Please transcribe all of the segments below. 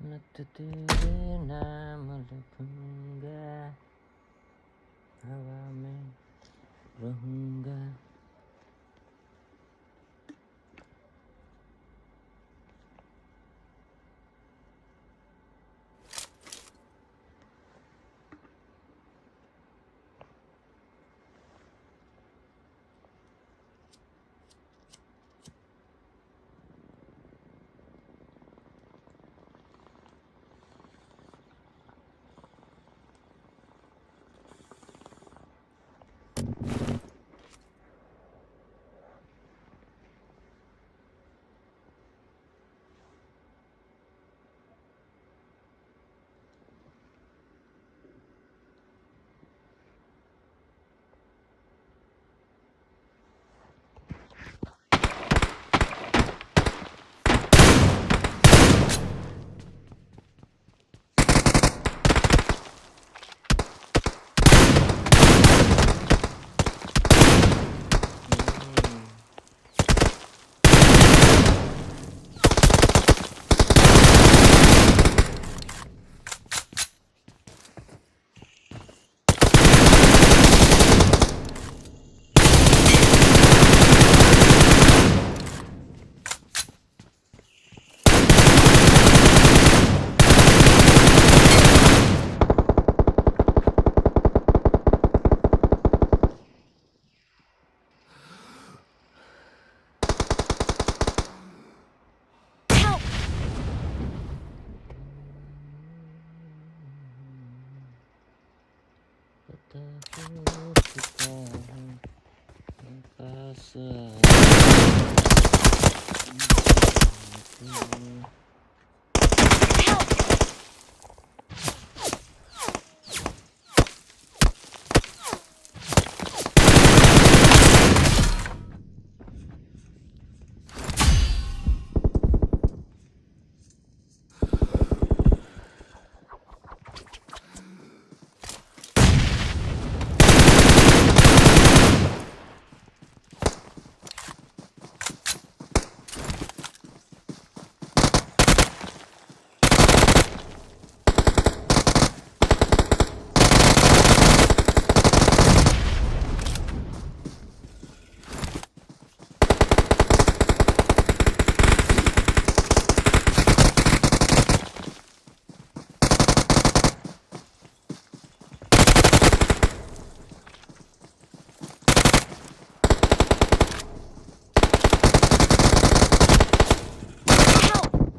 मैं तो तेरे नाम लिखूंगा, हवा में रहूंगा।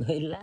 Gila.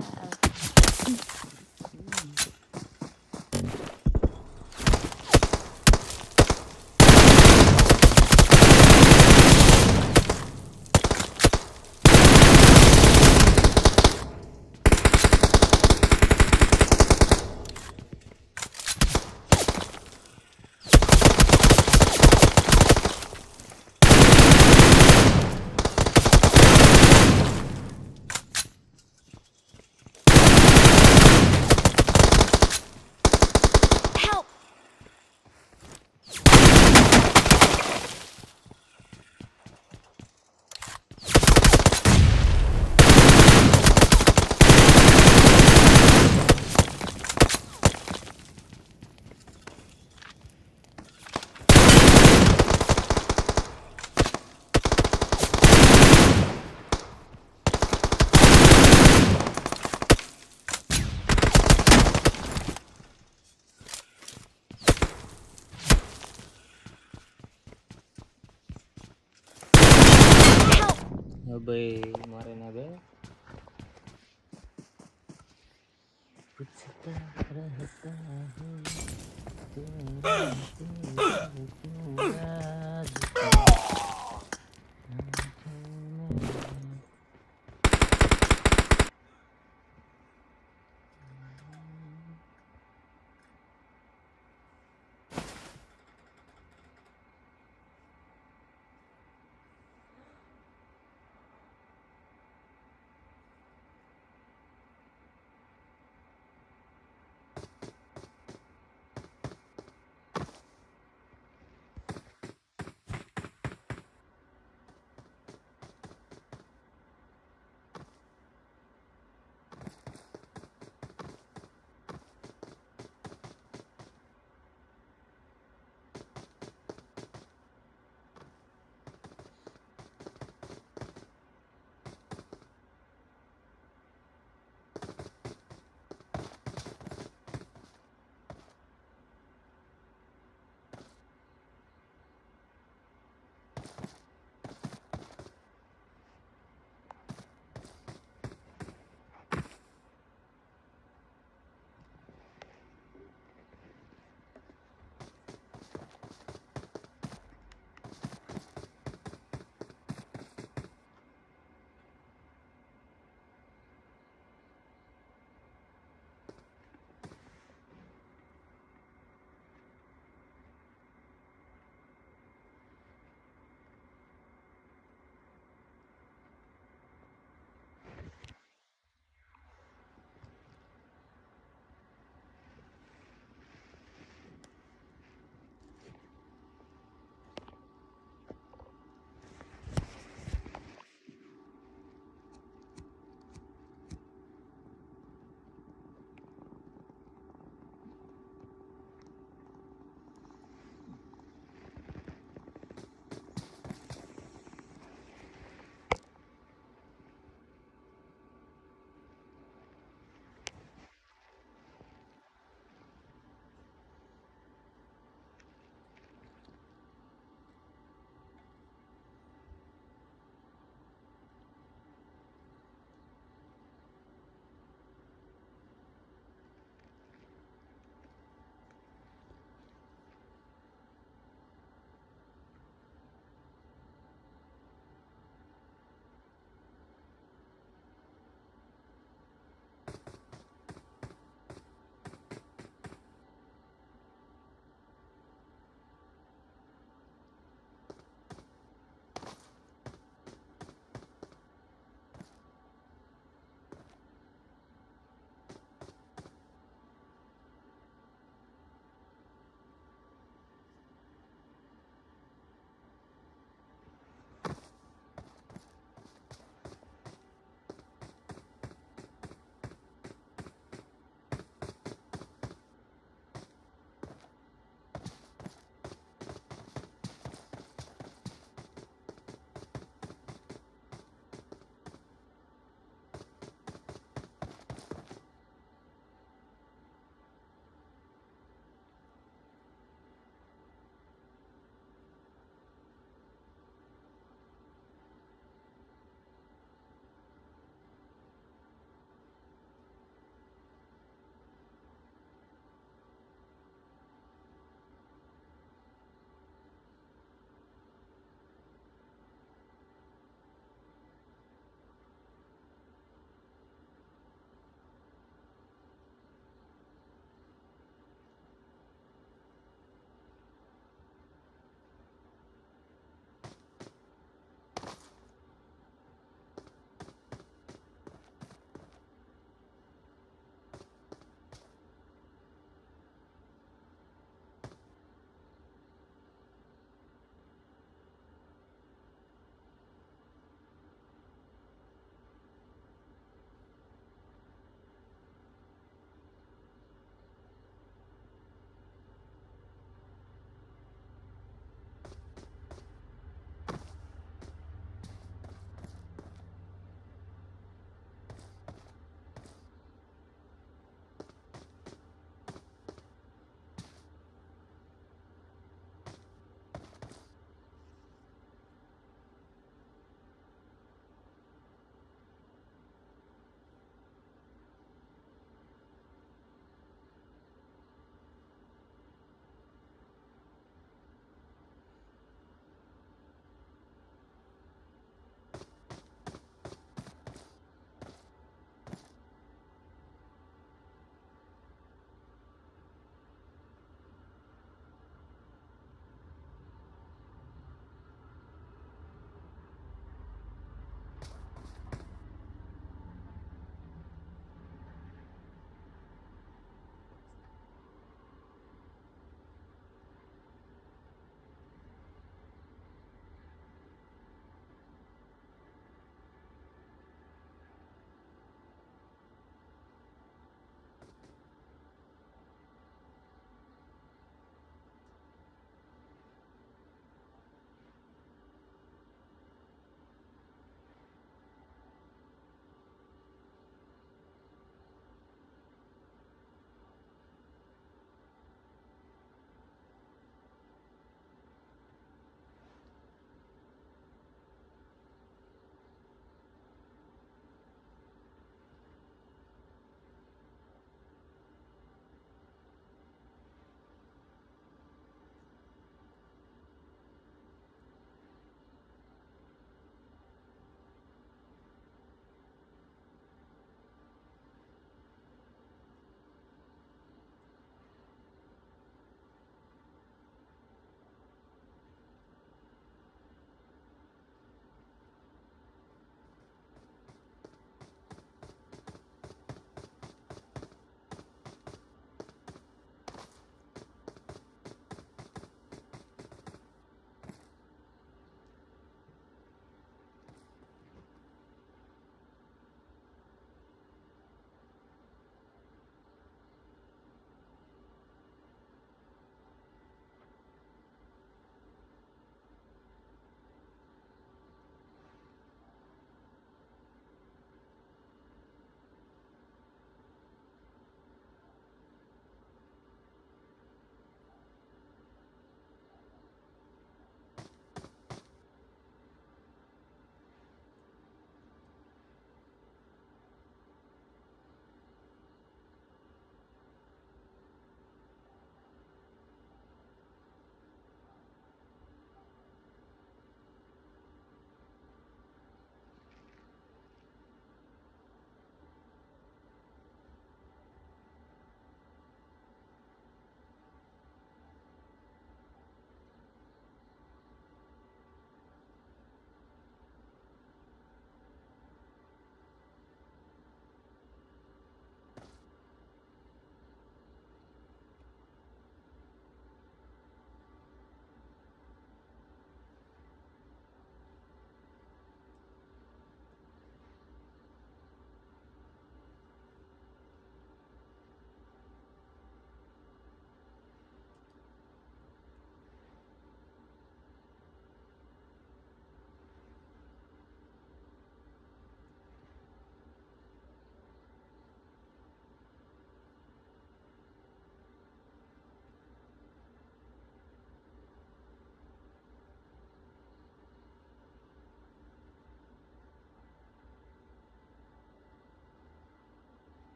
भाई मारे ना बे पूछता रहता हूँ तेरा तेरा क्यों राज आंखों में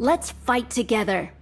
Let's fight together.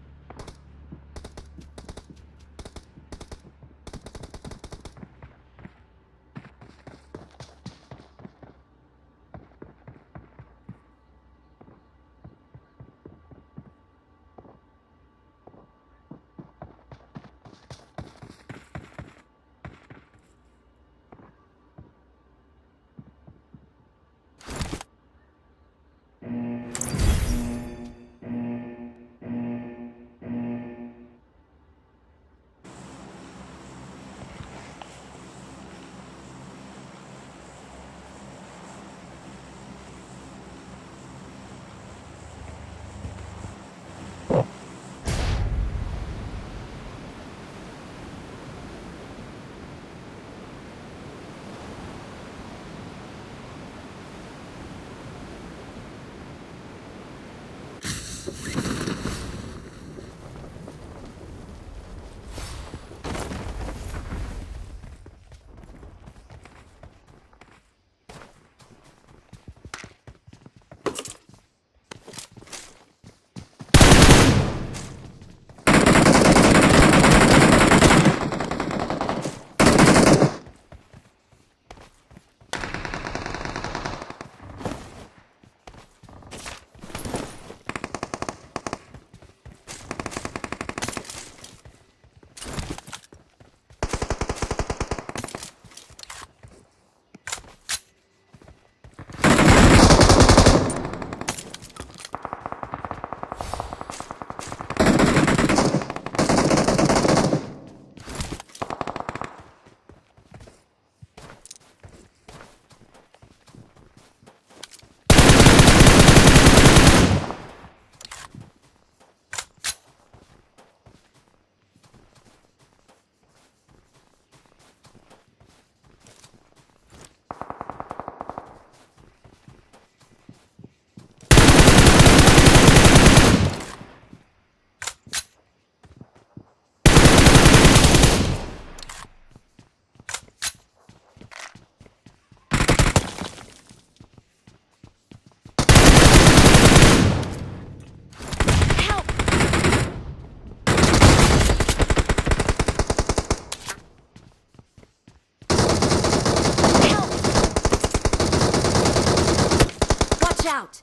Watch out!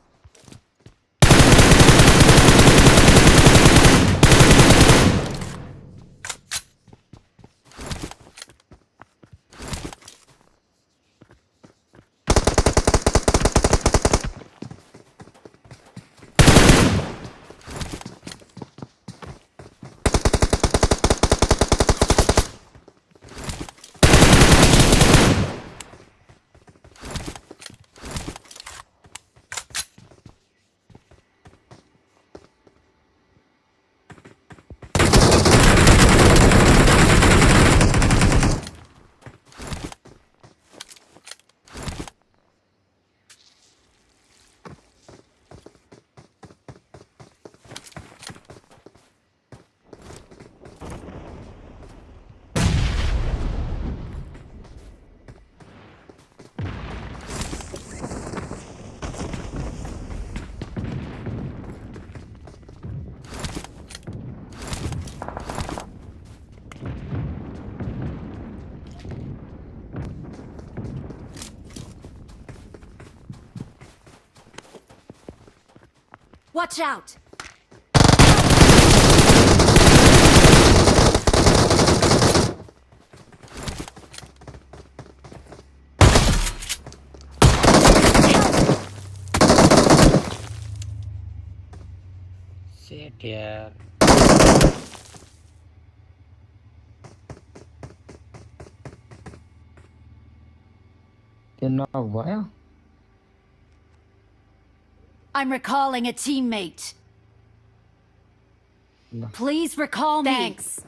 Watch out! Shit यार. ते knock भयो. I'm recalling a teammate. ल. Please recall me. Thanks.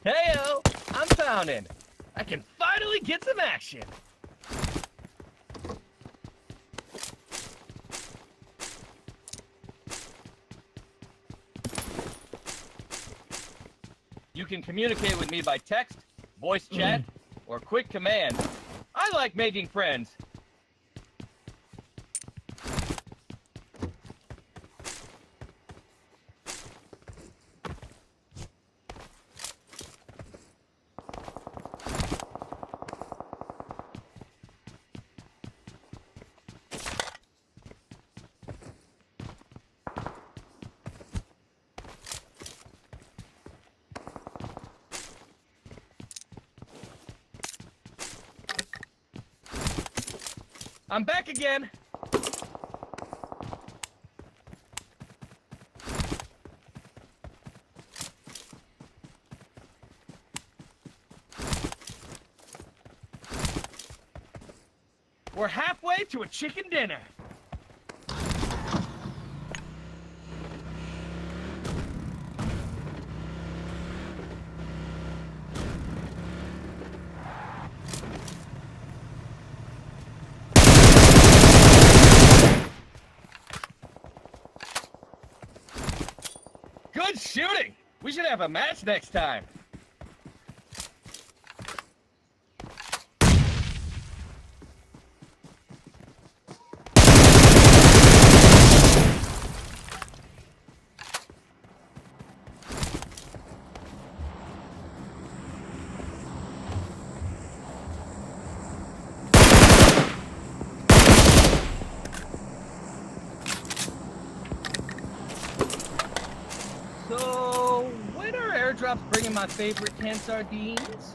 Heyo, I'm pounding. I can finally get some action. You can communicate with me by text, voice chat, or quick command. I like making friends. I'm back again. We're halfway to a chicken dinner. Good shooting! We should have a match next time. So, when are airdrops bringing my favorite canned sardines?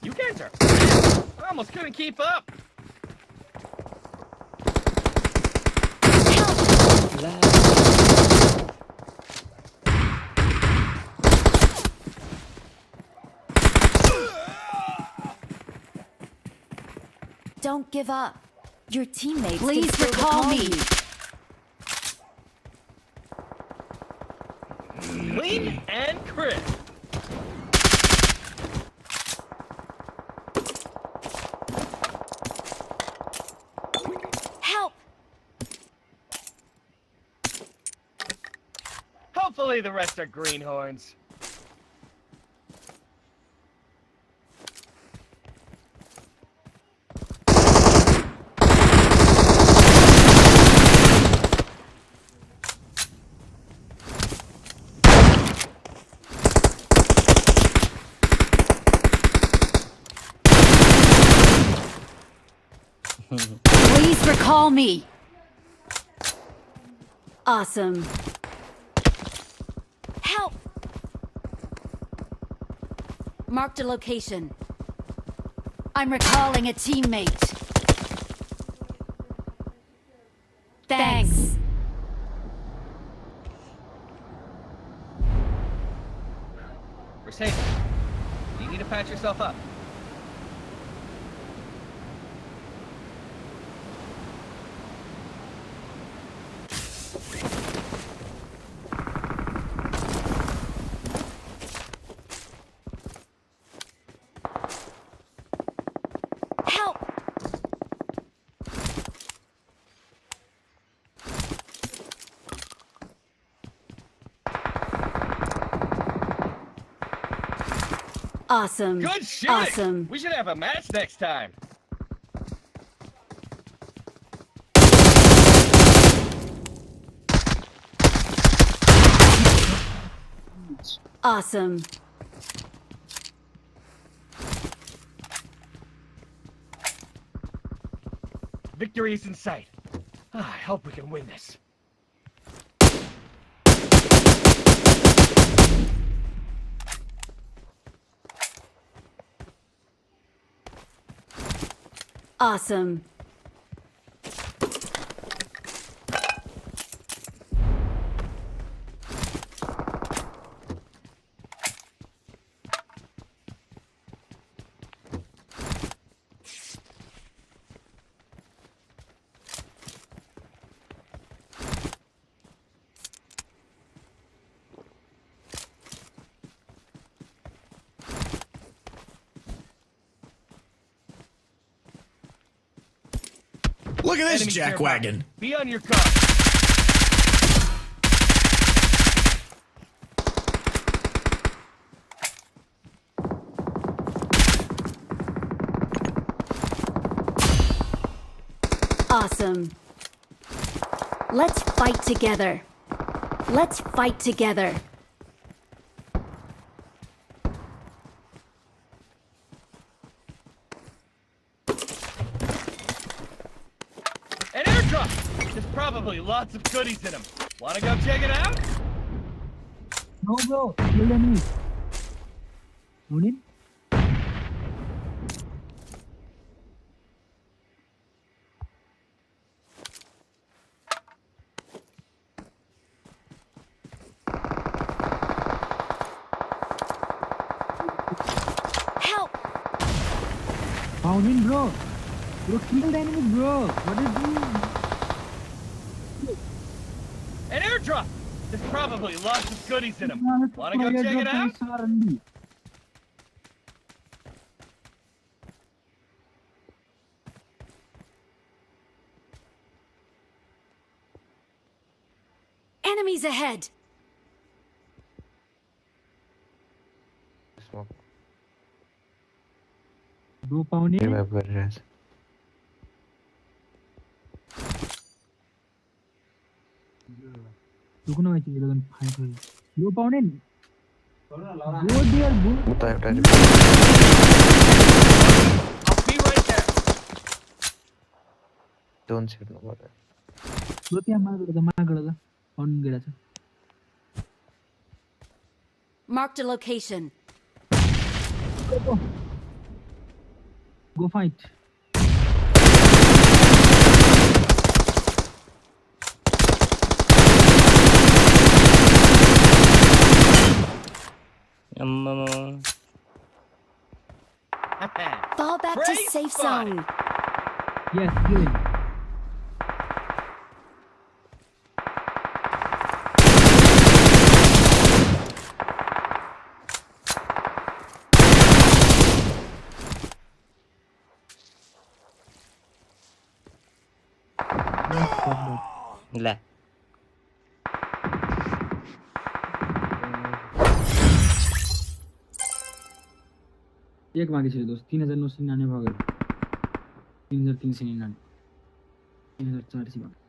You guys are... I almost couldn't keep up. Don't give up. Your teammates Please recall me. Clean and crisp. Help! Hopefully the rest are greenhorns. Please recall me. Awesome. Help! Marked a location. I'm recalling a teammate. Thanks. We're safe. You need to patch yourself up. Help! Awesome. Good shooting! Awesome. We should have a match next time. Awesome. Victory is in sight. I hope we can win this. Awesome. Look at this Enemy jackwagon. nearby. Be on your guard. Awesome. Let's fight together. Let's fight together. An airdrop! There's probably lots of goodies in them. Wanna go check it out? No, bro. Kill enemy. Monin? Help! Found him, bro. Bro, kill the enemy, bro. What is this? An airdrop! There's probably lots of goodies in them. Wanna go check it out? Enemies ahead! Smoke. Bro, found him. Revive कर रहे हैं. रुको ना भाई, ये लोग fight हो रही है. Bro, found him. Go there, bro. उतार उतार. I'll be right there. Don't shoot nobody. Bro, त्या मागं found गेल्याचं. Marked a location. Go. Go fight. Fall back to Great safe spot. zone. Yes, kill him. ले एक मागितले दोस्त 3999 भागले 3399 3400 भागले.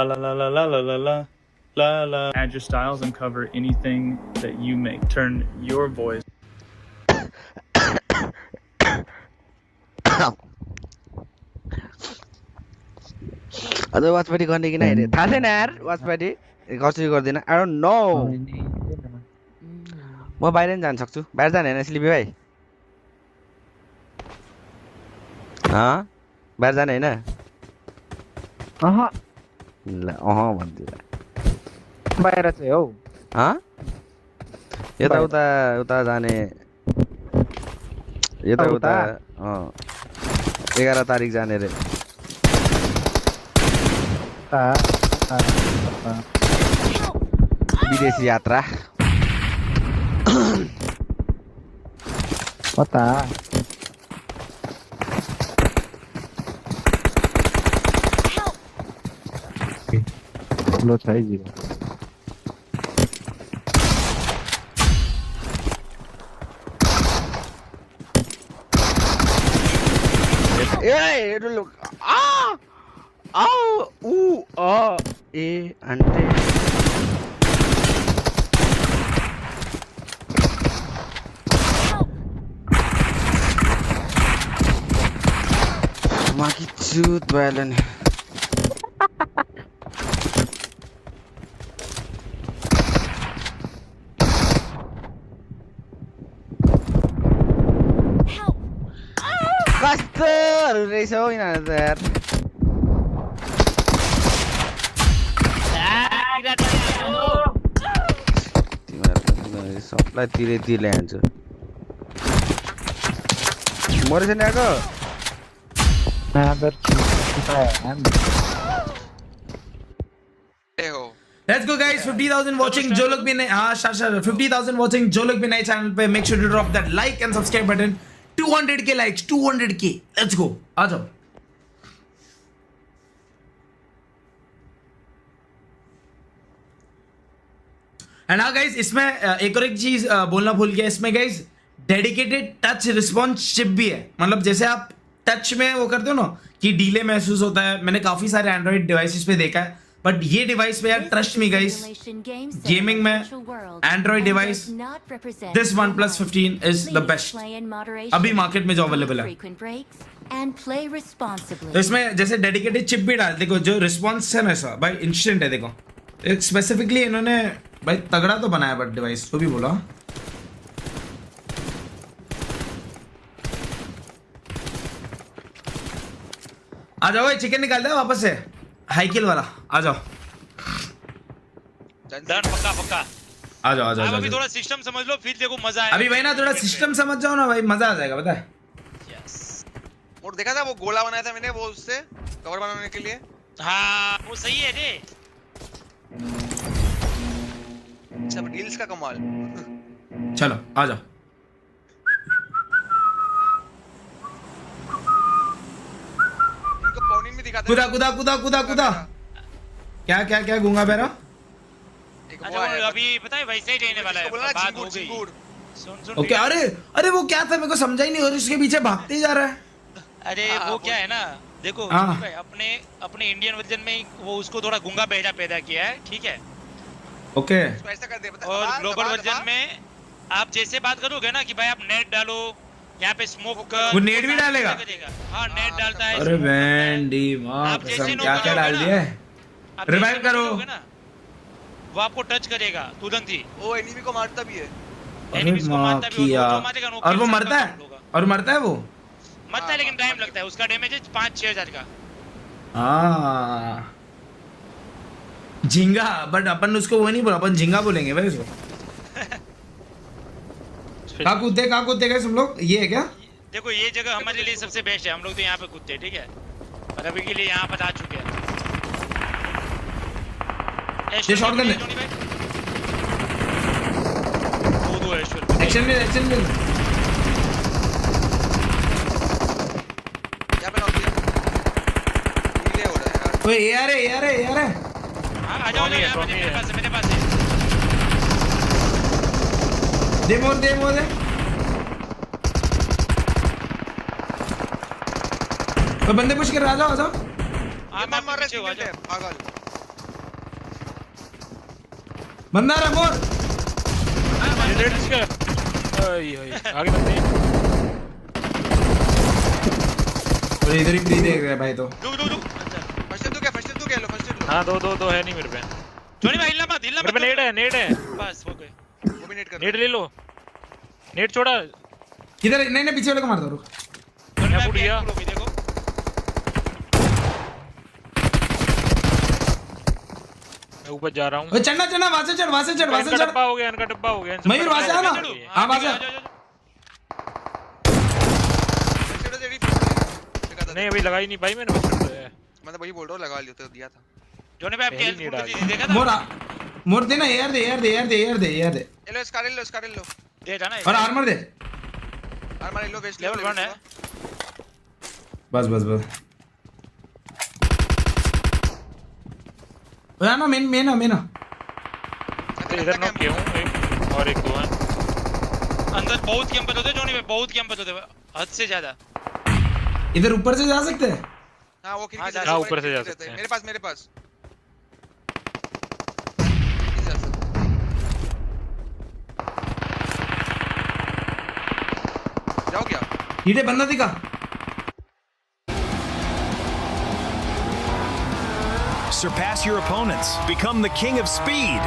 La la la la la la la la la. Add your styles and cover anything that you make. Turn your voice. अझ watch party गर्ने कि नै थाहा छैन यार वाच पार्टी कसरी गर्दिन आई डोन्ट नो म बाहिर नि जान सक्छु बाहिर जाने हैन स्लिपी भाइ बाहिर जाने हैन ल भन्दिरा बाहिर चाहिँ हौ यता उता उता जाने यता उता 11 तारिक जाने रे विदेशी यात्रा कता लो छ है जीरो ए लुक ए आन्टे माकी चुत भएन कस्तो रहेछ हौ यिनीहरू त यार सबलाई तिरै हान्छु मरेछ नि आएको Let's go guys, 50,000 watching जो लोग भी नए 50,000 watching जो लोग भी नए चैनल पे make sure to drop that like and subscribe button 200k likes 200k let's go आ जाओ एंड हाँ गाइज इसमें एक और एक चीज बोलना भूल गया इसमें guys dedicated touch response chip भी है मतलब जैसे आप टच में वो करते हो ना कि डीले महसूस होता है मैंने काफी सारे एंड्रॉइड डिवाइसेस पे देखा है बट ये डिवाइस पे यार ट्रस्ट मी गाइस गेमिंग में Android device this OnePlus 15 is the best अभी मार्केट में जो अवेलेबल है तो इसमें जैसे डेडिकेटेड चिप भी डाल देखो जो रिस्पॉन्स है ना ऐसा भाई इंस्टेंट है देखो एक स्पेसिफिकली इन्होंने भाई तगड़ा तो बनाया बट डिवाइस तो भी बोला आ जाओ चिकन निकाल दे वापस से हाई किल वाला आ जाओ डन पक्का पक्का आ जाओ अब अभी थोड़ा सिस्टम समझ लो फिर देखो मजा आएगा अभी भाई ना थोड़ा सिस्टम समझ जाओ ना भाई मजा आ जाएगा पता है यस और देखा था वो गोला बनाया था मैंने वो उससे कवर बनाने के लिए हाँ वो सही है रे सब डील्स का कमाल चलो आ जाओ इनको पौनिन में दिखाते कुदा कुदा कुदा कुदा कुदा क्या क्या क्या गूंगा बेरा अच्छा वो अभी पता है वैसे ही देने वाला है बात हो गई सुन ओके अरे अरे वो क्या था मेरे को समझा ही नहीं और उसके पीछे भागते ही जा रहा है अरे वो क्या है ना देखो भाई अपने इंडियन वर्जन में वो उसको थोड़ा गूंगा बेहजा पैदा किया है ठीक है ओके ऐसा कर दे और ग्लोबल वर्जन में आप जैसे बात करोगे ना कि भाई आप नेट डालो यहाँ पे स्मोक कर वो नेट भी डालेगा हाँ नेट डालता है अरे बैंडी मां कसम क्या क्या डाल दिया है रिवाइव करो वो आपको टच करेगा तुरंत ही वो एनिमी को मारता भी है अरे मां किया और वो मरता है और मरता है वो मरता है लेकिन टाइम लगता है उसका डैमेज है 5-6 हजार का हाँ झिंगा बट अपन उसको वो नहीं बोला अपन झिंगा बोलेंगे भाई उसको कहाँ कूदते गए हम लोग ये है क्या देखो ये जगह हमारे लिए सबसे बेस्ट है हम लोग तो यहाँ पे कूदते हैं ठीक है और अभी के लिए यहाँ पर आ चुके हैं ये शॉट कर ले दो एक्शन में क्या पे नॉक किया डिले हो रहा है यार ओए यार हां आ जाओ मेरे पास है दे मोर तो बंदे पुश कर आ जाओ हां मैं मार पीछे रहा आ है जाओ पागल बंदा रहा मोर। रेड इसका आगे बनते हैं। और इधर ही फ्री देख रहा है भाई तो। रुक फर्स्ट एड तू क्या लो फर्स्ट एड लो। हाँ दो है नहीं मेरे पे। जोनी भाई हिलना मत मेरे पे नेट है बस हो गए। वो भी नेट कर नेट ले लो। नेट छोड़ा। किधर नहीं पीछे वाले को मार दो रुक। मैं फुट गया। देखो मैं ऊपर जा रहा हूँ। ओए चढ़ना वहां से चढ़ इनका डब्बा हो गया इनका डब्बा हो गया। मयूर वहां से आना। हां वहां से नहीं अभी लगाई नहीं भाई मैंने। मैं तो वही बोल रहा हूं लगा लियो तो दिया था। जोनी भाई पहली आपके नीड आ गई। देखा था मोर देना यार दे ले लो स्कार लो दे जाना और आर्मर दे। आर्मर ले लो वेस्ट लेवल 1 है। बस ओए ना मेन इधर नॉक किया हूँ एक और एक दो है। अंदर बहुत कैंप होते जोनी भाई बहुत कैंप होते हद से ज्यादा। इधर ऊपर से जा सकते हैं। हां वो खिड़की हाँ, से ऊपर से जा सकते हैं। मेरे पास जाओ क्या हीटे बंदा दिखा। Surpass your opponents. Become the king of speed.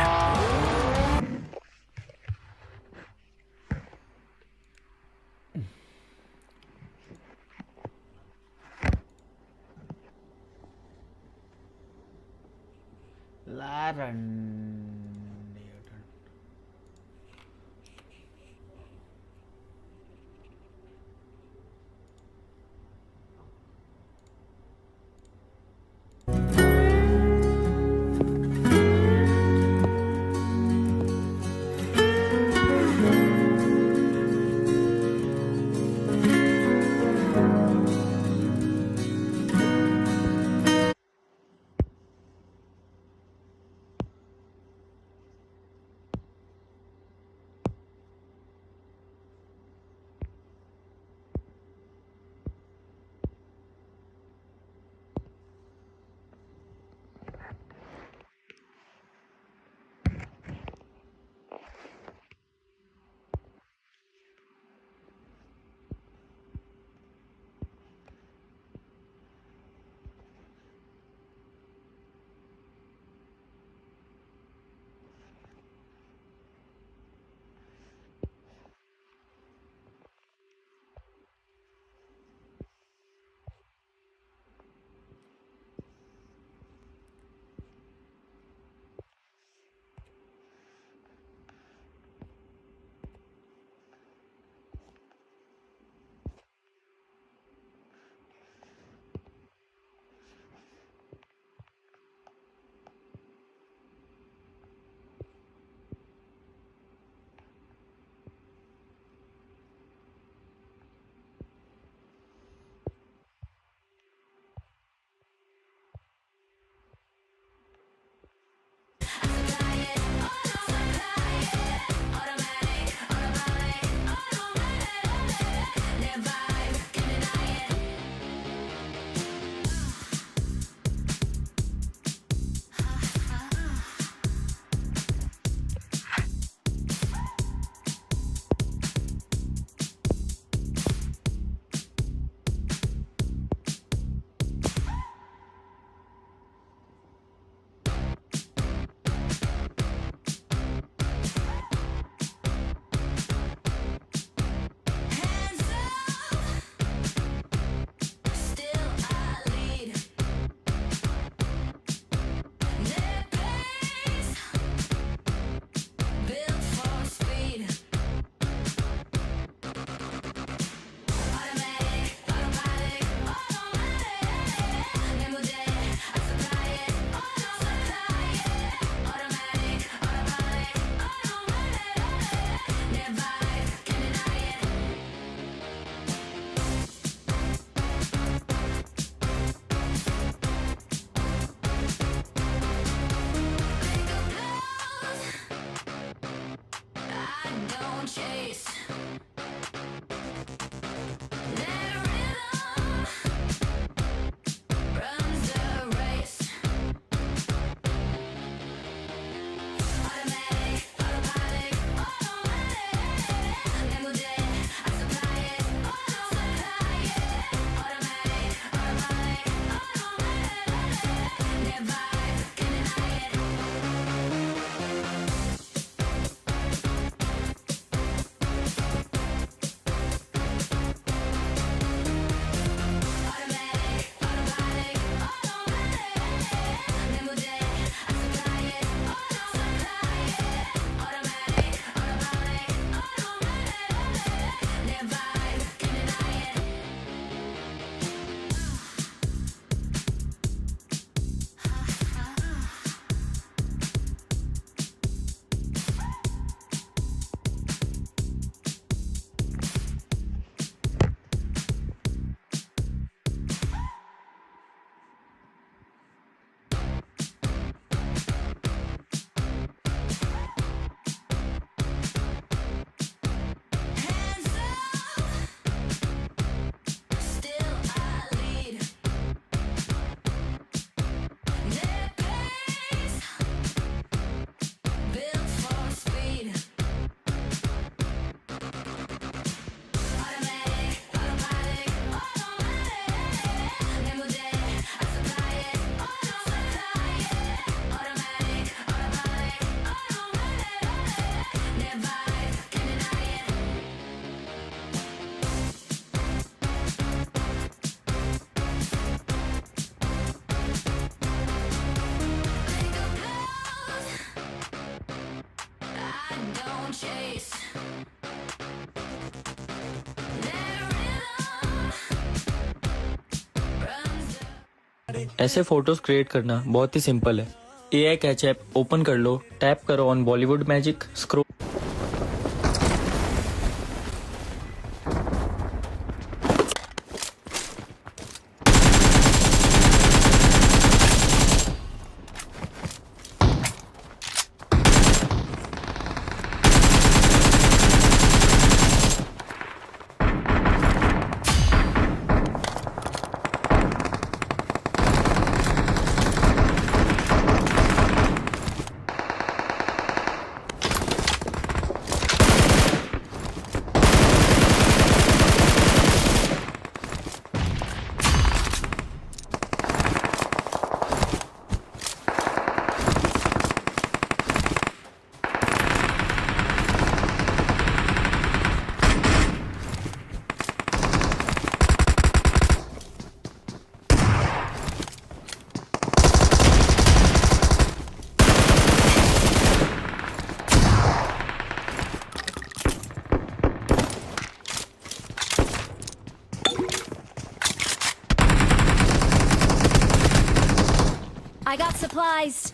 ऐसे फोटोज क्रिएट करना बहुत ही सिंपल है। AI कैच ऐप ओपन कर लो, टैप करो on Bollywood magic, scroll I got supplies.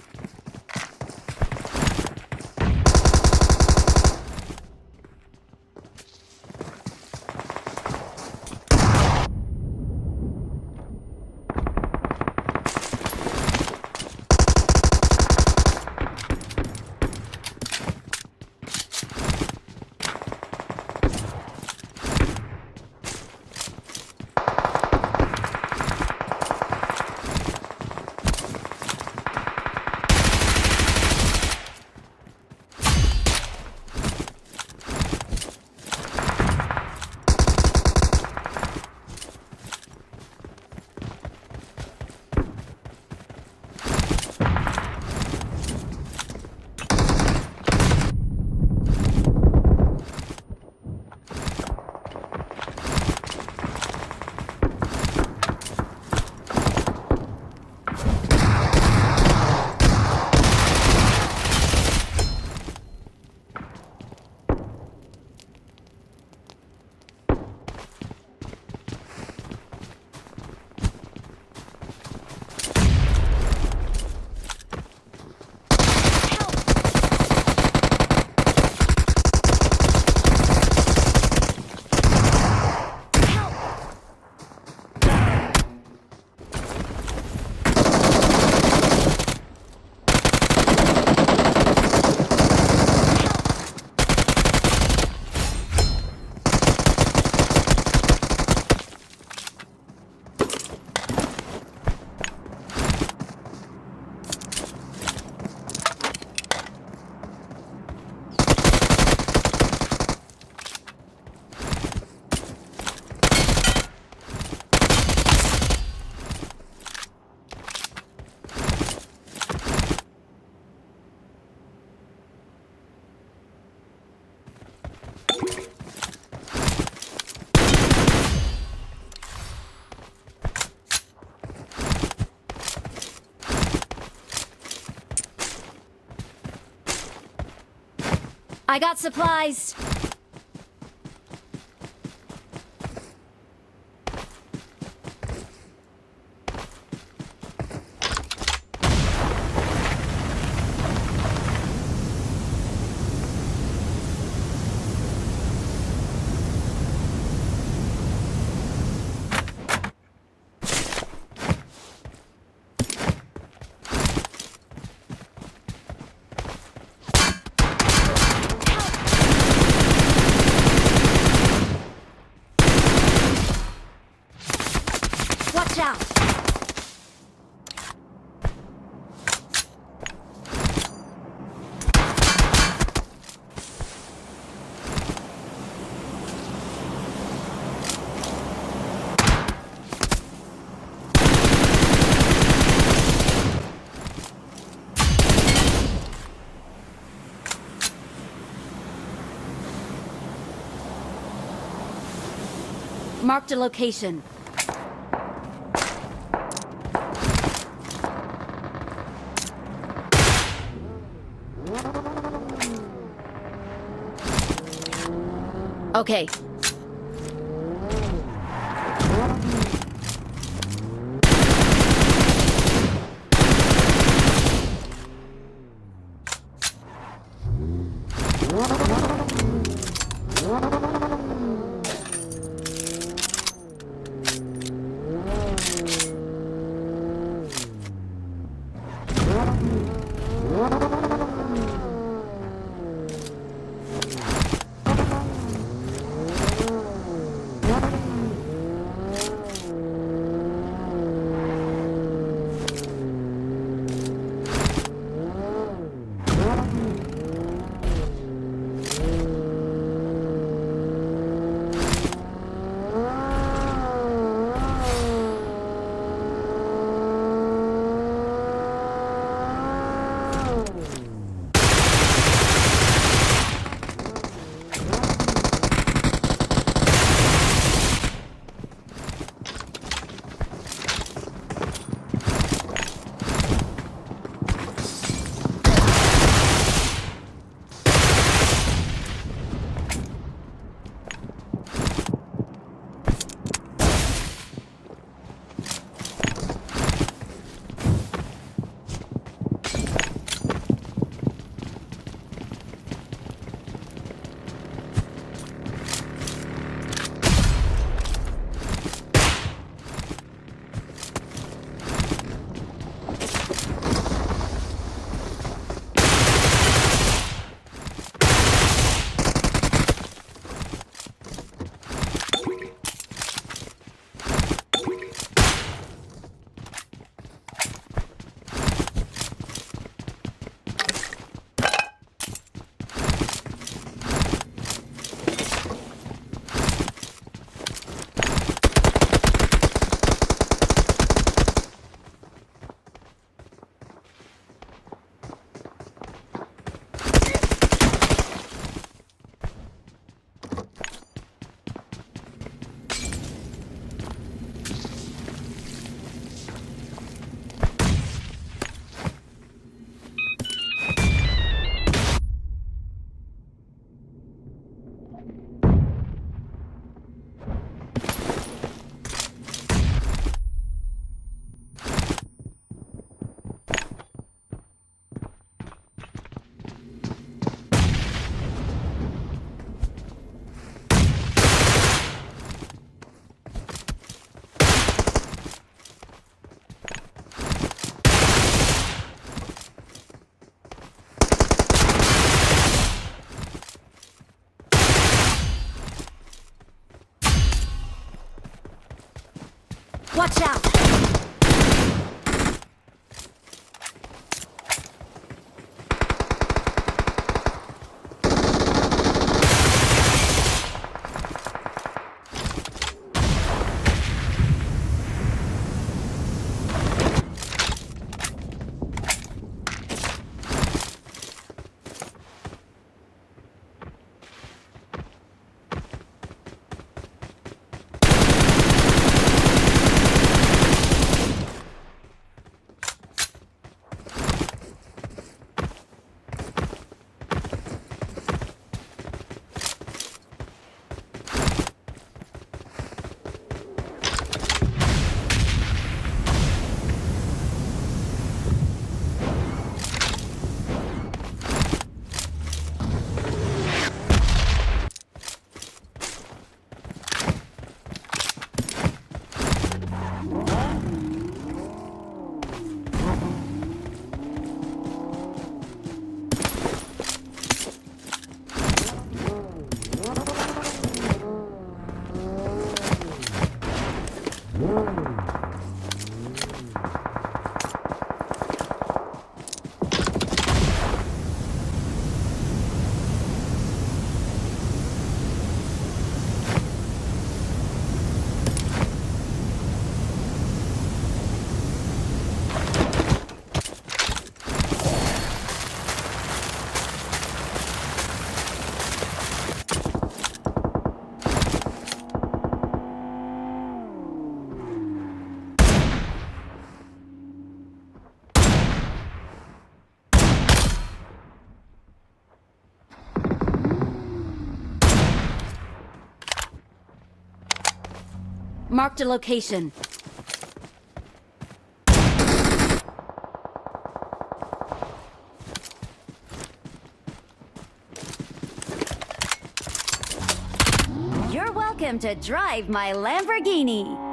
I got supplies. Watch out! Marked a location. Okay. Watch out! Marked a location. You're welcome to drive my Lamborghini.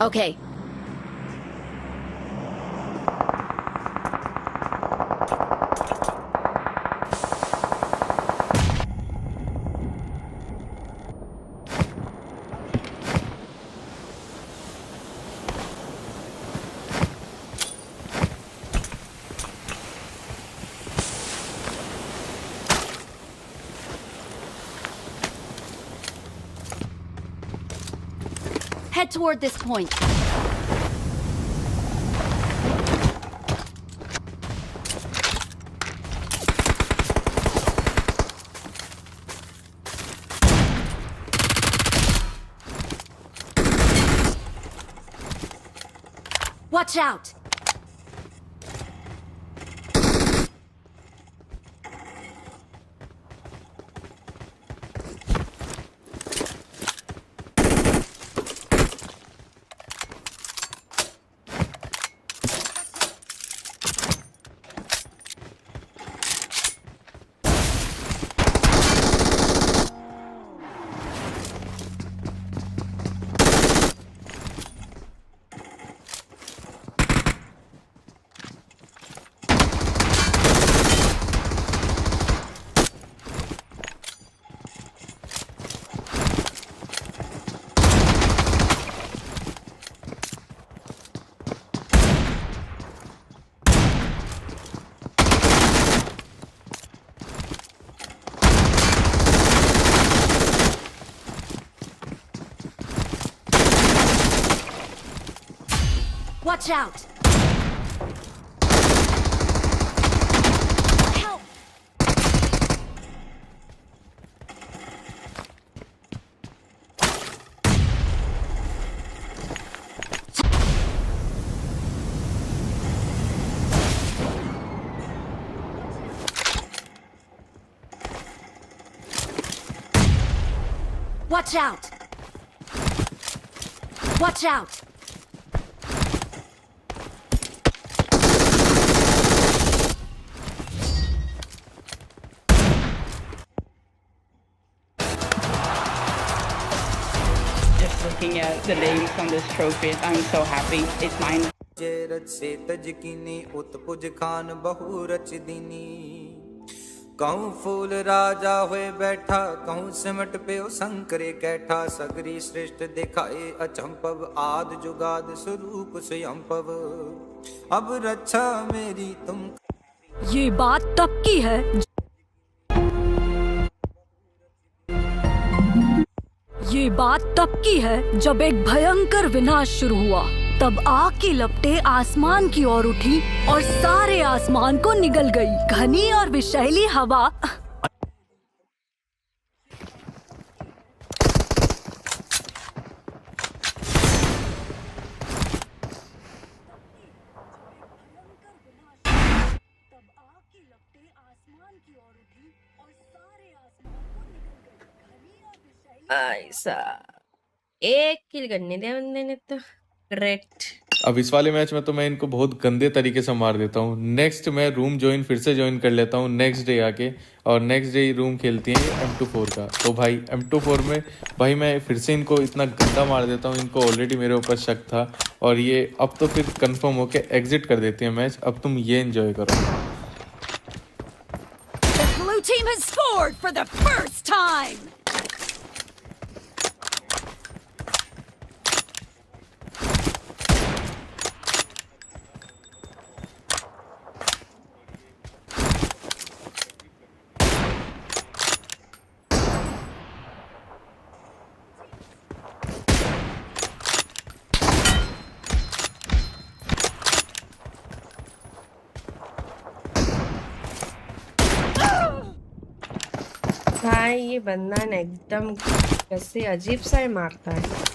Okay. Head toward this point. Watch out! Watch out! Help! Watch out! Watch out! Just looking at the names on this trophy, I'm so happy. It's mine. कहूँ फूल राजा हुए बैठा कहूँ सिमट पे संकरे कैठा सगरी श्रेष्ठ दिखाए अचंपव आद जुगाद स्वरूप स्वयंपव अब रक्षा मेरी तुम। ये बात तब की है जब एक भयंकर विनाश शुरू हुआ। तब आग की लपटें आसमान की ओर उठी और सारे आसमान को निगल गई। घनी और विषैली हवा ऐसा एक किल करने दे बंदे ने तो ग्रेट। अब इस वाले मैच में तो मैं इनको बहुत गंदे तरीके से मार देता हूँ। नेक्स्ट मैं रूम फिर से ज्वाइन कर लेता हूँ नेक्स्ट डे आके, और नेक्स्ट डे रूम खेलती हैं M24 का। तो भाई M24 में भाई मैं फिर से इनको इतना गंदा मार देता हूँ। इनको ऑलरेडी मेरे ऊपर शक था और ये अब तो फिर कंफर्म होके एग्जिट कर देती है मैच। अब तुम ये एंजॉय करो। The blue team has scored for the first time. भाई ये बंदा ना एकदम कैसे अजीब सा ही मारता है।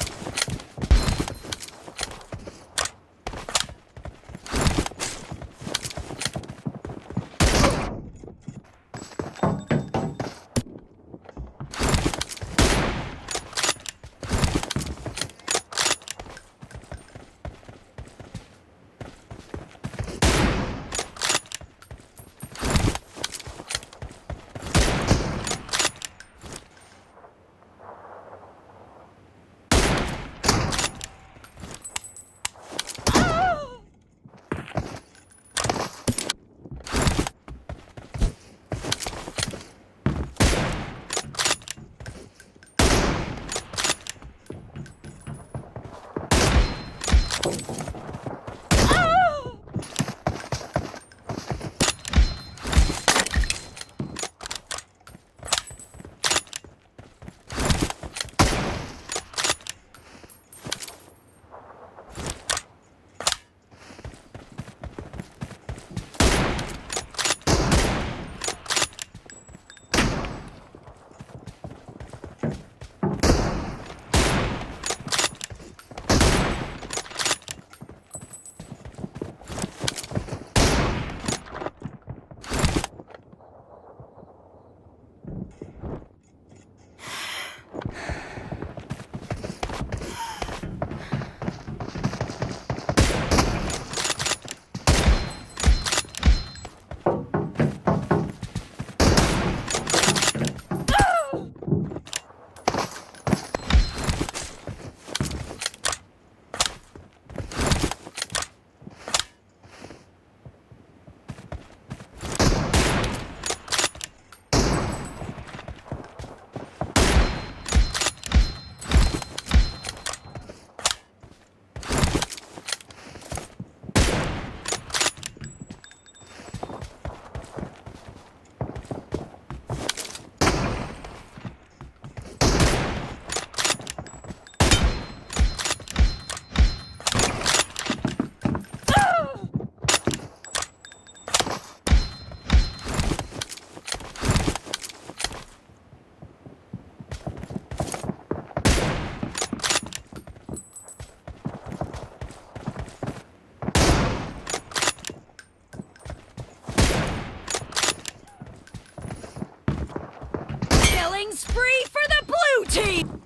spree for the blue team.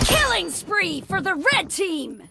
Killing spree for the red team.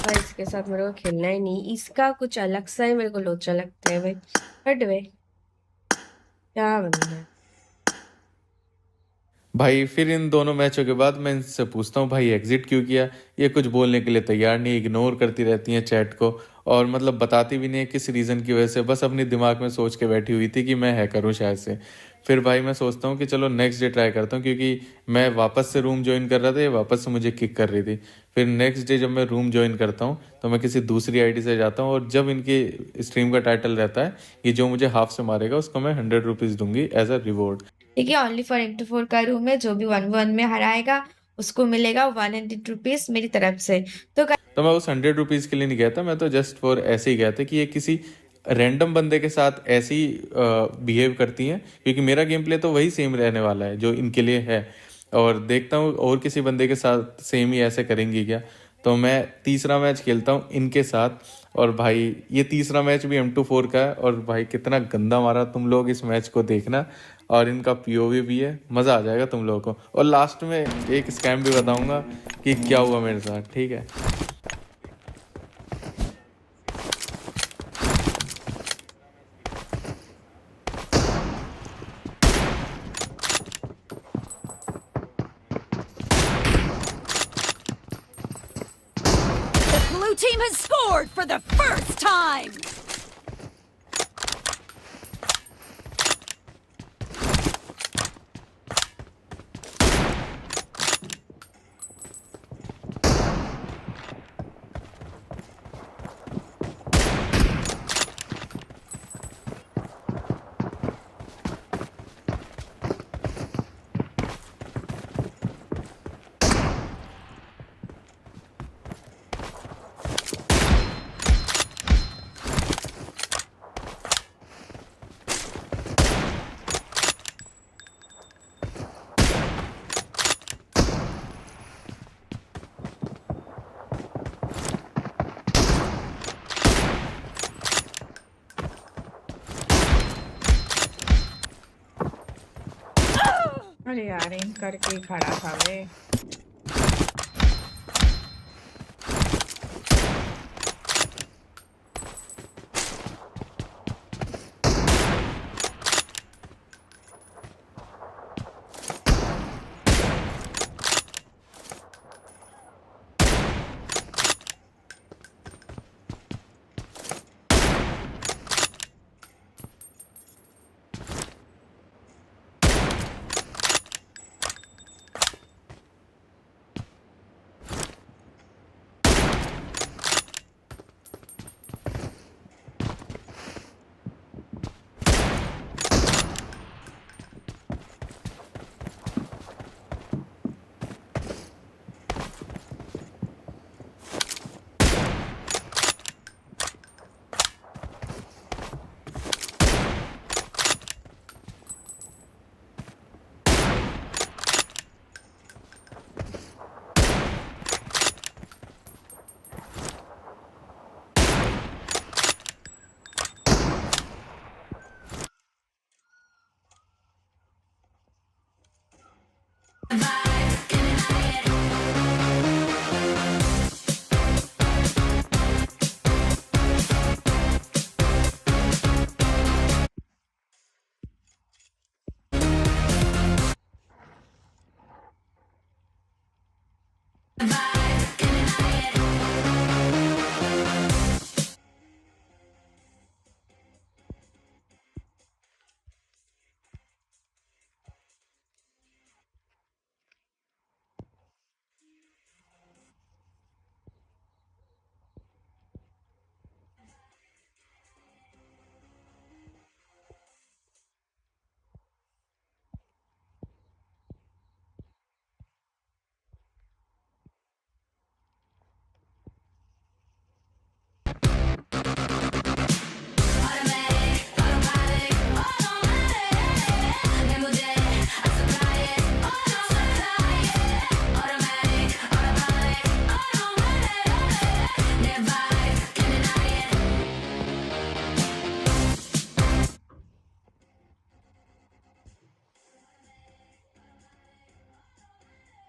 भाई इसके साथ मेरे को खेलना ही नहीं, इसका कुछ अलग सा ही मेरे को लोचा लगता है भाई। हट भाई, क्या बंदा है। भाई फिर इन दोनों मैचों के बाद मैं इनसे पूछता हूँ भाई एग्जिट क्यों किया। ये कुछ बोलने के लिए तैयार नहीं, इग्नोर करती रहती हैं चैट को, और मतलब बताती भी नहीं है किस रीज़न की वजह से, बस अपनी दिमाग में सोच के बैठी हुई थी कि मैं हैकर हूँ शायद से। फिर भाई मैं सोचता हूँ कि चलो नेक्स्ट डे ट्राई करता हूँ, क्योंकि मैं वापस से रूम ज्वाइन कर रहा था, ये वापस से मुझे किक कर रही थी। फिर नेक्स्ट डे जब मैं रूम ज्वाइन करता हूँ तो मैं किसी दूसरी आईडी से जाता हूँ, और जब इनकी स्ट्रीम का टाइटल रहता है कि जो मुझे हाफ से मारेगा उसको मैं 100 रुपीज़ दूंगी एज अ रिवॉर्ड। ठीक है, ओनली फॉर इंटू 4 का रूम है, जो भी 1v1 में हराएगा उसको मिलेगा 100 रुपीज मेरी तरफ से। तो मैं उस 100 रुपीज़ के लिए नहीं गया था, मैं तो जस्ट फॉर ऐसे ही गया था कि ये किसी रैंडम बंदे के साथ ऐसे ही बिहेव करती हैं, क्योंकि मेरा गेम प्ले तो वही सेम रहने वाला है जो इनके लिए है, और देखता हूँ और किसी बंदे के साथ सेम ही ऐसे करेंगी क्या। तो मैं तीसरा मैच खेलता हूँ इनके साथ, और भाई ये तीसरा मैच भी M24 का है, और भाई कितना गंदा मारा तुम लोग इस मैच को देखना, और इनका POV भी है, मज़ा आ जाएगा तुम लोगों को। और लास्ट में एक स्कैम भी बताऊंगा कि क्या हुआ मेरे साथ, ठीक है। The blue team has scored for the first time. अरे यार, इन करके ही खड़ा था वे।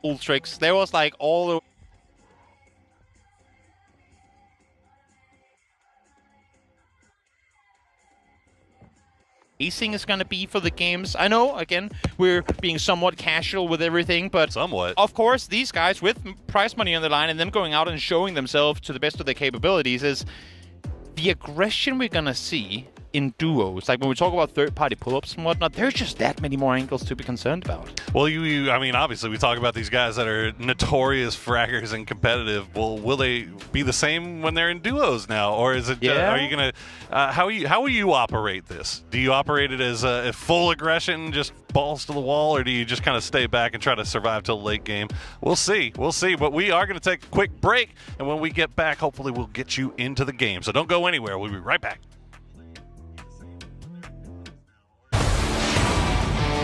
Ultrix. There was like all the pacing is going to be for the games. I know, again, we're being somewhat casual with everything, but somewhat. Of course, these guys with prize money on the line and them going out and showing themselves to the best of their capabilities is the aggression we're going to see in duos. Like when we talk about third-party pull-ups and whatnot, there's just that many more angles to be concerned about. Well, I mean, obviously, we talk about these guys that are notorious fraggers and competitive. Well, will they be the same when they're in duos now, or is it? Are you gonna? How will you operate this? Do you operate it as a full aggression, just balls to the wall, or do you just kind of stay back and try to survive till the late game? We'll see. We'll see. But we are going to take a quick break, and when we get back, hopefully, we'll get you into the game. So don't go anywhere. We'll be right back.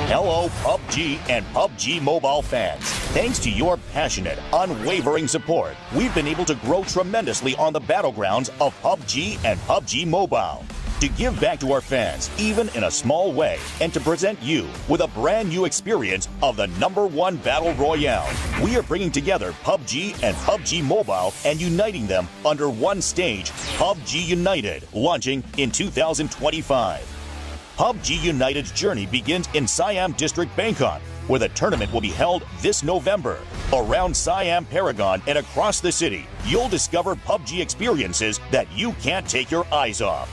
Hello, PUBG and PUBG Mobile fans. Thanks to your passionate, unwavering support, we've been able to grow tremendously on the battlegrounds of PUBG and PUBG Mobile. To give back to our fans, even in a small way, and to present you with a brand new experience of the #1 Battle Royale, we are bringing together PUBG and PUBG Mobile and uniting them under one stage, PUBG United, launching in 2025. PUBG United's journey begins in Siam District, Bangkok, where the tournament will be held this November. Around Siam Paragon and across the city, you'll discover PUBG experiences that you can't take your eyes off.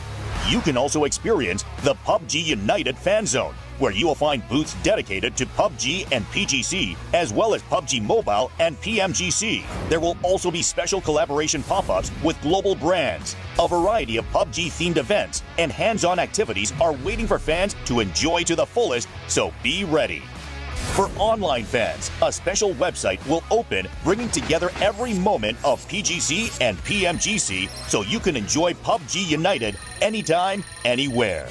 You can also experience the PUBG United Fan Zone, where you will find booths dedicated to PUBG and PGC, as well as PUBG Mobile and PMGC. There will also be special collaboration pop-ups with global brands. A variety of PUBG-themed events and hands-on activities are waiting for fans to enjoy to the fullest, so be ready. For online fans, a special website will open, bringing together every moment of PGC and PMGC so you can enjoy PUBG United anytime, anywhere.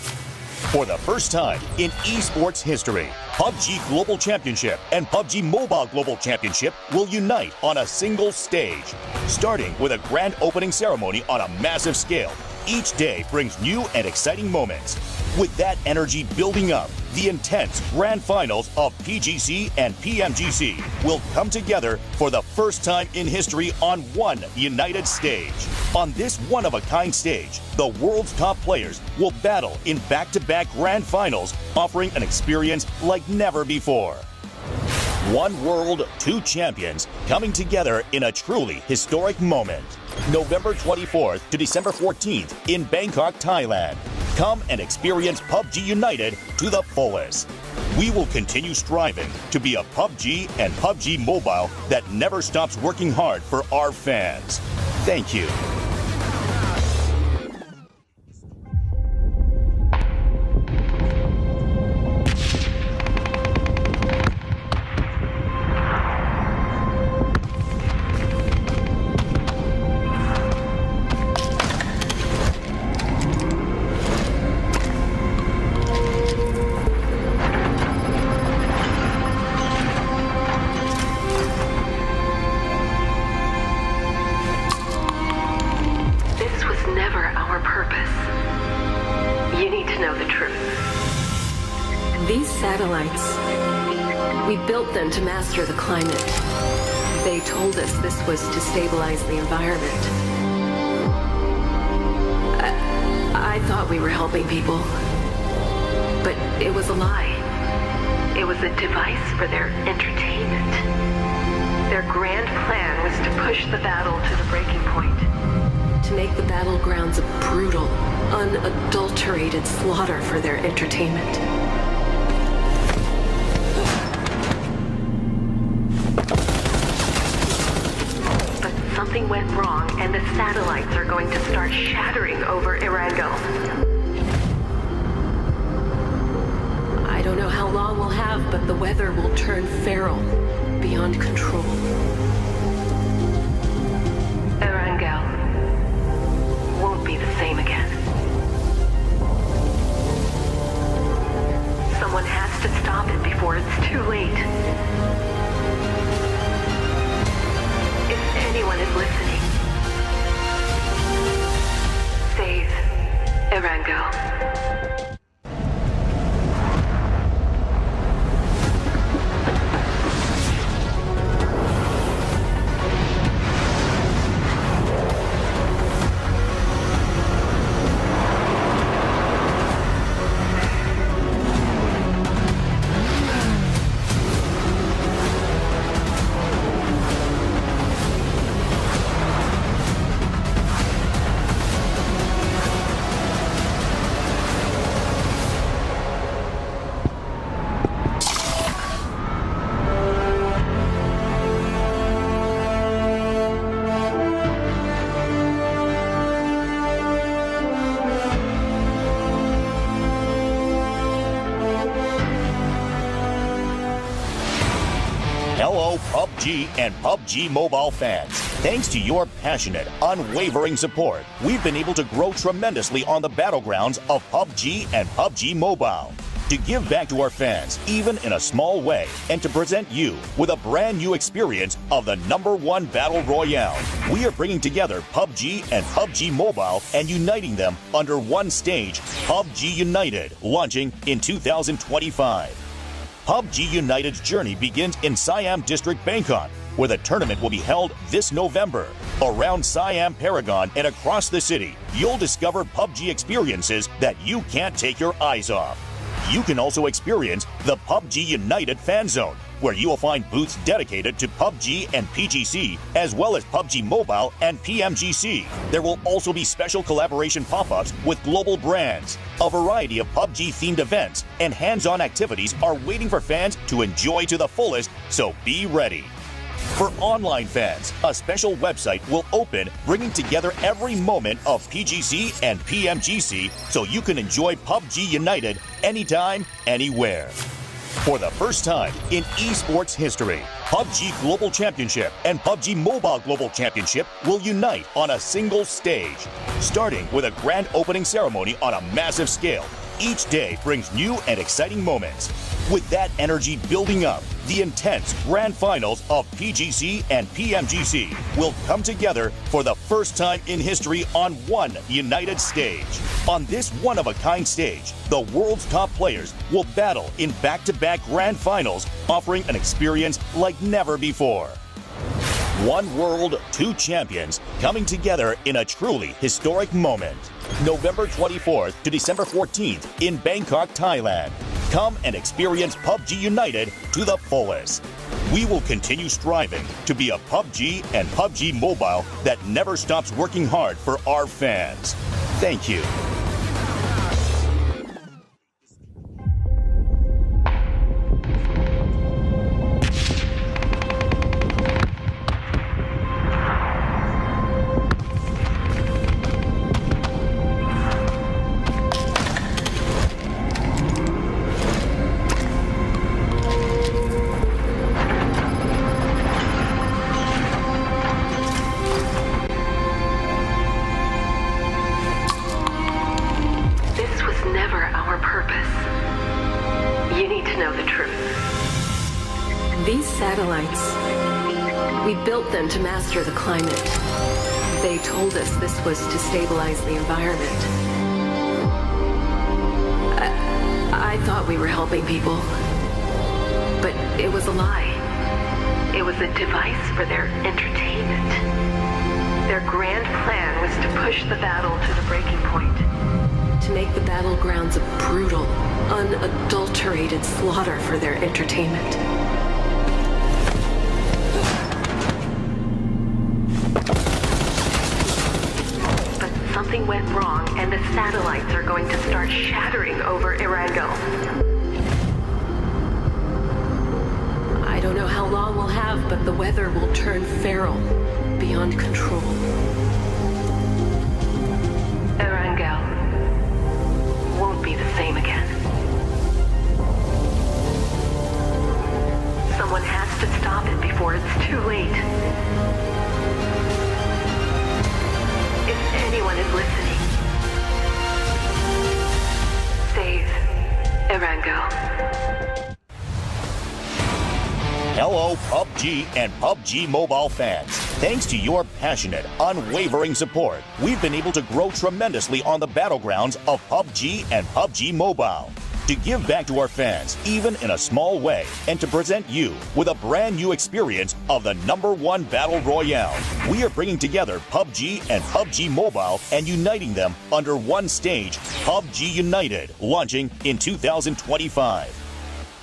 For the first time in esports history, PUBG Global Championship and PUBG Mobile Global Championship will unite on a single stage. Starting with a grand opening ceremony on a massive scale, each day brings new and exciting moments. With that energy building up, the intense grand finals of PGC and PMGC will come together for the first time in history on one united stage. On this one-of-a-kind stage, the world's top players will battle in back-to-back grand finals, offering an experience like never before. One world, two champions, coming together in a truly historic moment. November 24th to December 14th in Bangkok, Thailand. Come and experience PUBG United to the fullest. We will continue striving to be a PUBG and PUBG Mobile that never stops working hard for our fans. Thank you. To master the climate. They told us this was to stabilize the environment. I thought we were helping people, but it was a lie. It was a device for their entertainment. Their grand plan was to push the battle to the breaking point, to make the battlegrounds a brutal, unadulterated slaughter for their entertainment. Something went wrong, and the satellites are going to start shattering over Erangel. I don't know how long we'll have, but the weather will turn feral, beyond control. Erangel won't be the same again. Someone has to stop it before it's too late. If anyone is listening, save Erangel. Hello, PUBG and PUBG Mobile fans. Thanks to your passionate, unwavering support, we've been able to grow tremendously on the battlegrounds of PUBG and PUBG Mobile. To give back to our fans, even in a small way, and to present you with a brand new experience of the #1 Battle Royale, we are bringing together PUBG and PUBG Mobile and uniting them under one stage, PUBG United, launching in 2025. PUBG United's journey begins in Siam District, Bangkok, where the tournament will be held this November. Around Siam Paragon and across the city, you'll discover PUBG experiences that you can't take your eyes off. You can also experience the PUBG United Fan Zone, where you will find booths dedicated to PUBG and PGC, as well as PUBG Mobile and PMGC. There will also be special collaboration pop-ups with global brands. A variety of PUBG-themed events and hands-on activities are waiting for fans to enjoy to the fullest, so be ready. For online fans, a special website will open, bringing together every moment of PGC and PMGC so you can enjoy PUBG United anytime, anywhere. For the first time in esports history, PUBG Global Championship and PUBG Mobile Global Championship will unite on a single stage. Starting with a grand opening ceremony on a massive scale, each day brings new and exciting moments. With that energy building up, the intense grand finals of PGC and PMGC will come together for the first time in history on one united stage. On this one-of-a-kind stage, the world's top players will battle in back-to-back grand finals, offering an experience like never before. One world, two champions coming together in a truly historic moment. November 24th to December 14th in Bangkok, Thailand. Come and experience PUBG United to the fullest. We will continue striving to be a PUBG and PUBG Mobile that never stops working hard for our fans. Thank you. To master the climate. They told us this was to stabilize the environment. I thought we were helping people, but it was a lie. It was a device for their entertainment. Their grand plan was to push the battle to the breaking point, to make the battlegrounds a brutal, unadulterated slaughter for their entertainment. Something went wrong, and the satellites are going to start shattering over Erangel. I don't know how long we'll have, but the weather will turn feral, beyond control. Erangel won't be the same again. Someone has to stop it before it's too late. If anyone is listening, save Erangel. Hello, PUBG and PUBG Mobile fans. Thanks to your passionate, unwavering support, we've been able to grow tremendously on the battlegrounds of PUBG and PUBG Mobile. To give back to our fans, even in a small way, and to present you with a brand new experience of the #1 Battle Royale, we are bringing together PUBG and PUBG Mobile and uniting them under one stage, PUBG United, launching in 2025.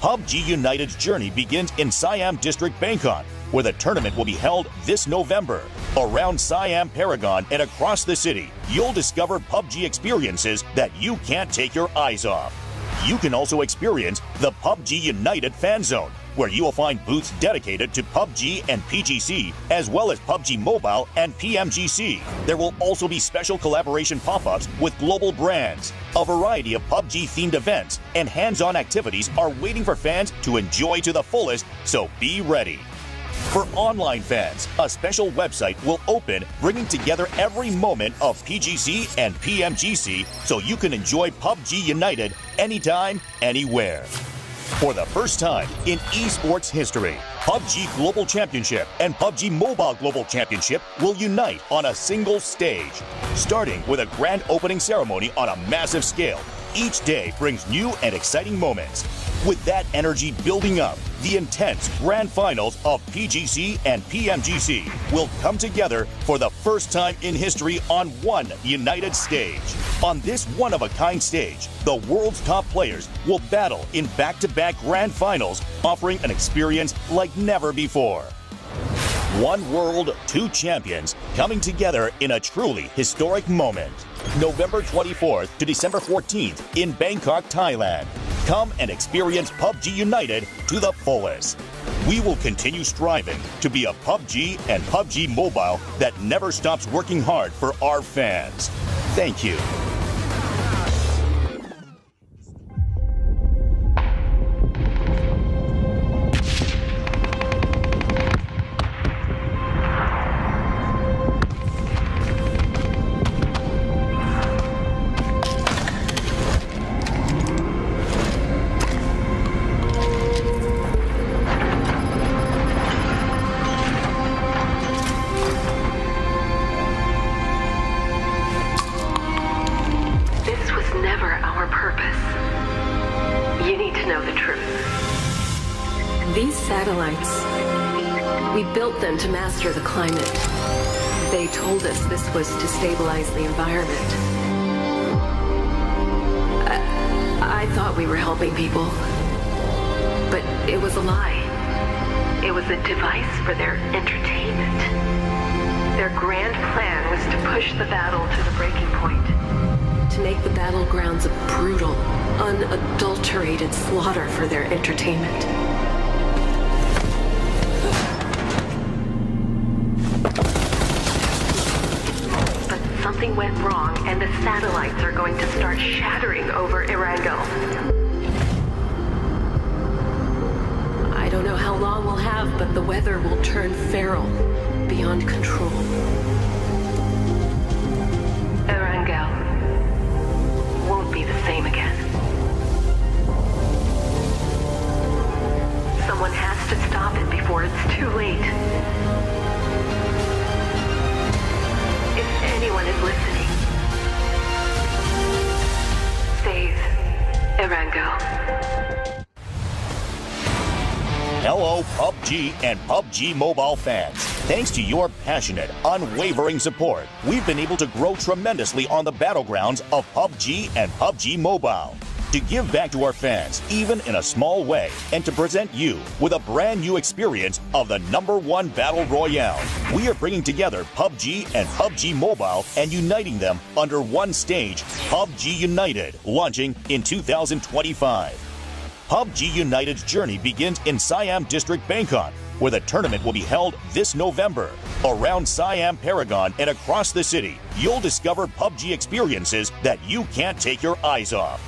PUBG United's journey begins in Siam District, Bangkok, where the tournament will be held this November. Around Siam Paragon and across the city, you'll discover PUBG experiences that you can't take your eyes off. You can also experience the PUBG United Fan Zone, where you will find booths dedicated to PUBG and PGC, as well as PUBG Mobile and PMGC. There will also be special collaboration pop-ups with global brands. A variety of PUBG-themed events and hands-on activities are waiting for fans to enjoy to the fullest, so be ready. For online fans, a special website will open, bringing together every moment of PGC and PMGC so you can enjoy PUBG United anytime, anywhere. For the first time in esports history, PUBG Global Championship and PUBG Mobile Global Championship will unite on a single stage. Starting with a grand opening ceremony on a massive scale, each day brings new and exciting moments. With that energy building up, the intense grand finals of PGC and PMGC will come together for the first time in history on one united stage. On this one-of-a-kind stage, the world's top players will battle in back-to-back grand finals, offering an experience like never before. One world, two champions coming together in a truly historic moment. November 24th to December 14th in Bangkok, Thailand. Come and experience PUBG United to the fullest. We will continue striving to be a PUBG and PUBG Mobile that never stops working hard for our fans. Thank you. To master the climate. They told us this was to stabilize the environment. I thought we were helping people, but it was a lie. It was a device for their entertainment. Their grand plan was to push the battle to the breaking point, to make the battlegrounds a brutal, unadulterated slaughter for their entertainment. Something went wrong, and the satellites are going to start shattering over Erangel. I don't know how long we'll have, but the weather will turn feral, beyond control. Erangel won't be the same again. Someone has to stop it before it's too late. If anyone is listening, save Erangel. Hello, PUBG and PUBG Mobile fans. Thanks to your passionate, unwavering support, we've been able to grow tremendously on the battlegrounds of PUBG and PUBG Mobile. To give back to our fans, even in a small way, and to present you with a brand new experience of the #1 Battle Royale, we are bringing together PUBG and PUBG Mobile and uniting them under one stage, PUBG United, launching in 2025. PUBG United's journey begins in Siam District, Bangkok, where the tournament will be held this November. Around Siam Paragon and across the city, you'll discover PUBG experiences that you can't take your eyes off.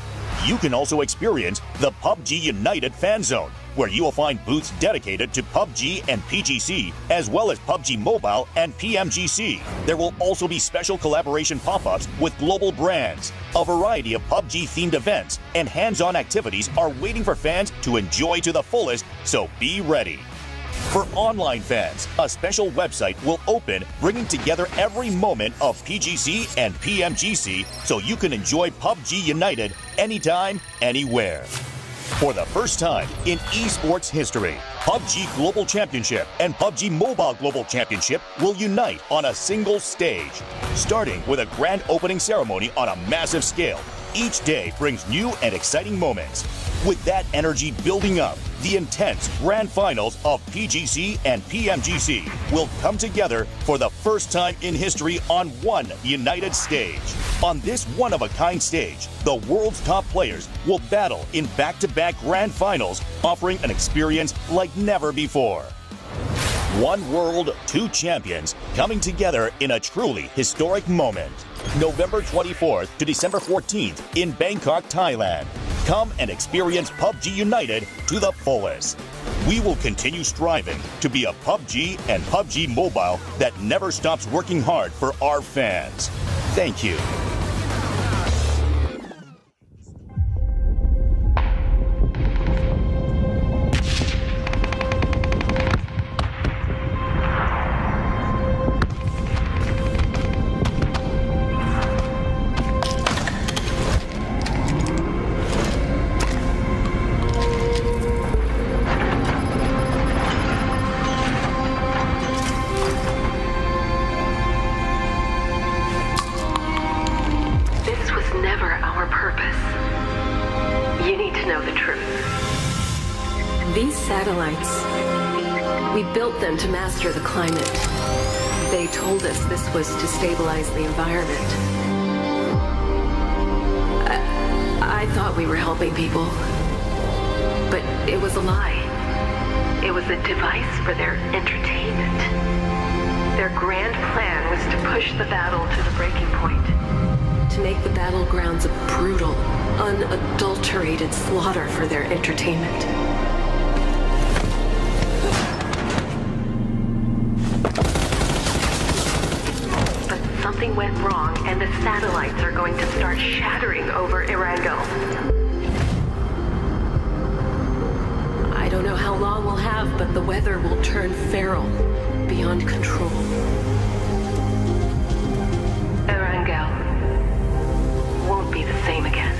You can also experience the PUBG United Fan Zone, where you will find booths dedicated to PUBG and PGC, as well as PUBG Mobile and PMGC. There will also be special collaboration pop-ups with global brands. A variety of PUBG-themed events and hands-on activities are waiting for fans to enjoy to the fullest, so be ready. For online fans, a special website will open, bringing together every moment of PGC and PMGC so you can enjoy PUBG United anytime, anywhere. For the first time in esports history, PUBG Global Championship and PUBG Mobile Global Championship will unite on a single stage. Starting with a grand opening ceremony on a massive scale, each day brings new and exciting moments. With that energy building up, the intense grand finals of PGC and PMGC will come together for the first time in history on one united stage. On this one-of-a-kind stage, the world's top players will battle in back-to-back grand finals, offering an experience like never before. One world, two champions coming together in a truly historic moment. November 24th to December 14th in Bangkok, Thailand. Come and experience PUBG United to the fullest. We will continue striving to be a PUBG and PUBG Mobile that never stops working hard for our fans. Thank you. To master the climate. They told us this was to stabilize the environment. I thought we were helping people, but it was a lie. It was a device for their entertainment. Their grand plan was to push the battle to the breaking point, to make the battlegrounds a brutal, unadulterated slaughter for their entertainment. Something went wrong, and the satellites are going to start shattering over Erangel. I don't know how long we'll have, but the weather will turn feral, beyond control. Erangel won't be the same again.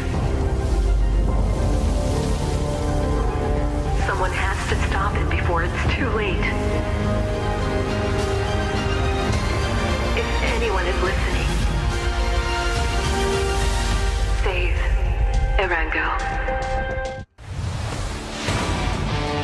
Someone has to stop it before it's too late. If anyone is listening, save Erangel.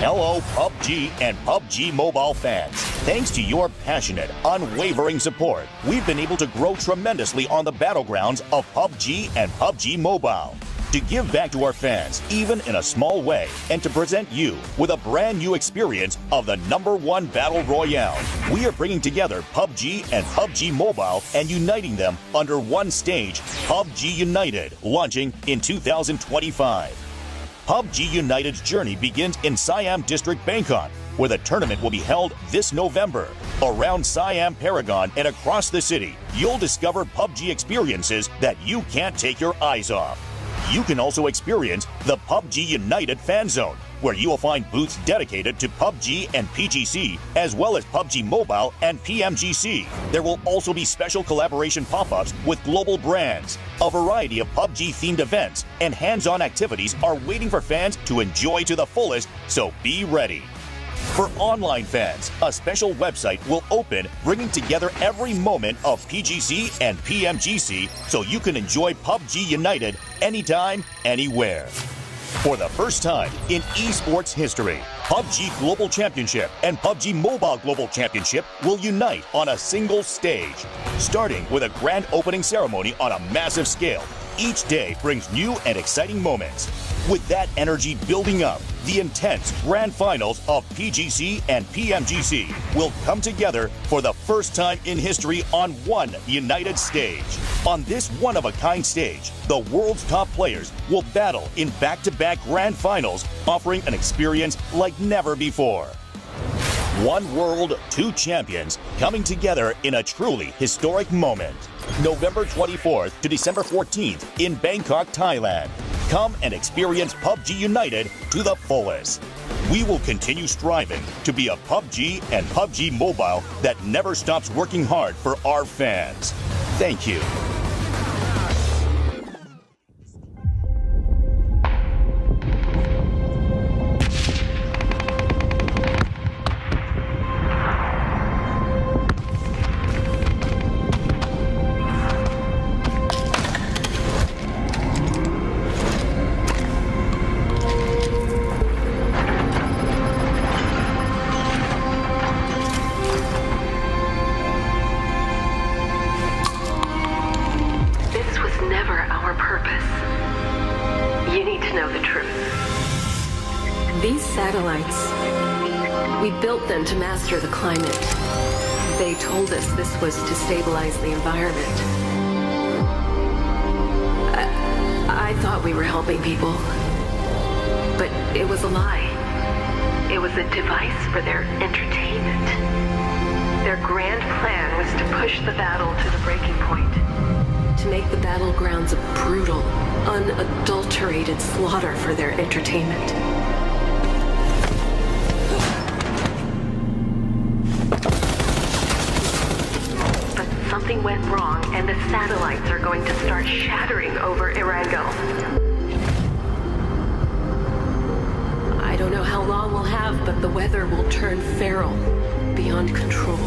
Hello, PUBG and PUBG Mobile fans. Thanks to your passionate, unwavering support, we've been able to grow tremendously on the battlegrounds of PUBG and PUBG Mobile. To give back to our fans, even in a small way, and to present you with a brand new experience of the #1 Battle Royale, we are bringing together PUBG and PUBG Mobile and uniting them under one stage, PUBG United, launching in 2025. PUBG United's journey begins in Siam District, Bangkok, where the tournament will be held this November. Around Siam Paragon and across the city, you'll discover PUBG experiences that you can't take your eyes off. You can also experience the PUBG United Fan Zone, where you will find booths dedicated to PUBG and PGC, as well as PUBG Mobile and PMGC. There will also be special collaboration pop-ups with global brands. A variety of PUBG-themed events and hands-on activities are waiting for fans to enjoy to the fullest, so be ready. For online fans, a special website will open, bringing together every moment of PGC and PMGC so you can enjoy PUBG United anytime, anywhere. For the first time in esports history, PUBG Global Championship and PUBG Mobile Global Championship will unite on a single stage. Starting with a grand opening ceremony on a massive scale, each day brings new and exciting moments. With that energy building up, the intense grand finals of PGC and PMGC will come together for the first time in history on one united stage. On this one-of-a-kind stage, the world's top players will battle in back-to-back grand finals, offering an experience like never before. One world, two champions, coming together in a truly historic moment. November 24th to December 14th in Bangkok, Thailand. Come and experience PUBG United to the fullest. We will continue striving to be a PUBG and PUBG Mobile that never stops working hard for our fans. Thank you. To master the climate. They told us this was to stabilize the environment. I thought we were helping people, but it was a lie. it was a device for their entertainment. Their grand plan was to push the battle to the breaking point, to make the battlegrounds a brutal, unadulterated slaughter for their entertainment. But something went wrong, and the satellites are going to start shattering over Erangel. I don't know how long we'll have, but the weather will turn feral, beyond control.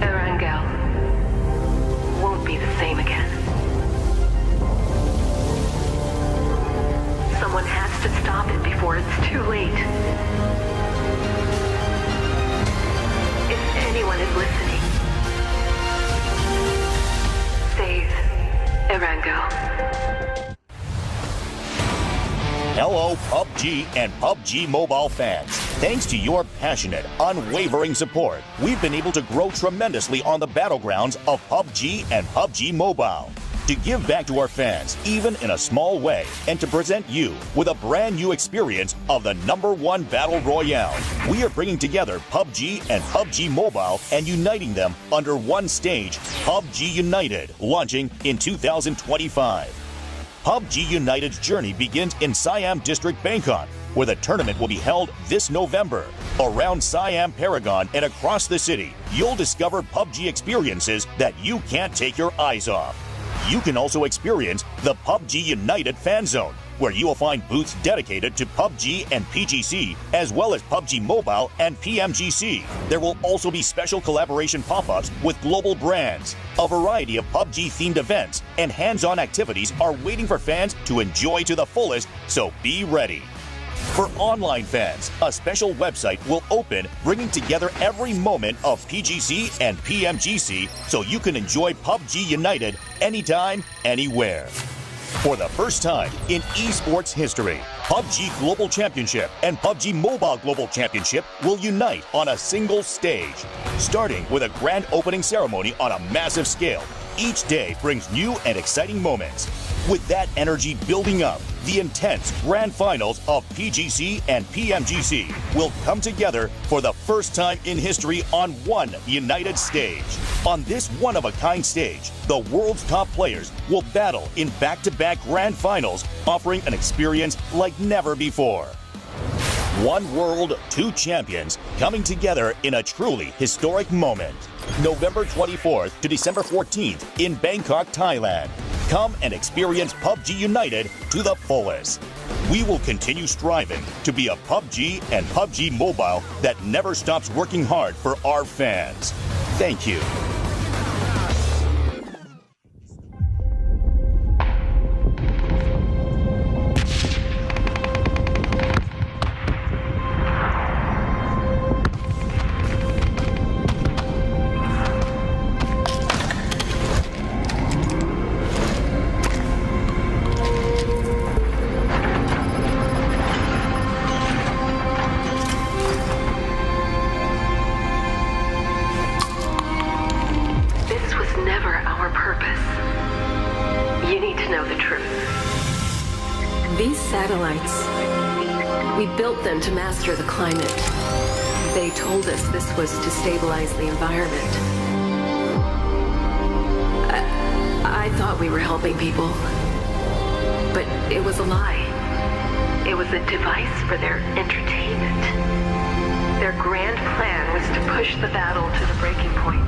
Erangel won't be the same again. Someone has to stop it before it's too late. If anyone is listening, save Erangel. Hello, PUBG and PUBG Mobile fans. Thanks to your passionate, unwavering support, we've been able to grow tremendously on the battlegrounds of PUBG and PUBG Mobile. To give back to our fans, even in a small way, and to present you with a brand new experience of the #1 Battle Royale, we are bringing together PUBG and PUBG Mobile and uniting them under one stage, PUBG United, launching in 2025. PUBG United's journey begins in Siam District, Bangkok, where the tournament will be held this November. Around Siam Paragon and across the city, you'll discover PUBG experiences that you can't take your eyes off. You can also experience the PUBG United Fan Zone, where you will find booths dedicated to PUBG and PGC, as well as PUBG Mobile and PMGC. There will also be special collaboration pop-ups with global brands. A variety of PUBG-themed events and hands-on activities are waiting for fans to enjoy to the fullest, so be ready. For online fans, a special website will open, bringing together every moment of PGC and PMGC so you can enjoy PUBG United anytime, anywhere. For the first time in esports history, PUBG Global Championship and PUBG Mobile Global Championship will unite on a single stage. Starting with a grand opening ceremony on a massive scale, each day brings new and exciting moments. With that energy building up, the intense grand finals of PGC and PMGC will come together for the first time in history on one united stage. On this one-of-a-kind stage, the world's top players will battle in back-to-back grand finals, offering an experience like never before. One world, two champions, coming together in a truly historic moment. November 24th to December 14th in Bangkok, Thailand. Come and experience PUBG United to the fullest. We will continue striving to be a PUBG and PUBG Mobile that never stops working hard for our fans. Thank you. To master the climate. They told us this was to stabilize the environment. I thought we were helping people, but it was a lie. It was a device for their entertainment. Their grand plan was to push the battle to the breaking point,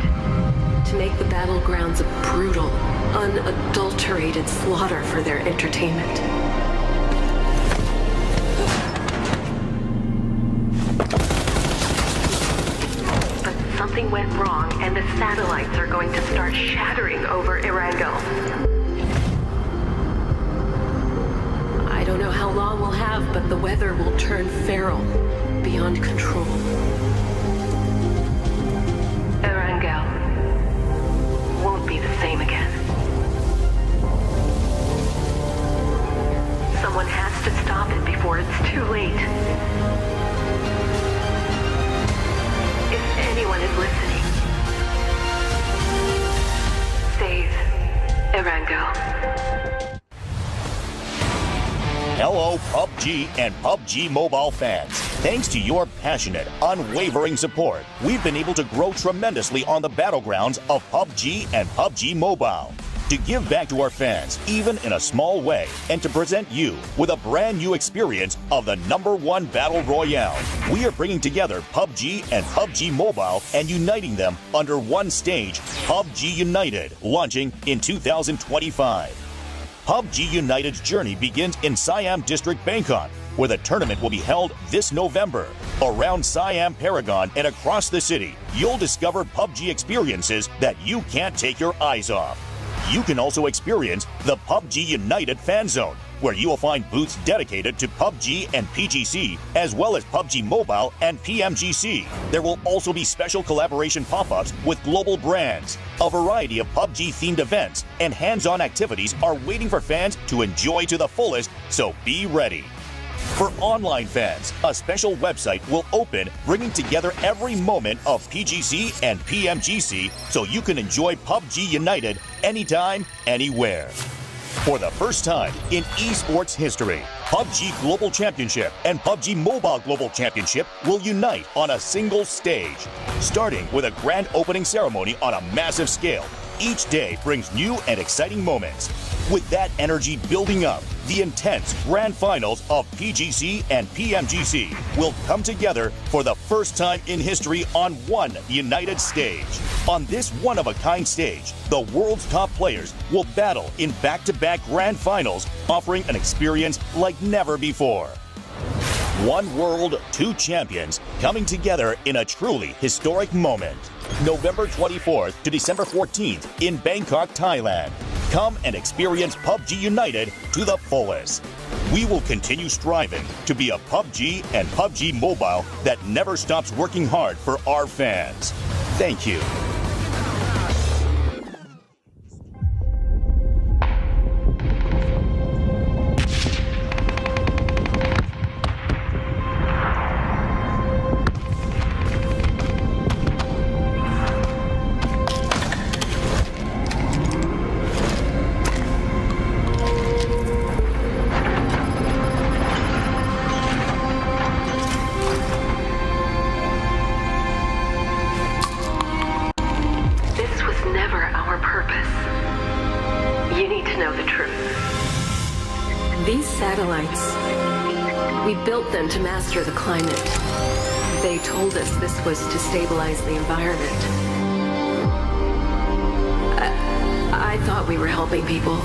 to make the battlegrounds a brutal, unadulterated slaughter for their entertainment. Something went wrong, and the satellites are going to start shattering over Erangel. I don't know how long we'll have, but the weather will turn feral, beyond control. Erangel won't be the same again. Someone has to stop it before it's too late. If anyone is listening, save Erangel. Hello, PUBG PUBG and PUBG Mobile fans. Thanks to your passionate, unwavering support, we've been able to grow tremendously on the battlegrounds of PUBG and PUBG Mobile. To give back to our fans, even in a small way, and to present you with a brand new experience of the #1 Battle Royale, we are bringing together PUBG and PUBG Mobile and uniting them under one stage, PUBG United, launching in 2025. PUBG United's journey begins in Siam District, Bangkok, where the tournament will be held this November. Around Siam Paragon and across the city, you'll discover PUBG experiences that you can't take your eyes off. You can also experience the PUBG United Fan Zone, where you will find booths dedicated to PUBG and PGC, as well as PUBG Mobile and PMGC. There will also be special collaboration pop-ups with global brands. A variety of PUBG-themed events and hands-on activities are waiting for fans to enjoy to the fullest, so be ready. For online fans, a special website will open, bringing together every moment of PGC and PMGC so you can enjoy PUBG United anytime, anywhere. For the first time in esports history, PUBG Global Championship and PUBG Mobile Global Championship will unite on a single stage. Starting with a grand opening ceremony on a massive scale, each day brings new and exciting moments. With that energy building up, the intense grand finals of PGC and PMGC will come together for the first time in history on one united stage. On this one-of-a-kind stage, the world's top players will battle in back-to-back grand finals, offering an experience like never before. One world, two champions coming together in a truly historic moment. November 24th to December 14th in Bangkok, Thailand. Come and experience PUBG United to the fullest. We will continue striving to be a PUBG and PUBG Mobile that never stops working hard for our fans. Thank you. To master the climate. They told us this was to stabilize the environment. I thought we were helping people,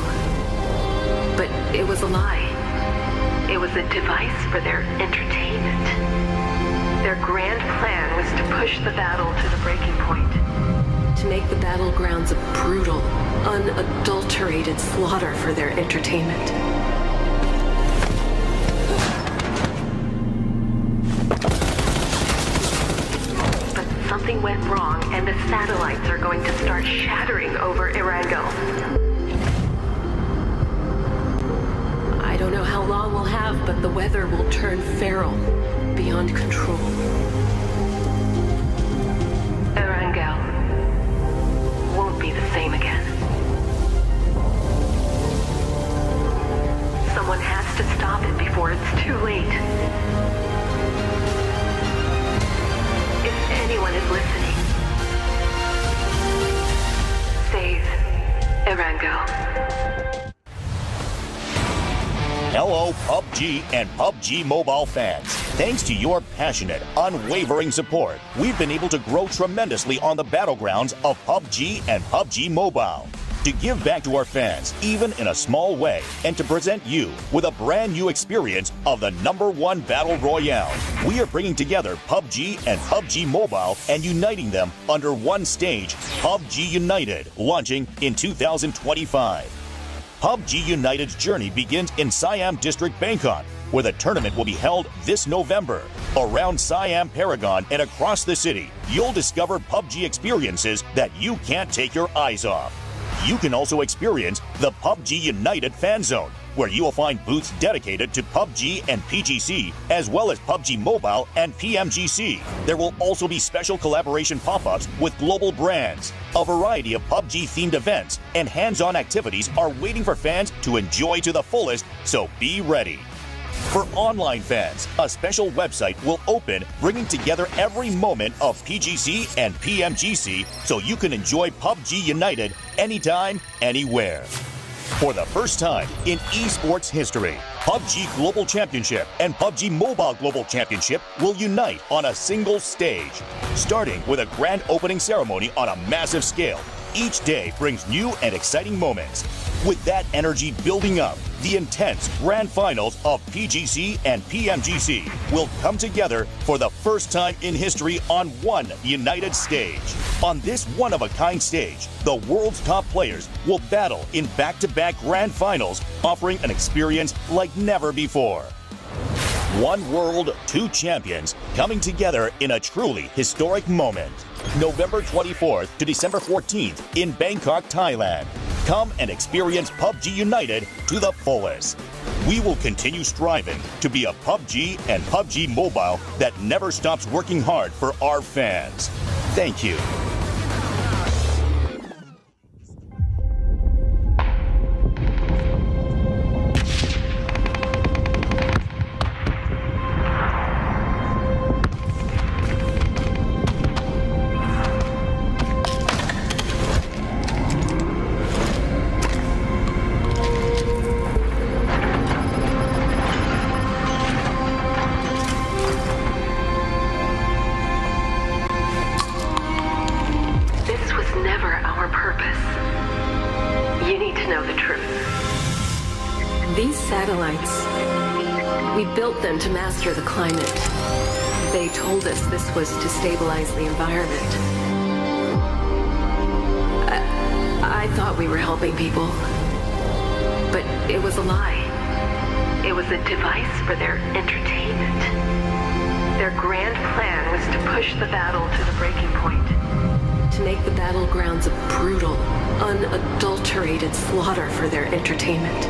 but it was a lie. It was a device for their entertainment. Their grand plan was to push the battle to the breaking point, to make the battlegrounds a brutal, unadulterated slaughter for their entertainment. Something went wrong, and the satellites are going to start shattering over Erangel. I don't know how long we'll have, but the weather will turn feral, beyond control. Erangel won't be the same again. Someone has to stop it before it's too late. If anyone is listening, save Erangel. Hello, PUBG and PUBG Mobile fans. Thanks to your passionate, unwavering support, we've been able to grow tremendously on the battlegrounds of PUBG and PUBG Mobile. To give back to our fans, even in a small way, and to present you with a brand new experience of the #1 Battle Royale, we are bringing together PUBG and PUBG Mobile and uniting them under one stage, PUBG United, launching in 2025. PUBG United's journey begins in Siam District, Bangkok, where the tournament will be held this November. Around Siam Paragon and across the city, you'll discover PUBG experiences that you can't take your eyes off. You can also experience the PUBG United Fan Zone, where you will find booths dedicated to PUBG and PGC, as well as PUBG Mobile and PMGC. There will also be special collaboration pop-ups with global brands. A variety of PUBG-themed events and hands-on activities are waiting for fans to enjoy to the fullest, so be ready. For online fans, a special website will open, bringing together every moment of PGC and PMGC so you can enjoy PUBG United anytime, anywhere. For the first time in esports history, PUBG Global Championship and PUBG Mobile Global Championship will unite on a single stage. Starting with a grand opening ceremony on a massive scale, each day brings new and exciting moments. With that energy building up, the intense grand finals of PGC and PMGC will come together for the first time in history on one united stage. On this one-of-a-kind stage, the world's top players will battle in back-to-back grand finals, offering an experience like never before. One world, two champions coming together in a truly historic moment. November 24th to December 14th in Bangkok, Thailand. Come and experience PUBG United to the fullest. We will continue striving to be a PUBG and PUBG Mobile that never stops working hard for our fans. Thank you. To master the climate. They told us this was to stabilize the environment. I thought we were helping people, but it was a lie. It was a device for their entertainment. Their grand plan was to push the battle to the breaking point, to make the battlegrounds a brutal, unadulterated slaughter for their entertainment.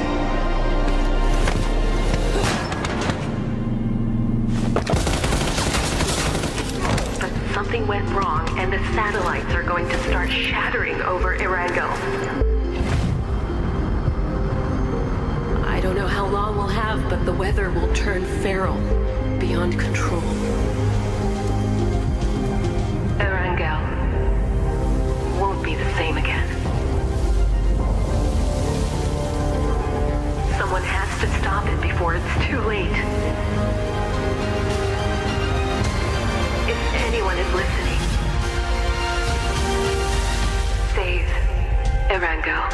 Something went wrong, and the satellites are going to start shattering over Erangel. I don't know how long we'll have, but the weather will turn feral, beyond control. Erangel won't be the same again. Someone has to stop it before it's too late. If anyone is listening, save Erangel.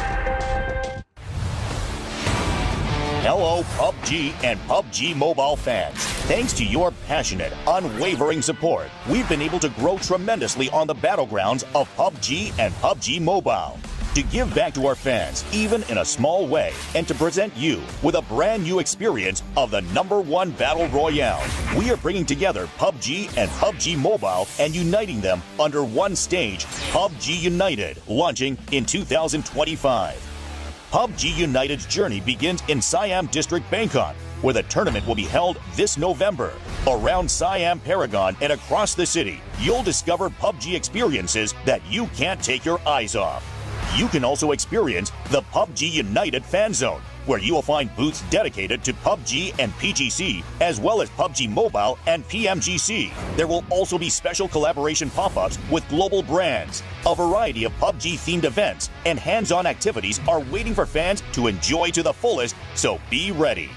Hello, PUBG and PUBG Mobile fans. Thanks to your passionate, unwavering support, we've been able to grow tremendously on the battlegrounds of PUBG and PUBG Mobile. To give back to our fans, even in a small way, and to present you with a brand new experience of the #1 Battle Royale, we are bringing together PUBG and PUBG Mobile and uniting them under one stage, PUBG United, launching in 2025. PUBG United's journey begins in Siam District, Bangkok, where the tournament will be held this November. Around Siam Paragon and across the city, you'll discover PUBG experiences that you can't take your eyes off. You can also experience the PUBG United Fan Zone, where you will find booths dedicated to PUBG and PGC, as well as PUBG Mobile and PMGC. There will also be special collaboration pop-ups with global brands. A variety of PUBG-themed events and hands-on activities are waiting for fans to enjoy to the fullest, so be ready.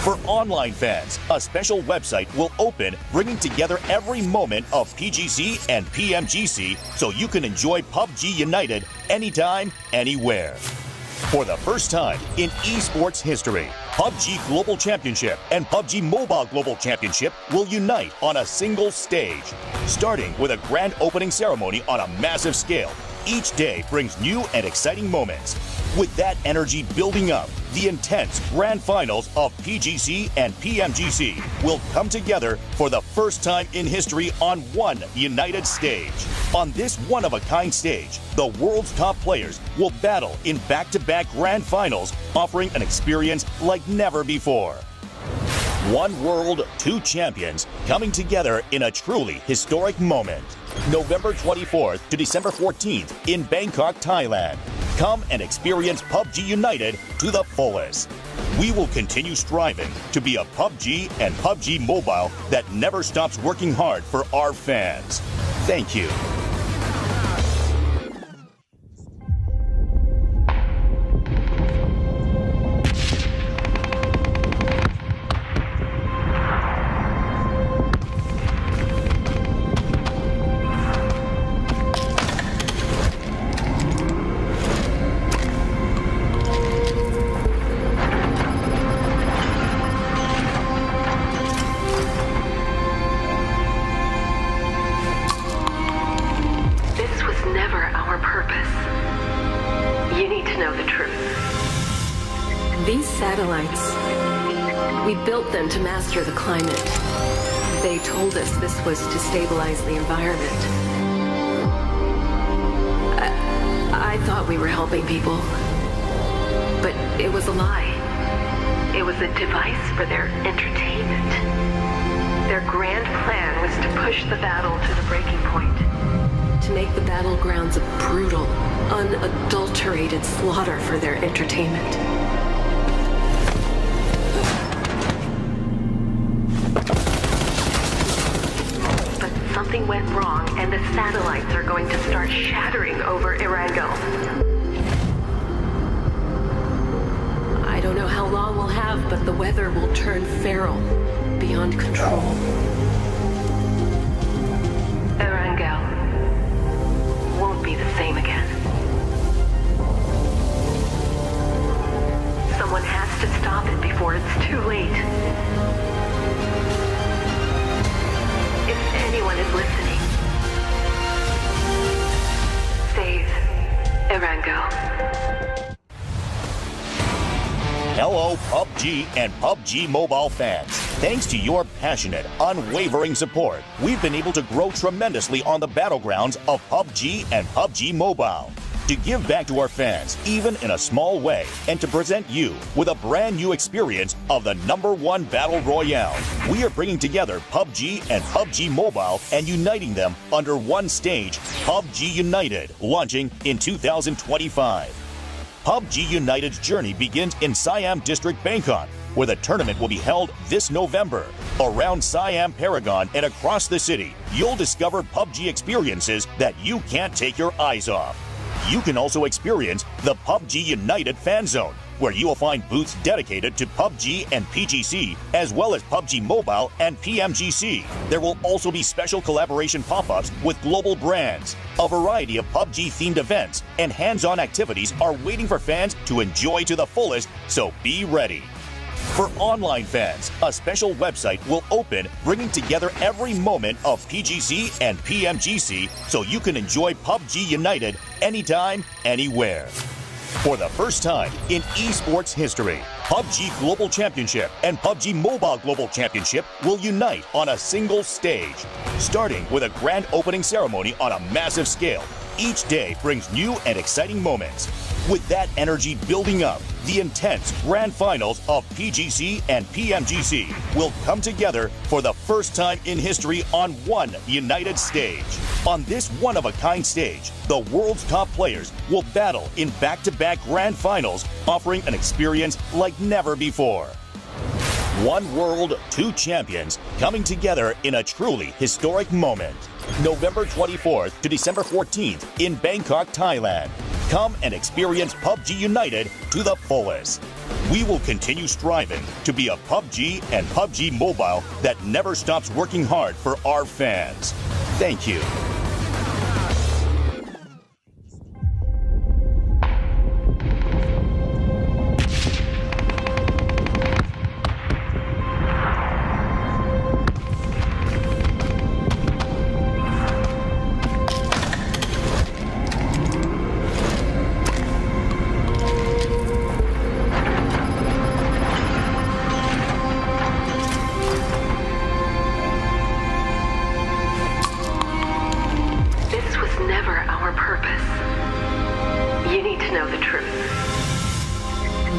For online fans, a special website will open, bringing together every moment of PGC and PMGC so you can enjoy PUBG United anytime, anywhere. For the first time in esports history, PUBG Global Championship and PUBG Mobile Global Championship will unite on a single stage. Starting with a grand opening ceremony on a massive scale, each day brings new and exciting moments. With that energy building up, the intense grand finals of PGC and PMGC will come together for the first time in history on one united stage. On this one-of-a-kind stage, the world's top players will battle in back-to-back grand finals, offering an experience like never before. One world, two champions coming together in a truly historic moment. November 24th to December 14th in Bangkok, Thailand. Come and experience PUBG United to the fullest. We will continue striving to be a PUBG and PUBG Mobile that never stops working hard for our fans. Thank you. These satellites, we built them to master the climate. They told us this was to stabilize the environment. I thought we were helping people, but it was a lie. It was a device for their entertainment. Their grand plan was to push the battle to the breaking point, to make the battlegrounds a brutal, unadulterated slaughter for their entertainment. Something went wrong, and the satellites are going to start shattering over Erangel. I don't know how long we'll have, but the weather will turn feral, beyond control. Erangel won't be the same again. Someone has to stop it before it's too late. If anyone is listening, save Erangel. Hello, PUBG and PUBG Mobile fans. Thanks to your passionate, unwavering support, we've been able to grow tremendously on the battlegrounds of PUBG and PUBG Mobile. To give back to our fans, even in a small way, and to present you with a brand new experience of the #1 Battle Royale, we are bringing together PUBG and PUBG Mobile and uniting them under one stage, PUBG United, launching in 2025. PUBG United's journey begins in Siam District, Bangkok, where the tournament will be held this November. Around Siam Paragon and across the city, you'll discover PUBG experiences that you can't take your eyes off. You can also experience the PUBG United Fan Zone, where you will find booths dedicated to PUBG and PGC, as well as PUBG Mobile and PMGC. There will also be special collaboration pop-ups with global brands. A variety of PUBG-themed events and hands-on activities are waiting for fans to enjoy to the fullest, so be ready. For online fans, a special website will open, bringing together every moment of PGC and PMGC so you can enjoy PUBG United anytime, anywhere. For the first time in esports history, PUBG Global Championship and PUBG Mobile Global Championship will unite on a single stage. Starting with a grand opening ceremony on a massive scale, each day brings new and exciting moments. With that energy building up, the intense grand finals of PGC and PMGC will come together for the first time in history on one united stage. On this one-of-a-kind stage, the world's top players will battle in back-to-back grand finals, offering an experience like never before. One world, two champions, coming together in a truly historic moment. November 24th to December 14th in Bangkok, Thailand. Come and experience PUBG United to the fullest. We will continue striving to be a PUBG and PUBG Mobile that never stops working hard for our fans. Thank you.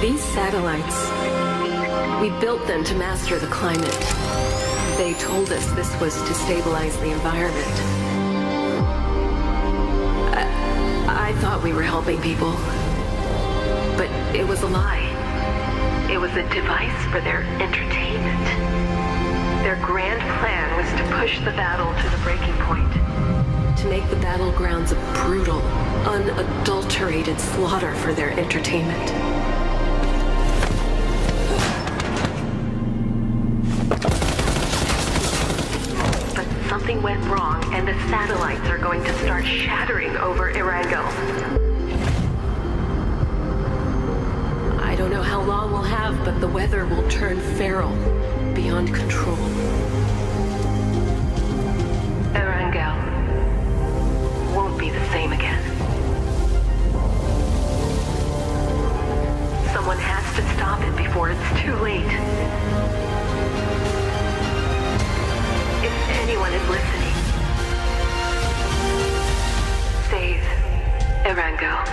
These satellites, we built them to master the climate. They told us this was to stabilize the environment. I thought we were helping people, but it was a lie. it was a device for their entertainment. Their grand plan was to push the battle to the breaking point, to make the battlegrounds a brutal, unadulterated slaughter for their entertainment. But something went wrong, and the satellites are going to start shattering over Erangel. I don't know how long we'll have, but the weather will turn feral, beyond control. Erangel won't be the same again. Someone has to stop it before it's too late. If anyone is listening, save Erangel.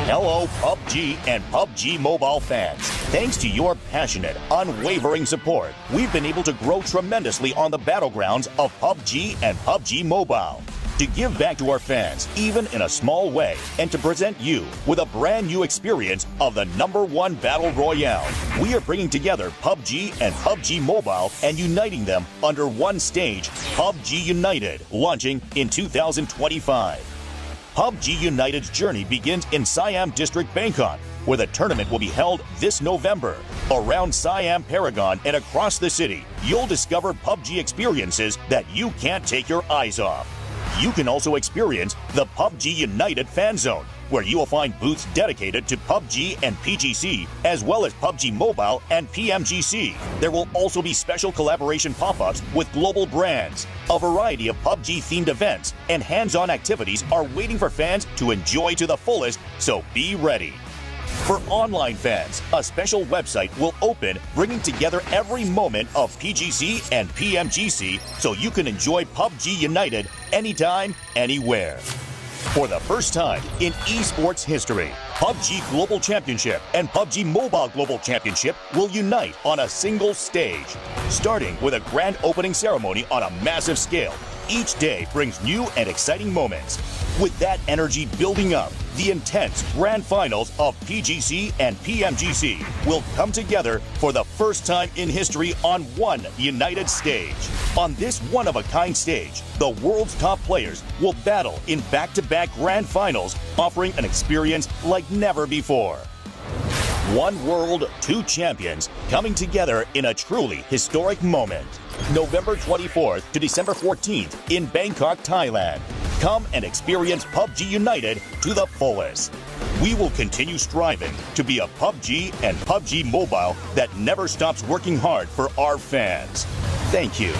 Hello, PUBG and PUBG Mobile fans. Thanks to your passionate, unwavering support, we've been able to grow tremendously on the battlegrounds of PUBG and PUBG Mobile. To give back to our fans, even in a small way, and to present you with a brand new experience of the #1 Battle Royale, we are bringing together PUBG and PUBG Mobile and uniting them under one stage, PUBG United, launching in 2025. PUBG United's journey begins in Siam District, Bangkok, where the tournament will be held this November. Around Siam Paragon and across the city, you'll discover PUBG experiences that you can't take your eyes off. You can also experience the PUBG United Fan Zone, where you will find booths dedicated to PUBG and PGC, as well as PUBG Mobile and PMGC. There will also be special collaboration pop-ups with global brands. A variety of PUBG-themed events and hands-on activities are waiting for fans to enjoy to the fullest, so be ready. For online fans, a special website will open, bringing together every moment of PGC and PMGC so you can enjoy PUBG United anytime, anywhere. For the first time in esports history, PUBG Global Championship and PUBG Mobile Global Championship will unite on a single stage. Starting with a grand opening ceremony on a massive scale, each day brings new and exciting moments. With that energy building up, the intense grand finals of PGC and PMGC will come together for the first time in history on one united stage. On this one-of-a-kind stage, the world's top players will battle in back-to-back grand finals, offering an experience like never before. One world, two champions, coming together in a truly historic moment. November 24th to December 14th in Bangkok, Thailand. Come and experience PUBG United to the fullest. We will continue striving to be a PUBG and PUBG Mobile that never stops working hard for our fans. Thank you.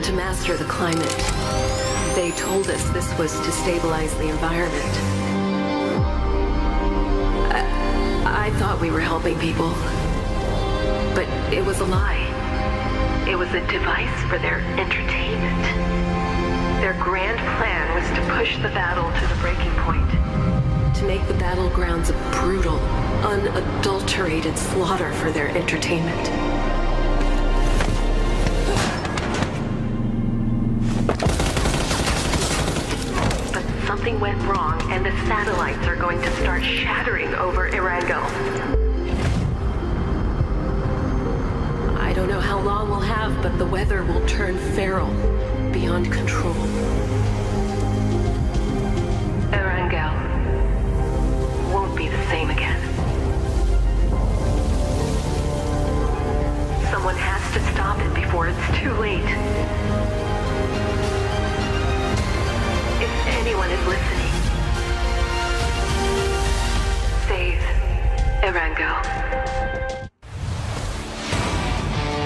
To master the climate. They told us this was to stabilize the environment. I thought we were helping people, but it was a lie. It was a device for their entertainment. Their grand plan was to push the battle to the breaking point, to make the battlegrounds a brutal, unadulterated slaughter for their entertainment. Something went wrong, and the satellites are going to start shattering over Erangel. I don't know how long we'll have, but the weather will turn feral, beyond control. Erangel won't be the same again. Someone has to stop it before it's too late. If anyone is listening, save Erangel.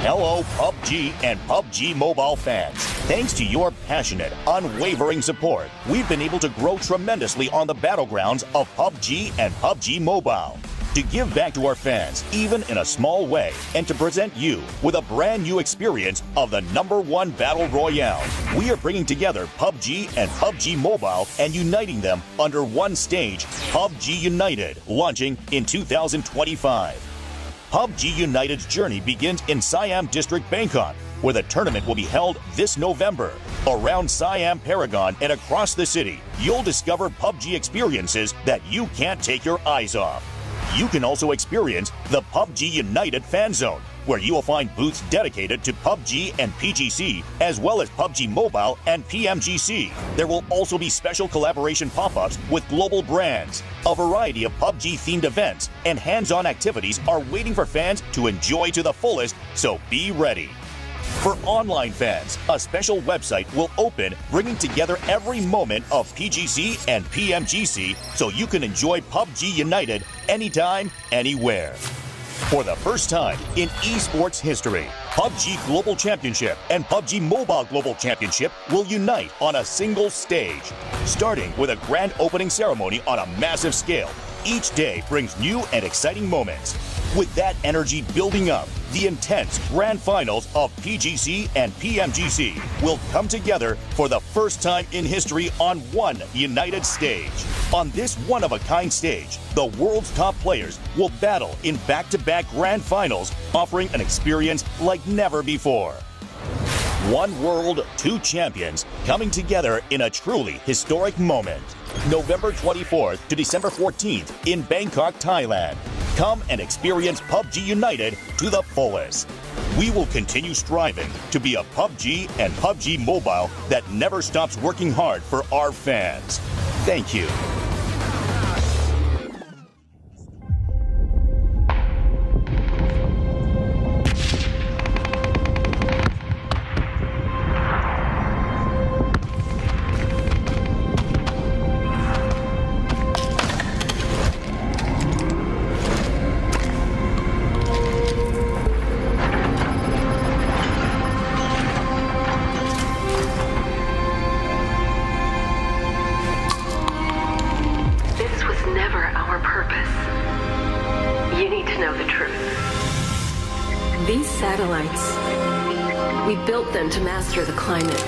Hello, PUBG and PUBG Mobile fans. Thanks to your passionate, unwavering support, we've been able to grow tremendously on the battlegrounds of PUBG and PUBG Mobile. To give back to our fans, even in a small way, and to present you with a brand new experience of the #1 Battle Royale, we are bringing together PUBG and PUBG Mobile and uniting them under one stage, PUBG United, launching in 2025. PUBG United's journey begins in Siam District, Bangkok, where the tournament will be held this November. Around Siam Paragon and across the city, you'll discover PUBG experiences that you can't take your eyes off. You can also experience the PUBG United Fan Zone, where you will find booths dedicated to PUBG and PGC, as well as PUBG Mobile and PMGC. There will also be special collaboration pop-ups with global brands. A variety of PUBG-themed events and hands-on activities are waiting for fans to enjoy to the fullest, so be ready. For online fans, a special website will open, bringing together every moment of PGC and PMGC so you can enjoy PUBG United anytime, anywhere. For the first time in esports history, PUBG Global Championship and PUBG Mobile Global Championship will unite on a single stage. Starting with a grand opening ceremony on a massive scale, each day brings new and exciting moments. With that energy building up, the intense grand finals of PGC and PMGC will come together for the first time in history on one united stage. On this one-of-a-kind stage, the world's top players will battle in back-to-back grand finals, offering an experience like never before. One world, two champions, coming together in a truly historic moment. November 24th to December 14th in Bangkok, Thailand. Come and experience PUBG United to the fullest. We will continue striving to be a PUBG and PUBG Mobile that never stops working hard for our fans. Thank you. To master the climate.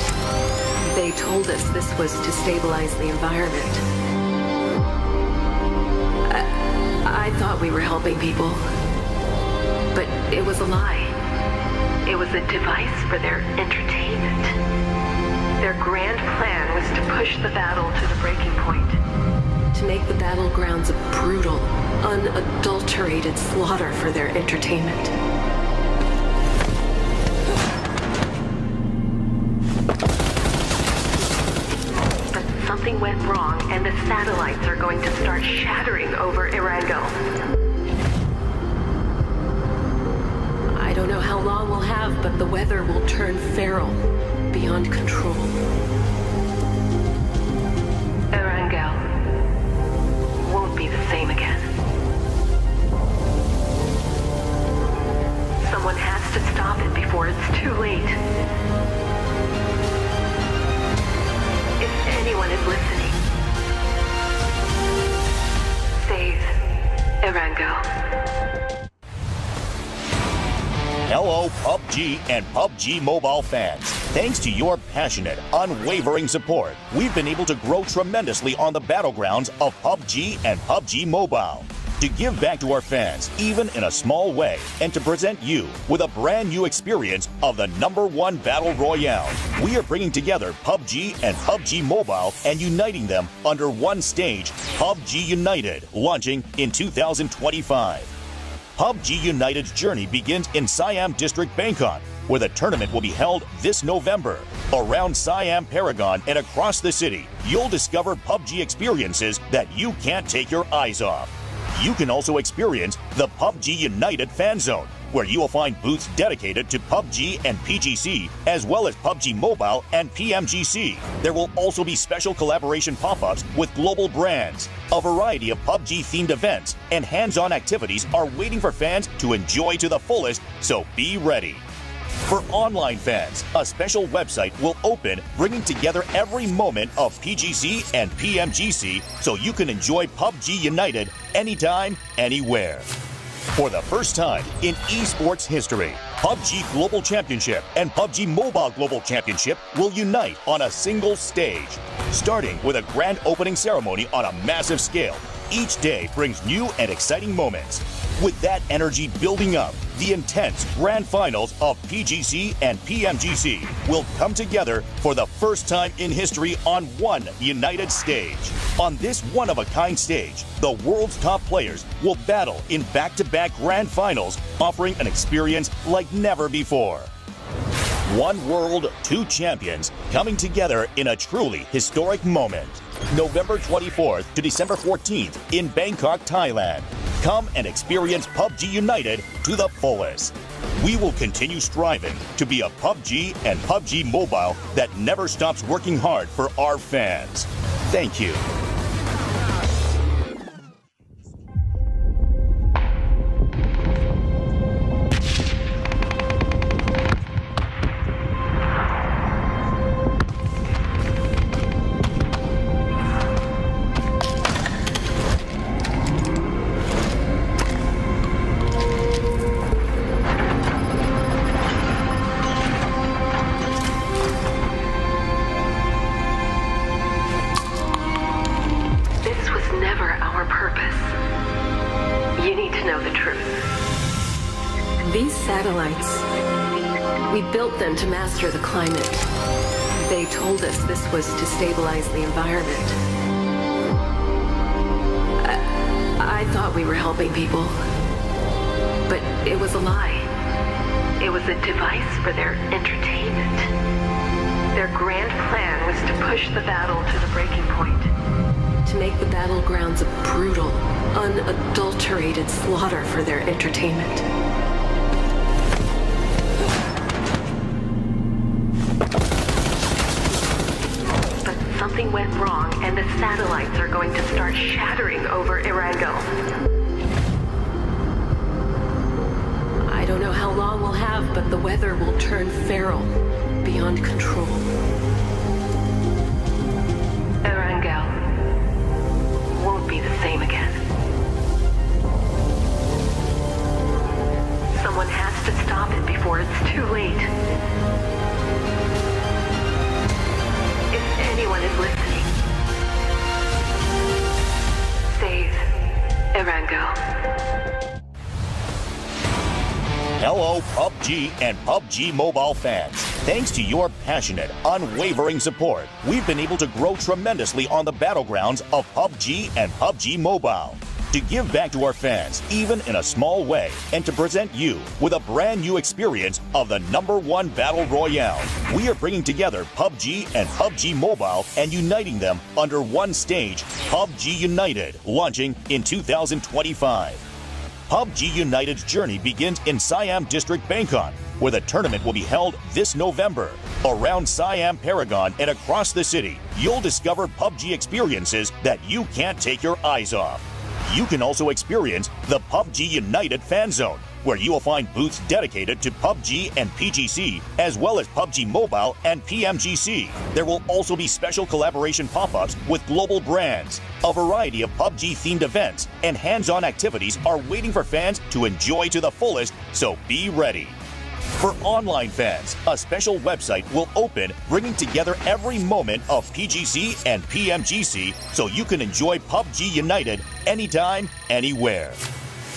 They told us this was to stabilize the environment. I thought we were helping people, but it was a lie. It was a device for their entertainment. Their grand plan was to push the battle to the breaking point, to make the battlegrounds a brutal, unadulterated slaughter for their entertainment. Something went wrong, and the satellites are going to start shattering over Erangel. I don't know how long we'll have, but the weather will turn feral, beyond control. Erangel won't be the same again. Someone has to stop it before it's too late. If anyone is listening, save Erangel. Hello, PUBG and PUBG Mobile fans. Thanks to your passionate, unwavering support, we've been able to grow tremendously on the battlegrounds of PUBG and PUBG Mobile. To give back to our fans, even in a small way, and to present you with a brand new experience of the #1 Battle Royale, we are bringing together PUBG and PUBG Mobile and uniting them under one stage, PUBG United, launching in 2025. PUBG United's journey begins in Siam District, Bangkok, where the tournament will be held this November. Around Siam Paragon and across the city, you'll discover PUBG experiences that you can't take your eyes off. You can also experience the PUBG United Fan Zone, where you will find booths dedicated to PUBG and PGC, as well as PUBG Mobile and PMGC. There will also be special collaboration pop-ups with global brands. A variety of PUBG-themed events and hands-on activities are waiting for fans to enjoy to the fullest, so be ready. For online fans, a special website will open, bringing together every moment of PGC and PMGC so you can enjoy PUBG United anytime, anywhere. For the first time in esports history, PUBG Global Championship and PUBG Mobile Global Championship will unite on a single stage. Starting with a grand opening ceremony on a massive scale, each day brings new and exciting moments. With that energy building up, the intense grand finals of PGC and PMGC will come together for the first time in history on one united stage. On this one-of-a-kind stage, the world's top players will battle in back-to-back grand finals, offering an experience like never before. One world, two champions, coming together in a truly historic moment. November 24th to December 14th in Bangkok, Thailand. Come and experience PUBG United to the fullest. We will continue striving to be a PUBG and PUBG Mobile that never stops working hard for our fans. Thank you. To master the climate. They told us this was to stabilize the environment. I thought we were helping people, but it was a lie. It was a device for their entertainment. Their grand plan was to push the battle to the breaking point, to make the battlegrounds a brutal, unadulterated slaughter for their entertainment. Something went wrong, and the satellites are going to start shattering over Erangel. I don't know how long we'll have, but the weather will turn feral, beyond control. Erangel won't be the same again. Someone has to stop it before it's too late. If anyone is listening, save Erangel. Hello, PUBG and PUBG Mobile fans. Thanks to your passionate, unwavering support, we've been able to grow tremendously on the battlegrounds of PUBG and PUBG Mobile. To give back to our fans, even in a small way, and to present you with a brand new experience of the #1 Battle Royale, we are bringing together PUBG and PUBG Mobile and uniting them under one stage, PUBG United, launching in 2025. PUBG United's journey begins in Siam District, Bangkok, where the tournament will be held this November. Around Siam Paragon and across the city, you'll discover PUBG experiences that you can't take your eyes off. You can also experience the PUBG United Fan Zone, where you will find booths dedicated to PUBG and PGC, as well as PUBG Mobile and PMGC. There will also be special collaboration pop-ups with global brands. A variety of PUBG-themed events and hands-on activities are waiting for fans to enjoy to the fullest, so be ready. For online fans, a special website will open, bringing together every moment of PGC and PMGC so you can enjoy PUBG United anytime, anywhere.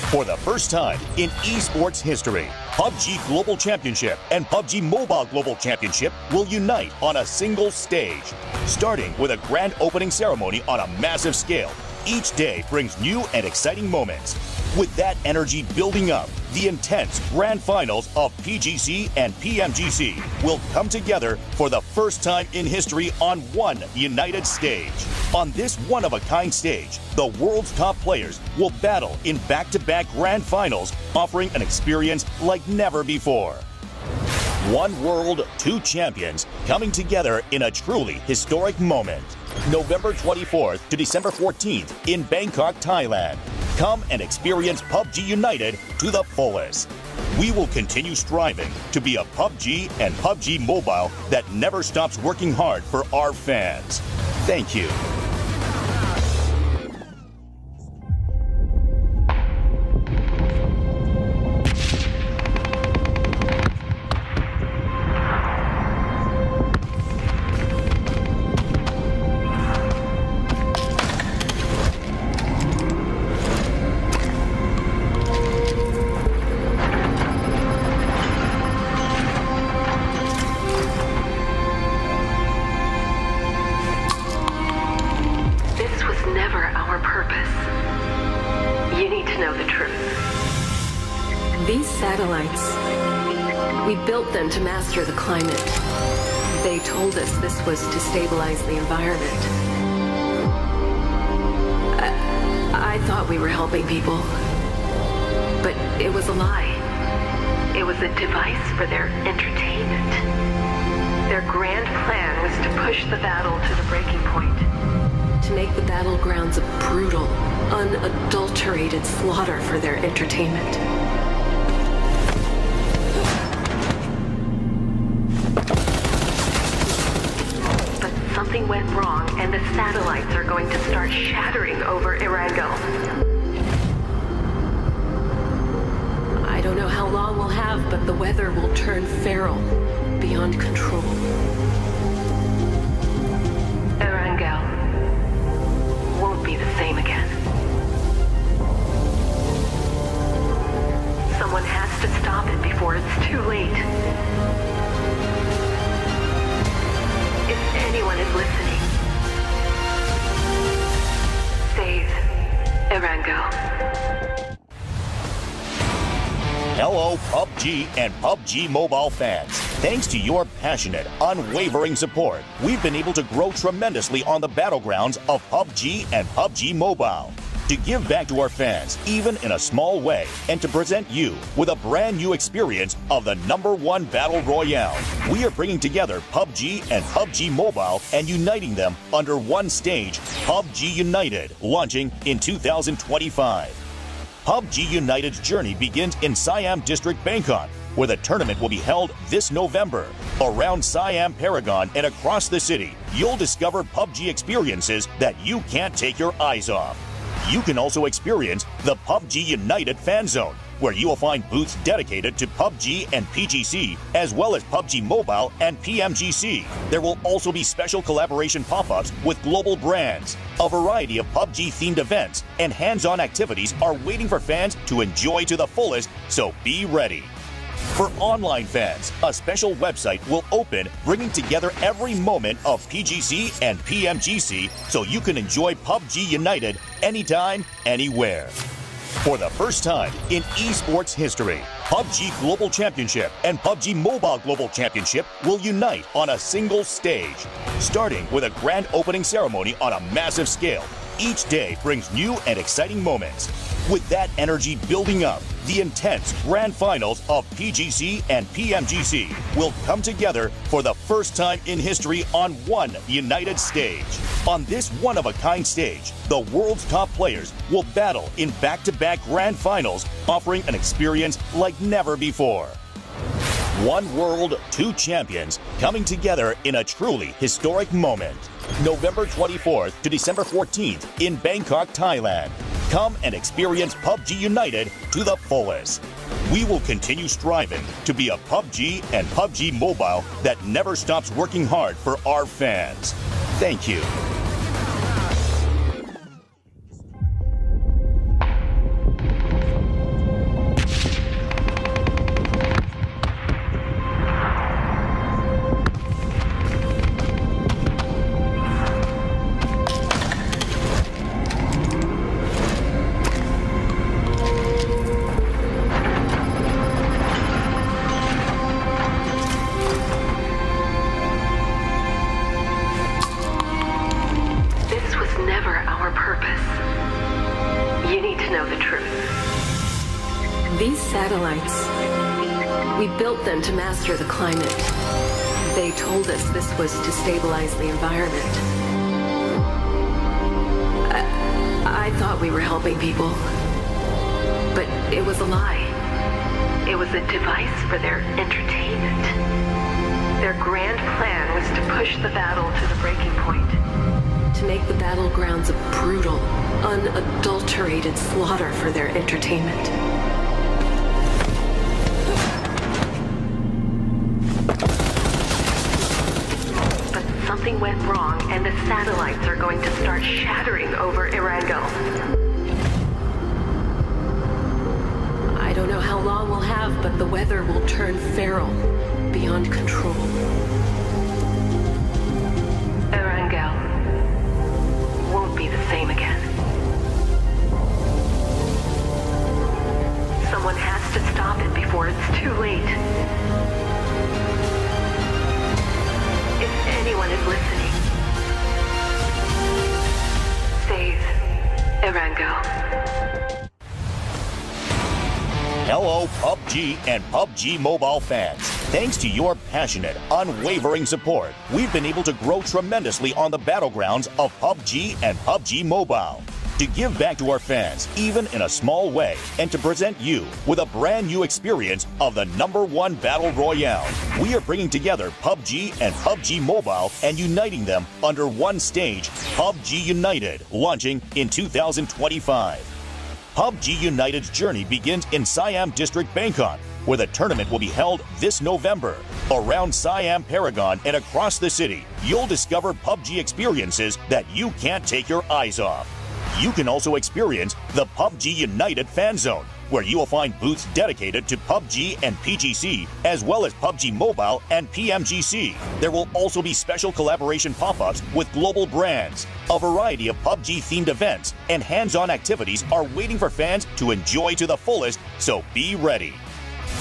For the first time in esports history, PUBG Global Championship and PUBG Mobile Global Championship will unite on a single stage. Starting with a grand opening ceremony on a massive scale, each day brings new and exciting moments. With that energy building up, the intense grand finals of PGC and PMGC will come together for the first time in history on one united stage. On this one-of-a-kind stage, the world's top players will battle in back-to-back grand finals, offering an experience like never before. One world, two champions, coming together in a truly historic moment. November 24th to December 14th in Bangkok, Thailand. Come and experience PUBG United to the fullest. We will continue striving to be a PUBG and PUBG Mobile that never stops working hard for our fans. Thank you. To master the climate. They told us this was to stabilize the environment. I thought we were helping people, but it was a lie. It was a device for their entertainment. Their grand plan was to push the battle to the breaking point, to make the battlegrounds a brutal, unadulterated slaughter for their entertainment. Something went wrong, and the satellites are going to start shattering over Erangel. I don't know how long we'll have, but the weather will turn feral, beyond control. Erangel won't be the same again. Someone has to stop it before it's too late. If anyone is listening, save Erangel. Hello, PUBG and PUBG Mobile fans. Thanks to your passionate, unwavering support, we've been able to grow tremendously on the battlegrounds of PUBG and PUBG Mobile. To give back to our fans, even in a small way, and to present you with a brand new experience of the #1 Battle Royale, we are bringing together PUBG and PUBG Mobile and uniting them under one stage, PUBG United, launching in 2025. PUBG United's journey begins in Siam District, Bangkok, where the tournament will be held this November. Around Siam Paragon and across the city, you'll discover PUBG experiences that you can't take your eyes off. You can also experience the PUBG United Fan Zone, where you will find booths dedicated to PUBG and PGC, as well as PUBG Mobile and PMGC. There will also be special collaboration pop-ups with global brands. A variety of PUBG-themed events and hands-on activities are waiting for fans to enjoy to the fullest, so be ready. For online fans, a special website will open, bringing together every moment of PGC and PMGC so you can enjoy PUBG United anytime, anywhere. For the first time in esports history, PUBG Global Championship and PUBG Mobile Global Championship will unite on a single stage. Starting with a grand opening ceremony on a massive scale, each day brings new and exciting moments. With that energy building up, the intense grand finals of PGC and PMGC will come together for the first time in history on one united stage. On this one-of-a-kind stage, the world's top players will battle in back-to-back grand finals, offering an experience like never before. One world, two champions, coming together in a truly historic moment. November 24th to December 14th in Bangkok, Thailand. Come and experience PUBG United to the fullest. We will continue striving to be a PUBG and PUBG Mobile that never stops working hard for our fans. Thank you. To master the climate. They told us this was to stabilize the environment. I thought we were helping people, but it was a lie. It was a device for their entertainment. Their grand plan was to push the battle to the breaking point, to make the battlegrounds a brutal, unadulterated slaughter for their entertainment. But something went wrong, and the satellites are going to start shattering over Erangel. I don't know how long we'll have, but the weather will turn feral, beyond control. Erangel won't be the same again. Someone has to stop it before it's too late. If anyone is listening, save Erangel. Hello, PUBG and PUBG Mobile fans. Thanks to your passionate, unwavering support, we've been able to grow tremendously on the battlegrounds of PUBG and PUBG Mobile. To give back to our fans, even in a small way, and to present you with a brand new experience of the #1 Battle Royale, we are bringing together PUBG and PUBG Mobile and uniting them under one stage, PUBG United, launching in 2025. PUBG United's journey begins in Siam District, Bangkok, where the tournament will be held this November. Around Siam Paragon and across the city, you'll discover PUBG experiences that you can't take your eyes off. You can also experience the PUBG United Fan Zone, where you will find booths dedicated to PUBG and PGC, as well as PUBG Mobile and PMGC. There will also be special collaboration pop-ups with global brands. A variety of PUBG-themed events and hands-on activities are waiting for fans to enjoy to the fullest, so be ready.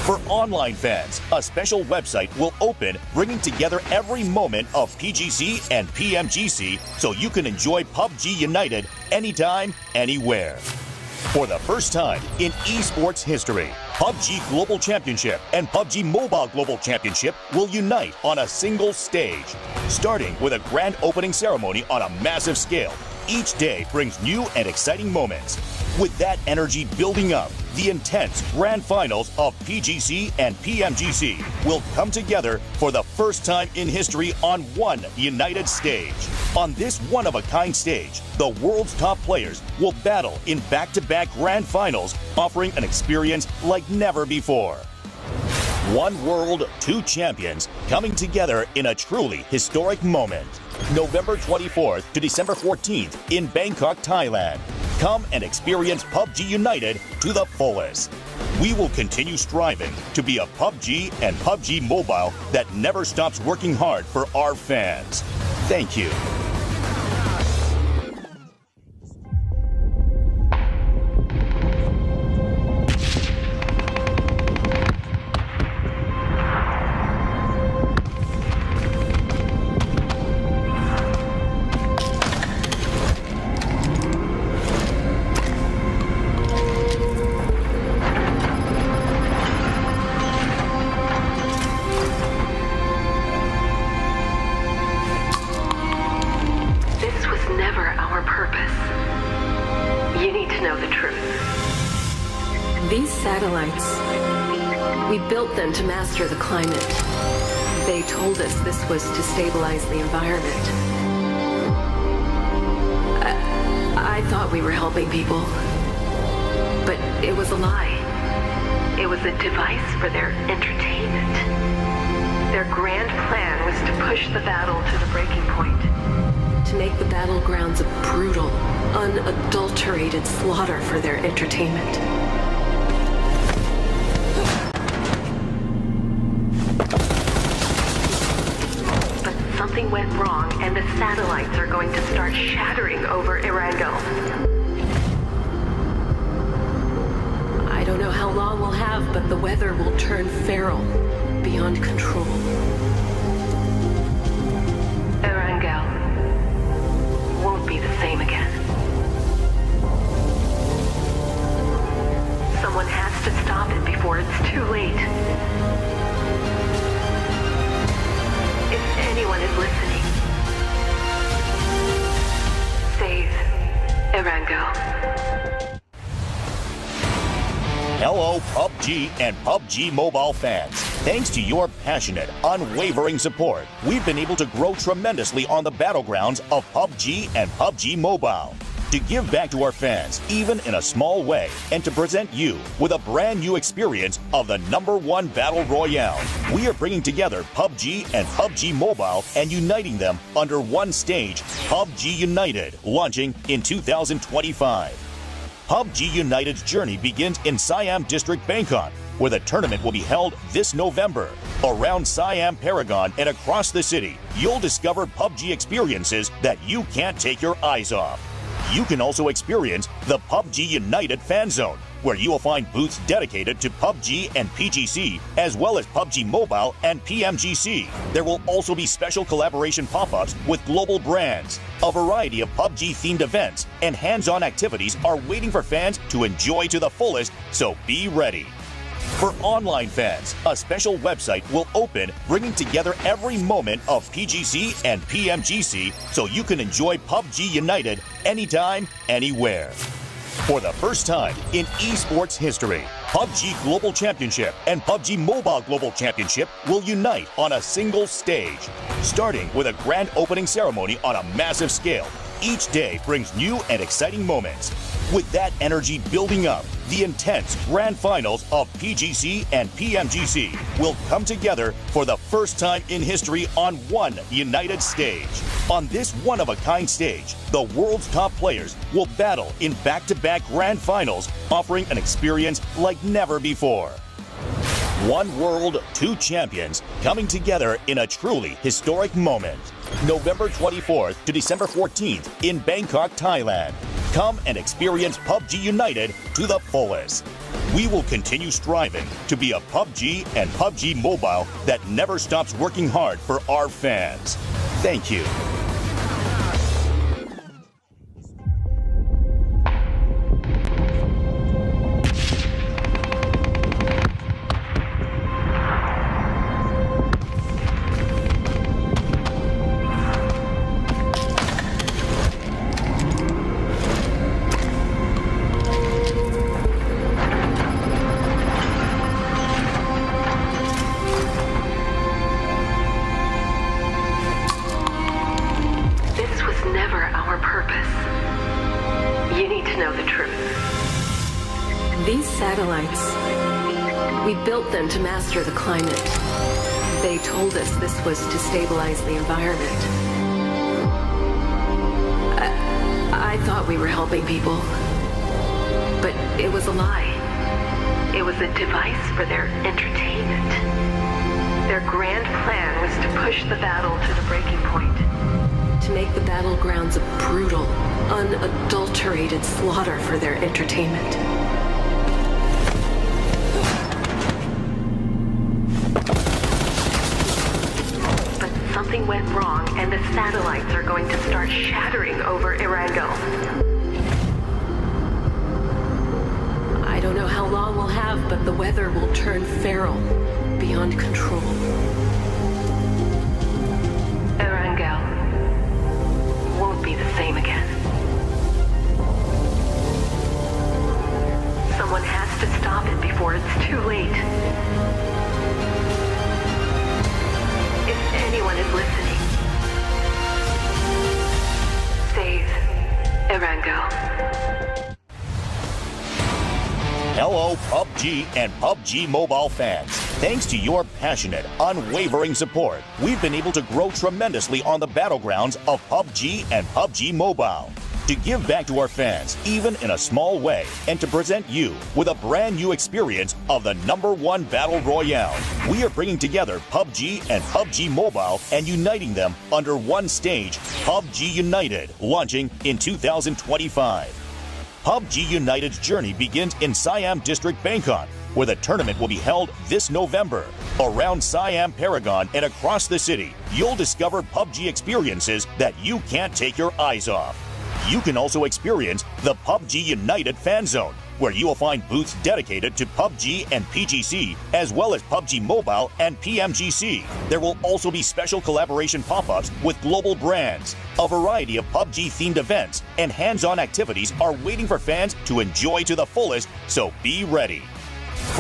For online fans, a special website will open, bringing together every moment of PGC and PMGC so you can enjoy PUBG United anytime, anywhere. For the first time in esports history, PUBG Global Championship and PUBG Mobile Global Championship will unite on a single stage. Starting with a grand opening ceremony on a massive scale, each day brings new and exciting moments. With that energy building up, the intense grand finals of PGC and PMGC will come together for the first time in history on one united stage. On this one-of-a-kind stage, the world's top players will battle in back-to-back grand finals, offering an experience like never before. One world, two champions, coming together in a truly historic moment. November 24th to December 14th in Bangkok, Thailand. Come and experience PUBG United to the fullest. We will continue striving to be a PUBG and PUBG Mobile that never stops working hard for our fans. Thank you. To master the climate. They told us this was to stabilize the environment. I thought we were helping people, but it was a lie. It was a device for their entertainment. Their grand plan was to push the battle to the breaking point, to make the battlegrounds a brutal, unadulterated slaughter for their entertainment. Something went wrong, and the satellites are going to start shattering over Erangel. I don't know how long we'll have, but the weather will turn feral, beyond control. Erangel won't be the same again. Someone has to stop it before it's too late. If anyone is listening, save Erangel. Hello, PUBG and PUBG Mobile fans. Thanks to your passionate, unwavering support, we've been able to grow tremendously on the battlegrounds of PUBG and PUBG Mobile. To give back to our fans, even in a small way, and to present you with a brand new experience of the #1 Battle Royale, we are bringing together PUBG and PUBG Mobile and uniting them under one stage, PUBG United, launching in 2025. PUBG United's journey begins in Siam District, Bangkok, where the tournament will be held this November. Around Siam Paragon and across the city, you'll discover PUBG experiences that you can't take your eyes off. You can also experience the PUBG United Fan Zone, where you will find booths dedicated to PUBG and PGC, as well as PUBG Mobile and PMGC. There will also be special collaboration pop-ups with global brands. A variety of PUBG-themed events and hands-on activities are waiting for fans to enjoy to the fullest, so be ready. For online fans, a special website will open, bringing together every moment of PGC and PMGC so you can enjoy PUBG United anytime, anywhere. For the first time in esports history, PUBG Global Championship and PUBG Mobile Global Championship will unite on a single stage. Starting with a grand opening ceremony on a massive scale, each day brings new and exciting moments. With that energy building up, the intense grand finals of PGC and PMGC will come together for the first time in history on one united stage. On this one-of-a-kind stage, the world's top players will battle in back-to-back grand finals, offering an experience like never before. One world, two champions, coming together in a truly historic moment. November 24th to December 14th in Bangkok, Thailand. Come and experience PUBG United to the fullest. We will continue striving to be a PUBG and PUBG Mobile that never stops working hard for our fans. Thank you. To master the climate. They told us this was to stabilize the environment. I thought we were helping people, but it was a lie. It was a device for their entertainment. Their grand plan was to push the battle to the breaking point, to make the battlegrounds a brutal, unadulterated slaughter for their entertainment. Something went wrong, and the satellites are going to start shattering over Erangel. I don't know how long we'll have, but the weather will turn feral, beyond control. Erangel won't be the same again. Someone has to stop it before it's too late. If anyone is listening, save Erangel. Hello, PUBG and PUBG Mobile fans. Thanks to your passionate, unwavering support, we've been able to grow tremendously on the battlegrounds of PUBG and PUBG Mobile. To give back to our fans, even in a small way, and to present you with a brand new experience of the #1 Battle Royale, we are bringing together PUBG and PUBG Mobile and uniting them under one stage, PUBG United, launching in 2025. PUBG United's journey begins in Siam District, Bangkok, where the tournament will be held this November. Around Siam Paragon and across the city, you'll discover PUBG experiences that you can't take your eyes off. You can also experience the PUBG United Fan Zone, where you will find booths dedicated to PUBG and PGC, as well as PUBG Mobile and PMGC. There will also be special collaboration pop-ups with global brands. A variety of PUBG-themed events and hands-on activities are waiting for fans to enjoy to the fullest, so be ready.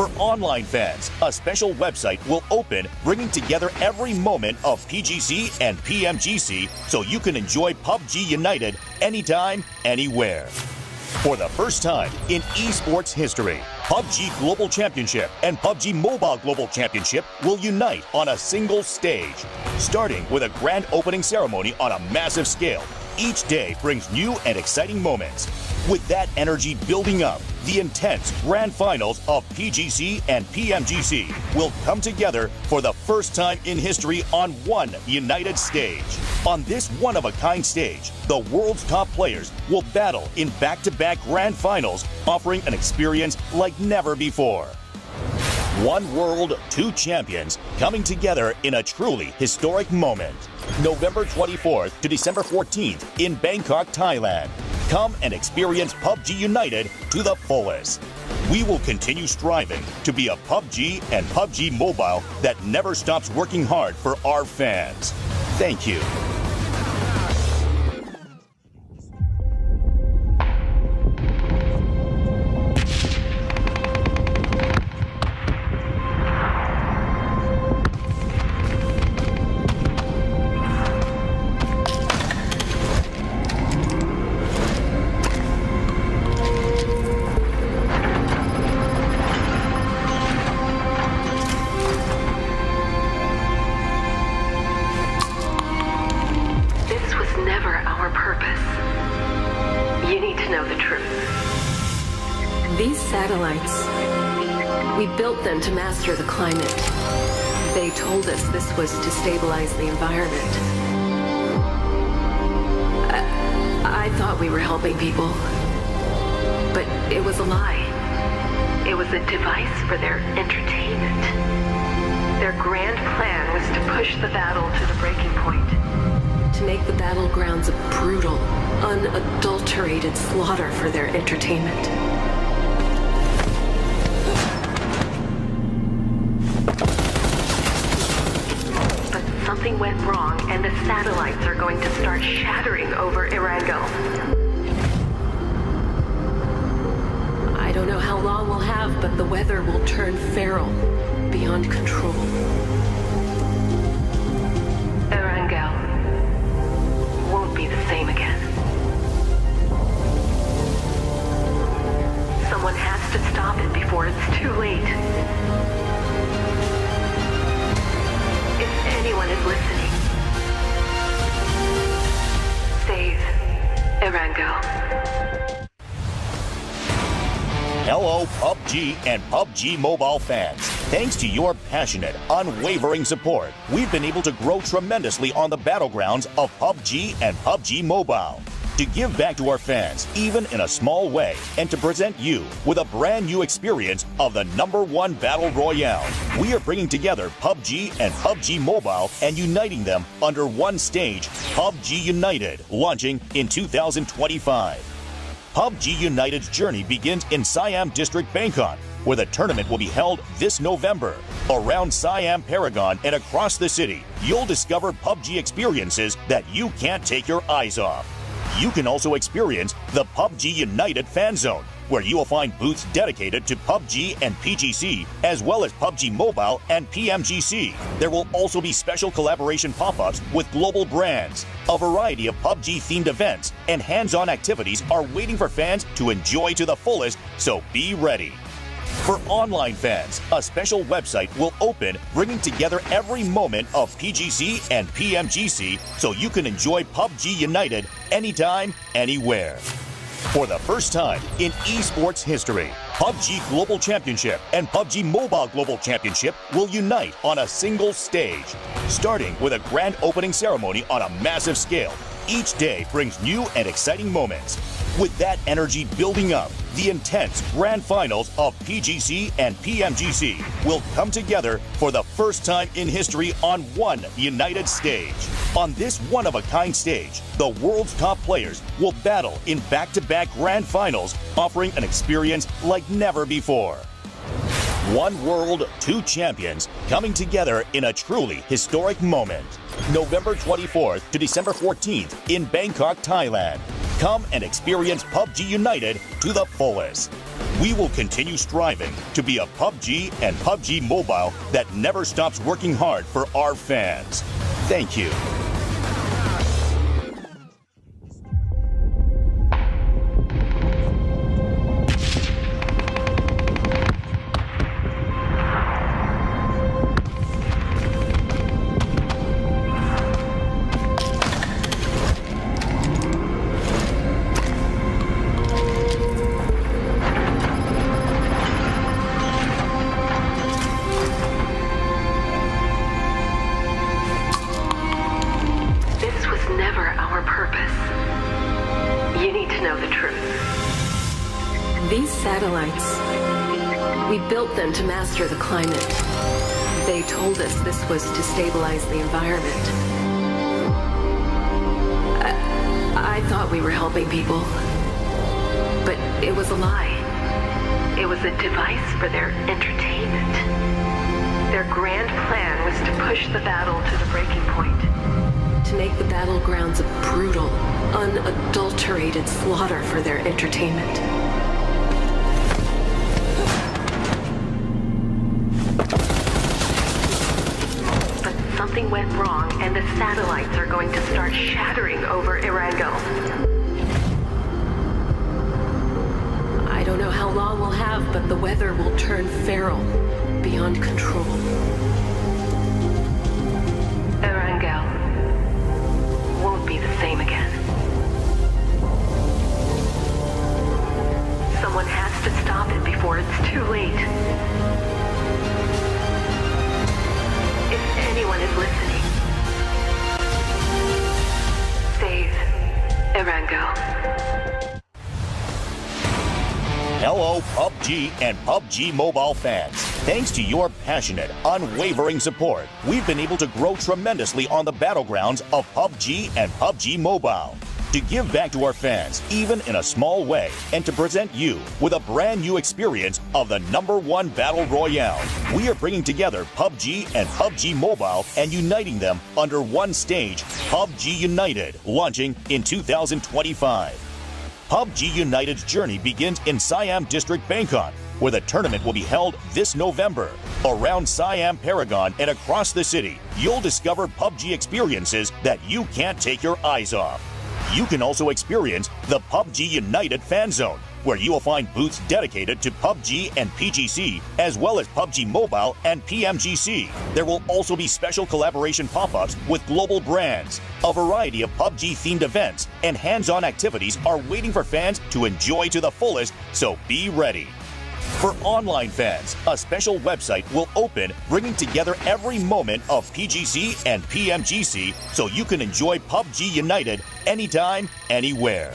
For online fans, a special website will open, bringing together every moment of PGC and PMGC so you can enjoy PUBG United anytime, anywhere. For the first time in esports history, PUBG Global Championship and PUBG Mobile Global Championship will unite on a single stage. Starting with a grand opening ceremony on a massive scale, each day brings new and exciting moments. With that energy building up, the intense grand finals of PGC and PMGC will come together for the first time in history on one united stage. On this one-of-a-kind stage, the world's top players will battle in back-to-back grand finals, offering an experience like never before. One world, two champions coming together in a truly historic moment. November 24th to December 14th in Bangkok, Thailand. Come and experience PUBG United to the fullest. We will continue striving to be a PUBG and PUBG Mobile that never stops working hard for our fans. Thank you. To master the climate. They told us this was to stabilize the environment. I thought we were helping people, but it was a lie. It was a device for their entertainment. Their grand plan was to push the battle to the breaking point, to make the battlegrounds a brutal, unadulterated slaughter for their entertainment. Something went wrong, and the satellites are going to start shattering over Erangel. I don't know how long we'll have, but the weather will turn feral, beyond control. Erangel won't be the same again. Someone has to stop it before it's too late. If anyone is listening, save Erangel. Hello, PUBG and PUBG Mobile fans. Thanks to your passionate, unwavering support, we've been able to grow tremendously on the battlegrounds of PUBG and PUBG Mobile. To give back to our fans, even in a small way, and to present you with a brand new experience of the #1 Battle Royale, we are bringing together PUBG and PUBG Mobile and uniting them under one stage, PUBG United, launching in 2025. PUBG United's journey begins in Siam District, Bangkok, where the tournament will be held this November. Around Siam Paragon and across the city, you'll discover PUBG experiences that you can't take your eyes off. You can also experience the PUBG United Fan Zone, where you will find booths dedicated to PUBG and PGC, as well as PUBG Mobile and PMGC. There will also be special collaboration pop-ups with global brands. A variety of PUBG-themed events and hands-on activities are waiting for fans to enjoy to the fullest, so be ready. For online fans, a special website will open, bringing together every moment of PGC and PMGC so you can enjoy PUBG United anytime, anywhere. For the first time in esports history, PUBG Global Championship and PUBG Mobile Global Championship will unite on a single stage. Starting with a grand opening ceremony on a massive scale, each day brings new and exciting moments. With that energy building up, the intense grand finals of PGC and PMGC will come together for the first time in history on one united stage. On this one-of-a-kind stage, the world's top players will battle in back-to-back grand finals, offering an experience like never before. One world, two champions coming together in a truly historic moment. November 24th to December 14th in Bangkok, Thailand. Come and experience PUBG United to the fullest. We will continue striving to be a PUBG and PUBG Mobile that never stops working hard for our fans. Thank you. We built them to master the climate. They told us this was to stabilize the environment. I thought we were helping people, but it was a lie. It was a device for their entertainment. Their grand plan was to push the battle to the breaking point, to make the battlegrounds a brutal, unadulterated slaughter for their entertainment. Something went wrong, and the satellites are going to start shattering over Erangel. I don't know how long we'll have, but the weather will turn feral, beyond control. Erangel won't be the same again. Someone has to stop it before it's too late. If anyone is listening, save Erangel. Hello, PUBG and PUBG Mobile fans. Thanks to your passionate, unwavering support, we've been able to grow tremendously on the battlegrounds of PUBG and PUBG Mobile. To give back to our fans, even in a small way, and to present you with a brand new experience of the #1 Battle Royale, we are bringing together PUBG and PUBG Mobile and uniting them under one stage, PUBG United, launching in 2025. PUBG United's journey begins in Siam District, Bangkok, where the tournament will be held this November. Around Siam Paragon and across the city, you'll discover PUBG experiences that you can't take your eyes off. You can also experience the PUBG United Fan Zone, where you will find booths dedicated to PUBG and PGC, as well as PUBG Mobile and PMGC. There will also be special collaboration pop-ups with global brands. A variety of PUBG-themed events and hands-on activities are waiting for fans to enjoy to the fullest, so be ready. For online fans, a special website will open, bringing together every moment of PGC and PMGC so you can enjoy PUBG United anytime, anywhere.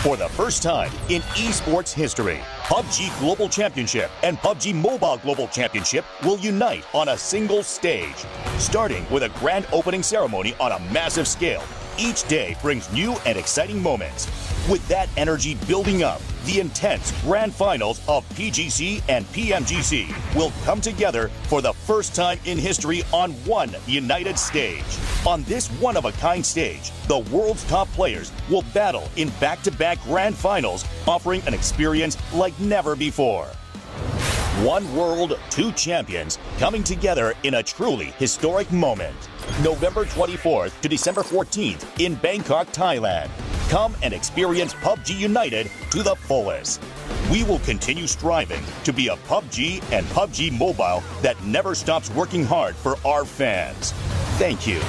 For the first time in esports history, PUBG Global Championship and PUBG Mobile Global Championship will unite on a single stage. Starting with a grand opening ceremony on a massive scale, each day brings new and exciting moments. With that energy building up, the intense grand finals of PGC and PMGC will come together for the first time in history on one united stage. On this one-of-a-kind stage, the world's top players will battle in back-to-back grand finals, offering an experience like never before. One world, two champions, coming together in a truly historic moment. November 24th to December 14th in Bangkok, Thailand. Come and experience PUBG United to the fullest. We will continue striving to be a PUBG and PUBG Mobile that never stops working hard for our fans. Thank you.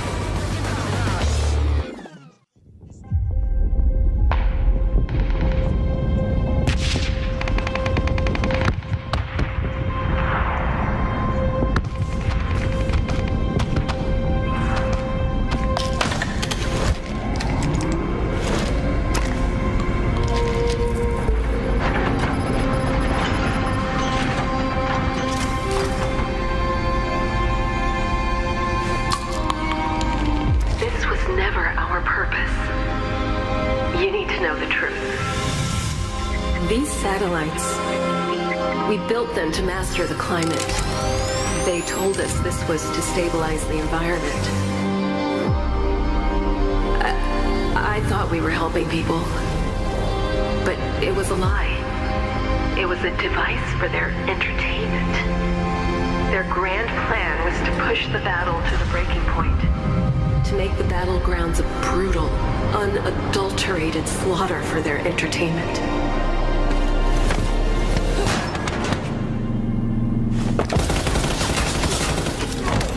To master the climate. They told us this was to stabilize the environment. I thought we were helping people, but it was a lie. It was a device for their entertainment. Their grand plan was to push the battle to the breaking point, to make the battlegrounds a brutal, unadulterated slaughter for their entertainment.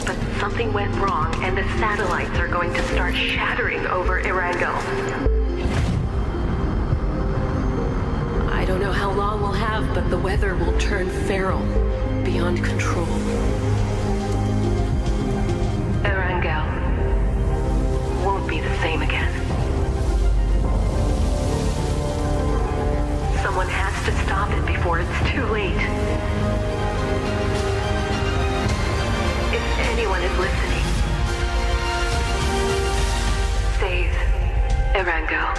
But something went wrong, and the satellites are going to start shattering over Erangel. I don't know how long we'll have, but the weather will turn feral, beyond control. Erangel won't be the same again. Someone has to stop it before it's too late. If anyone is listening, save Erangel.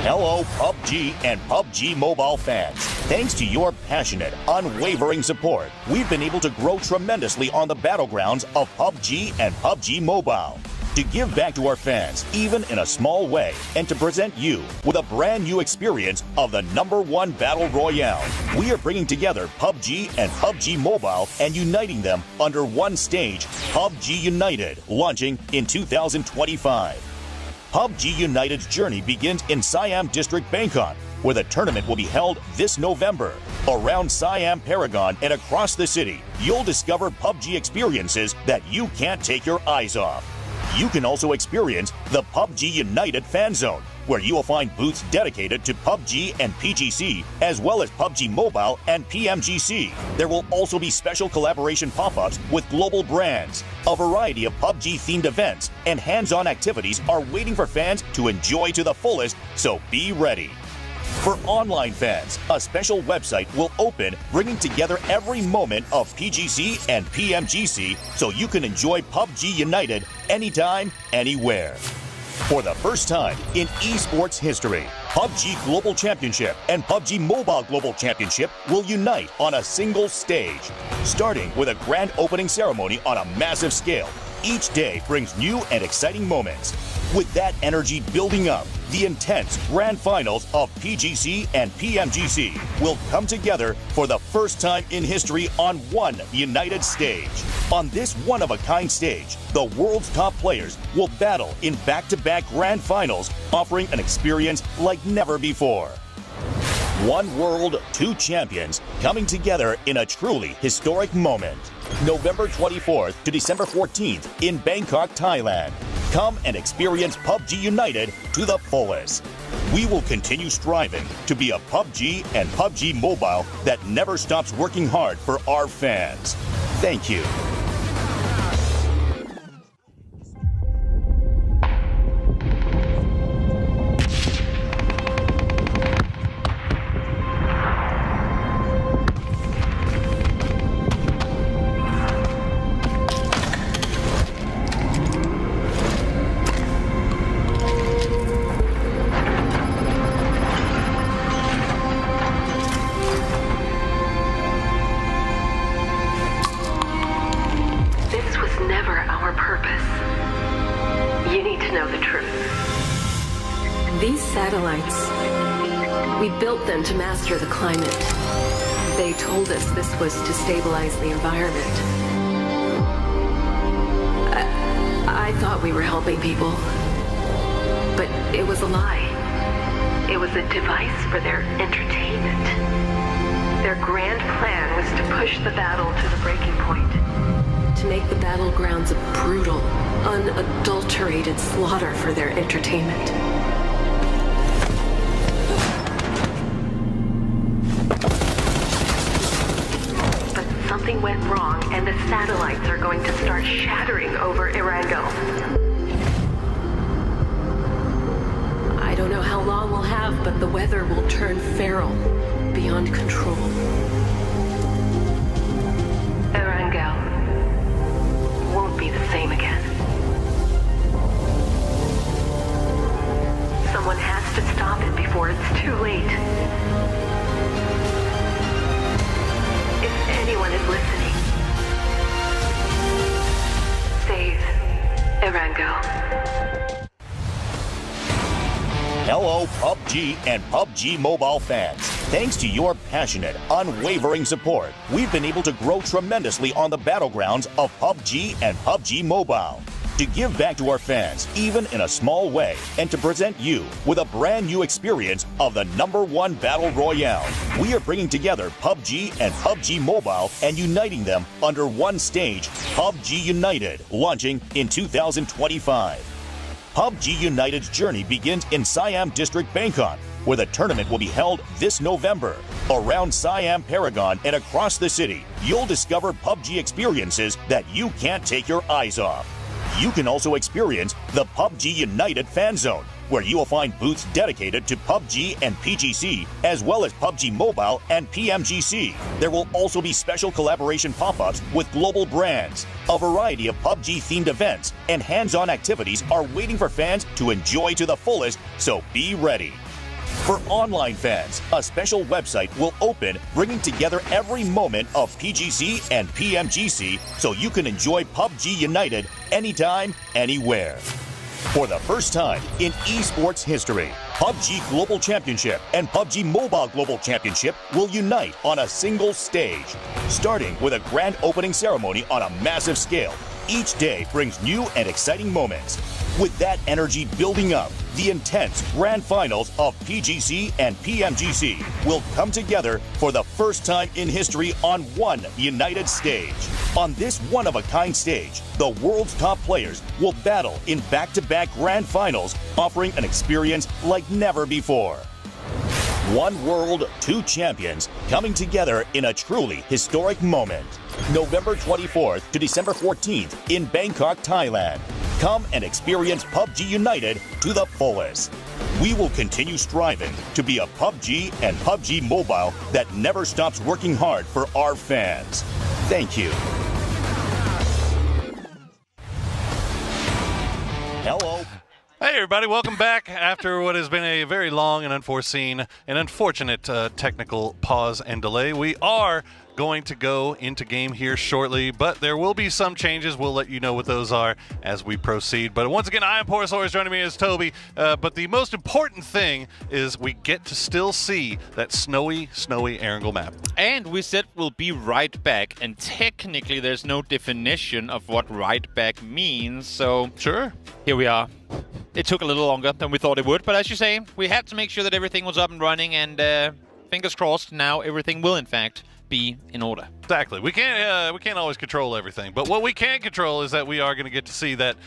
Hello, PUBG and PUBG Mobile fans. Thanks to your passionate, unwavering support, we've been able to grow tremendously on the battlegrounds of PUBG and PUBG Mobile. To give back to our fans, even in a small way, and to present you with a brand new experience of the #1 Battle Royale, we are bringing together PUBG and PUBG Mobile and uniting them under one stage, PUBG United, launching in 2025. PUBG United's journey begins in Siam District, Bangkok, where the tournament will be held this November. Around Siam Paragon and across the city, you'll discover PUBG experiences that you can't take your eyes off. You can also experience the PUBG United Fan Zone, where you will find booths dedicated to PUBG and PGC, as well as PUBG Mobile and PMGC. There will also be special collaboration pop-ups with global brands. A variety of PUBG-themed events and hands-on activities are waiting for fans to enjoy to the fullest, so be ready. For online fans, a special website will open, bringing together every moment of PGC and PMGC so you can enjoy PUBG United anytime, anywhere. For the first time in esports history, PUBG Global Championship and PUBG Mobile Global Championship will unite on a single stage. Starting with a grand opening ceremony on a massive scale, each day brings new and exciting moments. With that energy building up, the intense grand finals of PGC and PMGC will come together for the first time in history on one united stage. On this one-of-a-kind stage, the world's top players will battle in back-to-back grand finals, offering an experience like never before. One world, two champions coming together in a truly historic moment. November 24th to December 14th in Bangkok, Thailand. Come and experience PUBG United to the fullest. We will continue striving to be a PUBG and PUBG Mobile that never stops working hard for our fans. Thank you. To master the climate. They told us this was to stabilize the environment. I thought we were helping people, but it was a lie. It was a device for their entertainment. Their grand plan was to push the battle to the breaking point, to make the battlegrounds a brutal, unadulterated slaughter for their entertainment. Something went wrong, and the satellites are going to start shattering over Erangel. I don't know how long we'll have, but the weather will turn feral, beyond control. Erangel won't be the same again. Someone has to stop it before it's too late. If anyone is listening, save Erangel. Hello, PUBG and PUBG Mobile fans. Thanks to your passionate, unwavering support, we've been able to grow tremendously on the battlegrounds of PUBG and PUBG Mobile. To give back to our fans, even in a small way, and to present you with a brand new experience of the #1 Battle Royale, we are bringing together PUBG and PUBG Mobile and uniting them under one stage, PUBG United, launching in 2025. PUBG United's journey begins in Siam District, Bangkok, where the tournament will be held this November. Around Siam Paragon and across the city, you'll discover PUBG experiences that you can't take your eyes off. You can also experience the PUBG United Fan Zone, where you will find booths dedicated to PUBG and PGC, as well as PUBG Mobile and PMGC. There will also be special collaboration pop-ups with global brands. A variety of PUBG-themed events and hands-on activities are waiting for fans to enjoy to the fullest, so be ready. For online fans, a special website will open, bringing together every moment of PGC and PMGC so you can enjoy PUBG United anytime, anywhere. For the first time in esports history, PUBG Global Championship and PUBG Mobile Global Championship will unite on a single stage. Starting with a grand opening ceremony on a massive scale, each day brings new and exciting moments. With that energy building up, the intense grand finals of PGC and PMGC will come together for the first time in history on one united stage. On this one-of-a-kind stage, the world's top players will battle in back-to-back grand finals, offering an experience like never before. One world, two champions coming together in a truly historic moment. November 24th to December 14th in Bangkok, Thailand. Come and experience PUBG United to the fullest. We will continue striving to be a PUBG and PUBG Mobile that never stops working hard for our fans. Thank you. Hello. Hey everybody, welcome back after what has been a very long and unforeseen and unfortunate technical pause and delay. We are going to go into game here shortly, but there will be some changes. We'll let you know what those are as we proceed. But once again, I am Porosaurus, joining me is Toby. But the most important thing is we get to still see that snowy Erangel map. And we said we'll be right back, and technically there's no definition of what right back means, so sure, here we are. It took a little longer than we thought it would, but as you say, we had to make sure that everything was up and running, and fingers crossed, now everything will in fact be in order. Exactly. We can't always control everything, but what we can control is that we are going to get to see that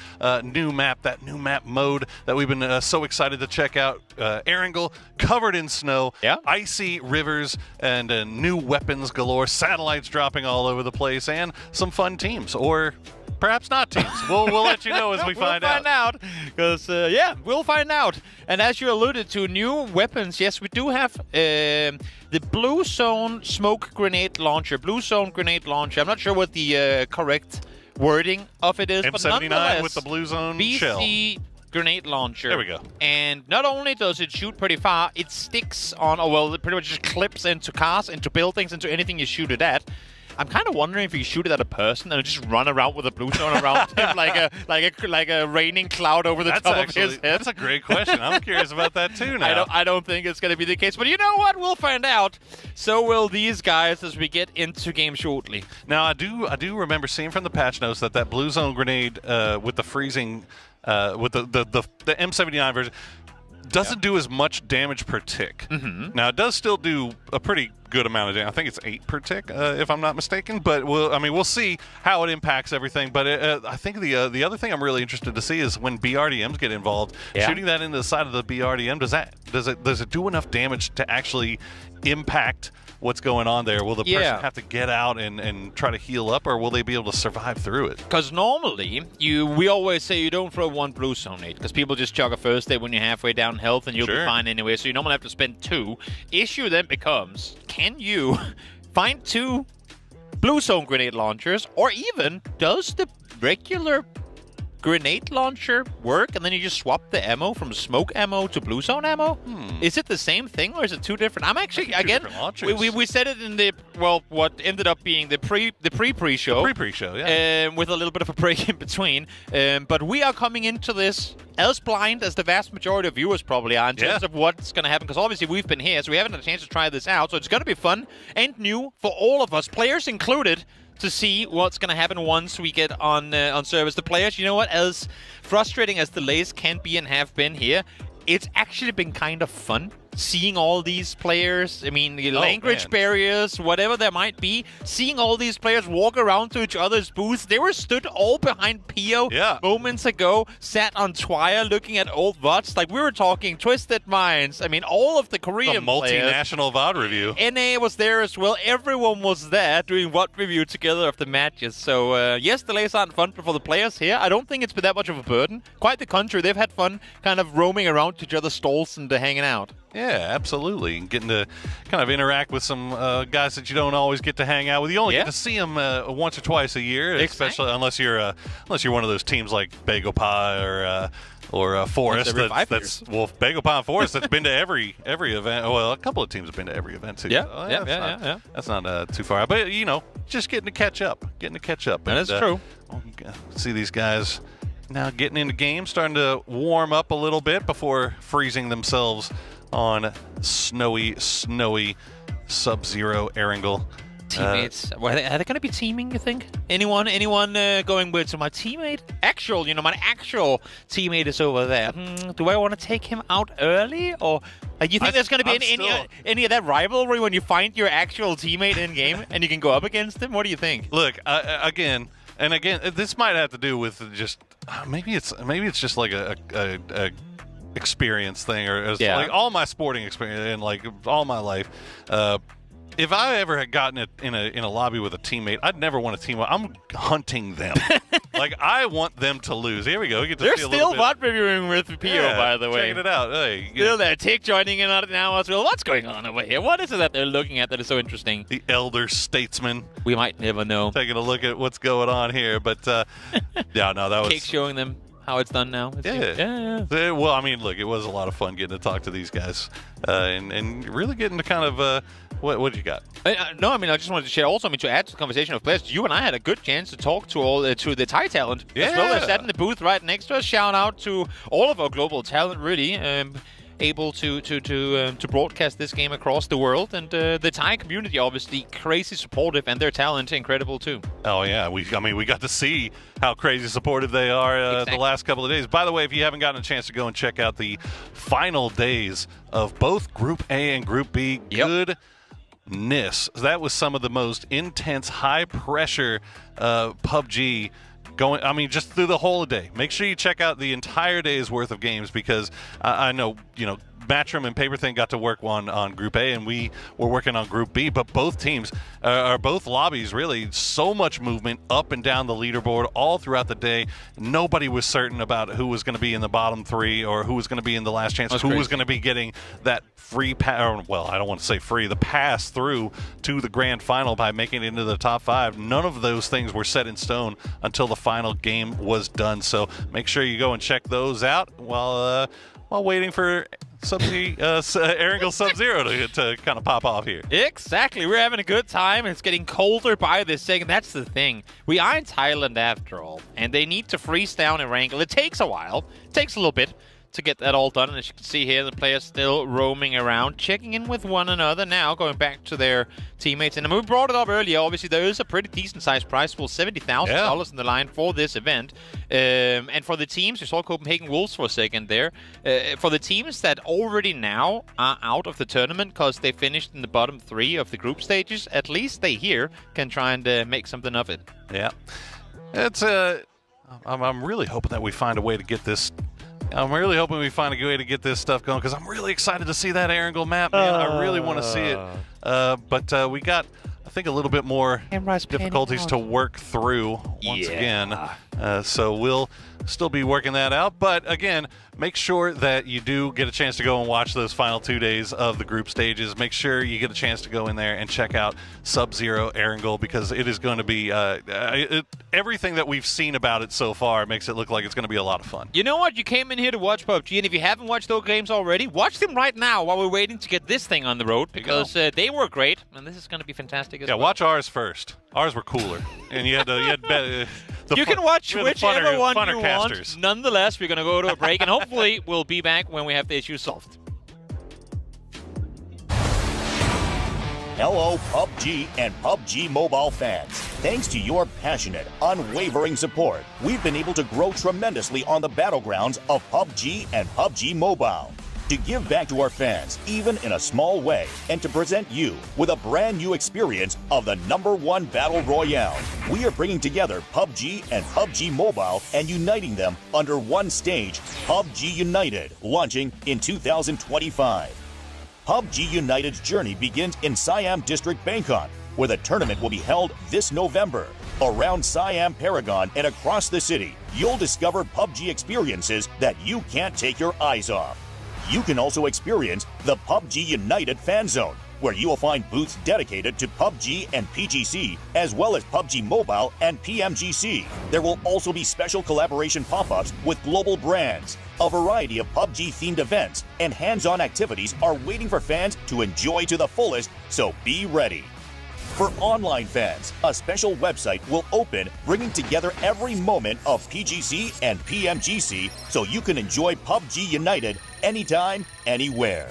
new map mode that we've been so excited to check out. Erangel, covered in snow, icy rivers, and new weapons galore, satellites dropping all over the place, and some fun teams, or perhaps not teams. We'll let you know as we find out. We'll find out, because, we'll find out. And as you alluded to, new weapons, yes, we do have the Blue Zone Smoke Grenade Launcher. Blue Zone Grenade Launcher. I'm not sure what the correct wording of it is, M79 but nonetheless, with the Blue Zone BC shell. Grenade Launcher. There we go. And not only does it shoot pretty far, it sticks on, it pretty much just clips into cars, into buildings, into anything you shoot it at. I'm kind of wondering if you shoot it at a person and just run around with a blue zone around him like a raining cloud over the top of his head. That's a great question. I'm curious about that too now. I don't think it's going to be the case, but you know what? We'll find out. So will these guys as we get into game shortly. Now I do remember seeing from the patch notes that blue zone grenade with the freezing with the M79 version doesn't do as much damage per tick. Mm-hmm. Now it does still do a pretty good amount of damage. I think it's 8 per tick, if I'm not mistaken. But we'll see how it impacts everything. But I think the other thing I'm really interested to see is when BRDMs get involved. Yeah. Shooting that into the side of the BRDM, does it do enough damage to actually impact what's going on there? Will the person have to get out and try to heal up, or will they be able to survive through it? Because normally, we always say you don't throw one blue zone nade, because people just chug a first aid when you're halfway down health, and you'll be fine anyway, so you normally have to spend 2. Issue then becomes, can you find 2 blue zone grenade launchers, or even does the regular grenade launcher work, and then you just swap the ammo from smoke ammo to blue zone ammo? Is it the same thing, or is it two different? I'm actually, again, we said it in the, well, what ended up being the pre-show. The pre-show, yeah. With a little bit of a break in between. But we are coming into this as blind as the vast majority of viewers probably are in terms of what's going to happen, because obviously we've been here, so we haven't had a chance to try this out. So it's going to be fun and new for all of us, players included, to see what's going to happen once we get on service. The players, you know what, as frustrating as delays can be and have been here, it's actually been kind of fun seeing all these players. I mean, the language barriers, whatever there might be, seeing all these players walk around to each other's booths. They were stood all behind Pio moments ago, sat on Twire looking at old VODs. Like, we were talking Twisted Minds. I mean, all of the Korean multinational VOD review. NA was there as well. Everyone was there doing VOD review together of the matches. So, yes, delays aren't fun for the players here. I don't think it's been that much of a burden. Quite the contrary. They've had fun kind of roaming around to each other's stalls and hanging out. Yeah, absolutely. Getting to kind of interact with some guys that you don't always get to hang out with. You only get to see them once or twice a year, especially unless you're one of those teams like Bagel Pie or Forest. Well, Bagel Pie and Forest that's been to every event. Well, a couple of teams have been to every event too. Yeah. That's not too far out. But just getting to catch up. That is true. See these guys now getting into games, starting to warm up a little bit before freezing themselves on snowy Sub-Zero Erangel. Teammates. Are they going to be teaming, you think? Anyone going with, so my teammate? My actual teammate is over there. Do I want to take him out early? Or you think there's going to be any of that rivalry when you find your actual teammate in game and you can go up against him? What do you think? Look, again, this might have to do with just maybe it's just like a experience thing, or like all my sporting experience and like all my life. If I ever had gotten it in a lobby with a teammate, I'd never want to team up. I'm hunting them. Like, I want them to lose. Here we go. We get to They're see a still little bit. VOD reviewing with Pio, by the way. Checking it out. Hey, still there. Tick joining in on it now as well. What's going on over here? What is it that they're looking at that is so interesting? The elder statesman. We might never know. Taking a look at what's going on here, but that was Tick showing them how it's done now. Yeah. Well, I mean, look, it was a lot of fun getting to talk to these guys and really getting to kind of what did you got? No, I mean, I just wanted to share also, to add to the conversation of players, you and I had a good chance to talk to to the Thai talent as well. They sat in the booth right next to us. Shout out to all of our global talent, really. Able to broadcast this game across the world, and the Thai community obviously crazy supportive, and their talent incredible too. Oh yeah, we got to see how crazy supportive they are the last couple of days. By the way, if you haven't gotten a chance to go and check out the final days of both Group A and Group B, goodness, that was some of the most intense, high pressure PUBG going, just through the whole day. Make sure you check out the entire day's worth of games, because I know, Matchroom and Paper Thing got to work on Group A, and we were working on Group B, but both teams, both lobbies, really, so much movement up and down the leaderboard all throughout the day. Nobody was certain about who was going to be in the bottom three or who was going to be in the last chance, who was going to be getting that free pass, well, I don't want to say free, the pass through to the grand final by making it into the top 5. None of those things were set in stone until the final game was done, so make sure you go and check those out while waiting for Erangel Sub-Zero to kind of pop off here. Exactly. We're having a good time. It's getting colder by the second. That's the thing. We are in Thailand after all, and they need to freeze down Erangel. It takes a while. It takes a little bit to get that all done. And as you can see here, the players still roaming around, checking in with one another now, going back to their teammates. And we brought it up earlier. Obviously, there is a pretty decent-sized prize pool, $70,000 in the line for this event. And for the teams, you saw Copenhagen Wolves for a second there. For the teams that already now are out of the tournament because they finished in the bottom 3 of the group stages, at least they here can try and make something of it. Yeah. It's I'm really hoping that we find a way to get this. I'm really hoping we find a way to get this stuff going, because I'm really excited to see that Erangel map, man. I really want to see it. But we got, I think, a little bit more difficulties to work through once again. So we'll still be working that out. But again, make sure that you do get a chance to go and watch those final 2 days of the group stages. Make sure you get a chance to go in there and check out Sub-Zero Erangel, because it is going to be everything that we've seen about it so far makes it look like it's going to be a lot of fun. You know what? You came in here to watch PUBG, and if you haven't watched those games already, watch them right now while we're waiting to get this thing on the road, because they were great, and this is going to be fantastic as well. Yeah, watch ours first. Ours were cooler, and you can watch whichever one you want. Nonetheless, we're going to go to a break, and hopefully we'll be back when we have the issue solved. Hello, PUBG and PUBG Mobile fans. Thanks to your passionate, unwavering support, we've been able to grow tremendously on the battlegrounds of PUBG and PUBG Mobile. To give back to our fans, even in a small way, and to present you with a brand new experience of the #1 Battle Royale, we are bringing together PUBG and PUBG Mobile and uniting them under one stage, PUBG United, launching in 2025. PUBG United's journey begins in Siam District, Bangkok, where the tournament will be held this November. Around Siam Paragon and across the city, you'll discover PUBG experiences that you can't take your eyes off. You can also experience the PUBG United Fan Zone, where you will find booths dedicated to PUBG and PGC, as well as PUBG Mobile and PMGC. There will also be special collaboration pop-ups with global brands. A variety of PUBG-themed events and hands-on activities are waiting for fans to enjoy to the fullest, so be ready. For online fans, a special website will open, bringing together every moment of PGC and PMGC so you can enjoy PUBG United anytime, anywhere.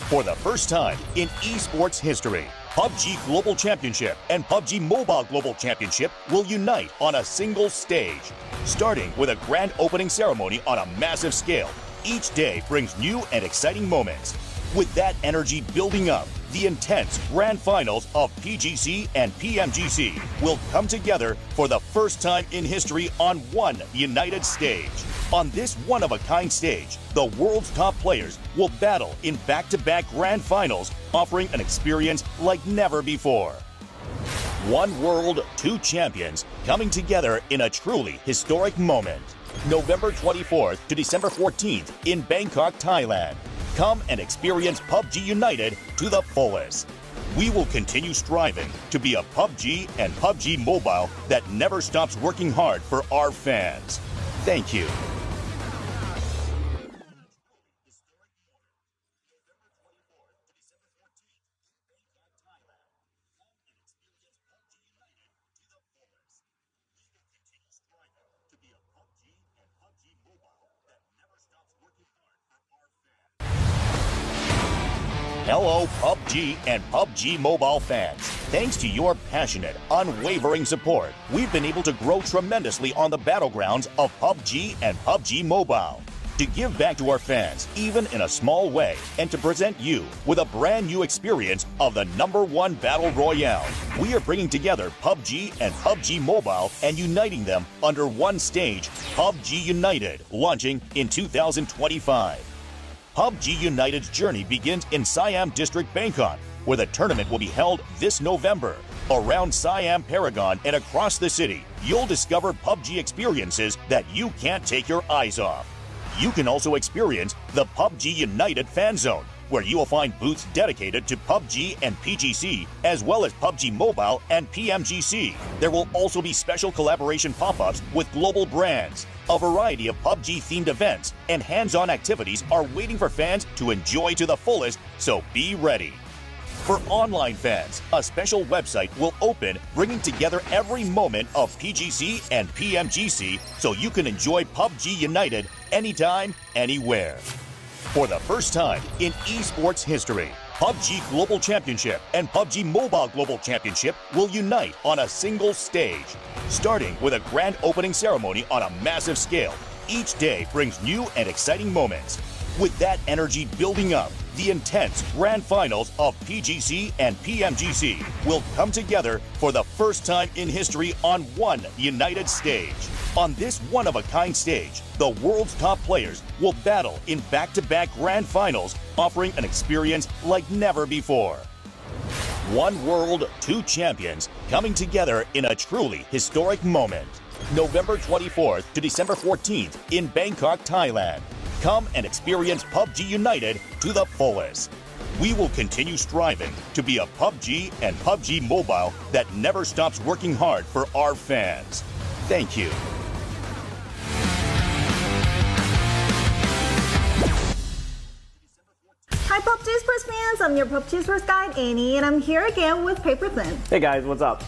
For the first time in esports history, PUBG Global Championship and PUBG Mobile Global Championship will unite on a single stage. Starting with a grand opening ceremony on a massive scale, each day brings new and exciting moments. With that energy building up, the intense grand finals of PGC and PMGC will come together for the first time in history on one united stage. On this one-of-a-kind stage, the world's top players will battle in back-to-back grand finals, offering an experience like never before. One world, two champions, coming together in a truly historic moment. November 24th to December 14th in Bangkok, Thailand. Come and experience PUBG United to the fullest. We will continue striving to be a PUBG and PUBG Mobile that never stops working hard for our fans. Thank you. Hello, PUBG and PUBG Mobile fans. Thanks to your passionate, unwavering support, we've been able to grow tremendously on the battlegrounds of PUBG and PUBG Mobile. To give back to our fans, even in a small way, and to present you with a brand new experience of the #1 Battle Royale, we are bringing together PUBG and PUBG Mobile and uniting them under one stage, PUBG United, launching in 2025. PUBG United's journey begins in Siam District, Bangkok, where the tournament will be held this November. Around Siam Paragon and across the city, you'll discover PUBG experiences that you can't take your eyes off. You can also experience the PUBG United Fan Zone, where you will find booths dedicated to PUBG and PGC, as well as PUBG Mobile and PMGC. There will also be special collaboration pop-ups with global brands. A variety of PUBG-themed events and hands-on activities are waiting for fans to enjoy to the fullest, so be ready. For online fans, a special website will open, bringing together every moment of PGC and PMGC so you can enjoy PUBG United anytime, anywhere. For the first time in esports history, PUBG Global Championship and PUBG Mobile Global Championship will unite on a single stage. Starting with a grand opening ceremony on a massive scale, each day brings new and exciting moments. With that energy building up, the intense grand finals of PGC and PMGC will come together for the first time in history on one united stage. On this one-of-a-kind stage, the world's top players will battle in back-to-back grand finals, offering an experience like never before. One world, two champions, coming together in a truly historic moment. November 24th to December 14th in Bangkok, Thailand. Come and experience PUBG United to the fullest. We will continue striving to be a PUBG and PUBG Mobile that never stops working hard for our fans. Thank you. Hi PUBG Sports fans, I'm your PUBG Sports guide Annie, and I'm here again with Paper Thin. Hey guys, what's up?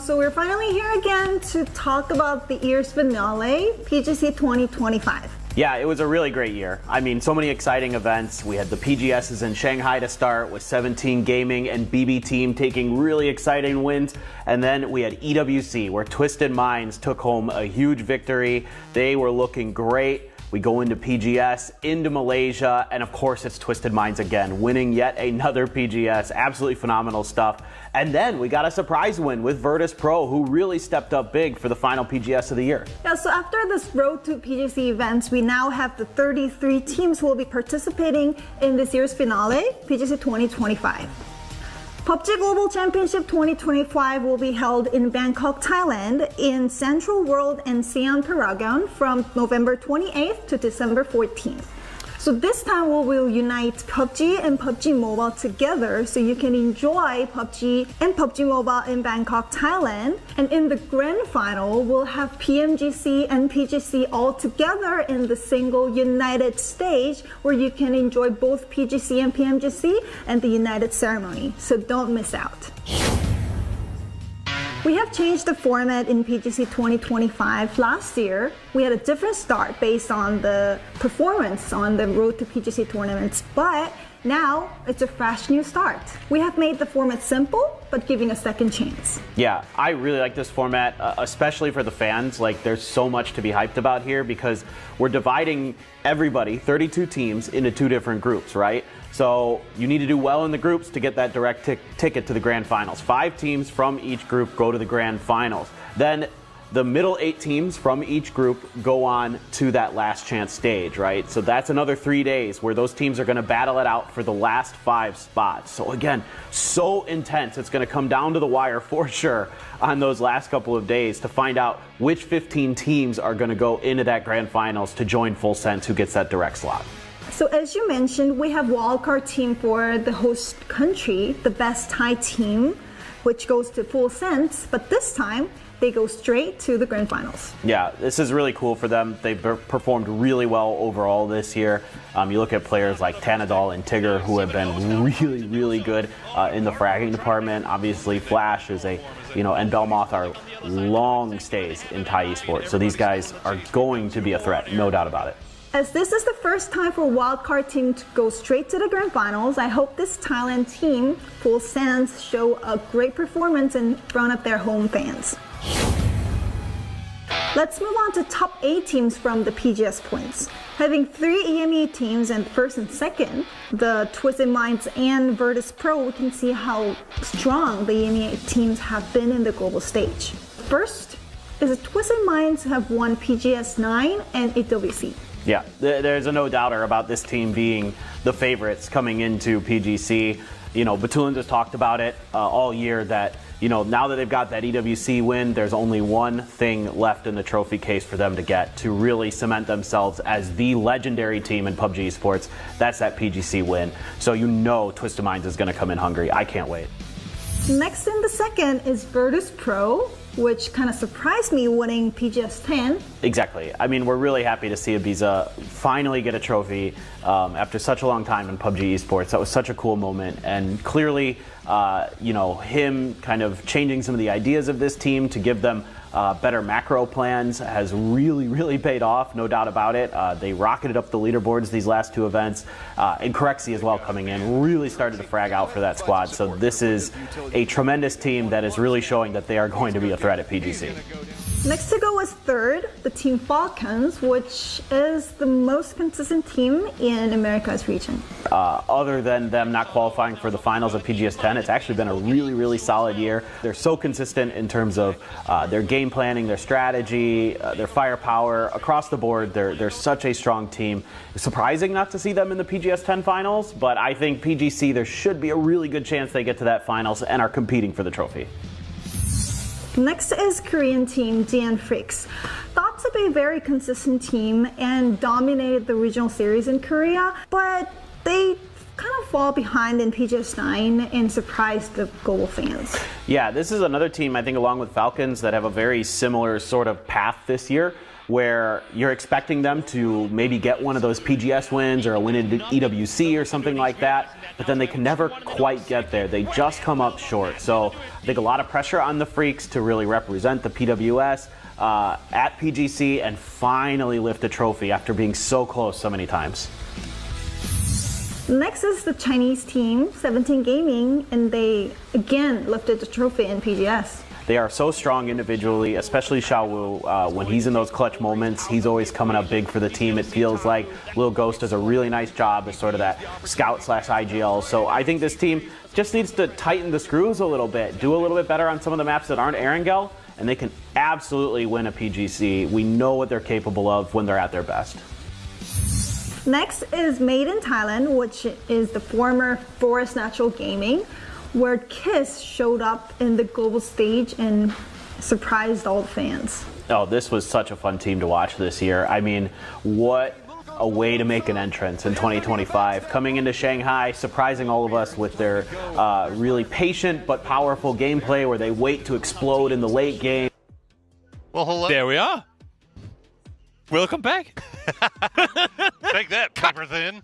So we're finally here again to talk about the year's finale, PGC 2025. Yeah, it was a really great year. I mean, so many exciting events. We had the PGSs in Shanghai to start with 17 Gaming and BB Team taking really exciting wins. And then we had EWC where Twisted Minds took home a huge victory. They were looking great. We go into PGS, into Malaysia, and of course it's Twisted Minds again, winning yet another PGS. Absolutely phenomenal stuff. And then we got a surprise win with Virtus Pro, who really stepped up big for the final PGS of the year. Yeah, so after this Road to PGC events, we now have the 33 teams who will be participating in this year's finale, PGC 2025. PUBG Global Championship 2025 will be held in Bangkok, Thailand in Central World and Siam Paragon from November 28th to December 14th. So this time we will unite PUBG and PUBG Mobile together so you can enjoy PUBG and PUBG Mobile in Bangkok, Thailand. And in the grand final, we'll have PMGC and PGC all together in the single united stage where you can enjoy both PGC and PMGC and the united ceremony. So don't miss out. We have changed the format in PGC 2025. Last year, we had a different start based on the performance on the Road to PGC tournaments, but now it's a fresh new start. We have made the format simple, but giving a second chance. Yeah, I really like this format, especially for the fans. Like, there's so much to be hyped about here because we're dividing everybody, 32 teams, into two different groups, right? So you need to do well in the groups to get that direct ticket to the grand finals. 5 teams from each group go to the grand finals. Then the middle 8 teams from each group go on to that last chance stage, right? So that's another 3 days where those teams are going to battle it out for the last 5 spots. So again, so intense. It's going to come down to the wire for sure on those last couple of days to find out which 15 teams are going to go into that grand finals to join Full Sense, who gets that direct slot. So as you mentioned, we have wildcard team for the host country, the best Thai team, which goes to Full Sense, but this time they go straight to the grand finals. Yeah, this is really cool for them. They've performed really well overall this year. You look at players like Tanadol and Tigger, who have been really, really good in the fragging department. Obviously, Flash is and Belmoth are long stays in Thai esports. So these guys are going to be a threat, no doubt about it. As this is the first time for wildcard team to go straight to the grand finals, I hope this Thailand team, Full Sense, show a great performance in front of their home fans. Let's move on to top 8 teams from the PGS points. Having 3 EMEA teams in first and second, the Twisted Minds and Virtus Pro, we can see how strong the EMEA teams have been in the global stage. First is the Twisted Minds have won PGS 9 and EWC. Yeah, there's no doubter about this team being the favorites coming into PGC. Batulin just talked about it all year that, now that they've got that EWC win, there's only one thing left in the trophy case for them to get to really cement themselves as the legendary team in PUBG Esports. That's that PGC win. So Twisted Minds is going to come in hungry. I can't wait. Next in the second is Virtus Pro, which kind of surprised me winning PGS 10. Exactly. I mean, we're really happy to see Ibiza finally get a trophy after such a long time in PUBG Esports. That was such a cool moment. And clearly, him kind of changing some of the ideas of this team to give them better macro plans has really, really paid off, no doubt about it. They rocketed up the leaderboards these last 2 events. And Corexi as well coming in, really started to frag out for that squad. So this is a tremendous team that is really showing that they are going to be a threat at PGC. Next to go is third, the Team Falcons, which is the most consistent team in America's region. Other than them not qualifying for the finals of PGS 10, it's actually been a really, really solid year. They're so consistent in terms of their game planning, their strategy, their firepower. Across the board, they're such a strong team. It's surprising not to see them in the PGS 10 finals, but I think PGC, there should be a really good chance they get to that finals and are competing for the trophy. Next is Korean team DN Freaks. Thought to be a very consistent team and dominated the regional series in Korea, but they kind of fall behind in PGS9 and surprise the global fans. Yeah, this is another team, I think, along with Falcons, that have a very similar sort of path this year, where you're expecting them to maybe get one of those PGS wins or a win in EWC or something like that, but then they can never quite get there. They just come up short. So I think a lot of pressure on the Freaks to really represent the PWS at PGC and finally lift a trophy after being so close so many times. Next is the Chinese team, 17 Gaming, and they again lifted the trophy in PGS. They are so strong individually, especially Xiao Wu. When he's in those clutch moments, he's always coming up big for the team. It feels like Lil Ghost does a really nice job as sort of that scout/IGL. So I think this team just needs to tighten the screws a little bit, do a little bit better on some of the maps that aren't Erangel, and they can absolutely win a PGC. We know what they're capable of when they're at their best. Next is Made in Thailand, which is the former Forest Natural Gaming, where Kiss showed up in the global stage and surprised all the fans. Oh, this was such a fun team to watch this year. I mean, what a way to make an entrance in 2025. Coming into Shanghai, surprising all of us with their really patient but powerful gameplay where they wait to explode in the late game. Well, hello. There we are. Welcome back. Take that, paper thin.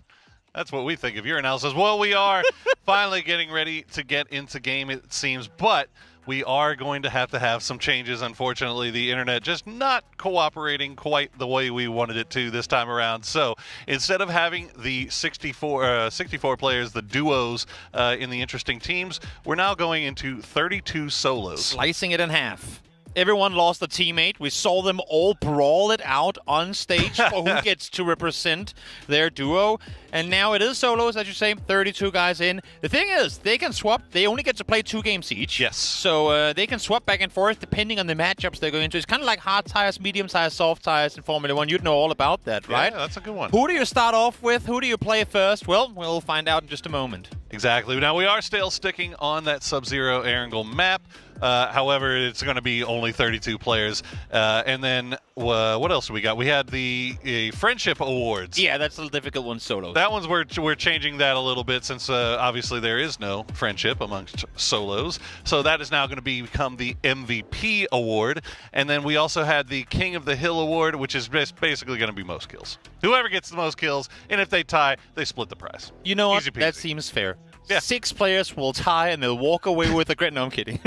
That's what we think of your analysis. Well, we are finally getting ready to get into game, it seems, but we are going to have some changes. Unfortunately, the internet just not cooperating quite the way we wanted it to this time around. So instead of having the 64 players, the duos in the interesting teams, we're now going into 32 solos. Slicing it in half. Everyone lost a teammate. We saw them all brawl it out on stage for who gets to represent their duo. And now it is solos, as you say, 32 guys in. The thing is, they can swap. They only get to play 2 games each. Yes. So they can swap back and forth depending on the matchups they're going into. It's kind of like hard tires, medium tires, soft tires in Formula 1. You'd know all about that, right? Yeah, that's a good one. Who do you start off with? Who do you play first? Well, we'll find out in just a moment. Exactly. Now, we are still sticking on that Sub-Zero Erangel map. However, it's going to be only 32 players. And then what else do we got? We had the Friendship Awards. Yeah, that's a difficult one solo. That one's we're changing that a little bit since obviously there is no friendship amongst solos. So that is now going to become the MVP award. And then we also had the King of the Hill award, which is basically going to be most kills. Whoever gets the most kills, and if they tie, they split the prize. You know what? Easy peasy. That seems fair. Yeah. 6 players will tie and they'll walk away with a great. No, I'm kidding.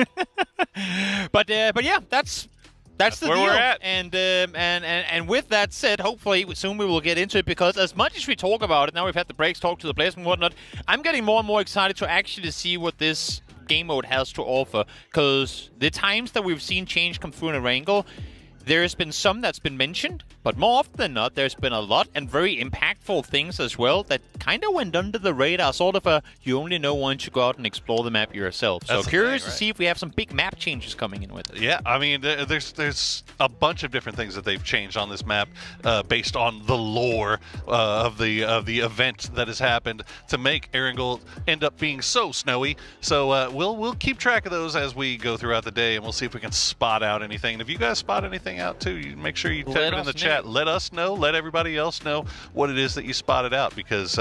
But yeah, that's the where deal. we're at. And with that said, hopefully soon we will get into it, because as much as we talk about it, now we've had the breaks, talk to the players and whatnot, I'm getting more and more excited to actually see what this game mode has to offer, because the times that we've seen change come through in Erangel, there's been some that's been mentioned, but more often than not, there's been a lot and very impactful things as well that kind of went under the radar, sort of you only know once you go out and explore the map yourself. So curious to see if we have some big map changes coming in with it. Yeah, I mean, there's a bunch of different things that they've changed on this map based on the lore of the event that has happened to make Erangel end up being so snowy. So we'll keep track of those as we go throughout the day, and we'll see if we can spot out anything. And if you guys spot anything out too, you make sure you type it in the chat. Let us know. Let everybody else know what it is that you spotted out, because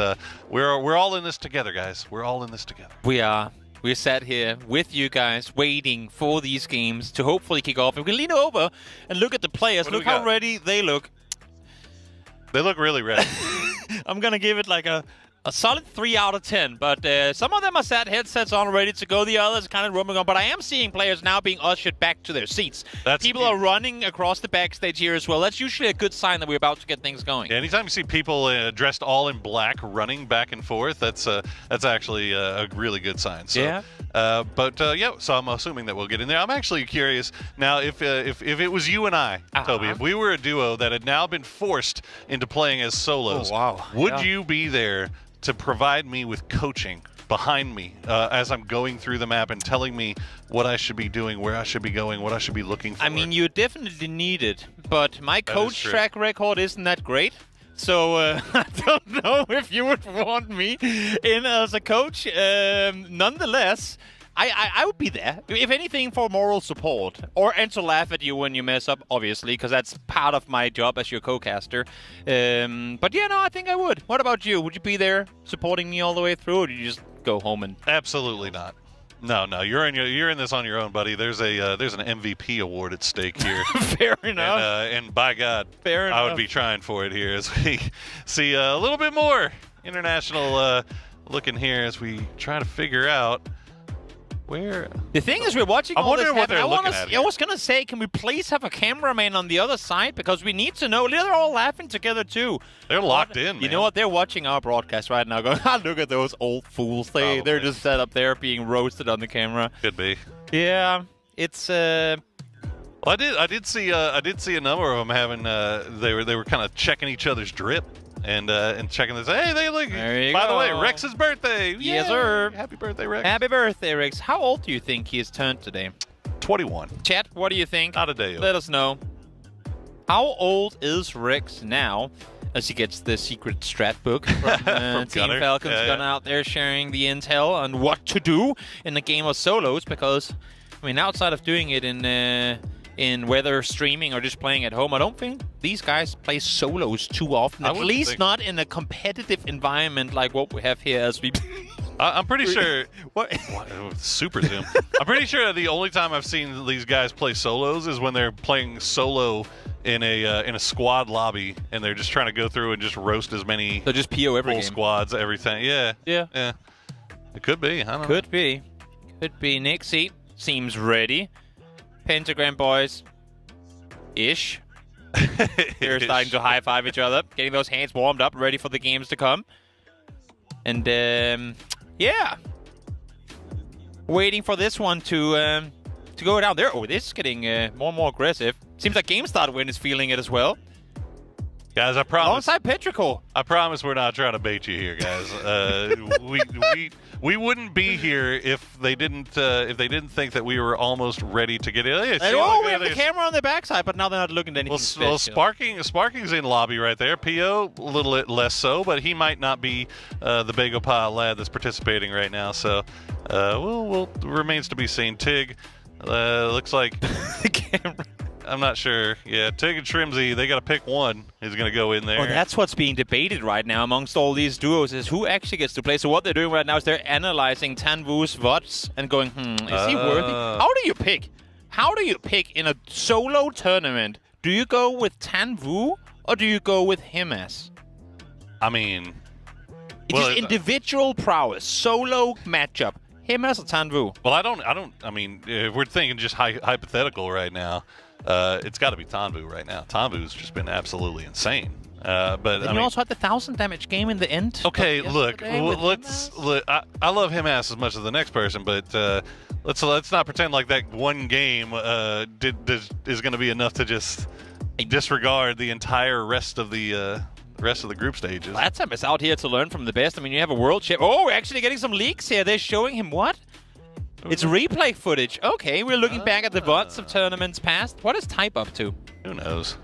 we're all in this together, guys. We're all in this together. We are. We're sat here with you guys, waiting for these games to hopefully kick off. And we can lean over and look at the players. Look how ready they look. They look really ready. I'm gonna give it like a solid 3 out of 10, but some of them are sat headsets on, ready to go. The others are kind of roaming on, but I am seeing players now being ushered back to their seats. People are running across the backstage here as well. That's usually a good sign that we're about to get things going. Yeah, anytime you see people dressed all in black running back and forth, that's actually a really good sign. So, yeah. Yeah, so I'm assuming that we'll get in there. I'm actually curious now if it was you and I, Toby, if we were a duo that had now been forced into playing as solos, would you be there to provide me with coaching behind me as I'm going through the map and telling me what I should be doing, where I should be going, what I should be looking for? I mean, you definitely need it, but my coach track record isn't that great. So I don't know if you would want me in as a coach. Nonetheless, I would be there. If anything, for moral support. And to laugh at you when you mess up, obviously, because that's part of my job as your co-caster. But yeah, no, I think I would. What about you? Would you be there supporting me all the way through, or do you just go home and... Absolutely not. No, you're in this on your own, buddy. There's an MVP award at stake here. Fair enough. And by God, fair enough. I would be trying for it here as we see a little bit more international looking here as we try to figure out where. The thing is, we're watching all this what happen. they're looking at here. I was gonna say, can we please have a cameraman on the other side, because we need to know. They're all laughing together too. They're locked in. You know what? They're watching our broadcast right now, going, "Ah, look at those old fools. They're just set up there being roasted on the camera." Could be. Yeah, it's. Well, I did see a number of them having. They were kind of checking each other's drip. And checking this. Hey, they look. By the way, Rex's birthday. Yes, sir. Happy birthday, Rex. Happy birthday, Rex. How old do you think he has turned today? 21. Chat, what do you think? Not a day old. Let us know. How old is Rex now? As he gets the secret strat book from Team Gunner. Falcons Gunner out there sharing the intel on what to do in the game of solos. Because, I mean, outside of doing it in whether streaming or just playing at home, I don't think these guys play solos too often. At least not in a competitive environment like what we have here as we... I'm pretty sure... What? Super zoom. I'm pretty sure the only time I've seen these guys play solos is when they're playing solo in a squad lobby, and they're just trying to go through and just roast as many... So just PO every full game. Squads, everything. Yeah. It could be. I don't know. Could be. Nixie seems ready. Pentagram boys. Ish. They're starting to high-five each other. Getting those hands warmed up, ready for the games to come. And, yeah. Waiting for this one to go down there. Oh, this is getting more and more aggressive. Seems like GameStart Win is feeling it as well. Guys, I promise. Alongside Petrichor. I promise we're not trying to bait you here, guys. We wouldn't be here if they didn't think that we were almost ready to get in. We have the camera on their backside, but now they're not looking at anything special. Sparking's in lobby right there. PO a little bit less so, but he might not be the Bagel Pile lad that's participating right now. So, we'll remains to be seen. Tig, looks like the camera. I'm not sure. Yeah, Tig and Trimsy, they got to pick one who's going to go in there. Well, that's what's being debated right now amongst all these duos, is who actually gets to play. So what they're doing right now is they're analyzing Tanvu's VODs and going, is he worthy? How do you pick? How do you pick in a solo tournament? Do you go with Tanvu or do you go with Himas? I mean... It's individual prowess, solo matchup. Himas or Tanvu? Well, I mean, if we're thinking just hypothetical right now, it's got to be Tanvu right now. Tanvu's just been absolutely insane. But I mean, also had the 1,000 damage game in the end. Okay, look, I love Himas as much as the next person, but let's not pretend like that one game is going to be enough to just disregard the entire rest of the group stages. Latsam is out here to learn from the best. I mean, you have a world champ. Oh, we're actually getting some leaks here. They're showing him what? It's replay footage. Okay, we're looking back at the VODs of tournaments past. What is Type up to? Who knows?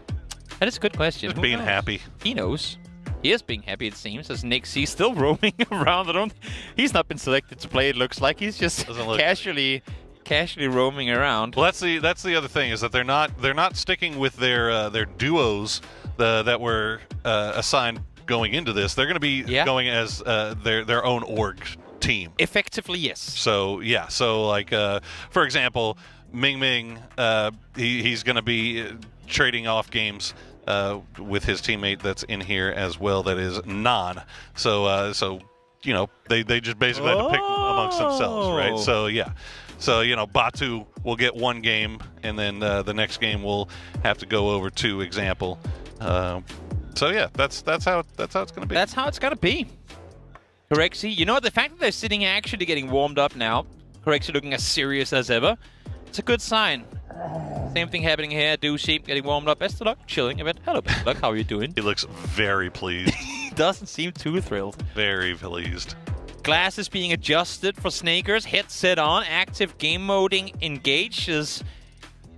That is a good question. Just being happy. He knows. He is being happy, it seems, as Nick C still roaming around. He's not been selected to play, it looks like. He's just casually roaming around. Well, that's the other thing, is that they're not sticking with their duos that were assigned going into this. They're going to be going as their own org team. Effectively, yes. So yeah, like for example, Ming Ming, he's going to be trading off games with his teammate that's in here as well. That is Non. So you know, they just basically had to pick amongst themselves, right? So yeah. So, you know, Batu will get one game, and then the next game will have to go over to Example. So yeah, that's how it's going to be. That's how it's going to be. Corexy, you know what? The fact that they're sitting actually getting warmed up now, Corexy looking as serious as ever, it's a good sign. Same thing happening here. Douchey getting warmed up. Best of luck, chilling a bit. Hello, best of luck. How are you doing? He looks very pleased. He doesn't seem too thrilled. Very pleased. Glasses being adjusted for Snakers. Headset on. Active game moding engages.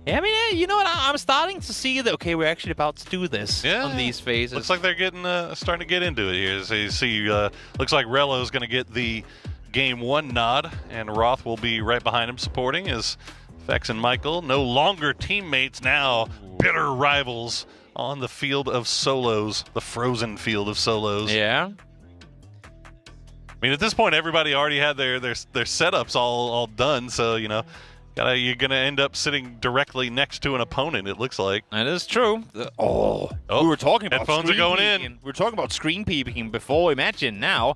Yeah, I mean, you know what? I'm starting to see that, okay, we're actually about to do this on these phases. Looks like they're getting starting to get into it here. So you see, looks like Rello's going to get the game 1 nod, and Roth will be right behind him supporting as Fex and Michael, no longer teammates, now bitter rivals on the field of solos, the frozen field of solos. Yeah. I mean, at this point, everybody already had their setups all done, so, you know, you're going to end up sitting directly next to an opponent, it looks like. That is true. We were talking about headphones are going in. We were talking about screen peeking before. Imagine now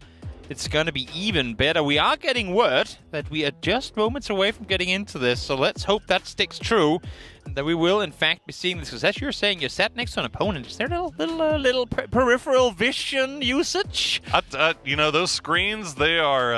it's going to be even better. We are getting word that we are just moments away from getting into this, so let's hope that sticks true, and that we will, in fact, be seeing this. Because as you're saying, you're sat next to an opponent. Is there a little peripheral vision usage? You know, those screens, they are,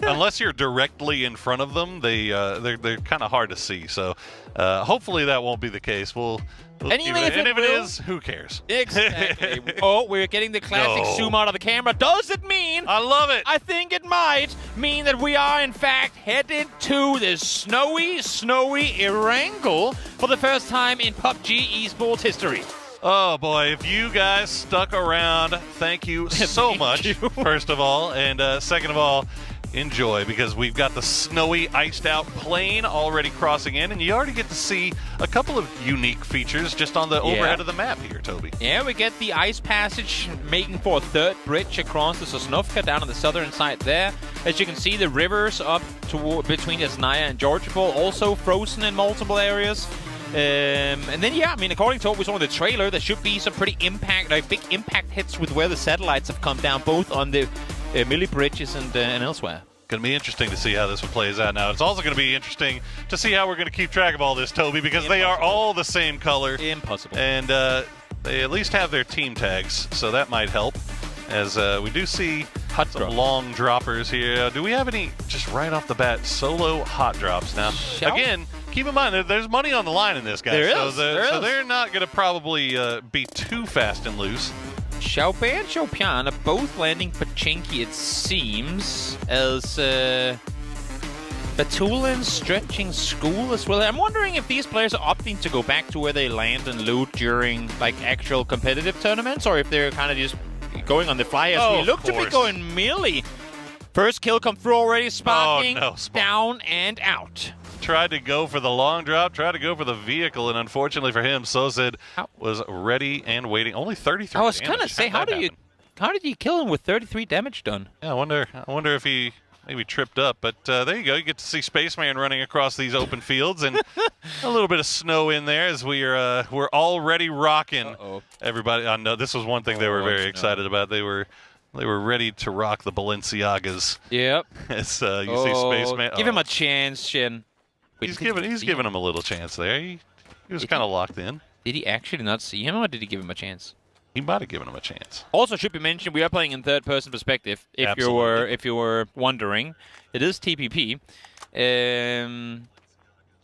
unless you're directly in front of them, they're kind of hard to see. So hopefully that won't be the case. And even if it is, who cares? Exactly. Oh, we're getting the classic zoom out of the camera. Does it mean? I love it. I think it might mean that we are, in fact, headed to the snowy Erangel for the first time in PUBG esports history. Oh, boy. If you guys stuck around, thank you so much, first of all. And second of all, enjoy, because we've got the snowy, iced-out plane already crossing in, and you already get to see a couple of unique features just on the overhead of the map here, Toby. Yeah, we get the ice passage making for a third bridge across the Sosnovka down on the southern side there. As you can see, the rivers up between Yasnaya and Georgopol also frozen in multiple areas. And then, yeah, I mean, according to what we saw in the trailer, there should be some pretty big impact hits with where the satellites have come down, both on the melee bridges and elsewhere. Going to be interesting to see how this one plays out now. It's also going to be interesting to see how we're going to keep track of all this, Toby, because they are all the same color. Impossible. And they at least have their team tags, so that might help. As we do see some long droppers here. Do we have any, just right off the bat, solo hot drops? Now, again, keep in mind, there's money on the line in this, guys. So they're not going to probably be too fast and loose. Xiaobai and Xiaopian are both landing Pachinki, it seems, as Batulin stretching school as well. I'm wondering if these players are opting to go back to where they land and loot during like actual competitive tournaments, or if they're kind of just going on the fly as we look to be going melee. First kill come through already, Sparking down and out. Tried to go for the long drop, tried to go for the vehicle, and unfortunately for him, Sozid was ready and waiting. Only 33 I was going to say, how did you kill him with 33 damage done? Yeah, I wonder if he maybe tripped up, but there you go. You get to see Spaceman running across these open fields, and a little bit of snow in there as we're already rocking. Everybody, I know this was one thing they were very excited about. They were ready to rock the Balenciagas. Yep. As you see Spaceman. Give him a chance, Shin. He's giving him a little chance there. He was kind of locked in. Did he actually not see him, or did he give him a chance? He might have given him a chance. Also, should be mentioned, we are playing in third-person perspective. If you were wondering, it is TPP.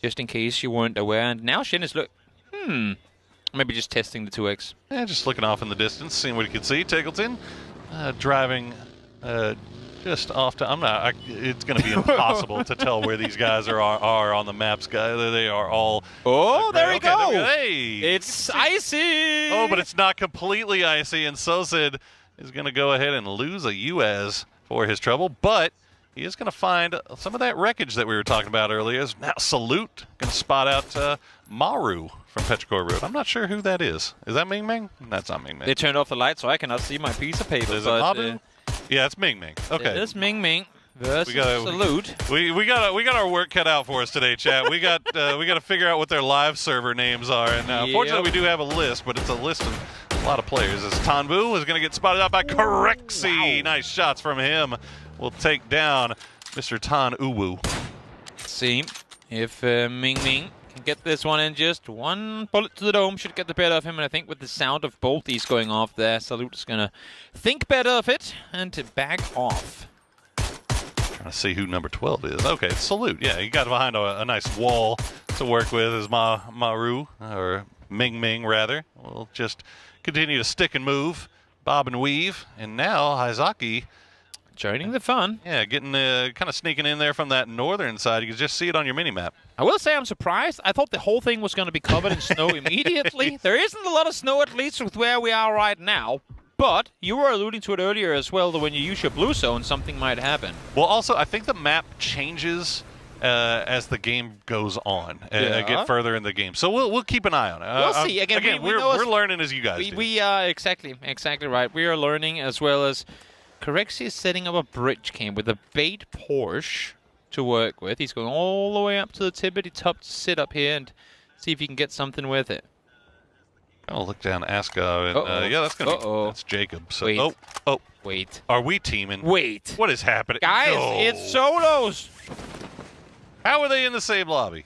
Just in case you weren't aware. And now Shin is maybe just testing the 2x. Yeah, just looking off in the distance, seeing what he can see. Tackleton driving. Just off to, it's going to be impossible to tell where these guys are on the maps, guys. They are all. Oh, there we go. Hey, it's icy. Oh, but it's not completely icy, and Sozid is going to go ahead and lose a UAS for his trouble, but he is going to find some of that wreckage that we were talking about earlier. Now, Salute going to spot out Maru from Petrichor Road. I'm not sure who that is. Is that Ming Ming? That's not Ming Ming. They turned off the light, so I cannot see my piece of paper. Is it Maru? Yeah, it's Ming Ming. Okay. It is Ming Ming versus Salute. We got our work cut out for us today, chat. We got to figure out what their live server names are, and unfortunately we do have a list, but it's a list of a lot of players. As Tanbu is going to get spotted out by Corexi. Wow. Nice shots from him. We'll take down Mr. Tan Uwu. Let's see if Ming Ming can get this one in. Just one bullet to the dome should get the better of him, and I think with the sound of both these going off there, Salute is going to think better of it and to back off. Trying to see who number 12 is. Okay, it's Salute. Yeah, he got behind a nice wall to work with as Maru, or Ming Ming rather. We'll just continue to stick and move, bob and weave, and now Haizaki joining the fun. Yeah, getting kind of sneaking in there from that northern side. You can just see it on your mini-map. I will say I'm surprised. I thought the whole thing was going to be covered in snow immediately. There isn't a lot of snow, at least with where we are right now. But you were alluding to it earlier as well, that when you use your blue zone, something might happen. Well, also, I think the map changes as the game goes on, get further in the game. So we'll keep an eye on it. We'll see. Again, we're learning as you guys do. We are exactly right. We are learning, as well as Corexi is setting up a bridge camp with a bait Porsche to work with. He's going all the way up to the tippity top to sit up here and see if he can get something with it. I'll look down Aska, and yeah, that's gonna be that's Jacob. So wait. Wait. Are we teaming? Wait. What is happening? Guys, it's solos. How are they in the same lobby?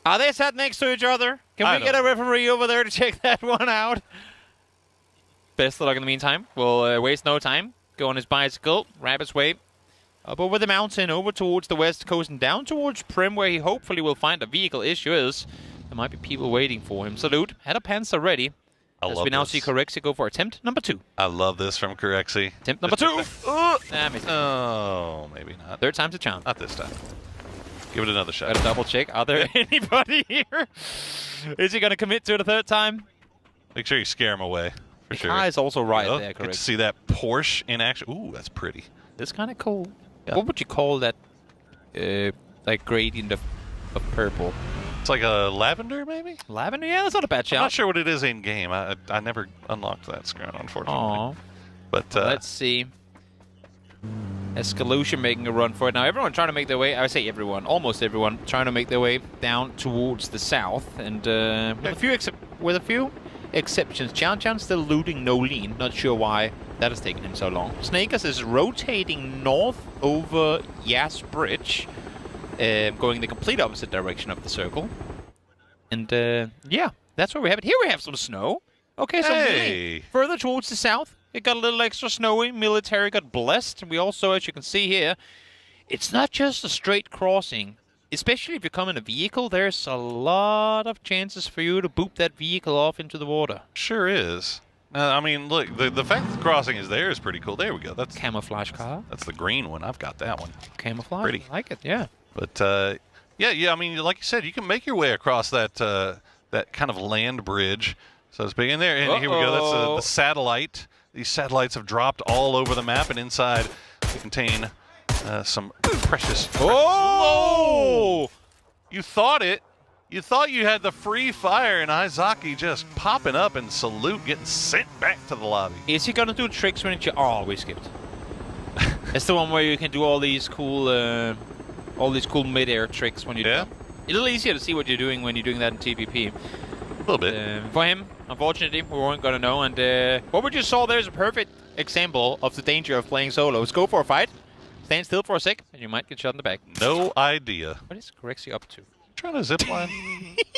Are they sat next to each other? Can we get a referee over there to check that one out? Best of luck in the meantime. We'll waste no time. Go on his bicycle, wrap his way up over the mountain, over towards the west coast, and down towards Prim, where he hopefully will find a vehicle. Issue is, there might be people waiting for him. Salute. Had a Panzer ready. As we now see Corexi go for attempt number 2. I love this from Corexi. Attempt number 2. Oh, maybe not. Third time's a charm. Not this time. Give it another shot. Gotta double check. Are there anybody here? Is he gonna commit to it a third time? Make sure you scare him away. For sure. The car is also right there, Get correct. to see that Porsche in action. Ooh, that's pretty. That's kind of cool. Yeah. What would you call that, like gradient of purple? It's like a lavender, maybe? Lavender? Yeah, that's not a bad shout. I'm not sure what it is in-game. I never unlocked that screen, unfortunately. Aww. But let's see. Escalation making a run for it. Now, everyone trying to make their way, I say everyone, almost everyone, trying to make their way down towards the south. And with a few exceptions, Chan still looting no lean. Not sure why that has taken him so long. Snakers is rotating north over Yas Bridge, going the complete opposite direction of the circle. And yeah, that's where we have it. Here we have some snow. Okay, so further towards the south, it got a little extra snowy. Military got blessed. And we also, as you can see here, it's not just a straight crossing. Especially if you come in a vehicle, there's a lot of chances for you to boop that vehicle off into the water. Sure is. I mean, look, the fact that the crossing is there is pretty cool. There we go. That's camouflage car. That's the green one. I've got that one. Camouflage. Pretty. I like it. Yeah. But yeah. I mean, like you said, you can make your way across that that kind of land bridge, so to speak. And there, and here we go. That's the satellite. These satellites have dropped all over the map, and inside they contain some precious. Oh! You thought it. You thought you had the free fire, and Izaki just popping up and Salute getting sent back to the lobby. Is he gonna do tricks when it's we skipped. It's the one where you can do all these cool mid-air tricks when you do it. A little easier to see what you're doing when you're doing that in TPP. A little bit. For him, unfortunately, we weren't gonna know. And what we just saw there is a perfect example of the danger of playing solos. Go for a fight, stand still for a sec, and you might get shot in the back. No idea. What is Corexi up to? Trying to zip line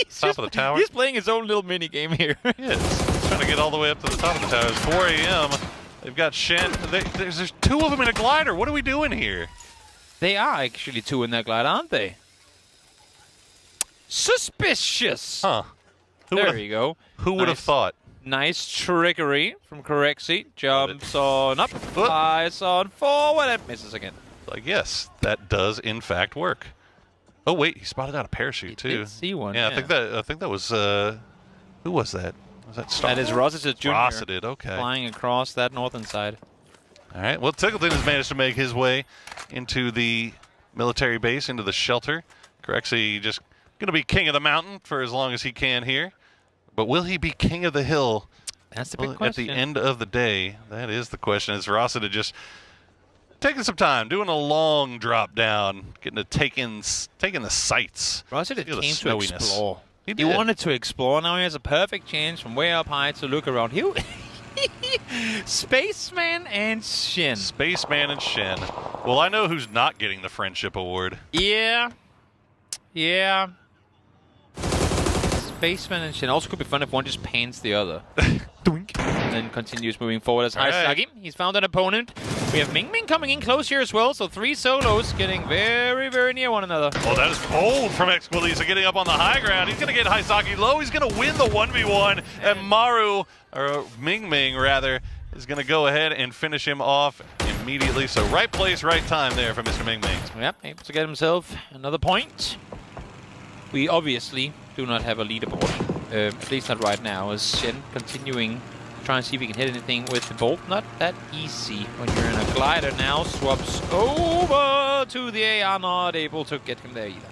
top of the tower. He's playing his own little mini game here. Yes, he's trying to get all the way up to the top of the tower. It's 4 a.m. They've got Shen. There's 2 of them in a glider. What are we doing here? They are actually 2 in that glider, aren't they? Suspicious. Huh. There you go. Who would have thought? Nice trickery from Corexi. Jumps on up, flies on forward, and misses again. Like, yes, that does in fact work. Oh wait, he spotted out a parachute too. Did see one. Yeah, I think that was who was that? Was that Star? That is Rossiter Jr. Rossiter, okay. Flying across that northern side. All right. Well, Tickleton has managed to make his way into the military base, into the shelter. Corexi just going to be king of the mountain for as long as he can here. But will he be king of the hill? That's the big question. At the end of the day, that is the question. It's Rossiter just taking some time, doing a long drop down, getting to take in the sights. Rossiter came to explore. He wanted to explore. Now he has a perfect chance from way up high to look around. Spaceman and Shen. Spaceman and Shen. Well, I know who's not getting the Friendship Award. Yeah. Spaceman and Shen. Also could be fun if one just pans the other. Doink. And then continues moving forward as Haisagi. He's found an opponent. We have Ming Ming coming in close here as well, so 3 solos getting very, very near one another. Oh, that is bold from Exquilisa getting up on the high ground. He's going to get Haisagi low. He's going to win the 1v1. And Maru, or Ming Ming rather, is going to go ahead and finish him off immediately. So right place, right time there for Mr. Ming Ming. Yep, able to get himself another point. We obviously do not have a leaderboard, at least not right now, as Shen continuing try and see if we can hit anything with the bolt. Not that easy when you're in a glider now. Swaps over to the AR, not able to get him there either.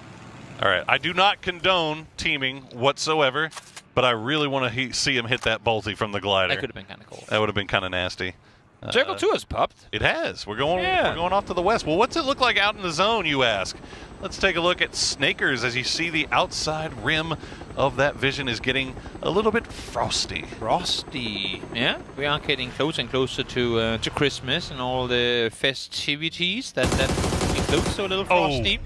All right, I do not condone teaming whatsoever, but I really want to see him hit that bolty from the glider. That could have been kind of cool. That would have been kind of nasty. Circle 2 has popped. It has. We're going off to the west. Well, what's it look like out in the zone, you ask? Let's take a look at Snakers as you see the outside rim of that vision is getting a little bit frosty. Frosty. Yeah, we are getting closer and closer to Christmas and all the festivities that includes. So a little frosty.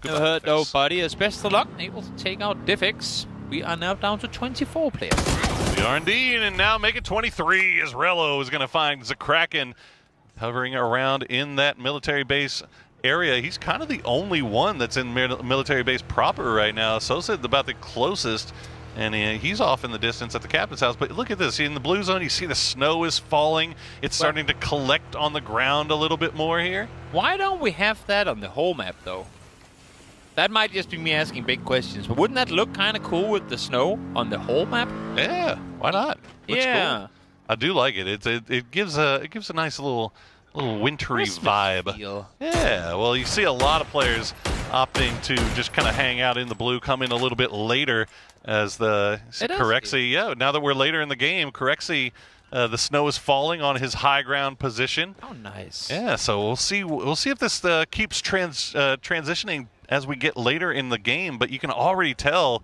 No hurt, no buddy. As best of luck, able to take out Diffix. We are now down to 24 players. We are indeed, and now make it 23 as Rello is going to find Zakraken hovering around in that military base area. He's kind of the only one that's in military base proper right now. Sosa about the closest, and he's off in the distance at the captain's house. But look at this. In the blue zone, you see the snow is falling. It's starting to collect on the ground a little bit more here. Why don't we have that on the whole map, though? That might just be me asking big questions, but wouldn't that look kind of cool with the snow on the whole map? Yeah, why not? Looks cool. I do like it. It gives a nice little wintry vibe. Feel. Yeah, well, you see a lot of players opting to just kind of hang out in the blue, come in a little bit later as the Corexy. Yeah, now that we're later in the game, Corexy, the snow is falling on his high ground position. Oh, nice. Yeah, so we'll see if this keeps transitioning as we get later in the game, but you can already tell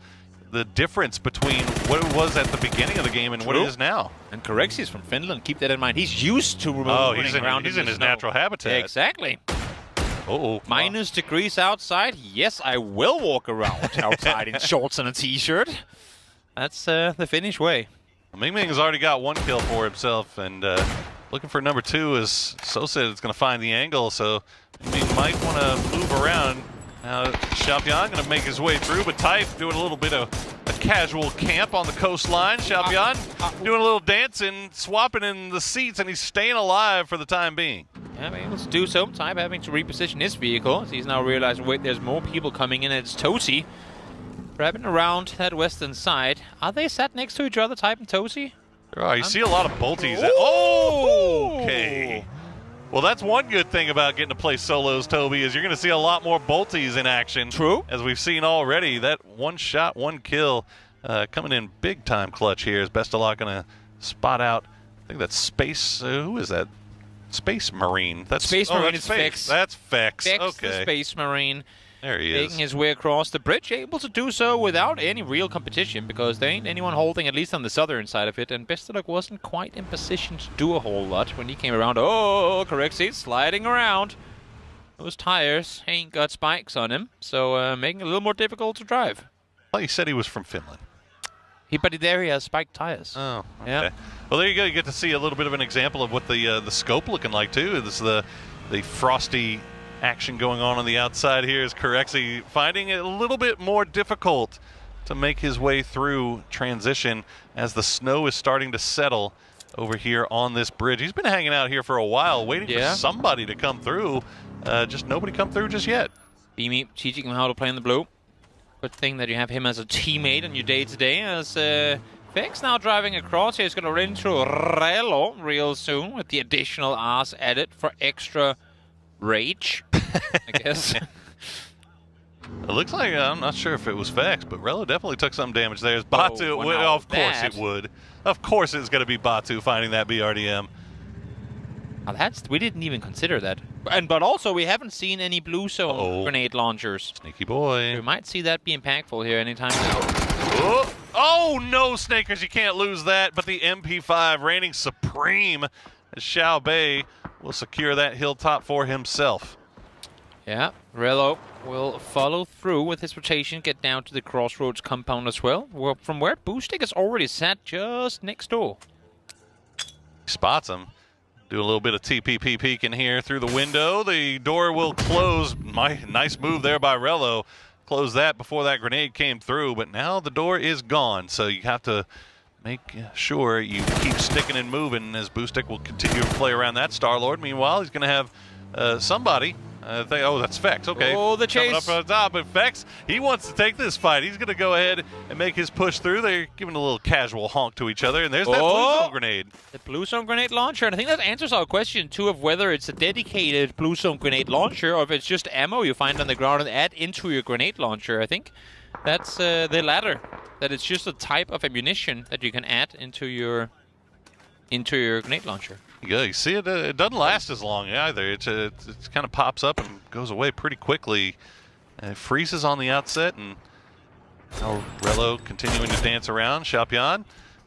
the difference between what it was at the beginning of the game and what it is now. And Corexy is from Finland. Keep that in mind. He's used to running around. He's in his natural habitat. Exactly. Uh-oh. Minus degrees outside. Yes, I will walk around outside in shorts and a t-shirt. That's the Finnish way. Ming Ming has already got one kill for himself, and looking for number 2 is Sosa is going to find the angle, so Ming Ming might want to move around. Now, Xiaopian going to make his way through, but Type doing a little bit of a casual camp on the coastline. Xiaopian doing a little dancing, swapping in the seats, and he's staying alive for the time being. Yeah, able to do so. Type having to reposition his vehicle. As he's now realizing, wait, there's more people coming in. It's Tosi grabbing around that western side. Are they sat next to each other, Type and Tosi? Oh, you see a lot of bolties. Oh, okay. Well, that's one good thing about getting to play solos, Toby, is you're going to see a lot more bolties in action. True. As we've seen already, that one shot, one kill coming in big time clutch here. Is Best of Luck going to spot out, I think that's Space, who is that? Space Marine. That's Space Marine is Fex. That's Fex. Fex, okay. the Space Marine. There he is. Making his way across the bridge, able to do so without any real competition because there ain't anyone holding, at least on the southern side of it, and Best of Luck wasn't quite in position to do a whole lot when he came around. Oh, Corexy sliding around. Those tires ain't got spikes on him, so making it a little more difficult to drive. Well, you said he was from Finland. But there he has spiked tires. Oh, okay. Yeah. Well, there you go. You get to see a little bit of an example of what the scope looking like, too. This is the frosty action going on the outside here is Corexy finding it a little bit more difficult to make his way through transition as the snow is starting to settle over here on this bridge. He's been hanging out here for a while, waiting for somebody to come through. Just nobody come through just yet. Beamy teaching him how to play in the blue. Good thing that you have him as a teammate on your day-to-day as Fex now driving across here. He's going to run into Rello real soon with the additional R's added for extra rage, I guess. It looks like, I'm not sure if it was Fex, but Rello definitely took some damage there. Batu, of course it would. Of course it's going to be Batu finding that BRDM. We didn't even consider that. But also, we haven't seen any blue zone grenade launchers. Sneaky boy. We might see that be impactful here anytime now. Oh, no, Snakers, you can't lose that. But the MP5 reigning supreme as Xiao Bei will secure that hilltop for himself. Yeah, Rello will follow through with his rotation, get down to the crossroads compound as well, from where Boostic is already sat just next door. He spots him. Do a little bit of TPP peeking here through the window. The door will close. Nice move there by Rello. Close that before that grenade came through, but now the door is gone, so you have to make sure you keep sticking and moving as Boostic will continue to play around that Star-Lord. Meanwhile, he's going to have somebody Oh, that's Fex. Okay. Oh, the chase. Coming up on top, but Fex, he wants to take this fight. He's going to go ahead and make his push through. They're giving a little casual honk to each other, and there's that blue zone grenade. The blue zone grenade launcher, and I think that answers our question, too, of whether it's a dedicated blue zone grenade launcher or if it's just ammo you find on the ground and add into your grenade launcher. I think that's the latter, that it's just a type of ammunition that you can add into your grenade launcher. Yeah, you see it. It doesn't last as long either. It kind of pops up and goes away pretty quickly. It freezes on the outset, and now Rello continuing to dance around. Xiaopian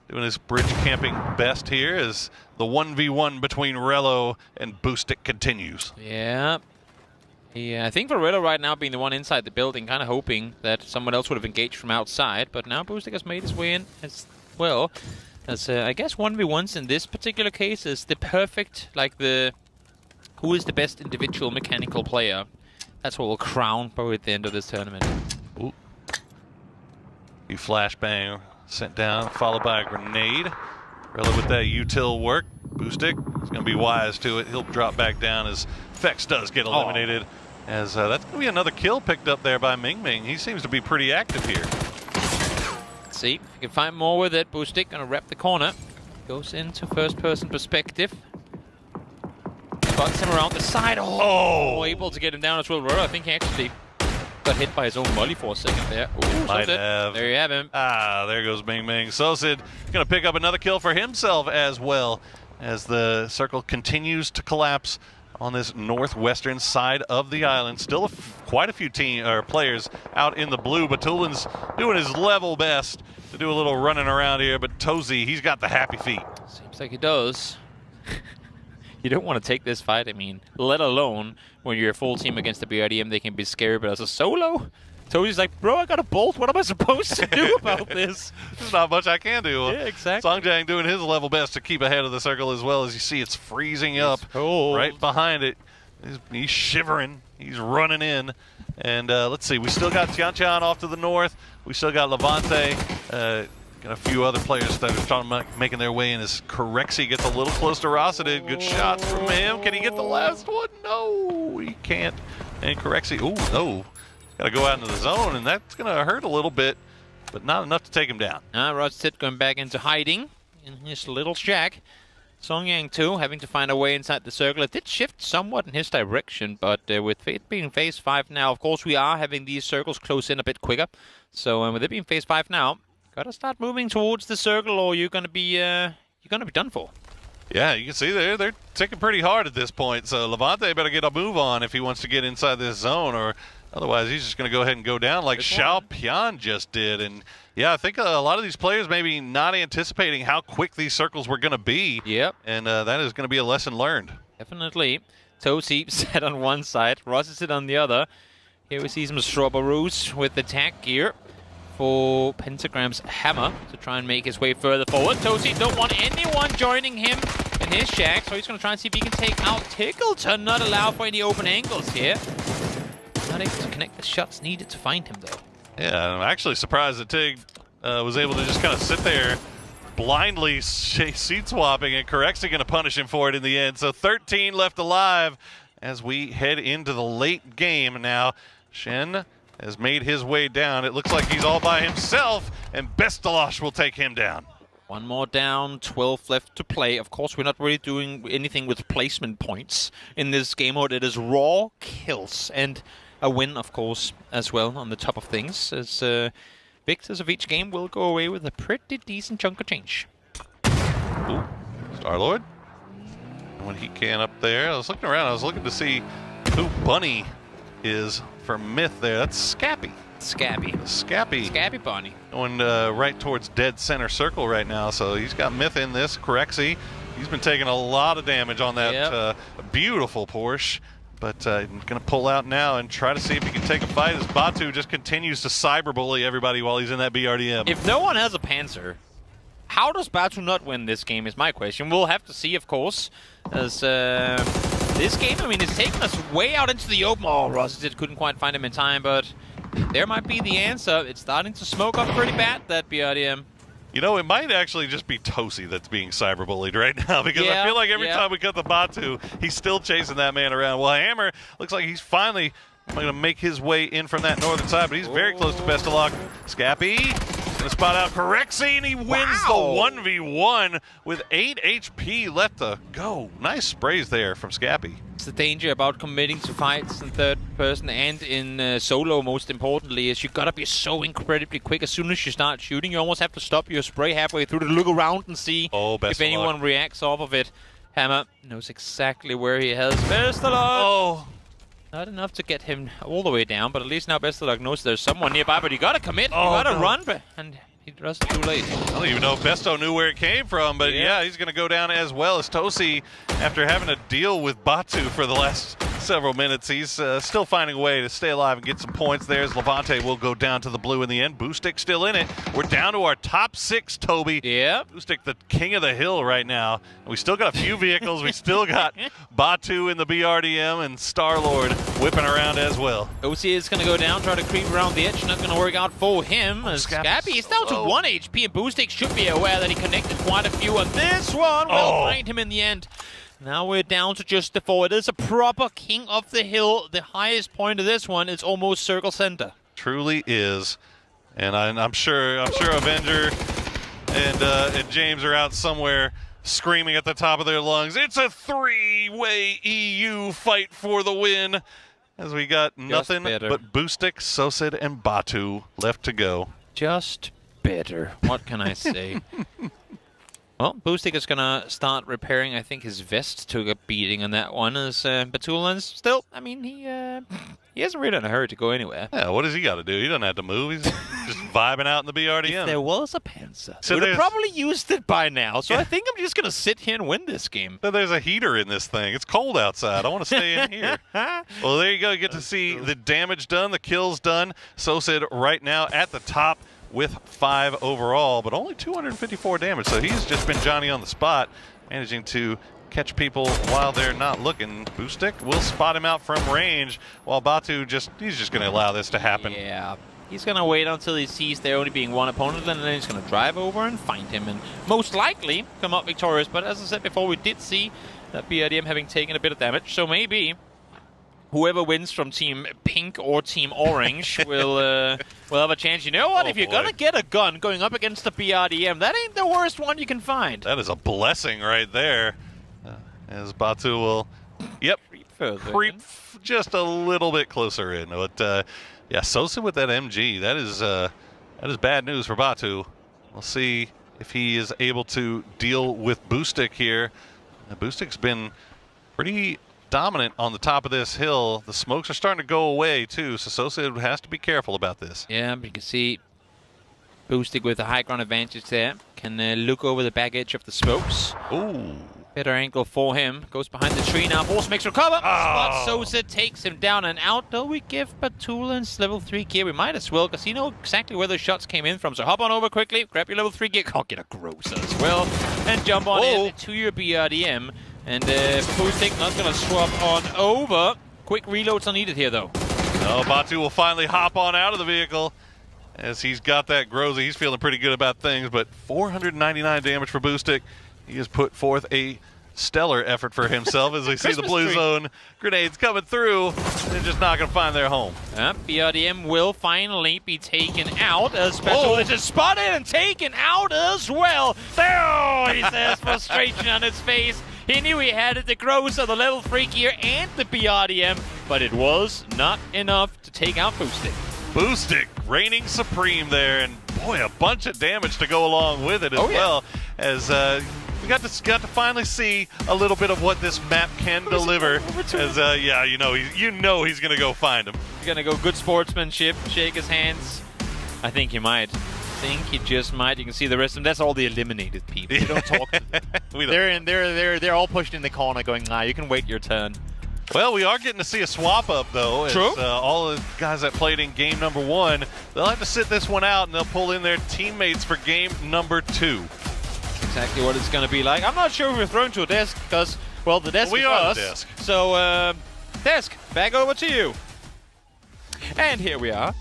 doing his bridge camping best here as the 1v1 between Rello and Boostic continues. Yeah. I think for Rello right now being the one inside the building, kind of hoping that someone else would have engaged from outside, but now Boostic has made his way in as well. As I guess 1v1s in this particular case is the perfect, who is the best individual mechanical player. That's what we'll crown probably at the end of this tournament. Ooh. You flashbang sent down, followed by a grenade. Rello with that util work. Boostic is going to be wise to it. He'll drop back down as Fex does get eliminated. As that's going to be another kill picked up there by Ming Ming. He seems to be pretty active here. See if you can find more with it. Boostic gonna wrap the corner. Goes into first-person perspective. Spots him around the side. Oh, able to get him down as well. I think he actually got hit by his own molly for a second there. Ooh, might have. There you have him. There goes Ming Ming. Sosid gonna pick up another kill for himself as well, as the circle continues to collapse on this northwestern side of the island. Still quite a few players out in the blue, but Tulin's doing his level best to do a little running around here, but Tozy, he's got the happy feet. Seems like he does. You don't want to take this fight, I mean, let alone when you're a full team against the BRDM, they can be scary, but as a solo, Tozy's like, bro, I got a bolt. What am I supposed to do about this? There's not much I can do. Yeah, exactly. Songjang doing his level best to keep ahead of the circle as well. As you see, it's freezing up right behind it. He's shivering. He's running in. And let's see, we still got Tiantian off to the north. We still got Levante. Got a few other players that are starting making their way in as Corexi gets a little close to Rossadid. Good shots from him. Can he get the last one? No, he can't. And Corexi, no. Got to go out into the zone, and that's going to hurt a little bit, but not enough to take him down. Rossadid going back into hiding in his little shack. Songyang too, having to find a way inside the circle. It did shift somewhat in his direction, but with it being phase 5 now, of course we are having these circles close in a bit quicker. So with it being phase 5 now, gotta start moving towards the circle, or you're gonna be done for. Yeah, you can see they're ticking pretty hard at this point. So Levante better get a move on if he wants to get inside this zone, or otherwise he's just going to go ahead and go down like Xiaopian just did. And yeah, I think a lot of these players maybe not anticipating how quick these circles were going to be. Yep. And that is going to be a lesson learned. Definitely. Tozy set on one side, Rossadid on the other. Here we see some strawberries with the tag gear for Pentagram's hammer to try and make his way further forward. Tozy don't want anyone joining him in his shack, so he's going to try and see if he can take out Tickleton. Not allow for any open angles here. Not able to connect the shots needed to find him, though. Yeah, I'm actually surprised that Tig was able to just kind of sit there blindly seat swapping, and Corexi going to punish him for it in the end. So 13 left alive as we head into the late game now. Shen has made his way down. It looks like he's all by himself, and Bestalosh will take him down. One more down, 12 left to play. Of course, we're not really doing anything with placement points in this game mode. It is raw kills and a win, of course, as well on the top of things. As victors of each game will go away with a pretty decent chunk of change. Ooh, Star-Lord. When he can up there, I was looking around. I was looking to see who Bunny is for Myth there. That's Scappy. Scabby Bunny. Going right towards dead center circle right now. So he's got Myth in this. Corexi, he's been taking a lot of damage on that beautiful Porsche. But going to pull out now and try to see if he can take a fight as Batu just continues to cyberbully everybody while he's in that BRDM. If no one has a Panzer, how does Batu not win this game is my question. We'll have to see, of course, as this game, I mean, it's taken us way out into the open. Oh, Rossadid couldn't quite find him in time, but there might be the answer. It's starting to smoke up pretty bad, that BRDM. You know, it might actually just be Tosi that's being cyberbullied right now because I feel like every time we cut the Batu, he's still chasing that man around. Well, Hammer looks like he's finally going to make his way in from that northern side, but he's very close to Best of Luck. Scappy going to spot out Correxy, and he wins the 1v1 with 8 HP left to go. Nice sprays there from Scappy. It's the danger about committing to fights in third person and in solo, most importantly, is you gotta be so incredibly quick. As soon as you start shooting, you almost have to stop your spray halfway through to look around and see if anyone reacts off of it. Hammer knows exactly where he has Best of Luck. Oh. Not enough to get him all the way down, but at least now Best of Luck knows there's someone nearby, but you gotta commit, you gotta run, and he does it too late. I don't even know if Besto knew where it came from, but yeah, he's going to go down as well as Tosi. After having to deal with Batu for the last several minutes, he's still finding a way to stay alive and get some points there as Levante will go down to the blue in the end. Boostic still in it. We're down to our top 6, Toby. Yeah. Boostic, the king of the hill right now. And we still got a few vehicles. We still got Batu in the BRDM and Star-Lord whipping around as well. OC is going to go down, try to creep around the edge. Not going to work out for him. Scappy is down to 1 HP, and Boostic should be aware that he connected quite a few on this one. Will find him in the end. Now we're down to just the 4. It is a proper king of the hill. The highest point of this one is almost circle center. Truly is. And I'm sure Avenger and James are out somewhere screaming at the top of their lungs. It's a 3-way EU fight for the win. As we got nothing but Boostic, Sosid, and Batu left to go. Just better. What can I say? Well, Boostic is going to start repairing. I think his vest took a beating on that one. As Batulin's still, I mean, he isn't really in a hurry to go anywhere. Yeah, what does he got to do? He doesn't have to move. He's just vibing out in the BRDM. If there was a Panzer, so would have probably used it by now. So I think I'm just going to sit here and win this game. So there's a heater in this thing. It's cold outside. I want to stay in here. Well, there you go. You get to see the damage done, the kills done. Sosid right now at the top with 5 overall, but only 254 damage. So he's just been Johnny on the spot, managing to catch people while they're not looking. Boostic will spot him out from range, while Batu he's just going to allow this to happen. Yeah, he's going to wait until he sees there only being one opponent, and then he's going to drive over and find him, and most likely come out victorious. But as I said before, we did see that BRDM having taken a bit of damage, so maybe whoever wins from Team Pink or Team Orange will have a chance. You know what? If you're going to get a gun going up against the BRDM, that ain't the worst one you can find. That is a blessing right there. As Batu will, creep just a little bit closer in. But yeah, Sosa with that MG, that is bad news for Batu. We'll see if he is able to deal with Boostic here. Boostic's been pretty dominant on the top of this hill. The smokes are starting to go away too, so Sosa has to be careful about this. Yeah, but you can see Boostic with a high ground advantage there. Can look over the back edge of the smokes. Ooh. Better angle for him. Goes behind the tree now. Force makes recover. But Sosa takes him down and out. Though we give Batulin's level 3 gear, we might as well, because he knows exactly where the shots came in from. So hop on over quickly, grab your level 3 gear. Oh, get a gross as well. And jump on in to your BRDM. And Boostic not going to swap on over. Quick reloads are needed here, though. Oh, Batu will finally hop on out of the vehicle as he's got that Groza. He's feeling pretty good about things, but 499 damage for Boostic. He has put forth a stellar effort for himself as we see the blue zone grenades coming through. They're just not going to find their home. BRDM will finally be taken out. A special is spotted and taken out as well. Oh, he says frustration on his face. He knew he had it, the Groza, the level 3 gear, and the BRDM, but it was not enough to take out Boostic. Boostic reigning supreme there, and boy, a bunch of damage to go along with it as well. As we got to finally see a little bit of what this map can deliver. As yeah, you know he's gonna go find him. He's gonna go good sportsmanship, shake his hands. I think he might. I think he just might. You can see the rest of them. That's all the eliminated people. You don't talk to them. They're all pushed in the corner, going, "Nah, you can wait your turn." Well, we are getting to see a swap up though. As, True. All the guys that played in game number 1, they'll have to sit this one out, and they'll pull in their teammates for game number 2. Exactly what it's going to be like. I'm not sure if we're thrown to a desk because, well, the desk is us. The desk. So, desk, back over to you. And here we are.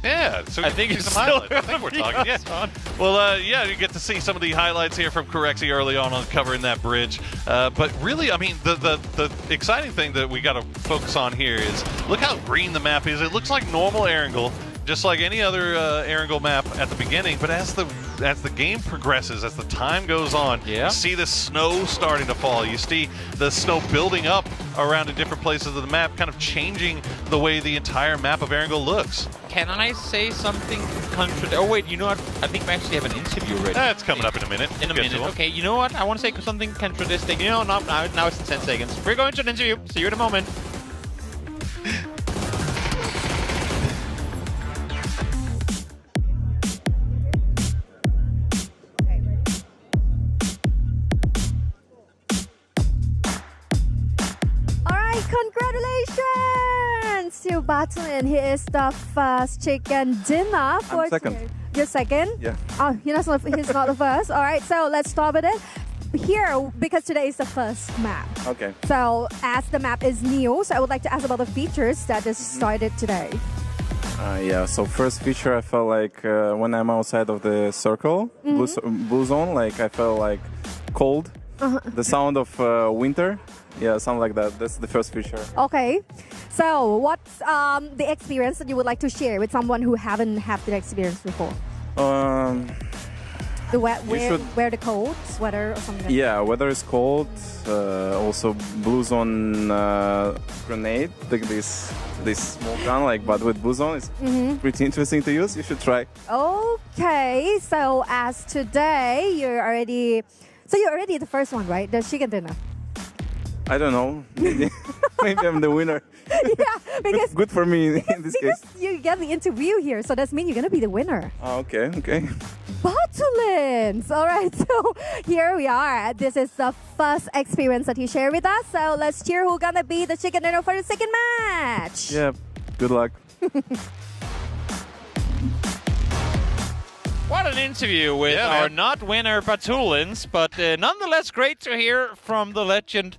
Yeah, so I think see it's some still highlights. I think we're talking. Yeah. Well, yeah, you get to see some of the highlights here from Corexi early on covering that bridge. But really, I mean, the exciting thing that we got to focus on here is look how green the map is. It looks like normal Erangel, just like any other Erangel map at the beginning. But as the game progresses, as the time goes on, you see the snow starting to fall. You see the snow building up around in different places of the map, kind of changing the way the entire map of Erangel looks. Can I say something Oh wait, you know what? I think we actually have an interview ready. It's coming up in a minute. In a minute. Okay, you know what? I want to say something contradicting. You know, now it's in 10 seconds. We're going to an interview. See you in a moment. Congratulations to Batun. He is the first chicken dinner for I'm second. today. You're second? Yeah. Oh, he's not the first. All right, so let's start with it. Here, because today is the first map. Okay. So as the map is new, so I would like to ask about the features that is started today. Yeah, so first feature, I felt like when I'm outside of the circle, blue zone, like I felt like cold. The sound of winter. Yeah, something like that. That's the first feature. Okay. So what's the experience that you would like to share with someone who haven't had the experience before? Wear the cold sweater or something. Yeah, weather is cold. Also, blue zone grenade, like this small gun, like but with blue zone, it's pretty interesting to use. You should try. Okay, so as today you're already the first one, right? The chicken dinner. I don't know. Maybe I'm the winner. Yeah, because good for me in this case. You get the interview here, so that means you're gonna be the winner. Okay. Batulins! All right, so here we are. This is the first experience that he shared with us. So let's cheer who's gonna be the chicken dinner for the second match. Yeah. Good luck. What an interview with our not winner Batulins, but nonetheless great to hear from the legend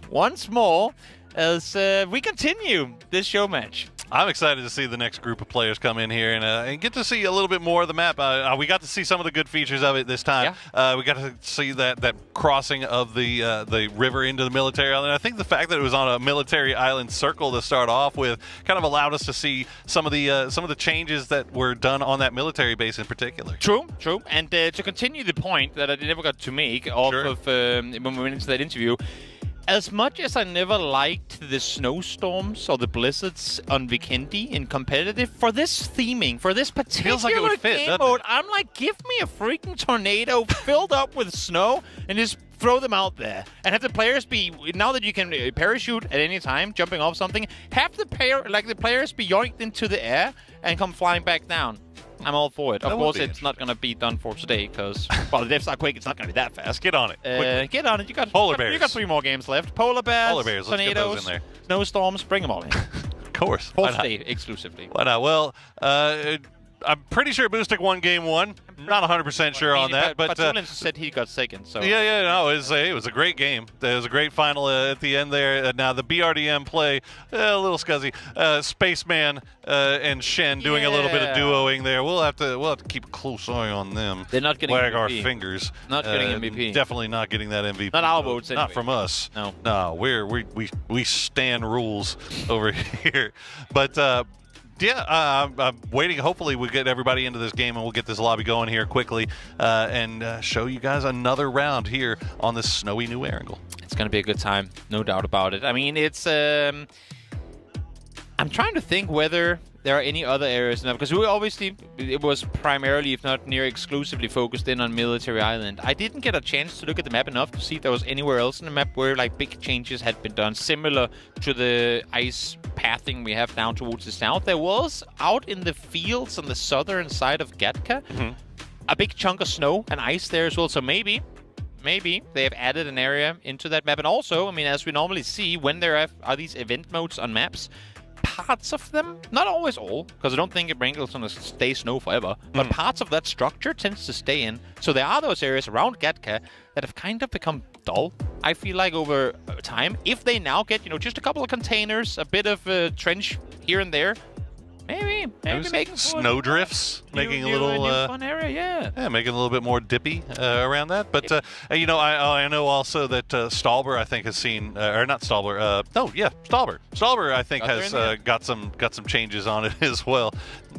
once more as we continue this show match. I'm excited to see the next group of players come in here and get to see a little bit more of the map. We got to see some of the good features of it this time. We got to see that crossing of the river into the military island. I think the fact that it was on a military island circle to start off with kind of allowed us to see some of the changes that were done on that military base in particular. True. And to continue the point that I never got to make off of when we went into that interview, as much as I never liked the snowstorms or the blizzards on Vikendi in competitive, for this theming, for this particular feels like it would fit, game mode, I'm like, give me a freaking tornado filled up with snow and just throw them out there. And have the players be, now that you can parachute at any time, jumping off something, have the players be yoinked into the air and come flying back down. I'm all for it. Of course, it's not going to be done for today because, well, the devs are quick. It's not going to be that fast. Get on it. Get on it. You got polar bears. You got 3 more games left. Polar bears, let's tornadoes, get those in there. Snowstorms. Bring them all in. Of course. Whole state exclusively. Why not? Well, I'm pretty sure Boostic won game 1. Not 100% sure on that, but Tulin said he got second. So no, it was a great game. It was a great final at the end there. Now the BRDM play a little scuzzy. Spaceman and Shen doing a little bit of duoing there. We'll have to keep a close eye on them. They're not getting wag MVP. our fingers. Not getting MVP. Definitely not getting that MVP. Not our votes. Anyway. Not from us. No. We stand rules over here, but. I'm waiting. Hopefully, we get everybody into this game and we'll get this lobby going here quickly and show you guys another round here on this snowy new Erangel. It's going to be a good time, no doubt about it. I mean, it's... I'm trying to think whether there are any other areas now, because it was primarily, if not near exclusively, focused in on Military Island. I didn't get a chance to look at the map enough to see if there was anywhere else in the map where like big changes had been done, similar to the ice pathing we have down towards the south. There was out in the fields on the southern side of Gatka a big chunk of snow and ice there as well. So maybe they have added an area into that map. And also, I mean, as we normally see when there are these event modes on maps, parts of them, not always all, because I don't think Erangel's going to stay snow forever, but parts of that structure tends to stay in. So there are those areas around Gatka that have kind of become dull, I feel like, over time. If they now get, just a couple of containers, a bit of a trench here and there, maybe maybe making snowdrifts, making a little fun area, yeah, making a little bit more dippy around that. But you know, I know also that Stallber, I think, has seen or not Stallber. Stallber, I think has got some changes on it as well.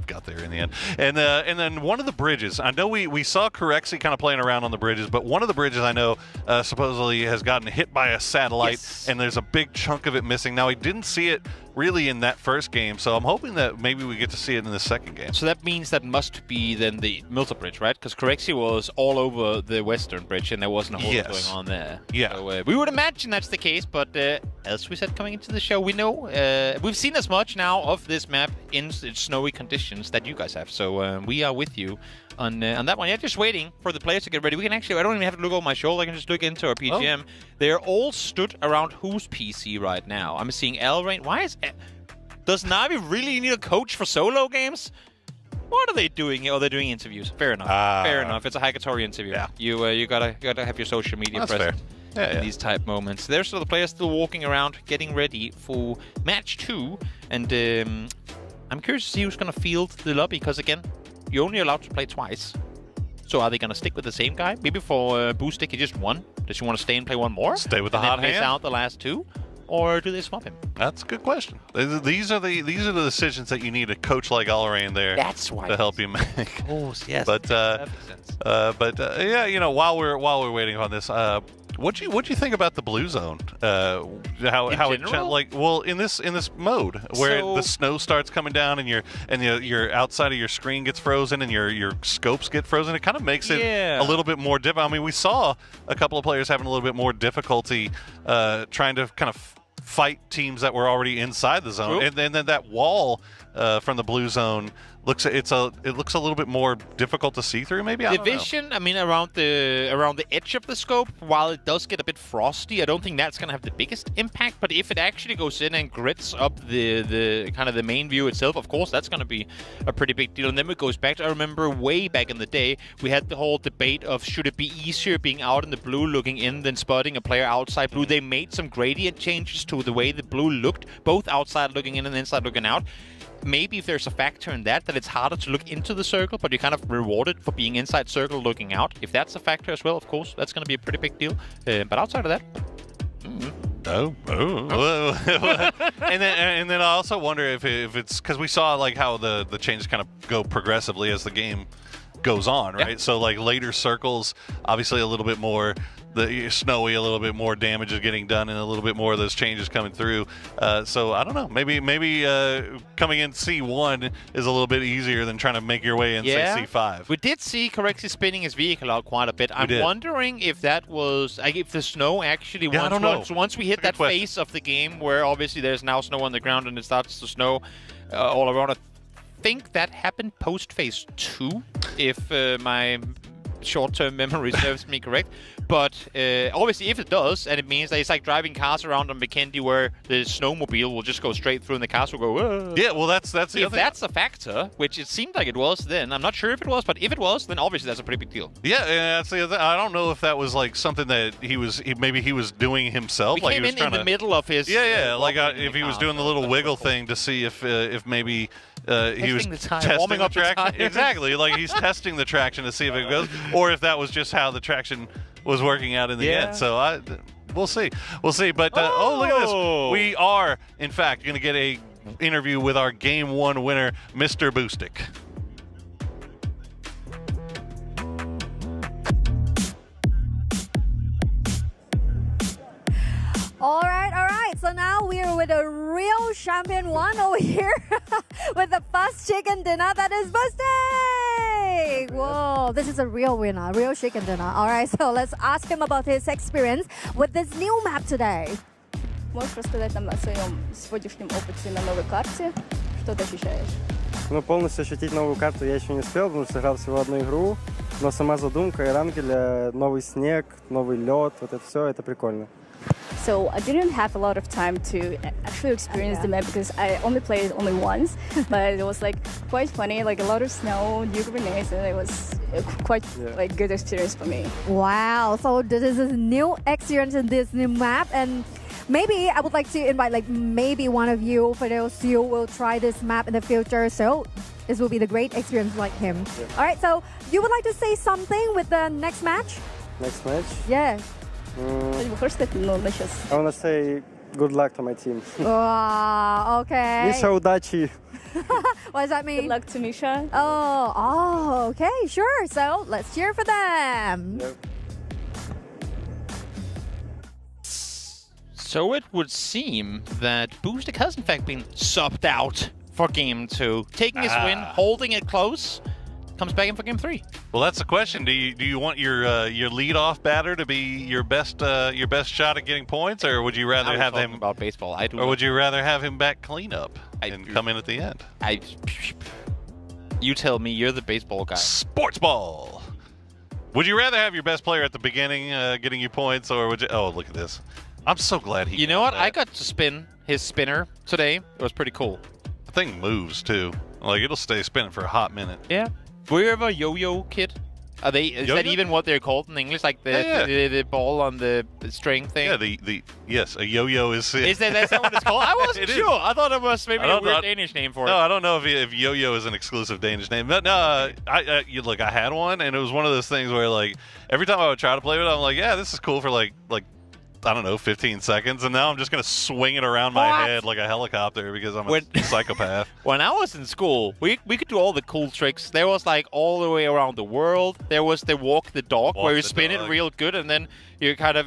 Got there in the end. And then one of the bridges, I know we saw Corexy kind of playing around on the bridges, but one of the bridges I know supposedly has gotten hit by a satellite, and there's a big chunk of it missing. Now, I didn't see it really in that first game, so I'm hoping that maybe we get to see it in the second game. So that means that must be then the Milta Bridge, right? Because Corexy was all over the Western Bridge, and there wasn't a whole lot going on there. Yeah. So we would imagine that's the case, but as we said coming into the show, we know we've seen as much now of this map in snowy conditions that you guys have. So we are with you on that one. Yeah, just waiting for the players to get ready. We can actually, I don't even have to look over my shoulder. I can just look into our PGM. They're all stood around whose PC right now? I'm seeing Elrain. Why is... Does Navi really need a coach for solo games? What are they doing here? Oh, they're doing interviews. Fair enough. Fair enough. It's a Hagatori interview. Yeah. You gotta have your social media present in these type moments. There's the players still walking around, getting ready for match 2. And I'm curious to see who's gonna field the lobby, because again, you're only allowed to play twice. So are they gonna stick with the same guy? Maybe for Boostic, he just won. Does he want to stay and play one more? Stay with the hot hand. Miss out the last 2? Or do they swap him? That's a good question. These are the decisions that you need a coach like Alrain there to help you make. Oh, yes. But yeah, you know, while we're waiting on this, what'd you think about the blue zone? How it well in this mode where the snow starts coming down and your outside of your screen gets frozen and your scopes get frozen. It kind of makes it a little bit more difficult. I mean, we saw a couple of players having a little bit more difficulty trying to kind of fight teams that were already inside the zone, and then that wall from the blue zone looks a little bit more difficult to see through. Maybe the vision. I mean, around the edge of the scope, while it does get a bit frosty, I don't think that's gonna have the biggest impact. But if it actually goes in and grits up the kind of the main view itself, of course, that's gonna be a pretty big deal. And then it goes back to, I remember way back in the day, we had the whole debate of should it be easier being out in the blue looking in than spotting a player outside blue. They made some gradient changes to the way the blue looked, both outside looking in and inside looking out. Maybe if there's a factor in that it's harder to look into the circle, but you're kind of rewarded for being inside circle looking out. If that's a factor as well, of course, that's going to be a pretty big deal. But outside of that... and then I also wonder if it's because we saw like how the changes kind of go progressively as the game goes on, right? Yeah. So like later circles, obviously a little bit more snowy, a little bit more damage is getting done, and a little bit more of those changes coming through. So I don't know. Maybe coming in C1 is a little bit easier than trying to make your way in say C5. We did see Corexy spinning his vehicle out quite a bit. I'm wondering if that was if the snow actually once we hit that phase of the game where obviously there's now snow on the ground and it starts to snow all around. I think that happened post phase 2, if my short-term memory serves me correct. But obviously, if it does, and it means that it's like driving cars around on Vikendi where the snowmobile will just go straight through and the cars will go, whoa. Yeah, well, that's the other thing. If that's a factor, which it seemed like it was then, I'm not sure if it was, but if it was, then obviously that's a pretty big deal. Yeah, that's the other. I don't know if that was like something that he was doing himself. We like came he was in the middle of his... Yeah, like if he was doing the little wiggle thing to see if maybe... he was testing the traction. Exactly, like he's testing the traction to see if it goes, or if that was just how the traction was working out in the end. So we'll see. But look at this. We are, in fact, going to get a interview with our Game 1 winner, Mr. Boostic. All right. So now we're with a real champion one over here with the first chicken dinner that is Boostic. Whoa, this is a real winner, real chicken dinner. All right, so let's ask him about his experience with this new map today. Можешь рассказать нам о своем сегодняшнем опыте на новой карте? Что ты ощущаешь? Ну, полностью ощутить новую карту я еще не успел, потому что сыграл всего одну игру. Но сама задумка и ранкеля, новый снег, новый лед, вот это все, это прикольно. So I didn't have a lot of time to actually experience the map because I only played only once, but it was like quite funny, like a lot of snow, new grenades, and it was quite like good experience for me. Wow, so this is a new experience in this new map, and maybe I would like to invite like maybe one of you, for those you will try this map in the future. So this will be the great experience like him. Yeah. All right, so you would like to say something with the next match? Next match? Yeah. I want to say good luck to my team. Wow, okay. Misha Udachi. What does that mean? Good luck to Misha. Oh, okay, sure. So let's cheer for them. Yep. So it would seem that Boostic has in fact been subbed out for Game 2. Taking his win, holding it close, comes back in for Game 3. Well, that's the question. Do you want your leadoff batter to be your best shot at getting points, or would you rather have him about baseball? I do. Or would you rather have him back cleanup and come in at the end? You tell me. You're the baseball guy. Sports ball. Would you rather have your best player at the beginning getting you points, or would you? Oh, look at this. I'm so glad he. You know what? I got to spin his spinner today. It was pretty cool. The thing moves too. Like it'll stay spinning for a hot minute. Yeah. Were you ever a yo-yo kid? Are they? Is that even what they're called in English? Like the ball on the string thing? Yeah. Yes, a yo-yo is. Is that what it's called? I wasn't sure. I thought it was maybe a weird Danish name for it. No, I don't know if yo-yo is an exclusive Danish name. But no, I had one, and it was one of those things where like every time I would try to play with it, I'm like, yeah, this is cool for like I don't know, 15 seconds, and now I'm just going to swing it around my head like a helicopter because I'm a psychopath. When I was in school, we could do all the cool tricks. There was like all the way around the world. There was the walk the dog, where you spin it real good, and then you kind of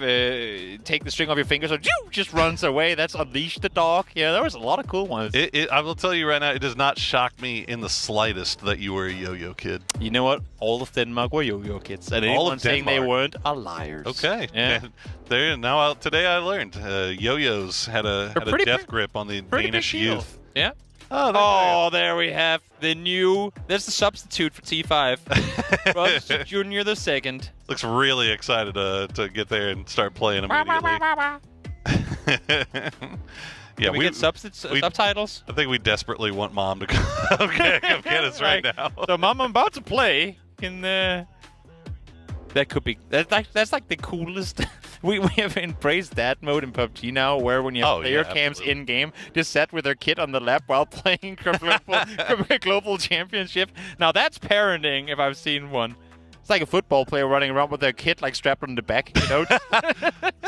take the string off your fingers and just runs away. That's unleash the dog. Yeah, there was a lot of cool ones. I will tell you right now, it does not shock me in the slightest that you were a yo-yo kid. You know what? All of Denmark were yo-yo kids, and anyone saying they weren't are liars. Okay. Yeah. Today I learned yo-yos had a death grip on the Danish youth. Yeah. Oh, there we have the new. There's the substitute for T5. Roger Junior the second. Looks really excited to get there and start playing immediately. Yeah, we get subtitles. I think we desperately want Mom to come get us right now. So Mom, I'm about to play. That could be. That's like the coolest. We have embraced that mode in PUBG now, where when you have player cams in game, just sat with their kid on the lap while playing global championship. Now that's parenting if I've seen one. It's like a football player running around with their kid like strapped on the back, you know.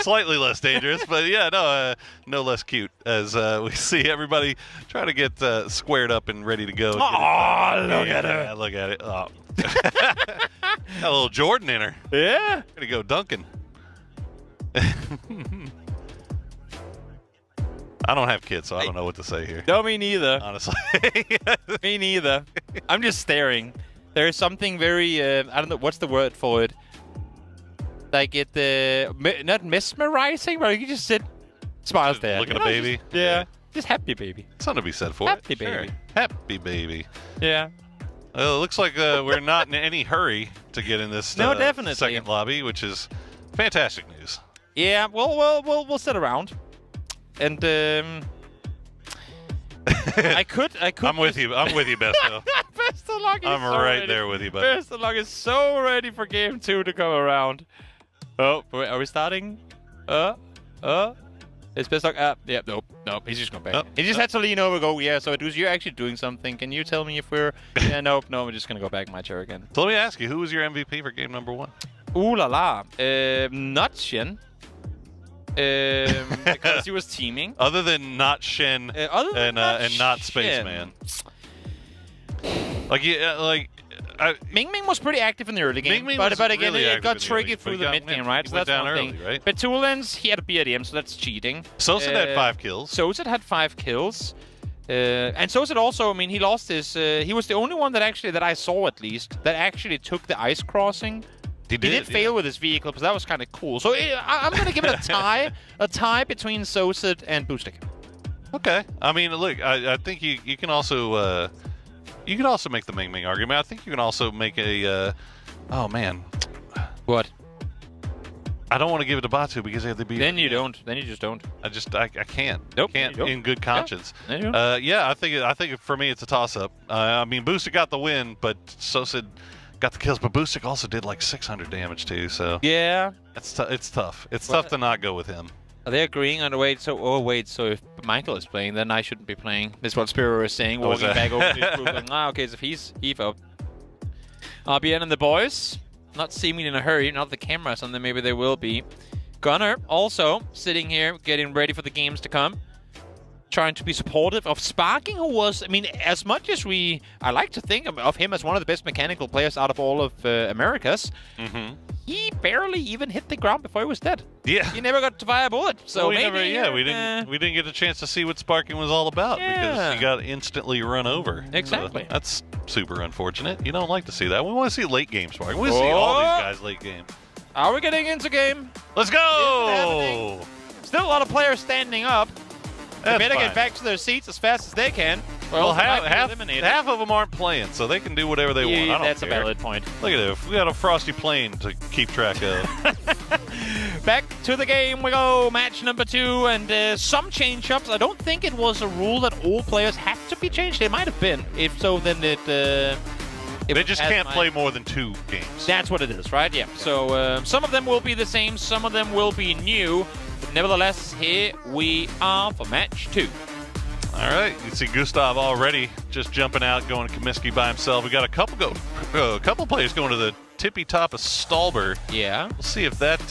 Slightly less dangerous, but yeah, no less cute as we see everybody trying to get squared up and ready to go. Oh, look at her! Look at it! Oh. Got a little Jordan in her. Yeah. Gonna go dunking. I don't have kids, so I don't know what to say here. No, me neither. Honestly. Me neither. I'm just staring. There's something very, I don't know, what's the word for it? Like not mesmerizing, but you can just sit, smile there. Look at a baby? Just happy baby. Something to be said for happy it. Baby. Sure. Happy baby. Yeah. Well, it looks like we're not in any hurry to get in this definitely. second lobby, which is fantastic news. Yeah, we'll sit around, and I could. I'm with you. I'm with you, Besto. Bestalog is right there with you, buddy. Bestalog is so ready for Game 2 to come around. Oh, wait, are we starting? Is Bestalog? Yeah, nope. He's just going back. He just had to lean over. Go. Yeah. So you're actually doing something. Can you tell me if we're? Yeah. Nope. No. I'm just gonna go back in my chair again. So let me ask you, who was your MVP for game number 1? Ooh la la. Not Shen. Because he was teaming. Other than not Shen and not Spaceman. Ming Ming was pretty active in the early game, but again, really it got triggered through the mid game, right? So that's one thing. Early, right? But Tulens, he had a BRDM, so that's cheating. Soset had 5 kills. Soset had 5 kills. And Soset also, I mean, he lost his. He was the only one that I saw at least that actually took the ice crossing. He did fail with his vehicle, but that was kind of cool. So I'm going to give it a tie between Soset and Boostic. Okay. I mean, look, I think you can also you can also make the Ming Ming argument. I think you can also make a oh man, what? I don't want to give it to Batu because they have to be. Then you don't. Then you just don't. I can't. Nope. Can't in good conscience. Yeah. Yeah. I think for me it's a toss up. I mean, Boostic got the win, but Soset got the kills. But Boostic also did like 600 damage too. So yeah, it's tough. It's tough to not go with him. Are they agreeing on the wait? So if Michael is playing, then I shouldn't be playing. This is what Spiro is saying, walking back over to his group. Like, okay, so if he's Evo. RBN and the boys, not seeming in a hurry. Not the cameras on them, maybe they will be. Gunnar also sitting here, getting ready for the games to come. Trying to be supportive of Sparking, who was, I mean, as much as I like to think of him as one of the best mechanical players out of all of Americas, he barely even hit the ground before he was dead. Yeah. He never got to fire a bullet. So we maybe we didn't get a chance to see what Sparking was all about because he got instantly run over. Exactly. So that's super unfortunate. You don't like to see that. We want to see late game Sparking. We want to see all these guys late game. Are we getting into game? Let's go! Still a lot of players standing up. They better get back to their seats as fast as they can. Well, half of them aren't playing, so they can do whatever they want. I don't That's care. a valid point. Look at it. We got a Frosty Plain to keep track of. Back to the game we go. Match number 2, and some change-ups. I don't think it was a rule that all players had to be changed. They might have been. If so, then they just can't play more than 2 games. That's what it is, right? Yeah. So some of them will be the same. Some of them will be new. But nevertheless, here we are for match 2. All right, you see Gustav already just jumping out, going to Comiskey by himself. We got a couple players going to the tippy top of Stallber. Yeah. We'll see if that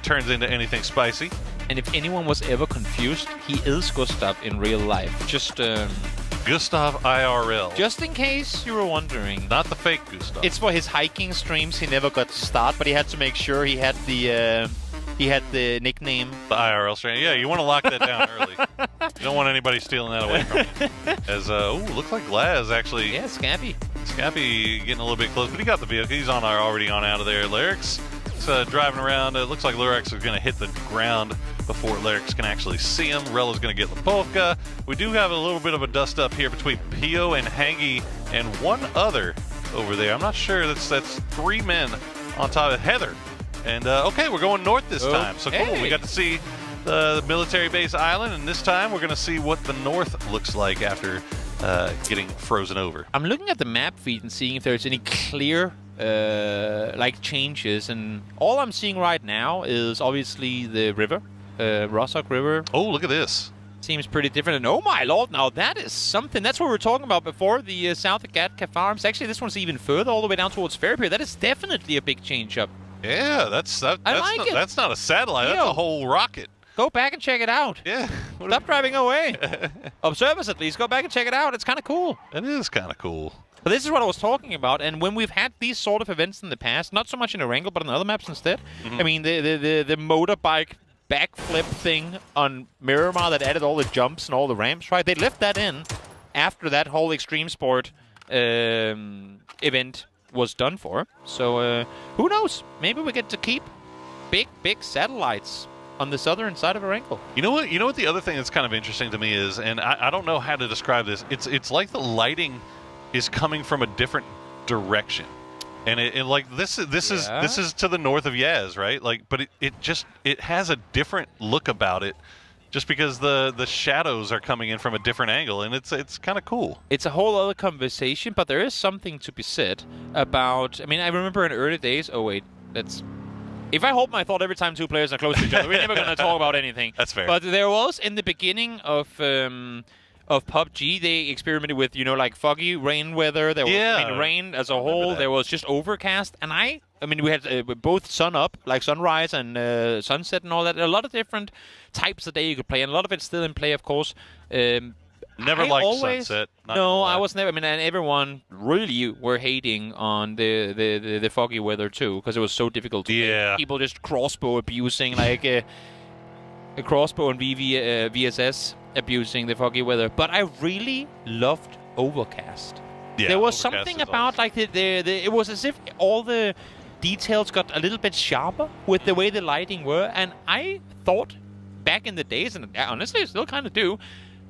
turns into anything spicy. And if anyone was ever confused, he is Gustav in real life. Just Gustav IRL. Just in case you were wondering. Not the fake Gustav. It's for his hiking streams. He never got to start, but he had to make sure he had the nickname. The IRL stream. Yeah, you want to lock that down early. You don't want anybody stealing that away from you. As looks like Glaz actually. Yeah, Scappy getting a little bit close, but he got the vehicle. He's already on out of there. Lyrics driving around. It looks like Lyrics is going to hit the ground before Lyrics can actually see him. Rella's going to get Lipovka. We do have a little bit of a dust up here between Pio and Hangy and one other over there. I'm not sure. That's 3 men on top of Heather. And, okay, we're going north this time. So cool. We got to see the military base island, and this time we're going to see what the north looks like after getting frozen over. I'm looking at the map feed and seeing if there's any clear changes, and all I'm seeing right now is obviously the river, Rossok River. Oh, look at this. Seems pretty different. And oh my lord, now that is something. That's what we were talking about before, the south of Gatka Farms. Actually, this one's even further, all the way down towards Fairpier. That is definitely a big change up. Yeah, that's not a satellite. That's a whole rocket. Go back and check it out. Yeah. Stop driving away. Observers, at least. Go back and check it out. It's kind of cool. It is kind of cool. But this is what I was talking about. And when we've had these sort of events in the past, not so much in Erangel, but on other maps instead. I mean, the motorbike backflip thing on Miramar that added all the jumps and all the ramps, right? They left that in after that whole Extreme Sport event was done for. So who knows? Maybe we get to keep big satellites on the southern side of Erangel. You know what the other thing that's kind of interesting to me is, and I don't know how to describe this, it's like the lighting is coming from a different direction. And this is to the north of Yaz, right? But it has a different look about it, just because the shadows are coming in from a different angle, and it's kind of cool. It's a whole other conversation, but there is something to be said about. I mean, I remember in early days. Oh wait, if I hold my thought every time 2 players are close to each other, we're never going to talk about anything. That's fair. But there was in the beginning of PUBG, they experimented with, foggy rain weather. There was rain as a whole. There was just overcast. And I mean, we had both sun up, like sunrise and sunset and all that. A lot of different types of day you could play. And a lot of it's still in play, of course. Never liked sunset. No, I was never. I mean, and everyone really were hating on the foggy weather, too, because it was so difficult to play. People just crossbow abusing, like a crossbow and VSS abusing the foggy weather. But I really loved Overcast. Yeah, there was something about it was as if all the details got a little bit sharper with the way the lighting were, and I thought back in the days, and honestly I still kind of do,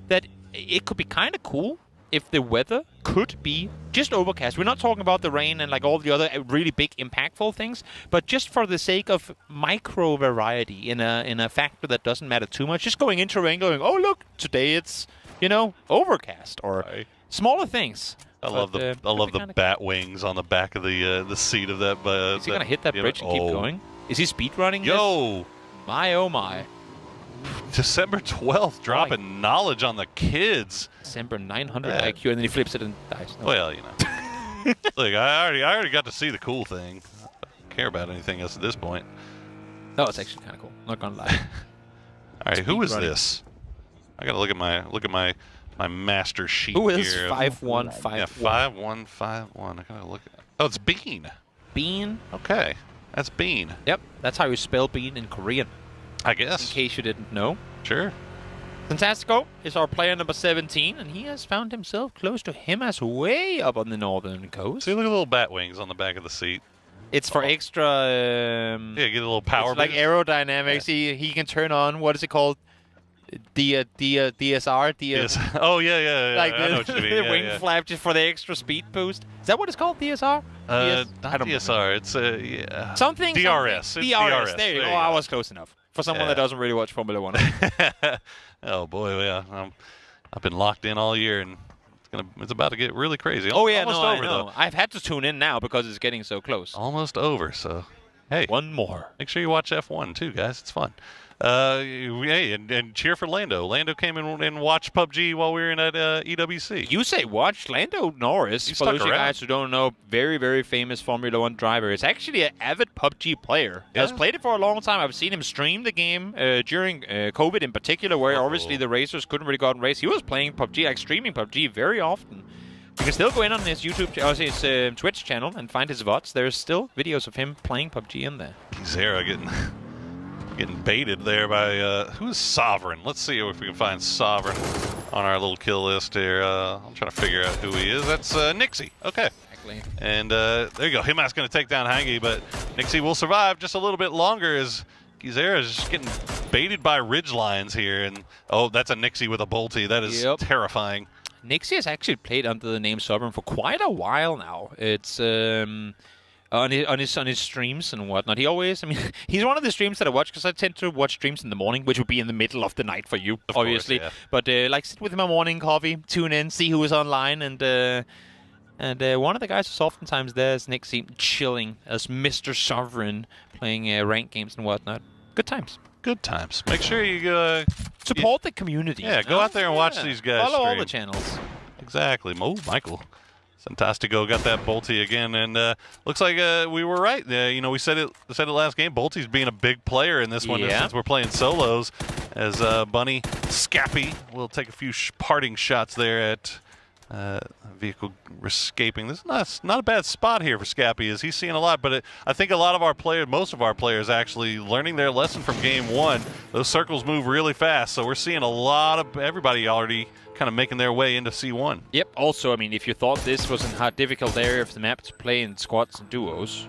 that it could be kind of cool if the weather could be just overcast. We're not talking about the rain and all the other really big impactful things, but just for the sake of micro variety in a factor that doesn't matter too much, just going into rain going, oh look, today it's overcast, or smaller things. I love the bat wings on the back of the seat of that. Is he gonna hit that bridge and keep going? Is he speed running? Yo, My, oh my. December 12th, dropping knowledge on the kids. December 900 IQ, and then he flips it and dies. No. Well, you know. Look, I already got to see the cool thing. I don't care about anything else at this point. No, it's actually kind of cool. Not gonna lie. All right, who is this? I gotta look at my master sheet Who is here. 5151? Yeah, 5151. I gotta look at. Oh, it's Bean. Bean? Okay, that's Bean. Yep, that's how you spell Bean in Korean. I guess. In case you didn't know. Sure. Fantastico is our player number 17, and he has found himself close to him as way up on the northern coast. See, look at the little bat wings on the back of the seat. It's for extra... yeah, get a little power like boost. aerodynamics. Yeah. He can turn on, what is it called? DSR? Yes. Oh, yeah. Like I know what you mean. the Yeah, wing yeah. flap just for the extra speed boost. Is that what it's called, DSR? Not I don't DSR. It's yeah. Something. DRS. Something. It's DRS. There you go. I was close enough. For someone that doesn't really watch Formula 1. Oh boy, yeah. I've been locked in all year, and it's about to get really crazy. Oh yeah, almost no, over I know. though. I've had to tune in now because it's getting so close. Almost over. So, hey, one more. Make sure you watch F1 too, guys. It's fun. Hey, and cheer for Lando. Lando came in and watched PUBG while we were in at EWC. You say watch Lando Norris, for those of you guys who don't know, very, very famous Formula 1 driver. Is actually an avid PUBG player. Yeah. Has played it for a long time. I've seen him stream the game during COVID in particular, where obviously the racers couldn't really go out and race. He was playing PUBG, like streaming PUBG very often. You can still go in on his YouTube, his Twitch channel and find his VODs. There's still videos of him playing PUBG in there. Zera getting baited there by who's Sovereign. Let's see if we can find Sovereign on our little kill list here. I'm trying to figure out who he is. That's Nixie. Okay. Exactly. And there you go. Himas going to take down Hangi, but Nixie will survive just a little bit longer as Gizera is just getting baited by ridge lines here. And oh, that's a Nixie with a bolty. That is terrifying. Nixie has actually played under the name Sovereign for quite a while now. It's on his streams and whatnot. He always, I mean, he's one of the streams that I watch because I tend to watch streams in the morning, which would be in the middle of the night for you, obviously. Course, yeah. But like sit with my morning coffee, tune in, see who is online, and one of the guys who's oftentimes there is Nixie, chilling as Mr. Sovereign, playing ranked games and whatnot. Good times. Good times. Make sure you support the community. Yeah, go out there and watch these guys. Follow all stream. the channels. Exactly. Oh, Michael. Fantastico got that Bolty again, and looks like we were right. You know, we said it last game. Bolty's being a big player in this one since we're playing solos. As Bunny Scappy will take a few parting shots there at vehicle escaping. This is not a bad spot here for Scappy, as he's seeing a lot. But I think a lot of our players, most of our players, actually learning their lesson from game one. Those circles move really fast, so we're seeing a lot of everybody already kind of making their way into C1. Yep. Also, I mean, if you thought this was a difficult area of the map to play in squads and duos,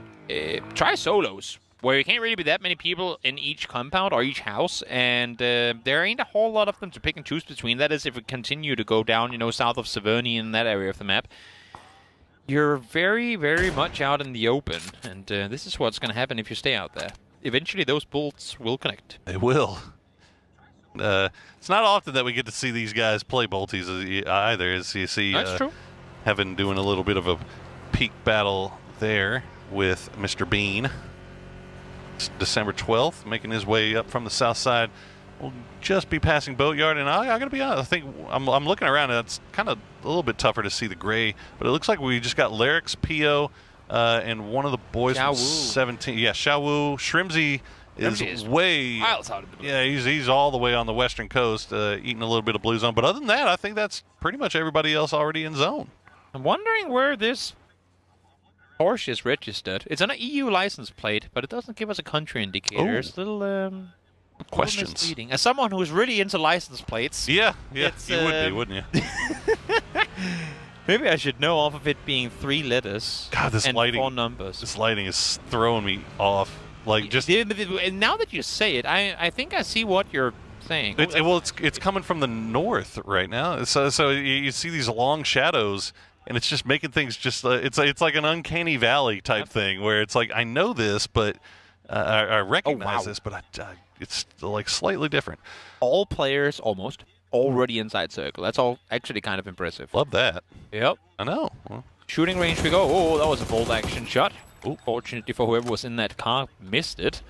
try solos, where you can't really be that many people in each compound or each house, and there ain't a whole lot of them to pick and choose between. That is, if we continue to go down, you know, south of Severny in that area of the map, you're very, very much out in the open, and this is what's going to happen if you stay out there. Eventually, those bolts will connect. They will. It's not often that we get to see these guys play Bolties either, as you see true. Heaven doing a little bit of a peak battle there with Mr. Bean. It's December 12th, making his way up from the south side. We'll just be passing Boatyard, and I got to be honest, I think I'm looking around, and it's kind of a little bit tougher to see the gray, but it looks like we just got Larix, Pio, and one of the boys from 17. Yeah, Xiaowu. Shrimsy is way miles out of the blue. Yeah, he's all the way on the western coast, eating a little bit of blue zone. But other than that, I think that's pretty much everybody else already in zone. I'm wondering where this Porsche is registered. It's on an EU license plate, but it doesn't give us a country indicator. It's a little questions. Misleading. As someone who's really into license plates, yeah, you would be, wouldn't you? Maybe I should know off of it being 3 letters God, this and lighting, 4 numbers. This lighting is throwing me off. Like just and now that you say it, I think I see what you're saying. It's coming from the north right now. So you see these long shadows, and it's just making things just it's like an uncanny valley type thing where it's like I know this, but I recognize this, but it's like slightly different. All players almost already inside circle. That's all actually kind of impressive. Love that. Yep. I know. Well, shooting range we go. Oh, that was a bold action shot. Ooh. Fortunately for whoever was in that car, missed it.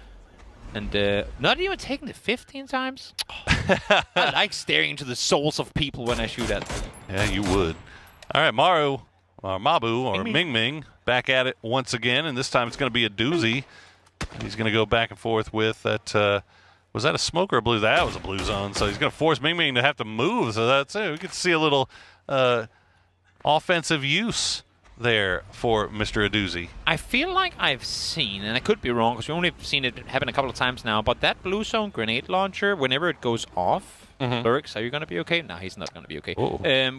And not even taking it 15 times? I like staring into the souls of people when I shoot at them. Yeah, you would. All right, Mabu, or Ming Ming, back at it once again, and this time it's going to be a doozy. He's going to go back and forth with that. Was that a smoke or a blue? That was a blue zone, so he's going to force Ming Ming to have to move. So that's it. We could see a little offensive use there for Mr. Adoozy. I feel like I've seen, and I could be wrong because we've only seen it happen a couple of times now, but that blue zone grenade launcher, whenever it goes off, Lurix, are you going to be okay? No, he's not going to be okay.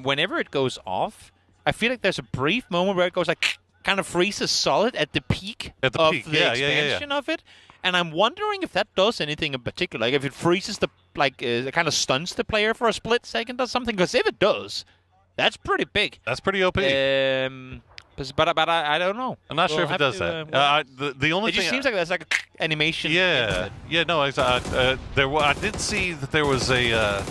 Whenever it goes off, I feel like there's a brief moment where it goes like, kind of freezes solid at the peak of the expansion of it. And I'm wondering if that does anything in particular. Like if it freezes it kind of stuns the player for a split second or something. Because if it does, that's pretty big. That's pretty OP. But I don't know. I'm not sure if it does that. The only it thing just seems like there's like an animation. Yeah, no. I did see that there was a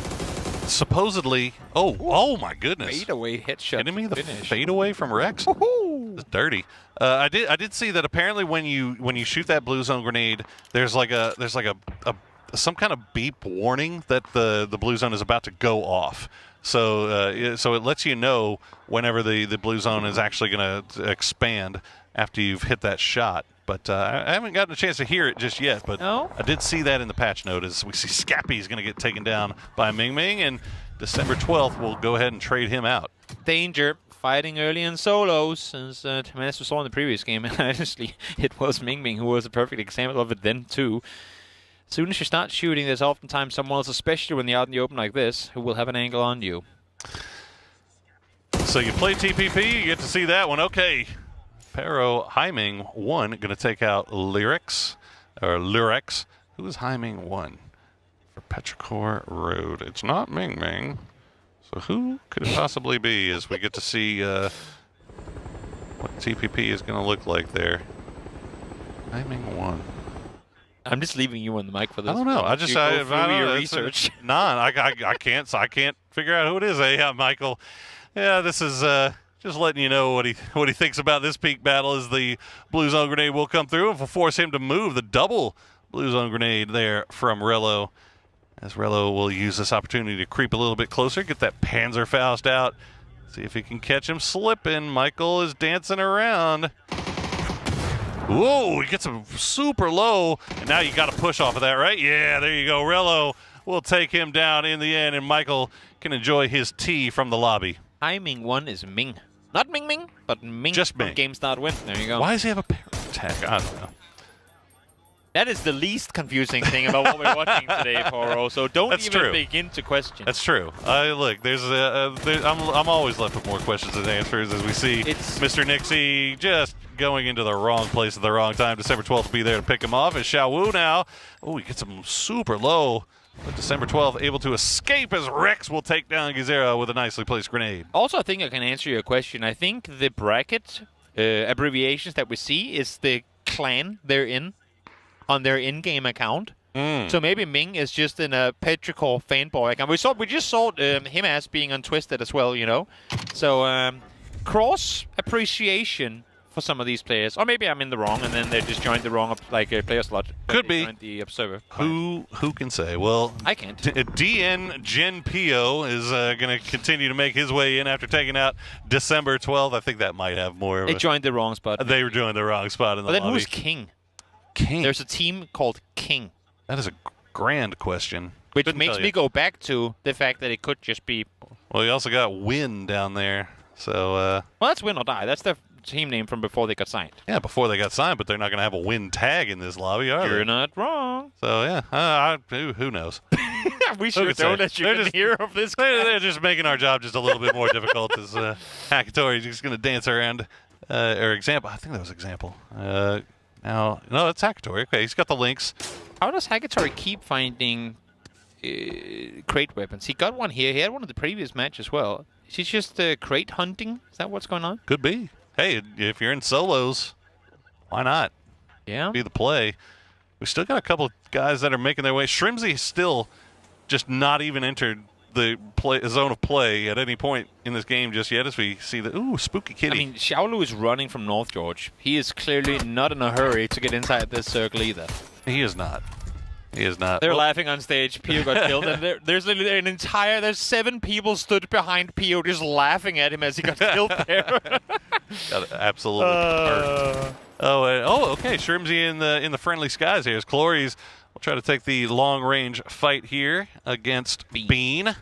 supposedly. Oh my goodness! Fadeaway headshot. Kidding me? The fadeaway from Rex. It's dirty. I did see that apparently when you shoot that blue zone grenade, there's like some kind of beep warning that the blue zone is about to go off. So it lets you know whenever the blue zone is actually going to expand after you've hit that shot. But I haven't gotten a chance to hear it just yet. But I did see that in the patch note as we see Scappy's going to get taken down by Ming Ming, and December 12th we'll go ahead and trade him out. Danger. Fighting early in solos, as Timanis saw in the previous game, and honestly, it was Ming Ming who was a perfect example of it then too. As soon as you start shooting, there's oftentimes someone else, especially when you're out in the open like this, who will have an angle on you. So you play TPP, you get to see that one. Okay, Pero Haiming 1 going to take out Lyrex. Who is Haiming 1 for Petrichor Road? It's not Ming Ming. So who could it possibly be as we get to see what TPP is going to look like there? Haiming 1. I'm just leaving you on the mic for this. I don't know. I just I don't know. your research. I can't figure out who it is. Yeah, Michael. Yeah, this is just letting you know what he thinks about this peak battle as the blue zone grenade will come through and will force him to move the double blue zone grenade there from Rello. As Rello will use this opportunity to creep a little bit closer, get that Panzerfaust out, see if he can catch him slipping. Michael is dancing around. Whoa, he gets him super low, and now you got to push off of that, right? Yeah, there you go. Rello will take him down in the end, and Michael can enjoy his tea from the lobby. Haiming 1 is Ming. Not Ming Ming, but Ming just from Ming. Game Start Win. There you go. Why does he have a parent attack? I don't know. That is the least confusing thing about what we're watching today, Poro. So don't begin to question. That's true. Look, I'm always left with more questions than answers as we see Mr. Nixie just going into the wrong place at the wrong time. December 12th will be there to pick him off. As Xiao Wu now, he gets him super low. But December 12th able to escape as Rex will take down Gizera with a nicely placed grenade. Also, I think I can answer your question. I think the bracket abbreviations that we see is the clan they're in on their in-game account. So maybe Ming is just in a Petrichor fanboy account. We just saw him as being untwisted as well, you know. So cross appreciation for some of these players, or maybe I'm in the wrong, and then they just joined the wrong player slot. Could be the observer. Who can say? Well, I can't. DN Gen Pio is going to continue to make his way in after taking out December 12th. I think that might have more. They joined the wrong spot. They were joined the wrong spot in the lobby. But then who's King? King. There's a team called King. That is a grand question. Which makes me go back to the fact that it could just be. Well, you also got Win down there. So. Well, that's Win or Die. That's the team name from before they got signed. Yeah, before they got signed, but they're not going to have a Win tag in this lobby, are they? You're not wrong. So, yeah, who knows? We should know that you can hear of this. They're just making our job just a little bit more difficult as Hakatori is just going to dance around. Or Example. I think that was Example. Now, no, it's Hakatori. Okay, he's got the links. How does Hakatori keep finding crate weapons? He got one here. He had one in the previous match as well. Is he just crate hunting? Is that what's going on? Could be. Hey, if you're in solos, why not? Yeah. Be the play. We still got a couple of guys that are making their way. Shrimsy still just not even entered the zone of play at any point in this game just yet as we see the spooky kitty. I mean, Xiaolu is running from North George. He is clearly not in a hurry to get inside this circle either. He is not. He is not. They're laughing on stage. Pio got killed, and there's literally there's 7 people stood behind Pio just laughing at him as he got killed there. Got absolutely burnt. Okay. Shrimsy in the friendly skies here. As Clories will try to take the long range fight here against Bean.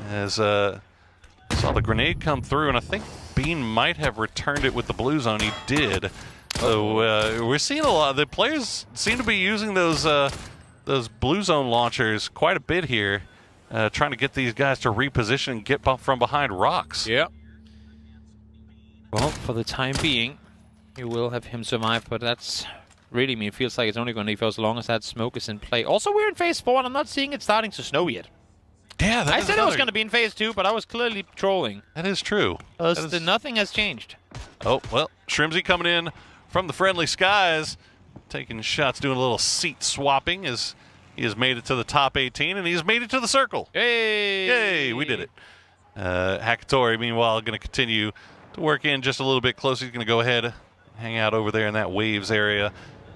As saw the grenade come through, and I think Bean might have returned it with the blue zone. He did. So we're seeing a lot. The players seem to be using those blue zone launchers quite a bit here, trying to get these guys to reposition and get from behind rocks. Yep. Well, for the time being, you will have him survive, but that's really me. It feels like it's only going to be for as long as that smoke is in play. Also, we're in phase 4, and I'm not seeing it starting to snow yet. Yeah, I said it was going to be in phase 2, but I was clearly trolling. That is true. Nothing has changed. Oh, well, Shrimsy coming in from the friendly skies, taking shots, doing a little seat swapping as he has made it to the top 18, and he has made it to the circle. Hey! Yay, we did it. Hakatori, meanwhile, going to continue to work in just a little bit closer. He's going to go ahead, hang out over there in that waves area.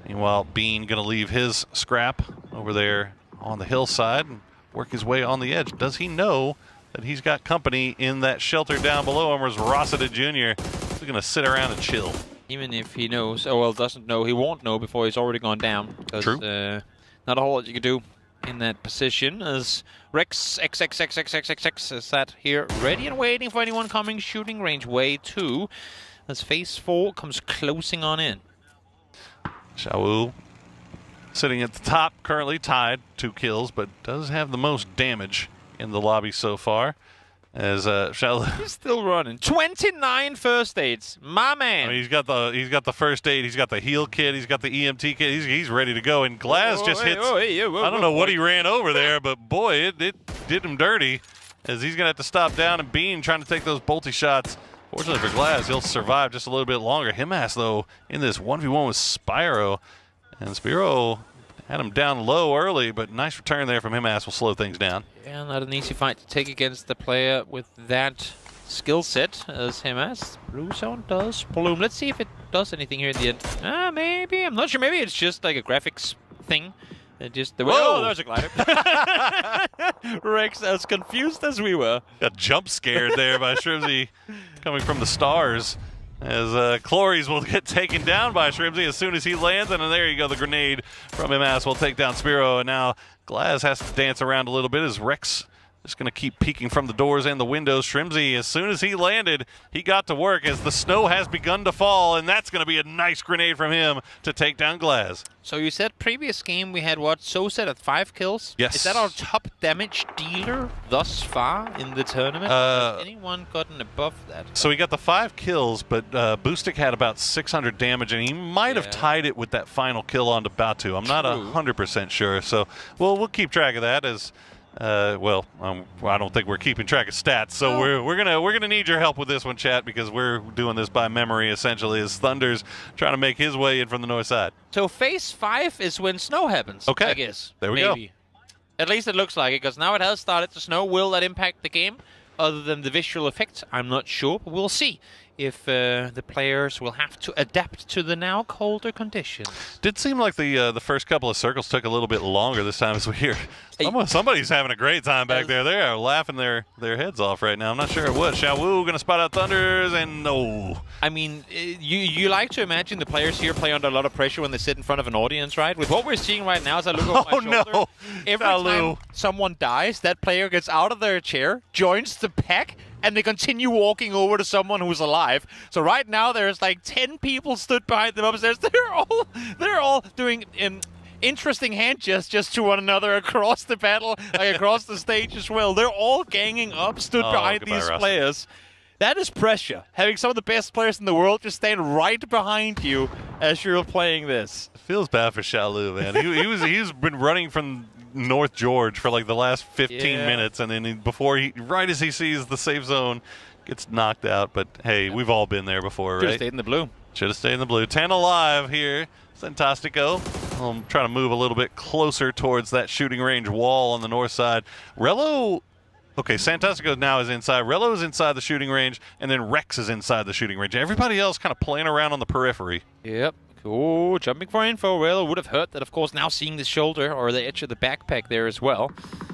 Meanwhile, Bean going to leave his scrap over there on the hillside and work his way on the edge. Does he know that he's got company in that shelter down below him, or is Rossiter Jr. going to sit around and chill? Even if he knows, doesn't know, he won't know before he's already gone down. True. Not a whole lot you can do in that position, as Rex XXXXXX is sat here ready and waiting for anyone coming shooting range way 2 as phase 4 comes closing on in. Xiaowu sitting at the top, currently tied, 2 kills, but does have the most damage in the lobby so far. As he's still running 29 first aids, my man. I mean, he's got the first aid, he's got the heal kit, he's got the EMT kit, he's ready to go. And Glass hits. I don't know what he ran over there, but boy, it did him dirty. As he's gonna have to stop down, and Bean trying to take those bolty shots. Fortunately for Glass, he'll survive just a little bit longer. Himas though in this 1v1 with Spyro, and Spyro had him down low early, but nice return there from Himas will slow things down. Yeah, not an easy fight to take against the player with that skill set as Himas. Blue zone does bloom. Let's see if it does anything here in the end. Maybe. I'm not sure. Maybe it's just like a graphics thing. Oh, there's a glider. Rex, as confused as we were. Got jump scared there by Shrimsy coming from the stars. As Clories will get taken down by Shrimsy as soon as he lands. And then there you go, the grenade from Himas will take down Spiro. And now Glass has to dance around a little bit as Rex just going to keep peeking from the doors and the windows. Shrimsy, as soon as he landed, he got to work as the snow has begun to fall. And that's going to be a nice grenade from him to take down Glass. So you said previous game we had what? Soset at 5 kills? Yes. Is that our top damage dealer thus far in the tournament? Has anyone gotten above that? So he got the 5 kills, but Boostic had about 600 damage, and he might have tied it with that final kill on to Batu. I'm not 100% sure, so we'll keep track of that as... I don't think we're keeping track of stats, so we're gonna need your help with this one, chat, because we're doing this by memory essentially. As Thunder's trying to make his way in from the north side. So phase 5 is when snow happens. Okay, I guess there we go. go. At least it looks like it, because now it has started to snow. Will that impact the game? Other than the visual effects, I'm not sure. But we'll see if the players will have to adapt to the now colder conditions. Did seem like the first couple of circles took a little bit longer this time as we hear. Somebody's having a great time back there. They are laughing their heads off right now. I'm not sure what. Xiaowu going to spot out Thunders, and no. I mean, you like to imagine the players here play under a lot of pressure when they sit in front of an audience, right? With what we're seeing right now as I look over my shoulder, no. every time someone dies, that player gets out of their chair, joins the pack, and they continue walking over to someone who's alive. So right now there's like 10 people stood behind them upstairs. They're all doing interesting hand gestures to one another across the battle, like across the stage as well. They're all ganging up, stood behind these players. That is pressure. Having some of the best players in the world just stand right behind you as you're playing this. It feels bad for Xiaolu, man. He's been running from North George for like the last 15 minutes, and then right as he sees the safe zone, gets knocked out. But hey, we've all been there before, right? Should have stayed in the blue. Should have stayed in the blue. 10 alive here. Fantastico. I'm trying to move a little bit closer towards that shooting range wall on the north side. Rello. Okay, Fantastico now is inside. Rello is inside the shooting range, and then Rex is inside the shooting range. Everybody else kind of playing around on the periphery. Yep, Oh, jumping for info. Rello would have heard that, of course, now seeing the shoulder or the edge of the backpack there as well.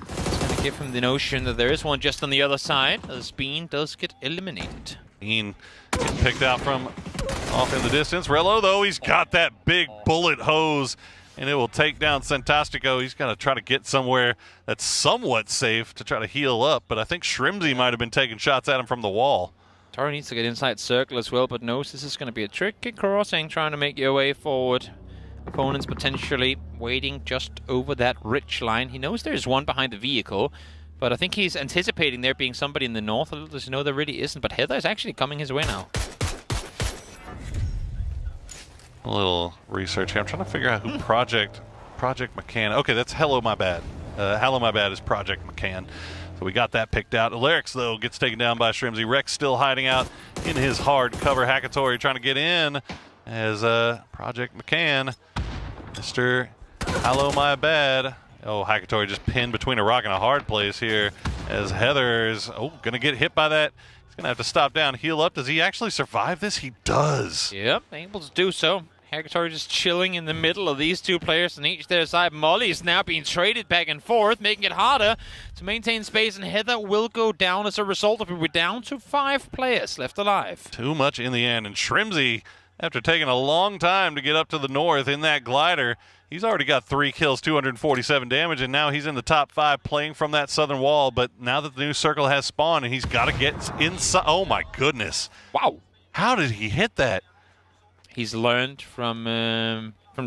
It's going to give him the notion that there is one just on the other side, as Bean does get eliminated. Bean getting picked out from off in the distance. Rello, though, he's got that big bullet hose, and it will take down Santastico. He's got to try to get somewhere that's somewhat safe to try to heal up, but I think Shrimzy might have been taking shots at him from the wall. Taro needs to get inside circle as well, but knows this is going to be a tricky crossing, trying to make your way forward. Opponents potentially waiting just over that ridge line. He knows there's one behind the vehicle, but I think he's anticipating there being somebody in the north. Little does he know there really isn't, but Heather is actually coming his way now. A little research here. I'm trying to figure out who Project McCann. Okay, that's Hello My Bad. Hello My Bad is Project McCann. So we got that picked out. Alarix, though, gets taken down by Shrimzy. Rex still hiding out in his hard cover. Hakatori trying to get in as Project McCann. Mr. Hello My Bad. Oh, Hakatori just pinned between a rock and a hard place here as Heather's, going to get hit by that. He's going to have to stop down, heal up. Does he actually survive this? He does. Yep, able to do so. Hakatori just chilling in the middle of these two players on each their side. Molly is now being traded back and forth, making it harder to maintain space, and Heather will go down as a result of it. We're down to 5 players left alive. Too much in the end, and Shrimzy, after taking a long time to get up to the north in that glider, he's already got 3 kills, 247 damage, and now he's in the top 5 playing from that southern wall. But now that the new circle has spawned, and he's got to get inside. Oh, my goodness. Wow. How did he hit that? He's learned from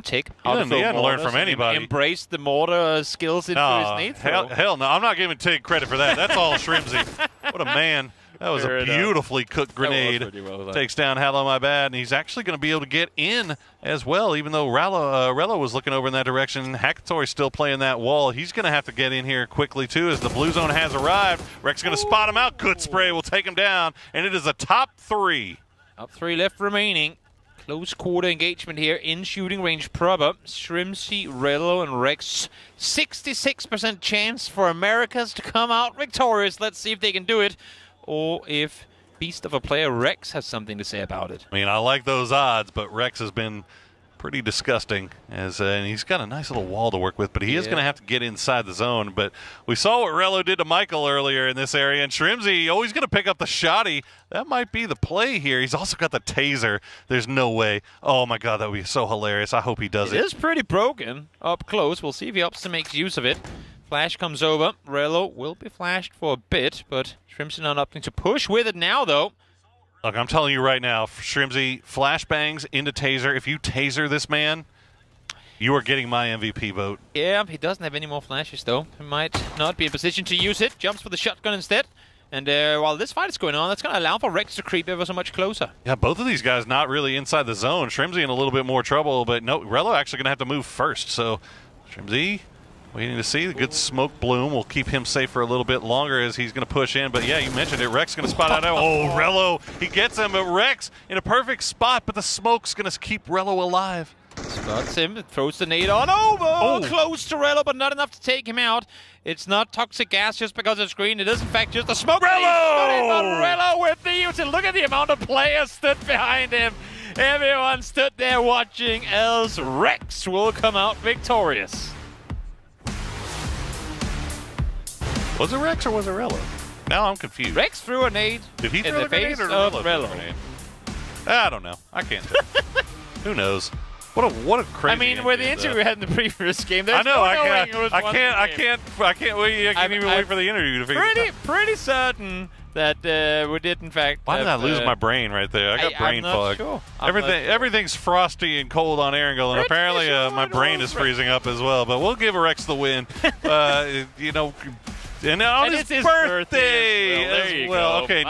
Tick. He hadn't learned from anybody. Embraced the mortar skills into his nade throw. Hell no. I'm not giving Tig credit for that. That's all Shrimzy. What a man. That was a beautifully cooked grenade. Well takes down Hello My Bad, and he's actually going to be able to get in as well, even though Rello was looking over in that direction. Hakatori's still playing that wall. He's going to have to get in here quickly, too, as the blue zone has arrived. Rex going to spot him out. Good spray will take him down, and it is a top 3. Up 3 left remaining. Close quarter engagement here in shooting range proper. Shrimzy, Rello, and Rex. 66% chance for Americas to come out victorious. Let's see if they can do it, or if beast of a player Rex has something to say about it. I mean, I like those odds, but Rex has been pretty disgusting, and he's got a nice little wall to work with, but he is going to have to get inside the zone. But we saw what Rello did to Michael earlier in this area, and Shrimzy always going to pick up the shotty. That might be the play here. He's also got the taser. There's no way. Oh, my God, that would be so hilarious. I hope he does it. It is pretty broken up close. We'll see if he opts to make use of it. Flash comes over. Rello will be flashed for a bit, but Shrimzy not opting to push with it now, though. Look, I'm telling you right now, Shrimzy, flashbangs into taser. If you taser this man, you are getting my MVP vote. Yeah, he doesn't have any more flashes, though. He might not be in position to use it. Jumps for the shotgun instead. And while this fight is going on, that's going to allow for Rex to creep ever so much closer. Yeah, both of these guys not really inside the zone. Shrimzy in a little bit more trouble, but no, Rello actually going to have to move first. So Shrimzy waiting to see. The good smoke bloom will keep him safe for a little bit longer as he's going to push in. But yeah, you mentioned it. Rex going to spot out. Oh, Rello, he gets him. But Rex in a perfect spot, but the smoke's going to keep Rello alive. Spots him, throws the nade on over. Close to Rello, but not enough to take him out. It's not toxic gas just because it's green. It is, in fact, just the smoke. Rello with the use. Look at the amount of players stood behind him. Everyone stood there watching as Rex will come out victorious. Was it Rex or was it Rello? Now I'm confused. Rex threw a nade. Did he in throw the a grenade face or of Rello? Rello? I don't know. I can't tell. Who knows? What a crazy. I mean, with the interview we had in the previous game, there's I know. no I knowing who was can't wait. I can't even wait for the interview to figure it out. Pretty certain that we did in fact. Why did I lose my brain right there? I got brain fog. Sure. Everything's frosty and cold on Erangel, and apparently my brain is freezing up as well. But we'll give Rex the win. And on his birthday as well. Okay,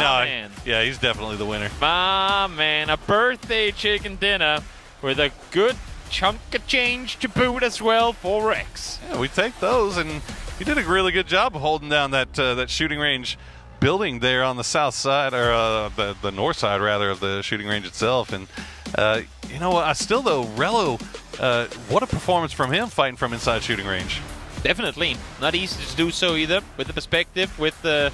yeah, he's definitely the winner. My man, a birthday chicken dinner with a good chunk of change to boot as well for Rex. Yeah, we take those, and he did a really good job of holding down that shooting range building there on the south side, or the north side rather, of the shooting range itself. And you know what? Rello, what a performance from him fighting from inside shooting range. Definitely. Not easy to do so either, with the perspective, with the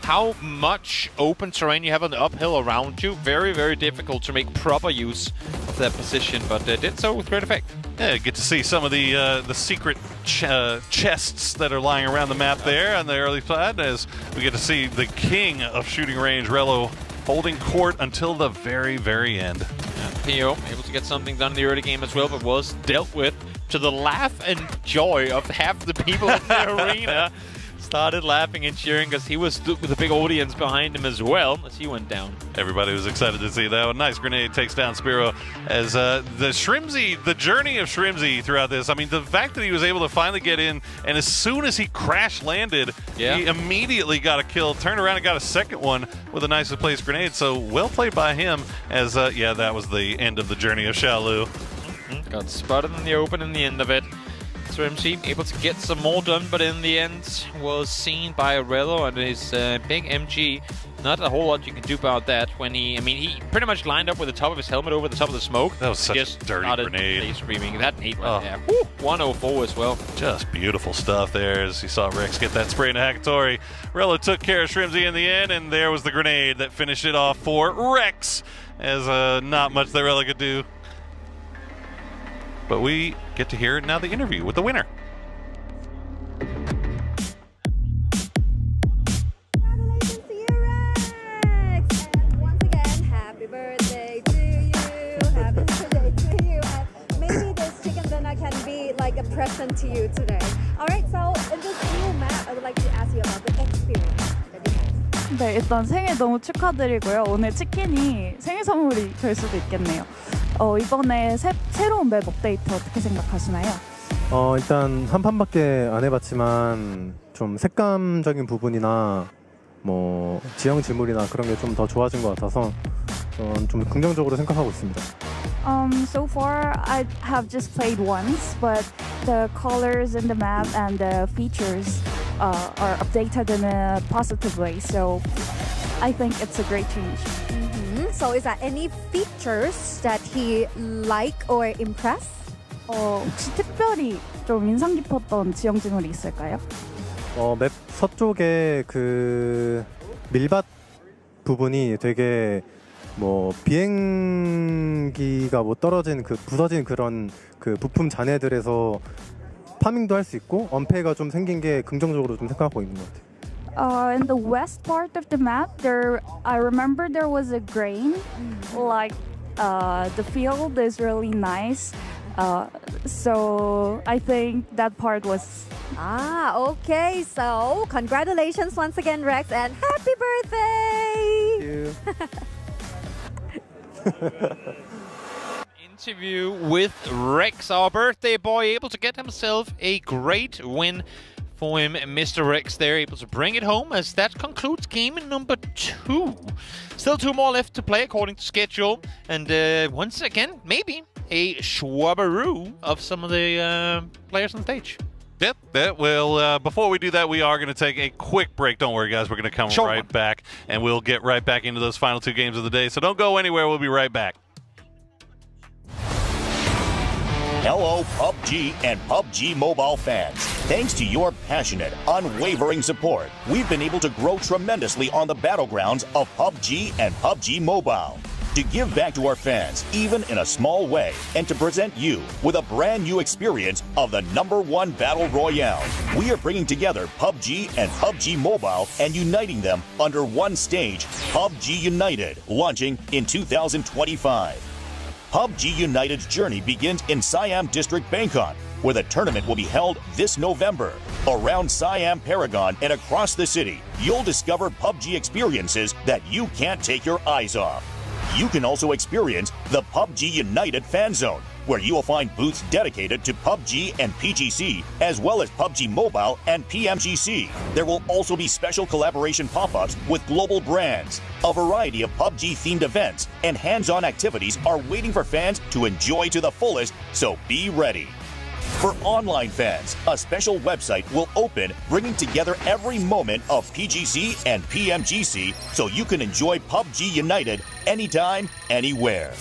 how much open terrain you have on the uphill around you. Very, very difficult to make proper use of that position, but did so with great effect. Yeah, get to see some of the secret chests that are lying around the map there on the early side, as we get to see the king of shooting range, Rello, holding court until the very, very end. And PO able to get something done in the early game as well, but was dealt with to the laugh and joy of half the people in the arena. Started laughing and cheering because he was with a big audience behind him as well as he went down. Everybody was excited to see that one. Nice grenade takes down Spiro. As the journey of Shrimzy throughout this, I mean, the fact that he was able to finally get in, and as soon as he crash landed, he immediately got a kill, turned around and got a second one with a nicely placed grenade. So well played by him, as that was the end of the journey of Xiaolu. Got spotted in the open in the end of it. Shrimzy able to get some more done, but in the end was seen by Rello and his big MG. Not a whole lot you can do about that when he pretty much lined up with the top of his helmet over the top of the smoke. That was such a dirty grenade. Screaming. That nade right there. Woo, 104 as well. Just beautiful stuff there as you saw Rex get that spray into Hakatori. Rello took care of Shrimzy in the end, and there was the grenade that finished it off for Rex, as not much that Rello could do. But we get to hear now the interview with the winner. Congratulations to you, Rex! And once again, happy birthday to you. Happy birthday to you. And maybe this chicken dinner can be like a present to you today. Alright, so in this new map, I would like to ask you about the experience that you had. 네, 일단 생일 너무 축하드리고요. 오늘 치킨이 생일 선물이 될 수도 있겠네요. 이번에 새로운 맵 업데이트 어떻게 생각하시나요? 일단 한 판밖에 안 해봤지만 좀 색감적인 부분이나 뭐 지형 지물이나 그런 게 좀 더 좋아진 것 같아서 좀 긍정적으로 생각하고 있습니다. So far, I have just played once, but the colors in the map and the features are updated in a positive way. So I think it's a great change. So is there any features that he like or impress? 혹시 특별히 좀 인상 깊었던 지형 지물이 있을까요? 맵 서쪽에 그 밀밭 부분이 되게 뭐 비행기가 뭐 떨어진 그 부서진 그런 그 부품 잔해들에서 파밍도 할 수 있고 언패가 좀 생긴 게 긍정적으로 좀 생각하고 있는 것 같아요. In the west part of the map, I remember there was a grain. Like the field is really nice. So I think that part was. Okay. So congratulations once again, Rex, and happy birthday! Thank you. Interview with Rex, our birthday boy, able to get himself a great win for him. Mr. Rex there, able to bring it home, as that concludes game number 2. Still 2 more left to play according to schedule, and once again, maybe a schwabberoo of some of the players on stage. Yep. Well, before we do that, we are going to take a quick break. Don't worry, guys. We're going to come right back, and we'll get right back into those final 2 games of the day. So don't go anywhere. We'll be right back. Hello, PUBG and PUBG Mobile fans. Thanks to your passionate, unwavering support, we've been able to grow tremendously on the battlegrounds of PUBG and PUBG Mobile. To give back to our fans, even in a small way, and to present you with a brand new experience of the #1 Battle Royale, we are bringing together PUBG and PUBG Mobile and uniting them under one stage, PUBG United, launching in 2025. PUBG United's journey begins in Siam District, Bangkok, where the tournament will be held this November. Around Siam Paragon and across the city, you'll discover PUBG experiences that you can't take your eyes off. You can also experience the PUBG United Fan Zone, where you will find booths dedicated to PUBG and PGC, as well as PUBG Mobile and PMGC. There will also be special collaboration pop-ups with global brands. A variety of PUBG-themed events and hands-on activities are waiting for fans to enjoy to the fullest, so be ready. For online fans, a special website will open, bringing together every moment of PGC and PMGC so you can enjoy PUBG United anytime, anywhere.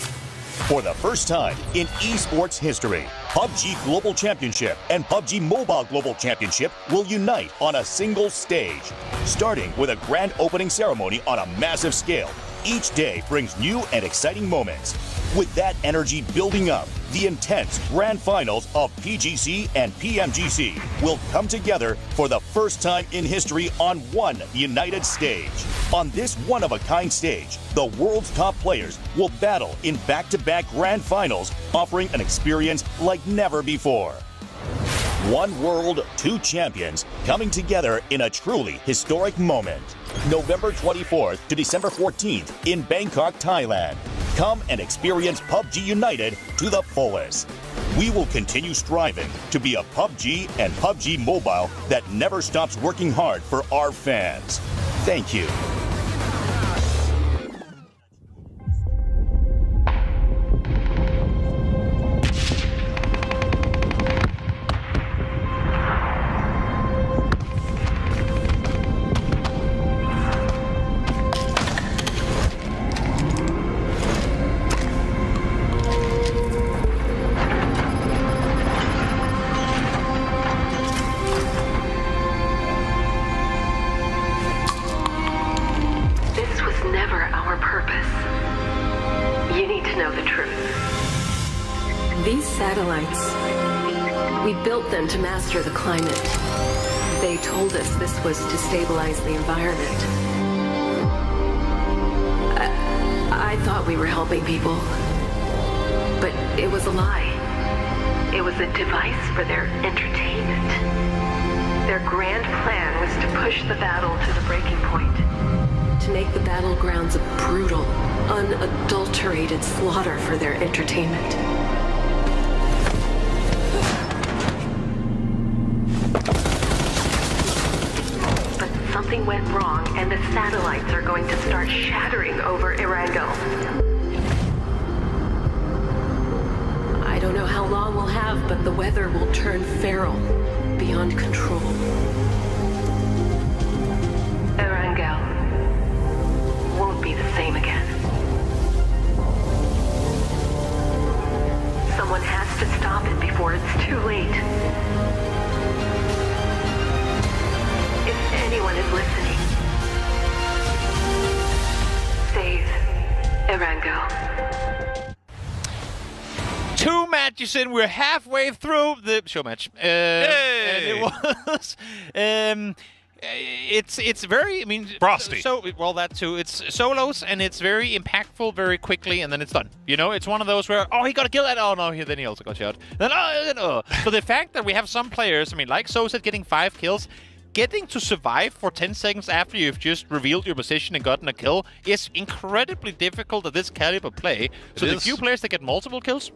For the first time in esports history, PUBG Global Championship and PUBG Mobile Global Championship will unite on a single stage. Starting with a grand opening ceremony on a massive scale, each day brings new and exciting moments. With that energy building up, the intense grand finals of PGC and PMGC will come together for the first time in history on one united stage. On this one-of-a-kind stage, the world's top players will battle in back-to-back grand finals, offering an experience like never before. One world, two champions coming together in a truly historic moment. November 24th to December 14th in Bangkok, Thailand. Come and experience PUBG United to the fullest. We will continue striving to be a PUBG and PUBG Mobile that never stops working hard for our fans. Thank you. To master the climate. They told us this was to stabilize the environment. I thought we were helping people, but it was a lie. It was a device for their entertainment. Their grand plan was to push the battle to the breaking point, to make the battlegrounds a brutal, unadulterated slaughter for their entertainment. Something went wrong, and the satellites are going to start shattering over Erangel. I don't know how long we'll have, but the weather will turn feral, beyond control. Erangel won't be the same again. Someone has to stop it before it's too late. If anyone is listening, save Erangel. 2 matches in, we're halfway through the show match. And it was it's very, I mean, frosty. So well, that too. It's solos and it's very impactful, very quickly, and then it's done. You know, it's one of those where he got to kill that. Oh no, then he also got shot. Then So the fact that we have some players, I mean, like Soset getting 5 kills. Getting to survive for 10 seconds after you've just revealed your position and gotten a kill is incredibly difficult at this caliber play. So the few players that get multiple kills,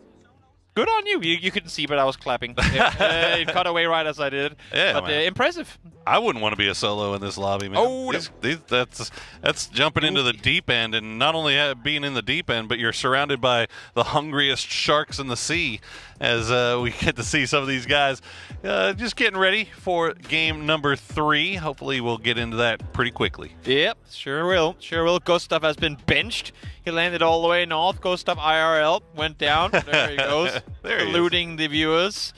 good on you. You couldn't see, but I was clapping. It cut away right as I did. Yeah, but impressive. I wouldn't want to be a solo in this lobby, man. Oh, that's jumping into the deep end, and not only being in the deep end, but you're surrounded by the hungriest sharks in the sea. As we get to see some of these guys just getting ready for game number 3. Hopefully, we'll get into that pretty quickly. Yep, sure will. Sure will. Gustav has been benched. He landed all the way north. Gustav IRL went down. There he goes. Eluding the viewers.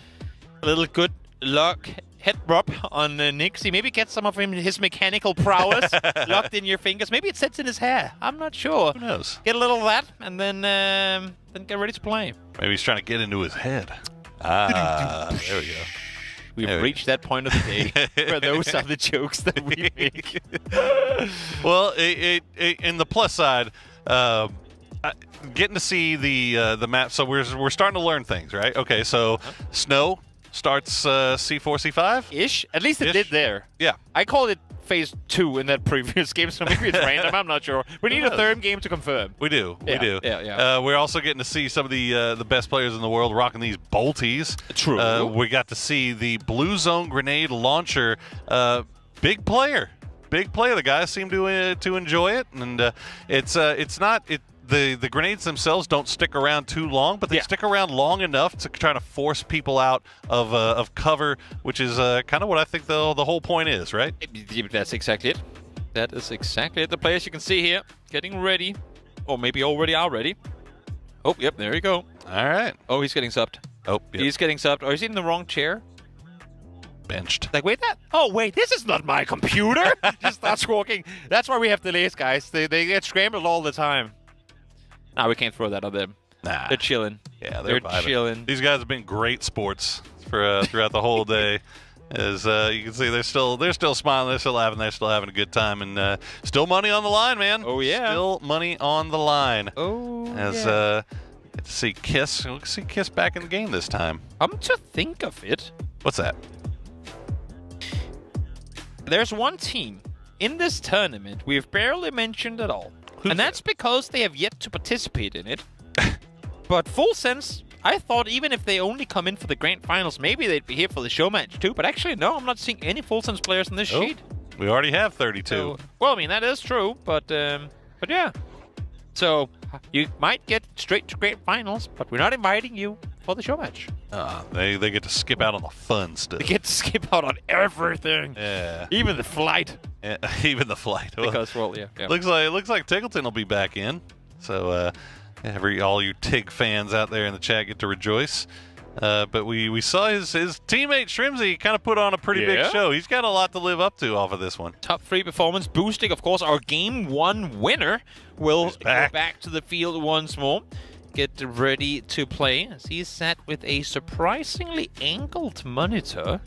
A little good luck. Head rub on Nixie. Maybe get some of his mechanical prowess locked in your fingers. Maybe it sits in his hair. I'm not sure. Who knows? Get a little of that, and then get ready to play. Maybe he's trying to get into his head. There we go. We've reached that point of the day where those are the jokes that we make. Well, in the plus side, getting to see the map. So we're starting to learn things, right? Okay, so snow starts C4, C5 ish. At least it did there. Yeah, I called it phase 2 in that previous game, so maybe it's random. I'm not sure. We need a third game to confirm. We do. Yeah, we do. Yeah. We're also getting to see some of the best players in the world rocking these bolties. True. We got to see the Blue Zone grenade launcher. Big player. The guys seem to enjoy it, and it's not. The grenades themselves don't stick around too long, but they stick around long enough to try to force people out of cover, which is kind of what I think the whole point is, right? That's exactly it. That is exactly it. The players you can see here getting ready, or maybe already are ready. Oh, yep, there you go. All right. Oh, he's getting subbed. Oh, yep. He's getting subbed. Oh, is he in the wrong chair? Benched. Like, wait, this is not my computer. Just starts walking. That's why we have delays, guys. They get scrambled all the time. Nah, we can't throw that on them. Nah. They're chilling. Yeah, they're vibing. Chilling. These guys have been great sports for throughout the whole day. As you can see, they're still smiling, they're still laughing, they're still having a good time, and still money on the line, man. Oh yeah, still money on the line. Oh as get to see Kiss. We'll see Kiss back in the game this time. Come to think of it, what's that? There's one team in this tournament we've barely mentioned at all, and that's because they have yet to participate in it. But full sense, I thought even if they only come in for the grand finals, maybe they'd be here for the show match too. But actually, no, I'm not seeing any full sense players in this sheet. We already have 32. So, well, I mean, that is true, but yeah. So you might get straight to grand finals, but we're not inviting you for the show match. They get to skip out on the fun stuff. They get to skip out on everything. Yeah. Even the flight. Yeah, even the flight. Because, well, yeah. Looks like Tiggleton will be back in. So all you Tig fans out there in the chat get to rejoice. But we saw his teammate Shrimsy kind of put on a pretty big show. He's got a lot to live up to off of this one. Top 3 performance boosting, of course. Our Game 1 winner will go back to the field once more. Get ready to play as he's sat with a surprisingly angled monitor.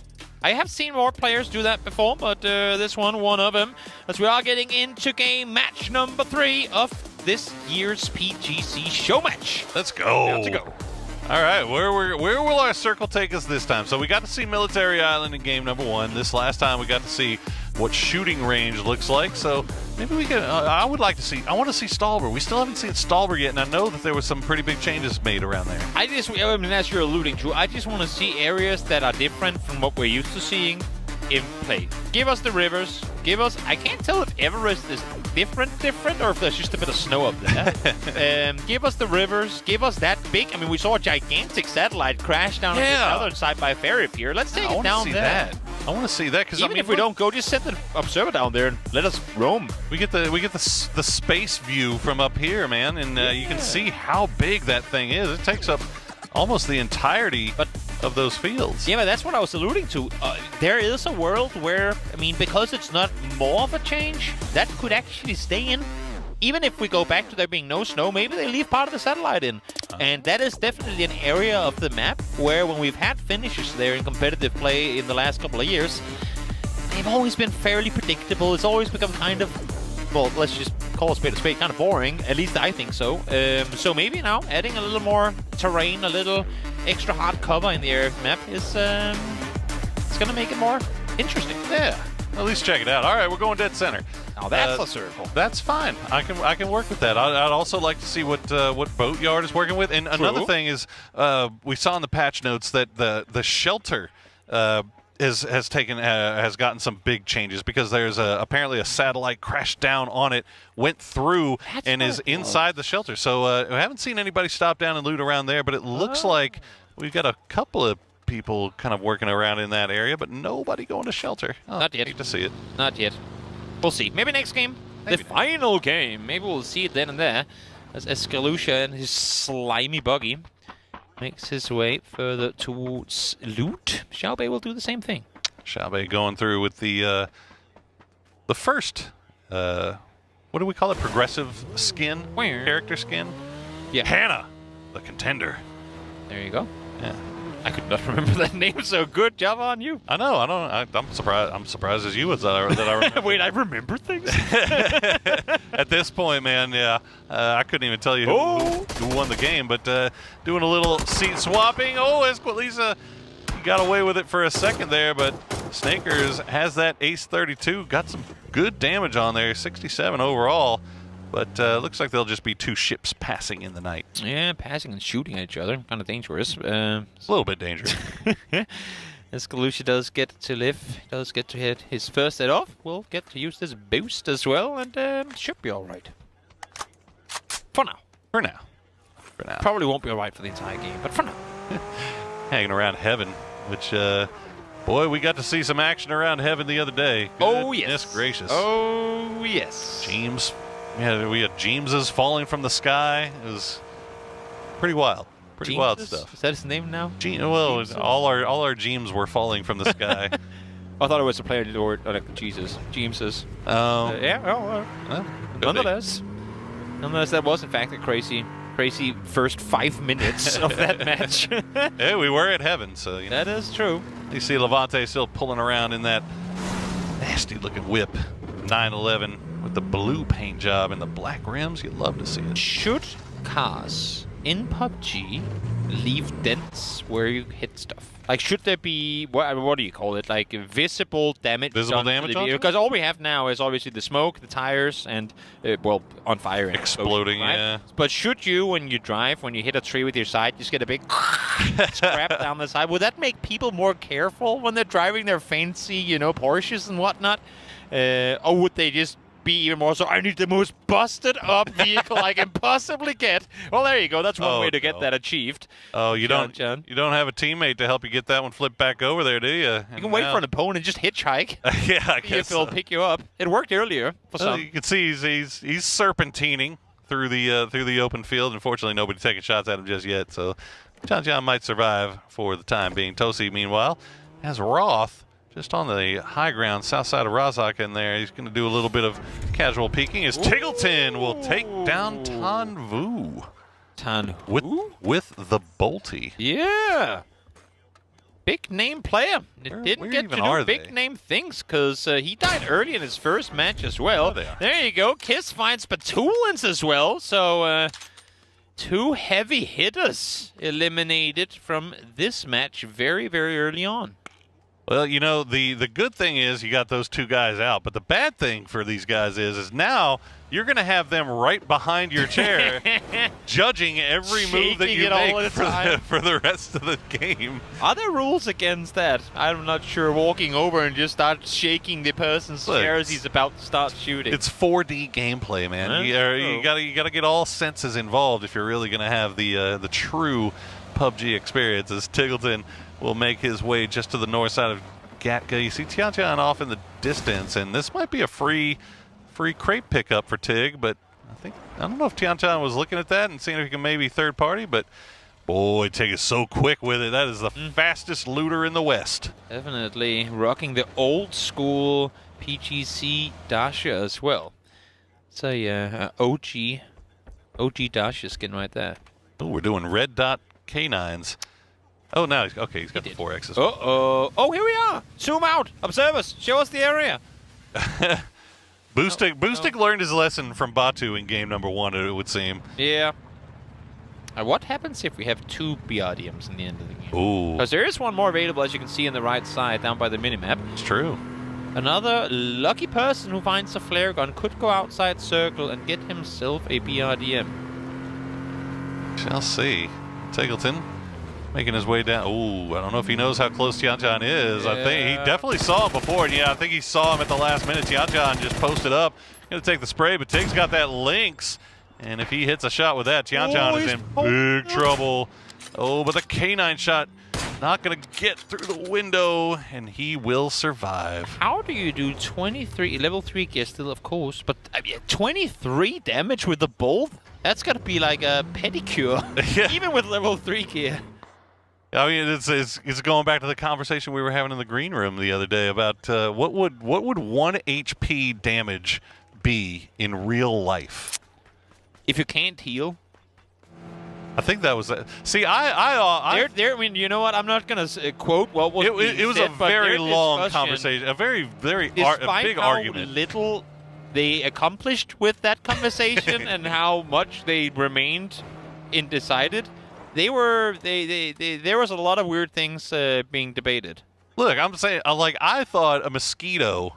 I have seen more players do that before, but this one of them. As we are getting into game match number 3 of this year's PGC show match. Let's go. Let's go. All right, where will our circle take us this time? So we got to see Military Island in game number 1. This last time we got to see what shooting range looks like. So maybe we can. I want to see Stalber. We still haven't seen Stalber yet, and I know that there was some pretty big changes made around there. I mean, as you're alluding to, I just want to see areas that are different from what we're used to seeing in play. Give us the rivers. I can't tell if Everest is different, or if there's just a bit of snow up there. Give us the rivers. Give us that big. I mean, we saw a gigantic satellite crash down on the southern side by Ferry Pier. Let's take it down there. I want to see that because even if we don't go, just send the observer down there and let us roam. We get the space view from up here, man, and you can see how big that thing is. It takes up almost the entirety of those fields. Yeah, but that's what I was alluding to. There is a world where, I mean, because it's not more of a change, that could actually stay in. Even if we go back to there being no snow, maybe they leave part of the satellite in. And that is definitely an area of the map where when we've had finishes there in competitive play in the last couple of years, they've always been fairly predictable. It's always become kind of, well, let's just call a spade, kind of boring. At least I think so. So maybe now adding a little more terrain, a little extra hard cover in the area of the map is it's going to make it more interesting. Yeah. At least check it out. All right, we're going dead center. Now that's a circle. That's fine. I can work with that. I'd also like to see what Boatyard is working with. And another thing is, we saw in the patch notes that the shelter has gotten some big changes because there's apparently a satellite crashed down on it, went through, and is inside the shelter. So I haven't seen anybody stop down and loot around there, but it looks like we've got a couple of people kind of working around in that area, but nobody going to shelter. Not yet. Hate to see it. Not yet. We'll see. Maybe next game. Maybe. The final game. Maybe we'll see it then and there. As Escalucia and his slimy buggy makes his way further towards loot. Xiaobei will do the same thing. Xiaobei going through with the first, what do we call it? Progressive skin? Character skin? Yeah. Hannah, the contender. There you go. Yeah. I could not remember that name, so good job on you. I know. I'm surprised. I'm surprised as you was that I remember. Wait, I remember things. At this point, man, yeah, I couldn't even tell you who won the game. But doing a little seat swapping. Oh, Esquilisa got away with it for a second there, but Snakers has that Ace 32. Got some good damage on there, 67 overall. But looks like there'll just be 2 ships passing in the night. Yeah, passing and shooting at each other. Kind of dangerous. It's a little bit dangerous. Escalucia does get to live. Does get to hit his first set off. We'll get to use this boost as well, and should be all right. For now. For now. Probably won't be all right for the entire game, but for now. Hanging around heaven, which, boy, we got to see some action around heaven the other day. Oh, yes. Goodness gracious. Oh, yes. We had Jameses falling from the sky. It was Pretty wild. Pretty wild Jesus? stuff. Is that his name now? Well, Jesus? all our Jeems were falling from the sky. I thought it was a player Lord, like Jesus, Jeemeses. Nonetheless, that was in fact a crazy first 5 minutes of that match. Hey, we were at heaven, so you know. That is true. You see Levante still pulling around in that nasty-looking whip, 911 with the blue paint job and the black rims. You love to see it. Should cars in PUBG leave dents where you hit stuff? Like, should there be, what do you call it, like visible damage? Visible damage on it? Because all we have now is obviously the smoke, the tires, and, on fire. And exploding, right? yeah. But should you, when you drive, when you hit a tree with your side, just get a big scrap down the side? Would that make people more careful when they're driving their fancy, Porsches and whatnot? Or would they just be even more so, I need the most busted up vehicle I can possibly get? Well, there you go. That's one way to get that achieved. Oh, you don't have a teammate to help you get that one flipped back over there, do you? You can wait for an opponent, just hitchhike. Yeah, I guess if he'll pick you up. It worked earlier for some. You can see he's serpentining through the open field. Unfortunately, nobody's taking shots at him just yet, so John might survive for the time being. Tosi, meanwhile, has Roth just on the high ground, south side of Razak in there. He's going to do a little bit of casual peeking as Tiggleton will take down Tanvu. With the Bolty. Yeah. Big name player. It didn't get to do big name things because he died early in his first match as well. There you go. Kiss finds Batulins as well. So 2 heavy hitters eliminated from this match very, very early on. Well, the good thing is you got those 2 guys out, but the bad thing for these guys is now you're going to have them right behind your chair judging every move that you make for the rest of the game. Are there rules against that? I'm not sure. Walking over and just start shaking the person's chair as he's about to start shooting. It's 4D gameplay, man. You gotta get all senses involved if you're really going to have the true PUBG experience. As Tiggleton will make his way just to the north side of Gatka. You see Tian off in the distance, and this might be a free crate pickup for Tig, but I don't know if Tian was looking at that and seeing if he can maybe third party, but boy, Tig is so quick with it. That is the fastest looter in the West. Definitely rocking the old school PGC Dasha as well. It's a OG Dasha skin right there. Oh, we're doing red dot K9s. Oh, now he's got the 4X as well. Oh, here we are. Zoom out. Observe us. Show us the area. Boostic learned his lesson from Batu in game number 1, it would seem. Yeah. What happens if we have 2 BRDMs in the end of the game? Ooh. Because there is one more available, as you can see on the right side, down by the minimap. It's true. Another lucky person who finds a flare gun could go outside circle and get himself a BRDM. Shall see. Tiggleton making his way down. Ooh, I don't know if he knows how close Tian is. Yeah. I think he definitely saw him before. And yeah, I think he saw him at the last minute. Tian just posted up. Going to take the spray, but Tig's got that Lynx. And if he hits a shot with that, Tian is in big trouble. Oh, but the K9 shot not going to get through the window, and he will survive. How do you do 23, level 3 gear still, of course, but 23 damage with the bolt? That's got to be like a pedicure, even with level 3 gear. I mean, it's going back to the conversation we were having in the green room the other day about what would 1 HP damage be in real life? If you can't heal. I think that was it. See, I mean, you know what? I'm not gonna quote what was it was said, a very long conversation, a very big argument. Little they accomplished with that conversation and how much they remained undecided. There was a lot of weird things being debated. Look, I'm saying, I thought a mosquito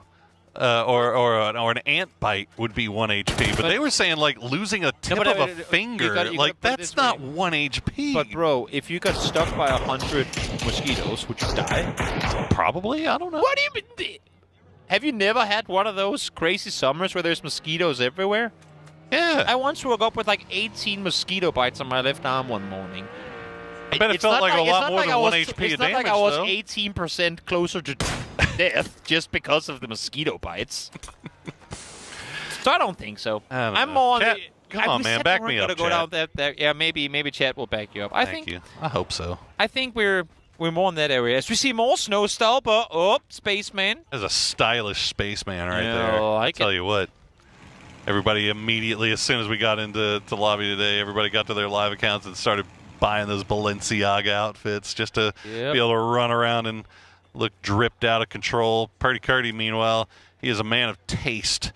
or an ant bite would be 1 HP, but they were saying losing a tip of a finger, that's not 1 HP. But bro, if you got stuck by 100 mosquitoes, would you die? Probably. I don't know. What do you mean? Have you never had one of those crazy summers where there's mosquitoes everywhere? Yeah. I once woke up with 18 mosquito bites on my left arm one morning. I bet it felt like a lot more than 1 HP of damage, It's not like I was 18% closer to death just because of the mosquito bites. So I don't think so. I'm more on Come on, man, back me up, Go down there. Yeah, maybe Chad will back you up. Thank you. I hope so. I think we're more in that area. As we see more snow Stalper. Oh, Spaceman. There's a stylish Spaceman right there. I tell you what. Everybody immediately, as soon as we got into lobby today, everybody got to their live accounts and started buying those Balenciaga outfits just to be able to run around and look dripped out of control. Purdy Curdy, meanwhile, he is a man of taste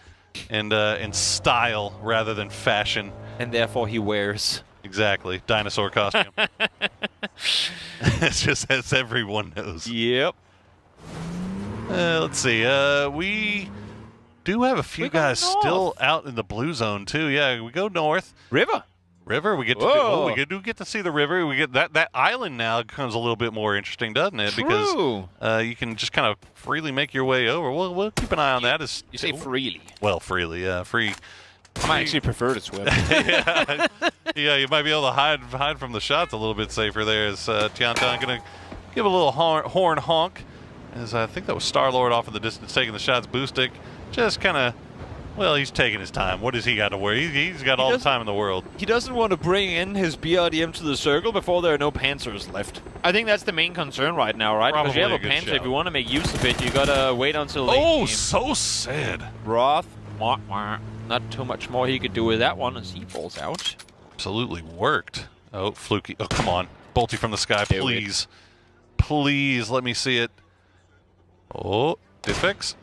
and style rather than fashion. And therefore he wears. Exactly. Dinosaur costume. It's just as everyone knows. Yep. Let's see. We do have a few guys still out in the blue zone, too. Yeah, we go north. River, we get to we do get to see the river. We get that island now becomes a little bit more interesting, doesn't it? Because you can just kind of freely make your way over. We'll keep an eye on that. You say freely? Well, freely, yeah, free. I might actually prefer to swim. yeah, you might be able to hide from the shots a little bit safer there. As Tiantan going to give a little horn honk. As I think that was Star-Lord off in the distance taking the shots. Boostic just kind of, well, he's taking his time. What does he got to worry? He's got all the time in the world. He doesn't want to bring in his BRDM to the circle before there are no Panzers left. I think that's the main concern right now, right? Probably because you have a Panzer, if you want to make use of it, you got to wait until late game. So sad. Roth, not too much more he could do with that one as he falls out. Absolutely worked. Oh, fluky. Oh, come on. Bolty from the sky, please. Please let me see it. Oh, defects.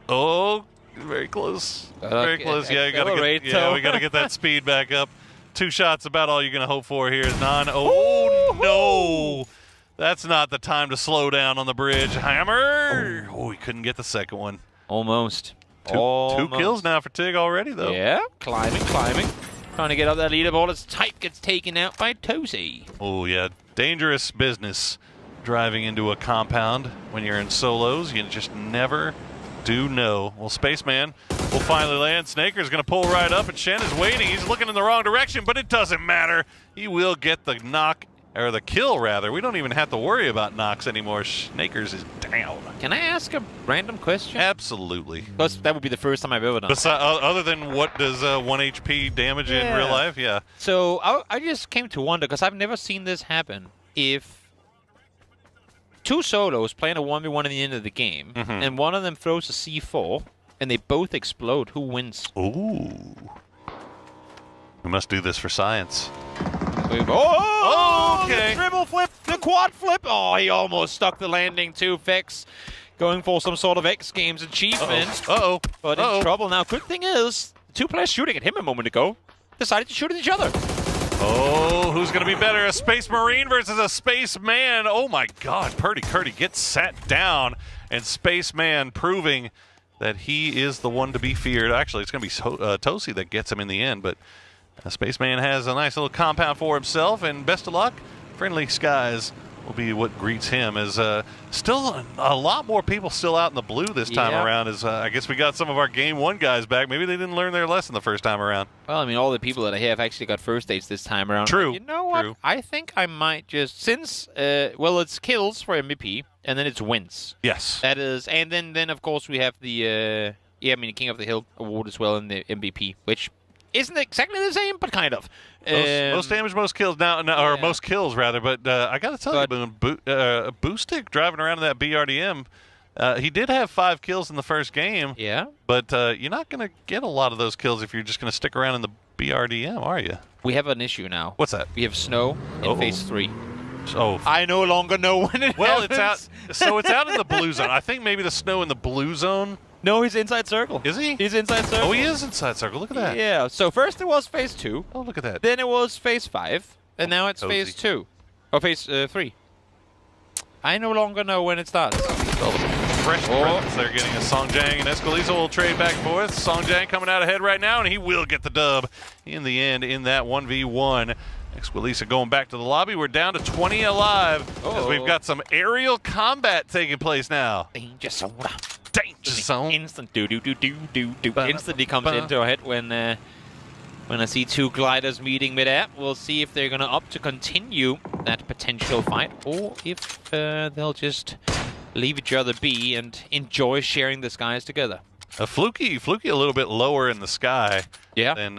Oh, very close. Very close. Yeah, we got to get that speed back up. 2 shots, about all you're going to hope for here. Oh, no. That's not the time to slow down on the bridge. Hammer. Oh, he couldn't get the second one. Almost. Two kills now for Tig already, though. Yeah, climbing. Trying to get up that leaderboard as Type gets taken out by Tozy. Oh, yeah. Dangerous business driving into a compound when you're in solos. You just never do know. Well, Spaceman will finally land. Snaker's going to pull right up, and Shen is waiting. He's looking in the wrong direction, but it doesn't matter. He will get the knock, or the kill, rather. We don't even have to worry about knocks anymore. Snakers is down. Can I ask a random question? Absolutely. Because that would be the first time I've ever done that. Other than what does 1 HP damage in real life? Yeah. So I just came to wonder, because I've never seen this happen. If 2 solos playing a 1v1 in the end of the game, and one of them throws a C4, and they both explode, who wins? Ooh. We must do this for science. Okay. The dribble flip, the quad flip. Oh, he almost stuck the landing too, Fix. Going for some sort of X Games achievement. But in trouble now. Good thing is, the 2 players shooting at him a moment ago decided to shoot at each other. Oh, who's going to be better? A Space Marine versus a Space Man. Oh my God, Purdy Curdy gets sat down, and Space Man proving that he is the one to be feared. Actually, it's going to be Tosi that gets him in the end, but Spaceman has a nice little compound for himself, and best of luck. Friendly skies will be what greets him. As still a lot more people still out in the blue this time around. As I guess we got some of our Game 1 guys back. Maybe they didn't learn their lesson the first time around. Well, I mean, all the people that I have actually got first dates this time around. True. You know what? True. I think I might just, since, well, it's kills for MVP, and then it's wins. Yes. That is, and then of course we have the, King of the Hill award as well in the MVP, which isn't exactly the same, but kind of. Most damage, most kills now, or most kills rather. But I got to tell you, Boone, Boostic driving around in that BRDM, he did have 5 kills in the first game. Yeah. But you're not going to get a lot of those kills if you're just going to stick around in the BRDM, are you? We have an issue now. What's that? We have snow in phase 3. Oh. I no longer know when it happens. It's out. So it's out in the blue zone. I think maybe the snow in the blue zone. No, he's inside circle. Is he? He's inside circle. Oh, he is inside circle. Look at that. Yeah. So first it was phase 2. Oh, look at that. Then it was phase 5, and now it's phase 2, or phase 3. I no longer know when it starts. Fresh presence they're getting. Songjang and Escalisa will trade back and forth. Songjang coming out ahead right now, and he will get the dub in the end in that 1v1. Esquilisa going back to the lobby. We're down to 20 alive as we've got some aerial combat taking place now. Danger zone. Danger zone. Instant instantly comes into our head when I see 2 gliders meeting mid-air. We'll see if they're going to opt to continue that potential fight, or if they'll just leave each other be and enjoy sharing the skies together. Fluky a little bit lower in the sky. Yeah. Than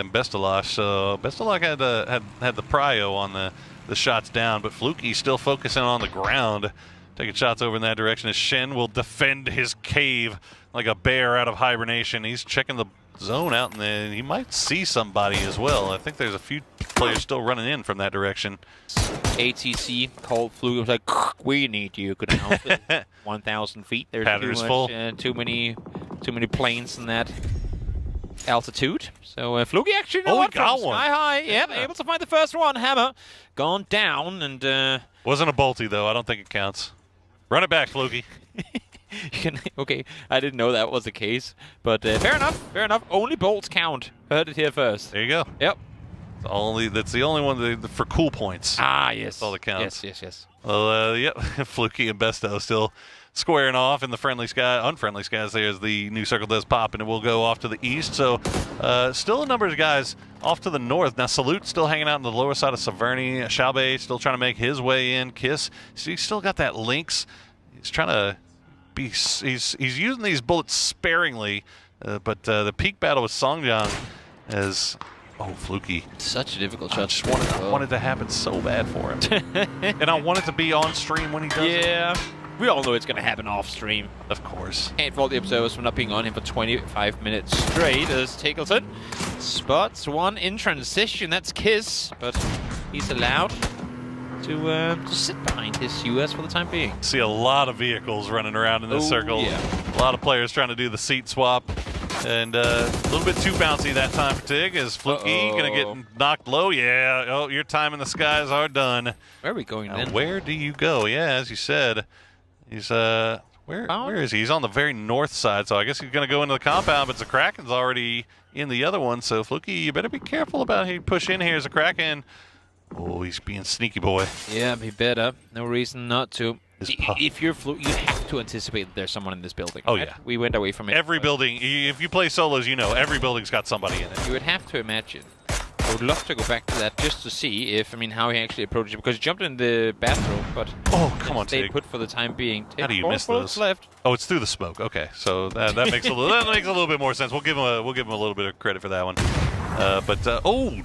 Bestalosh. So Bestalosh had the prio on the shots down, but Fluky still focusing on the ground, taking shots over in that direction. As Shen will defend his cave like a bear out of hibernation. He's checking the zone out, and then he might see somebody as well. I think there's a few players still running in from that direction. ATC called Fluke. Was like, we need you. Could announce it. 1,000 feet. There's Pattern's too full. much, too many planes in that altitude. So Fluke actually he got one. Sky high. Yep, able to find the first one. Hammer gone down, and wasn't a bolty though. I don't think it counts. Run it back, Fluky. Okay, I didn't know that was the case, but fair enough. Fair enough. Only bolts count. Heard it here first. There you go. Yep. That's the only one for cool points. Ah, yes. That's all that counts. Yes. Well, yep. Fluky and Besto still squaring off in the unfriendly skies there as the new circle does pop, and it will go off to the east. So still a number of guys off to the north. Now Salute still hanging out on the lower side of Saverny. Xiaobei still trying to make his way in. Kiss, he's still got that Lynx. He's trying to be. He's using these bullets sparingly, but the peak battle with Songjiang is. Oh, Fluky. Such a difficult shot. I just wanted to happen so bad for him. And I want it to be on stream when he does it. Yeah. We all know it's going to happen off stream. Of course. And for all the observers for not being on him for 25 minutes straight as Tickleton spots one in transition. That's Kiss, but he's allowed to sit behind his US for the time being. See a lot of vehicles running around in this circle. Yeah. A lot of players trying to do the seat swap. And a little bit too bouncy that time for Tig. Is Fluky going to get knocked low? Yeah. Oh, your time in the skies are done. Where are we going then? Where do you go? Yeah, as you said, he's where is he? He's on the very north side, so I guess he's going to go into the compound, but Kraken's already in the other one. So Fluky, you better be careful about how you push in here. Kraken. Oh, he's being sneaky boy. Yeah, he better. No reason not to. If you're Fluke, you have to anticipate that there's someone in this building. Oh, right? yeah. We went away from it. Every building, if you play solos, you know, every building's got somebody in it. You would have to imagine. I would love to go back to that just to see if, how he actually approached it, because he jumped in the bathroom, but come on, stayed put for the time being. How do you miss those? Left. Oh, it's through the smoke. Okay, so that makes a little bit more sense. We'll give him a little bit of credit for that one.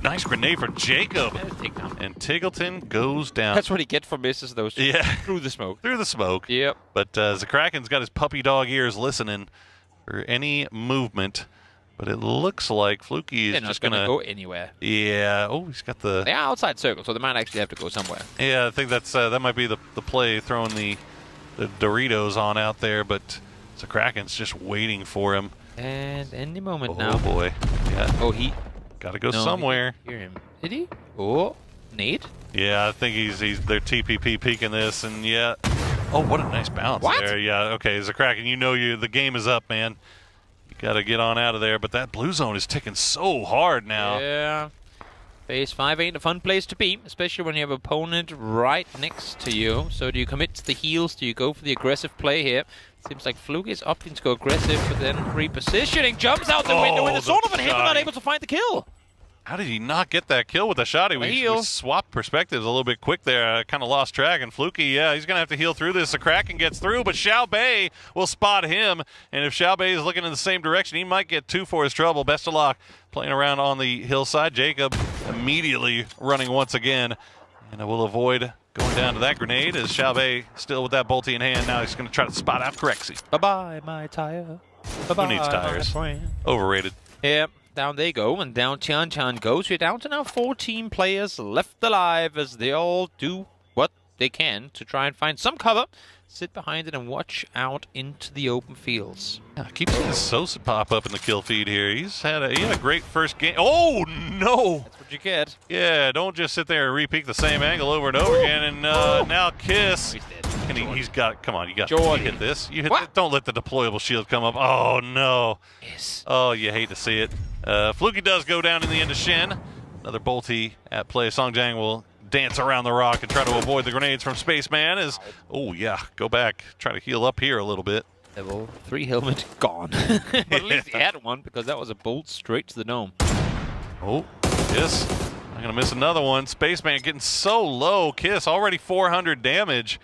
Nice grenade from Jacob. And Tiggleton goes down. That's what he gets for misses those. Yeah. Through the smoke. Through the smoke. Yep. But Kraken's got his puppy dog ears listening for any movement. But it looks like Fluky is just going to go anywhere. Yeah. Oh, he's got the... They're outside circle, so they might actually have to go somewhere. Yeah, I think that might be the play, throwing the Doritos on out there. But Kraken's just waiting for him. And any moment now. Oh, boy. Yeah. Oh, he... Got to go somewhere. Hear him. Did he? Oh, Nate? Yeah, I think they're TPP peeking this, and yeah. Oh, what a nice bounce there. Yeah, okay, as a Kraken, the game is up, man. You got to get on out of there, but that blue zone is ticking so hard now. Yeah. Phase 5 ain't a fun place to be, especially when you have an opponent right next to you. So do you commit to the heals? Do you go for the aggressive play here? Seems like Fluke is opting to go aggressive, but then repositioning, jumps out the window with a sort of an hit, not able to find the kill. How did he not get that kill with the shotty? We swapped perspectives a little bit quick there. I kind of lost track. And Fluky, yeah, he's going to have to heal through this. The Kraken gets through, but Xiaobei will spot him. And if Xiaobei is looking in the same direction, he might get two for his trouble. Bestalock playing around on the hillside. Jacob immediately running once again. And we'll avoid going down to that grenade as Xiaobei still with that bolty in hand. Now he's going to try to spot out Corexy. Bye-bye, my tire. Bye-bye, Who needs tires? Overrated. Yep. Down they go, and down Tian goes. We're down to now 14 players left alive as they all do what they can to try and find some cover, sit behind it, and watch out into the open fields. Yeah, I keep seeing Sosa pop up in the kill feed here. He had a great first game. Oh, no! That's what you get. Yeah, don't just sit there and repeat the same angle over and over again. And now Kiss. He's got. Come on, you hit this. You hit. Don't let the deployable shield come up. Oh no. Yes. Oh, you hate to see it. Fluky does go down in the end of Shen. Another bolty at play. Songjiang will dance around the rock and try to avoid the grenades from Spaceman. Go back. Try to heal up here a little bit. Level 3 helmet gone. But at least he had one, because that was a bolt straight to the dome. Oh, yes. I'm going to miss another one. Spaceman getting so low. Kiss already 400 damage.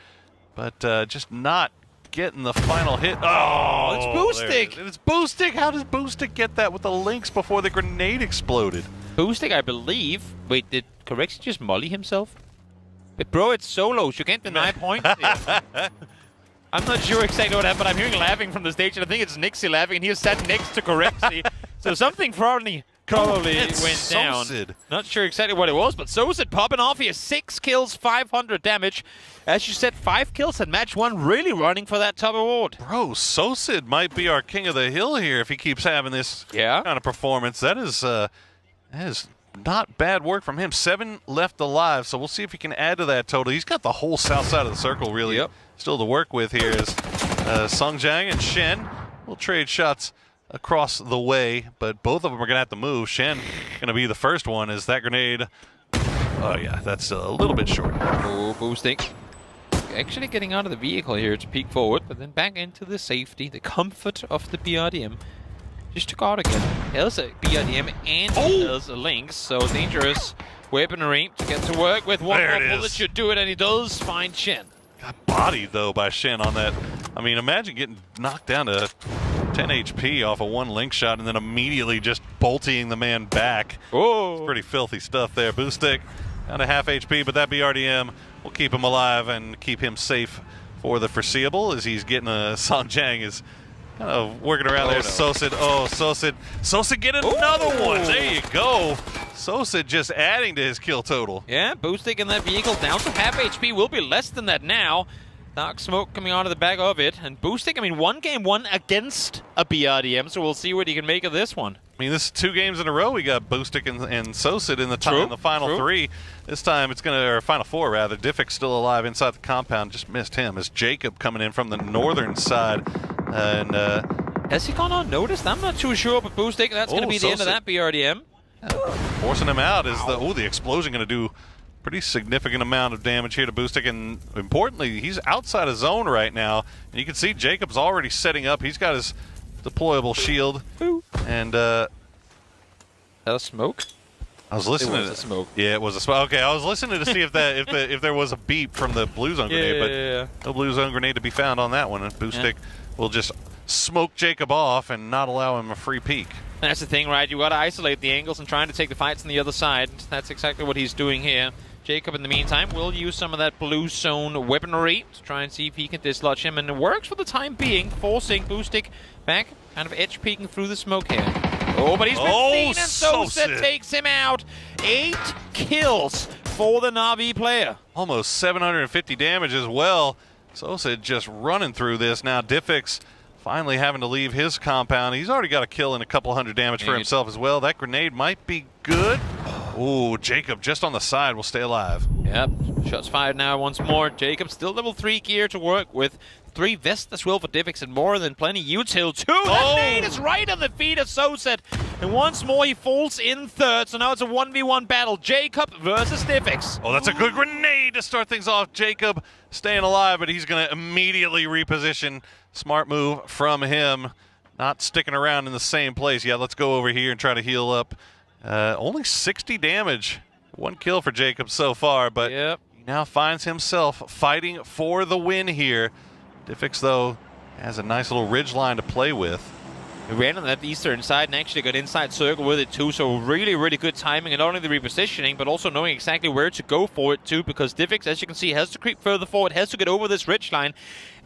But just not getting the final hit. Oh, it's Boostic. It's Boostic. How does Boostic get that with the links before the grenade exploded? Boostic, I believe. Wait, did Correxy just molly himself? But bro, it's solos. You can't deny points here. I'm not sure exactly what happened, but I'm hearing laughing from the stage, and I think it's Nixie laughing, and he was sat next to Correxy. So something probably went down. Not sure exactly what it was, but Sosid popping off here. 6 kills, 500 damage. As you said, 5 kills in match 1, really running for that top award. Bro, Sosid might be our king of the hill here if he keeps having this kind of performance. That is not bad work from him. 7 left alive, so we'll see if he can add to that total. He's got the whole south side of the circle really still to work with here as Sungjiang and Shen will trade shots across the way, but both of them are going to have to move. Shen going to be the first one as that grenade. Oh, yeah, that's a little bit short. Oh, Boosting. Actually getting out of the vehicle here to peek forward, but then back into the safety, the comfort of the BRDM. Just took out again. There's a BRDM and there's a Lynx, so dangerous weaponry to get to work with. One more bullet should do it, and he does find Shen. Got bodied, though, by Shen on that. I mean, imagine getting knocked down to 10 HP off of one link shot and then immediately just bolting the man back. Oh, it's pretty filthy stuff there. Boostic down to half HP, but that BRDM will keep him alive and keep him safe for the foreseeable as he's getting Sungjiang is kind of working around there. Sosid, Sosid get another one. There you go. Sosid just adding to his kill total. Yeah, Boostic in that vehicle down to half HP, will be less than that now. Dark smoke coming out of the back of it. And Boostic, I mean, 1 game 1 against a BRDM, so we'll see what he can make of this one. I mean, this is 2 games in a row. We got Boostic and Sosid in the final 3. This time it's going to, or final 4 rather. Diffic's still alive inside the compound. Just missed him as Jacob coming in from the northern side. And has he gone unnoticed? I'm not too sure, but Boostic, that's going to be the end of that BRDM. Forcing him out is the explosion going to do pretty significant amount of damage here to Boostic, and importantly, he's outside of zone right now. And you can see Jacob's already setting up. He's got his deployable shield. And that was smoke? I was listening to smoke. Yeah, it was a smoke. Okay, I was listening to see if that if there was a beep from the blue zone grenade, but no blue zone grenade to be found on that one. And Boostic will just smoke Jacob off and not allow him a free peek. That's the thing, right? You got to isolate the angles and trying to take the fights on the other side. That's exactly what he's doing here. Jacob, in the meantime, will use some of that blue zone weaponry to try and see if he can dislodge him, and it works for the time being, forcing Boostic back, kind of edge peeking through the smoke here. Oh, but he's been seen, and Sosid takes him out. 8 kills for the Na'Vi player. Almost 750 damage as well. Sosid just running through this. Now Diffix finally having to leave his compound. He's already got a kill and a couple hundred damage for himself as well. That grenade might be good. Ooh, Jacob just on the side will stay alive. Yep, shots fired now once more. Jacob still level 3 gear to work with. 3 vests as well for Diffix and more than plenty util too. That nade is right on the feet of Sosid. And once more he falls in third. So now it's a 1v1 battle. Jacob versus Diffix. Oh, that's a good grenade to start things off. Jacob staying alive, but he's going to immediately reposition. Smart move from him. Not sticking around in the same place. Yeah, let's go over here and try to heal up. Only 60 damage. 1 kill for Jacob so far, but he now finds himself fighting for the win here. Diffix, though, has a nice little ridge line to play with. He ran on that eastern side and actually got inside circle with it too, so really, really good timing, and not only the repositioning, but also knowing exactly where to go for it too, because Diffix, as you can see, has to creep further forward, has to get over this ridge line,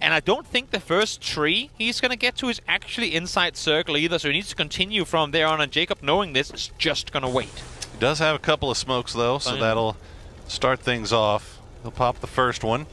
and I don't think the first tree he's going to get to is actually inside circle either, so he needs to continue from there on, and Jacob, knowing this, is just going to wait. He does have a couple of smokes, though, so that'll start things off. He'll pop the first one.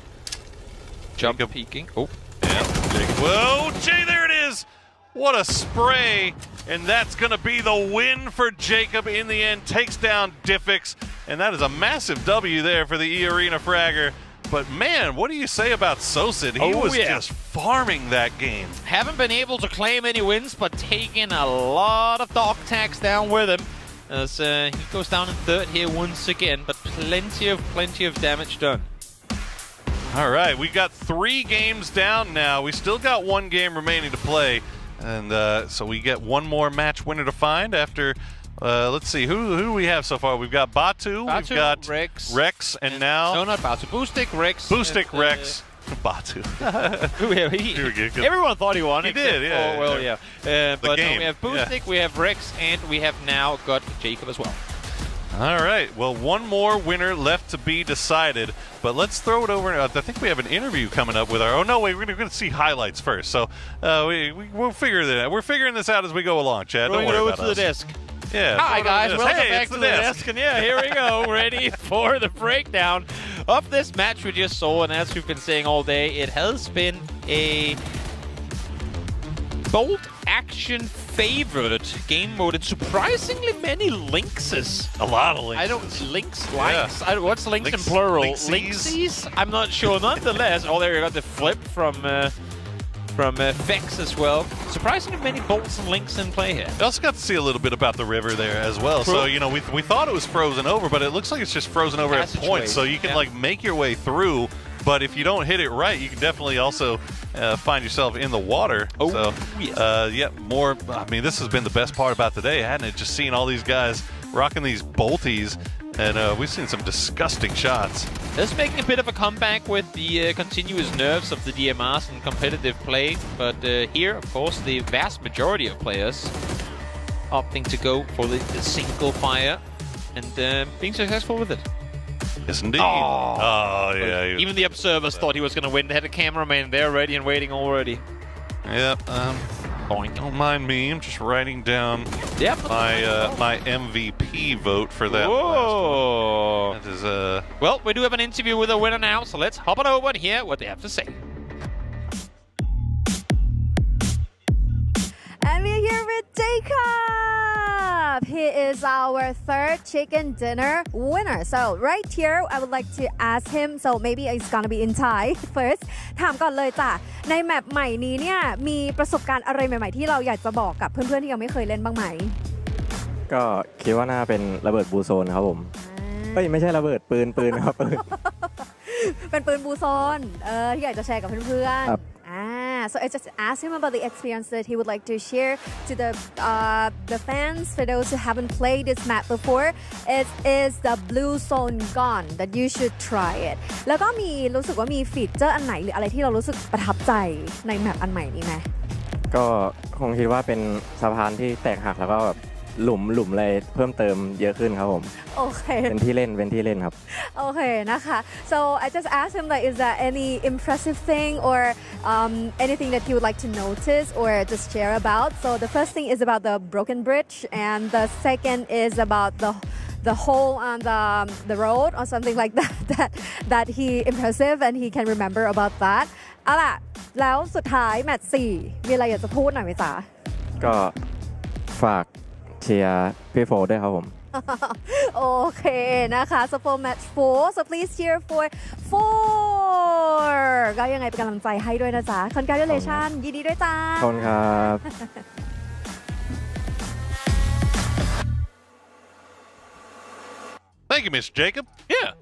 Jump peeking. Oh. Yeah, Jacob. Whoa, Jay, there it is! What a spray, and that's going to be the win for Jacob in the end. Takes down Diffix, and that is a massive W there for the E-Arena Fragger. But man, what do you say about Sosid? He was just farming that game. Haven't been able to claim any wins, but taking a lot of dog tags down with him. As he goes down in third here once again, but plenty of damage done. All right, we got 3 games down now. We still got 1 game remaining to play. And so we get 1 more match winner to find after, let's see, who do we have so far? We've got Batu, we've got Rex, and now... No, not Batu. Boostic, Rex. Boostic, Rex. Batu. Everyone thought he won. He did, yeah. Oh, well, yeah. But game, we have Boostic, we have Rex, and we have now got Jacob as well. All right. Well, one more winner left to be decided, but let's throw it over. I think we have an interview coming up with our. Oh no, wait, we're going to see highlights first. So we'll figure that out. We're figuring this out as we go along, Chad. Don't worry about to the desk. Yeah. Hi guys, welcome hey, back to the desk. And yeah, here we go, ready for the breakdown of this match we just saw. And as we've been saying all day, it has been a bold action favored game mode and surprisingly many linkses. A lot of links. I don't links. What's links in plural? Linksies? I'm not sure. Nonetheless, oh, there you got the flip from Vex as well. Surprisingly many bolts and links in play here. We also got to see a little bit about the river there as well. So, you know, we thought it was frozen over, but it looks like it's just frozen over at points. So you can like make your way through, but if you don't hit it right, you can definitely also find yourself in the water. Oh, so, yes. yeah, more. I mean, this has been the best part about today, hadn't it? Just seeing all these guys rocking these bolties. And we've seen some disgusting shots. This is making a bit of a comeback with the continuous nerfs of the DMRs in competitive play. But here, of course, the vast majority of players opting to go for the single fire and being successful with it. Yes, indeed. Oh yeah. Even the observers thought he was going to win. They had a cameraman there ready and waiting already. Yep. Don't mind me. I'm just writing down my MVP vote for that. Whoa. That is Well, we do have an interview with a winner now, so let's hop on over and hear what they have to say. And we're here with Jacob. He is our third chicken dinner winner. So right here, I would like to ask him. So maybe it's gonna be in Thai first. ถามก่อนเลยจ้ะในแมปใหม่นี้เนี่ยมีประสบการณ์อะไรใหม่ๆที่เราอยากจะบอกกับเพื่อนๆที่ยังไม่เคยเล่นบ้างไหมก็คิดว่าน่าเป็นระเบิดบูโซนครับผมไม่ใช่ระเบิดปืนครับปืน เป็นปืนบูโซนที่อยากจะแชร์กับเพื่อนๆSo I just asked him about the experience that he would like to share to the fans. For those who haven't played this map before, it is the blue zone gun that you should try it. แล้วก็มีรู้สึกว่ามีฟีเจอร์อันไหนหรืออะไรที่เรารู้สึกประทับใจในแมปอันใหม่นี้ไหมก็คงคิดว่าเป็นสะพานที่แตกหักแล้วก็แบบหลุมอะไรเพิ่มเติมเยอะขึ้นครับผมโอเคเป็นที่เล่นครับโอเคนะคะ So I just asked him like is there any impressive thing or anything that he would like to notice or just share about. So the first thing is about the broken bridge and the second is about the hole on the road or something like that he impressive and he can remember about that เอาล่ะแล้วสุดท้ายแมตช์4มีอะไรอยากจะพูดหน่อยไหมจ๊ะก็ฝากเชียร์พี่โฟด้วยครับผมโอเคนะคะ so for match 4 so please cheer for 4 ก็ยังไงเป็นกำลังใจให้ด้วยนะจ๊ะ congratulations ยินดีด้วยจ้าขอบคุณครับ Thank you, Mr. Jacob. Yeah.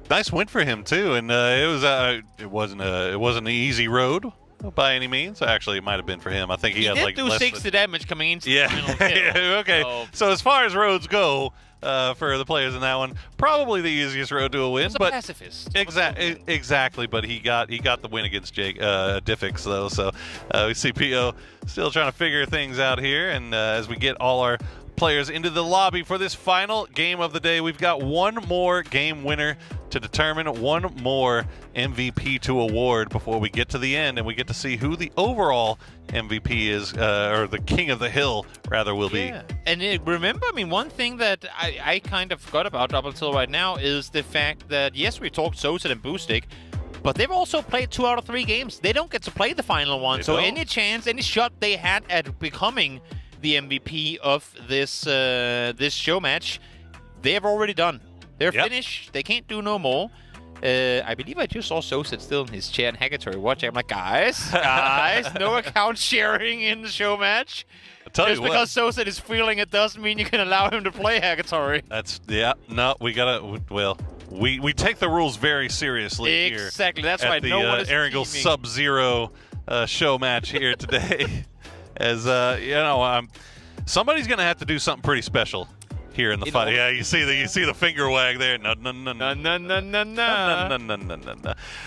Nice win for him too, and it wasn't an easy road by any means. Actually, it might have been for him. I think he had did like do 60 damage coming into the final kill. Okay. So as far as roads go, for the players in that one, probably the easiest road to a win. But pacifist. Exactly. But he got the win against Diffix though. So we see PO still trying to figure things out here, and as we get all our players into the lobby for this final game of the day, we've got one more game winner to determine, one more MVP to award before we get to the end and we get to see who the overall MVP is, or the king of the hill rather will be. And remember, I mean, one thing that I kind of forgot about up until right now is the fact that yes, we talked Soset and Boostic, but they've also played 2 out of 3 games. They don't get to play the final one. So any chance, any shot they had at becoming the MVP of this show match, they have already done. They're finished. They can't do no more. I believe I just saw Soset still in his chair and Hackatory watching. I'm like, guys, no account sharing in the show match. Just because Soset is feeling it doesn't mean you can allow him to play Hackatory. We take the rules very seriously here. Exactly. That's why no one is Erangel Sub-Zero show match here today. As somebody's going to have to do something pretty special here in the fight. Yeah, you see the finger wag there. No.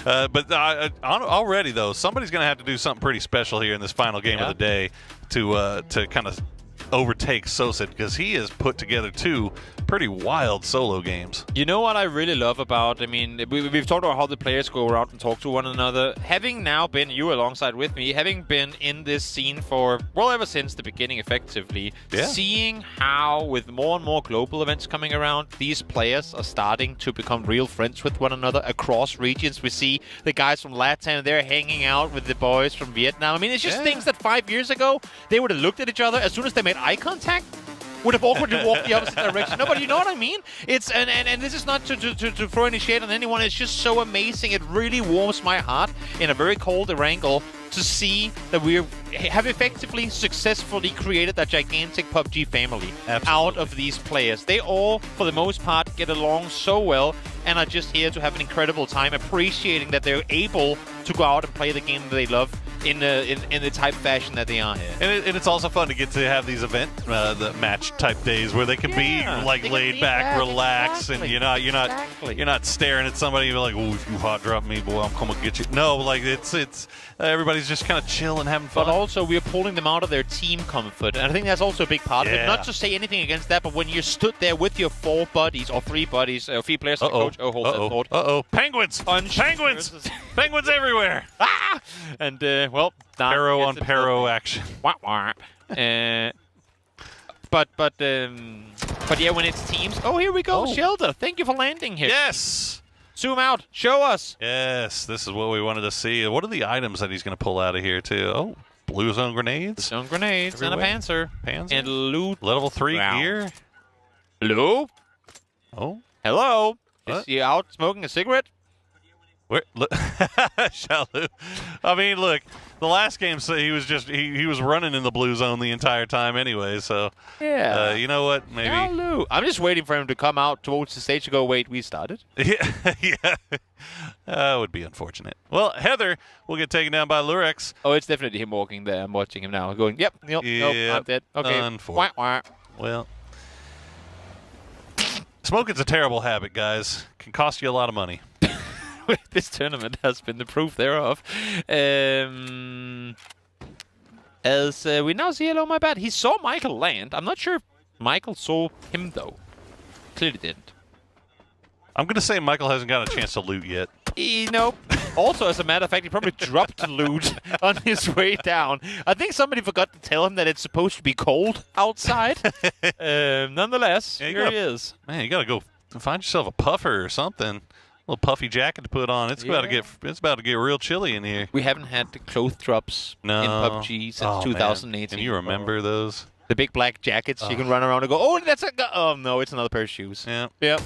But already though, somebody's going to have to do something pretty special here in this final game of the day to kind of overtake Soset, because he has put together 2 pretty wild solo games. You know what I really love about, I mean, we've talked about how the players go around and talk to one another. Having now been, you alongside with me, having been in this scene for, well, ever since the beginning effectively, seeing how with more and more global events coming around, these players are starting to become real friends with one another across regions. We see the guys from Latam, they're hanging out with the boys from Vietnam. I mean, it's just things that 5 years ago, they would have looked at each other as soon as they made eye contact, would have awkwardly walked the opposite direction. No, but you know what I mean? It's and this is not to throw any shade on anyone. It's just so amazing. It really warms my heart in a very cold Erangel to see that we have effectively successfully created that gigantic PUBG family out of these players. They all, for the most part, get along so well and are just here to have an incredible time, appreciating that they're able to go out and play the game that they love in the type fashion that they are here. And it's also fun to get to have these the match type days where they can be like laid back, relax, and you're not staring at somebody and be like, oh, if you hot drop me, boy, I'm coming to get you. No, like it's everybody's just kind of chill and having fun. But also we are pulling them out of their team comfort, and I think that's also a big part of it. Not to say anything against that, but when you stood there with your 4 buddies or 3 buddies, or 3 players, and coach, hold that thought. Penguins! Penguins everywhere! Ah! And well, Paro on Paro action. But yeah, when it's teams. Oh, here we go, Shelter. Thank you for landing here. Yes. Zoom out. Show us. Yes, this is what we wanted to see. What are the items that he's going to pull out of here too? Oh, blue zone grenades. Zone grenades and a Panzer. And loot. Level 3 gear. Hello. Oh. Hello. What? Is he out smoking a cigarette? Where, look, Shalu. I mean, look, the last game he was just he was running in the blue zone the entire time anyway. So yeah, you know what? Maybe Shalu. I'm just waiting for him to come out towards the stage to go. Wait, we started. Yeah, that would be unfortunate. Well, Heather will get taken down by Lurex. Oh, it's definitely him walking there. I'm watching him now, going, yep, nope, I'm dead. Okay, unfortunate. Well. Smoking's a terrible habit, guys. Can cost you a lot of money. This tournament has been the proof thereof. As we now see, hello, my bad. He saw Michael land. I'm not sure if Michael saw him, though. Clearly didn't. I'm going to say Michael hasn't got a chance to loot yet. Nope. Also, as a matter of fact, he probably dropped loot on his way down. I think somebody forgot to tell him that it's supposed to be cold outside. Nonetheless, here he is. Man, you got to go find yourself a puffer or something. Little puffy jacket to put on. It's about to get real chilly in here. We haven't had the clothes drops in PUBG since 2018. Man. Can you remember those? The big black jackets you can run around and go, oh, that's a... Oh, no, it's another pair of shoes. Yep. Yep.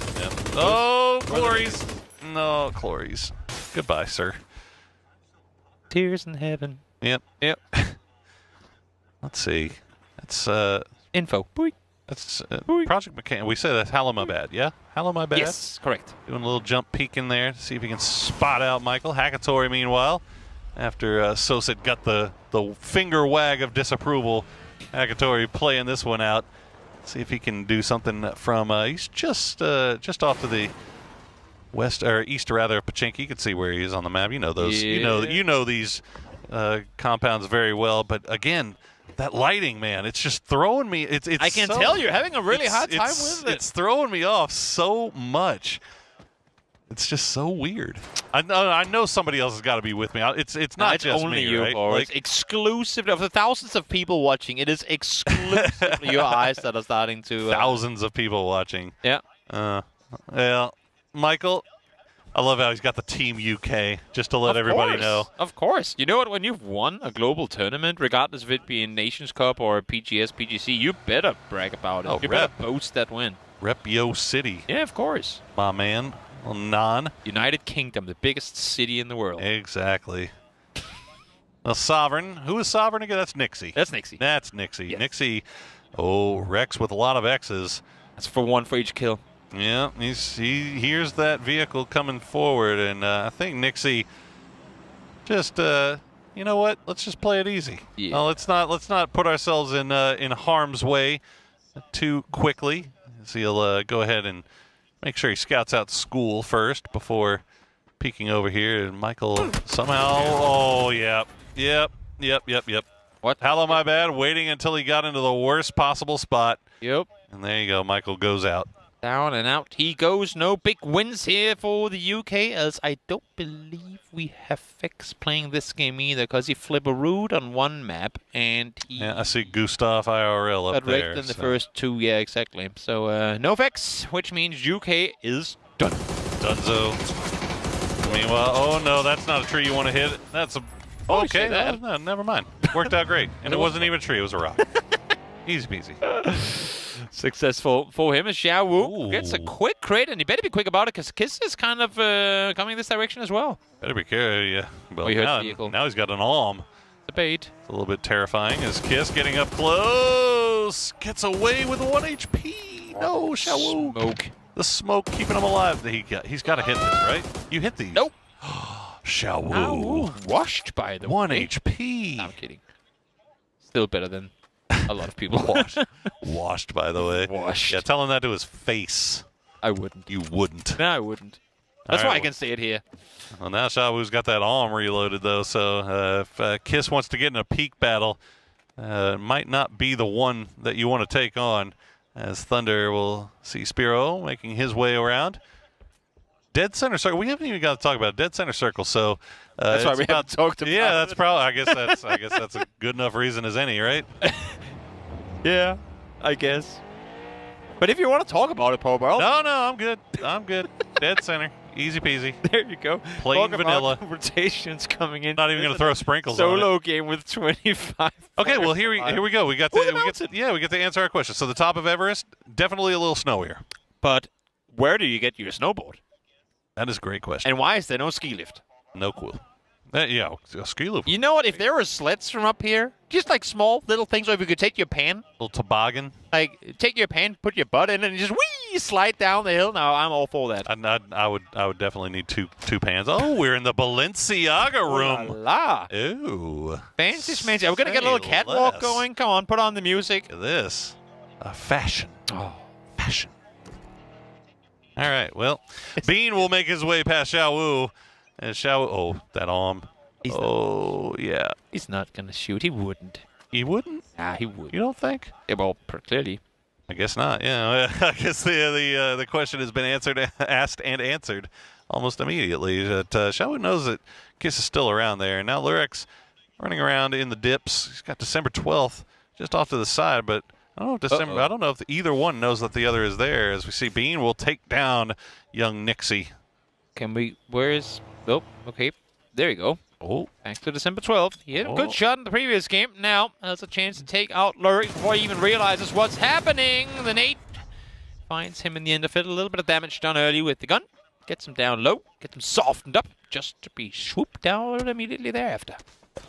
Oh, glories. No, glories. Goodbye, sir. Tears in heaven. Yep. Let's see. That's info. Boy. That's Project McCann. We said that's Halamabad, yeah? Halamabad? Yes, correct. Doing a little jump peek in there to see if he can spot out Michael. Hackatori, meanwhile, after Soset got the finger wag of disapproval, Hackatori playing this one out. See if he can do something from, he's just off to the west, or east rather, of Pachinki. You can see where he is on the map. You know those. Yeah. You know these compounds very well. But again, that lighting, man, it's just throwing me. It's I can tell you're having a really hard time with it. It's throwing me off so much. It's just so weird. I know somebody else has got to be with me. It's not just only me, you, right? Boris. Exclusively of the thousands of people watching, it is exclusively your eyes that are starting to. Thousands of people watching. Yeah. Well, Michael, I love how he's got the Team UK just to let everybody know. Of course. You know what? When you've won a global tournament, regardless of it being Nations Cup or PGS, PGC, you better brag about it. Oh, you better boast that win. Rep Yo City. Yeah, of course. My man. Well, non. United Kingdom, the biggest city in the world. Exactly. Well, Sovereign. Who is Sovereign again? That's Nixie. That's Nixie. That's Nixie. Yes. Nixie. Oh, Rex with a lot of X's. That's for one for each kill. Yeah, he hears that vehicle coming forward, and I think Nixie just you know what? Let's just play it easy. Yeah. Let's not put ourselves in harm's way too quickly. So he'll go ahead and make sure he scouts out school first before peeking over here. And Michael somehow, oh, yep. What? Hello, my bad. Waiting until he got into the worst possible spot. Yep. And there you go. Michael goes out. Down and out he goes. No big wins here for the UK, as I don't believe we have Fix playing this game either, because he flipped a root on one map, and he... Yeah, I see Gustav IRL up got there. wrecked in the first two, yeah, exactly. So, no Fix, which means UK is done. Dunzo. Meanwhile, oh no, that's not a tree you want to hit. That's a... Okay, no, never mind. Worked out great. And it wasn't even a tree, it was a rock. Easy peasy. Successful for him as Xiao Wu gets a quick crit, and he better be quick about it, because Kiss is kind of coming this direction as well. Better be careful, yeah. Well, Oh, now he's got an arm. The bait. It's a little bit terrifying as Kiss getting up close. Gets away with 1 HP. No, Xiao Wu. Smoke. The smoke keeping him alive. He's got to hit this, right? You hit these. Nope. Xiao Wu. Washed by the 1 way. HP. No, I'm kidding. Still better than a lot of people. Washed, by the way. Washed. Yeah, tell him that to his face. I wouldn't. You wouldn't. No, I wouldn't. That's All why right, I can say it here. Well, now Xiao Wu's got that arm reloaded, though, so if Kiss wants to get in a peak battle, it might not be the one that you want to take on, as Thunder will see Spiro making his way around. Dead center circle. We haven't even got to talk about it. Dead center circle. So that's why we haven't talked about. Yeah, that's probably. I guess that's a good enough reason as any, right? Yeah, I guess. But if you want to talk about it, Paul Barrel. No, I'm good. I'm good. Dead center. Easy peasy. There you go. Plain Talk vanilla. About rotations coming in. Not even going to throw sprinkles on it. Solo game with 25. Okay, well here we go. We get to answer our question. So the top of Everest, definitely a little snowier. But where do you get your snowboard? That is a great question. And why is there no ski lift? No clue. Yeah, a ski lift. You know what? If there were sleds from up here, just like small little things, or if you could take your pan, little toboggan, like take your pan, put your butt in, and just whee slide down the hill. Now I'm all for that. I would definitely need two pans. Oh, we're in the Balenciaga room. La. Ooh. Fancy schmancy. Are we gonna get a little catwalk going? Come on, put on the music. Look at this. Fashion. Oh, fashion. All right. Well, Bean will make his way past Xiao Wu. And Xiao, oh, that arm. Yeah. He's not going to shoot. He wouldn't. He wouldn't? Nah, he would. You don't think? Yeah, well, clearly. I guess not. Yeah. I guess the question has been asked and answered almost immediately. That Xiao Wu knows that Kiss is still around there. And now Lurik's running around in the dips. He's got December 12th just off to the side, but I don't know if either one knows that the other is there. As we see, Bean will take down young Nixie. Oh, okay. There you go. Oh. Thanks to December 12th. He hit a good shot in the previous game. Now has a chance to take out Lurik before he even realizes what's happening. The nade finds him in the end of it. A little bit of damage done early with the gun. Gets him down low. Gets him softened up just to be swooped down immediately thereafter.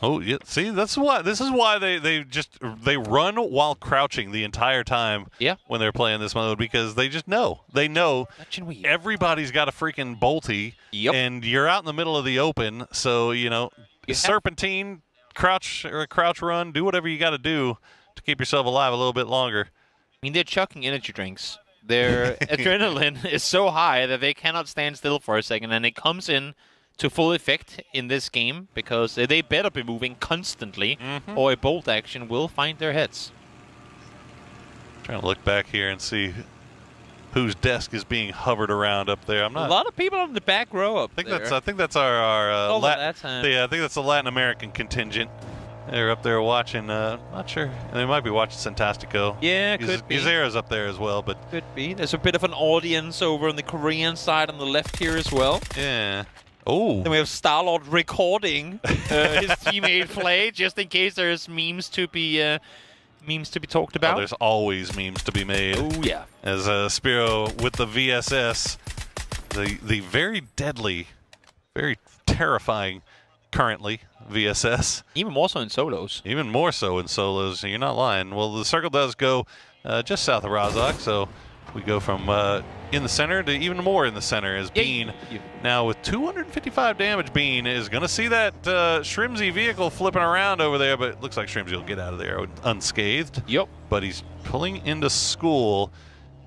Oh, yeah. See, this is why they run while crouching the entire time when they're playing this mode, because they just know. They know everybody's got a freaking bolty, and you're out in the middle of the open, so, serpentine, crouch run, do whatever you got to do to keep yourself alive a little bit longer. I mean, they're chucking energy drinks. Their adrenaline is so high that they cannot stand still for a second, and it comes in to full effect in this game, because they better be moving constantly, or a bolt action will find their heads. Trying to look back here and see whose desk is being hovered around up there. A lot of people in the back row up there. I think that's our that time. Yeah, I think that's the Latin American contingent. They're up there watching. Not sure. They might be watching Santastico. Yeah, could be. Gizera's up there as well, but could be. There's a bit of an audience over on the Korean side on the left here as well. Yeah. Oh. Then we have Star-Lord recording his teammate play, just in case there's memes to be talked about. There's always memes to be made. Oh yeah. As Spiro with the VSS, the very deadly, very terrifying, currently VSS. Even more so in solos. Even more so in solos. You're not lying. Well, the circle does go just south of Razak, so we go from in the center to even more in the center, as Bean, now with 255 damage, Bean is going to see that Shrimsy vehicle flipping around over there, but it looks like Shrimsy will get out of there unscathed. Yep. But he's pulling into school,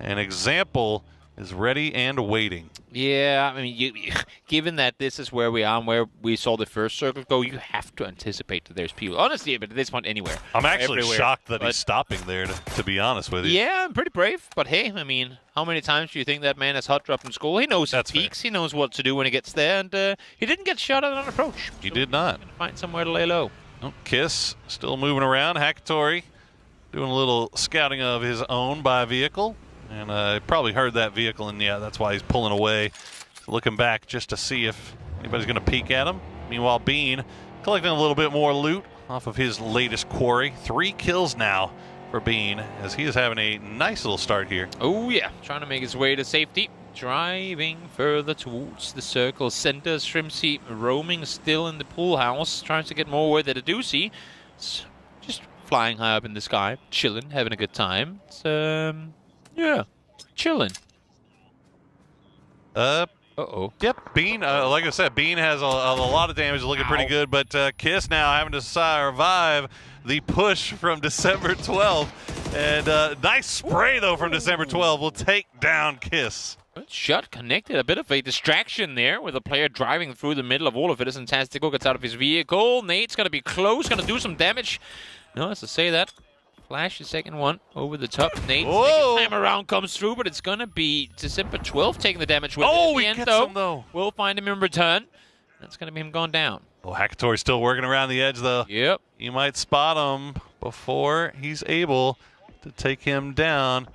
An example is ready and waiting. Yeah, I mean, given that this is where we are and where we saw the first circle go, you have to anticipate that there's people. Honestly, but at this point, anywhere. I'm actually everywhere. shocked that he's stopping there, to be honest with you. Yeah, I'm pretty brave. But hey, I mean, how many times do you think that man has hot dropped in school? He knows his peaks. He knows what to do when he gets there. And he didn't get shot at on approach. He did not. Find somewhere to lay low. Oh, Kiss still moving around. Hakatori doing a little scouting of his own by vehicle. And he probably heard that vehicle, and yeah, that's why he's pulling away. Looking back just to see if anybody's going to peek at him. Meanwhile, Bean collecting a little bit more loot off of his latest quarry. 3 kills now for Bean, as he is having a nice little start here. Oh, yeah. Trying to make his way to safety. Driving further towards the circle center. Shrimsy roaming still in the pool house. Trying to get more where they do see. It's just flying high up in the sky. Chilling, having a good time. It's, yeah, chilling. Uh-oh. Yep, Bean, like I said, Bean has a lot of damage, looking pretty good, but Kiss now having to survive the push from December 12th. And nice spray, though, from December 12th will take down Kiss. Good shot connected. A bit of a distraction there with a player driving through the middle of all of it. As Fantastico gets out of his vehicle. Nate's going to be close, going to do some damage. No, has to say that. Flash the second one over the top. Nate, second time around comes through, but it's going to be December 12th taking the damage with it. He gets him, though. We'll find him in return. That's going to be him going down. Well, Hakatori's still working around the edge, though. Yep. You might spot him before he's able to take him down.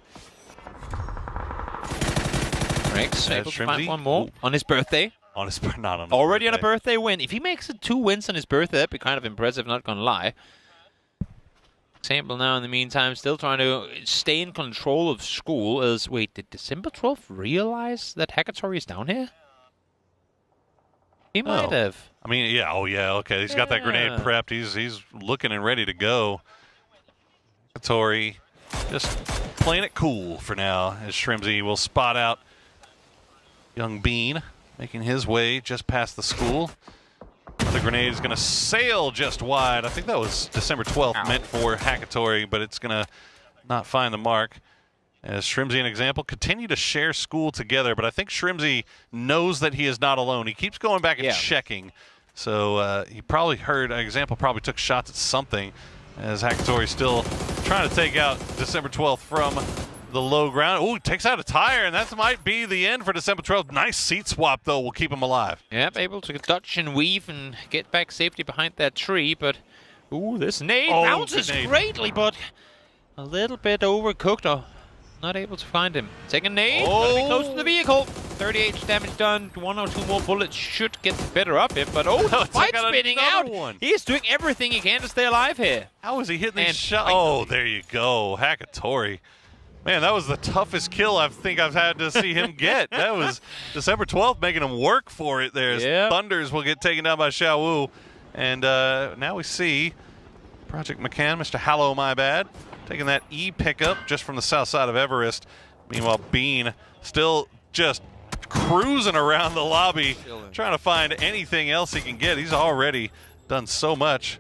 Rex able to find one more on his birthday. On his birthday. Already on a birthday win. If he makes it 2 wins on his birthday, that'd be kind of impressive, not going to lie. Example now in the meantime, still trying to stay in control of school. Wait, did December 12th realize that Hakatori is down here? He might have. I mean, yeah, okay. He's got that grenade prepped. He's looking and ready to go. Hakatori just playing it cool for now, as Shrimsy will spot out young Bean, making his way just past the school. The grenade is going to sail just wide. I think that was December 12th meant for Hakatori, but it's going to not find the mark. As Shrimsy and Example continue to share school together, but I think Shrimsy knows that he is not alone. He keeps going back and checking. So he probably heard, Example probably took shots at something, as Hakatori still trying to take out December 12th from the low ground. Ooh, takes out a tire, and that might be the end for December 12th. Nice seat swap, though, will keep him alive. Yep, able to dodge and weave and get back safety behind that tree, but ooh, this nade bounces greatly, but a little bit overcooked. Oh, not able to find him. Second nade, gonna be close to the vehicle. 38 damage done. 1 or 2 more bullets should get the better of it, but the fight's spinning out. He's doing everything he can to stay alive here. How is he hitting these shots? Oh, there you go, Hakatori. Man, that was the toughest kill I think I've had to see him get. That was December 12th making him work for it there. Thunders will get taken down by Xiao Wu. And now we see Project McCann, Mr. Hallow, my bad, taking that E pickup just from the south side of Everest. Meanwhile, Bean still just cruising around the lobby, trying to find anything else he can get. He's already done so much.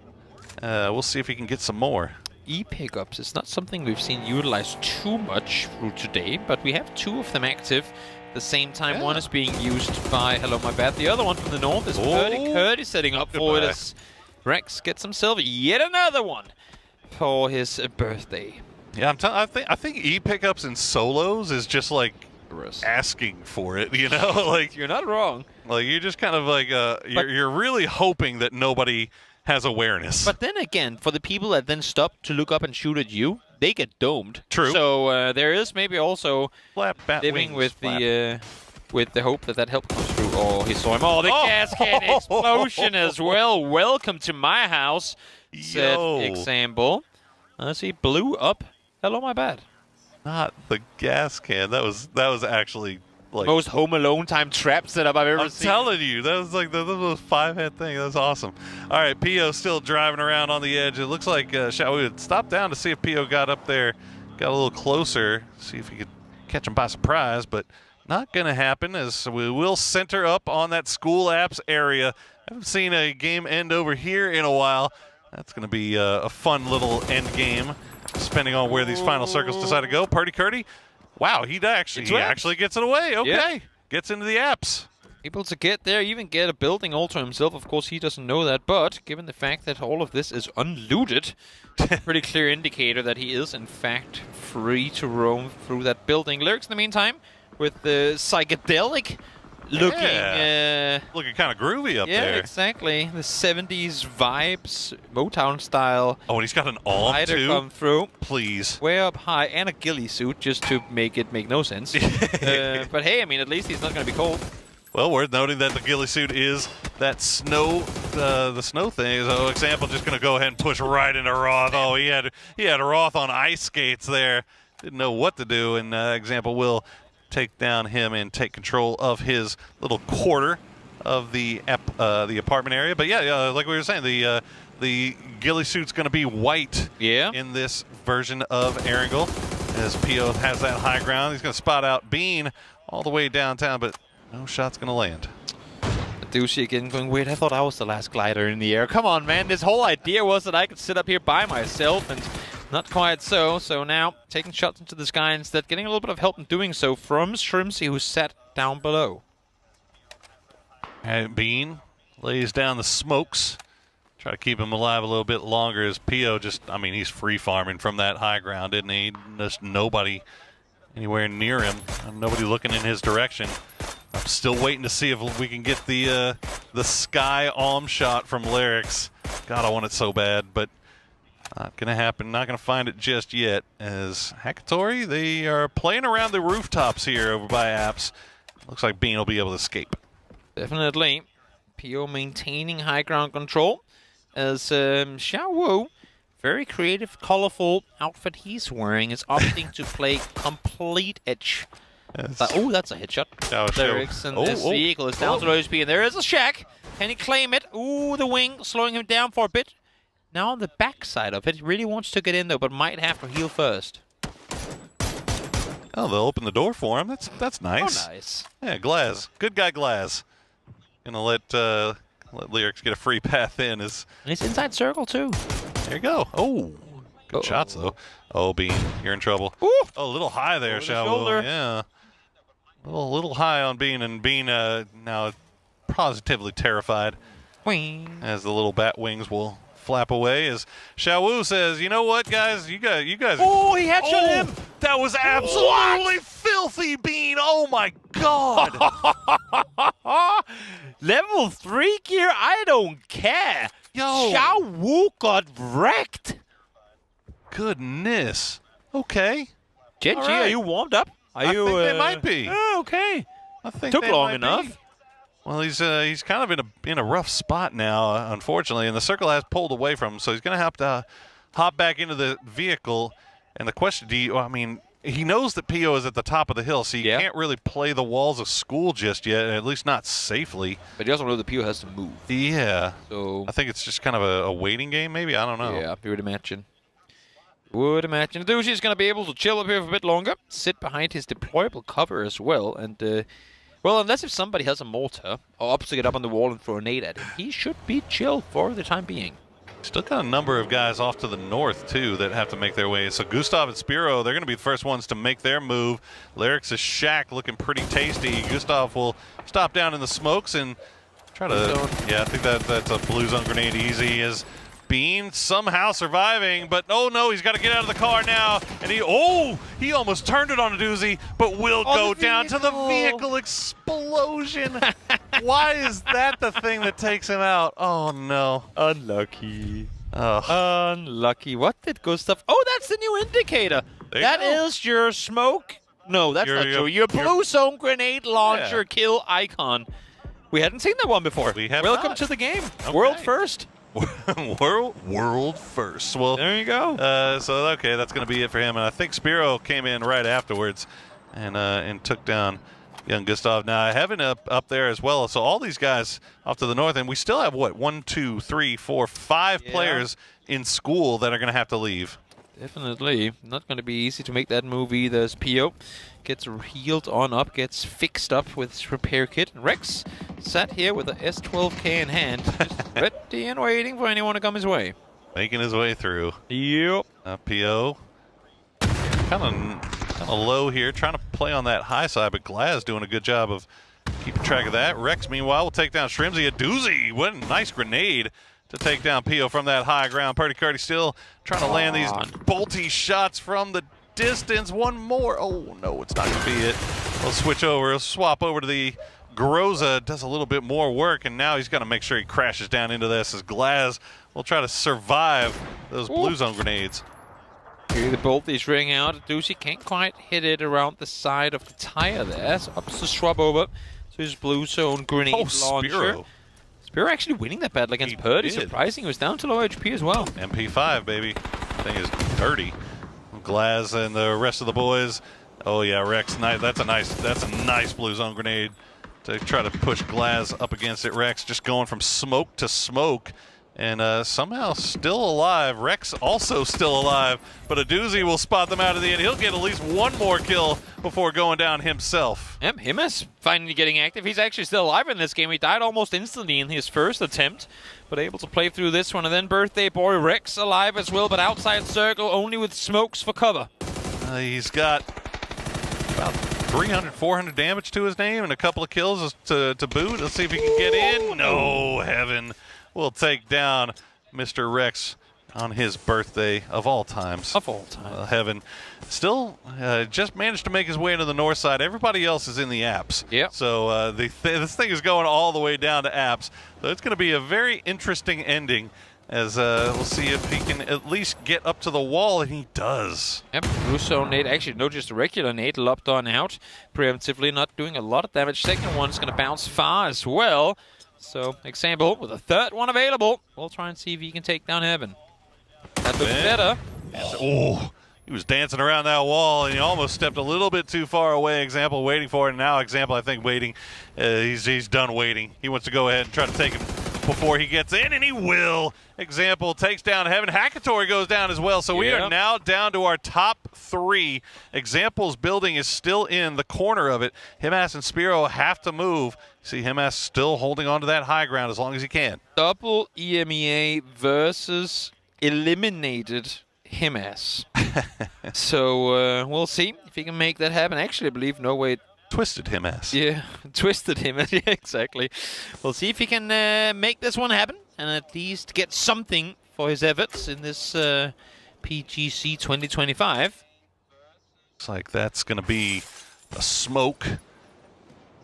We'll see if he can get some more. E-pickups is not something we've seen utilized too much through today, but we have 2 of them active at the same time. One is being used by Hello My Bad. The other one from the north is Curdy setting up for it as Rex gets himself yet another one for his birthday. Yeah, I think E-pickups in solos is just like asking for it, you know? Like you're not wrong. Like you're just kind of like you're really hoping that nobody has awareness. But then again, for the people that then stop to look up and shoot at you, they get domed. True. So there is maybe also living with the hope that help comes through. Oh, he saw him. Oh, the gas can explosion as well. Welcome to my house, said Example. As he blew up. Hello, my bad. Not the gas can. That was actually like most Home Alone time trap setup I've ever seen. I'm telling you, that was like the 5-head thing. That was awesome. All right, Pio still driving around on the edge. It looks like Xiao Wu stopped down to see if Pio got up there, got a little closer, see if he could catch him by surprise, but not going to happen, as we will center up on that school apps area. I haven't seen a game end over here in a while. That's going to be a fun little end game, depending on where these final circles decide to go. Party Curdy Wow, he actually gets it away. Okay. Yeah. Gets into the apps. Able to get there, even get a building all to himself. Of course, he doesn't know that, but given the fact that all of this is unlooted, pretty clear indicator that he is, in fact, free to roam through that building. Lyrics, in the meantime, with the psychedelic looking... looking kind of groovy up there. Yeah, exactly. The 70s vibes, Motown style. Oh, and he's got an arm, too? Come through. Please. Way up high, and a ghillie suit, just to make it make no sense. But hey, I mean, at least he's not going to be cold. Well, worth noting that the ghillie suit is that snow, the snow thing. So, example, just going to go ahead and push right into Roth. Oh, he had Roth on ice skates there. Didn't know what to do, and example will take down him and take control of his little quarter of the apartment area. But yeah, like we were saying, the ghillie suit's going to be white in this version of Erangel, as Pio has that high ground. He's going to spot out Bean all the way downtown, but no shot's going to land. Douchey again going, wait, I thought I was the last glider in the air. Come on, man. This whole idea was that I could sit up here by myself, and not quite so. So now taking shots into the sky instead, getting a little bit of help in doing so from Shrimsy, who's sat down below. And Bean lays down the smokes. Try to keep him alive a little bit longer as Pio he's free farming from that high ground, isn't he? There's nobody anywhere near him. Nobody looking in his direction. I'm still waiting to see if we can get the sky arm shot from Lyrics. God, I want it so bad, but not going to happen. Not going to find it just yet. As Hakatori, they are playing around the rooftops here over by Apps. Looks like Bean will be able to escape. Definitely. Pio maintaining high ground control as Xiao Wu, very creative, colorful outfit he's wearing, is opting to play complete edge. Oh, that's a headshot. Lyrics, and this vehicle is down to OSP, and there is a shack. Can he claim it? Ooh, the wing slowing him down for a bit. Now on the backside of it, he really wants to get in though, but might have to heal first. Oh, they'll open the door for him. That's nice. Oh, nice. Yeah, Glaz. Good guy, Glaz. Gonna let Lyrics get a free path in. And he's inside circle too. There you go. Oh, good shots though. Oh, Bean, you're in trouble. Ooh. Oh, a little high there, Xiao. Yeah. A little high on Bean, and Bean now positively terrified. Wing. As the little bat wings will flap away, as Xiao Wu says, you know what, guys? You guys. Oh, he headshot him. That was absolutely filthy, Bean. Oh my God. Level 3 gear. I don't care. Yo. Xiao Wu got wrecked. Goodness. Okay. Genji, right. are you warmed up? I think they might be. Oh, okay. I think Took they long might enough. be. Well, he's kind of in a rough spot now, unfortunately, and the circle has pulled away from him, so he's going to have to hop back into the vehicle. And the question, he knows that Pio is at the top of the hill, so he can't really play the walls of school just yet, at least not safely. But he also knows that Pio has to move. Yeah. So I think it's just kind of a waiting game, maybe? I don't know. Yeah, you would imagine. Douchy's going to be able to chill up here for a bit longer, sit behind his deployable cover as well, and, well, unless if somebody has a mortar or opts to get up on the wall and throw a nade at him, he should be chill for the time being. Still got a number of guys off to the north, too, that have to make their way. So Gustav and Spiro, they're going to be the first ones to make their move. Lyrics' shack looking pretty tasty. Gustav will stop down in the smokes and try to... Yeah, I think that's a blue zone grenade easy as Bean somehow surviving, but oh no, he's got to get out of the car now. And he almost turned it on a doozy, but will go down to the vehicle explosion. Why is that the thing that takes him out? Oh no. Unlucky. Unlucky. What did Gustav... Oh, that's the new indicator. That is your smoke... No, that's not true. Your blue zone grenade launcher kill icon. We hadn't seen that one before. Welcome to the game. Okay. World first. World first. Well, there you go. Okay, that's going to be it for him. And I think Spiro came in right afterwards and took down young Gustav. Now, Heaven up there as well. So all these guys off to the north, and we still have, what, 1, 2, 3, 4, 5 players in school that are going to have to leave. Definitely. Not going to be easy to make that move either, as Pio gets healed on up, gets fixed up with his repair kit. Rex sat here with a S12K in hand, just ready and waiting for anyone to come his way. Making his way through. Yep. Pio kind of Kind of low here, trying to play on that high side, but Glaz doing a good job of keeping track of that. Rex, meanwhile, will take down Shrimsy. A doozy. What a nice grenade to take down Pio from that high ground. Purdy Cardi still trying to land these bolty shots from the distance. One more. Oh, no, it's not going to be it. We'll switch over. We'll swap over to the Groza. Does a little bit more work, and now he's got to make sure he crashes down into this as Glaz will try to survive those blue zone grenades. Here the bolties ring out. Doozy can't quite hit it around the side of the tire there. So up to Shrub over to his blue zone grenade launcher. Spiro actually winning that battle against Purdy. Surprising, he was down to low HP as well. MP5, baby. Thing is dirty. Glaz and the rest of the boys. Oh yeah, Rex. That's a nice blue zone grenade to try to push Glaz up against it. Rex just going from smoke to smoke. And somehow still alive. Rex also still alive, but a doozy will spot them out of the end. He'll get at least one more kill before going down himself. Yep, Himas finally getting active. He's actually still alive in this game. He died almost instantly in his first attempt, but able to play through this one. And then Birthday Boy Rex alive as well, but outside circle only with smokes for cover. He's got about 300, 400 damage to his name and a couple of kills to boot. Let's see if he can get in. No, heaven. Will take down Mr. Rex on his birthday of all times. Of all time. Heaven. Still just managed to make his way into the north side. Everybody else is in the apps. Yep. So this thing is going all the way down to apps. So it's going to be a very interesting ending as we'll see if he can at least get up to the wall, and he does. Yep, Russo nade, actually no, just a regular nade, lopped on out. Preemptively not doing a lot of damage. Second one's going to bounce far as well. So, example, with a third one available, we'll try and see if he can take down Heaven. That looks better. Oh, he was dancing around that wall, and he almost stepped a little bit too far away. Example waiting for it, and now Example, I think, waiting. He's done waiting. He wants to go ahead and try to take him before he gets in, and he will. Example takes down Heaven. Hackatory goes down as well, so we are now down to our top three. Example's building is still in the corner of it. Himas and Spiro have to move. See Himas still holding on to that high ground as long as he can. Double EMEA versus eliminated Himas. So we'll see if he can make that happen. Actually, I believe no way. Twisted Himas. Yeah, twisted Himas. Yeah, exactly. We'll see if he can make this one happen and at least get something for his efforts in this PGC 2025. Looks like that's going to be a smoke.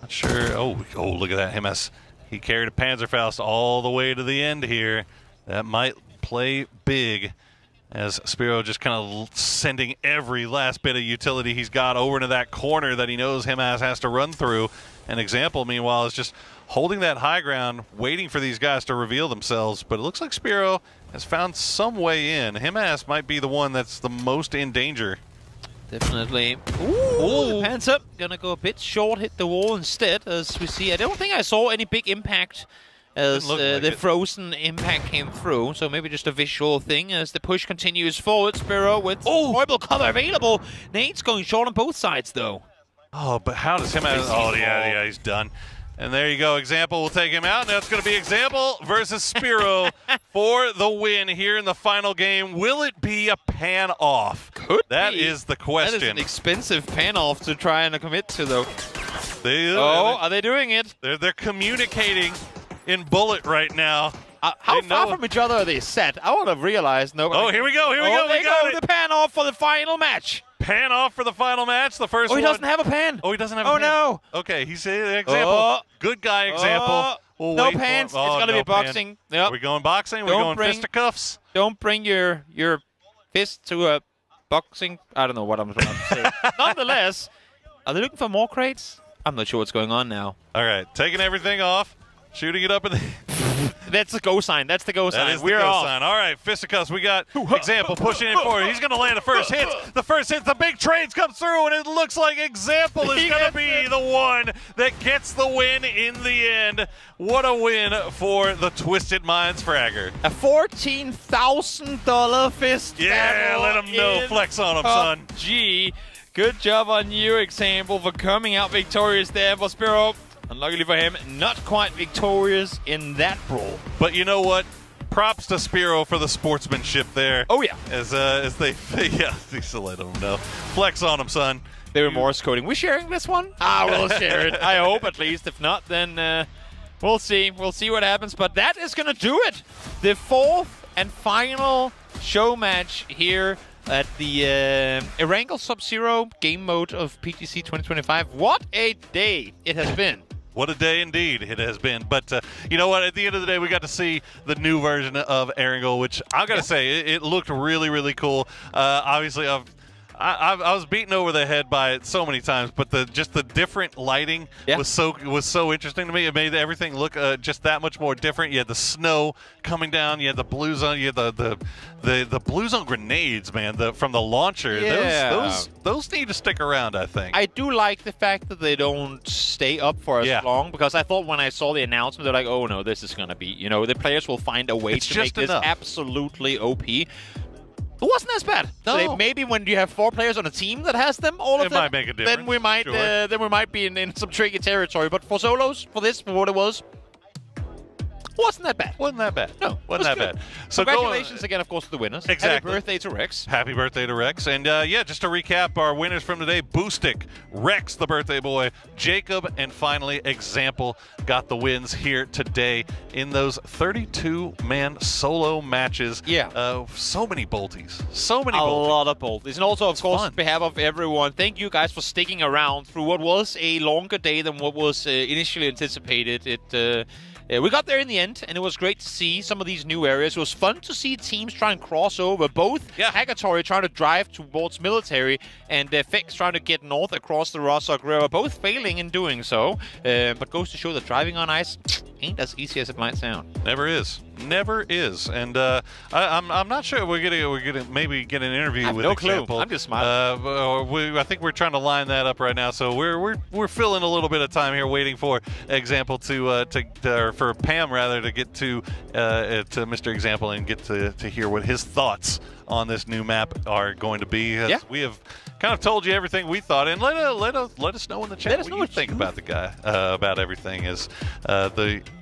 Not sure. Oh, look at that. Himas. He carried a Panzerfaust all the way to the end here. That might play big as Spiro just kind of sending every last bit of utility he's got over into that corner that he knows Himas has to run through. An Example, meanwhile, is just holding that high ground, waiting for these guys to reveal themselves. But it looks like Spiro has found some way in. Himas might be the one that's the most in danger. Definitely. Ooh, hands up. Gonna go a bit short, hit the wall instead, as we see. I don't think I saw any big impact as the frozen impact came through. So maybe just a visual thing as the push continues forward. Spiro with horrible cover available. Nate's going short on both sides, though. Oh, but how does Himas... Oh, yeah, he's done. And there you go. Example will take him out. Now it's going to be Example versus Spiro for the win here in the final game. Will it be a pan-off? That is the question. That is an expensive pan-off to try and commit to, though. Are they doing it? They're communicating in bullet right now. How far from each other are they set? I want to realize. No. Oh, here we go. Here we go. They go the pan-off for the final match. Pan off for the final match. The first one. He doesn't have a pan. Oh, he doesn't have a pan. Oh, no. Okay, he's an Example. Good guy Example. We'll no pants. It's going to be boxing. Yep. Are we going boxing? We're going fisticuffs? Don't bring your fist to a boxing. I don't know what I'm about to say. Nonetheless, are they looking for more crates? I'm not sure what's going on now. All right, taking everything off, shooting it up in the... That's the go sign. That's the go sign. That is the go sign. All right, fisticuffs. We got Example pushing in forward. He's going to land the first hit. The first hit, the big trades come through, and it looks like Example is going to be the one that gets the win in the end. What a win for the Twisted Minds Fragger. A $14,000 fist. Yeah, let him know. Flex on him, son. Gee, good job on you, Example, for coming out victorious there for Spiro. Unluckily for him, not quite victorious in that brawl. But you know what? props to Spiro for the sportsmanship there. Oh yeah, as they just let them know, flex on them, son. They were Morse coding. We sharing this one? We'll share it. I hope at least. If not, then we'll see. We'll see what happens. But that is gonna do it. The fourth and final show match here at the Erangel Sub-Zero game mode of PGC 2025. What a day it has been. What a day indeed it has been. But you know what? At the end of the day, we got to see the new version of Erangel, which I got to say, it looked really, really cool. Obviously, I was beaten over the head by it so many times, but the different lighting was so interesting to me. It made everything look just that much more different. You had the snow coming down. You had the blue zone. You had the blue zone grenades, man, from the launcher. Yeah. Those need to stick around, I think. I do like the fact that they don't stay up for as long, because I thought when I saw the announcement, they're like, oh no, this is gonna be, the players will find a way to make this absolutely OP. It wasn't as bad. No. Maybe when you have 4 players on a team that has them, all of them, might make a difference. then we might be in some tricky territory. But for solos, for what it was, wasn't that bad. Wasn't that bad. No, wasn't that bad. So congratulations again, of course, to the winners. Exactly. Happy birthday to Rex. Happy birthday to Rex. And just to recap our winners from today: Boostic, Rex, the birthday boy, Jacob, and finally Example got the wins here today in those 32-man solo matches. Yeah. So many bolties. So many A bolties. lot of bolties. And also, of course, on behalf of everyone, thank you guys for sticking around through what was a longer day than what was initially anticipated. We got there in the end, and it was great to see some of these new areas. It was fun to see teams try and cross over. Both Hagatory trying to drive towards military, and Fex trying to get north across the Rosok River, both failing in doing so. But goes to show that driving on ice ain't as easy as it might sound. Never is. Never is. And I'm not sure we're gonna maybe get an interview with no Example. Clue. I'm just smiling. I think we're trying to line that up right now. So we're filling a little bit of time here, waiting for Example for Pam rather to get to Mr. Example and get to hear what his thoughts on this new map are going to be. We have kind of told you everything we thought, and let us know in the chat what you think about the guy, about everything.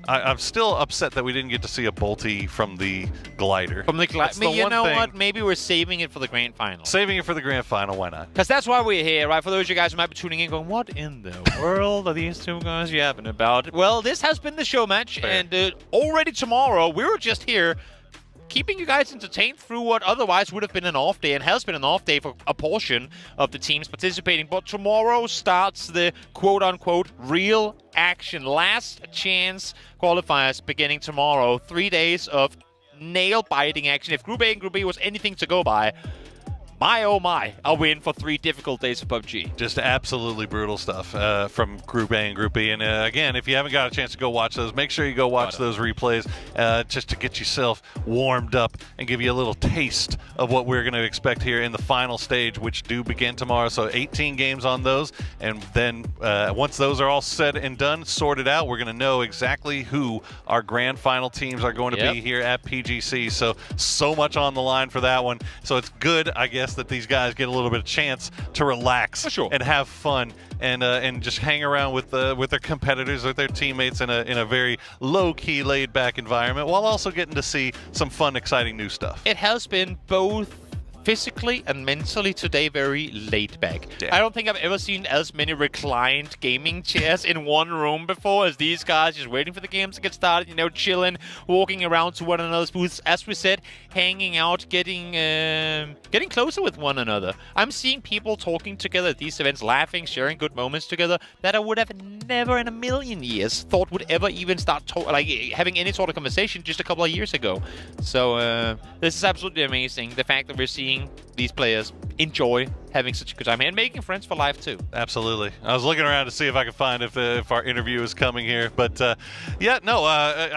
I'm still upset that we didn't get to see a bolty from the glider. From the glider, you know what? Maybe we're saving it for the grand final. Saving it for the grand final, why not? Because that's why we're here, right? For those of you guys who might be tuning in, going, "What in the world are these two guys yapping about?" Well, this has been the show match, and already tomorrow we were just here, keeping you guys entertained through what otherwise would have been an off day, and has been an off day for a portion of the teams participating. But tomorrow starts the quote-unquote real action. Last chance qualifiers beginning tomorrow. 3 days of nail-biting action. If Group A and Group B was anything to go by, my oh my, a win for 3 difficult days of PUBG. Just absolutely brutal stuff from Group A and Group B. And again, if you haven't got a chance to go watch those, make sure you go watch those replays just to get yourself warmed up and give you a little taste of what we're going to expect here in the final stage, which do begin tomorrow. So 18 games on those. And then once those are all said and done, sorted out, we're going to know exactly who our grand final teams are going to be here at PGC. So much on the line for that one. So it's good, I guess, that these guys get a little bit of chance to relax and have fun and just hang around with their competitors, with their teammates in a very low-key, laid-back environment, while also getting to see some fun, exciting new stuff. It has been both physically and mentally today very laid back. I don't think I've ever seen as many reclined gaming chairs in one room before as these guys, just waiting for the games to get started, chilling, walking around to one another's booths, as we said, hanging out, getting closer with one another. I'm seeing people talking together at these events, laughing, sharing good moments together that I would have never in a million years thought would ever even start having any sort of conversation just a couple of years ago. So this is absolutely amazing. The fact that we're seeing these players enjoy having such a good time and making friends for life too. Absolutely. I was looking around to see if I could find if our interview is coming here, but I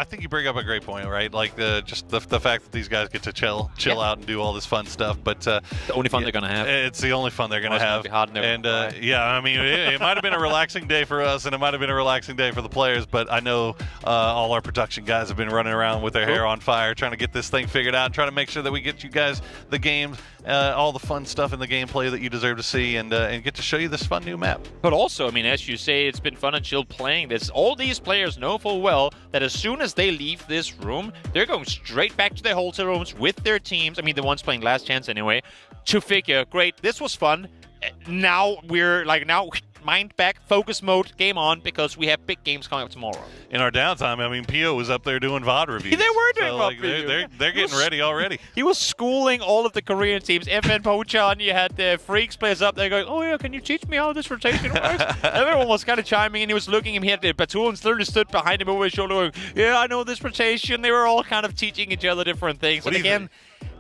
think you bring up a great point, right? Like just the fact that these guys get to chill out and do all this fun stuff. But the only fun they're gonna have. It's the only fun they're gonna have. And I mean, it might have been a relaxing day for us, and it might have been a relaxing day for the players. But I know all our production guys have been running around with their hair on fire, trying to get this thing figured out and trying to make sure that we get you guys the games, all the fun stuff stuff in the gameplay that you deserve to see, and get to show you this fun new map. But also, I mean, as you say, it's been fun and chill playing this. All these players know full well that as soon as they leave this room, they're going straight back to their hotel rooms with their teams. I mean, the ones playing Last Chance anyway, to figure, great, this was fun. Now we're like, mind back, focus mode, game on, because we have big games coming up tomorrow. In our downtime, I mean, Pio was up there doing VOD reviews. They were doing VOD reviews. They're getting ready already. He was schooling all of the Korean teams. FN Pochan, you had the Freaks players up there going, oh yeah, can you teach me how this rotation works? Everyone was kind of chiming in. He was looking at him. He had the Batoons literally stood behind him over his shoulder going, yeah, I know this rotation. They were all kind of teaching each other different things. What and again,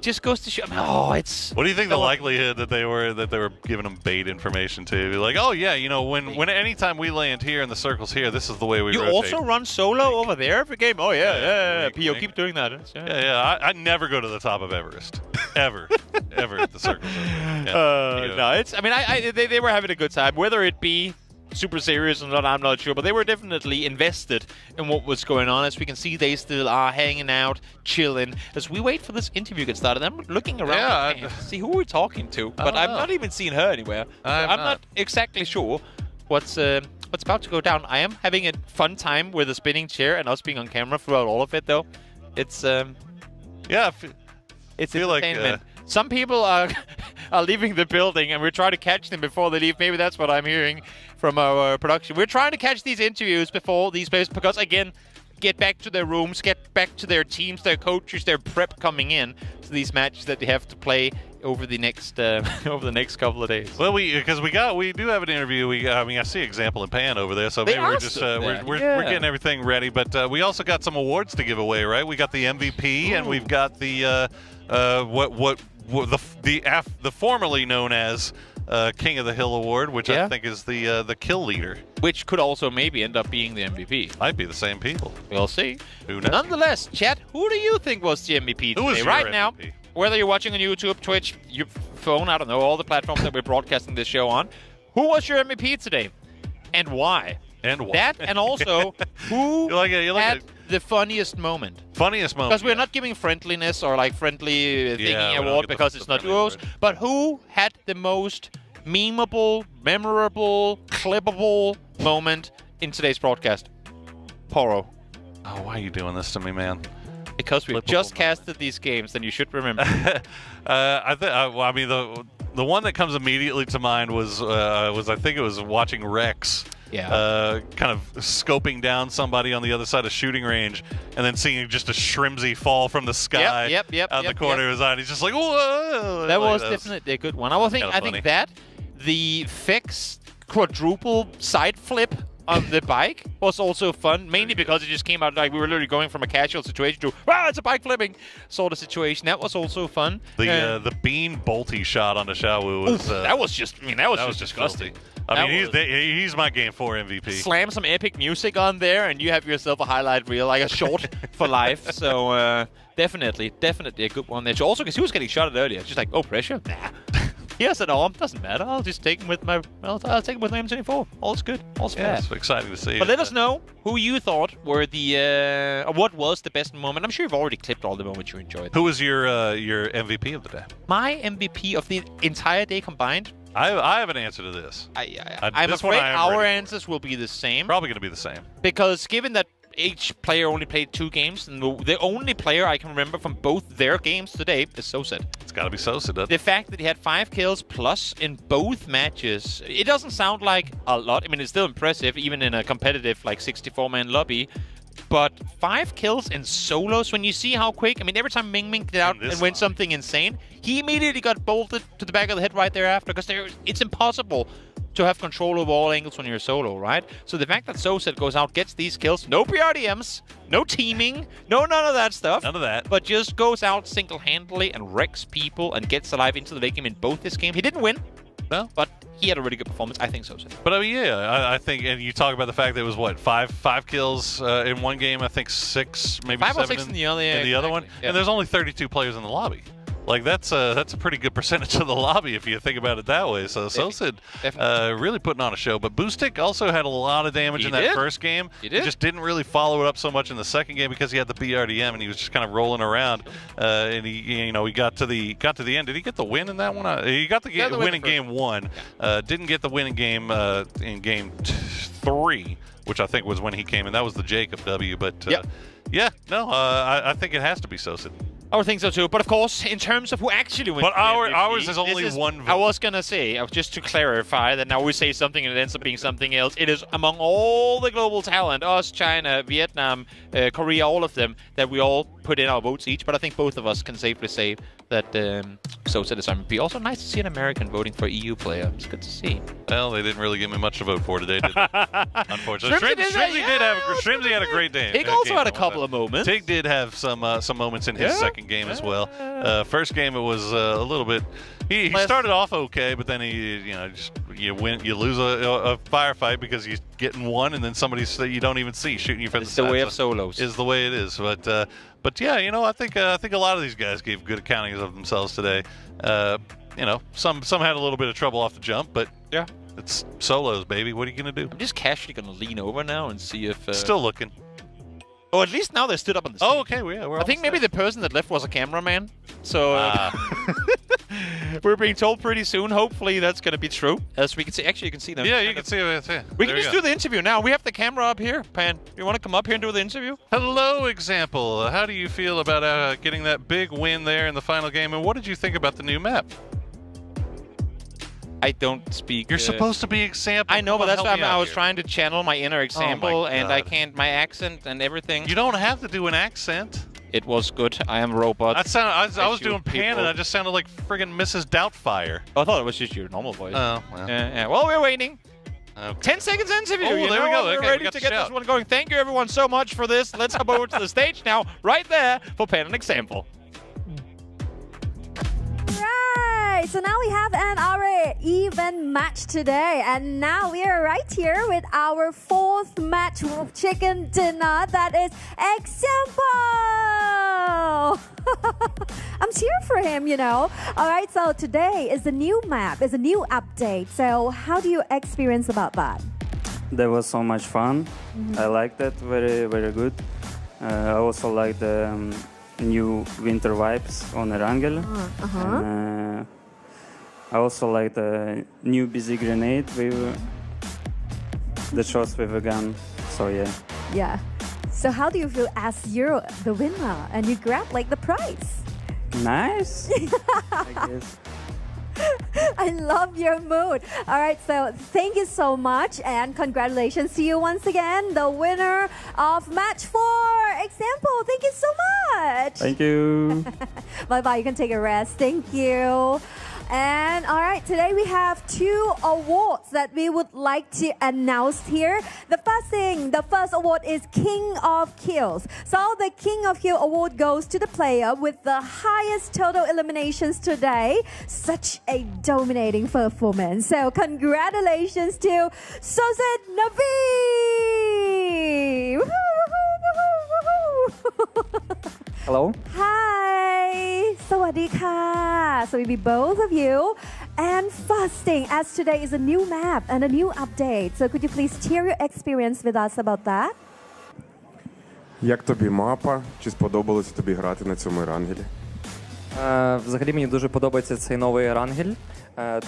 just goes to show. It's. What do you think the likelihood that they were giving them bait information to? Like, oh yeah, you know, when anytime we land here and the circle's here, this is the way we rotate. You also run solo over there every game. Oh yeah. Pio, keep doing that. Yeah. I never go to the top of Everest, ever at the circle. No, it's. I mean, they were having a good time. Whether it be super serious or not, I'm not sure, but they were definitely invested in what was going on. As we can see, they still are hanging out, chilling. As we wait for this interview to get started, I'm looking around to see who we're talking to, but I'm not even seeing her anywhere. I'm not exactly sure what's about to go down. I am having a fun time with a spinning chair and us being on camera throughout all of it, though. It's it's entertainment. Some people are leaving the building, and we're trying to catch them before they leave. Maybe that's what I'm hearing from our production. We're trying to catch these interviews before these players, because, again, get back to their rooms, get back to their teams, their coaches, their prep coming in to these matches that they have to play over the next couple of days. Well, we do have an interview. I see Example and Pan over there, so maybe we're just we're getting everything ready. But we also got some awards to give away, right? We got the MVP, and we've got the the formerly known as King of the Hill Award, which I think is the kill leader. Which could also maybe end up being the MVP. Might be the same people. We'll see. Who knows? Nonetheless, chat, who do you think was the MVP today? Right now, whether you're watching on YouTube, Twitch, your phone, I don't know, all the platforms that we're broadcasting this show on, who was your MVP today? And why? And why? That, and also, who had the funniest moment? Funniest moment. Because we're not giving friendliness or like friendly thinking award because it's not duos, but who had the most memeable, memorable, clippable moment in today's broadcast? Poro. Oh, why are you doing this to me, man? Because we've just casted these games, then you should remember. I mean, the one that comes immediately to mind was I think it was watching Rex. Kind of scoping down somebody on the other side of shooting range, and then seeing just a Shrimsy fall from the sky out the corner of his eye. He's just like, whoa! That was definitely a good one. I think that the fixed quadruple side flip on the bike was also fun, mainly because it just came out like we were literally going from a casual situation to it's a bike flipping sort of situation. That was also fun. The bean bolty shot on the Xiaowu was that was just disgusting. I mean, he's my Game 4 MVP. Slam some epic music on there, and you have yourself a highlight reel, like a short for life. So definitely a good one there. Also, because he was getting shot at earlier, just like, oh, pressure? Nah. He has an arm, doesn't matter. I'll just take him with my M24. All's good. All's fair. It's exciting to see. But let us know who you thought were what was the best moment. I'm sure you've already clipped all the moments you enjoyed. Who was your MVP of the day? My MVP of the entire day combined? I have an answer to this. I'm afraid our answers will be the same. Probably going to be the same. Because given that each player only played 2 games, and the only player I can remember from both their games today is Soset. It's got to be Soset, doesn't it? The fact that he had 5 kills plus in both matches, it doesn't sound like a lot. I mean, it's still impressive, even in a competitive, like, 64-man lobby. But 5 kills in solos, when you see how quick, I mean, every time Ming did out and went something insane, he immediately got bolted to the back of the head right thereafter, because it's impossible to have control of all angles when you're solo, right? So the fact that Soset goes out, gets these kills, no PRDMs, no teaming, none of that stuff. None of that. But just goes out single-handedly and wrecks people and gets alive into the late game in both this game. He didn't win. No. But he had a really good performance. I think so. But I mean, I think, and you talk about the fact that it was what, five kills in one game. I think 6, maybe 5 7 or 6 in the other. In the other one, and there's only 32 players in the lobby. Like that's a pretty good percentage of the lobby if you think about it that way. So Sosid really putting on a show. But Boostic also had a lot of damage in that first game. He just didn't really follow it up so much in the second game because he had the BRDM and he was just kind of rolling around. And he got to the end. Did he get the win in that one? He got the win in game 1. Didn't get the win in game 3, which I think was when he came in. That was the Jacob W. But I think it has to be Sosid. I would think so too, but of course, in terms of who actually wins, but ours is only one vote. I was gonna say, just to clarify that now we say something and it ends up being something else. It is among all the global talent, us, China, Vietnam, Korea, all of them, that we all put in our votes each. But I think both of us can safely say that Sosid is MVP. Also, nice to see an American voting for EU player. It's good to see. Well, they didn't really give me much to vote for today, did they? Unfortunately, Shrimsy had a great day. Tig also had a couple of moments. Tig did have some moments in his second game as well. First game it was a little bit. He started off okay, but then you lose a firefight because he's getting one, and then somebody you don't even see shooting you from the side. It's the way of solos. Is the way it is, but yeah, I think a lot of these guys gave good accountings of themselves today. Some had a little bit of trouble off the jump, but yeah, it's solos, baby. What are you gonna do? I'm just casually gonna lean over now and see if still looking. Oh, at least now they stood up on the stage. Oh, okay. We're I think maybe the person that left was a cameraman. So we're being told pretty soon. Hopefully that's going to be true. As we can see. Actually, you can see them. Yeah, you can see it. We can just do the interview now. We have the camera up here. Pan, you want to come up here and do the interview? Hello, Example. How do you feel about getting that big win there in the final game? And what did you think about the new map? I don't speak. You're supposed to be Example. I know, but that's why I was trying to channel my inner Example, and I can't. My accent and everything. You don't have to do an accent. It was good. I am a robot. I was doing Pan, and I just sounded like friggin' Mrs. Doubtfire. Oh, I thought it was just your normal voice. Oh, well. Yeah. Well, we're waiting. Okay. 10 seconds interview. Oh, there we go. We're Okay, ready to get this one going. Thank you, everyone, so much for this. Let's hop over to the stage now, right there, for Pan and Example. Right, so now we have our even match today, and now we are right here with our fourth match of chicken dinner. That is Example. I'm cheering for him, All right, so today is a new map, is a new update. So how do you experience about that? That was so much fun. I liked it, very, very good. I also like the new winter vibes on Erangel. I also like the new busy grenade with the shots with a gun. So yeah. Yeah. So how do you feel as you're the winner and you grab the prize? Nice. I guess. I love your mood. All right, so thank you so much and congratulations to you once again, the winner of match 4. Example, thank you so much. Thank you. Bye-bye, you can take a rest. Thank you. And all right, today we have 2 awards that we would like to announce here. The first award is King of Kills. So the King of Kill award goes to the player with the highest total eliminations today. Such a dominating performance. So congratulations to Sosid Navi. Hello. Hi. Sawadee-ka. So we both of you. And fasting, as today is a new map and a new update. So could you please share your experience with us about that? Як тобі мапа? Чи сподобалося тобі грати на цьому ерангелі? Взагалі мені дуже подобається цей новий ерангель,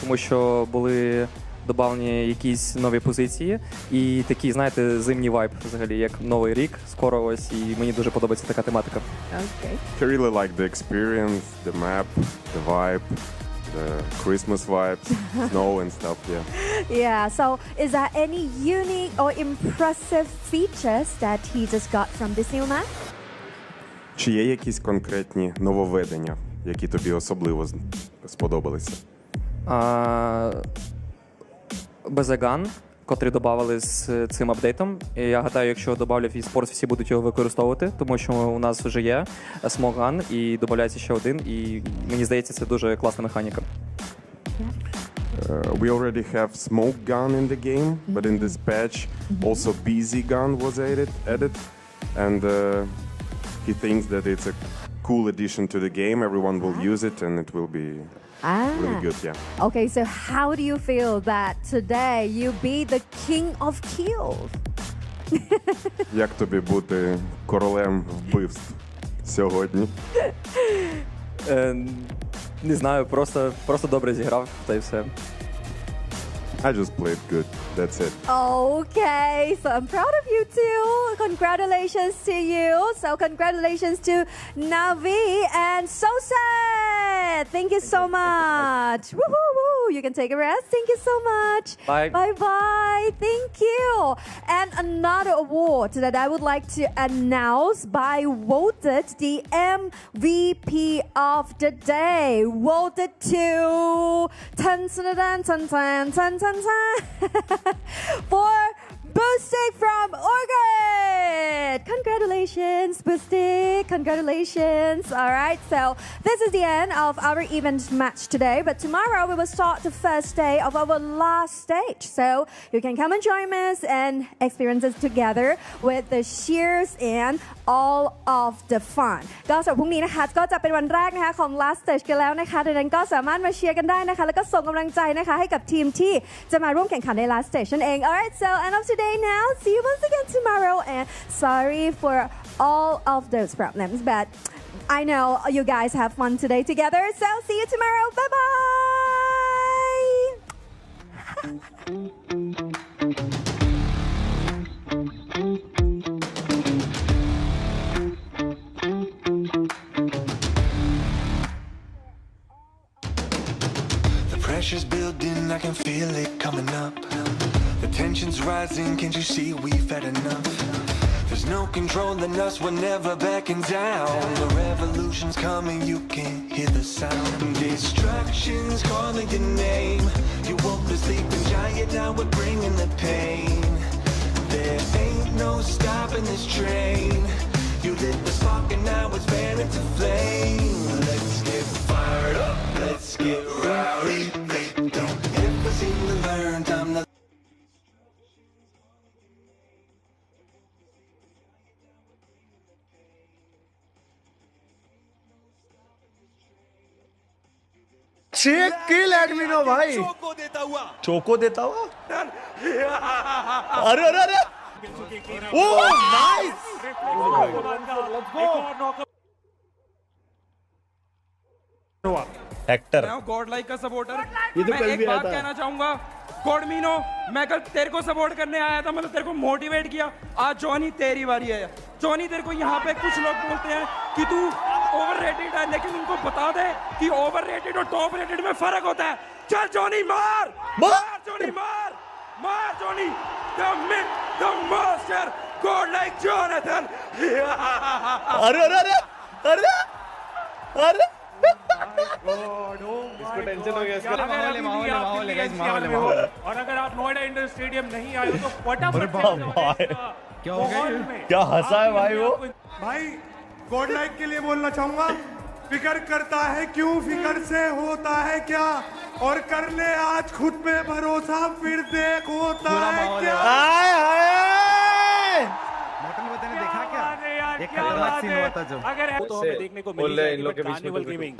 тому що були додавлені якісь нові позиції і такий, знаєте, зимній вайб взагалі, як Новий рік, скоро ось, і мені дуже подобається така тематика. Okay. I really like the experience, the map, the vibe, the Christmas vibes, snow and stuff, yeah. Yeah, so is there any unique or impressive features that he just got from this new map? Чи є якісь конкретні нововведення, які тобі особливо сподобалися? Безеган, котрий додали з цим апдейтом. І я гадаю, якщо додавлять eSports, всі будуть його використовувати, тому що у нас вже є смоган і додається ще один, і мені здається, це дуже класна механіка. We already have smoke gun in the game, but in this patch also BZ gun was added, and he thinks that it's a cool addition to the game. Everyone will use it, and it will be really good. Yeah. Okay, so how do you feel that today you be the king of kills? Як тобі бути королем вбивств сьогодні? Не знаю, просто добре зіграв, та й все. I just played good. That's it. Okay, so I'm proud of you too. Congratulations to you. So congratulations to Navi and Sosa. Thank you so much. Woohoo! You can take a rest. Thank you so much. Bye. Bye. Thank you. And another award that I would like to announce by voted the MVP of the day. Voted to for Boostic from Orchid. Congratulations, Boostic. Congratulations. All right, so this is the end of our event match today, but tomorrow we will start the first day of our last stage. So you can come and join us and experience it together with the cheers and all of the fun. ก็สำหรับพรุ่งนี้นะคะก็จะเป็นวันแรกนะคะของ last stage กันแล้วนะคะดังนั้นก็สามารถมาเชียร์กันได้นะคะแล้วก็ส่งกำลังใจนะคะให้กับทีมที่จะมาร่วมแข่งขันใน last stage นั่นเอง Alright, so end of today now. See you once again tomorrow and sorry for all of those problems, but I know you guys have fun today together. So see you tomorrow. Bye The pressure's building, I can feel it coming up. The tension's rising, can't you see we've had enough? There's no controlling us, we're never backing down. The revolution's coming, you can't hear the sound. Destruction's calling your name. You woke the sleeping giant, now we're bringing the pain. There ain't no stopping this train. You lit the spark and now it's fanning to flame. Let's get fired up, let's get rowdy. They don't ever seem to learn, time to check kill Admino भाई चोको देता हुआ अरे अरे अरे ओ nice actor GodLike का supporter ये तो मैं कल एक भी आया बात था। कहना चाहूंगा कॉडमिनो मैं कल तेरे को सपोर्ट करने आया था मतलब तेरे को मोटिवेट किया आज जॉनी तेरी बारी है जॉनी तेरे को यहाँ पे कुछ लोग बोलते हैं कि तू ओवररेटेड है लेकिन उनको बता दे कि ओवररेटेड और टॉप रेटेड में फर्क होता है चल जॉनी मार जॉनी मार Johnny the master God like Jonathan अरे अरे अरे अरे अरे इसको टेंशन हो गया इसका माहौल और अगर आप नोएडा इंडोर स्टेडियम नहीं आए हो तो फटाफट क्या हो गया क्या हंसा है भाई वो भाई गॉड लाइक के लिए बोलना चाहूंगा फिक्र करता है क्यों फिक्र से होता है क्या और कर ले आज खुद पे भरोसा फिर देख होता है क्या ने देखा क्या ये खतरनाक सीन हुआ था जब अगर तो हमें देखने को मिल इन लोग के बीच में गेमिंग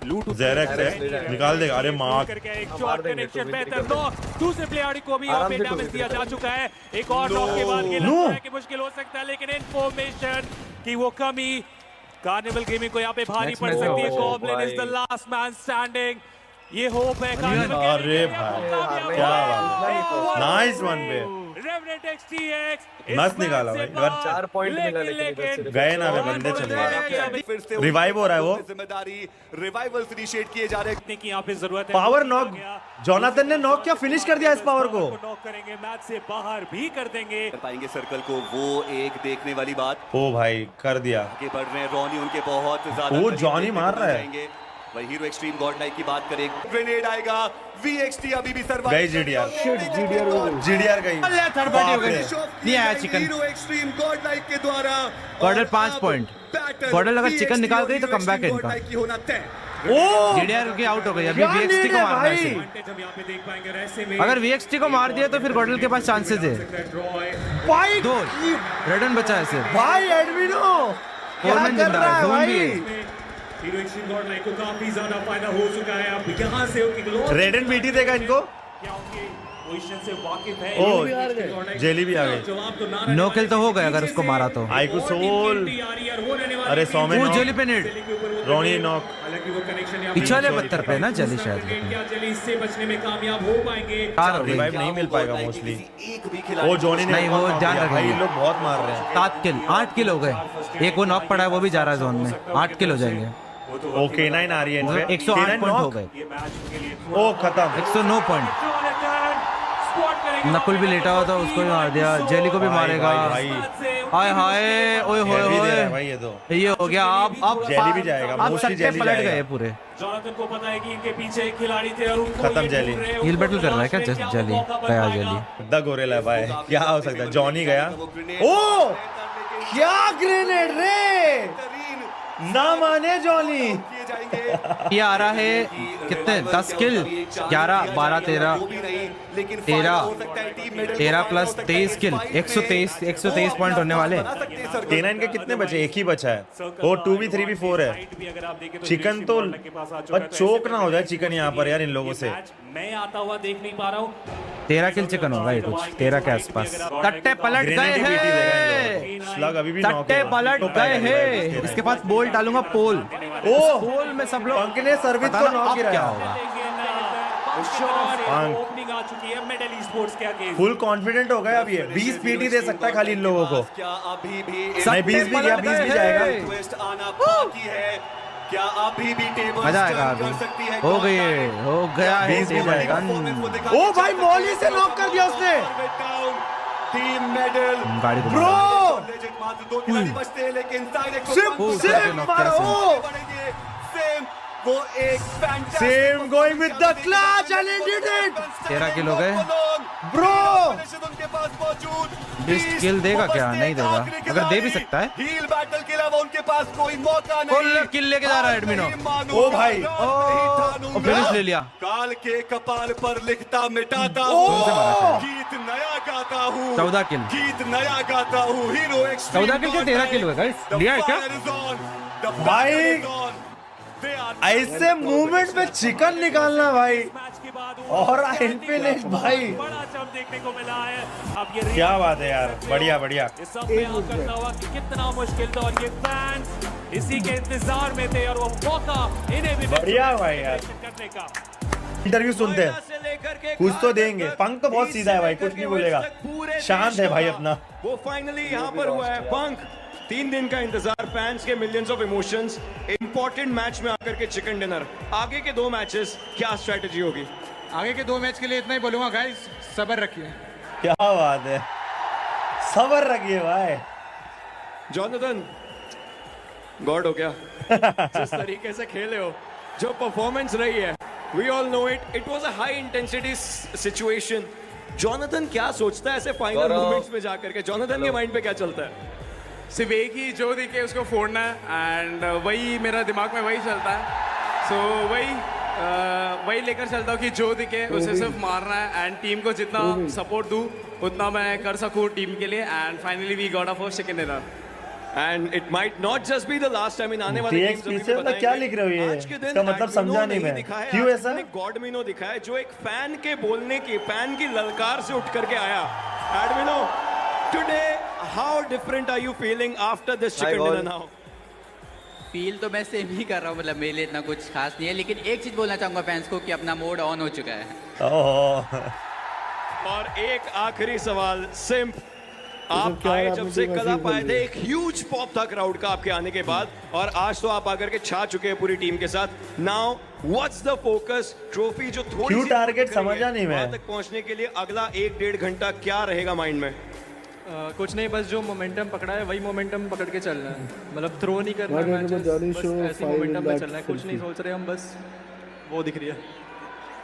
लूट ज़ेरेक्स है निकाल देगा अरे मार करके एक शॉट कनेक्शन बेहतर नॉक दूसरे प्लेयर को भी यहाँ पे डैमेज दिया जा चुका है एक और नॉक के बाद ये लगता है कि मुश्किल हो सकता है लेकिन इन्फॉर्मेशन की वो कमी कार्निवल गेमिंग को यहाँ पे भारी पड़ सकती है goblin is the last man standing ये होप है कार्निवल अरे भाई क्या बात नाइस वन पे मस्त निकाला भाई 4 पॉइंट मिला लेकिन गए ना वे बंदे चले गए रिवाइव हो रहा है वो जिम्मेदारी रिवाइवल्स इनिशिएट किए जा रहे हैं की यहाँ पे जरूरत है पावर नॉक जोनाथन ने नॉक क्या फिनिश कर दिया इस पावर को नॉक करेंगे मैच से बाहर भी कर देंगे कर पाएंगे सर्कल को वो एक देखने वाली बात ओ भाई कर दिया आगे बढ़ रहे हैं रॉनी उनके बहुत ज्यादा वो जॉनी मार रहा है वही हीरो एक्सट्रीम गॉड लाइक की बात करें ग्रेनेड आएगा वीएक्सटी अभी भी सर्वाइव गई जीडीआर गई थर्ड पार्टी हो गई नहीं आया chicken hero Xtreme God like के द्वारा गॉडल 5 पॉइंट गॉडल अगर चिकन निकाल गई तो कमबैक है इनका जीडीआर की आउट हो गई अभी वीएक्सटी को मारना है अगर वीएक्सटी को मार दिया तो फिर गॉडल के पास चांसेस है भाई 2 रेडन बचा है सिर्फ भाई एडमिनो फोरमैन जिंदा है, ज़ूम भी है। हीरो एक्सट्रीम गॉड लाइक को काफी ज्यादा फायदा हो चुका है। अब यहाँ से रेड एंड बीटी देगा इनको। पोजीशन से वाकिफ है। ओ जेली भी आ गई। नो किल तो हो गया अगर उसको मारा तो। आईकू सोल, अरे 100 में वो जेली पे नेट, रोनी नॉक। पिछले 72 पे ना जेली शायद। क्या जेली इससे बचने में कामयाब हो पाएंगे? रिवाइव नहीं मिल पाएगा मोस्टली। वो जॉनी ने नहीं, वो ध्यान रखेंगे। भाई लोग बहुत मार रहे हैं। 7 किल, 8 किल हो गए। एक वो नॉक पड़ा है, वो भी जा रहा है जोन में। 8 किल हो जाएंगे। ओके 9 आ रही है इनपे। 108 पॉइंट हो गए। ओ खत्म। 109 पॉइंट। नकुल भी लेटा हुआ था, उसको भी मार दिया। जेली को भी मारेगा। हाय हाय, ओए होए होए भाई ये हो गया। अब जेली भी जाएगा। अब सट्टे पलट गए पूरे। जॉनथन को पता है कि इनके पीछे एक खिलाड़ी थे और उनको खत्म जेली। हील बैटल कर रहा है क्या जस्ट जेली? गया जेली। द गोरेला भाई क्या हो सकता है? जॉनी गया। ओ क्या ग्रेनेड रे, ना माने जॉनी। ये आ रहा है कितने? 10 किल, 11 12 13 प्लस 23 किल, 123 पॉइंट होने वाले। K9 के कितने बचे? एक ही बचा है। वो 2v3v4 है। चिकन तो चोक ना हो जाए चिकन यहाँ पर यार इन लोगों से। मैं आता हुआ देख नहीं पा रहा हूँ। 13 किल चिकन होगा ये कुछ 13 के आसपास। तट्टे पलट गए हैं, तट्टे पलट गए हैं। इसके पास बोल डालूंगा, पोल पोल में सब लोग पंक ने सर्विस को नॉक किया। क्या होगा? ओपनिंग आ चुकी है मिडिल स्पोर्ट्स के आगे। फुल कॉन्फिडेंट हो गए अब ये। 20 पीटी दे सकता है खाली इन लोगों को। अभी भी नहीं 20 भी गया, 20 भी जाएगा। आना बाकी है। क्या अभी भी टेबल मजा आएगा अभी। हो गई, हो गया है। 20 भी जाएगा। ओ भाई मौली से नॉक कर दिया उसने। टीम मेडल गाड़ी को ब्रो दो खिलाड़ी बचते हैं लेकिन वो एक same going with the clutch and he did it. 13 किल हो गए ब्रो। 20 किल देगा क्या? नहीं देगा, अगर दे भी सकता है। हील बैटल के अलावा उनके पास कोई मौका नहीं। फुल किल लेके जा रहा है एडमिनो। ओ भाई फिनिश ले लिया। काल के कपाल पर लिखता मिटाता गीत नया गाता हूँ। 14 किल, गीत नया गाता हूँ। हीरो 14 किल के 13 किल हुए गाइस। लिया है क्या भाई? ऐसे मूवमेंट में चिकन निकालना भाई, और इनफिनिट भाई, क्या बात है यार। बढ़िया बढ़िया। कितना मुश्किल था और ये फैंस इसी के इंतजार में थे और वो मौका इन्हें भी बढ़िया भाई यार। इंटरव्यू सुनते हैं, कुछ तो देंगे। पंक तो बहुत सीधा है भाई, कुछ नहीं बोलेगा, शांत है भाई अपना। वो फाइनली यहाँ पर हुआ है। पंक 3 दिन का इंतजार, फैंस के millions of emotions, important match में आकर के चिकन डिनर। आगे के 2 मैचेस क्या स्ट्रेटजी होगी? आगे के 2 मैच के लिए इतना ही बोलूंगा गाइस, सब्र रखिए। क्या बात है, सब्र रखिए भाई। जॉनथन गॉड हो क्या? जिस तरीके से खेले हो, जो परफॉर्मेंस रही है, we all know it, it was a high intensity situation. Jonathan क्या सोचता है ऐसे फाइनल मोमेंट्स में जाकर के? जॉनथन के माइंड पे क्या चलता है? सिर्फ एक ही, जो दिखे उसको फोड़ना है, एंड वही मेरा दिमाग में वही चलता है। सो वही लेकर चलता हूँ कि जो दिखे उसे सिर्फ मारना है, एंड टीम को जितना सपोर्ट दूँ उतना मैं कर सकूँ टीम के लिए। And finally we got a first chicken dinner. And it might not just be the last time in आने वाले games पीछे मतलब क्या लिख रहे हो ये? इसका मतलब समझा नहीं मैं। क्यों ऐसा? गॉडमिनो दिखा है, जो एक फैन के बोलने की, फैन की ललकार से उठ करके आया। एडमिनो, today how different are you feeling after this chicken dinner now? Feel तो मैं सेम ही कर रहा हूँ, मतलब मेरे लिए इतना कुछ खास नहीं है, लेकिन एक चीज बोलना चाहूंगा फैंस को कि अपना मोड ऑन हो चुका है। और एक आखिरी सवाल, सिंप, आप आए जब से कल आप आए थे, एक ह्यूज पॉप था क्राउड का आपके आने के बाद, और आज तो आप आकर के छा चुके हैं पूरी टीम के साथ। Now what's the focus? Trophy जो थोड़ी क्यों टारगेट समझा नहीं मैं। वहां तक पहुंचने के लिए अगला 1-1.5 घंटा क्या रहेगा माइंड में? कुछ नहीं, बस जो मोमेंटम पकड़ा है वही मोमेंटम पकड़ के चलना है, मतलब थ्रो नहीं करना है, बस ऐसे मोमेंटम में चलना है। कुछ नहीं सोच रहे हम, बस वो दिख रही है,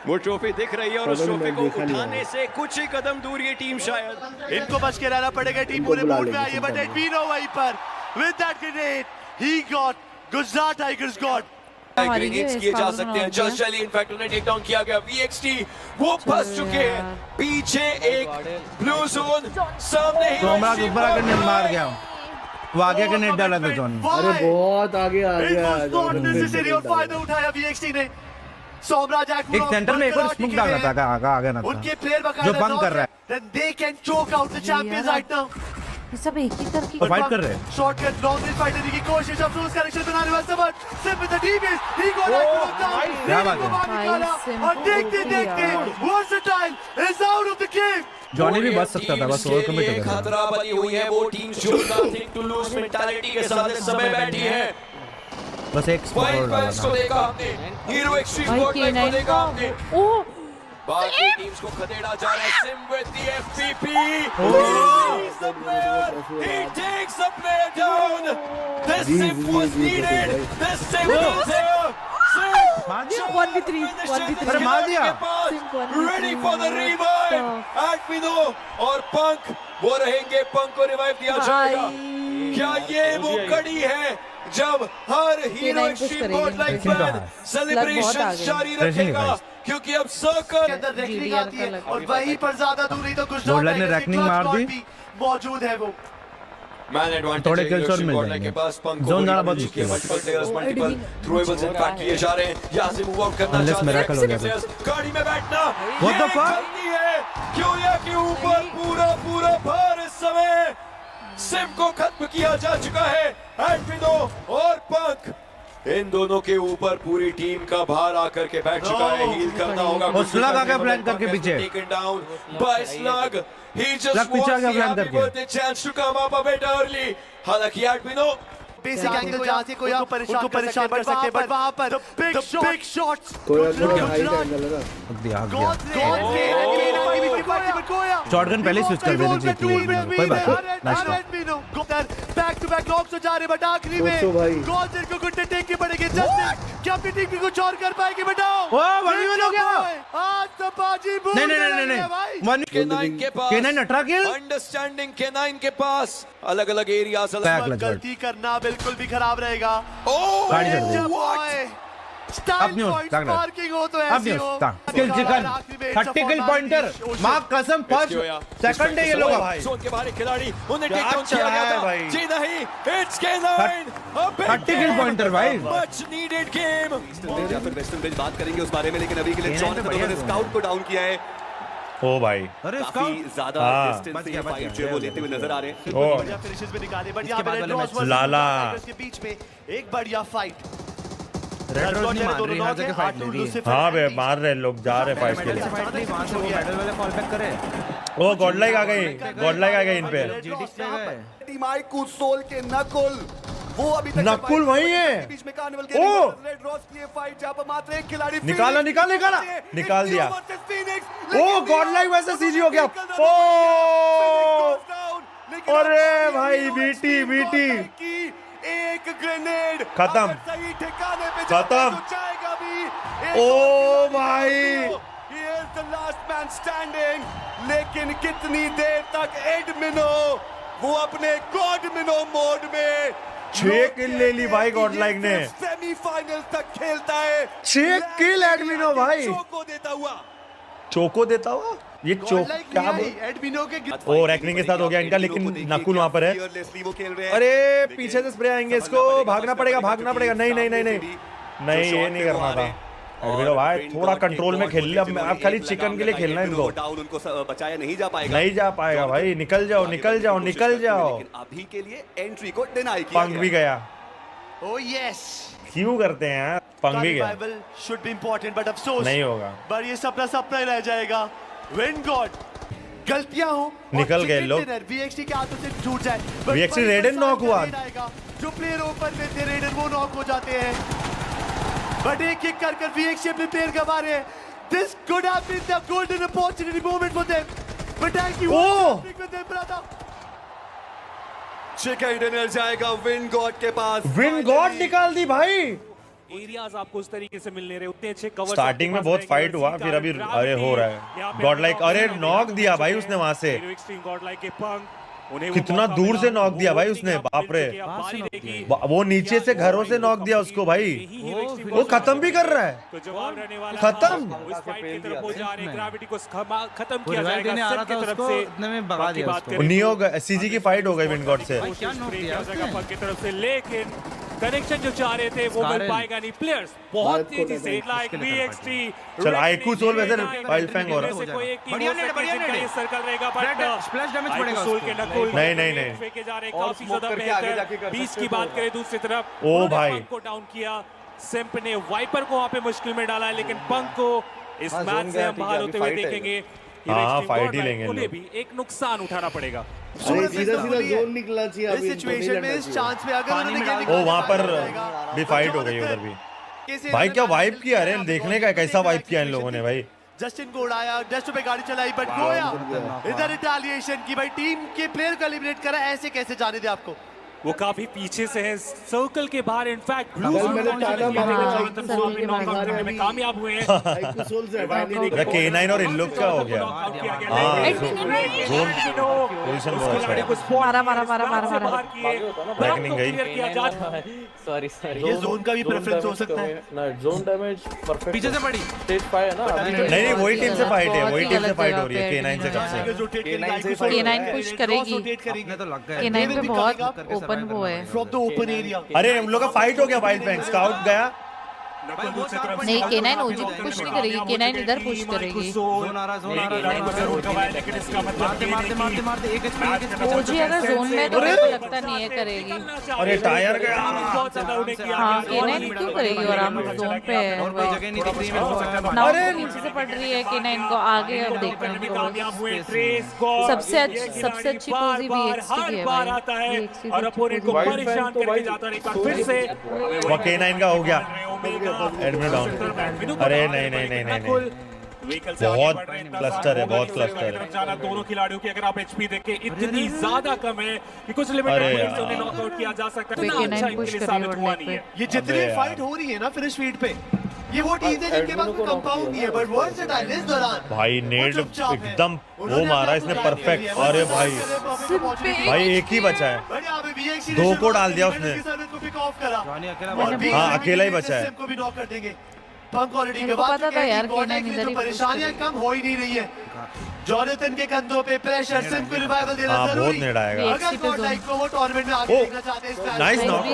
वो ट्रॉफी दिख रही है, और उस ट्रॉफी को उठाने से कुछ ही कदम दूर ये टीम शायद। इनको बच के रहना पड़ेगा, टीम पूरे मूड में आई है, बट एडमिनो वहीं पर with that grenade he got Gujarat tigers got grenades किए जा सकते हैं। जस्ट चली इनफैक्ट उन्हें टेक डाउन किया गया। VXT वो फंस चुके हैं, पीछे एक ब्लू जोन, सामने ही मार गया। वो आगे का नेट डाला था जॉनी। अरे बहुत आगे आ गया। और फायदा उठाया VXT ने। सोमराज एक सेंटर में एक और स्मोक डाला था आगे ना उनके प्लेयर जो बंक कर रहा है। Then they can choke out the champions right now. सब एक ही करके फाइट कर रहे हैं। शॉटगन लॉन्ग रेंज फाइटर की कोशिश अब उस कनेक्शन बनाने वाला summer SIM with the DBS he got out क्या बात है। और देखते देखते versatile is out of the game. Johnny भी बच सकता था, बस ओवर कमिट हो गया। खतरा बनी हुई है वो टीम जो नथिंग टू लूज मेंटालिटी के साथ इस समय बैठी है। बस एक स्कोर डाला को देखा हमने, हीरो एक्सट्रीम गॉड को देखा हमने। ओह बाकी टीम्स को खदेड़ा जा रहा है SIM with the FPP। He takes the player down. This sim was needed. This sim was here. Sim 1v3 अरे मार दिया। Ready for the revive. Admino और पंक वो रहेंगे, पंक को रिवाइव दिया जाएगा। क्या ये वो कड़ी है जब हर Hero Xtreme GodLike fan celebration जारी रखेगा, क्योंकि अब सर्कल के अंदर रैकनिंग आती है और वहीं पर ज्यादा दूर नहीं तो कुछ ने रैकनिंग मार दी, मौजूद है वो मैन एडवांटेज थोड़े किल्स और मिल जाएंगे। जोन जाना बहुत मुश्किल है। Multiple players multiple throwables in fact किए जा रहे हैं। यहां से मूव आउट करना चाहते हैं, गाड़ी में बैठना व्हाट द फक है क्यों या के ऊपर पूरा भार इस समय सिम को खत्म किया जा चुका है। एडविनो और पंक इन दोनों के ऊपर पूरी टीम का भार आकर के बैठ चुका है। हील करना होगा और स्लग आके प्लान करके पीछे taken down by Slug. He just Slug पीछे आके प्लान करके birthday chance to come up a bit early. हालांकि एडविनो बेसिक एंगल जहां से कोई उनको परेशान कर सकते हैं, बट वहां पर बिग शॉट्स शॉटगन पहले स्विच कर देनी चाहिए, कोई बात नहीं। बैक टू बैक लॉब्स हो जा रहे, बट आखिरी में गोल तेरे को गुड्डे टेक के पड़ेंगे। जस्टिस क्या अपनी टीम को कुछ और कर पाएगी? बताओ ओ 1v1 हो गया आज तो बाजी बोल नहीं 1 K9 के पास K9 अल्ट्रा किल अंडरस्टैंडिंग K9 के पास अलग अलग एरियाज गलती करना बिल्कुल भी खराब रहेगा। अब नहीं होता अब नहीं होता किल चिकन 30 किल पॉइंटर मां कसम फर्स्ट सेकंड है ये लोग जोन के बाहर खिलाड़ी उन्हें टेक डाउन किया गया था। जी नहीं इट्स K9 30 किल पॉइंटर भाई मच नीडेड गेम। या फिर वेस्टर्न ब्रिज बात करेंगे उस बारे में, लेकिन अभी के लिए जॉन ने स्काउट को डाउन किया है। ओ भाई काफी ज्यादा डिस्टेंस से फाइट जो वो लेते हुए नजर आ रहे हैं। बढ़िया फिनिशेस में निकाले, बट यहां पे रेड रॉस लाला के बीच में एक बढ़िया फाइट। रेड रॉस नहीं मार रही है, जगह फाइट ले रही है। हां बे मार रहे लोग, जा रहे फाइट के लिए। वहां से वो बैटल वाले कॉल बैक करे। ओ गॉडलाइक आ गई, गॉडलाइक आ गई इन पे। टीम आई कू सोल के नकुल वो अभी तक नकुल वही है बीच में कार्निवल के रेड रॉस की फाइट जहां पर मात्र एक खिलाड़ी निकाल दिया। ओ गॉडलाइक वैसे सीजी हो गया। ओ अरे भाई बीटी एक ग्रेनेड खत्म सही ठिकाने पे खत्म। ओ भाई he is the last man standing। लेकिन कितनी देर तक एडमिनो वो अपने गॉडमिनो मोड में 6 किल ले ली भाई गॉडलाइक ने। सेमीफाइनल तक खेलता है 6 किल एडमिनो भाई चोको देता हुआ ये चोक क्या एडमिनो के ओ रैकनिंग के साथ हो गया इनका, लेकिन नकुल वहां पर है। अरे पीछे से स्प्रे आएंगे, इसको भागना पड़ेगा नहीं ये नहीं करना था एडमिनो भाई। थोड़ा कंट्रोल में खेल ले, अब खाली चिकन के लिए खेलना है इनको। उनको बचाया नहीं जा पाएगा भाई। निकल जाओ। अभी के लिए एंट्री को डिनाई किया पंख भी गया। ओह यस क्यों करते हैं पंख भी गया। शुड बी इंपॉर्टेंट बट अफसोस नहीं होगा, पर ये सपना ही रह जाएगा। विन गॉड गलतियां हो निकल गए लोग। VXT के हाथों से छूट जाए। VXT रेडन नॉक हुआ, जो प्लेयर ओपन में थे रेडन वो नॉक हो जाते हैं, बट एक किक कर VXT अपने प्लेयर गवा रहे हैं। This could have been the golden opportunity moment for them, but thank you with them brother. Chicken dinner जाएगा विन गॉड के पास। विन गॉड निकाल दी भाई। एरियाज आपको उस तरीके से मिलने रहे, उतने अच्छे कवर। स्टार्टिंग में बहुत फाइट हुआ, फिर अभी अरे हो रहा है गॉडलाइक। अरे नॉक दिया भाई उसने वहां से। गॉडलाइक के पंख कितना दूर से नॉक दिया भाई उसने, बाप रे। वो नीचे से घरों से नॉक दिया उसको भाई, वो खत्म भी कर रहा है, खत्म। नियो सीजी की फाइट हो गई विंगॉट से, लेकिन कनेक्शन जो चाह रहे थे वो मिल पाएगा नहीं। प्लेयर्स बहुत तेजी से लाइक वीएक्सटी। चल आईक्यू सोल वैसे वाइल्ड फैंग हो रहा है, बढ़िया नेट, बढ़िया नेट। सर्कल रहेगा बट स्प्लैश डैमेज पड़ेगा सोल के नकुल नहीं फेंके जा रहे हैं काफी ज्यादा बेहतर। 20 की बात करें दूसरी तरफ, ओ भाई को डाउन किया। सिम्प ने वाइपर को वहां पे मुश्किल में डाला है, लेकिन पंक को इस मैच से हम बाहर होते हुए देखेंगे। हाँ फाइट ही लेंगे, उन्हें भी एक नुकसान उठाना पड़ेगा। सीधा जोन निकला चाहिए इस सिचुएशन में, इस चांस में अगर उन्होंने ओ वहां पर भी फाइट हो गई उधर भी। भाई क्या वाइप किया, अरे देखने का कैसा वाइप किया इन लोगों ने भाई। जस्टिन को उड़ाया, डेस्टो पे गाड़ी चलाई बट गोया इधर रिटेलिएशन की भाई, टीम के प्लेयर को एलिमिनेट करा, ऐसे कैसे जाने दे आपको। वो काफी पीछे से है सर्कल के बाहर, इनफैक्ट कामयाब हुए हैं। K9 और इन लोग का हो गया, पोजीशन बहुत अच्छा मारा मारा मारा मारा मारा बैकनिंग गई। सॉरी ये जोन का भी प्रेफरेंस हो सकता है ना, जोन डैमेज परफेक्ट पीछे से पड़ी स्टेज 5 है ना। नहीं वही टीम से फाइट है, वही टीम से फाइट हो रही है K9 से। कब से K9 पुश करेगी, तो लग गए। K9 पे बहुत ओपन वो है। From the open area. अरे हम लोग का फाइट हो गया, वाइल्ड फैंग स्काउट गया। नहीं K9 ओजी पुश नहीं करेगी, K9 इधर पुश करेगी। जोन आ रहा, लेकिन इसका मतलब मारते एक एचपी ओजी अगर जोन में तो मेरे को लगता नहीं है करेगी। अरे टायर गया। हाँ K9 क्यों करेगी, और हम जोन पे है। जगह नहीं दिख रही है। नाउ नीचे से पड़ रही है K9 को, आगे अब देखते हैं उनको। सबसे अच्छी पोजी वीएक्सटी की है भाई, और अपोनेंट को परेशान करके जाता है। एक बार फिर से वो K9 का हो गया, एडमिन डाउन। अरे नहीं नहीं नहीं नहीं बहुत क्लस्टर है, बहुत क्लस्टर है। दोनों खिलाड़ियों की अगर आप एचपी देखें इतनी ज्यादा कम है कि कुछ लिमिटेड पॉइंट्स से उन्हें नॉकआउट किया जा सकता है। इतना अच्छा इनके लिए साबित हुआ नहीं है। ये जितनी फाइट हो रही है ना फिनिश फील्ड पे, ये वो टीम है जिनके पास कंपाउंड नहीं है बट वर्सेटाइल इस दौरान भाई नेट एकदम वो मारा इसने परफेक्ट। अरे भाई एक ही बचा है, 2 को डाल दिया उसने। हाँ अकेला ही बचा है। को भी नॉक कर देंगे। पंक ऑलरेडी मेरे को पता था यार K9 इधर ही परेशानियां कम हो ही नहीं रही है। जॉनथन के कंधों पे प्रेशर, सिम को रिवाइवल देना बहुत जरूरी। नेट आएगा। अगर गॉडलाइक को वो टूर्नामेंट में आगे देखना चाहते हैं इस नाइस नॉक।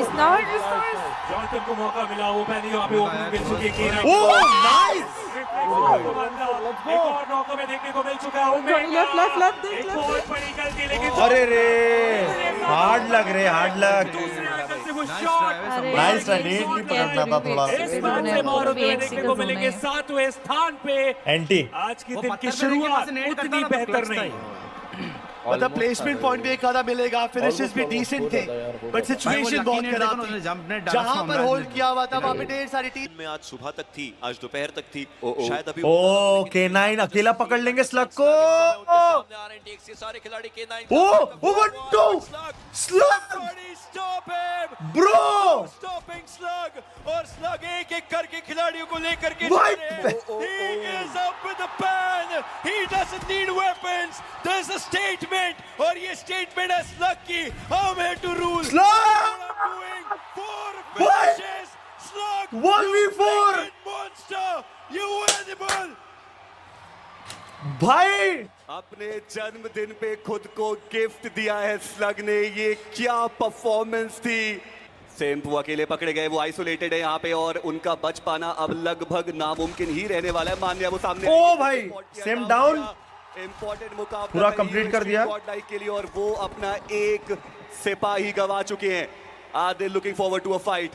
जॉनथन को मौका मिला, वो पहले यहाँ पे ओपनिंग मिल चुकी है। ओह नाइस, एक और नॉक में देखने को मिल चुका है। एक और बड़ी गलती, लेकिन अरे रे हार्ड लग रहे, हार्ड लग। नाइस ट्राई, नेट भी पकड़ना था थोड़ा। देखने को मिलेंगे 7वें स्थान पे। एंटी आज की दिन की शुरुआत उतनी बेहतर नहीं, मतलब प्लेसमेंट पॉइंट भी एक आधा मिलेगा, फिनिशेस भी डिसेंट थे बट सिचुएशन बहुत खराब थी। जहां पर होल्ड किया हुआ था वहां पे ढेर सारी टीम में आज सुबह तक थी, आज दोपहर तक थी, शायद अभी ओ K9 अकेला पकड़ लेंगे स्लग को। सारे खिलाड़ी K9 ओ 1-2 स्लग ब्रो, स्टॉपिंग स्लग, और स्लग एक एक करके खिलाड़ियों को लेकर के he is up with the pan, he doesn't need weapons, there's a statement, और ये statement है स्लग की, I'm here to rule, slug 4 finishes, slug 1v4 monster, you animal। भाई अपने जन्मदिन पे खुद को गिफ्ट दिया है स्लग ने, ये क्या परफॉर्मेंस थी। सेम वो अकेले पकड़े गए, वो आइसोलेटेड है यहाँ पे और उनका बच पाना अब लगभग नामुमकिन ही रहने वाला है। मान लिया वो सामने, ओ भाई सेम डाउन, इंपॉर्टेंट मुकाबला पूरा कंप्लीट कर दिया के लिए, और वो अपना एक सिपाही गवा चुके हैं। Are they looking forward to a fight,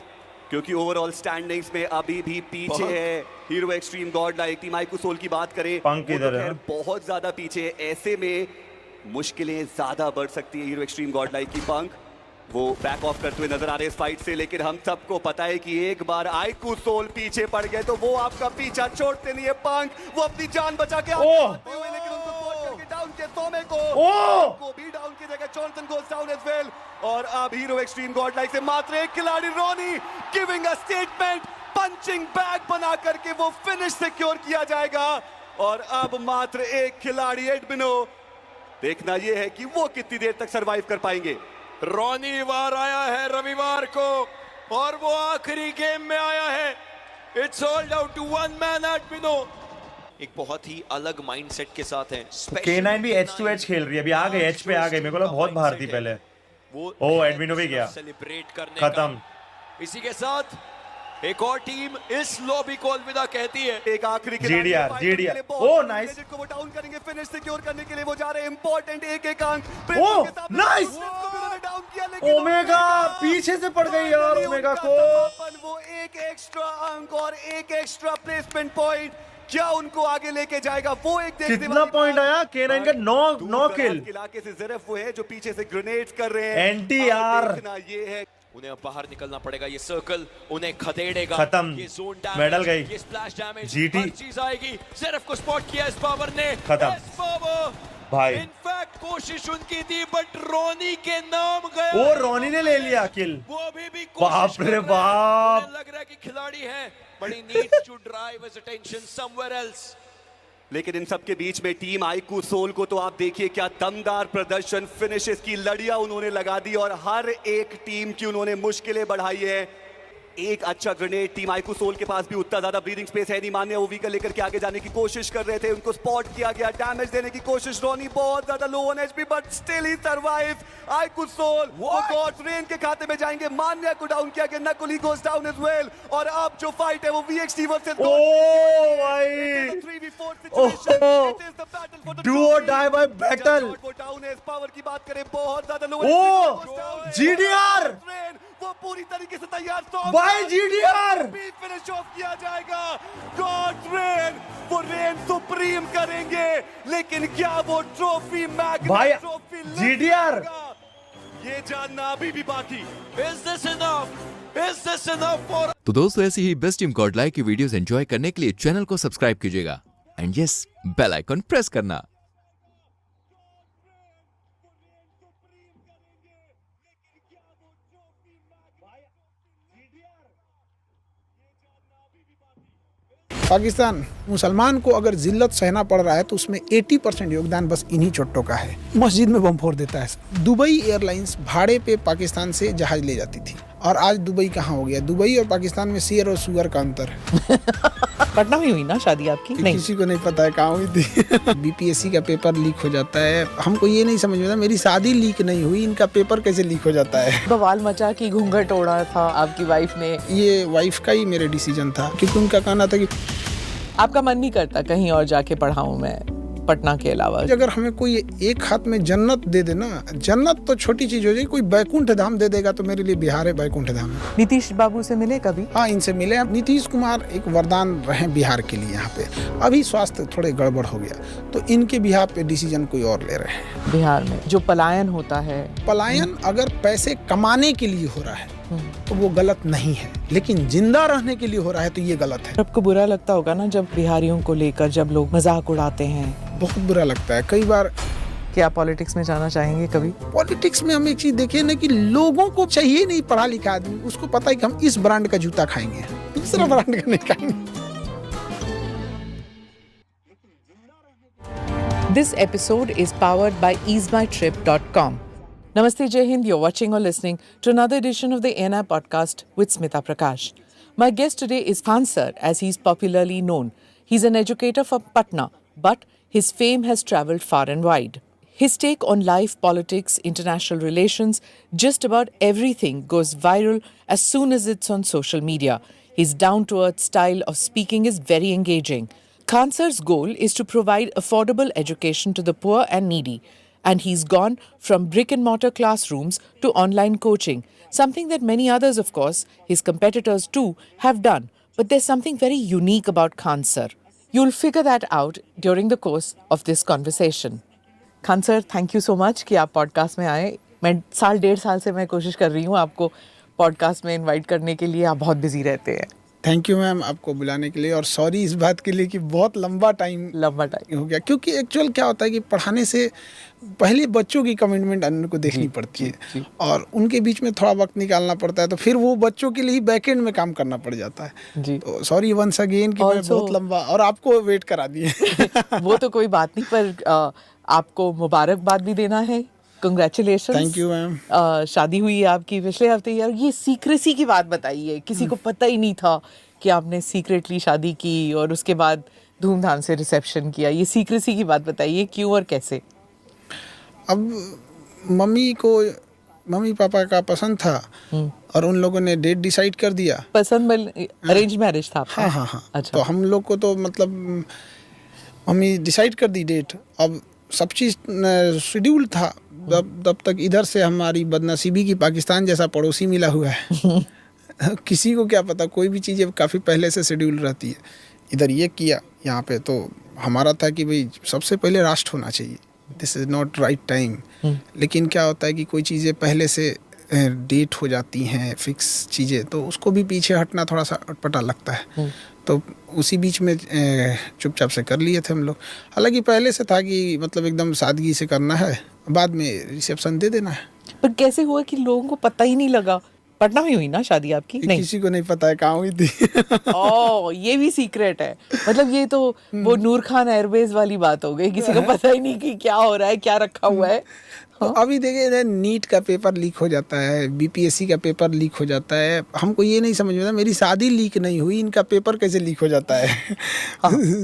क्योंकि ओवरऑल स्टैंडिंग्स में अभी भी पीछे है Hero Xtreme GodLike team. माइकू सोल की बात करें, पंक इधर है, बहुत ज्यादा पीछे है। ऐसे में मुश्किलें ज्यादा बढ़ सकती है हीरो एक्सट्रीम गॉड लाइक की। पंक वो बैक ऑफ करते हुए नजर आ रहे हैं इस फाइट से, लेकिन हम सबको पता है कि एक बार आइकू सोल पीछे पड़ गए तो वो आपका पीछा छोड़ते नहीं है। पंक वो अपनी जान बचा के आते हुए, लेकिन उनको डाउन के सोमे को भी डाउन की जगह Johnson goes down as well. और अब हीरो एक्सट्रीम गॉड लाइक से मात्र एक खिलाड़ी Ronnie giving a statement, punching bag बना करके वो फिनिश सिक्योर किया जाएगा। और अब मात्र एक खिलाड़ी एडमिनो देखना ये है कि वो कितनी देर तक सरवाइव कर पाएंगे। रॉनी वार आया है रविवार को और वो आखिरी गेम में आया है। It's all down to one man Admino. एक बहुत ही अलग माइंडसेट के साथ है। K9 भी H to H खेल रही है, अभी आ गए H पे आ गए, मेरे को लगा बहुत बाहर थी पहले। ओ एडमिनो भी गया, सेलिब्रेट करने खत्म। इसी के साथ एक और टीम इस लॉबी को अलविदा कहती है। एक आखिरी जीडीआर ओ नाइस को वो डाउन करेंगे, फिनिश सिक्योर करने के लिए वो जा रहे हैं। इंपॉर्टेंट एक अंक ओ नाइस ओमेगा पीछे से पड़ गई यार ओमेगा को। वो एक एक्स्ट्रा अंक और एक एक्स्ट्रा प्लेसमेंट पॉइंट क्या उनको आगे लेके जाएगा, वो एक देखने कितना पॉइंट आया K9 का 9 किल। इलाके से सिर्फ वो है जो पीछे से ग्रेनेड्स कर रहे हैं। एनटीआर ये है, उन्हें अब बाहर निकलना पड़ेगा। ये सर्कल उन्हें खदेड़ेगा। खत्म, ये जोन डैमेज, मेडल गई, ये स्प्लैश डैमेज, जीटी हर चीज आएगी। सिर्फ को स्पॉट किया इस पावर ने, खत्म भाई। इनफैक्ट कोशिश उनकी थी बट रोनी के नाम गया। ओ रोनी ने ले लिया किल, वो अभी भी बाप रे बाप। लग रहा है कि खिलाड़ी है but he needs to drive his attention somewhere else. लेकिन इन सब के बीच में टीम आईकू सोल को तो आप देखिए क्या दमदार प्रदर्शन, फिनिशेस की लड़ियां उन्होंने लगा दी और हर एक टीम की उन्होंने मुश्किलें बढ़ाई है। एक अच्छा ग्रेनेड टीम आईकू सोल के पास भी उतना ज्यादा ब्रीदिंग स्पेस है नहीं, मान्य वो व्हीकल लेकर के आगे जाने की कोशिश कर रहे थे, उनको स्पॉट किया गया, डैमेज देने की कोशिश। रोनी बहुत ज्यादा low on HP but still he survive. आईकू सोल वो गॉड्स रेन के खाते में जाएंगे, मान्य को डाउन किया गया, नकुली गोस डाउन एज वेल। और अब जो फाइट है वो VXT versus duo die by battle. Power की बात करें बहुत ज्यादा लो। ओ जीडीआर वो पूरी तरीके से तैयार बाय जीडीआर फिनिश ऑफ किया जाएगा। गॉड रेन वो रेन सुप्रीम करेंगे, लेकिन क्या वो ट्रॉफी मैग्नेट ट्रॉफी जीडीआर ये जानना अभी भी बाकी। Is this enough? Is this enough for? तो दोस्तों ऐसी ही बेस्ट टीम गॉडलाइक की वीडियोस एंजॉय करने के लिए चैनल को सब्सक्राइब कीजिएगा and yes bell icon press करना। पाकिस्तान मुसलमान को अगर जिल्लत सहना पड़ रहा है तो उसमें 80% योगदान बस इन्हीं चोट्टों का है। मस्जिद में बम फोड़ देता है। दुबई एयरलाइंस भाड़े पे पाकिस्तान से जहाज ले जाती थी और आज दुबई कहाँ हो गया? दुबई और पाकिस्तान में शेर और सुअर का अंतर है। पटना में हुई ना शादी आपकी? नहीं, किसी को नहीं पता है कहाँ हुई थी। बीपीएससी का पेपर लीक हो जाता है, हमको ये नहीं समझ में आता मेरी शादी लीक नहीं हुई, इनका पेपर कैसे लीक हो जाता है। बवाल मचा कि घूंघट ओढ़ा था आपकी वाइफ ने। ये वाइफ का ही मेरे डिसीजन था क्योंकि उनका कहना था कि आपका मन नहीं करता कहीं और जाके पढ़ाऊं मैं पटना के अलावा? अगर हमें कोई एक हाथ में जन्नत दे देना, जन्नत तो छोटी चीज हो जाएगी, कोई बैकुंठ धाम दे देगा तो मेरे लिए बिहार है बैकुंठ धाम है। नीतीश बाबू से मिले कभी? हाँ इनसे मिले। नीतीश कुमार एक वरदान रहे बिहार के लिए। यहाँ पे अभी स्वास्थ्य थोड़े गड़बड़ हो गया तो इनके बिहार पे डिसीजन कोई और ले रहे हैं। बिहार में जो पलायन होता है, पलायन अगर पैसे कमाने के लिए हो रहा है तो वो गलत नहीं है, लेकिन जिंदा रहने के लिए हो रहा है तो ये गलत है। आपको बुरा लगता होगा ना जब बिहारियों को लेकर जब लोग मजाक उड़ाते हैं? बहुत बुरा लगता है कई बार। क्या पॉलिटिक्स में जाना चाहेंगे कभी? पॉलिटिक्स में हम एक चीज देखें ना कि लोगों को चाहिए नहीं पढ़ा लिखा आदमी, उसको पता है कि हम इस ब्रांड का जूता खाएंगे, दूसरा ब्रांड का नहीं खाएंगे। This episode is powered by easemytrip.com. Namaste, Jai Hind. You're watching or listening to another edition of the ANI podcast with Smita Prakash. My guest today is Khan Sir, as he's popularly known. He's an educator from Patna, but his fame has travelled far and wide. His take on life, politics, international relations, just about everything goes viral as soon as it's on social media. His down-to-earth style of speaking is very engaging. Khan Sir's goal is to provide affordable education to the poor and needy. And he's gone from brick-and-mortar classrooms to online coaching, something that many others, of course, his competitors too, have done. But there's something very unique about Khan Sir. You'll figure that out during the course of this conversation. Khan Sir, thank you so much कि आप podcast में आए। मैं 1.5 साल से मैं कोशिश कर रही हूँ आपको पॉडकास्ट में इनवाइट करने के लिए, आप बहुत बिजी रहते हैं। थैंक यू मैम आपको बुलाने के लिए, और सॉरी इस बात के लिए कि बहुत लंबा टाइम हो गया, क्योंकि एक्चुअल क्या होता है कि पढ़ाने से पहले बच्चों की कमिटमेंट अन्य को देखनी पड़ती है और उनके बीच में थोड़ा वक्त निकालना पड़ता है, तो फिर वो बच्चों के लिए ही बैकएंड में काम करना पड़ जाता है जी। तो सॉरी वंस अगेन कि मैं बहुत लंबा और आपको वेट करा दिए। वो तो कोई बात नहीं, पर आपको मुबारकबाद भी देना है। कंग्रेचुलेशन। Thank you ma'am. शादी हुई है आपकी पिछले हफ्ते यार। ये सीक्रेसी की बात बताइए, किसी को पता ही नहीं था कि आपने सीक्रेटली शादी की और उसके बाद धूमधाम से रिसेप्शन किया। ये सीक्रेसी की बात बताइए, क्यों और कैसे? अब मम्मी पापा का पसंद था और उन लोगों ने डेट डिसाइड कर दिया। पसंद अरेंज मैरिज था आपका? हाँ। अच्छा। तो हम लोग को तो मतलब मम्मी डिसाइड कर दी डेट। अब सब चीज़ शेड्यूल था। तब तक इधर से हमारी बदनसीबी की पाकिस्तान जैसा पड़ोसी मिला हुआ है। किसी को क्या पता, कोई भी चीज़ें काफ़ी पहले से शेड्यूल रहती है। इधर ये किया, यहाँ पे तो हमारा था कि भाई सबसे पहले राष्ट्र होना चाहिए, this is not right time. लेकिन क्या होता है कि कोई चीज़ें पहले से डेट हो जाती हैं, फिक्स चीज़ें, तो उसको भी पीछे हटना थोड़ा सा अटपटा लगता है। तो उसी बीच में चुपचाप से कर लिए थे हम लोग। हालांकि पहले से था कि मतलब एकदम सादगी से करना है, बाद में रिसेप्शन दे देना है। पर कैसे हुआ कि लोगों को पता ही नहीं लगा? पटना में हुई ना शादी आपकी? नहीं, किसी को नहीं पता है कहाँ हुई थी। ओह, ये भी सीक्रेट है। मतलब ये तो वो नूर खान एयरवेज वाली बात हो गई, किसी को पता ही नहीं कि क्या हो रहा है, क्या रखा हुआ है। तो अभी देखिए, नीट का पेपर लीक हो जाता है, बीपीएससी का पेपर लीक हो जाता है। हमको ये नहीं समझ में आता, मेरी शादी लीक नहीं हुई, इनका पेपर कैसे लीक हो जाता है?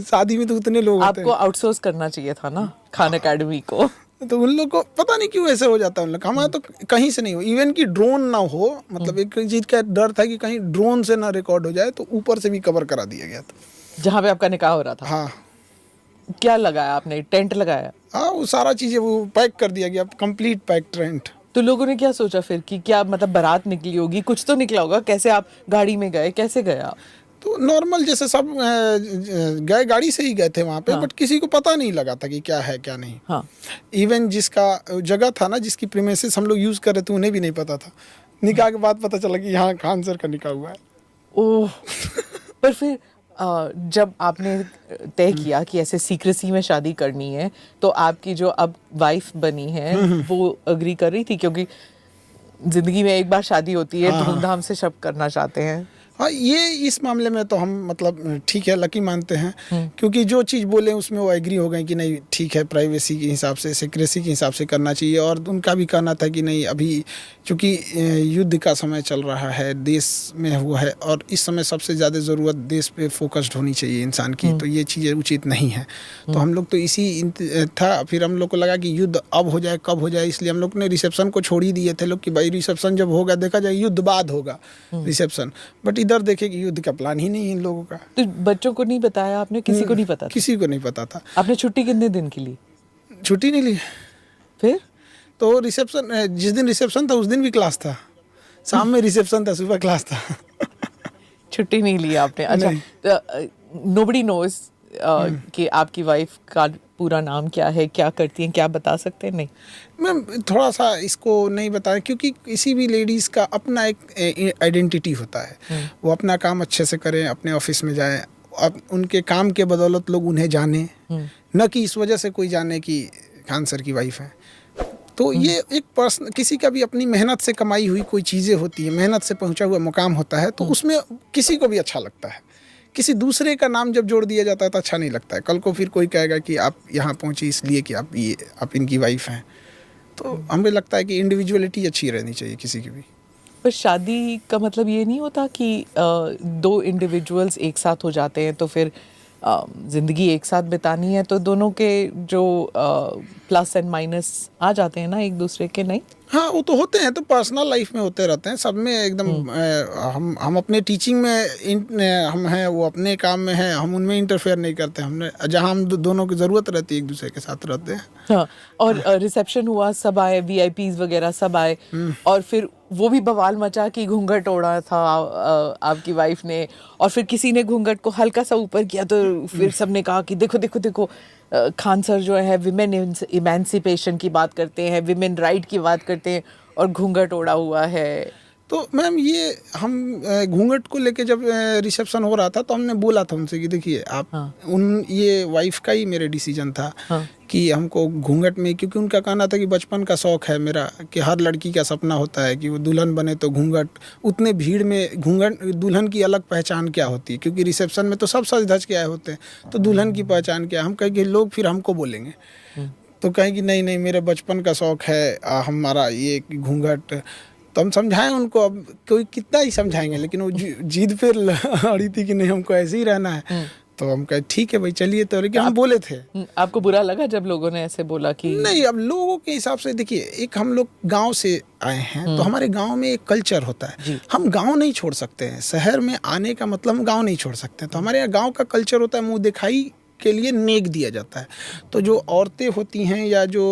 शादी में तो उतने लोग होते हैं। आपको आउटसोर्स करना चाहिए था ना खान अकेडमी को। तो उन लोग को पता नहीं क्यों ऐसे हो जाता है। उन लोग हमारा तो कहीं से नहीं हो, इवन कि ड्रोन ना हो, मतलब एक चीज़ का डर था कि कहीं ड्रोन से ना रिकॉर्ड हो जाए, तो ऊपर से भी कवर करा दिया गया था। जहाँ पे आपका निकाह हो रहा था? हाँ। क्या लगाया आपने? टेंट लगाया? हाँ, वो सारा चीज़ें वो पैक कर दिया गया, कंप्लीट पैक टेंट। तो लोगों ने क्या सोचा फिर कि क्या मतलब बारात निकली होगी, कुछ तो निकला होगा? कैसे आप गाड़ी में गए, कैसे गए आप? तो नॉर्मल जैसे सब गए, गाड़ी से ही गए थे वहाँ पे। बट किसी को पता नहीं लगा था कि क्या है क्या नहीं। हाँ। इवन जिसका जगह था ना, जिसकी प्रीमिसेस हम लोग यूज़ कर रहे थे, उन्हें भी नहीं पता था। निकाह के बाद पता चला कि यहाँ खान सर का निकाह हुआ है। ओह। पर फिर जब आपने तय किया कि ऐसे सीक्रेसी में शादी करनी है, तो आपकी जो अब वाइफ बनी है वो अग्री कर रही थी? क्योंकि जिंदगी में एक बार शादी होती है, धूमधाम से सब करना चाहते हैं। हाँ, ये इस मामले में तो हम मतलब ठीक है, लकी मानते हैं। क्योंकि जो चीज़ बोले उसमें वो एग्री हो गए कि नहीं ठीक है, प्राइवेसी के हिसाब से, सिक्रेसी के हिसाब से करना चाहिए। और उनका भी कहना था कि नहीं, अभी चूँकि युद्ध का समय चल रहा है, देश में हुआ है, और इस समय सबसे ज़्यादा ज़रूरत देश पे फोकस्ड होनी चाहिए इंसान की, तो ये चीज़ें उचित नहीं है। तो हम लोग तो इसी था। फिर हम लोग को लगा कि युद्ध अब हो जाए, कब हो जाए, इसलिए हम लोग ने रिसेप्शन को छोड़ ही दिए थे लोग कि भाई रिसेप्शन जब होगा देखा जाए, युद्ध बाद होगा रिसेप्शन। बट इधर देखे कि युद्ध का प्लान ही नहीं है इन लोगों का। तो बच्चों को नहीं बताया आपने? किसी को नहीं पता था? किसी को नहीं पता था। आपने छुट्टी कितने दिन की ली? छुट्टी नहीं ली। फिर तो रिसेप्शन, जिस दिन रिसेप्शन था उस दिन भी क्लास था, शाम में रिसेप्शन था, सुबह क्लास था। छुट्टी नहीं ली आपने? अच्छा, नोबडी नोज कि आपकी वाइफ का पूरा नाम क्या है, क्या करती हैं, क्या बता सकते हैं? नहीं मैम, थोड़ा सा इसको नहीं बताया, क्योंकि किसी भी लेडीज़ का अपना एक आइडेंटिटी होता है। वो अपना काम अच्छे से करें, अपने ऑफिस में जाएं, अब उनके काम के बदौलत लोग उन्हें जाने, न कि इस वजह से कोई जाने कि खान सर की वाइफ है। तो ये एक पर्सन, किसी का भी अपनी मेहनत से कमाई हुई कोई चीज़ें होती है, मेहनत से पहुंचा हुआ मुकाम होता है, तो उसमें किसी को भी अच्छा लगता है। किसी दूसरे का नाम जब जोड़ दिया जाता है तो अच्छा नहीं लगता है। कल को फिर कोई कहेगा कि आप यहाँ पहुँची इसलिए कि आप इनकी वाइफ हैं। तो हमें लगता है कि इंडिविजुअलिटी अच्छी रहनी चाहिए किसी की भी। पर शादी का मतलब ये नहीं होता कि दो इंडिविजुअल्स एक साथ हो जाते हैं तो फिर ज़िंदगी एक साथ बितानी है, तो दोनों के जो प्लस एंड माइनस आ जाते हैं ना एक दूसरे के? नहीं, हाँ, वो तो होते हैं, तो पर्सनल लाइफ में होते रहते हैं सब में एकदम। हम अपने टीचिंग में हम हैं, वो अपने काम में हैं, हम उनमें इंटरफेयर नहीं करते। हमने जहाँ हम दोनों की ज़रूरत रहती है एक दूसरे के साथ रहते हैं। हाँ, और रिसेप्शन हुआ, सब आए, वीआईपीज वगैरह सब आए, और फिर वो भी बवाल मचा कि घूंघट ओढ़ा था आपकी वाइफ ने, और फिर किसी ने घूंघट को हल्का सा ऊपर किया तो फिर सबने कहा कि देखो देखो देखो, खान सर जो है विमेन इमेंसिपेशन की बात करते हैं, विमेन राइट की बात करते हैं, और घूंघट ओढ़ा हुआ है। तो मैम, ये हम घूंघट को लेके जब रिसेप्शन हो रहा था तो हमने बोला था उनसे कि देखिए आप, ये वाइफ का ही मेरे डिसीजन था कि हमको घूंघट में, क्योंकि उनका कहना था कि बचपन का शौक़ है मेरा कि हर लड़की का सपना होता है कि वो दुल्हन बने तो घूंघट, उतने भीड़ में घूंघट, दुल्हन की अलग पहचान क्या होती है, क्योंकि रिसेप्शन में तो सब सज धज के आए होते हैं, तो दुल्हन की पहचान क्या? हम कहें कि लोग फिर हमको बोलेंगे। तो कहें कि नहीं नहीं मेरे बचपन का शौक है हमारा ये घूंघट। तो हम समझाएं उनको, अब कोई कितना ही समझाएंगे, लेकिन वो जिद पे अड़ी थी कि नहीं हमको ऐसे ही रहना है। तो हम कहे ठीक है भाई चलिए, तो लेकिन हम बोले थे। आपको बुरा लगा जब लोगों ने ऐसे बोला कि नहीं? अब लोगों के हिसाब से देखिए, एक हम लोग गांव से आए हैं तो हमारे गांव में एक कल्चर होता है, हम गांव नहीं छोड़ सकते हैं। शहर में आने का मतलब हम गांव नहीं छोड़ सकते। तो हमारे यहाँ गांव का कल्चर होता है, मुंह दिखाई के लिए नेक दिया जाता है। तो जो औरतें होती हैं या जो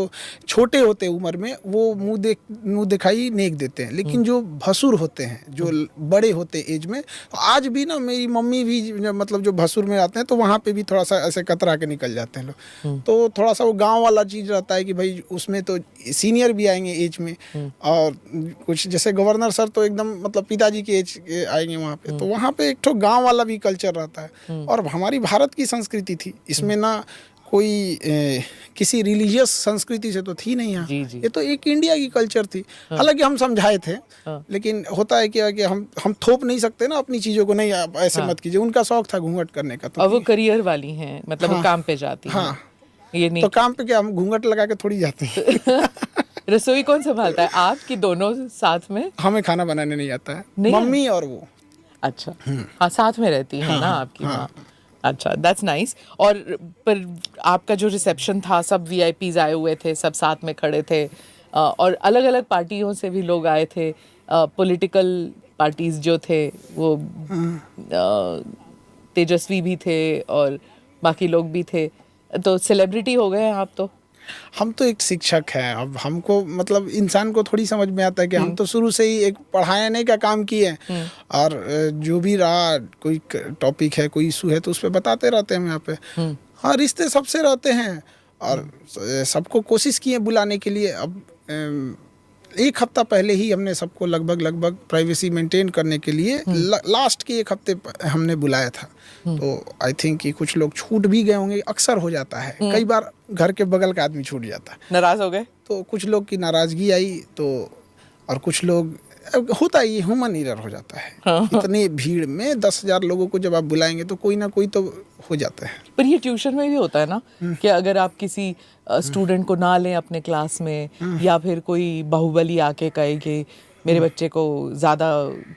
छोटे होते हैं उम्र में, वो मुंह दिखाई नेक देते हैं। लेकिन जो भसुर होते हैं, जो बड़े होते एज में, आज भी ना मेरी मम्मी भी मतलब जो भसुर में आते हैं तो वहाँ पे भी थोड़ा सा ऐसे कतरा के निकल जाते हैं लोग। तो थोड़ा सा वो गाँव वाला चीज़ रहता है कि भाई उसमें तो सीनियर भी आएंगे एज में, और कुछ जैसे गवर्नर सर तो एकदम मतलब पिताजी के एज के आएंगे वहाँ पे। तो वहाँ पे एक ठो गाँव वाला भी कल्चर रहता है। और हमारी भारत की संस्कृति थी, इसमें ना कोई किसी रिलीजियस संस्कृति से तो थी नहीं यहाँ। ये तो एक इंडिया की कल्चर थी। हालांकि हम समझाए थे, लेकिन होता है क्या कि हम थोप नहीं सकते ना अपनी चीजों को, नहीं आप ऐसे मत कीजिए। उनका शौक था घूंघट करने का। तो और वो करियर वाली हैं, मतलब वो काम पे जाती हैं। ये नहीं तो काम पे क्या, हम घूंघट लगा के थोड़ी जाते हैं। रसोई कौन संभालता है, आप कि दोनों साथ में? हमें खाना बनाने नहीं आता है, मम्मी और वो। अच्छा, हाँ साथ में रहती है ना आपकी माँ। अच्छा, दैट्स नाइस। और पर आपका जो रिसेप्शन था, सब वीआईपीज आए हुए थे, सब साथ में खड़े थे, और अलग अलग पार्टियों से भी लोग आए थे। पॉलिटिकल पार्टीज जो थे वो तेजस्वी भी थे और बाकी लोग भी थे। तो सेलिब्रिटी हो गए आप तो। हम तो एक शिक्षक हैं, अब हमको मतलब इंसान को थोड़ी समझ में आता है कि हम तो शुरू से ही एक पढ़ाने का काम किए हैं, और जो भी रहा कोई टॉपिक है, कोई इशू है, तो उस पर बताते रहते हैं हम यहाँ पे। हाँ, रिश्ते सबसे रहते हैं और सबको कोशिश किए बुलाने के लिए। अब एक हफ्ता पहले ही हमने सबको लगभग प्राइवेसी मेंटेन करने के लिए लास्ट के एक हफ्ते हमने बुलाया था। तो आई थिंक कि कुछ लोग छूट भी गए होंगे, अक्सर हो जाता है, कई बार घर के बगल का आदमी छूट जाता है। नाराज हो गए तो कुछ लोग की नाराजगी आई, तो और कुछ लोग होता है, ये ह्यूमन एरर हो जाता है। इतनी भीड़ में 10,000 लोगों को जब आप बुलाएंगे तो कोई ना कोई तो हो जाता है। पर ये ट्यूशन में भी होता है ना कि अगर आप किसी स्टूडेंट को ना लें अपने क्लास में, या फिर कोई बाहुबली आके कहे कि मेरे बच्चे को ज़्यादा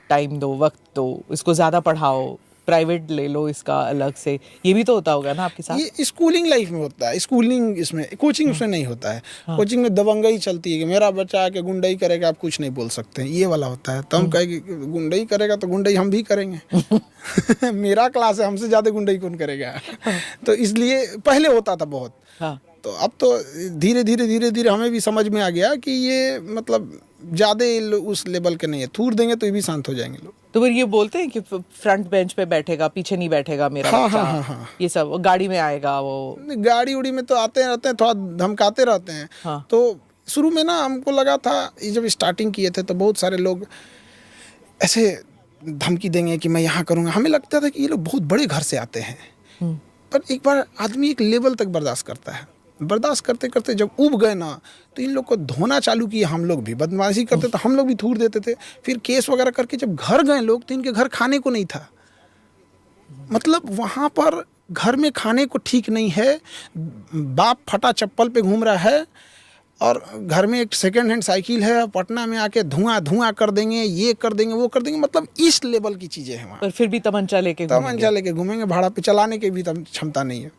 टाइम दो, वक्त दो, इसको ज़्यादा पढ़ाओ, प्राइवेट ले लो इसका अलग से, ये भी तो होता होगा ना आपके साथ? ये स्कूलिंग लाइफ में होता है, स्कूलिंग इसमें, कोचिंग उसमें नहीं होता है। कोचिंग में दबंगई चलती है कि मेरा बच्चा आके गुंडई करेगा, आप कुछ नहीं बोल सकते हैं, ये वाला होता है। तो हम कहेंगे गुंडई करेगा तो गुंडई हम भी करेंगे। मेरा क्लास है, हमसे ज़्यादा गुंडई कौन करेगा? तो इसलिए पहले होता था बहुत। तो अब तो धीरे धीरे हमें भी समझ में आ गया कि ये मतलब ज़्यादा उस लेवल के नहीं है, थूर देंगे तो ये भी शांत हो जाएंगे लोग। तो फिर ये बोलते हैं कि फ्रंट बेंच पे बैठेगा, पीछे नहीं बैठेगा मेरा बच्चा। हाँ। ये सब गाड़ी में आएगा, वो गाड़ी उड़ी में तो आते रहते हैं, थोड़ा धमकाते रहते हैं। तो शुरू में ना हमको लगा था, ये जब स्टार्टिंग किए थे तो बहुत सारे लोग ऐसे धमकी देंगे कि मैं यहाँ करूँगा। हमें लगता था कि ये लोग बहुत बड़े घर से आते हैं। पर एक बार आदमी एक लेवल तक बर्दाश्त करता है, बर्दाश्त करते करते जब उब गए ना, तो इन लोग को धोना चालू किया। हम लोग भी बदमाशी करते तो हम लोग भी थूर देते थे। फिर केस वगैरह करके जब घर गए लोग, तो इनके घर खाने को नहीं था। मतलब वहाँ पर घर में खाने को ठीक नहीं है, बाप फटा चप्पल पे घूम रहा है, और घर में एक सेकेंड हैंड साइकिल है, पटना में आके धुआं कर देंगे, ये कर देंगे, वो कर देंगे। मतलब इस लेवल की चीज़ें हैं वहाँ। पर फिर भी तमंचा लेके घूमेंगे, भाड़ा पे चलाने की भी क्षमता नहीं है।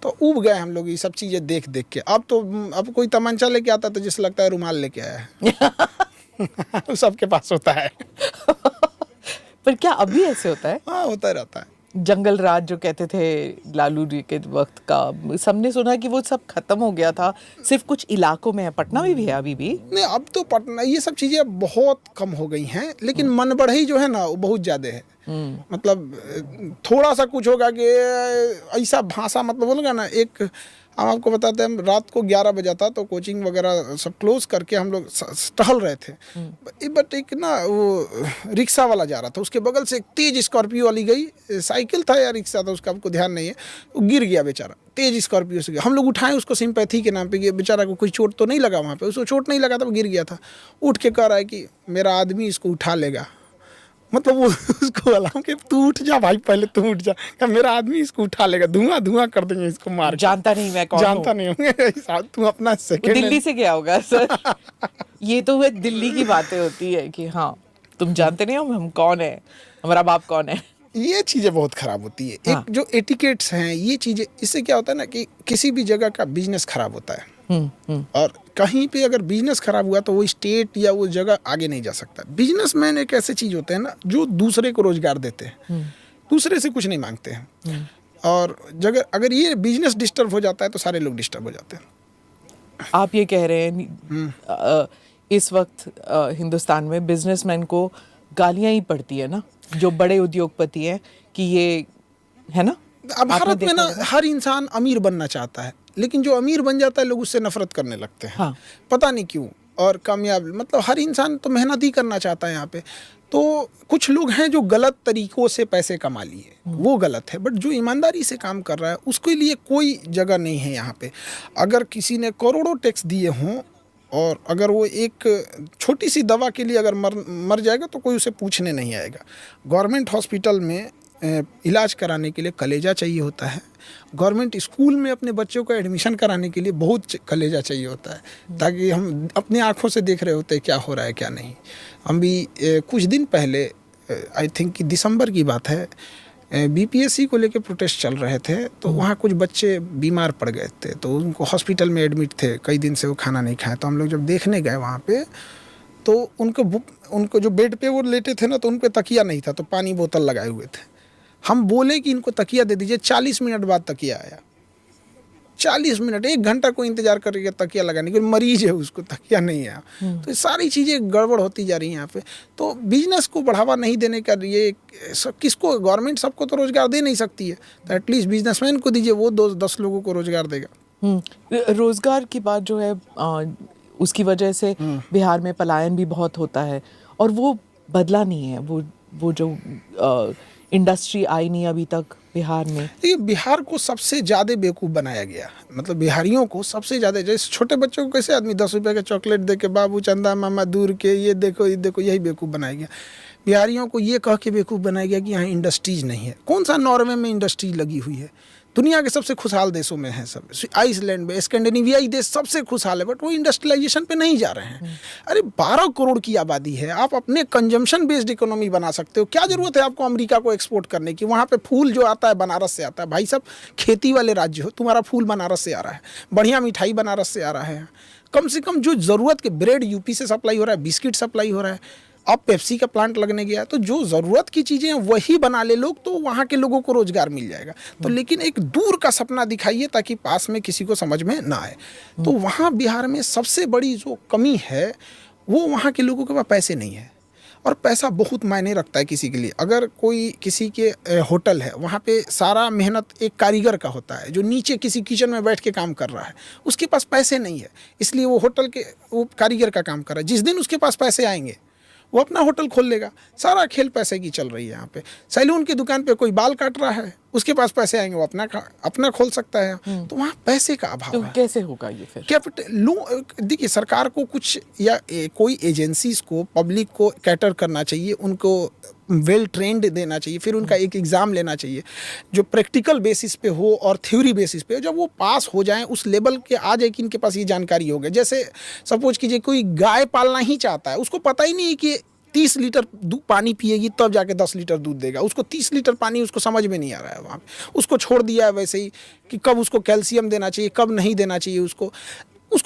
तो उब गए हम लोग ये सब चीजें देख के। अब कोई तमंचा लेके आता तो जिससे लगता है रुमाल लेके आया है। सबके पास होता है। पर क्या अभी ऐसे होता है? हाँ, होता रहता है। जंगल राज जो कहते थे लालू जी के वक्त का, सबने सुना कि वो सब खत्म हो गया था, सिर्फ कुछ इलाकों में है। पटना में भी है अभी भी? नहीं, अब तो पटना ये सब चीजें बहुत कम हो गई हैं, लेकिन मन बढ़ई जो है ना वो बहुत ज्यादा है। मतलब थोड़ा सा कुछ होगा कि ऐसा भाषा, मतलब बोलेगा ना, एक हम आपको बताते हैं, रात को 11 बजा था तो कोचिंग वगैरह सब क्लोज करके हम लोग टहल रहे थे। बट एक ना वो रिक्शा वाला जा रहा था, उसके बगल से एक तेज स्कॉर्पियो वाली गई, साइकिल था या रिक्शा था उसका हमको ध्यान नहीं है, वो गिर गया बेचारा, तेज स्कॉर्पियो से गया। हम लोग उठाए उसको सिंपैथी के नाम पे कि बेचारा को कोई चोट तो नहीं लगा, वहाँ पे उसको चोट नहीं लगा था, वो गिर गया था। उठ के कह रहा है कि मेरा आदमी इसको उठा लेगा। मतलब वो उसको अलार्म के तू उठ जा भाई, पहले तू उठ जा, क्या मेरा आदमी इसको उठा लेगा, धुआं धुआं कर देंगे इसको मार के। जानता नहीं मैं कौन जानता नहीं हूँ तू अपना वो सेकंड दिल्ली से गया होगा सर। ये तो है दिल्ली की बातें होती है कि हाँ तुम जानते नहीं हो हम कौन है, हमारा बाप कौन है। ये चीज़ें बहुत ख़राब होती है। हाँ। एक जो एटिकेट्स हैं ये चीज़ें, इससे क्या होता है ना कि किसी भी जगह का बिजनेस खराब होता है। और कहीं पे अगर बिजनेस खराब हुआ तो वो स्टेट या वो जगह आगे नहीं जा सकता। बिजनेसमैन एक ऐसे चीज़ होते हैं ना जो दूसरे को रोजगार देते हैं, दूसरे से कुछ नहीं मांगते हैं। और जगह अगर ये बिजनेस डिस्टर्ब हो जाता है तो सारे लोग डिस्टर्ब हो जाते हैं। आप ये कह रहे हैं इस वक्त हिंदुस्तान में बिजनेसमैन को गालियां ही पड़ती है ना, जो बड़े उद्योगपति हैं, कि ये है ना। अब भारत में ना हर इंसान अमीर बनना चाहता है, लेकिन जो अमीर बन जाता है लोग उससे नफरत करने लगते हैं। हाँ। पता नहीं क्यों। और कामयाब, मतलब हर इंसान तो मेहनत ही करना चाहता है यहाँ पे। तो कुछ लोग हैं जो गलत तरीकों से पैसे कमा लिए, वो गलत है। बट जो ईमानदारी से काम कर रहा है उसके लिए कोई जगह नहीं है यहाँ पे। अगर किसी ने करोड़ों टैक्स दिए हों और अगर वो एक छोटी सी दवा के लिए अगर मर जाएगा तो कोई उसे पूछने नहीं आएगा। गवर्नमेंट हॉस्पिटल में इलाज कराने के लिए कलेजा चाहिए होता है। गवर्नमेंट स्कूल में अपने बच्चों को एडमिशन कराने के लिए बहुत कलेजा चाहिए होता है, ताकि हम अपने आँखों से देख रहे होते हैं क्या हो रहा है क्या नहीं। हम भी कुछ दिन पहले, आई थिंक कि दिसंबर की बात है, बीपीएससी को लेके प्रोटेस्ट चल रहे थे, तो वहाँ कुछ बच्चे बीमार पड़ गए थे, तो उनको हॉस्पिटल में एडमिट थे, कई दिन से वो खाना नहीं खाए। तो हम लोग जब देखने गए वहाँ पे, तो उनको जो बेड पे वो लेटे थे ना, तो उन पे तकिया नहीं था, तो पानी बोतल लगाए हुए थे। हम बोले कि इनको तकिया दे दीजिए, 40 मिनट बाद तकिया आया। 40 मिनट, 1 घंटा को इंतजार करके तकिया लगाने के, मरीज है उसको तकिया नहीं आया। तो ये सारी चीज़ें गड़बड़ होती जा रही हैं यहाँ पे। तो बिजनेस को बढ़ावा नहीं देने का ये किसको, गवर्नमेंट सबको तो रोजगार दे नहीं सकती है, तो एटलीस्ट बिजनेसमैन को दीजिए, वो 10 लोगों को रोजगार देगा। रोजगार की बात जो है उसकी वजह से बिहार में पलायन भी बहुत होता है, और वो बदला नहीं है। वो जो इंडस्ट्री आई नहीं अभी तक बिहार में। देखिए, बिहार को सबसे ज़्यादा बेवकूफ़ बनाया गया, मतलब बिहारियों को सबसे ज़्यादा। जैसे छोटे बच्चों को कैसे आदमी 10 रुपये का चॉकलेट दे के बाबू चंदा मामा दूर के ये देखो, यही बेवकूफ़ बनाया गया। बिहारियों को ये कह के बेवकूफ़ बनाया गया कि यहाँ इंडस्ट्रीज नहीं है। कौन सा नॉर्वे में इंडस्ट्री लगी हुई है? दुनिया के सबसे खुशहाल देशों में है सब, आइसलैंड में, स्कैंडिनेवियाई देश सबसे खुशहाल है, बट वो इंडस्ट्रियलाइजेशन पे नहीं जा रहे हैं। अरे 12 करोड़ की आबादी है, आप अपने कंजम्पशन बेस्ड इकोनॉमी बना सकते हो। क्या जरूरत है आपको अमेरिका को एक्सपोर्ट करने की? वहाँ पे फूल जो आता है बनारस से आता है। भाई साहब, खेती वाले राज्य हो, तुम्हारा फूल बनारस से आ रहा है, बढ़िया मिठाई बनारस से आ रहा है। कम से कम जो ज़रूरत के, ब्रेड यूपी से सप्लाई हो रहा है, बिस्किट सप्लाई हो रहा है। अब पेप्सी का प्लांट लगने गया, तो जो ज़रूरत की चीज़ें हैं वही बना ले लोग, तो वहाँ के लोगों को रोज़गार मिल जाएगा। तो लेकिन एक दूर का सपना दिखाइए ताकि पास में किसी को समझ में ना आए। तो वहाँ बिहार में सबसे बड़ी जो कमी है वो वहाँ के लोगों के पास पैसे नहीं है, और पैसा बहुत मायने रखता है किसी के लिए। अगर कोई किसी के होटल है, वहाँ पे सारा मेहनत एक कारीगर का होता है जो नीचे किसी किचन में बैठ के काम कर रहा है, उसके पास पैसे नहीं है, इसलिए वो होटल के वो कारीगर का काम कर रहा है। जिस दिन उसके पास पैसे आएंगे वो अपना होटल खोल लेगा। सारा खेल पैसे की चल रही है यहाँ पे। सैलून की दुकान पे कोई बाल काट रहा है, उसके पास पैसे आएंगे, वो अपना खोल सकता है। तो वहाँ पैसे का अभाव तो है। कैसे होगा ये फिर? कैपिटल, देखिए, सरकार को कुछ या कोई एजेंसीज को पब्लिक को कैटर करना चाहिए, उनको वेल ट्रेंड देना चाहिए, फिर उनका एक एग्ज़ाम लेना चाहिए जो प्रैक्टिकल बेसिस पे हो और थ्योरी बेसिस पे हो। जब वो पास हो जाएं, उस लेवल के आ जाए कि इनके पास ये जानकारी हो गई। जैसे सपोज कीजिए कोई गाय पालना ही चाहता है, उसको पता ही नहीं है कि 30 लीटर पानी पिएगी तब जाके 10 लीटर दूध देगा। उसको 30 लीटर पानी उसको समझ में नहीं आ रहा है वहाँ पे। उसको छोड़ दिया है वैसे ही कि कब उसको कैल्शियम देना चाहिए, कब नहीं देना चाहिए। उसको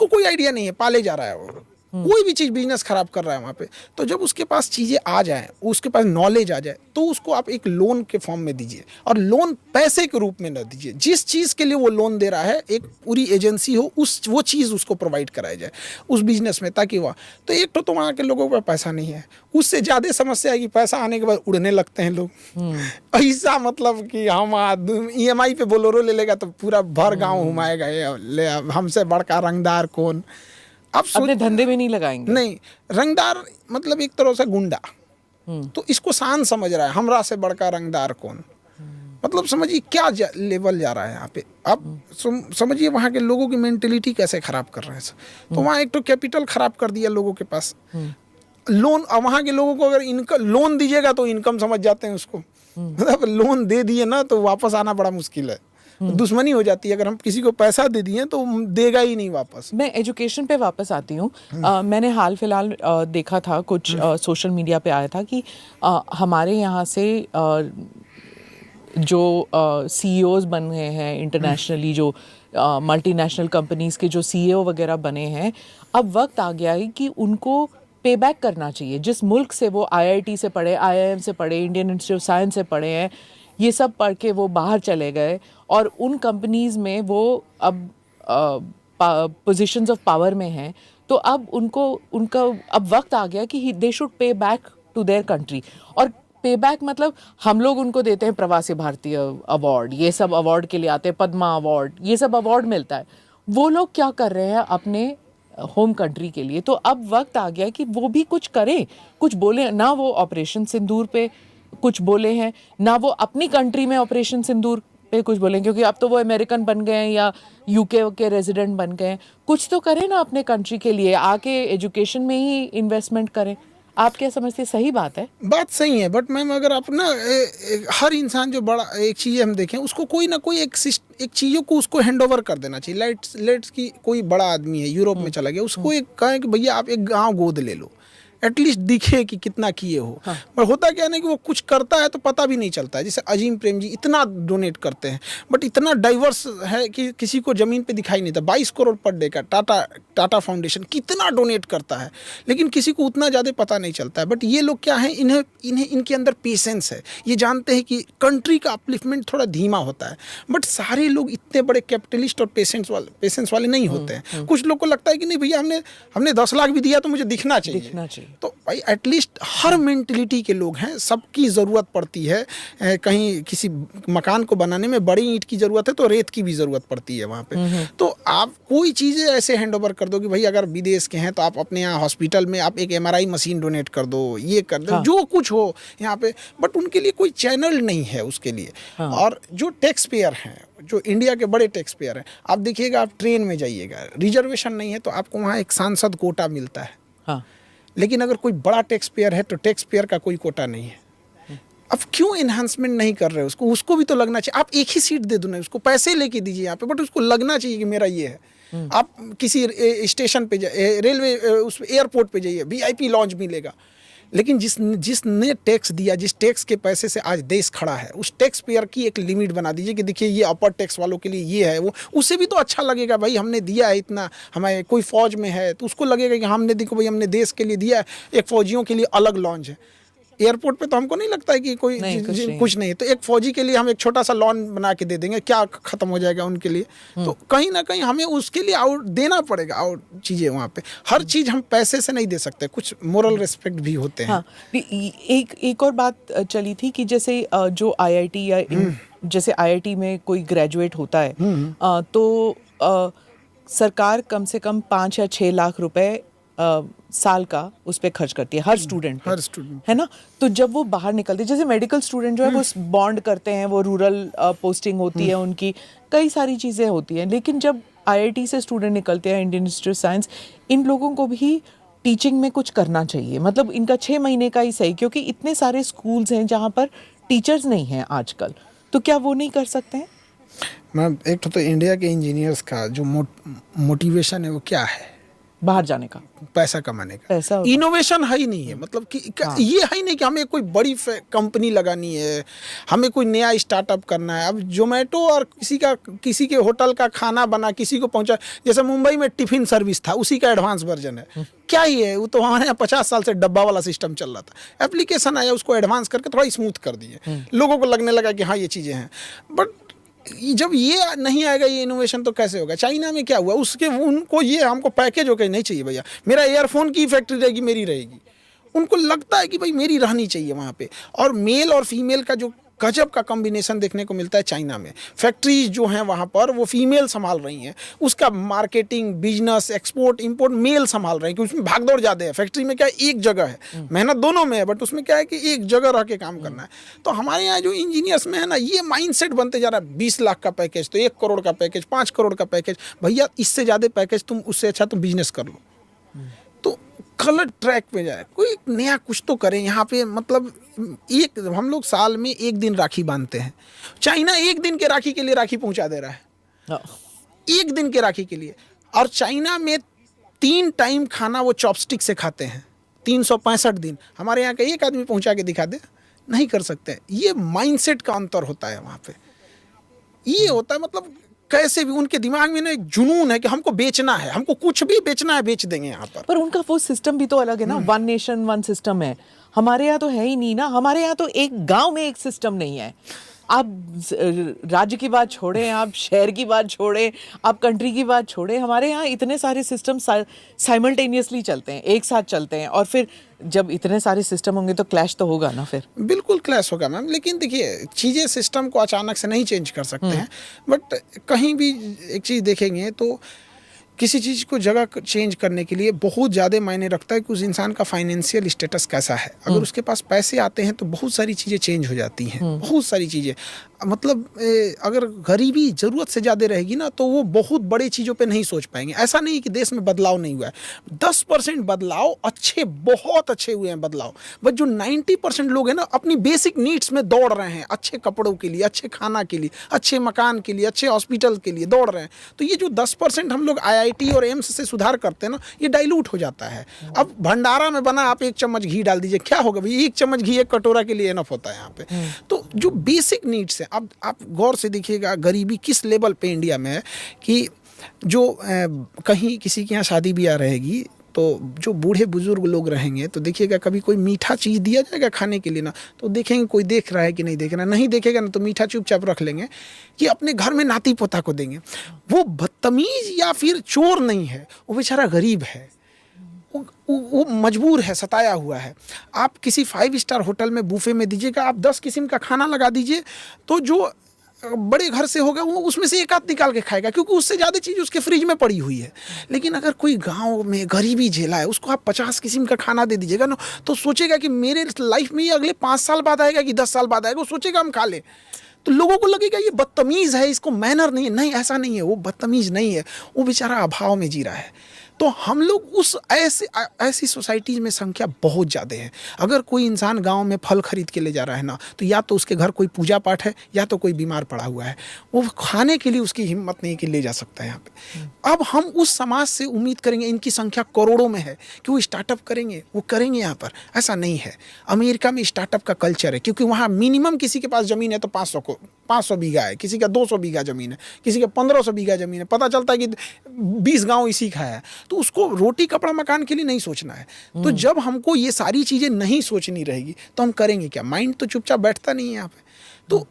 कोई आइडिया नहीं है, पाले जा रहा है वो। कोई भी चीज़ बिजनेस खराब कर रहा है वहाँ पे। तो जब उसके पास चीज़ें आ जाएं, उसके पास नॉलेज आ जाए, तो उसको आप एक लोन के फॉर्म में दीजिए, और लोन पैसे के रूप में न दीजिए। जिस चीज़ के लिए वो लोन दे रहा है, एक पूरी एजेंसी हो, वो चीज़ उसको प्रोवाइड कराई जाए उस बिजनेस में, ताकि वह तो एक तो वहाँ के लोगों के पास पैसा नहीं है। उससे ज़्यादा समस्या है कि पैसा आने के बाद उड़ने लगते हैं लोग। ऐसा मतलब कि हम EMI पे बोलेरो ले लेगा तो पूरा भर गाँव घुमाएगा, हमसे बड़का रंगदार कौन। आप अपने धंधे में नहीं लगाएंगे? नहीं, रंगदार मतलब एक तरह से गुंडा, तो इसको शान समझ रहा है, हमरा से बड़का रंगदार कौन। मतलब समझिए क्या लेवल जा रहा है यहाँ पे। आप समझिए वहाँ के लोगों की मेंटेलिटी कैसे खराब कर रहे हैं। तो वहाँ एक तो कैपिटल खराब कर दिया लोगों के पास, लोन, वहाँ के लोगों को अगर इनकम लोन दीजिएगा तो इनकम समझ जाते हैं उसको, मतलब लोन दे दिए ना तो वापस आना बड़ा मुश्किल है, दुश्मनी हो जाती है। अगर हम किसी को पैसा दे दिए तो देगा ही नहीं वापस। मैं एजुकेशन पे वापस आती हूँ। मैंने हाल फिलहाल देखा था, कुछ सोशल मीडिया पे आया था कि हमारे यहाँ से जो सीईओज बन गए हैं इंटरनेशनली, जो मल्टीनेशनल कंपनीज के जो सीईओ वगैरह बने हैं, अब वक्त आ गया है कि उनको पे बैक करना चाहिए। जिस मुल्क से वो आईआईटी से पढ़े, आईआईएम से पढ़े, इंडियन इंस्टीट्यूट ऑफ साइंस से पढ़े हैं, ये सब पढ़ के वो बाहर चले गए और उन कंपनीज में वो अब पोजीशंस ऑफ पावर में हैं, तो अब उनका अब वक्त आ गया कि they should pay back to their country. और पे बैक मतलब हम लोग उनको देते हैं प्रवासी भारतीय अवार्ड, ये सब अवार्ड के लिए आते हैं, पद्मा अवार्ड, ये सब अवार्ड मिलता है। वो लोग क्या कर रहे हैं अपने होम कंट्री के लिए? तो अब वक्त आ गया कि वो भी कुछ करें, कुछ बोले ना। वो ऑपरेशन सिंदूर पे कुछ बोले हैं, ना वो अपनी कंट्री में ऑपरेशन सिंदूर पे कुछ बोले, क्योंकि अब तो वो अमेरिकन बन गए हैं या यूके के रेजिडेंट बन गए हैं। कुछ तो करें ना अपने कंट्री के लिए, आके एजुकेशन में ही इन्वेस्टमेंट करें। आप क्या समझते, सही बात है? बात सही है, बट मैम अगर आप ना हर इंसान जो बड़ा एक चीज़ हम देखें, उसको कोई ना कोई एक चीज़ों को उसको हैंड ओवर कर देना चाहिए। लेट्स की कोई बड़ा आदमी है, यूरोप में चला गया, उसको एक कहें कि भैया आप एक गांव गोद ले लो, एटलीस्ट दिखे कि कितना किए हो। हाँ। पर होता क्या है कि वो कुछ करता है तो पता भी नहीं चलता है। जैसे अजीम प्रेम जी इतना डोनेट करते हैं, बट इतना डाइवर्स है कि किसी को ज़मीन पे दिखाई नहीं था। 22 करोड़ पर डे का टाटा फाउंडेशन कितना डोनेट करता है, लेकिन किसी को उतना ज़्यादा पता नहीं चलता है। बट ये लोग क्या है, इन्हें इनके अंदर पेशेंस है, ये जानते हैं कि कंट्री का अपलिफ्टमेंट थोड़ा धीमा होता है। बट सारे लोग इतने बड़े कैपिटलिस्ट और पेशेंस वाले नहीं होते हैं। कुछ लोग को लगता है कि नहीं भैया हमने 10 लाख भी दिया तो मुझे दिखना चाहिए। तो भाई एटलीस्ट हर मेंटलिटी के लोग हैं, सबकी ज़रूरत पड़ती है। कहीं किसी मकान को बनाने में बड़ी ईंट की ज़रूरत है तो रेत की भी ज़रूरत पड़ती है वहाँ पे। तो आप कोई चीज़ें ऐसे हैंड ओवर कर दो कि भाई अगर विदेश के हैं तो आप अपने यहाँ हॉस्पिटल में आप एक MRI मशीन डोनेट कर दो, ये कर दो। हाँ। जो कुछ हो यहाँ पे, बट उनके लिए कोई चैनल नहीं है उसके लिए। हाँ। और जो टैक्स पेयर हैं, जो इंडिया के बड़े टैक्स पेयर हैं, आप देखिएगा, आप ट्रेन में जाइएगा, रिजर्वेशन नहीं है तो आपको वहाँ एक सांसद कोटा मिलता है। हाँ। लेकिन अगर कोई बड़ा टैक्स पेयर है तो टैक्स पेयर का कोई कोटा नहीं है। अब क्यों एनहांसमेंट नहीं कर रहे उसको भी तो लगना चाहिए। आप एक ही सीट दे दो ना, उसको पैसे लेके दीजिए यहाँ पे, बट उसको लगना चाहिए कि मेरा ये है। आप किसी स्टेशन पे रेलवे उस एयरपोर्ट पे जाइए, VIP लॉन्च मिलेगा। लेकिन जिसने टैक्स दिया, जिस टैक्स के पैसे से आज देश खड़ा है, उस टैक्स पेयर की एक लिमिट बना दीजिए कि देखिए ये अपर टैक्स वालों के लिए ये है, वो उससे भी तो अच्छा लगेगा। भाई हमने दिया है इतना, हमें कोई फौज में है तो उसको लगेगा कि हमने देखो भाई हमने देश के लिए दिया है, एक फौजियों के लिए अलग लॉन्च है। एयरपोर्ट पे तो हमको नहीं लगता है कि कोई कुछ नहीं, तो एक फौजी के लिए हम एक छोटा सा लॉन बना के दे देंगे, क्या खत्म हो जाएगा उनके लिए? तो कहीं ना कहीं हमें उसके लिए आउट देना पड़ेगा, आउट चीज़ें वहाँ पे। हर चीज़ हम पैसे से नहीं दे सकते, कुछ मोरल रिस्पेक्ट भी होते हैं। हाँ, एक और बात चली थी कि जैसे जो IIT या जैसे IIT में कोई ग्रेजुएट होता है तो सरकार कम से कम 5 या 6 लाख रुपए साल का उस पे खर्च करती है हर स्टूडेंट है ना। तो जब वो बाहर निकलते हैं, जैसे मेडिकल स्टूडेंट जो है वो बॉन्ड करते हैं, वो रूरल पोस्टिंग होती है उनकी, कई सारी चीज़ें होती हैं। लेकिन जब IIT से स्टूडेंट निकलते हैं, इंडियन इंस्टीट्यूट ऑफ साइंस, इन लोगों को भी टीचिंग में कुछ करना चाहिए। मतलब इनका 6 महीने का ही सही, क्योंकि इतने सारे स्कूल्स हैं जहाँ पर टीचर्स नहीं हैं आजकल, तो क्या वो नहीं कर सकते हैं? मैम एक तो इंडिया के इंजीनियर्स का जो मोटिवेशन है वो क्या है? बाहर जाने का, पैसा कमाने का। पैसा इनोवेशन है ही नहीं है। मतलब कि ये है ही नहीं कि हमें कोई बड़ी कंपनी लगानी है, हमें कोई नया स्टार्टअप करना है। अब जोमेटो और किसी के होटल का खाना बना किसी को पहुंचा, जैसे मुंबई में टिफिन सर्विस था, उसी का एडवांस वर्जन है। क्या ही है वो, तो हमारे यहाँ 50 साल से डब्बा वाला सिस्टम चल रहा था। एप्लीकेशन आया, उसको एडवांस करके थोड़ा स्मूथ कर दिए, लोगों को लगने लगा कि हाँ ये चीज़ें हैं। बट जब ये नहीं आएगा ये इनोवेशन तो कैसे होगा? चाइना में क्या हुआ, उनको ये हमको पैकेज होकर नहीं चाहिए भैया, मेरा एयरफोन की फैक्ट्री रहेगी, मेरी रहेगी। उनको लगता है कि भाई मेरी रहनी चाहिए वहाँ पे। और मेल और फीमेल का जो गजब का कॉम्बिनेशन देखने को मिलता है चाइना में। फैक्ट्रीज जो हैं वहाँ पर वो फीमेल संभाल रही हैं, उसका मार्केटिंग, बिजनेस, एक्सपोर्ट, इंपोर्ट मेल संभाल रहे हैं, क्योंकि उसमें भागदौड़ ज़्यादा है। फैक्ट्री में क्या है, एक जगह है, मेहनत दोनों में है, बट उसमें क्या है कि एक जगह रह के काम करना है। तो हमारे यहाँ जो इंजीनियर्स में है ना, ये माइंडसेट बनते जा रहा है। 20 लाख का पैकेज तो 1 करोड़ का पैकेज, 5 करोड़ का पैकेज। भैया इससे ज़्यादा पैकेज तुम, उससे अच्छा तुम बिजनेस कर लो। तो गलत ट्रैक पे जाए, कोई नया कुछ तो करें यहाँ पे। मतलब एक हम लोग साल में एक दिन राखी बांधते हैं, चाइना एक दिन के राखी के लिए राखी पहुंचा दे रहा है, एक दिन के राखी के लिए। और चाइना में 3 टाइम खाना वो चॉपस्टिक से खाते हैं, 365 दिन। हमारे यहाँ का एक आदमी पहुंचा के दिखा दे, नहीं कर सकते। ये माइंडसेट का अंतर होता है वहाँ पे, ये होता है। मतलब कैसे भी उनके दिमाग में ना एक जुनून है कि हमको बेचना है, हमको कुछ भी बेचना है, बेच देंगे यहाँ पर उनका वो सिस्टम भी तो अलग है ना, 1 नेशन 1 सिस्टम है। हमारे यहाँ तो है ही नहीं ना, हमारे यहाँ तो एक गांव में एक सिस्टम नहीं है। आप राज्य की बात छोड़ें, आप शहर की बात छोड़ें, आप कंट्री की बात छोड़ें, हमारे यहाँ इतने सारे सिस्टम साइमल्टेनियसली चलते हैं, एक साथ चलते हैं। और फिर जब इतने सारे सिस्टम होंगे तो क्लैश तो होगा ना। फिर बिल्कुल क्लैश होगा मैम, लेकिन देखिए चीज़ें सिस्टम को अचानक से नहीं चेंज कर सकते हैं। बट कहीं भी एक चीज़ देखेंगे तो किसी चीज़ को जगह चेंज करने के लिए बहुत ज़्यादा मायने रखता है कि उस इंसान का फाइनेंशियल स्टेटस कैसा है। अगर उसके पास पैसे आते हैं तो बहुत सारी चीज़ें चेंज हो जाती हैं, बहुत सारी चीज़ें। मतलब अगर गरीबी ज़रूरत से ज़्यादा रहेगी ना तो वो बहुत बड़ी चीज़ों पे नहीं सोच पाएंगे। ऐसा नहीं कि देश में बदलाव नहीं हुआ है, 10% बदलाव अच्छे, बहुत अच्छे हुए हैं बदलाव। बट जो 90% लोग हैं ना अपनी बेसिक नीड्स में दौड़ रहे हैं, अच्छे कपड़ों के लिए, अच्छे खाना के लिए, अच्छे मकान के लिए, अच्छे हॉस्पिटल के लिए दौड़ रहे हैं। तो ये जो 10% हम लोग IIT और एम्स से सुधार करते हैं ना, ये डाइल्यूट हो जाता है। अब भंडारा में बना, आप 1 चम्मच घी डाल दीजिए, क्या होगा भाई? 1 चम्मच घी 1 कटोरा के लिए इनफ होता है यहाँ पे। तो जो बेसिक नीड्स है, अब आप गौर से देखिएगा गरीबी किस लेवल पे इंडिया में है कि जो कहीं किसी के यहाँ शादी ब्याह रहेगी तो जो बूढ़े बुजुर्ग लोग रहेंगे तो देखिएगा कभी कोई मीठा चीज़ दिया जाएगा खाने के लिए ना, तो देखेंगे कोई देख रहा है कि नहीं देख रहा, नहीं देखेगा ना तो मीठा चुपचाप रख लेंगे कि अपने घर में नाती पोता को देंगे। वो बदतमीज या फिर चोर नहीं है, वो बेचारा गरीब है, वो मजबूर है, सताया हुआ है। आप किसी 5 स्टार होटल में बूफे में दीजिएगा, आप 10 किस्म का खाना लगा दीजिए, तो जो बड़े घर से होगा वो उसमें से एक आध निकाल के खाएगा क्योंकि उससे ज़्यादा चीज़ उसके फ्रिज में पड़ी हुई है। लेकिन अगर कोई गांव में गरीबी झेला है, उसको आप 50 किस्म का खाना दे दीजिएगा ना, तो सोचेगा कि मेरे लाइफ में ये अगले 5 साल बाद आएगा कि 10 साल बाद आएगा, वो सोचेगा हम खा ले। तो लोगों को लगेगा ये बदतमीज़ है, इसको मैनर नहीं है। नहीं, ऐसा नहीं है, वो बदतमीज़ नहीं है, वो बेचारा अभाव में जी रहा है। तो हम लोग उस ऐसी सोसाइटीज़ में संख्या बहुत ज़्यादा है। अगर कोई इंसान गांव में फल खरीद के ले जा रहा है ना, तो या तो उसके घर कोई पूजा पाठ है या तो कोई बीमार पड़ा हुआ है, वो खाने के लिए उसकी हिम्मत नहीं कि ले जा सकता है यहाँ पे। अब हम उस समाज से उम्मीद करेंगे, इनकी संख्या करोड़ों में है, कि वो स्टार्टअप करेंगे, वो करेंगे यहाँ पर। ऐसा नहीं है। अमेरिका में स्टार्टअप का कल्चर है क्योंकि वहाँ मिनिमम किसी के पास ज़मीन है तो 500 बीघा है, किसी का 200 बीघा ज़मीन है, किसी का 1500 बीघा ज़मीन है। पता चलता है कि 20 गाँव इसी का है, तो उसको रोटी कपड़ा मकान के लिए नहीं सोचना है। तो जब हमको ये सारी चीज़ें नहीं सोचनी रहेगी तो हम करेंगे क्या? माइंड तो चुपचाप बैठता नहीं है यहाँ पे। तो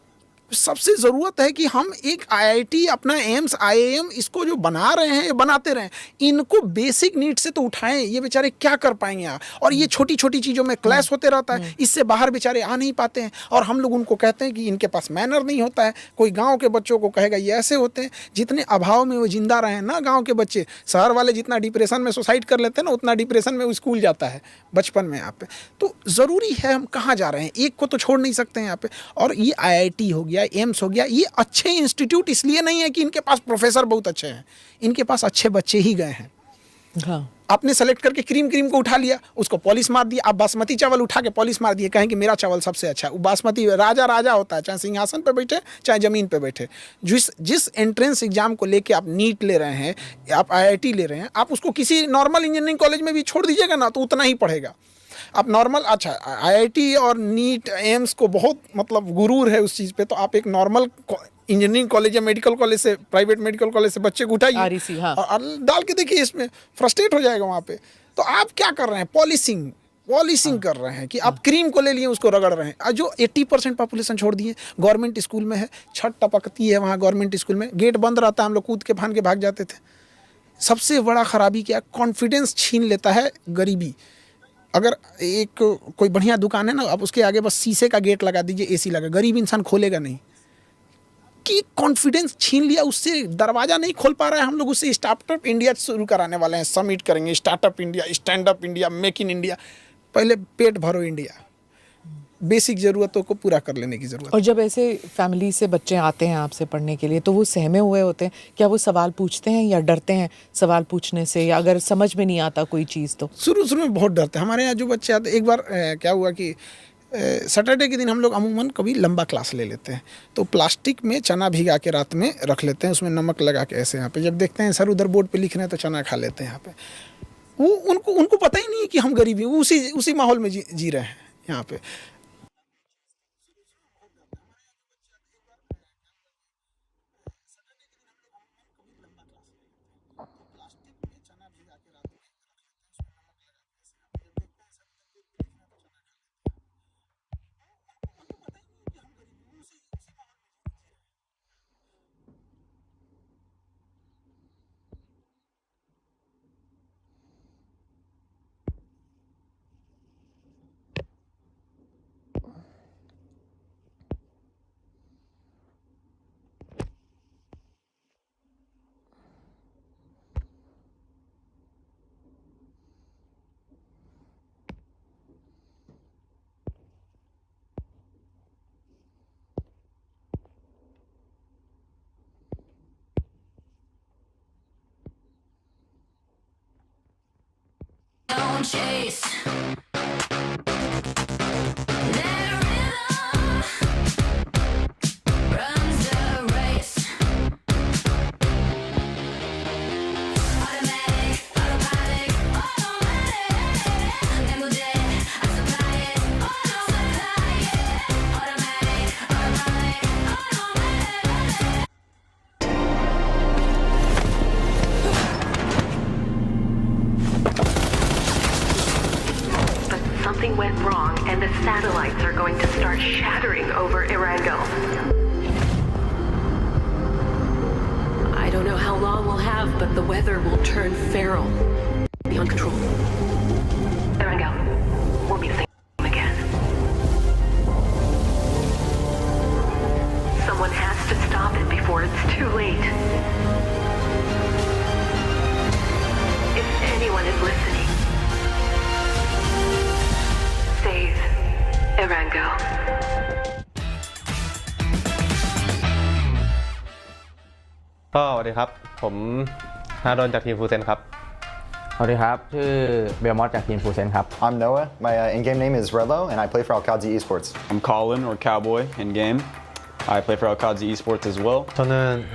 सबसे ज़रूरत है कि हम एक IIT, अपना एम्स, IIM इसको जो बना रहे हैं, बनाते रहें, इनको बेसिक नीड से तो उठाएं। ये बेचारे क्या कर पाएंगे यहाँ? और ये छोटी छोटी चीज़ों में क्लैश होते रहता है, इससे बाहर बेचारे आ नहीं पाते हैं। और हम लोग उनको कहते हैं कि इनके पास मैनर नहीं होता है। कोई गाँव के बच्चों को कहेगा ये ऐसे होते हैं। जितने अभाव में वो जिंदा रहे ना गाँव के बच्चे, शहर वाले जितना डिप्रेशन में सुसाइड कर लेते हैं ना, उतना डिप्रेशन में वो स्कूल जाता है बचपन में यहाँ पे। तो ज़रूरी है, हम कहाँ जा रहे हैं, एक को तो छोड़ नहीं सकते हैं यहाँ पे। और ये IIT हो गया, एम्स हो गया, ये अच्छे इंस्टीट्यूट इसलिए नहीं है कि इनके पास प्रोफेसर बहुत अच्छे हैं, इनके पास अच्छे बच्चे ही गए हैं। हाँ। आपने सेलेक्ट करके क्रीम को उठा लिया, उसको पॉलिश मार दिया। आप बासमती चावल उठा के पॉलिश मार दिए, कहें कि मेरा चावल सबसे अच्छा है। वो बासमती राजा होता है, चाहे सिंहासन पे बैठे चाहे ज़मीन पे बैठे। जिस एंट्रेंस एग्जाम को लेके आप नीट ले रहे हैं, आप IIT ले रहे हैं, आप उसको किसी नॉर्मल इंजीनियरिंग कॉलेज में भी छोड़ दीजिएगा ना तो उतना ही पढ़ेगा। आप नॉर्मल, अच्छा IIT और नीट एम्स को बहुत मतलब गुरूर है उस चीज़ पे, तो आप एक नॉर्मल इंजीनियरिंग कॉलेज या मेडिकल कॉलेज से, प्राइवेट मेडिकल कॉलेज से बच्चे को उठाइए, हाँ, और डाल के देखिए, इसमें फ्रस्ट्रेट हो जाएगा वहाँ पे। तो आप क्या कर रहे हैं? पॉलिशिंग कर रहे हैं कि आप क्रीम को ले लिए, उसको रगड़ रहे हैं। जो 80% पॉपुलेशन छोड़ दिए, गवर्नमेंट स्कूल में है, छत टपकती है वहाँ गवर्नमेंट स्कूल में, गेट बंद रहता है, हम लोग कूद के फान के भाग जाते थे। सबसे बड़ा खराबी क्या? कॉन्फिडेंस छीन लेता है गरीबी। अगर एक कोई बढ़िया दुकान है ना, आप उसके आगे बस शीशे का गेट लगा दीजिए, AC लगा, गरीब इंसान खोलेगा नहीं, कि कॉन्फिडेंस छीन लिया, उससे दरवाज़ा नहीं खोल पा रहा है। हम लोग उससे स्टार्टअप इंडिया शुरू कराने वाले हैं, समिट करेंगे, startup India, stand up India, make in India. पहले पेट भरो इंडिया, बेसिक ज़रूरतों को पूरा कर लेने की ज़रूरत। और जब ऐसे फैमिली से बच्चे आते हैं आपसे पढ़ने के लिए तो वो सहमे हुए होते हैं, क्या वो सवाल पूछते हैं या डरते हैं सवाल पूछने से, या अगर समझ में नहीं आता कोई चीज़ तो? शुरू में बहुत डरते हैं। हमारे यहाँ जो बच्चे आते, एक बार क्या हुआ कि सैटरडे के दिन हम लोग अमूमन कभी लंबा क्लास ले लेते हैं, तो प्लास्टिक में चना भिगा के रात में रख लेते हैं, उसमें नमक लगा के ऐसे यहाँ पे, जब देखते हैं सर उधर बोर्ड पे लिख रहे हैं तो चना खा लेते हैं यहाँ पे। वो उनको पता ही नहीं है कि हम गरीब हैं, वो उसी माहौल में जी रहे हैं यहाँ पे। Don't chase. Something went wrong and the satellites are going to start shattering over Erangel. I don't know how long we'll have, but the weather will turn feral. Beyond control. Erangel, we'll be the same again. Someone has to stop it before it's too late. If anyone is listening, save Erangel. ก็สวัสดีครับผมธนดลจากทีมฟูเซนครับสวัสดีครับชื่อเบลมอสจากทีมฟูเซนครับ I'm Noah. My in-game name is Relo, and I play for Alkazi Esports. I'm Colin or Cowboy in game. I play for Alkazi Esports as well. 저는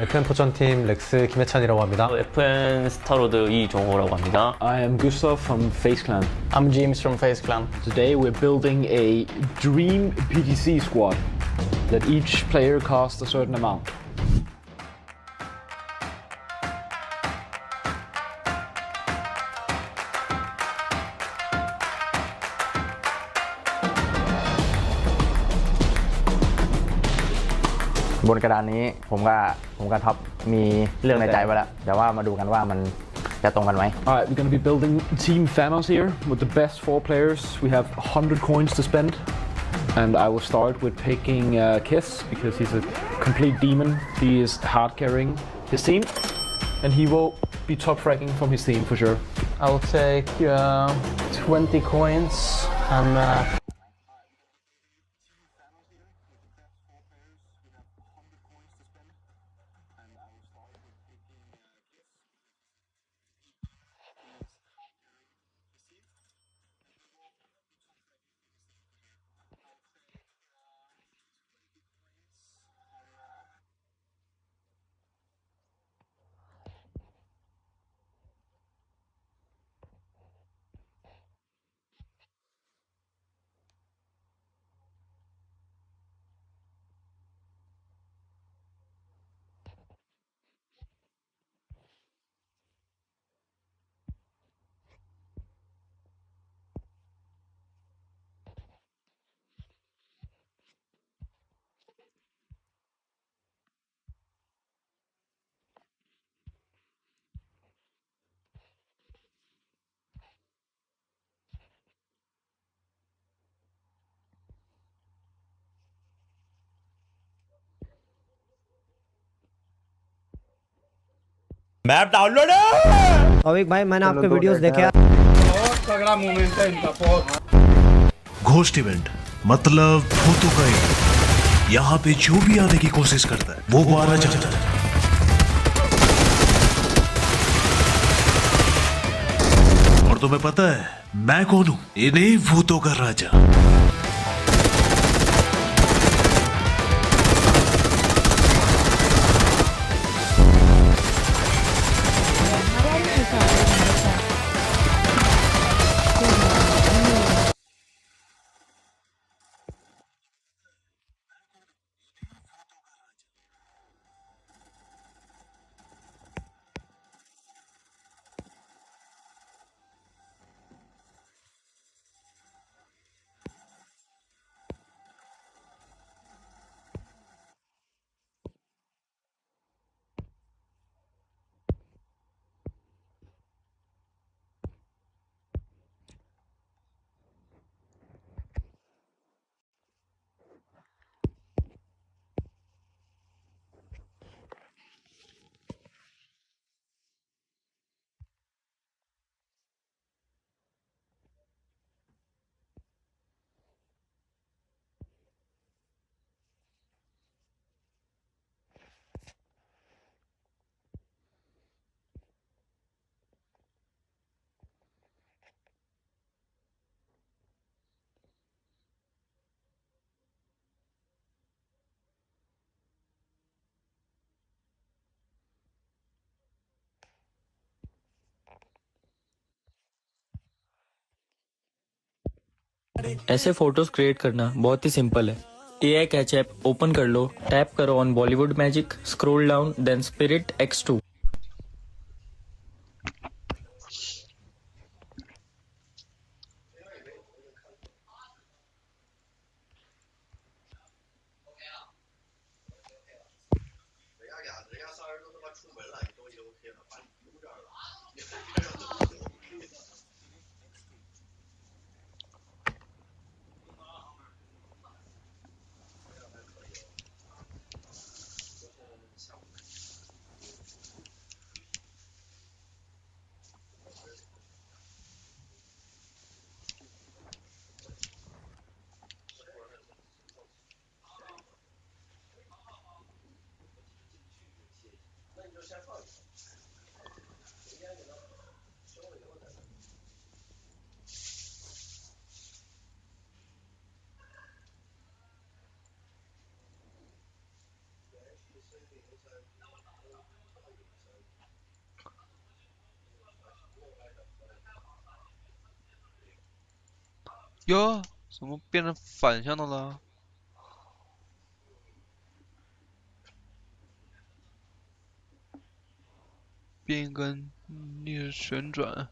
FN 포천팀 렉스 김해찬이라고 합니다. FN 스타로드 이종호라고 합니다. I am Gustav from FaZe Clan. I'm James from FaZe Clan. Today we're building a dream PTC squad that each player costs a certain amount.บนกระดานนี้ผมกับท็อปมีเรื่องในใจไว้แล้วแต่ว่ามาดูกันว่ามันจะตรงกันไหม Alright, we're going to be building Team Thanos here with the best 4 players. We have 100 coins to spend. And I will start with picking Kiss because he's a complete demon. He is hard carrying his team. And he will be top fracking from his team for sure. I will take 20 coins and map download है। अविक भाई मैंने आपके videos देखे। बहुत तगड़ा movement है इनका। बहुत घोस्ट इवेंट मतलब भूतों का ही। यहाँ पे जो भी आने की कोशिश करता है वो मारा जाता है। और तुम्हें पता है मैं कौन हूं? इन्हीं भूतों का राजा। ऐसे फोटोज क्रिएट करना बहुत ही सिंपल है। AI कैच ऐप ओपन कर लो, टैप करो on Bollywood magic, scroll down, then spirit X2।哟，怎么变成反向的了？变一个逆旋转。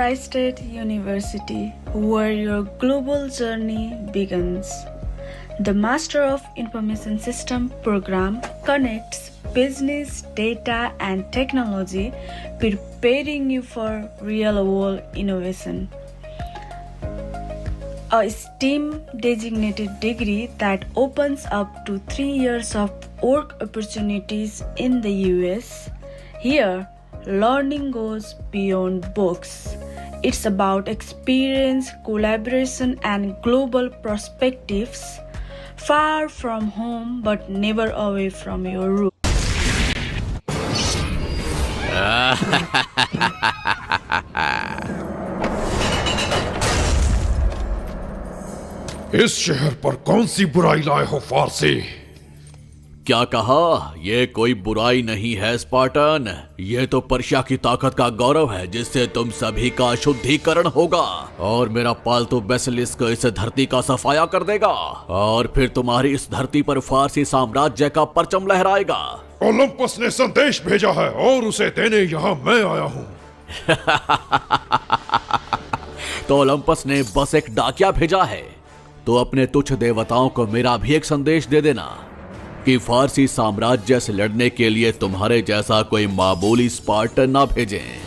Tri-State University, where your global journey begins. The Master of Information System program connects business, data, and technology, preparing you for real-world innovation. A STEM-designated degree that opens up to 3 years of work opportunities in the US. Here, learning goes beyond books. It's about experience, collaboration, and global perspectives. Far from home, but never away from your roots. इस शहर पर कौन सी बुराई लाए हो फारसी? क्या कहा? ये कोई बुराई नहीं है स्पार्टन, ये तो पर्शिया की ताकत का गौरव है जिससे तुम सभी का शुद्धिकरण होगा और मेरा पालतू बेसिलिस्क इस धरती का सफाया कर देगा और फिर तुम्हारी इस धरती पर फारसी साम्राज्य का परचम लहराएगा। ओलंपस ने संदेश भेजा है और उसे देने यहाँ मैं आया हूँ। तो ओलंपस ने बस एक डाकिया भेजा है, तो अपने तुच्छ देवताओं को मेरा भी एक संदेश दे देना कि फारसी साम्राज्य से लड़ने के लिए तुम्हारे जैसा कोई मामूली स्पार्टन ना भेजें।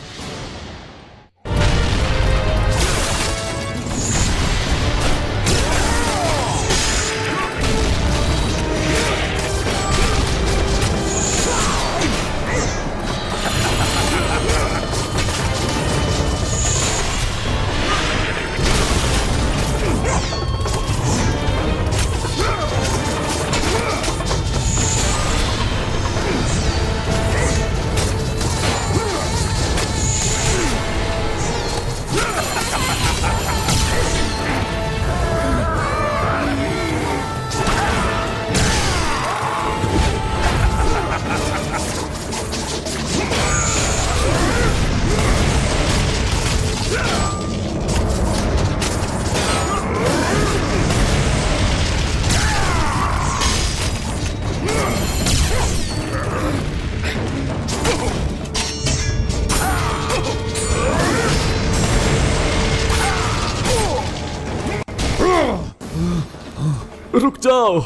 रुक जाओ,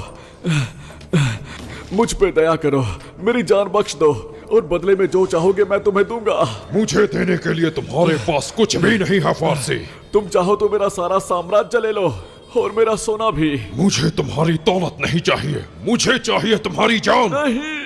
मुझ पे दया करो, मेरी जान बख्श दो और बदले में जो चाहोगे मैं तुम्हें दूंगा। मुझे देने के लिए तुम्हारे पास कुछ भी नहीं है फारसी। तुम चाहो तो मेरा सारा साम्राज्य ले लो और मेरा सोना भी। मुझे तुम्हारी दौलत नहीं चाहिए, मुझे चाहिए तुम्हारी जान। नहीं।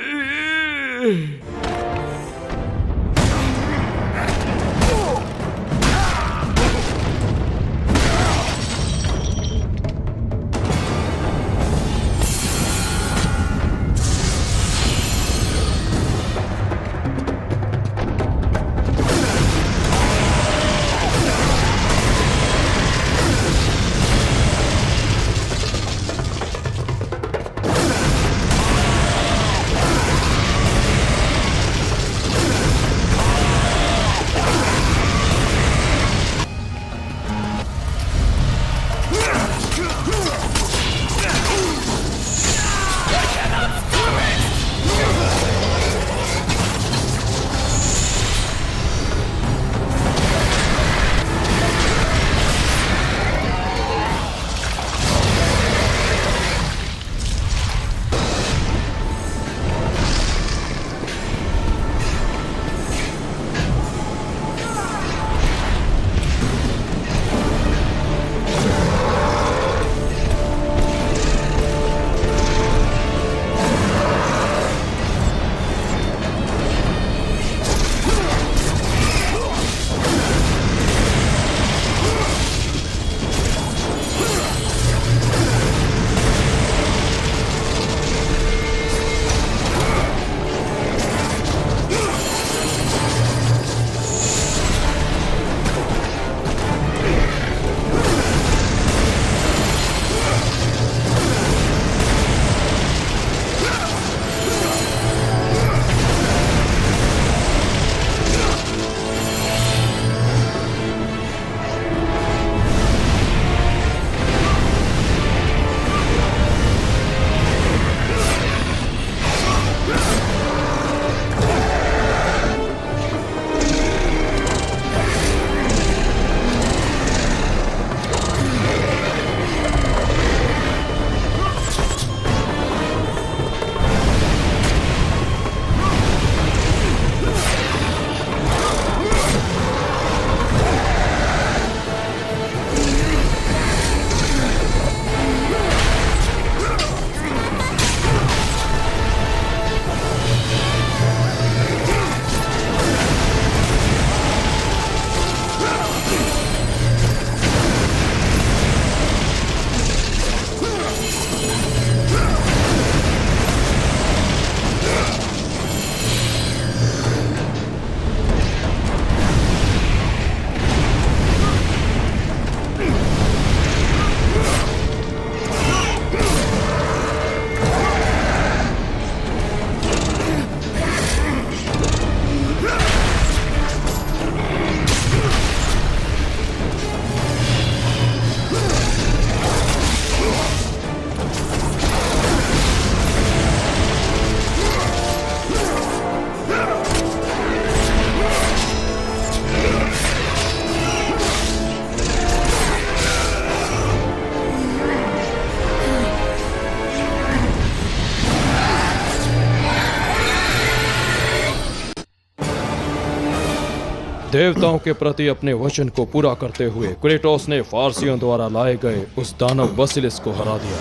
देवताओं के प्रति अपने वचन को पूरा करते हुए क्रेटोस ने फारसियों द्वारा लाए गए उस दानव बसिलिस्क को हरा दिया।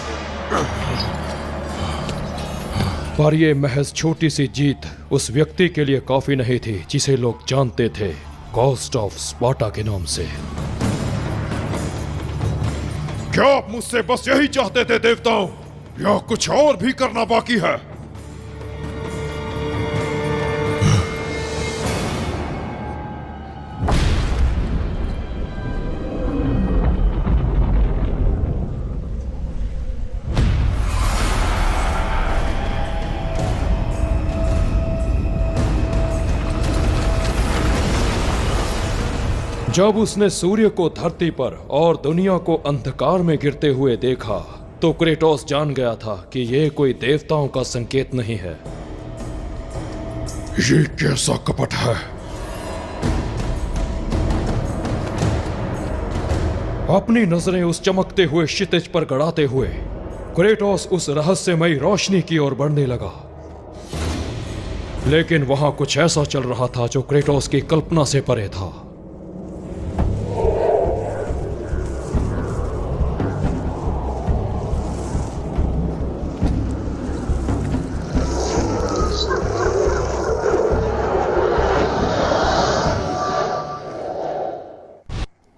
पर यह महज छोटी सी जीत उस व्यक्ति के लिए काफी नहीं थी जिसे लोग जानते थे कॉस्ट ऑफ स्पार्टा के नाम से। क्या आप मुझसे बस यही चाहते थे देवताओं, या कुछ और भी करना बाकी है? जब उसने सूर्य को धरती पर और दुनिया को अंधकार में गिरते हुए देखा तो क्रेटोस जान गया था कि यह कोई देवताओं का संकेत नहीं है। ये कैसा कपट है? अपनी नजरें उस चमकते हुए क्षितिज पर गड़ाते हुए क्रेटोस उस रहस्यमयी रोशनी की ओर बढ़ने लगा। लेकिन वहां कुछ ऐसा चल रहा था जो क्रेटोस की कल्पना से परे था।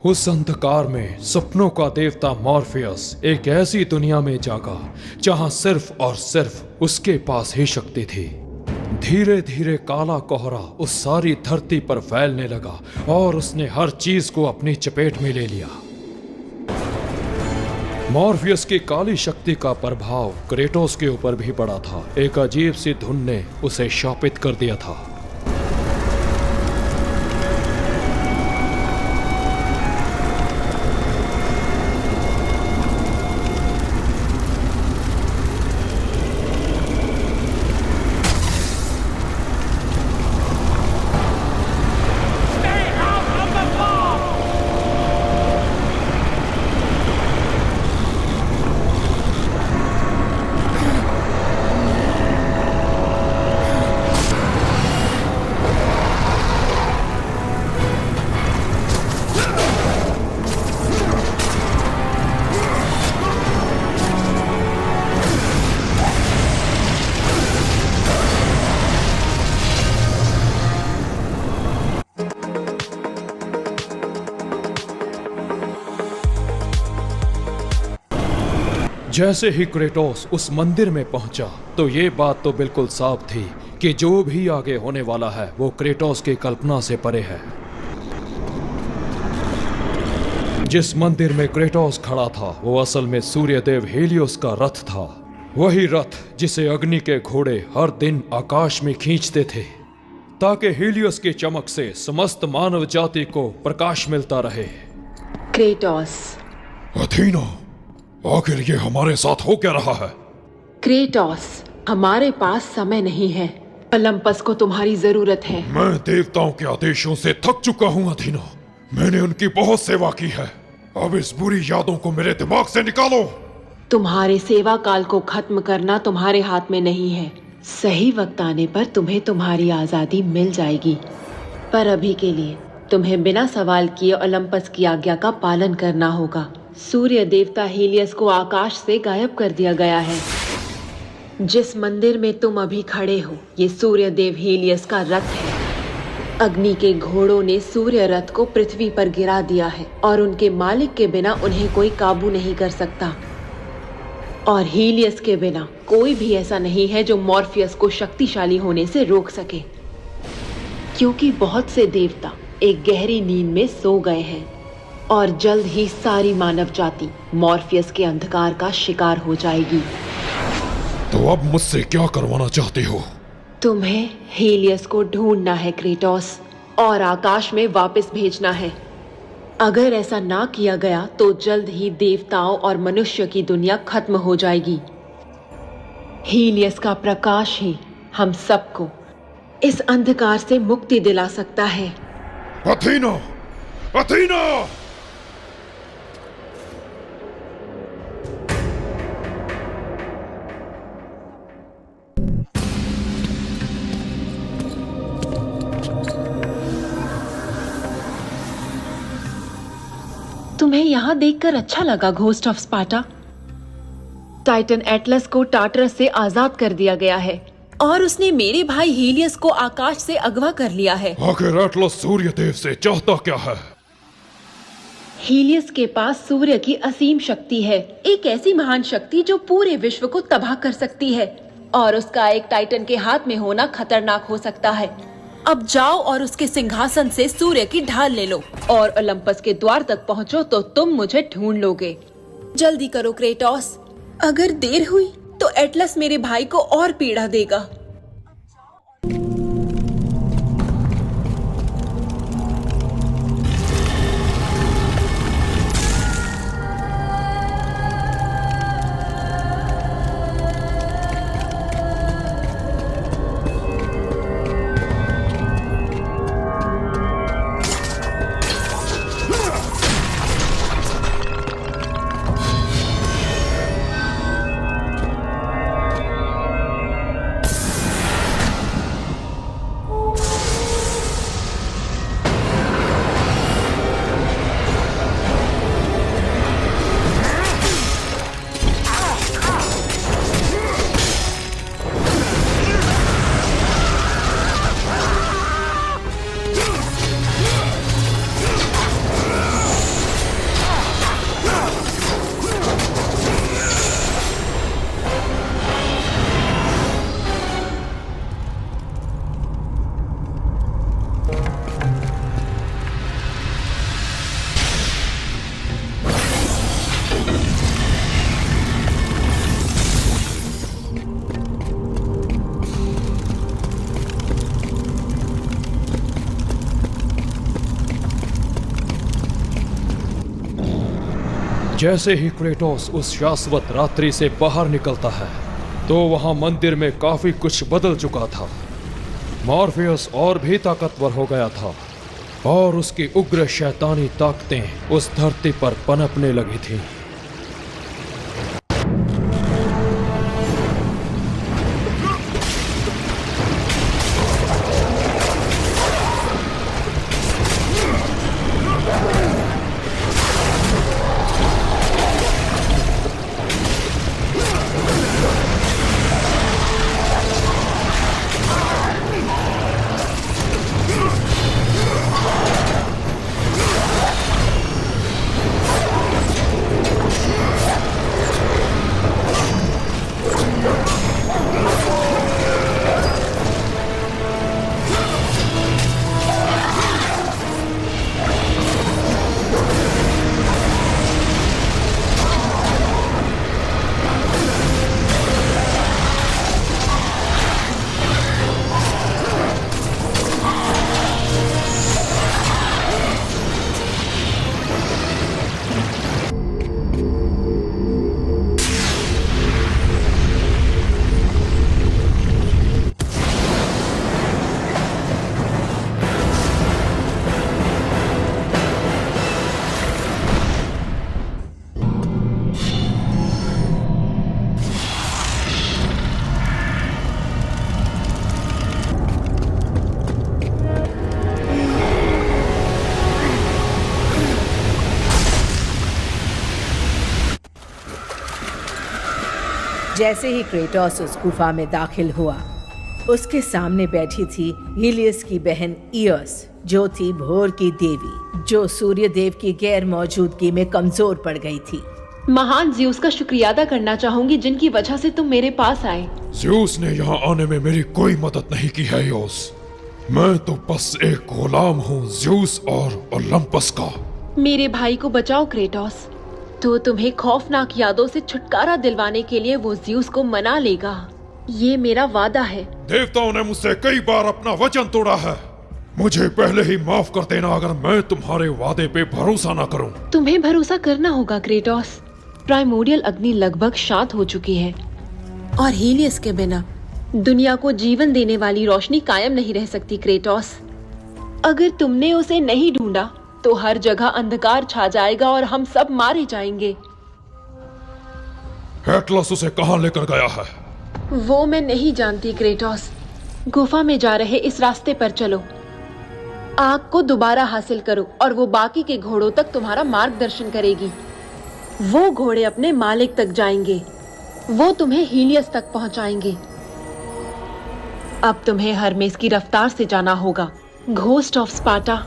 उस अंधकार में सपनों का देवता मॉर्फियस एक ऐसी दुनिया में जागा जहां सिर्फ और सिर्फ उसके पास ही शक्ति थी। धीरे धीरे काला कोहरा उस सारी धरती पर फैलने लगा और उसने हर चीज को अपनी चपेट में ले लिया। मॉर्फियस की काली शक्ति का प्रभाव क्रेटोस के ऊपर भी पड़ा था। एक अजीब सी धुन ने उसे शापित कर दिया था। जैसे ही क्रेटोस उस मंदिर में पहुंचा तो ये बात तो बिल्कुल साफ थी कि जो भी आगे होने वाला है वो क्रेटोस की कल्पना से परे है। जिस मंदिर में क्रेटोस खड़ा था वो असल में सूर्यदेव हेलियोस का रथ था। वही रथ जिसे अग्नि के घोड़े हर दिन आकाश में खींचते थे ताकि हेलियोस की चमक से समस्त मानव जाति को प्रकाश मिलता रहे। क्रेटोस। अथीना, आखिर ये हमारे साथ हो क्या रहा है? क्रेटोस, हमारे पास समय नहीं है। ओलंपस को तुम्हारी जरूरत है। मैं देवताओं के आदेशों से थक चुका हूँ अथीना। मैंने उनकी बहुत सेवा की है। अब इस बुरी यादों को मेरे दिमाग से निकालो। तुम्हारे सेवा काल को खत्म करना तुम्हारे हाथ में नहीं है। सही वक्त आने पर तुम्हें तुम्हारी आजादी मिल जाएगी, पर अभी के लिए तुम्हें बिना सवाल किए ओलंपस की आज्ञा का पालन करना होगा। सूर्य देवता हीलियस को आकाश से गायब कर दिया गया है। जिस मंदिर में तुम अभी खड़े हो ये सूर्य देव हीलियस का रथ है। अग्नि के घोड़ों ने सूर्य रथ को पृथ्वी पर गिरा दिया है और उनके मालिक के बिना उन्हें कोई काबू नहीं कर सकता। और हीलियस के बिना कोई भी ऐसा नहीं है जो मॉर्फियस को शक्तिशाली होने से रोक सके, क्योंकि बहुत से देवता एक गहरी नींद में सो गए हैं और जल्द ही सारी मानव जाति मॉर्फियस के अंधकार का शिकार हो जाएगी। तो अब मुझसे क्या करवाना चाहते हो? तुम्हें हीलियस को ढूंढना है क्रेटोस, और आकाश में वापस भेजना है। अगर ऐसा ना किया गया तो जल्द ही देवताओं और मनुष्य की दुनिया खत्म हो जाएगी। हीलियस का प्रकाश ही हम सबको इस अंधकार से मुक्ति दिला सकता है। अथीना! अथीना! तुम्हें यहाँ देखकर अच्छा लगा ghost of Sparta? Titan Atlas को टार्टरस से आजाद कर दिया गया है और उसने मेरे भाई हीलियस को आकाश से अगवा कर लिया है। आखिर एटलस सूर्य देव से चाहता क्या है? हीलियस के पास सूर्य की असीम शक्ति है, एक ऐसी महान शक्ति जो पूरे विश्व को तबाह कर सकती है, और उसका एक टाइटन के हाथ में होना खतरनाक हो सकता है। अब जाओ और उसके सिंहासन से सूर्य की ढाल ले लो और ओलंपस के द्वार तक पहुंचो तो तुम मुझे ढूंढ लोगे। जल्दी करो क्रेटोस, अगर देर हुई तो एटलस मेरे भाई को और पीड़ा देगा। जैसे ही क्रेटोस उस शाश्वत रात्रि से बाहर निकलता है तो वहां मंदिर में काफी कुछ बदल चुका था। मॉर्फियस और भी ताकतवर हो गया था और उसकी उग्र शैतानी ताकतें उस धरती पर पनपने लगी थी। जैसे ही क्रेटोस उस गुफा में दाखिल हुआ, उसके सामने बैठी थी हीलियस की बहन ईयस, जो थी भोर की देवी, जो सूर्य देव की गैर मौजूदगी में कमजोर पड़ गई थी। महान ज़्यूस का शुक्रिया अदा करना चाहूंगी जिनकी वजह से तुम मेरे पास आए। ज़्यूस ने यहाँ आने में मेरी कोई मदद नहीं की है ईयस। मैं तो बस एक गुलाम हूँ ज़्यूस और ओलंपस का। मेरे भाई को बचाओ क्रेटोस, तो तुम्हें खौफनाक यादों से छुटकारा दिलवाने के लिए वो ज़्यूस को मना लेगा। ये मेरा वादा है। देवताओं ने मुझसे कई बार अपना वचन तोड़ा है। मुझे पहले ही माफ कर देना अगर मैं तुम्हारे वादे पे भरोसा ना करूं। तुम्हें भरोसा करना होगा क्रेटोस। प्राइमोर्डियल अग्नि लगभग शांत हो चुकी है और हीलियस के बिना दुनिया को जीवन देने वाली रोशनी कायम नहीं रह सकती क्रेटोस। अगर तुमने उसे नहीं ढूंढा तो हर जगह अंधकार छा जाएगा और हम सब मारे जाएंगे। एटलस उसे कहां लेकर गया है? वो मैं नहीं जानती क्रेटोस। गुफा में जा रहे इस रास्ते पर चलो। आग को दोबारा हासिल करो और वो बाकी के घोड़ों तक तुम्हारा मार्गदर्शन करेगी। वो घोड़े अपने मालिक तक जाएंगे, वो तुम्हें हीलियस तक पहुंचाएंगे। अब तुम्हें हरमेस की रफ्तार से जाना होगा, घोस्ट ऑफ स्पार्टा।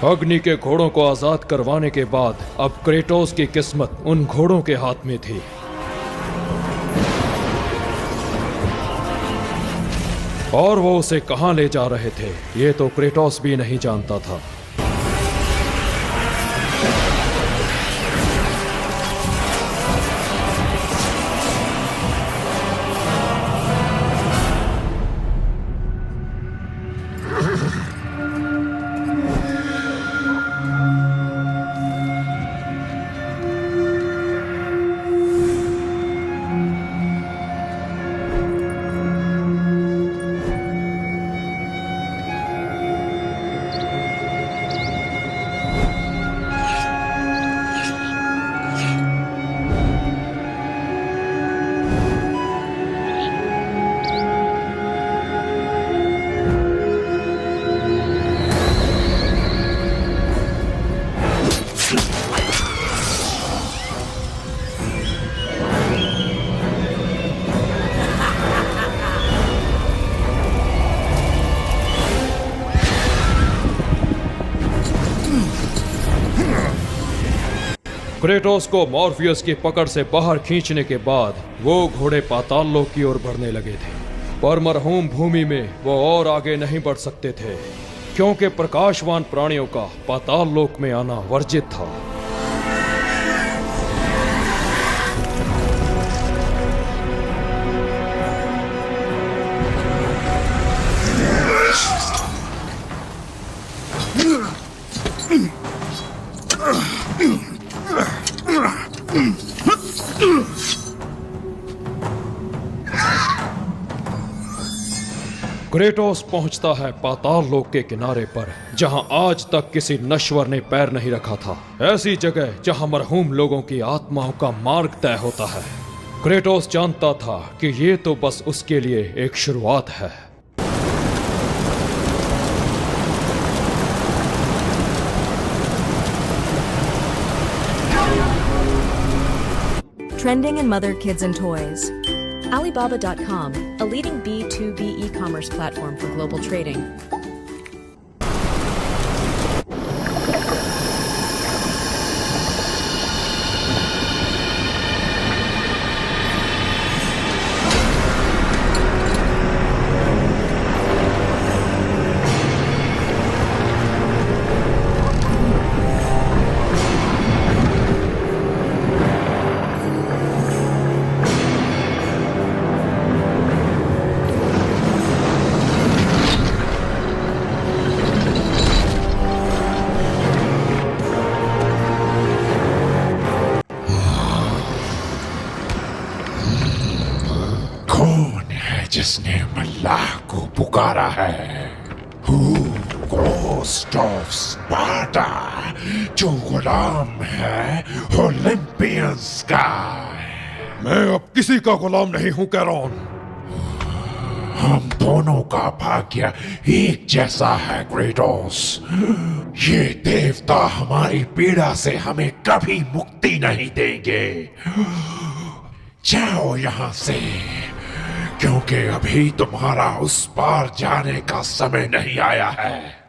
अग्नि के घोड़ों को आजाद करवाने के बाद अब क्रेटोस की किस्मत उन घोड़ों के हाथ में थी। और वो उसे कहां ले जा रहे थे ये तो क्रेटोस भी नहीं जानता था। क्रेटोस को मॉर्फियस की पकड़ से बाहर खींचने के बाद वो घोड़े पाताल लोक की ओर बढ़ने लगे थे, पर मरहूम भूमि में वो और आगे नहीं बढ़ सकते थे क्योंकि प्रकाशवान प्राणियों का पाताल लोक में आना वर्जित था। क्रेटोस पहुंचता है पाताल लोक के किनारे पर, जहां आज तक किसी नश्वर ने पैर नहीं रखा था। ऐसी जगह जहां मरहूम लोगों की आत्माओं का मार्ग तय होता है। क्रेटोस जानता था कि ये तो बस उसके लिए एक शुरुआत है। Trending in mother, kids, and toys. Alibaba.com, a leading B2B e-commerce platform for global trading. जिसने अल्लाह को पुकारा है? Who Ghost of Sparta, जो गुलाम है ओलंपियंस का। मैं अब किसी का गुलाम नहीं हूं कैरॉन। हम दोनों का भाग्य एक जैसा है क्रेटोस। ये देवता हमारी पीड़ा से हमें कभी मुक्ति नहीं देंगे। जाओ यहाँ से, क्योंकि अभी तुम्हारा उस पार जाने का समय नहीं आया है।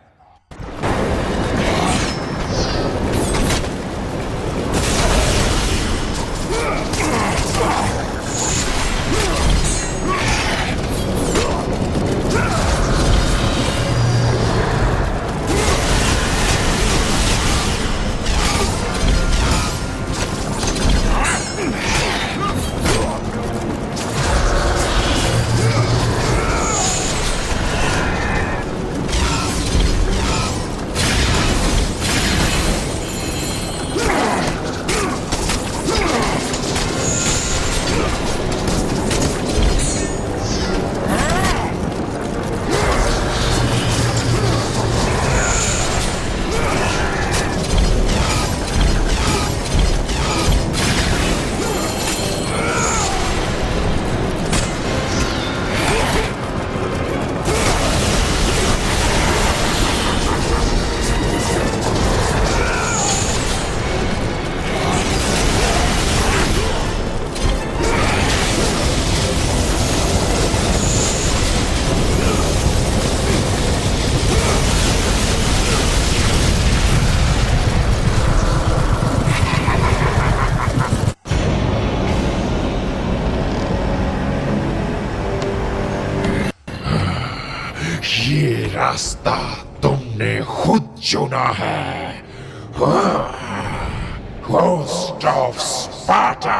ये रास्ता तुमने खुद चुना है, होस्ट ऑफ स्पार्टा।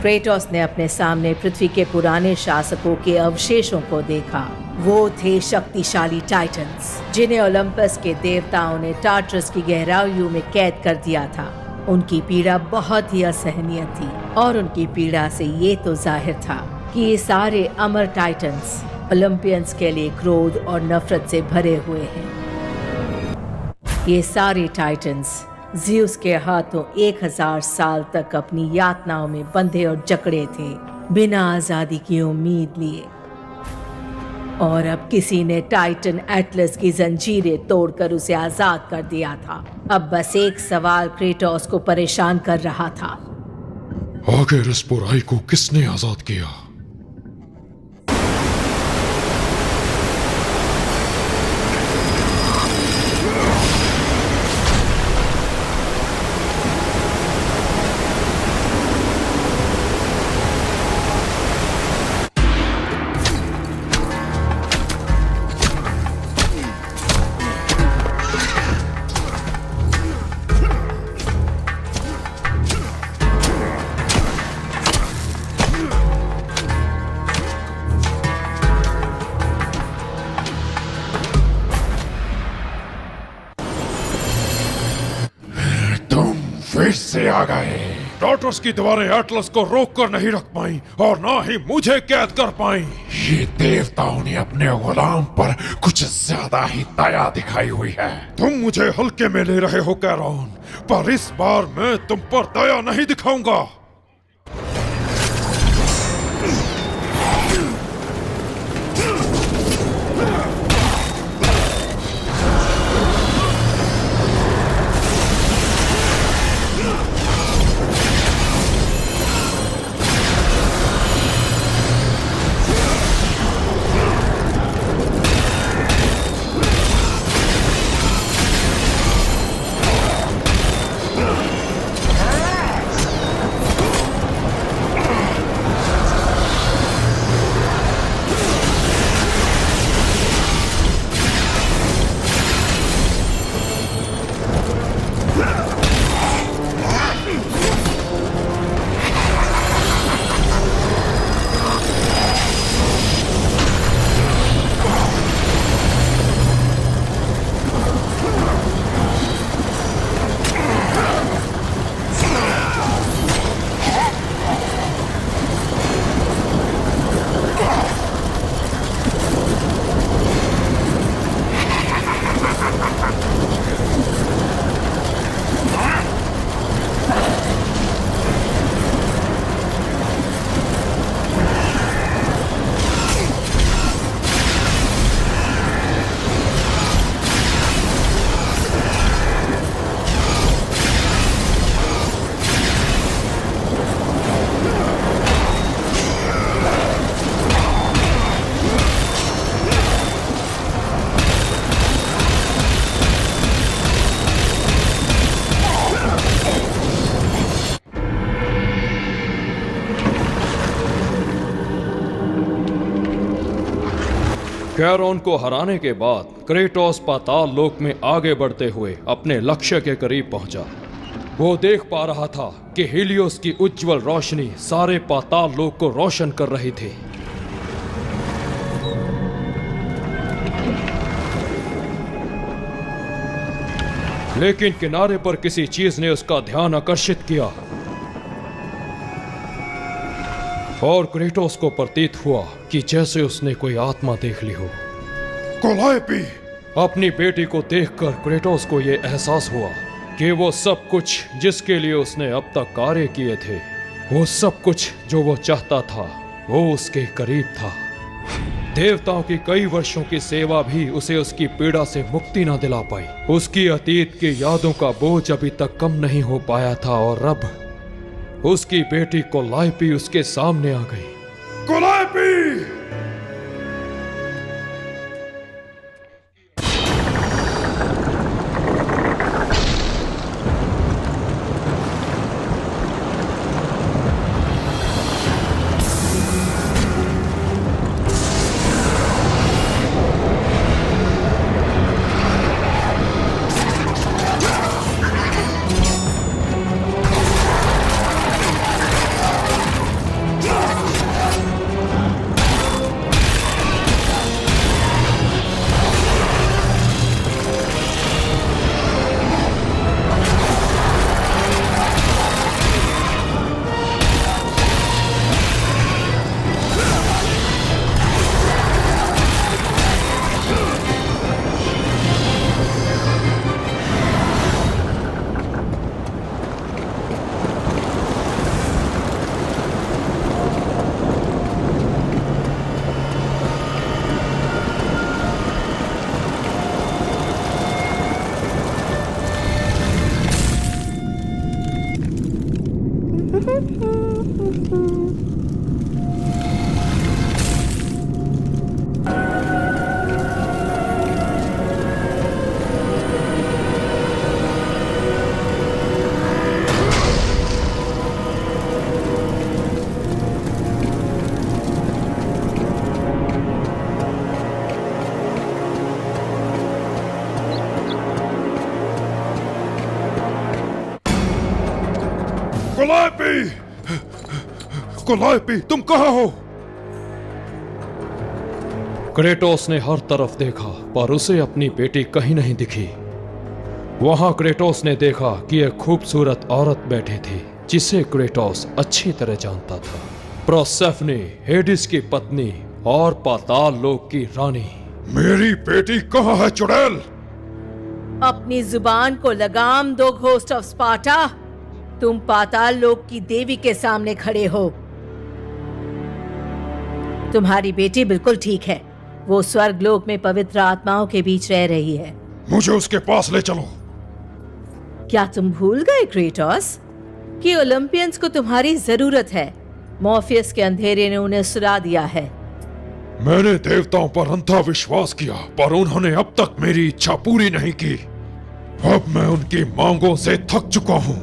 क्रेटोस ने अपने सामने पृथ्वी के पुराने शासकों के अवशेषों को देखा। वो थे शक्तिशाली टाइटन्स, जिन्हें ओलंपस के देवताओं ने टार्टरस की गहराइयों में कैद कर दिया था। उनकी पीड़ा बहुत ही असहनीय थी और उनकी पीड़ा से ये तो जाहिर था कि ये सारे अमर टाइटन्स ओलंपियंस के लिए क्रोध और नफरत से भरे हुए हैं। ये सारे टाइटन्स ज़्यूस के हाथों 1000 साल तक अपनी यातनाओं में बंधे और जकड़े थे, बिना आजादी की उम्मीद लिए। और अब किसी ने टाइटन एटलस की जंजीरें तोड़कर उसे आजाद कर दिया था। अब बस एक सवाल क्रेटोस को परेशान कर रहा था। आखिर इस बुराई को किसने आजाद किया? फिर से आ गए। डॉटर्स की दीवारें एटलस को रोक कर नहीं रख पाई और ना ही मुझे कैद कर पाई। ये देवताओं ने अपने गुलाम पर कुछ ज्यादा ही दया दिखाई हुई है। तुम मुझे हल्के में ले रहे हो कैरॉन, पर इस बार मैं तुम पर दया नहीं दिखाऊंगा। कैरॉन को हराने के बाद क्रेटोस पाताल लोक में आगे बढ़ते हुए अपने लक्ष्य के करीब पहुंचा। वो देख पा रहा था कि हीलियोस की उज्जवल रोशनी सारे पाताल लोक को रोशन कर रही थी। लेकिन किनारे पर किसी चीज ने उसका ध्यान आकर्षित किया और क्रेटोस को प्रतीत हुआ कि जैसे उसने कोई आत्मा देख ली हो। कोलाइपी! अपनी बेटी को देखकर क्रेटोस को यह एहसास हुआ कि वो सब कुछ जिसके लिए उसने अब तक कार्य किए थे, वो सब कुछ जो वो चाहता था, वो उसके करीब था। देवताओं की कई वर्षों की सेवा भी उसे उसकी पीड़ा से मुक्ति न दिला पाई। उसकी अतीत की यादों का बोझ अभी तक कम नहीं हो पाया था और अब उसकी बेटी कोलाइपी उसके सामने आ गई। कोलाइपी! कोलाइपी, तुम कहाँ हो? क्रेटोस ने हर तरफ देखा पर उसे अपनी बेटी कहीं नहीं दिखी। वहां क्रेटोस ने देखा कि एक खूबसूरत औरत बैठी थी। जिसे क्रेटोस अच्छी तरह जानता था। प्रोसेफने, हेडिस की पत्नी और पाताल लोक की रानी। मेरी बेटी कहाँ है चुड़ैल? अपनी जुबान को लगाम दो घोस्ट ऑफ स्पार्टा। तुम पाताल लोक की देवी के सामने खड़े हो। तुम्हारी बेटी बिल्कुल ठीक है। वो स्वर्ग लोक में पवित्र आत्माओं के बीच रह रही है। मुझे उसके पास ले चलो। क्या तुम भूल गए क्रेटोस कि ओलंपियंस को तुम्हारी जरूरत है? मॉर्फियस के अंधेरे ने उन्हें सुला दिया है। मैंने देवताओं पर अंधा विश्वास किया, पर उन्होंने अब तक मेरी इच्छा पूरी नहीं की। अब मैं उनकी मांगों से थक चुका हूँ।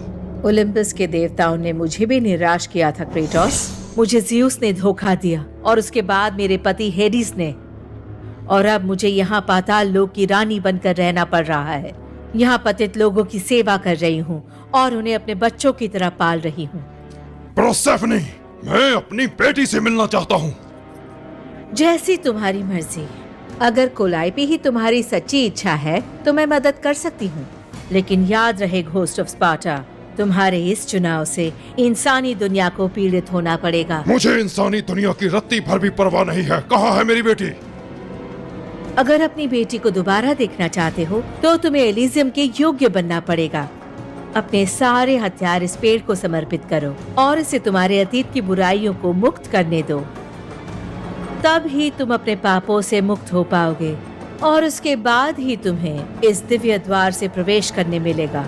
ओलंपस के देवताओं ने मुझे भी निराश किया था क्रेटोस। मुझे ज़्यूस ने धोखा दिया और उसके बाद मेरे पति हेडिस ने, और अब मुझे यहाँ पाताल लोक की रानी बनकर रहना पड़ रहा है। यहाँ पतित लोगों की सेवा कर रही हूँ और उन्हें अपने बच्चों की तरह पाल रही हूँ। प्रोसेफनी, मैं अपनी बेटी से मिलना चाहता हूँ। जैसी तुम्हारी मर्जी। अगर कोलाइपी ही तुम्हारी सच्ची इच्छा है तो मैं मदद कर सकती हूँ, लेकिन याद रहे घोस्ट ऑफ स्पार्टा, तुम्हारे इस चुनाव से इंसानी दुनिया को पीड़ित होना पड़ेगा। मुझे इंसानी दुनिया की रत्ती भर भी परवाह नहीं है। कहाँ है मेरी बेटी? अगर अपनी बेटी को दोबारा देखना चाहते हो तो तुम्हें एलिजियम के योग्य बनना पड़ेगा। अपने सारे हथियार इस पेड़ को समर्पित करो और इसे तुम्हारे अतीत की बुराइयों को मुक्त करने दो। तब ही तुम अपने पापों से मुक्त हो पाओगे और उसके बाद ही तुम्हें इस दिव्य द्वार से प्रवेश करने मिलेगा।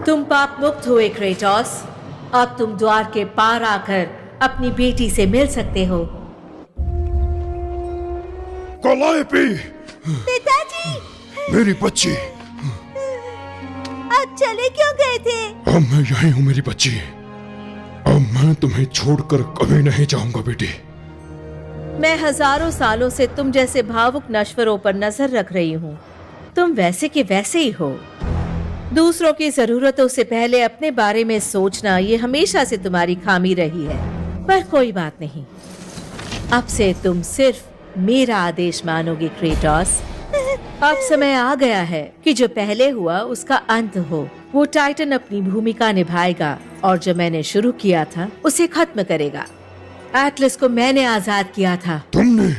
तुम पाप मुक्त हुए क्रेटोस। अब तुम द्वार के पार आकर अपनी बेटी से मिल सकते हो। कोलाइपी, पिताजी, मेरी बच्ची। आप चले क्यों गए थे? अब मैं यही हूँ मेरी बच्ची। अब मैं तुम्हें छोड़कर कभी नहीं जाऊंगा बेटी। मैं हजारों सालों से तुम जैसे भावुक नश्वरों पर नजर रख रही हूँ। तुम वैसे के वैसे ही हो। दूसरों की जरूरतों से पहले अपने बारे में सोचना ये हमेशा से तुम्हारी खामी रही है, पर कोई बात नहीं। अब से तुम सिर्फ मेरा आदेश मानोगे क्रेटोस। अब समय आ गया है कि जो पहले हुआ उसका अंत हो। वो टाइटन अपनी भूमिका निभाएगा और जो मैंने शुरू किया था उसे खत्म करेगा। एटलस को मैंने आजाद किया था। तुमने?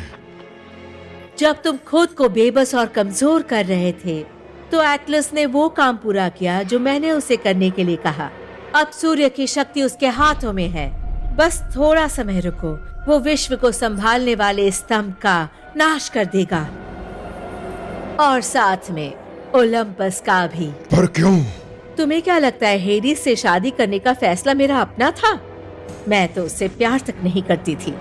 जब तुम खुद को बेबस और कमजोर कर रहे थे तो एटलस ने वो काम पूरा किया जो मैंने उसे करने के लिए कहा। अब सूर्य की शक्ति उसके हाथों में है। बस थोड़ा समय रुको, वो विश्व को संभालने वाले स्तंभ का नाश कर देगा और साथ में ओलंपस का भी। पर क्यों? तुम्हें क्या लगता है हेडिस से शादी करने का फैसला मेरा अपना था? मैं तो उससे प्यार तक नहीं करती थी।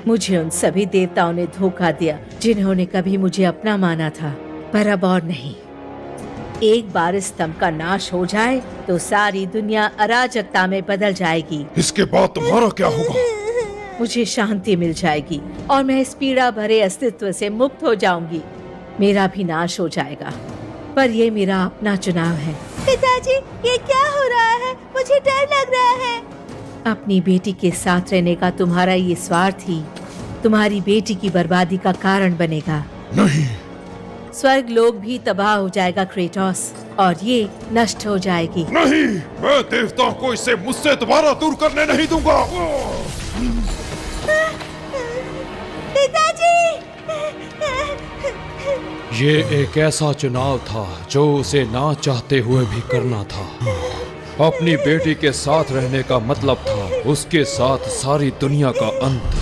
मुझे उन सभी देवताओं ने धोखा दिया जिन्होंने कभी मुझे अपना माना था, पर अब और नहीं। एक बार इस स्तंभ का नाश हो जाए तो सारी दुनिया अराजकता में बदल जाएगी। इसके बाद तुम्हारा क्या होगा? मुझे शांति मिल जाएगी और मैं इस पीड़ा भरे अस्तित्व से मुक्त हो जाऊंगी। मेरा भी नाश हो जाएगा, पर ये मेरा अपना चुनाव है। पिताजी, ये क्या हो रहा है? मुझे डर लग रहा है। अपनी बेटी के साथ रहने का तुम्हारा ये स्वार्थ ही तुम्हारी बेटी की बर्बादी का कारण बनेगा। नहीं, स्वर्ग लोक भी तबाह हो जाएगा क्रेटोस, और ये नष्ट हो जाएगी। नहीं, मैं देवताओं को इसे मुझसे दोबारा दूर करने नहीं दूंगा। पिताजी! ये एक ऐसा चुनाव था जो उसे ना चाहते हुए भी करना था। अपनी बेटी के साथ रहने का मतलब था उसके साथ सारी दुनिया का अंत।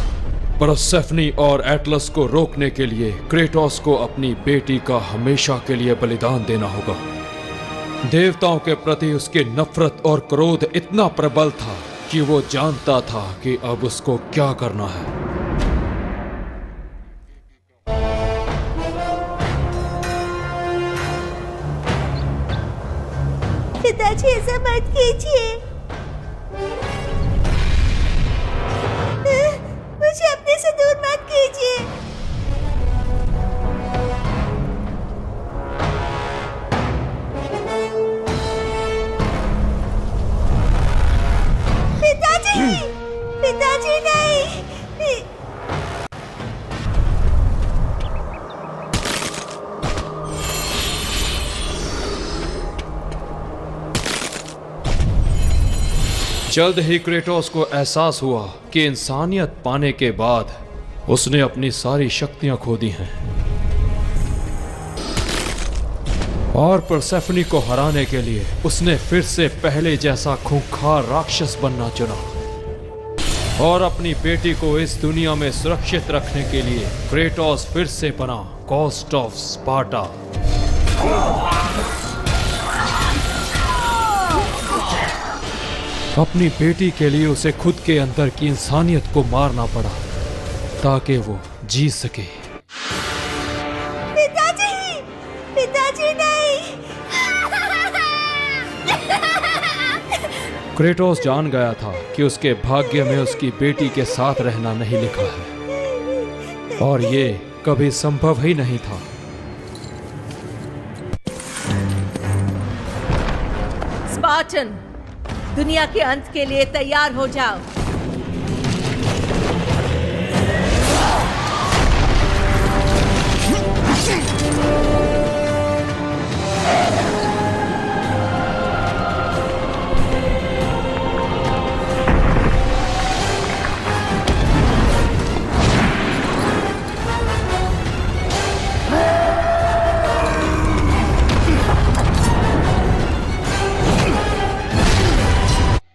परसेफनी और एटलस को रोकने के लिए क्रेटोस को अपनी बेटी का हमेशा के लिए बलिदान देना होगा। देवताओं के प्रति उसकी नफरत और क्रोध इतना प्रबल था कि वो जानता था कि अब उसको क्या करना है। पिताजी, ऐसा मत कीजिए। मुझे अपने से दूर मत कीजिए। जल्द ही क्रेटोस को एहसास हुआ कि इंसानियत पाने के बाद उसने अपनी सारी शक्तियां खो दी हैं और परसेफनी को हराने के लिए उसने फिर से पहले जैसा खूंखार राक्षस बनना चुना और अपनी बेटी को इस दुनिया में सुरक्षित रखने के लिए क्रेटोस फिर से बना गॉस्ट ऑफ स्पार्टा। अपनी बेटी के लिए उसे खुद के अंदर की इंसानियत को मारना पड़ा ताकि वो जी सके। पिताजी, पिताजी नहीं। क्रेटोस जान गया था कि उसके भाग्य में उसकी बेटी के साथ रहना नहीं लिखा है और ये कभी संभव ही नहीं था। स्पार्टन, दुनिया के अंत के लिए तैयार हो जाओ।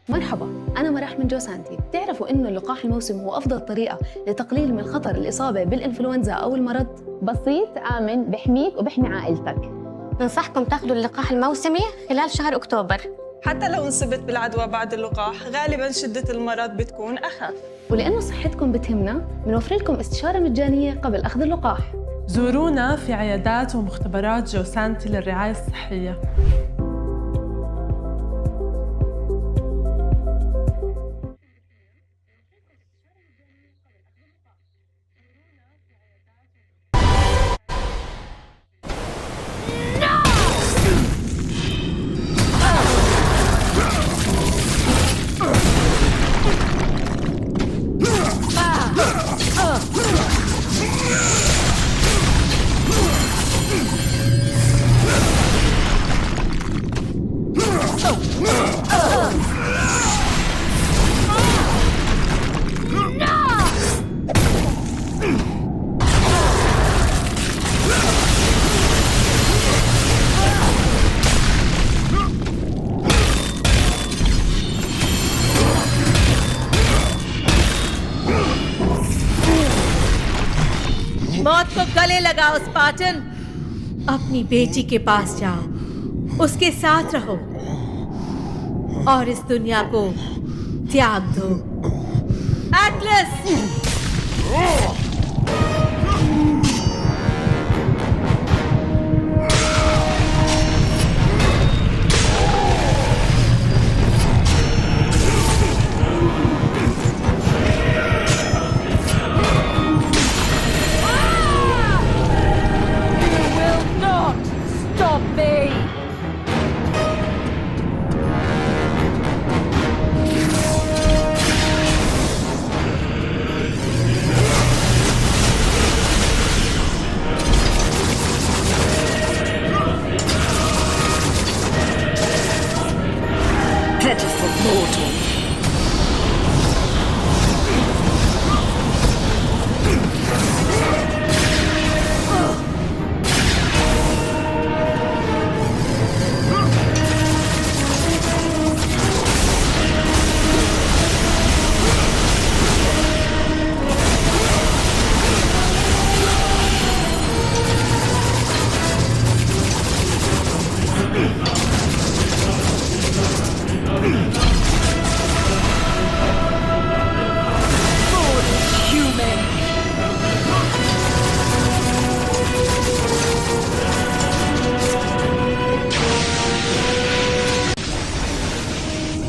مرحبا، أنا مراح من جوسانتي. بتعرفوا إنه اللقاح الموسمي هو أفضل طريقة لتقليل من خطر الإصابة بالإنفلونزا أو المرض؟ بسيط، آمن، بحميك وبحمي عائلتك. ننصحكم تاخذوا اللقاح الموسمي خلال شهر أكتوبر. حتى لو انصبت بالعدوى بعد اللقاح، غالباً شدة المرض بتكون أخف. ولأنه صحتكم بتهمنا، بنوفر لكم استشارة مجانية قبل أخذ اللقاح. زورونا في عيادات ومختبرات جوسانتي للرعاية الصحية. मौत को गले लगाओ स्पार्टन। अपनी बेटी के पास जाओ, उसके साथ रहो और इस दुनिया को त्याग दो। एटलस!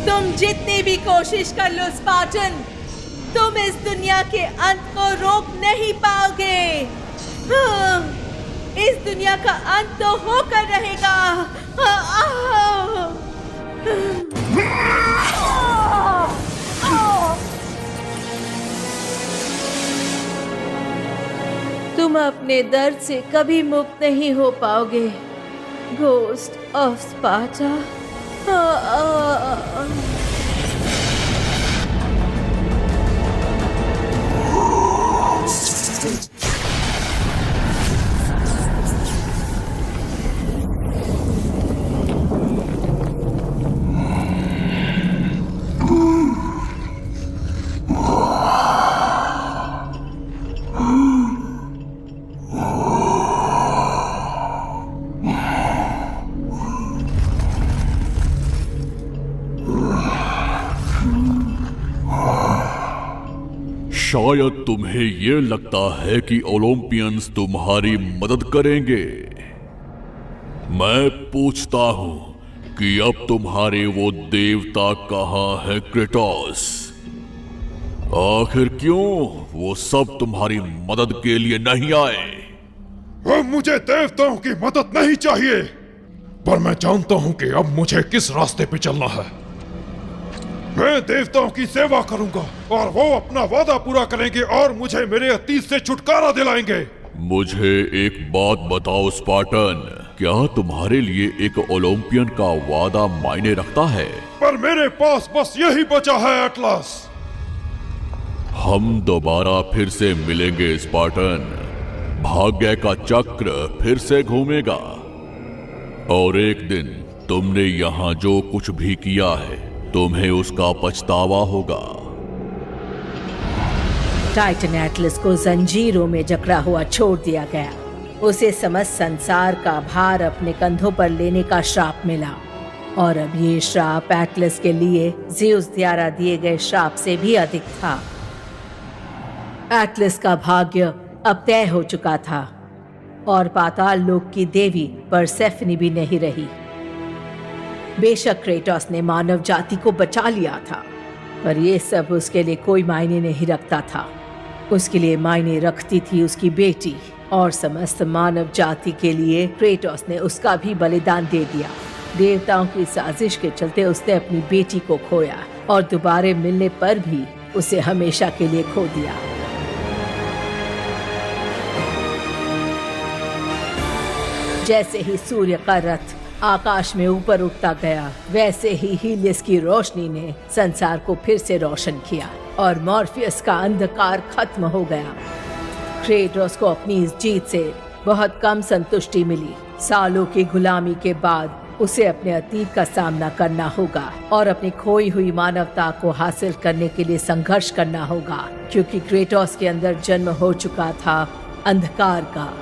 तुम जितनी भी कोशिश कर लो स्पार्टन, तुम इस दुनिया के अंत को रोक नहीं पाओगे। इस दुनिया का अंत तो होकर रहेगा। तुम अपने दर्द से कभी मुक्त नहीं हो पाओगे, घोस्ट ऑफ स्पार्टा। शायद तुम्हें ये लगता है कि ओलंपियंस तुम्हारी मदद करेंगे। मैं पूछता हूं कि अब तुम्हारे वो देवता कहां है क्रेटोस? आखिर क्यों वो सब तुम्हारी मदद के लिए नहीं आए? अब मुझे देवताओं की मदद नहीं चाहिए, पर मैं जानता हूं कि अब मुझे किस रास्ते पे चलना है। मैं देवताओं की सेवा करूंगा और वो अपना वादा पूरा करेंगे और मुझे मेरे अतीत से छुटकारा दिलाएंगे। मुझे एक बात बताओ स्पार्टन, क्या तुम्हारे लिए एक ओलंपियन का वादा मायने रखता है? पर मेरे पास बस यही बचा है एटलस। हम दोबारा फिर से मिलेंगे स्पार्टन। भाग्य का चक्र फिर से घूमेगा और एक दिन तुमने यहाँ जो कुछ भी किया है तुम्हें उसका पछतावा होगा। टाइटन एटलस को जंजीरों में जकड़ा हुआ छोड़ दिया गया। उसे समस्त संसार का भार अपने कंधों पर लेने का श्राप मिला और अब ये श्राप एटलस के लिए ज़्यूस द्वारा दिए गए श्राप से भी अधिक था। एटलस का भाग्य अब तय हो चुका था और पाताल लोक की देवी परसेफनी भी नहीं रही। बेशक क्रेटोस ने मानव जाति को बचा लिया था, पर यह सब उसके लिए कोई मायने नहीं रखता था। उसके लिए मायने रखती थी उसकी बेटी, और समस्त मानव जाति के लिए क्रेटोस ने उसका भी बलिदान दे दिया। देवताओं की साजिश के चलते उसने अपनी बेटी को खोया और दोबारा मिलने पर भी उसे हमेशा के लिए खो दिया। जैसे ही सूर्य का रथ आकाश में ऊपर उठता गया, वैसे ही हीलियस की रोशनी ने संसार को फिर से रोशन किया और मॉर्फियस का अंधकार खत्म हो गया। क्रेटोस को अपनी इस जीत से बहुत कम संतुष्टि मिली। सालों की गुलामी के बाद उसे अपने अतीत का सामना करना होगा और अपनी खोई हुई मानवता को हासिल करने के लिए संघर्ष करना होगा, क्योंकि क्रेटोस के अंदर जन्म हो चुका था अंधकार का।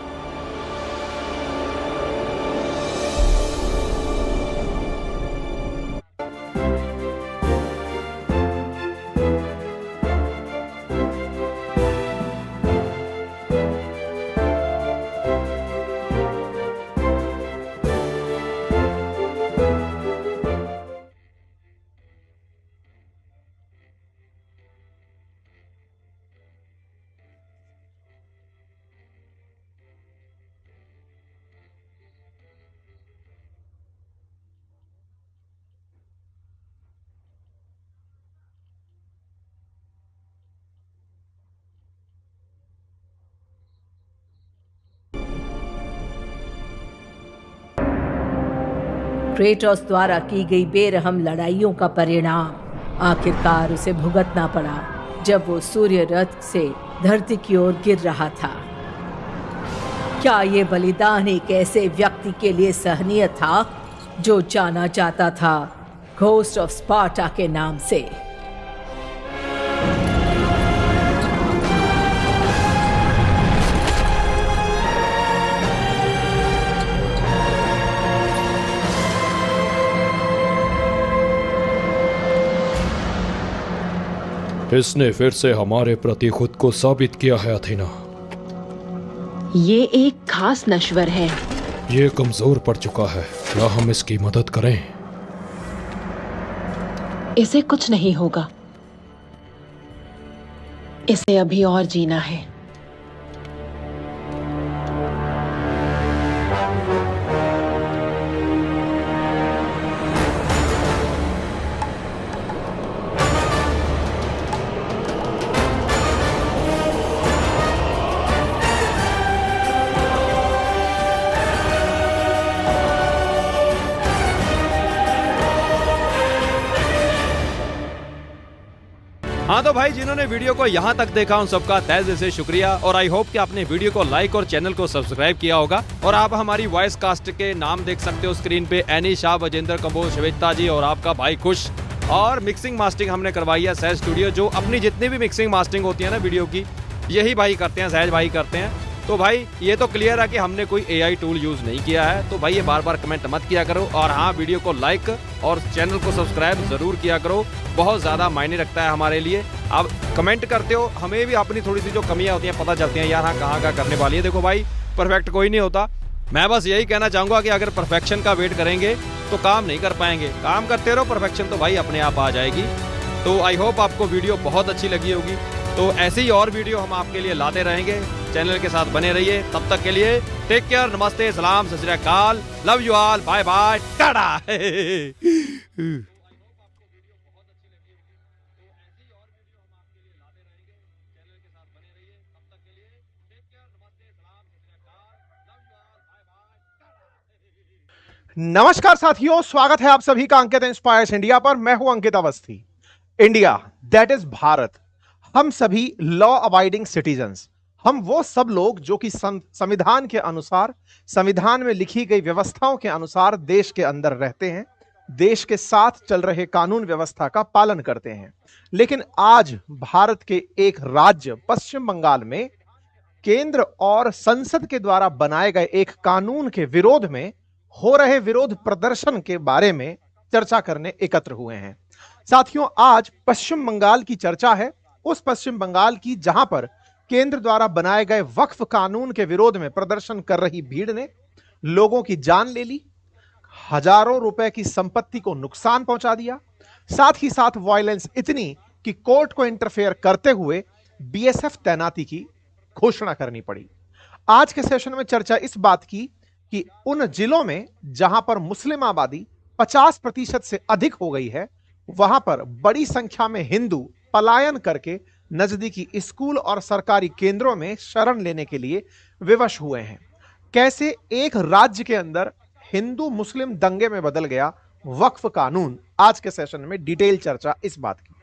क्रेटोस द्वारा की गई बेरहम लड़ाइयों का परिणाम आखिरकार उसे भुगतना पड़ा जब वो सूर्य रथ से धरती की ओर गिर रहा था। क्या ये बलिदान एक ऐसे व्यक्ति के लिए सहनीय था जो जाना जाता था घोस्ट ऑफ स्पार्टा के नाम से? इसने फिर से हमारे प्रति खुद को साबित किया है अथीना। ये एक खास नश्वर है। ये कमजोर पड़ चुका है, क्या हम इसकी मदद करें? इसे कुछ नहीं होगा, इसे अभी और जीना है। हाँ तो भाई जिन्होंने वीडियो को यहाँ तक देखा उन सबका तहे दिल से शुक्रिया और आई होप कि आपने वीडियो को लाइक और चैनल को सब्सक्राइब किया होगा। और आप हमारी वॉइस कास्ट के नाम देख सकते हो स्क्रीन पे, एनी शाह, वजेंद्र कंबोज, श्वेता जी और आपका भाई खुश। और मिक्सिंग मास्टरिंग हमने करवाई है सहज स्टूडियो, जो अपनी जितनी भी मिक्सिंग मास्टरिंग होती है ना वीडियो की, यही भाई करते हैं, सहज भाई करते हैं। तो भाई ये तो क्लियर है कि हमने कोई AI टूल यूज नहीं किया है। तो भाई ये बार बार कमेंट मत किया करो और हाँ वीडियो को लाइक और चैनल को सब्सक्राइब जरूर किया करो, बहुत ज़्यादा मायने रखता है हमारे लिए। आप कमेंट करते हो, हमें भी अपनी थोड़ी सी जो कमियां होती हैं पता चलती हैं, यार हाँ कहाँ करने वाली है। देखो भाई परफेक्ट कोई नहीं होता, मैं बस यही कहना चाहूँगा कि अगर परफेक्शन का वेट करेंगे तो काम नहीं कर पाएंगे। काम करते रहो, परफेक्शन तो भाई अपने आप आ जाएगी। तो आई होप आपको वीडियो बहुत अच्छी लगी होगी। तो ऐसे ही और वीडियो हम आपके लिए लाते रहेंगे, चैनल के साथ बने रहिए। तब तक के लिए टेक केयर, नमस्ते, सलाम, Sat Sri Akal, love you all, bye bye, tata. नमस्कार साथियों, स्वागत है आप सभी का अंकित इंस्पायर्स इंडिया पर। मैं हूं Ankit Awasthi. India that is Bharat, हम सभी लॉ अबाइडिंग सिटीजन्स, हम वो सब लोग जो कि संविधान के अनुसार, संविधान में लिखी गई व्यवस्थाओं के अनुसार देश के अंदर रहते हैं, देश के साथ चल रहे कानून व्यवस्था का पालन करते हैं। लेकिन आज भारत के एक राज्य पश्चिम बंगाल में केंद्र और संसद के द्वारा बनाए गए एक कानून के विरोध में हो रहे विरोध प्रदर्शन के बारे में चर्चा करने एकत्र हुए हैं। साथियों, आज पश्चिम बंगाल की चर्चा है, उस पश्चिम बंगाल की जहां पर केंद्र द्वारा बनाए गए वक्फ कानून के विरोध में प्रदर्शन कर रही भीड़ ने लोगों की जान ले ली, हजारों रुपए की संपत्ति को नुकसान पहुंचा दिया, साथ ही साथ वायलेंस इतनी कि कोर्ट को इंटरफेयर करते हुए BSF तैनाती की घोषणा करनी पड़ी। आज के सेशन में चर्चा इस बात की कि उन जिलों में जहां पर मुस्लिम आबादी 50% से अधिक हो गई है, वहां पर बड़ी संख्या में हिंदू पलायन करके नजदीकी स्कूल और सरकारी केंद्रों में शरण लेने के लिए विवश हुए हैं। कैसे एक राज्य के अंदर हिंदू मुस्लिम दंगे में बदल गया वक्फ कानून, आज के सेशन में डिटेल चर्चा इस बात की।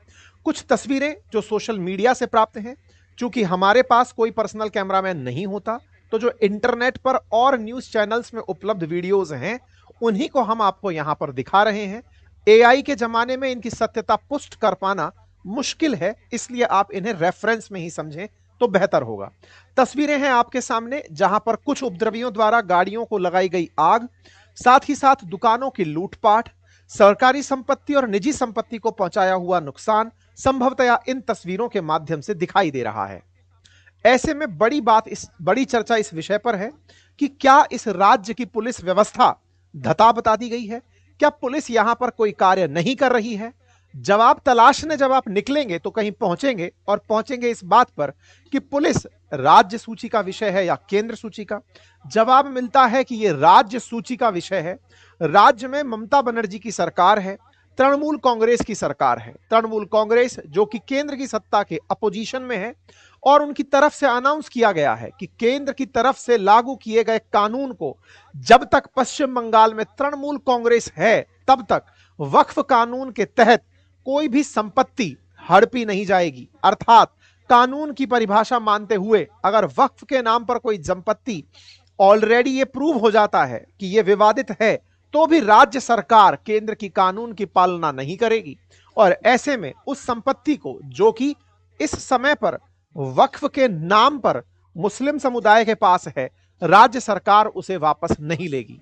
कुछ तस्वीरें जो सोशल मीडिया से प्राप्त हैं, चूंकि हमारे पास कोई पर्सनल कैमरामैन नहीं होता, तो जो इंटरनेट पर और न्यूज चैनल्स में उपलब्ध वीडियोस हैं उन्हीं को हम आपको यहां पर दिखा रहे हैं। AI के जमाने में इनकी सत्यता पुष्ट कर पाना मुश्किल है, इसलिए आप इन्हें रेफरेंस में ही समझें तो बेहतर होगा। तस्वीरें हैं आपके सामने जहां पर कुछ उपद्रवियों द्वारा गाड़ियों को लगाई गई आग, साथ ही साथ दुकानों की लूटपाट, सरकारी संपत्ति और निजी संपत्ति को पहुंचाया हुआ नुकसान संभवतया इन तस्वीरों के माध्यम से दिखाई दे रहा है। ऐसे में बड़ी चर्चा इस विषय पर है कि क्या इस राज्य की पुलिस व्यवस्था धता बता दी गई है? क्या पुलिस यहां पर कोई कार्य नहीं कर रही है? जवाब तलाशने जब आप निकलेंगे तो कहीं पहुंचेंगे, और पहुंचेंगे इस बात पर कि पुलिस राज्य सूची का विषय है या केंद्र सूची का। जवाब मिलता है कि यह राज्य सूची का विषय है। राज्य में ममता बनर्जी की सरकार है, तृणमूल कांग्रेस की सरकार है। तृणमूल कांग्रेस जो कि केंद्र की सत्ता के अपोजिशन में है, और उनकी तरफ से अनाउंस किया गया है कि केंद्र की तरफ से लागू किए गए कानून को जब तक पश्चिम बंगाल में तृणमूल कांग्रेस है तब तक वक्फ कानून के तहत कोई भी संपत्ति हड़पी नहीं जाएगी। अर्थात कानून की परिभाषा मानते हुए अगर वक्फ के नाम पर कोई संपत्ति ऑलरेडी ये प्रूव हो जाता है कि ये विवादित है, तो भी राज्य सरकार केंद्र की कानून की पालना नहीं करेगी, और ऐसे में उस संपत्ति को जो कि इस समय पर वक्फ के नाम पर मुस्लिम समुदाय के पास है, राज्य सरकार उसे वापस नहीं लेगी।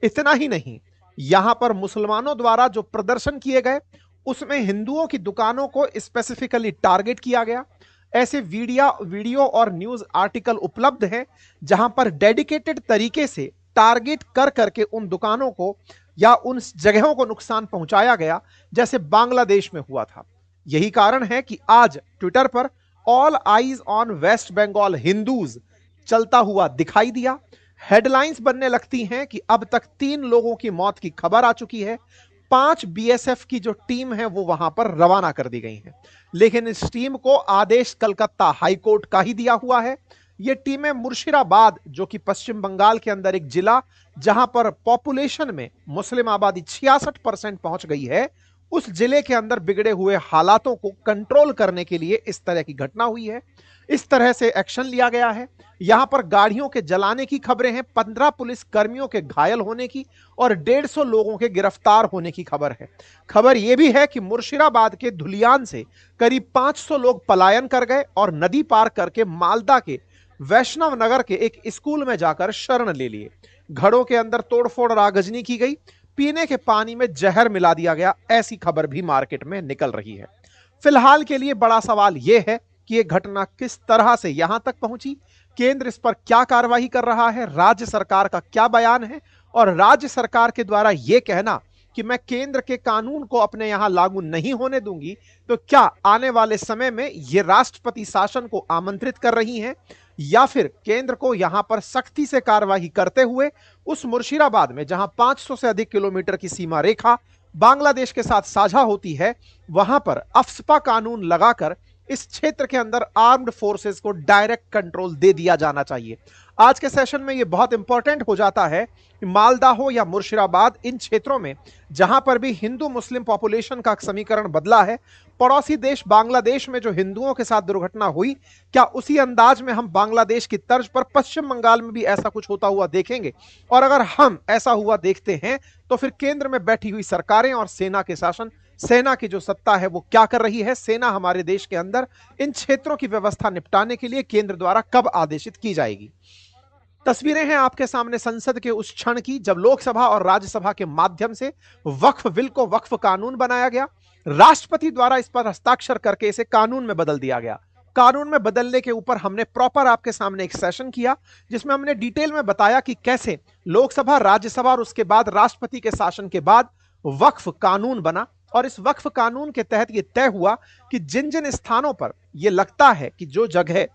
इतना ही नहीं, यहां पर मुसलमानों द्वारा जो प्रदर्शन किए गए उसमें हिंदुओं की दुकानों को स्पेसिफिकली टारगेट किया गया। ऐसे वीडियो और न्यूज आर्टिकल उपलब्ध हैं जहां पर डेडिकेटेड तरीके से टारगेट कर करके उन दुकानों को या उन जगहों को नुकसान पहुंचाया गया जैसे बांग्लादेश में हुआ था। यही कारण है कि आज ट्विटर पर all eyes on West Bengal Hindus चलता हुआ दिखाई दिया। हेडलाइंस बनने लगती हैं कि अब तक 3 लोगों की मौत की खबर आ चुकी है। 5 BSF की जो टीम है वो वहां पर रवाना कर दी गई है, लेकिन इस टीम को आदेश कलकत्ता हाईकोर्ट का ही दिया हुआ है। ये टीमें मुर्शिदाबाद जो कि पश्चिम बंगाल के अंदर एक जिला जहां पर पॉपुलेशन में मुस्लिम आबादी 66% पहुंच गई है, उस जिले के अंदर बिगड़े हुए हालातों को कंट्रोल करने के लिए इस तरह की घटना हुई है, इस तरह से एक्शन लिया गया है। यहां पर गाड़ियों के जलाने की खबरें हैं, 15 पुलिस कर्मियों के घायल होने की और 150 लोगों के गिरफ्तार होने की खबर है। खबर यह भी है कि मुर्शिदाबाद के धुलियान से करीब 500 लोग पलायन कर गए और नदी पार करके मालदा के वैष्णव नगर के एक स्कूल में जाकर शरण ले लिए। घरों के अंदर तोड़फोड़ रागजनी की गई, पीने के पानी में जहर मिला दिया गया, ऐसी खबर भी मार्केट में निकल रही है। फिलहाल के लिए बड़ा सवाल यह है कि यह घटना किस तरह से यहां तक पहुंची, केंद्र इस पर क्या कार्रवाई कर रहा है, राज्य सरकार का क्या बयान है, और राज्य सरकार के द्वारा यह कहना कि मैं केंद्र के कानून को अपने यहां लागू नहीं होने दूंगी, तो क्या आने वाले समय में यह राष्ट्रपति शासन को आमंत्रित कर रही हैं, या फिर केंद्र को यहां पर सख्ती से कार्रवाई करते हुए उस मुर्शिदाबाद में जहां 500 से अधिक किलोमीटर की सीमा रेखा बांग्लादेश के साथ साझा होती है, वहां पर अफस्पा कानून लगाकर इस क्षेत्र के अंदर आर्म्ड फोर्सेस को डायरेक्ट कंट्रोल दे दिया जाना चाहिए। आज के सेशन में यह बहुत इंपॉर्टेंट हो जाता है कि मालदा हो या मुर्शिदाबाद, इन क्षेत्रों में जहां पर भी हिंदू मुस्लिम पॉपुलेशन का समीकरण बदला है, पड़ोसी देश बांग्लादेश में जो हिंदुओं के साथ दुर्घटना हुई, क्या उसी अंदाज में हम बांग्लादेश की तर्ज पर पश्चिम बंगाल में भी ऐसा कुछ होता हुआ देखेंगे? और अगर हम ऐसा हुआ देखते हैं तो फिर केंद्र में बैठी हुई सरकारें और सेना के शासन, सेना की जो सत्ता है वो क्या कर रही है? सेना हमारे देश के अंदर इन क्षेत्रों की व्यवस्था निपटाने के लिए केंद्र द्वारा कब आदेशित की जाएगी? तस्वीरें हैं आपके सामने संसद के उस क्षण की जब लोकसभा और राज्यसभा के माध्यम से वक्फ बिल को वक्फ कानून बनाया गया। राष्ट्रपति द्वारा इस पर हस्ताक्षर करके इसे कानून में बदल दिया गया। कानून में बदलने के ऊपर हमने प्रॉपर आपके सामने एक सेशन किया जिसमें हमने डिटेल में बताया कि कैसे लोकसभा, राज्यसभा और उसके बाद राष्ट्रपति के शासन के बाद वक्फ कानून बना। और इस वक्फ कानून के तहत यह तय हुआ कि जिन जिन स्थानों पर यह लगता है कि जो जगह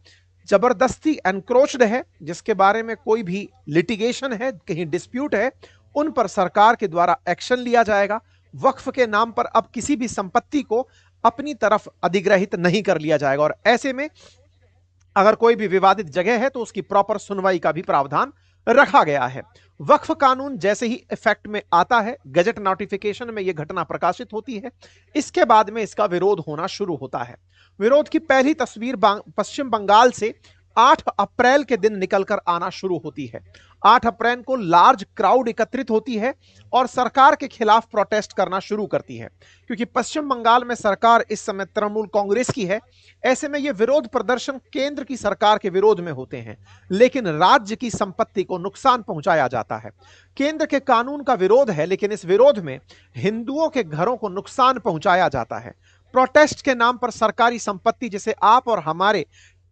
जबरदस्ती एनक्रोच्ड है, जिसके बारे में कोई भी लिटिगेशन है, कहीं डिस्प्यूट है, उन पर सरकार के द्वारा एक्शन लिया जाएगा। वक्फ के नाम पर अब किसी भी संपत्ति को अपनी तरफ अधिग्रहित नहीं कर लिया जाएगा और ऐसे में अगर कोई भी विवादित जगह है तो उसकी प्रॉपर सुनवाई का भी प्रावधान रखा गया है। वक्फ कानून जैसे ही इफेक्ट में आता है, गजट नोटिफिकेशन में यह घटना प्रकाशित होती है, इसके बाद में इसका विरोध होना शुरू होता है। विरोध की पहली तस्वीर पश्चिम बंगाल से 8 अप्रैल के दिन निकलकर आना शुरू होती है। 8 अप्रैल को लार्ज क्राउड एकत्रित होती है और सरकार के खिलाफ प्रोटेस्ट करना शुरू करती है। क्योंकि पश्चिम बंगाल में सरकार इस समय तृणमूल कांग्रेस की है, ऐसे में ये विरोध प्रदर्शन केंद्र की सरकार के विरोध में होते हैं, लेकिन राज्य की संपत्ति को नुकसान पहुंचाया जाता है। केंद्र के कानून का विरोध है, लेकिन इस विरोध में हिंदुओं के घरों को नुकसान पहुंचाया जाता है। प्रोटेस्ट के नाम पर सरकारी संपत्ति जिसे आप और हमारे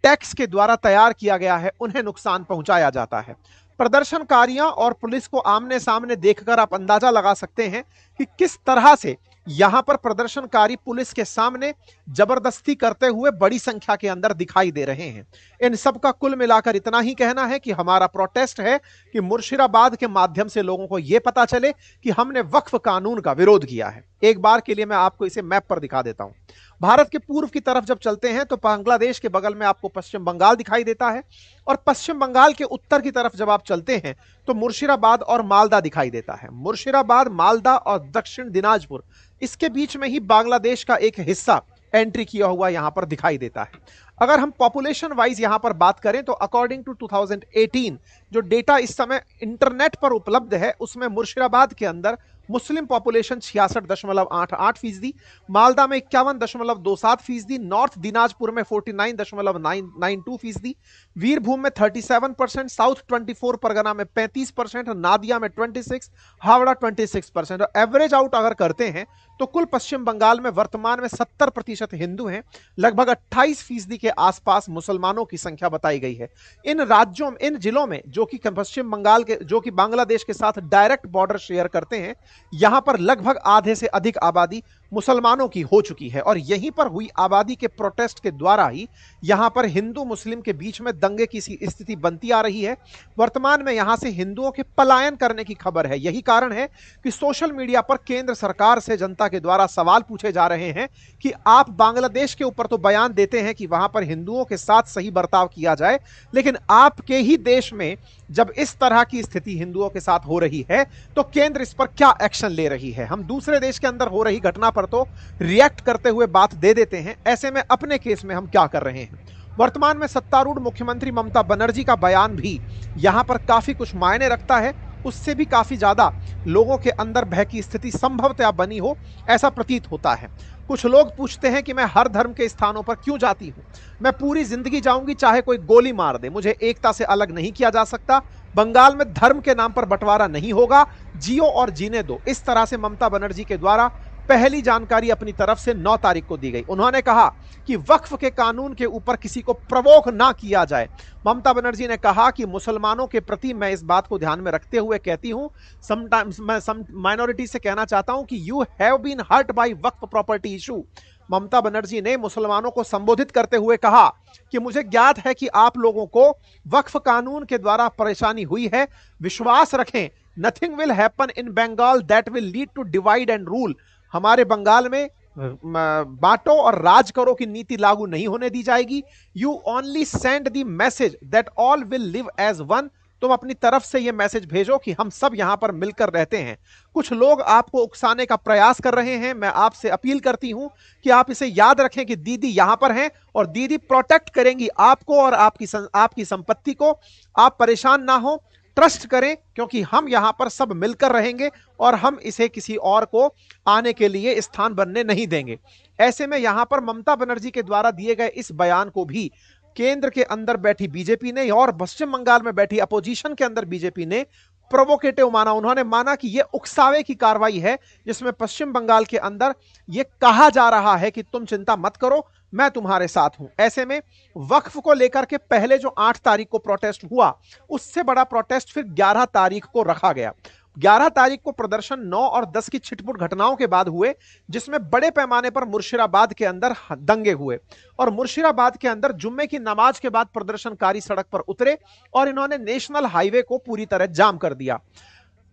टैक्स के द्वारा तैयार किया गया है, उन्हें नुकसान पहुंचाया जाता है। प्रदर्शनकारियों और पुलिस को आमने सामने देखकर आप अंदाजा लगा सकते हैं कि किस तरह से यहां पर प्रदर्शनकारी पुलिस के सामने जबरदस्ती करते हुए बड़ी संख्या के अंदर दिखाई दे रहे हैं। इन सब का कुल मिलाकर इतना ही कहना है कि हमारा प्रोटेस्ट है कि मुर्शिदाबाद के माध्यम से लोगों को यह पता चले कि हमने वक्फ कानून का विरोध किया है। एक बार के लिए मैं आपको इसे मैप पर दिखा देता हूं। भारत के पूर्व की तरफ जब चलते हैं तो बांग्लादेश के बगल में आपको पश्चिम बंगाल दिखाई देता है और पश्चिम बंगाल के उत्तर की तरफ जब आप चलते हैं तो मुर्शिदाबाद और मालदा दिखाई देता है। मुर्शिदाबाद, मालदा और दक्षिण दिनाजपुर, इसके बीच में ही बांग्लादेश का एक हिस्सा एंट्री किया हुआ यहां पर दिखाई देता है। अगर हम पॉपुलेशन वाइज यहां पर बात करें तो अकॉर्डिंग टू 2018 जो डेटा इस समय इंटरनेट पर उपलब्ध है, उसमें मुर्शिदाबाद के अंदर मुस्लिम पॉपुलेशन 66.88%, मालदा में 51.27%, नॉर्थ दिनाजपुर में 49.92%, वीरभूम में 37%, साउथ 24 परगना में 35%, नादिया में 26%, हावड़ा 26%। और एवरेज आउट अगर करते हैं तो कुल पश्चिम बंगाल में वर्तमान में 70% हिंदू हैं, लगभग 28% के आसपास मुसलमानों की संख्या बताई गई है। इन राज्यों में, इन जिलों में जो कि पश्चिम बंगाल के, जो कि बांग्लादेश के साथ डायरेक्ट बॉर्डर शेयर करते हैं, यहां पर लगभग आधे से अधिक आबादी मुसलमानों की हो चुकी है और यहीं पर हुई आबादी के प्रोटेस्ट के द्वारा ही यहां पर हिंदू मुस्लिम के बीच में दंगे की स्थिति बनती आ रही है। वर्तमान में यहां से हिंदुओं के पलायन करने की खबर है। यही कारण है कि सोशल मीडिया पर केंद्र सरकार से जनता के द्वारा सवाल पूछे जा रहे हैं कि आप बांग्लादेश के ऊपर तो बयान देते हैं कि वहां पर हिंदुओं के साथ सही बर्ताव किया जाए, लेकिन आपके ही देश में जब इस तरह की स्थिति हिंदुओं के साथ हो रही है तो केंद्र इस पर क्या एक्शन ले रही है? हम दूसरे देश के अंदर हो रही घटना पर तो रिएक्ट करते हुए बात दे देते हैं। ऐसे में अपने केस में हम क्या कर रहे हैं? वर्तमान में सत्तारूढ़ मुख्यमंत्री ममता बनर्जी का बयान भी यहां पर काफी कुछ मायने रखता है। उससे भी काफी ज्यादा लोगों के अंदर भय की स्थिति संभवतः बनी हो, ऐसा प्रतीत होता है। कुछ लोग पूछते हैं कि मैं हर धर्म के स्थानों पर क्यों जाती हूं? मैं पूरी जिंदगी जाऊंगी, चाहे कोई गोली मार दे, मुझे एकता से अलग नहीं किया जा सकता। बंगाल में धर्म के नाम पर बंटवारा नहीं होगा, जियो और जीने दो। इस तरह से ममता बनर्जी के द्वारा पहली जानकारी अपनी तरफ से 9 तारीख को दी गई। उन्होंने कहा कि वक्फ के कानून के ऊपर किसी को प्रवोक ना किया जाए। ममता बनर्जी ने कहा कि मुसलमानों के प्रति मैं इस बात को ध्यान में रखते हुए कहती हूं, समटाइम्स मैं माइनॉरिटी से कहना चाहता हूं कि you have been hurt by Waqf property issue. Mamata Banerjee ने मुसलमानों को संबोधित करते हुए कहा कि मुझे ज्ञात है कि आप लोगों को वक्फ कानून के द्वारा परेशानी हुई है। विश्वास रखें, nothing will happen in Bengal that will lead to divide and rule. हमारे बंगाल में बांटो और राज करो की नीति लागू नहीं होने दी जाएगी। You only send the message that all will live as one. तुम अपनी तरफ से यह मैसेज भेजो कि हम सब यहां पर मिलकर रहते हैं। कुछ लोग आपको उकसाने का प्रयास कर रहे हैं। मैं आपसे अपील करती हूं कि आप इसे याद रखें कि दीदी यहां पर हैं और दीदी प्रोटेक्ट करेंगी आपको और आपकी संपत्ति को। आप परेशान ना हो, ट्रस्ट करें, क्योंकि हम यहां पर सब मिलकर रहेंगे और हम इसे किसी और को आने के लिए स्थान बनने नहीं देंगे। ऐसे में यहां पर ममता बनर्जी के द्वारा दिए गए इस बयान को भी केंद्र के अंदर बैठी बीजेपी ने और पश्चिम बंगाल में बैठी अपोजिशन के अंदर बीजेपी ने प्रोवोकेटिव माना। उन्होंने माना कि यह उकसावे की कार्रवाई है, जिसमें पश्चिम बंगाल के अंदर यह कहा जा रहा है कि तुम चिंता मत करो, मैं तुम्हारे साथ हूं। ऐसे में वक्फ को लेकर के पहले जो 8 तारीख को प्रोटेस्ट हुआ, उससे बड़ा प्रोटेस्ट फिर 11 तारीख को रखा गया। 11 तारीख को प्रदर्शन 9 और 10 की छिटपुट घटनाओं के बाद हुए, जिसमें बड़े पैमाने पर मुर्शिदाबाद के अंदर दंगे हुए और मुर्शिदाबाद के अंदर जुम्मे की नमाज के बाद प्रदर्शनकारी सड़क पर उतरे और इन्होंने नेशनल हाईवे को पूरी तरह जाम कर दिया।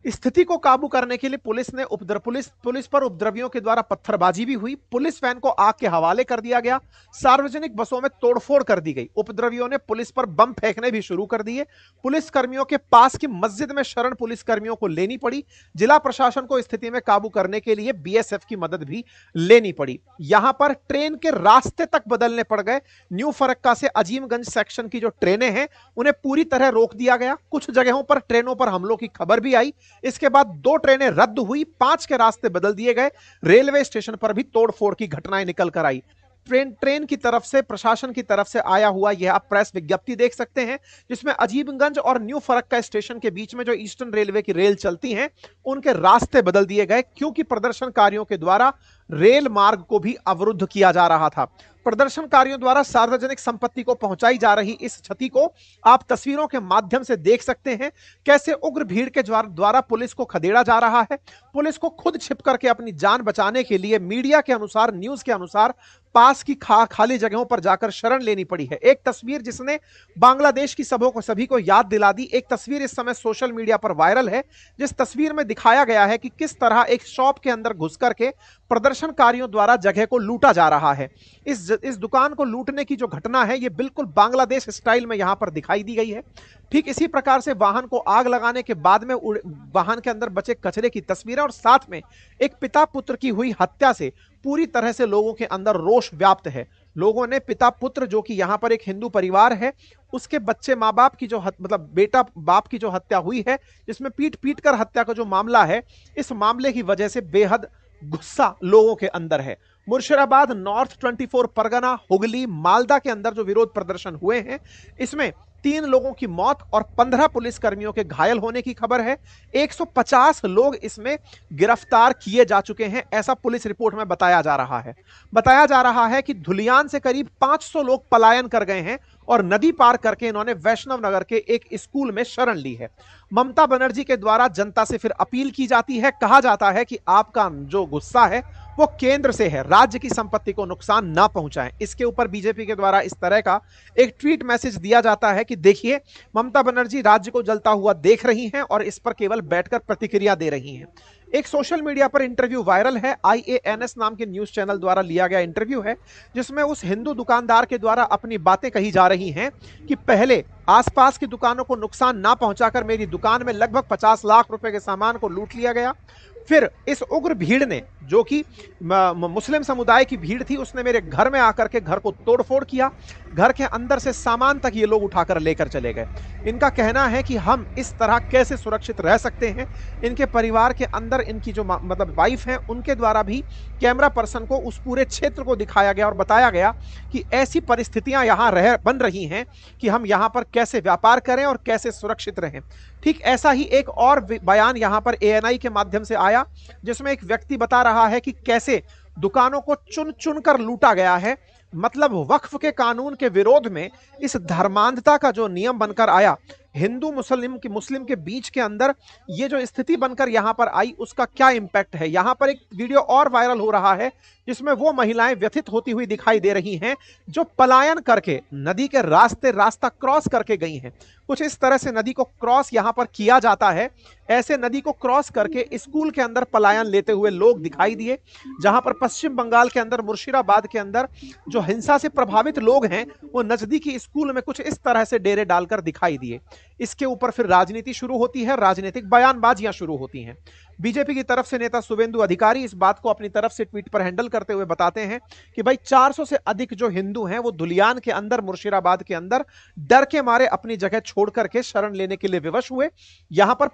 स्थिति को काबू करने के लिए पुलिस पर उपद्रवियों के द्वारा पत्थरबाजी भी हुई। पुलिस वैन को आग के हवाले कर दिया गया। सार्वजनिक बसों में तोड़फोड़ कर दी गई। उपद्रवियों ने पुलिस पर बम फेंकने भी शुरू कर दिए। पुलिस कर्मियों के पास की मस्जिद में शरण पुलिस कर्मियों को लेनी पड़ी। जिला प्रशासन को स्थिति में काबू करने के लिए बीएसएफ की मदद भी लेनी पड़ी। यहां पर ट्रेन के रास्ते तक बदलने पड़ गए। न्यू फरक्का से अजीमगंज सेक्शन की जो ट्रेनें हैं, उन्हें पूरी तरह रोक दिया गया। कुछ जगहों पर ट्रेनों पर हमलों की खबर भी आई। इसके बाद 2 ट्रेनें रद्द हुई, 5 के रास्ते बदल दिए गए। रेलवे स्टेशन पर भी तोड़फोड़ की घटनाएं निकल कर आई। ट्रेन की तरफ से, प्रशासन की तरफ से आया हुआ यह आप प्रेस विज्ञप्ति देख सकते हैं, जिसमें अजीबगंज और न्यू फरक्का स्टेशन के बीच में जो ईस्टर्न रेलवे की रेल चलती हैं, उनके रास्ते बदल दिए गए, क्योंकि प्रदर्शनकारियों के द्वारा रेल मार्ग को भी अवरुद्ध किया जा रहा था। प्रदर्शनकारियों द्वारा सार्वजनिक संपत्ति को पहुंचाई जा रही इस क्षति को आप तस्वीरों के माध्यम से देख सकते हैं। कैसे उग्र भीड़ के द्वारा पुलिस को खदेड़ा जा रहा है। पुलिस को खुद छिप करके अपनी जान बचाने के लिए मीडिया के अनुसार, न्यूज के अनुसार पास की खाली जगहों पर जाकर शरण लेनी पड़ी है। एक तस्वीर जिसने बांग्लादेश की सभी को याद दिला दी। एक तस्वीर इस समय सोशल मीडिया पर वायरल है, जिस तस्वीर में दिखाया गया है कि किस तरह एक शॉप के अंदर घुस करके प्रदर्शनकारियों द्वारा जगह को लूटा जा रहा है। इस दुकान को लूटने की जो घटना है, ये बिल्कुल बांग्लादेश स्टाइल में यहां पर दिखाई दी गई है। ठीक इसी प्रकार से वाहन को आग लगाने के बाद में वाहन के अंदर बचे कचरे की तस्वीरें और साथ में एक पिता पुत्र की हुई हत्या से पूरी तरह से लोगों के अंदर रोष व्याप्त है। लोगों ने पिता पुत्र, जो कि यहां पर एक हिंदू परिवार है, उसके बच्चे माँ बाप की जो मतलब बेटा बाप की जो हत्या हुई है, जिसमें पीट पीट कर हत्या का जो मामला है, इस मामले की वजह से बेहद गुस्सा लोगों के अंदर है। मुर्शिदाबाद, नॉर्थ 24 परगना, हुगली, मालदा के अंदर जो विरोध प्रदर्शन हुए हैं, इसमें 3 लोगों की मौत और 15 पुलिस कर्मियों के घायल होने की खबर है। 150 लोग इसमें गिरफ्तार किए जा चुके हैं, ऐसा पुलिस रिपोर्ट में बताया जा रहा है। बताया जा रहा है कि धुलियान से करीब 500 लोग पलायन कर गए हैं और नदी पार करके इन्होंने वैष्णव नगर के एक स्कूल में शरण ली है। ममता बनर्जी के द्वारा जनता से फिर अपील की जाती है, कहा जाता है कि आपका जो गुस्सा है वो केंद्र से है, राज्य की संपत्ति को नुकसान ना पहुंचाएं। इसके ऊपर बीजेपी के द्वारा इस तरह का एक ट्वीट मैसेज दिया जाता है कि देखिए, ममता बनर्जी राज्य को जलता हुआ देख रही हैं और इस पर केवल बैठकर प्रतिक्रिया दे रही हैं। एक सोशल मीडिया पर इंटरव्यू वायरल है, IANS नाम के न्यूज चैनल द्वारा लिया गया इंटरव्यू है, जिसमें उस हिंदू दुकानदार के द्वारा अपनी बातें कही जा रही हैं कि पहले आसपास की दुकानों को नुकसान ना पहुंचाकर मेरी दुकान में लगभग 50 लाख रुपए के सामान को लूट लिया गया। फिर इस उग्र भीड़ ने, जो कि मुस्लिम समुदाय की भीड़ थी, उसने मेरे घर में आकर के घर को तोड़फोड़ किया। घर के अंदर से सामान तक ये लोग उठाकर लेकर चले गए। इनका कहना है कि हम इस तरह कैसे सुरक्षित रह सकते हैं। इनके परिवार के अंदर इनकी जो मतलब वाइफ है, उनके द्वारा भी कैमरा पर्सन को उस पूरे क्षेत्र को दिखाया गया और बताया गया कि ऐसी परिस्थितियां यहां बन रही हैं कि हम यहां पर कैसे व्यापार करें और कैसे सुरक्षित रहें। ठीक ऐसा ही एक और बयान यहां पर एएनआई के माध्यम से आया, जिसमें एक व्यक्ति बता रहा है कि कैसे दुकानों को चुन चुन कर लूटा गया है। मतलब वक्फ के कानून के विरोध में इस धर्मांधता का जो नियम बनकर आया, हिंदू मुस्लिम के बीच के अंदर ये जो स्थिति बनकर यहां पर आई, उसका क्या इंपैक्ट है। यहां पर एक वीडियो और वायरल हो रहा है जिसमें वो महिलाएं व्यथित होती हुई दिखाई दे रही हैं जो पलायन करके नदी के रास्ता क्रॉस करके गई हैं। कुछ इस तरह से नदी को क्रॉस यहां पर किया जाता है। ऐसे नदी को क्रॉस करके स्कूल के अंदर पलायन लेते हुए लोग दिखाई दिए। जहां पर पश्चिम बंगाल के अंदर मुर्शिदाबाद के अंदर जो हिंसा से प्रभावित लोग हैं, वो नजदीकी स्कूल में कुछ इस तरह से डेरे डालकर दिखाई दिए। इसके ऊपर फिर राजनीति शुरू होती है, राजनीतिक बयानबाजियां शुरू होती हैं। बीजेपी की तरफ से नेता शुभेंदु अधिकारी इस बात को अपनी तरफ से ट्वीट पर हैंडल करते हुए बताते हैं कि भाई 400 से अधिक जो हिंदू हैं वो धुलियान के अंदर, मुर्शिदाबाद के अंदर डर के मारे अपनी जगह छोड़ करके शरण लेने के लिए विवश हुए। यहां पर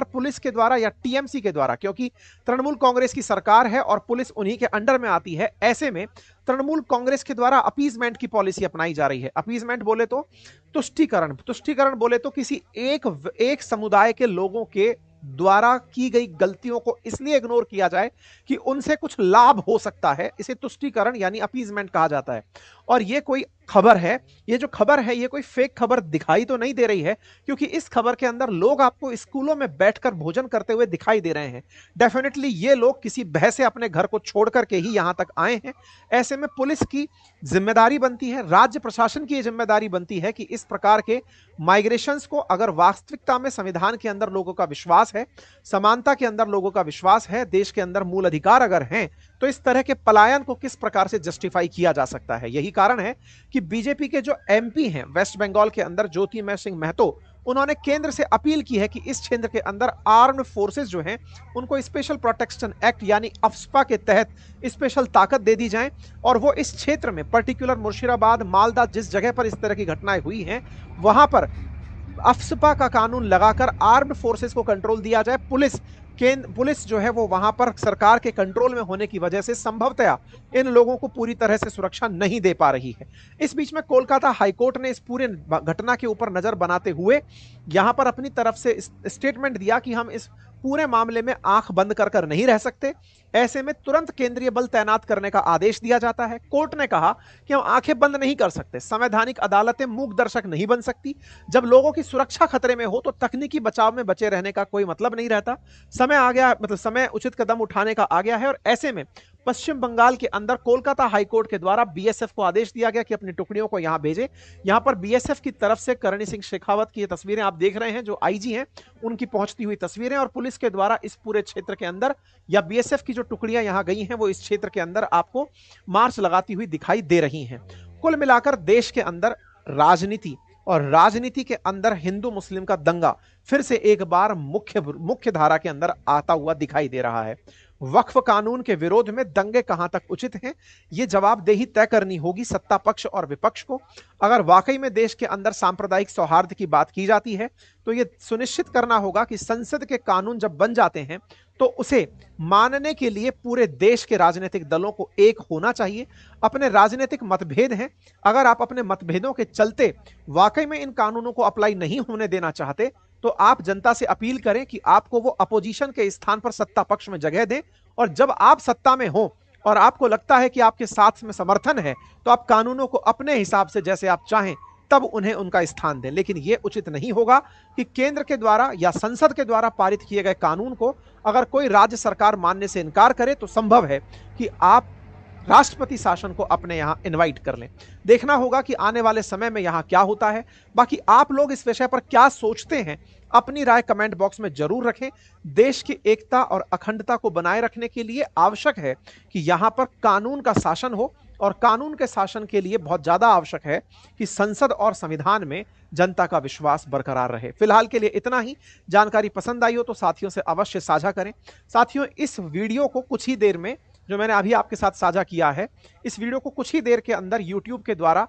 पुलिस के द्वारा या टीएमसी के द्वारा, क्योंकि तृणमूल कांग्रेस की सरकार है और पुलिस उन्हीं के अंडर में आती है, ऐसे में तृणमूल कांग्रेस के द्वारा अपीजमेंट की पॉलिसी अपनाई जा रही है। अपीजमेंट बोले तो तुष्टीकरण बोले तो किसी एक समुदाय के लोगों के द्वारा की गई गलतियों को इसलिए इग्नोर किया जाए कि उनसे कुछ लाभ हो सकता है। इसे तुष्टीकरण यानी अपीजमेंट कहा जाता है। और ये कोई खबर है, ये जो खबर है, ये कोई फेक खबर दिखाई तो नहीं दे रही है, क्योंकि इस खबर के अंदर लोग आपको स्कूलों में बैठकर भोजन करते हुए दिखाई दे रहे हैं। डेफिनेटली ये लोग किसी भय से अपने घर को छोड़ करके ही यहां तक आए हैं। ऐसे में पुलिस की जिम्मेदारी बनती है, राज्य प्रशासन की जिम्मेदारी बनती है कि इस प्रकार के माइग्रेशंस को, अगर वास्तविकता में संविधान के अंदर लोगों का विश्वास है, समानता के अंदर लोगों का विश्वास है, देश के अंदर मूल अधिकार अगर हैं, तो इस तरह के पलायन को किस प्रकार से जस्टिफाई किया जा सकता है। यही कारण है कि बीजेपी के जो एमपी हैं वेस्ट बंगाल के अंदर, ज्योतिर्मय सिंह महतो, उन्होंने केंद्र से अपील की है कि इस क्षेत्र के अंदर आर्म्ड फोर्सेस जो हैं उनको स्पेशल प्रोटेक्शन एक्ट यानी अफ्स्पा के तहत स्पेशल ताकत दे दी जाए और वो इस क्षेत्र में, पर्टिकुलर मुर्शिदाबाद, मालदा, जिस जगह पर इस तरह की घटनाएं हुई हैं, वहां पर अफ्स्पा का कानून लगाकर आर्म्ड फोर्सेस को कंट्रोल दिया जाए। पुलिस जो है वो वहां पर सरकार के कंट्रोल में होने की वजह से संभवतया इन लोगों को पूरी तरह से सुरक्षा नहीं दे पा रही है। इस बीच में कोलकाता हाईकोर्ट ने इस पूरे घटना के ऊपर नजर बनाते हुए यहां पर अपनी तरफ से स्टेटमेंट दिया कि हम इस पूरे मामले में आंख बंद कर नहीं रह सकते। ऐसे में तुरंत केंद्रीय बल तैनात करने का आदेश दिया जाता है। कोर्ट ने कहा कि हम आंखें बंद नहीं कर सकते, संवैधानिक अदालतें मूक दर्शक नहीं बन सकती। जब लोगों की सुरक्षा खतरे में हो तो तकनीकी बचाव में बचे रहने का कोई मतलब नहीं रहता। समय आ गया, मतलब समय उचित कदम उठाने का आ गया है। और ऐसे में पश्चिम बंगाल के अंदर कोलकाता हाईकोर्ट के द्वारा बीएसएफ को आदेश दिया गया कि अपनी टुकड़ियों को यहां भेजे। यहां पर बीएसएफ की तरफ से करणी सिंह शेखावत की ये तस्वीरें आप देख रहे हैं, जो आईजी हैं, उनकी पहुंचती हुई तस्वीरें, और पुलिस के द्वारा इस पूरे क्षेत्र के अंदर या बीएसएफ की जो टुकड़ियां यहां गई हैं वो इस क्षेत्र के अंदर आपको मार्च लगाती हुई दिखाई दे रही हैं। कुल मिलाकर देश के अंदर राजनीति और राजनीति के अंदर हिंदू मुस्लिम का दंगा फिर से एक बार मुख्य धारा के अंदर आता हुआ दिखाई दे रहा है। वक्फ कानून के विरोध में दंगे कहां तक उचित हैं, यह जवाबदेही तय करनी होगी सत्ता पक्ष और विपक्ष को। अगर वाकई में देश के अंदर सांप्रदायिक सौहार्द की बात की जाती है तो यह सुनिश्चित करना होगा कि संसद के कानून जब बन जाते हैं तो उसे मानने के लिए पूरे देश के राजनीतिक दलों को एक होना चाहिए। अपने राजनीतिक मतभेद हैं, अगर आप अपने मतभेदों के चलते वाकई में इन कानूनों को अप्लाई नहीं होने देना चाहते तो आप जनता से अपील करें कि आपको वो अपोजिशन के स्थान पर सत्ता पक्ष में जगह दें, और जब आप सत्ता में हो और आपको लगता है कि आपके साथ में समर्थन है तो आप कानूनों को अपने हिसाब से जैसे आप चाहें तब उन्हें उनका स्थान दें। लेकिन यह उचित नहीं होगा कि केंद्र के द्वारा या संसद के द्वारा पारित किए गए कानून को अगर कोई राज्य सरकार मानने से इनकार करे तो संभव है कि आप राष्ट्रपति शासन को अपने यहां इनवाइट कर लें। देखना होगा कि आने वाले समय में यहां क्या होता है। बाकी आप लोग इस विषय पर क्या सोचते हैं, अपनी राय कमेंट बॉक्स में जरूर रखें। देश की एकता और अखंडता को बनाए रखने के लिए आवश्यक है कि यहां पर कानून का शासन हो, और कानून के शासन के लिए बहुत ज्यादा आवश्यक है कि संसद और संविधान में जनता का विश्वास बरकरार रहे। फिलहाल के लिए इतना ही। जानकारी पसंद आई हो तो साथियों से अवश्य साझा करें। साथियों, इस वीडियो को कुछ ही देर में, जो मैंने अभी आपके साथ साझा किया है, इस वीडियो को कुछ ही देर के अंदर यूट्यूब के द्वारा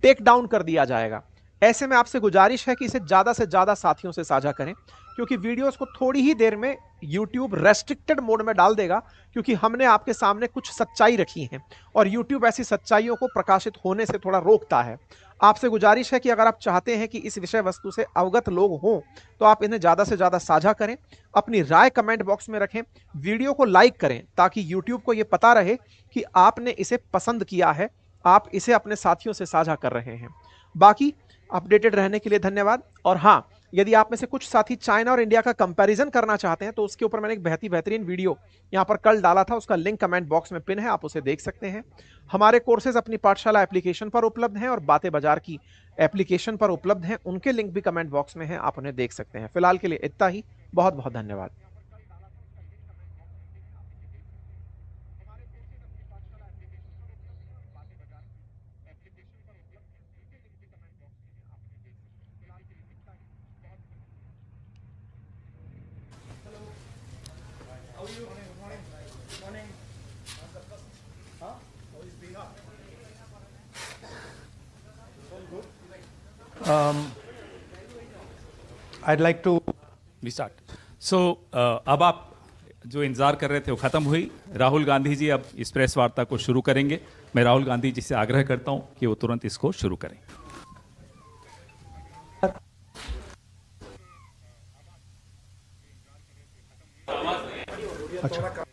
टेक डाउन कर दिया जाएगा। ऐसे में आपसे गुजारिश है कि इसे ज्यादा से ज्यादा साथियों से साझा करें, क्योंकि वीडियोस को थोड़ी ही देर में यूट्यूब रेस्ट्रिक्टेड मोड में डाल देगा, क्योंकि हमने आपके सामने कुछ सच्चाई रखी है और यूट्यूब ऐसी सच्चाइयों को प्रकाशित होने से थोड़ा रोकता है। आपसे गुजारिश है कि अगर आप चाहते हैं कि इस विषय वस्तु से अवगत लोग हों तो आप इन्हें ज्यादा से ज्यादा साझा करें, अपनी राय कमेंट बॉक्स में रखें, वीडियो को लाइक करें, ताकि यूट्यूब को यह पता रहे कि आपने इसे पसंद किया है, आप इसे अपने साथियों से साझा कर रहे हैं। बाकी अपडेटेड रहने के लिए धन्यवाद। और हां, यदि आप में से कुछ साथी चाइना और इंडिया का कंपैरिजन करना चाहते हैं तो उसके ऊपर मैंने एक बेहतरीन वीडियो यहां पर कल डाला था, उसका लिंक कमेंट बॉक्स में पिन है, आप उसे देख सकते हैं। हमारे कोर्सेज अपनी पाठशाला एप्लीकेशन पर उपलब्ध हैं और बातें बाजार की एप्लीकेशन पर उपलब्ध हैं, उनके लिंक भी कमेंट बॉक्स में है, आप उन्हें देख सकते हैं। फिलहाल के लिए इतना ही। बहुत बहुत धन्यवाद। I'd like to restart. So, अब आप जो इंतजार कर रहे थे वो खत्म हुई। राहुल गांधी जी अब इस प्रेस वार्ता को शुरू करेंगे। मैं राहुल गांधी जी से आग्रह करता हूं कि वो तुरंत इसको शुरू करें। अच्छा।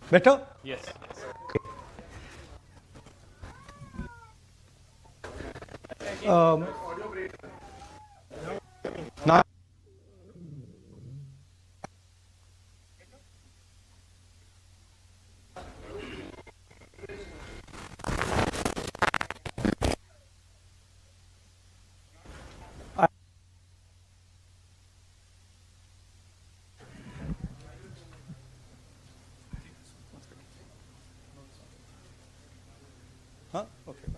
Better? Yes. Okay. Now, okay.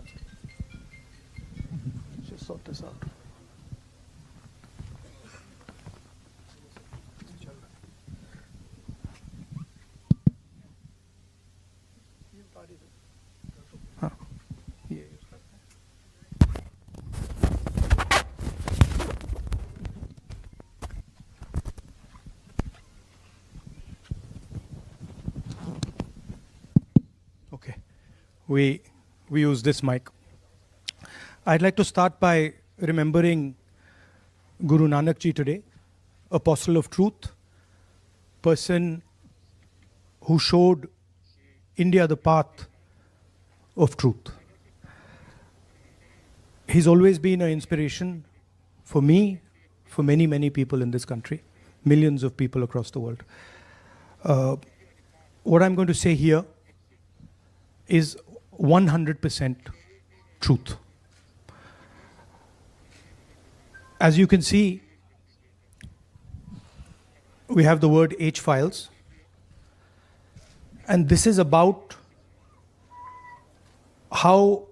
Just sort this out. Huh. Yeah. Okay. We use this mic. I'd like to start by remembering Guru Nanak Ji today, apostle of truth, person who showed India the path of truth. He's always been an inspiration for me, for many, many people in this country, millions of people across the world. What I'm going to say here is 100% truth. As you can see, we have the word H files, and this is about how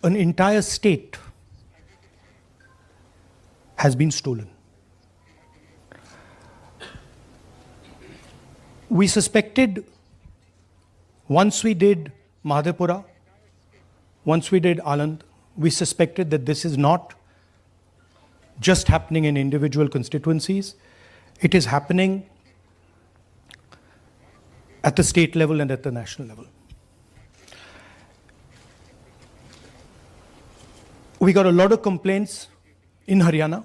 an entire state has been stolen. We suspected, once we did Madhepura, once we did Aland, we suspected that this is not just happening in individual constituencies, it is happening at the state level and at the national level. We got a lot of complaints in Haryana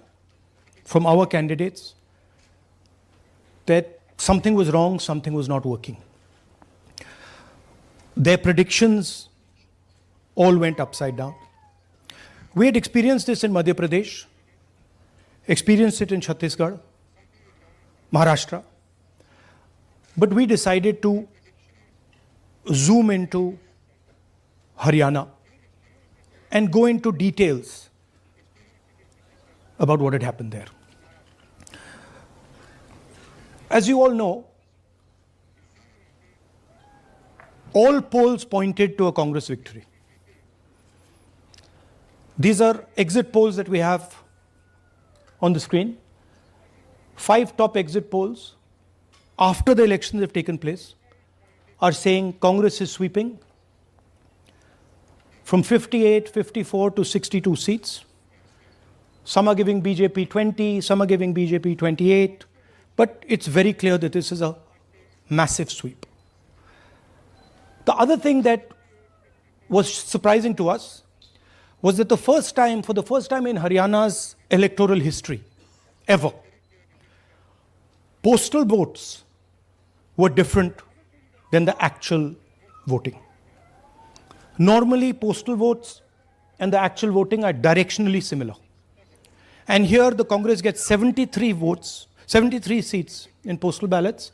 from our candidates that something was wrong, something was not working. Their predictions all went upside down. We had experienced this in Madhya Pradesh, experienced it in Chhattisgarh, Maharashtra. But we decided to zoom into Haryana and go into details about what had happened there. As you all know, all polls pointed to a Congress victory. These are exit polls that we have on the screen. 5 top exit polls after the elections have taken place are saying Congress is sweeping from 58, 54 to 62 seats. Some are giving BJP 20, some are giving BJP 28, but it's very clear that this is a massive sweep. The other thing that was surprising to us was that for the first time in Haryana's electoral history, ever, postal votes were different than the actual voting. Normally, postal votes and the actual voting are directionally similar. And here the Congress gets 73 votes, 73 seats in postal ballots,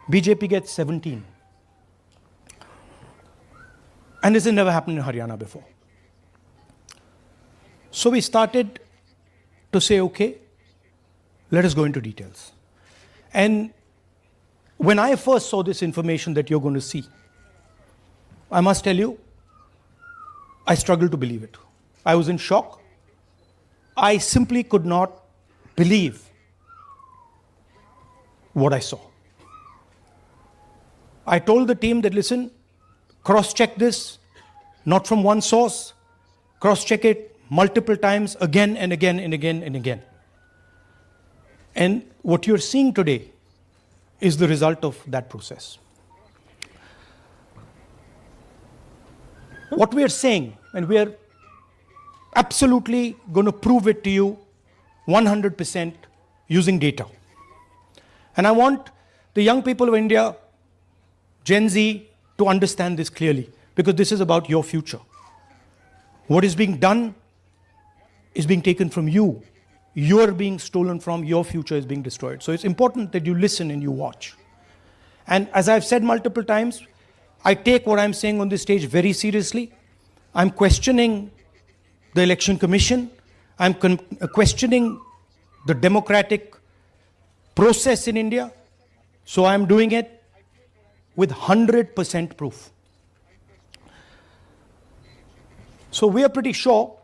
BJP gets 17. And this has never happened in Haryana before. So we started to say, okay, let us go into details. And when I first saw this information that you're going to see, I must tell you, I struggled to believe it. I was in shock. I simply could not believe what I saw. I told the team that, listen, cross-check this, not from one source, cross-check it multiple times, again and again and again and again. And what you're seeing today is the result of that process. What we are saying, and we are absolutely going to prove it to you 100% using data. And I want the young people of India, Gen Z, to understand this clearly, because this is about your future. What is being done is being taken from you. You are being stolen from, your future is being destroyed. So it's important that you listen and you watch. And as I've said multiple times, I take what I'm saying on this stage very seriously. I'm questioning the Election Commission. I'm questioning the democratic process in India. So I'm doing it with 100% proof. So we are pretty sure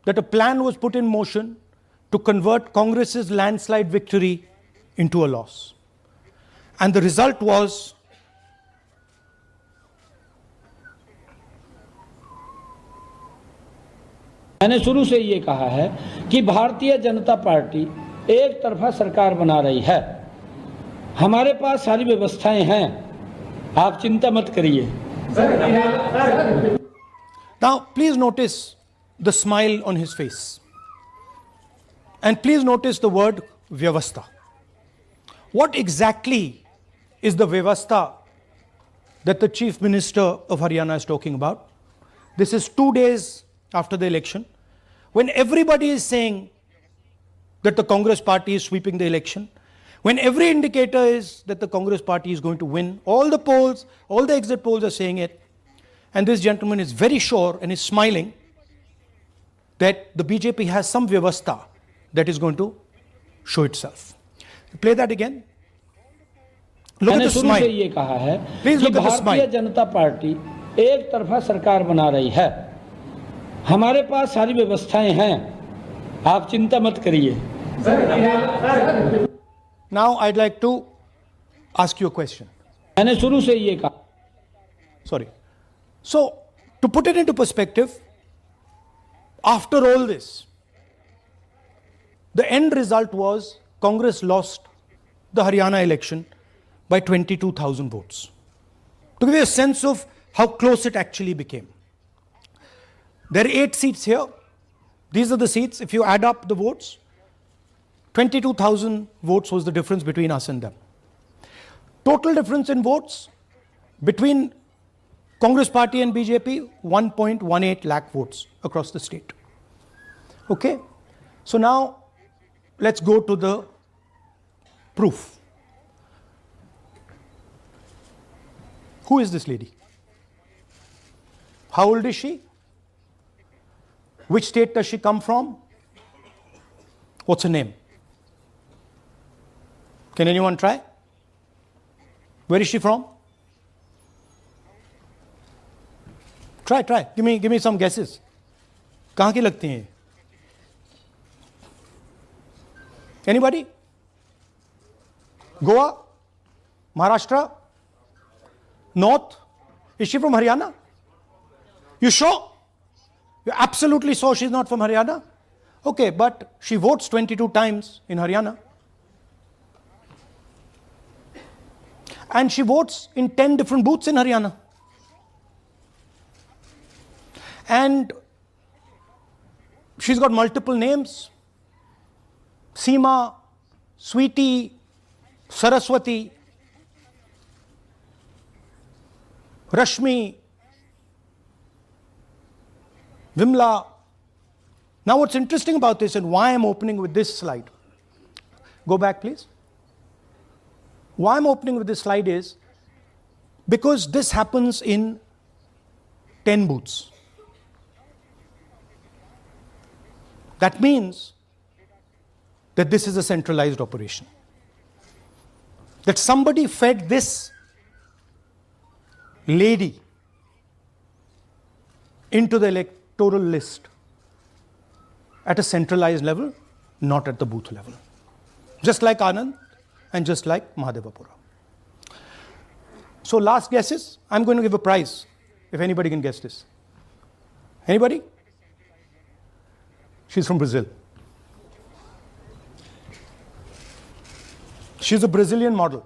that a plan was put in motion to convert Congress's landslide victory into a loss. And the result was मैंने शुरू से ये कहा है कि Bharatiya Janata party एक तरफा सरकार बना रही है। हमारे पास सारी व्यवस्थाएं हैं, आप चिंता मत करिए। Now, please notice the smile on his face. And please notice the word Vyavastha. What exactly is the Vyavastha that the Chief Minister of Haryana is talking about? This is 2 days after the election, when everybody is saying that the Congress party is sweeping the election, when every indicator is that the Congress party is going to win, all the polls, all the exit polls are saying it, and this gentleman is very sure and is smiling that the BJP has some Vyavastha that is going to show itself. Play that again. Look at the smile. ये कहा है Please look at the smile. Bharatiya Janata party एक तरफा सरकार बना रही है। हमारे पास सारी व्यवस्थाएं हैं, आप चिंता मत करिए। Now I'd like to ask you a question. मैंने शुरू से ये कहा। Sorry. So, to put it into perspective, after all this, the end result was Congress lost the Haryana election by 22,000 votes. To give you a sense of how close it actually became. There are 8 seats here. These are the seats. If you add up the votes, 22,000 votes was the difference between us and them. Total difference in votes between Congress party and BJP, 1.18 lakh votes across the state. Okay? So now, let's go to the proof. Who is this lady? How old is she? Which state does she come from? What's her name? Can anyone try? Where is she from? Try. Give me some guesses. कहाँ की लगती हैं? Anybody? Goa? Maharashtra? North? Is she from Haryana? You sure? You're absolutely sure she's not from Haryana? Okay, but she votes 22 times in Haryana. And she votes in 10 different booths in Haryana. And she's got multiple names. Seema, Sweetie, Saraswati, Rashmi, Vimla. Now what's interesting about this and why I'm opening with this slide. Go back please. Why I'm opening with this slide is because this happens in 10 booths. That means that this is a centralized operation. That somebody fed this lady into the electoral list at a centralized level, not at the booth level. Just like Anand and just like Mahadevapura. So last guesses, I'm going to give a prize if anybody can guess this. Anybody? She's from Brazil. She's a Brazilian model.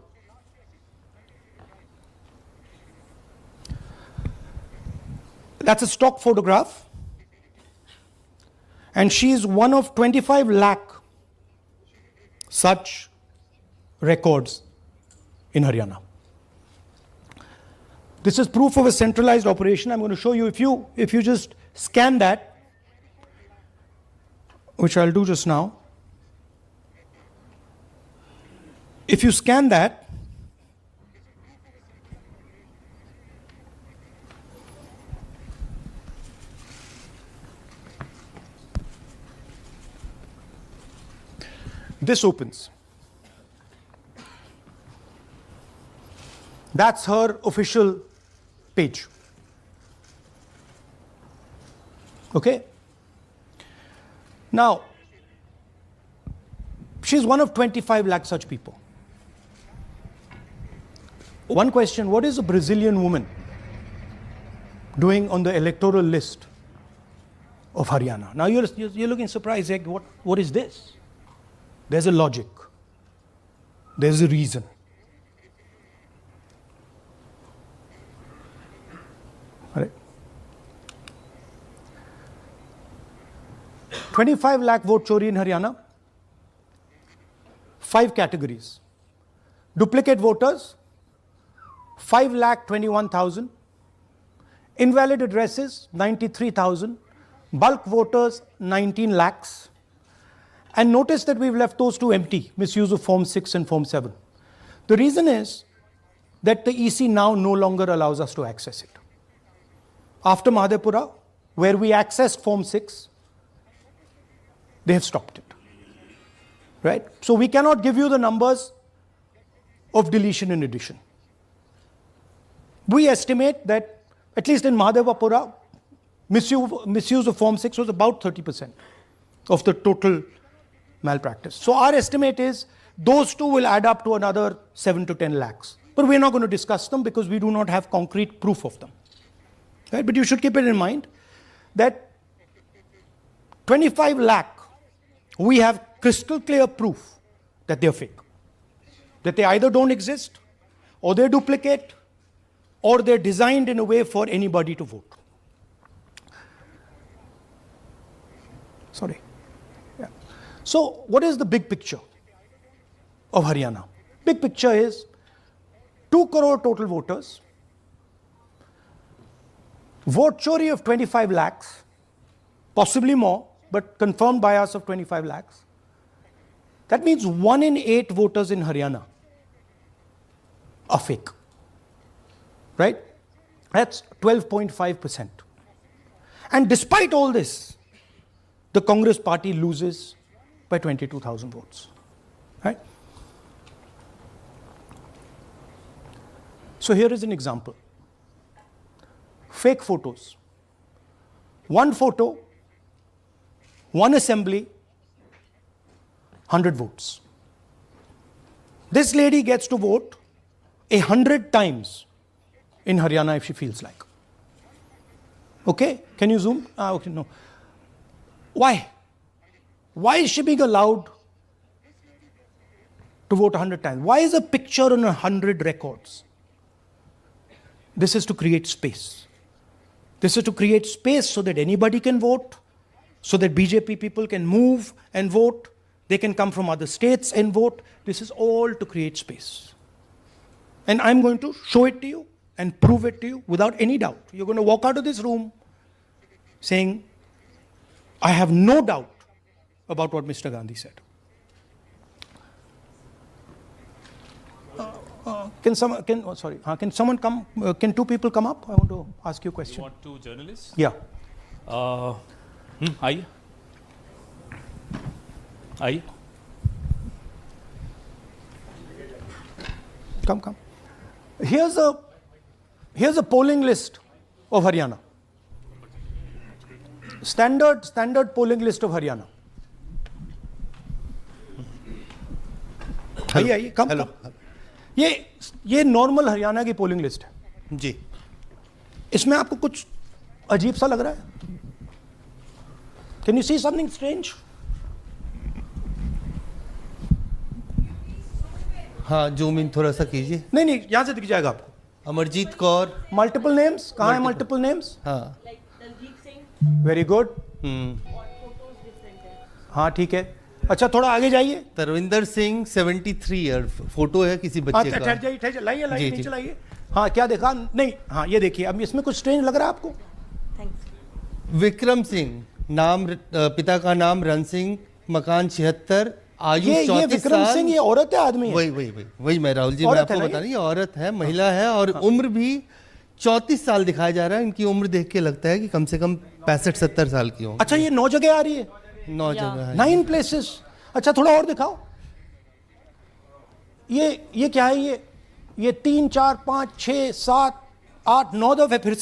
That's a stock photograph. And she's one of 25 lakh such records in Haryana. This is proof of a centralized operation. I'm going to show you, if you just scan that, which I'll do just now. If you scan that, this opens. That's her official page. Okay? Now, she's one of 25 lakh such people. One question, what is a Brazilian woman doing on the electoral list of Haryana? Now you're looking surprised, like, what is this? There's a logic. There's a reason. All right. 25 lakh vote chori in Haryana. 5 categories. Duplicate voters, 5,21,000. Invalid addresses, 93,000. Bulk voters, 19 lakhs. And notice that we've left those two empty, misuse of Form 6 and Form 7. The reason is that the EC now no longer allows us to access it. After Mahadevapura, where we accessed Form 6, they have stopped it. Right? So we cannot give you the numbers of deletion and addition. We estimate that, at least in Mahadevapura, misuse of Form 6 was about 30% of the total malpractice. So our estimate is those two will add up to another 7 to 10 lakhs. But we're not going to discuss them because we do not have concrete proof of them. Right? But you should keep it in mind that 25 lakh, we have crystal clear proof that they're fake. That they either don't exist, or they're duplicate, or they're designed in a way for anybody to vote. Sorry. Yeah. So what is the big picture of Haryana? Big picture is 2 crore total voters, vote chori of 25 lakhs, possibly more, but confirmed by us of 25 lakhs. That means 1 in 8 voters in Haryana are fake. right? That's 12.5%. And despite all this, the Congress party loses by 22,000 votes, right? So here is an example. Fake photos. One photo, one assembly, 100 votes. This lady gets to vote 100 times in Haryana if she feels like. Okay, can you zoom? Okay, no. Why? Why is she being allowed to vote 100 times? Why is a picture on 100 records? This is to create space. This is to create space so that anybody can vote, so that BJP people can move and vote. They can come from other states and vote. This is all to create space. And I'm going to show it to you and prove it to you without any doubt. You're going to walk out of this room saying, I have no doubt about what Mr. Gandhi said. Can someone come? Can two people come up? I want to ask you a question. You want two journalists? Yeah. आइए आइए. Come. Here's a polling list of Haryana. Standard polling list of Haryana. आइए कम. ये normal Haryana की polling list है जी. इसमें आपको कुछ अजीब सा लग रहा है? Can you see something strange? हाँ, जूम इन थोड़ा सा कीजिए. नहीं, यहां से दिख जाएगा आपको. अमरजीत कौर. Multiple names. कहाँ है मल्टीपल नेम्स? हाँ. Very good. हाँ, ठीक है. अच्छा, थोड़ा आगे जाइए. तरविंदर सिंह 73 ईयर. फोटो है किसी बच्चे का. ठहर जाइए, लाइए नीचे लाइए. हाँ, क्या देखा? नहीं, हाँ, ये देखिए. अब इसमें कुछ स्ट्रेंज लग रहा है आपको? विक्रम सिंह, नाम पिता का नाम रण सिंह, मकान 76, आयु 34 साल. विक्रम सिंह ये औरत है आदमी है? वही मैं राहुल जी, मैं आपको बता रही हूँ, औरत है, महिला है. और उम्र भी 34 साल दिखाया जा रहा है. इनकी उम्र देख के लगता है कि कम से कम 65-70 साल की होगी. अच्छा, ये 9 जगह आ रही है? 9 जगह है. 9 प्लेसेस. अच्छा, थोड़ा और दिखाओ. ये क्या है? ये 3, 4, 5, 6, 7, 8, 9 दफे फिर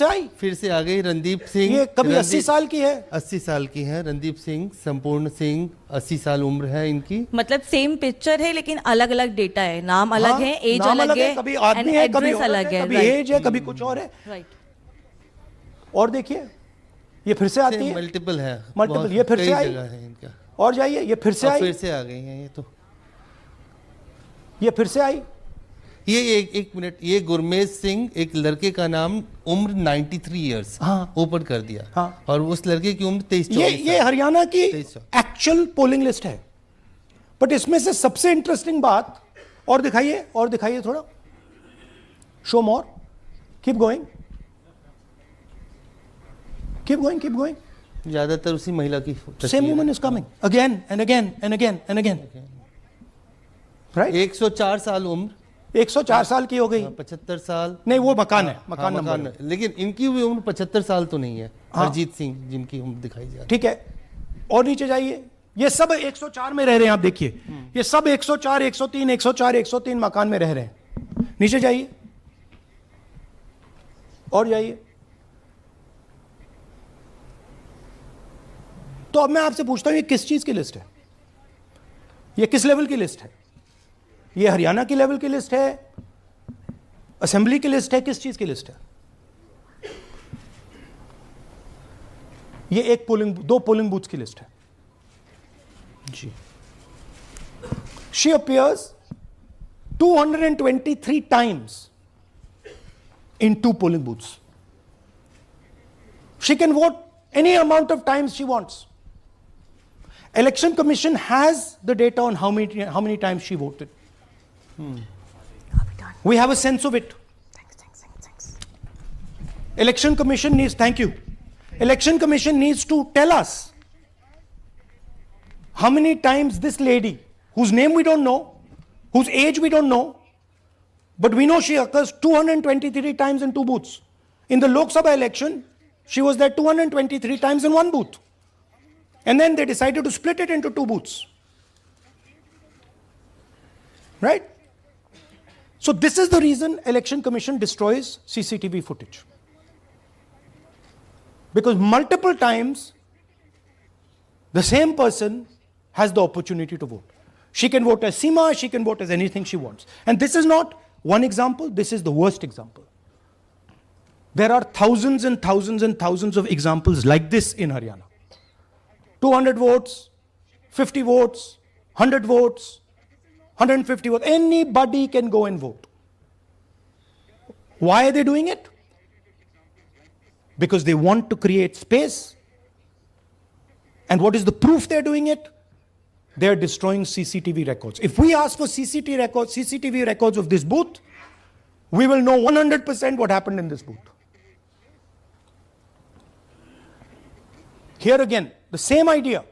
से आ गई. रणदीप सिंह. ये कभी 80 साल की है? 80 साल की है. रणदीप सिंह, संपूर्ण सिंह, 80 साल उम्र है इनकी. मतलब सेम पिक्चर है लेकिन अलग अलग डेटा है. नाम अलग है, एज अलग है, कभी आदमी है, कभी अलग है, कभी एज है, कभी कुछ और है. राइट. और देखिए, ये फिर से आती है. मल्टीपल है. मल्टीपल. ये फिर से आई. इनका. और जाइए, ये फिर से आई. फिर से आ गई हैं ये तो. ये फिर से आई. ये एक मिनट. ये गुरमेज सिंह, एक लड़के का नाम, उम्र 93 इयर्स. हाँ. ऊपर कर दिया. हाँ. और उस लड़के की उम्र 23. ये हरियाणा की एक्चुअल पोलिंग लिस्ट है. बट इसमें से सबसे इंटरेस्टिंग बात, और दिखाइए थोड़ा. शो मोर. Keep going. ज्यादातर उसी महिला की. Same woman is coming again and again. Right. 104 साल उम्र. 104 साल की हो गई. 75 साल. नहीं, वो मकान है. मकान नंबर. लेकिन इनकी भी उम्र 75 साल तो नहीं है. हरजीत सिंह जिनकी उम्र दिखाई जा रही है. ठीक है. और नीचे जाइए. ये सब 104 में रह रहे हैं. आप देखिए, ये सब 104, 103, 104, 103 मकान में रह रहे हैं. नीचे जाइए. और जाइए. तो अब मैं आपसे पूछता हूं, ये किस चीज की लिस्ट है? ये किस लेवल की लिस्ट है? ये हरियाणा की लेवल की लिस्ट है? असेंबली की लिस्ट है? किस चीज की लिस्ट है? ये दो पोलिंग बूथ्स की लिस्ट है जी. She appears 223 times in 2 polling booths. She can vote any amount of times she wants. Election Commission has the data on how many times she voted. We have a sense of it. Thanks. Election Commission needs, thank you. Election Commission needs to tell us how many times this lady, whose name we don't know, whose age we don't know, But we know she occurs 223 times in 2 booths. In the Lok Sabha election, she was there 223 times in 1 booth. And then they decided to split it into 2 booths. Right? So this is the reason Election Commission destroys CCTV footage. Because multiple times, the same person has the opportunity to vote. She can vote as Seema, she can vote as anything she wants. And this is not one example, this is the worst example. There are thousands and thousands and thousands of examples like this in Haryana. 200 votes, 50 votes, 100 votes, 150 votes. Anybody can go and vote. Why are they doing it? Because they want to create space. And what is the proof they're doing it? They're destroying CCTV records. If we ask for CCTV records of this booth, we will know 100% what happened in this booth. Here again, the same idea.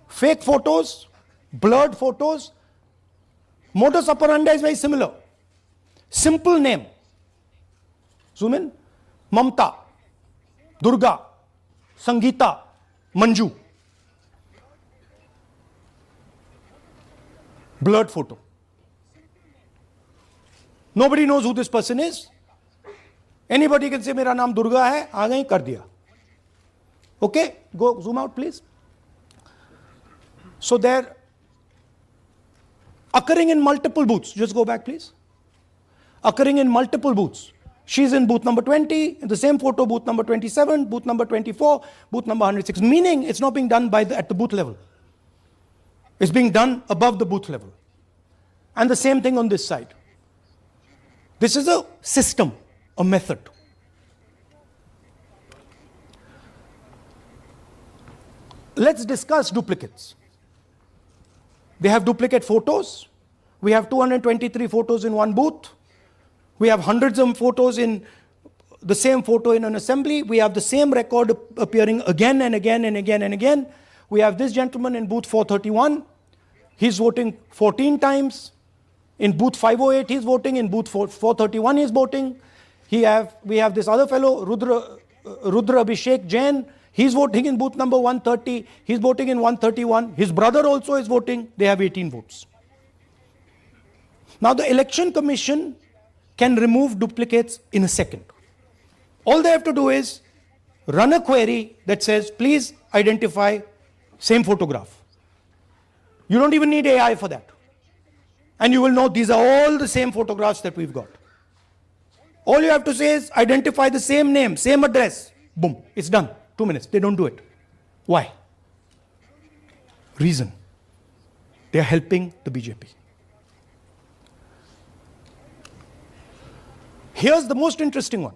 Fake photos, blurred photos. Modus operandi is very similar. Simple name. Zoom in. Mamta, Durga, Sangeeta, Manju. Blurred photo. Nobody knows who this person is. Anybody can say, "Mera naam Durga hai," aa gayi, kar diya. Okay, go zoom out, please. So they're occurring in multiple booths. Just go back, please. Occurring in multiple booths. She's in booth number 20, in the same photo, booth number 27, booth number 24, booth number 106. Meaning it's not being done at the booth level. It's being done above the booth level. And the same thing on this side. This is a system, a method. Let's discuss duplicates. They have duplicate photos. We have 223 photos in 1 booth. We have hundreds of photos in the same photo in an assembly. We have the same record appearing again and again and again and again. We have this gentleman in booth 431. He's voting 14 times. In booth 508, he's voting. In booth 431, he's voting. We have this other fellow, Rudra Abhishek Jain. He's voting in booth number 130. He's voting in 131. His brother also is voting. They have 18 votes. Now the Election Commission can remove duplicates in a second. All they have to do is run a query that says, please identify same photograph. You don't even need AI for that. And you will know these are all the same photographs that we've got. All you have to say is identify the same name, same address. Boom, it's done. 2 minutes. They don't do it. Why? Reason. They are helping the BJP. Here's the most interesting one.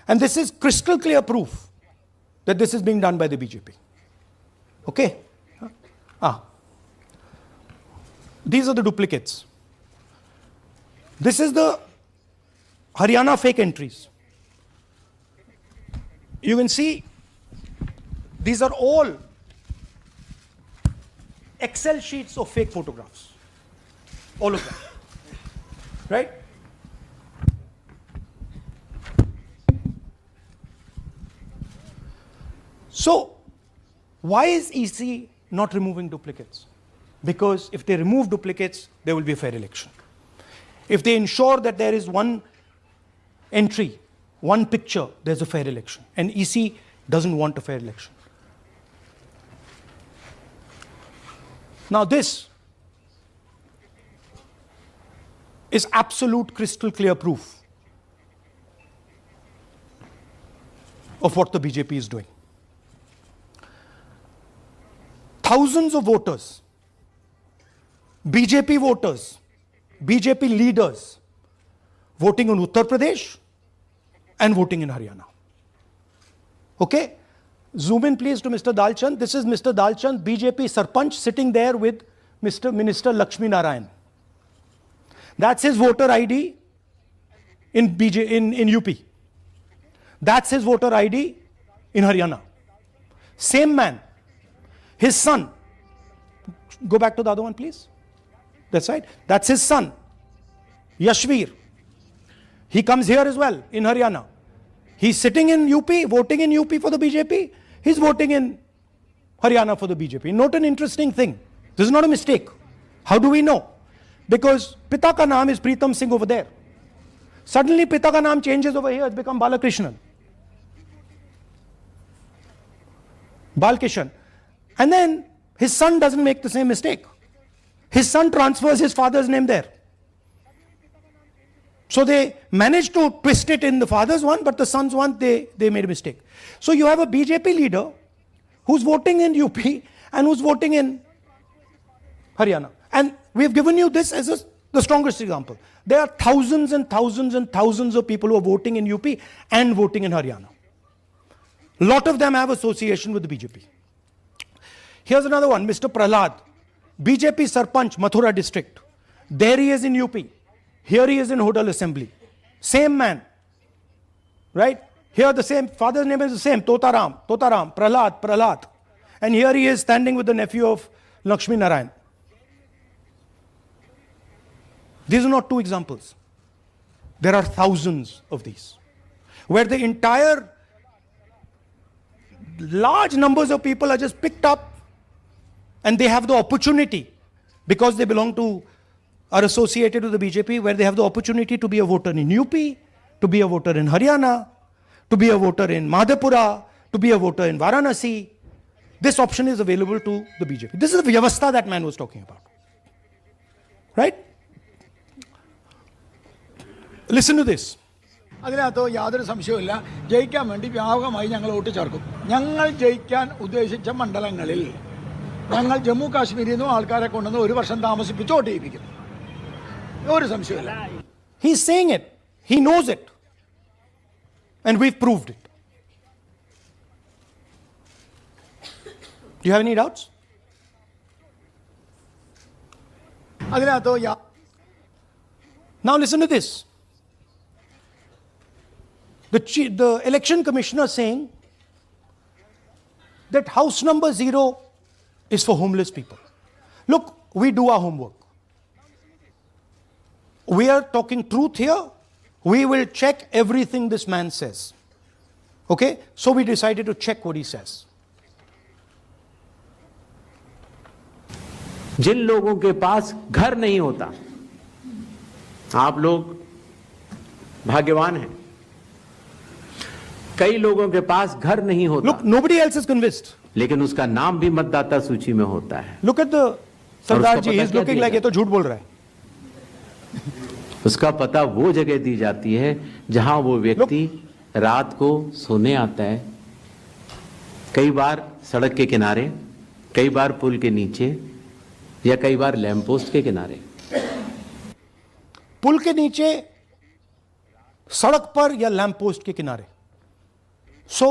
And this is crystal clear proof that this is being done by the BJP. Okay? These are the duplicates. This is the Haryana fake entries. You can see these are all Excel sheets of fake photographs. All of them. Right? So, why is EC not removing duplicates? Because if they remove duplicates, there will be a fair election. If they ensure that there is one entry, one picture, there's a fair election. And EC doesn't want a fair election. Now this is absolute crystal clear proof of what the BJP is doing. Thousands of voters, BJP voters, BJP leaders voting in Uttar Pradesh and voting in Haryana. Okay? Zoom in please to Mr. Dalchand. This is Mr. Dalchand, BJP Sarpanch, sitting there with Mr. Minister Lakshmi Narayan. That's his voter ID in UP. That's his voter ID in Haryana. Same man. His son. Go back to the other one, please. That's right. That's his son. Yashvir. He comes here as well, in Haryana. He's sitting in UP, voting in UP for the BJP. He's voting in Haryana for the BJP. Note an interesting thing. This is not a mistake. How do we know? Because Pita ka naam is Pritam Singh over there. Suddenly Pita ka naam changes over here, it's become Balakrishnan. Balkishan. And then his son doesn't make the same mistake. His son transfers his father's name there. So they managed to twist it in the father's one, but the son's one, they made a mistake. So you have a BJP leader who's voting in UP and who's voting in Haryana. And we've given you this as the strongest example. There are thousands and thousands and thousands of people who are voting in UP and voting in Haryana. A lot of them have association with the BJP. Here's another one, Mr. Prahlad, BJP Sarpanch, Mathura district. There he is in UP. Here he is in Hodal Assembly. Same man. Right? Here the same, father's name is the same, Totaram, Prahlad. And here he is standing with the nephew of Lakshmi Narayan. These are not two examples. There are thousands of these, where the entire large numbers of people are just picked up and they have the opportunity, because they belong to, are associated with the BJP, where they have the opportunity to be a voter in UP, to be a voter in Haryana, to be a voter in Madhepura, to be a voter in Varanasi. This option is available to the BJP. This is the Vyavastha that man was talking about. Right? Listen to this. അതിനകത്ത് യാതൊരു സംശയവുമില്ല. ജയിക്കാൻ വേണ്ടി വ്യാപകമായി ഞങ്ങൾ vote ചേർക്കും. ഞങ്ങൾ ജയിക്കാൻ ഉദ്ദേശിച്ച മണ്ഡലങ്ങളിൽ ഞങ്ങൾ ജമ്മു കാശ്മീരിൽ നിന്നും ആൾക്കാരെ കൊണ്ടുവന്ന് ഒരു വർഷം താമസിപ്പിച്ച് വോട്ട് ചെയ്യിപ്പിക്കും. ഒരു സംശയവുമില്ല. He is saying it. He knows it. And we've proved it. Do you have any doubts? അതിനകത്ത് Now listen to this. The election commissioner saying that house number 0 is for homeless people. Look, we do our homework. We are talking truth here. We will check everything this man says. Okay? So we decided to check what he says. जिन लोगों के पास घर नहीं होता, आप लोग भाग्यवान हैं. कई लोगों के पास घर नहीं होता. Look, nobody else is convinced. लेकिन उसका नाम भी मतदाता सूची में होता है. Look at the Sardar ji, he is looking like ये तो झूठ बोल रहा है. उसका पता वो जगह दी जाती है जहां वो व्यक्ति रात को सोने आता है. कई बार सड़क के किनारे, कई बार पुल के नीचे, या कई बार लैंप पोस्ट के किनारे. पुल के नीचे, सड़क पर या लैंप पोस्ट के किनारे. So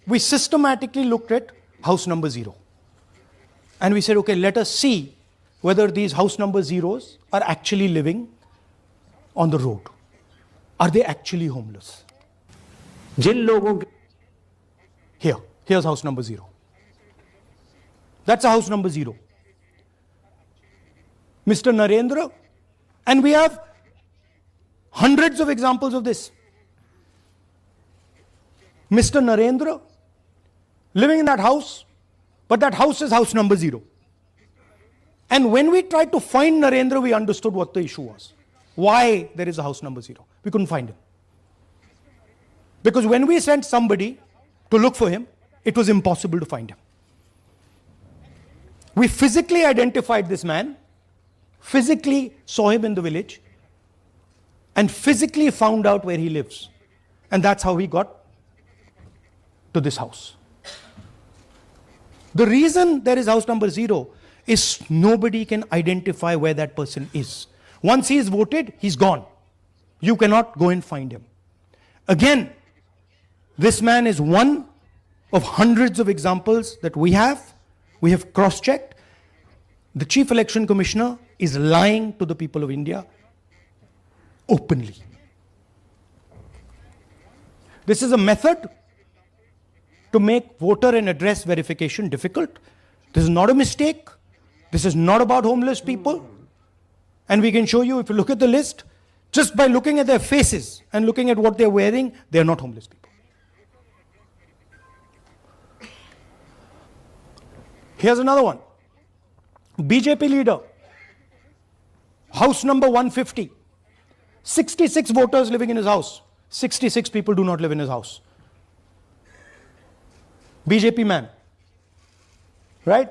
we systematically looked at house number 0. And we said, okay, let us see whether these house number 0s are actually living on the road. Are they actually homeless? जिन लोगों के here's house number 0. That's a house number 0. Mr. Narendra, and we have hundreds of examples of this. Mr. Narendra living in that house, but that house is house number 0. And when we tried to find Narendra, we understood what the issue was. Why there is a house number 0. We couldn't find him. Because when we sent somebody to look for him, it was impossible to find him. We physically identified this man, physically saw him in the village, and physically found out where he lives. And that's how he got to this house. The reason there is house number 0 is nobody can identify where that person is. Once he is voted, he's gone. You cannot go and find him. Again, this man is one of hundreds of examples that we have. We have cross-checked. The Chief Election Commissioner is lying to the people of India openly. This is a method to make voter and address verification difficult. This is not a mistake. This is not about homeless people. And we can show you, if you look at the list, Just by looking at their faces and looking at what they're wearing, they're not homeless people. Here's another one. BJP leader, house number 150. 66 voters living in his house. 66 people do not live in his house. BJP man. Right?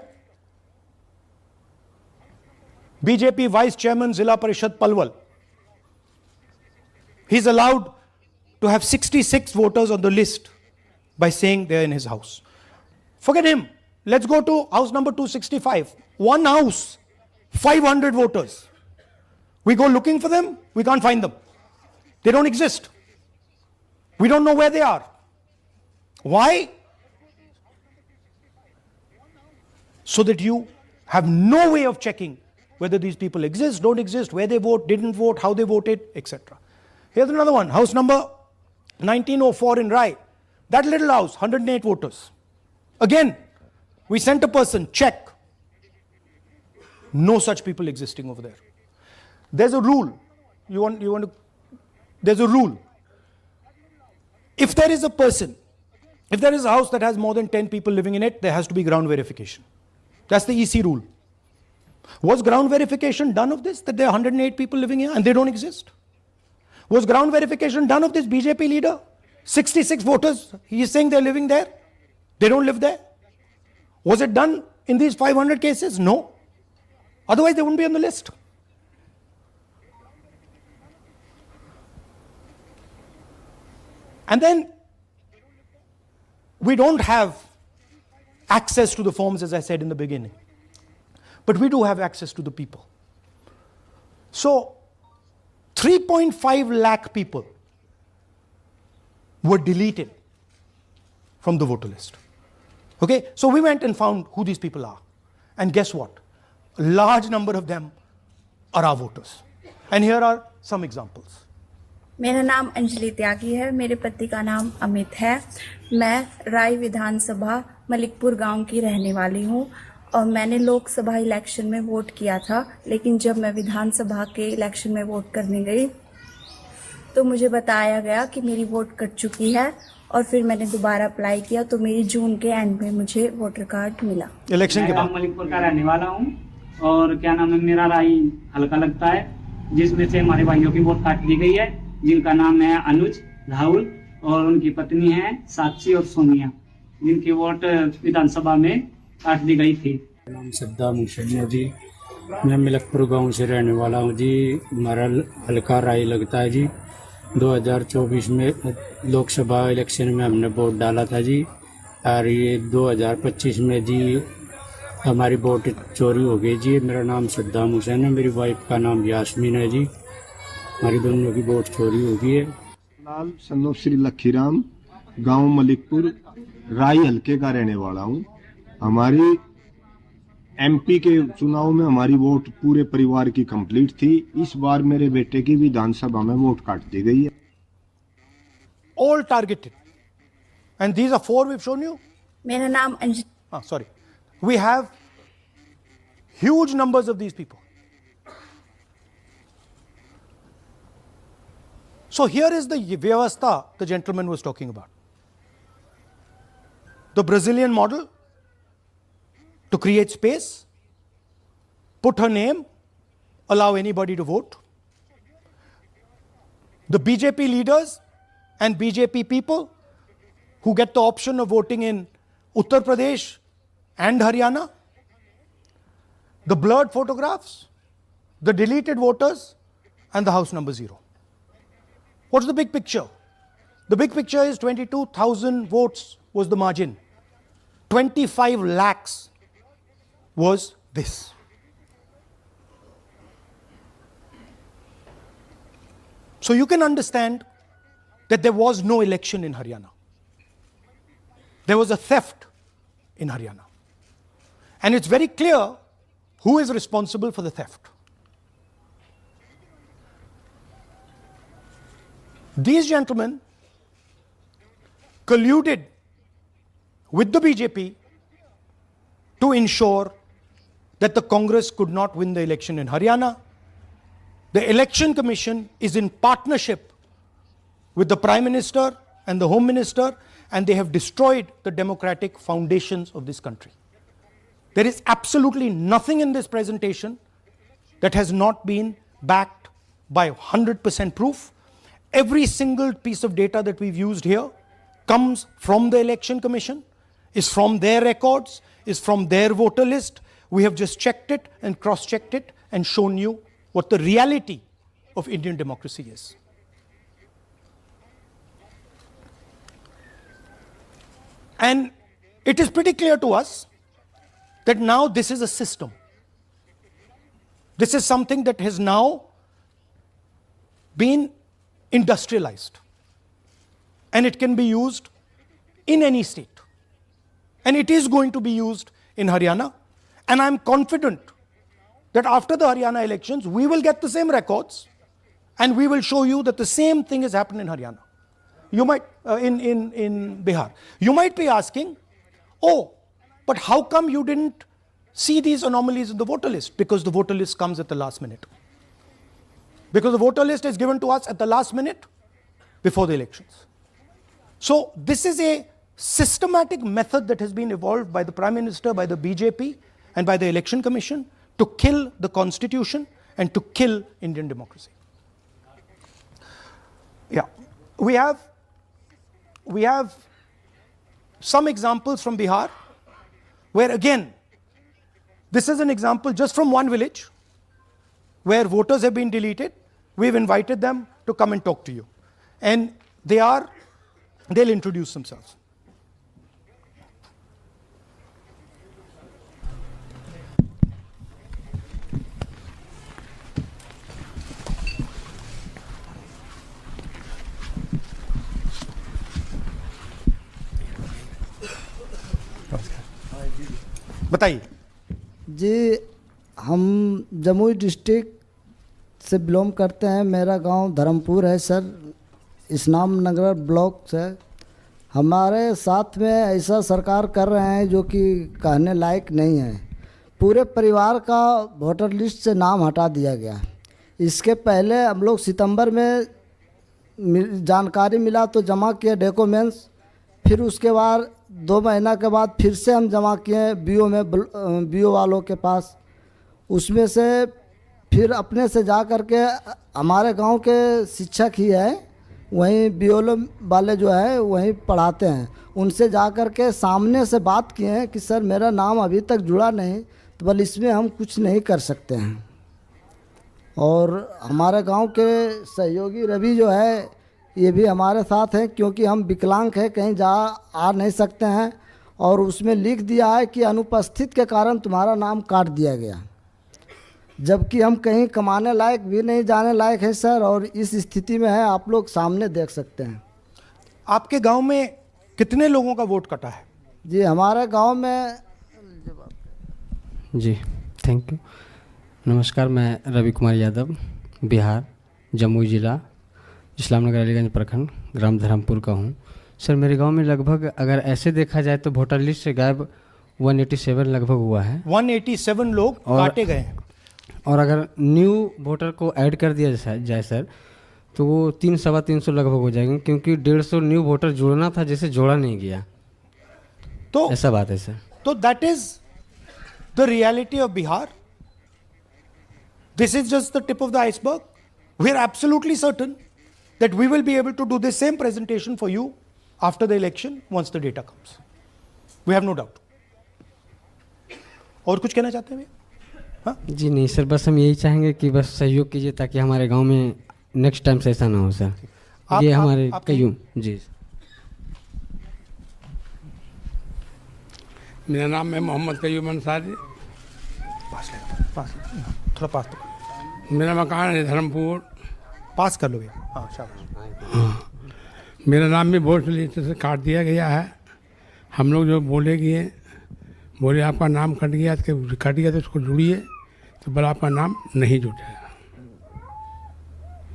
BJP Vice Chairman Zilla Parishad Palwal. He's allowed to have 66 voters on the list by saying they're in his house. Forget him. Let's go to house number 265. One house, 500 voters. We go looking for them, we can't find them. They don't exist. We don't know where they are. Why? So that you have no way of checking whether these people exist, don't exist, where they vote, didn't vote, how they voted, etc. Here's another one, house number 1904 in Rai. That little house, 108 voters. Again, we sent a person, check. No such people existing over there. There's a rule. There's a rule. If there is a person, if there is a house that has more than 10 people living in it, there has to be ground verification. That's the EC rule. Was ground verification done of this, that there are 108 people living here and they don't exist? Was ground verification done of this BJP leader? 66 voters, he is saying they're living there. They don't live there. Was it done in these 500 cases? No. Otherwise they wouldn't be on the list. And then we don't have access to the forms, as I said in the beginning. But we do have access to the people. So 3.5 lakh people were deleted from the voter list. Okay, so we went and found who these people are. And guess what? A large number of them are our voters. And here are some examples. मेरा नाम अंजलि त्यागी है, मेरे पति का नाम अमित है। मैं राय विधानसभा मलिकपुर गांव की रहने वाली हूं और मैंने लोकसभा इलेक्शन में वोट किया था, लेकिन जब मैं विधानसभा के इलेक्शन में वोट करने गई तो मुझे बताया गया कि मेरी वोट कट चुकी है और फिर मैंने दोबारा अप्लाई किया तो मेरी जून के एंड में मुझे वोटर कार्ड मिला। इलेक्शन के बाद मलिकपुर का रहने वाला हूं और क्या नाम है, मेरा राय हल्का लगता है, जिसमें से हमारे भाइयों की वोट काट दी गई है, जिनका नाम है अनुज, राहुल और उनकी पत्नी है साक्षी और सोनिया, जिनकी वोट विधानसभा में काट दी गई थी। नाम सद्दाम हुसैन है जी, मैं मलिकपुर गांव से रहने वाला हूं जी। हमारा हल्का राय लगता है जी। 2024 में लोकसभा इलेक्शन में हमने वोट डाला था जी, और ये 2025 में जी हमारी वोट चोरी हो गई जी। मेरा नाम सद्दाम हुसैन है, मेरी वाइफ का नाम यास्मीन है जी। हमारी दोनों की वोट चोरी हो गई है। लाल सन्नो श्री लखीराम, गांव मलिकपुर, राय हल्के का रहने वाला हूं। हमारी एमपी के चुनाव में हमारी वोट पूरे परिवार की कंप्लीट थी। इस बार मेरे बेटे की विधानसभा में वोट काट दी गई है। All targeted. And these are 4 we've shown you. मेरा नाम Anjali. Sorry. We have huge numbers of these people. So here is the vyavastha the gentleman was talking about. The Brazilian model, to create space, put her name, allow anybody to vote. The BJP leaders and BJP people who get the option of voting in Uttar Pradesh and Haryana. The blurred photographs, the deleted voters, and the house number 0. What's the big picture? The big picture is 22,000 votes was the margin. 25 lakhs was this. So you can understand that there was no election in Haryana. There was a theft in Haryana. And it's very clear who is responsible for the theft. These gentlemen colluded with the BJP to ensure that the Congress could not win the election in Haryana The Election Commission is in partnership with the Prime Minister and the Home Minister, and they have destroyed the democratic foundations of this country. There is absolutely nothing in this presentation that has not been backed by 100% proof. Every single piece of data that we've used here comes from the Election Commission, is from their records, is from their voter list. We have just checked it and cross-checked it and shown you what the reality of Indian democracy is. And it is pretty clear to us that now this is a system. This is something that has now been industrialized. And it can be used in any state. And it is going to be used in Haryana. And I'm confident that after the Haryana elections, we will get the same records and we will show you that the same thing has happened in Haryana. You might, in Bihar. You might be asking, oh, but how come you didn't see these anomalies in the voter list? Because the voter list comes at the last minute. Because the voter list is given to us at the last minute before the elections. So this is a systematic method that has been evolved by the Prime Minister, by the BJP, and by the Election Commission to kill the Constitution and to kill Indian democracy. Yeah, we have some examples from Bihar where, again, this is an example just from one village where voters have been deleted. We've invited them to come and talk to you. And they'll introduce themselves. बताइए जी। हम Jamui district से belong करते हैं। मेरा गांव धर्मपुर है sir, इस्लाम नगर block से। हमारे साथ में ऐसा सरकार कर रहे हैं जो कि कहने लायक नहीं है। पूरे परिवार का वोटर लिस्ट से नाम हटा दिया गया। इसके पहले हम लोग सितंबर में जानकारी मिला तो जमा किए डॉक्यूमेंट्स, फिर उसके बाद 2 महीना के बाद फिर से हम जमा किए बीओ में, बीओ वालों के पास। उसमें से फिर अपने से जा कर के हमारे गांव के शिक्षक ही है, वहीं बीओ वाले जो है वहीं पढ़ाते हैं, उनसे जा कर के सामने से बात किए हैं कि सर मेरा नाम अभी तक जुड़ा नहीं, तो बोले इसमें हम कुछ नहीं कर सकते हैं। और हमारे गांव के सहयोगी रवि जो है ये भी हमारे साथ हैं, क्योंकि हम विकलांग हैं, कहीं आ नहीं सकते हैं। और उसमें लिख दिया है कि अनुपस्थित के कारण तुम्हारा नाम काट दिया गया, जबकि हम कहीं कमाने लायक भी नहीं, जाने लायक है सर। और इस स्थिति में है, आप लोग सामने देख सकते हैं। आपके गांव में कितने लोगों का वोट कटा है? जी हमारे गांव में जी थैंक यू। नमस्कार, मैं रवि कुमार यादव, बिहार, जमुई जिला, इस्लामनगर अलीगंज प्रखंड, ग्राम धर्मपुर का हूँ। सर मेरे गांव में लगभग अगर ऐसे देखा जाए तो वोटर लिस्ट से गायब 187 लगभग हुआ है। 187 लोग काटे गए हैं। और अगर न्यू वोटर को ऐड कर दिया जाए सर तो वो 300-325 लगभग हो जाएंगे, क्योंकि 150 न्यू वोटर जोड़ना था जिसे जोड़ा नहीं गया। तो ऐसा बात है सर। तो that is the reality of Bihar. This is just the tip of the iceberg. We are absolutely certain that we will be able to do the same presentation for you after the election once the data comes. We have no doubt. और कुछ कहना चाहते हैं हाँ? जी नहीं sir, बस हम यही चाहेंगे कि बस सहयोग कीजिए ताकि हमारे गांव में नेक्स्ट टाइम से ऐसा ना हो सर। ये हमारे कयूम जी। मेरा नाम है मोहम्मद कयूम अंसारी। थोड़ा पास। मेरा मकान है धर्मपुर। पास कर लो भैया। हाँ शाबाश। मेरा नाम भी वोट लिस्ट से काट दिया गया है। हम लोग जो बोले आपका नाम कट गया तो उसको जुड़िए, तो बोला आपका नाम नहीं जुटेगा।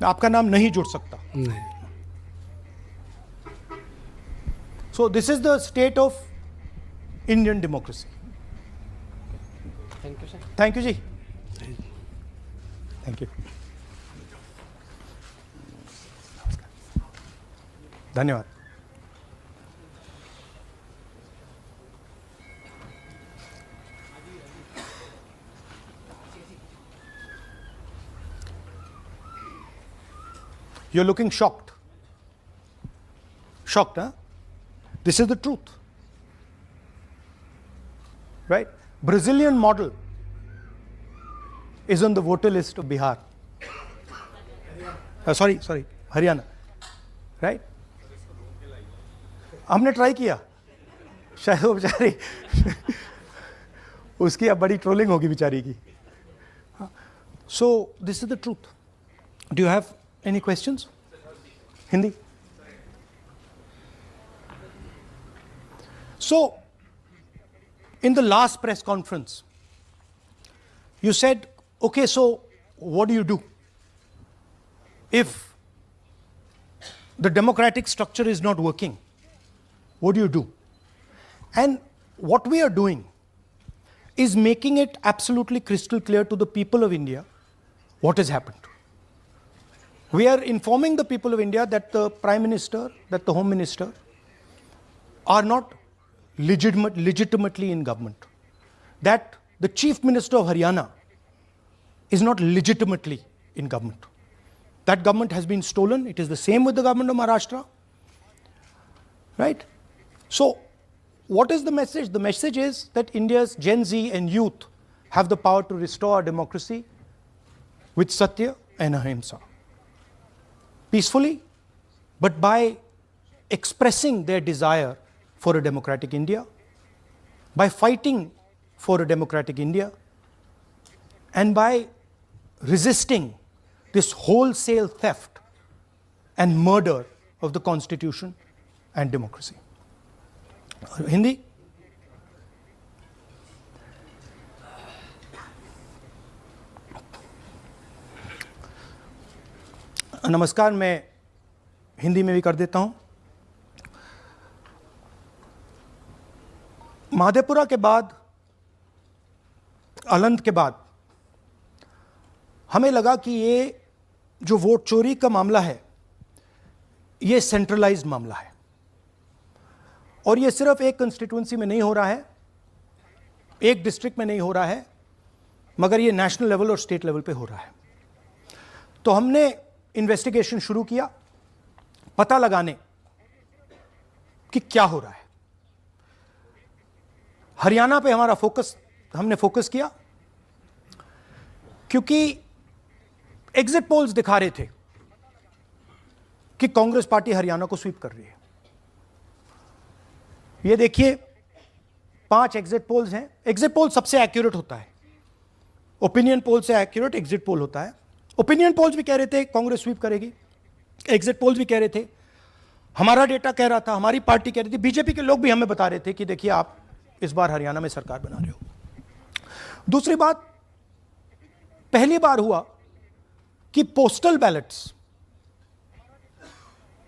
आपका नाम नहीं जुड़ सकता। नहीं। So this is the state of Indian democracy. Thank you sir. Thank you ji. Thank you. धन्यवाद। You're looking shocked. Shocked, huh? This is the truth. Right? Brazilian model is on the voter list of Bihar. Sorry, Haryana. Right? हमने try किया, शायद वो बेचारी उसकी अब बड़ी trolling होगी बेचारी की. So this is the truth. Do you have any questions? Hindi? So, in the last press conference, you said, okay, so what do? If the democratic structure is not working, what do? And what we are doing is making it absolutely crystal clear to the people of India what has happened. We are informing the people of India that the Prime Minister, that the Home Minister are not legitimately in government. That the Chief Minister of Haryana is not legitimately in government. That government has been stolen. It is the same with the government of Maharashtra. Right? So, what is the message? The message is that India's Gen Z and youth have the power to restore our democracy with Satya and Ahimsa. Peacefully, but by expressing their desire for a democratic India, by fighting for a democratic India, and by resisting this wholesale theft and murder of the Constitution and democracy. Hindi? नमस्कार, मैं हिंदी में भी कर देता हूं. महादेपुरा के बाद, अलंत के बाद हमें लगा कि ये जो वोट चोरी का मामला है, ये सेंट्रलाइज्ड मामला है और ये सिर्फ एक कंस्टिट्यूएंसी में नहीं हो रहा है, एक डिस्ट्रिक्ट में नहीं हो रहा है, मगर ये नेशनल लेवल और स्टेट लेवल पे हो रहा है. तो हमने इन्वेस्टिगेशन शुरू किया, पता लगाने कि क्या हो रहा है. हरियाणा पे हमने फोकस किया क्योंकि एग्जिट पोल्स दिखा रहे थे कि कांग्रेस पार्टी हरियाणा को स्वीप कर रही है. ये देखिए 5 एग्जिट पोल्स हैं. एग्जिट पोल सबसे एक्यूरेट होता है, ओपिनियन पोल से एक्यूरेट एग्जिट पोल होता है. ओपिनियन पोल्स भी कह रहे थे कांग्रेस स्वीप करेगी, एग्जिट पोल्स भी कह रहे थे, हमारा डेटा कह रहा था, हमारी पार्टी कह रही थी, बीजेपी के लोग भी हमें बता रहे थे कि देखिए आप इस बार हरियाणा में सरकार बना रहे हो. दूसरी बात, पहली बार हुआ कि पोस्टल बैलेट्स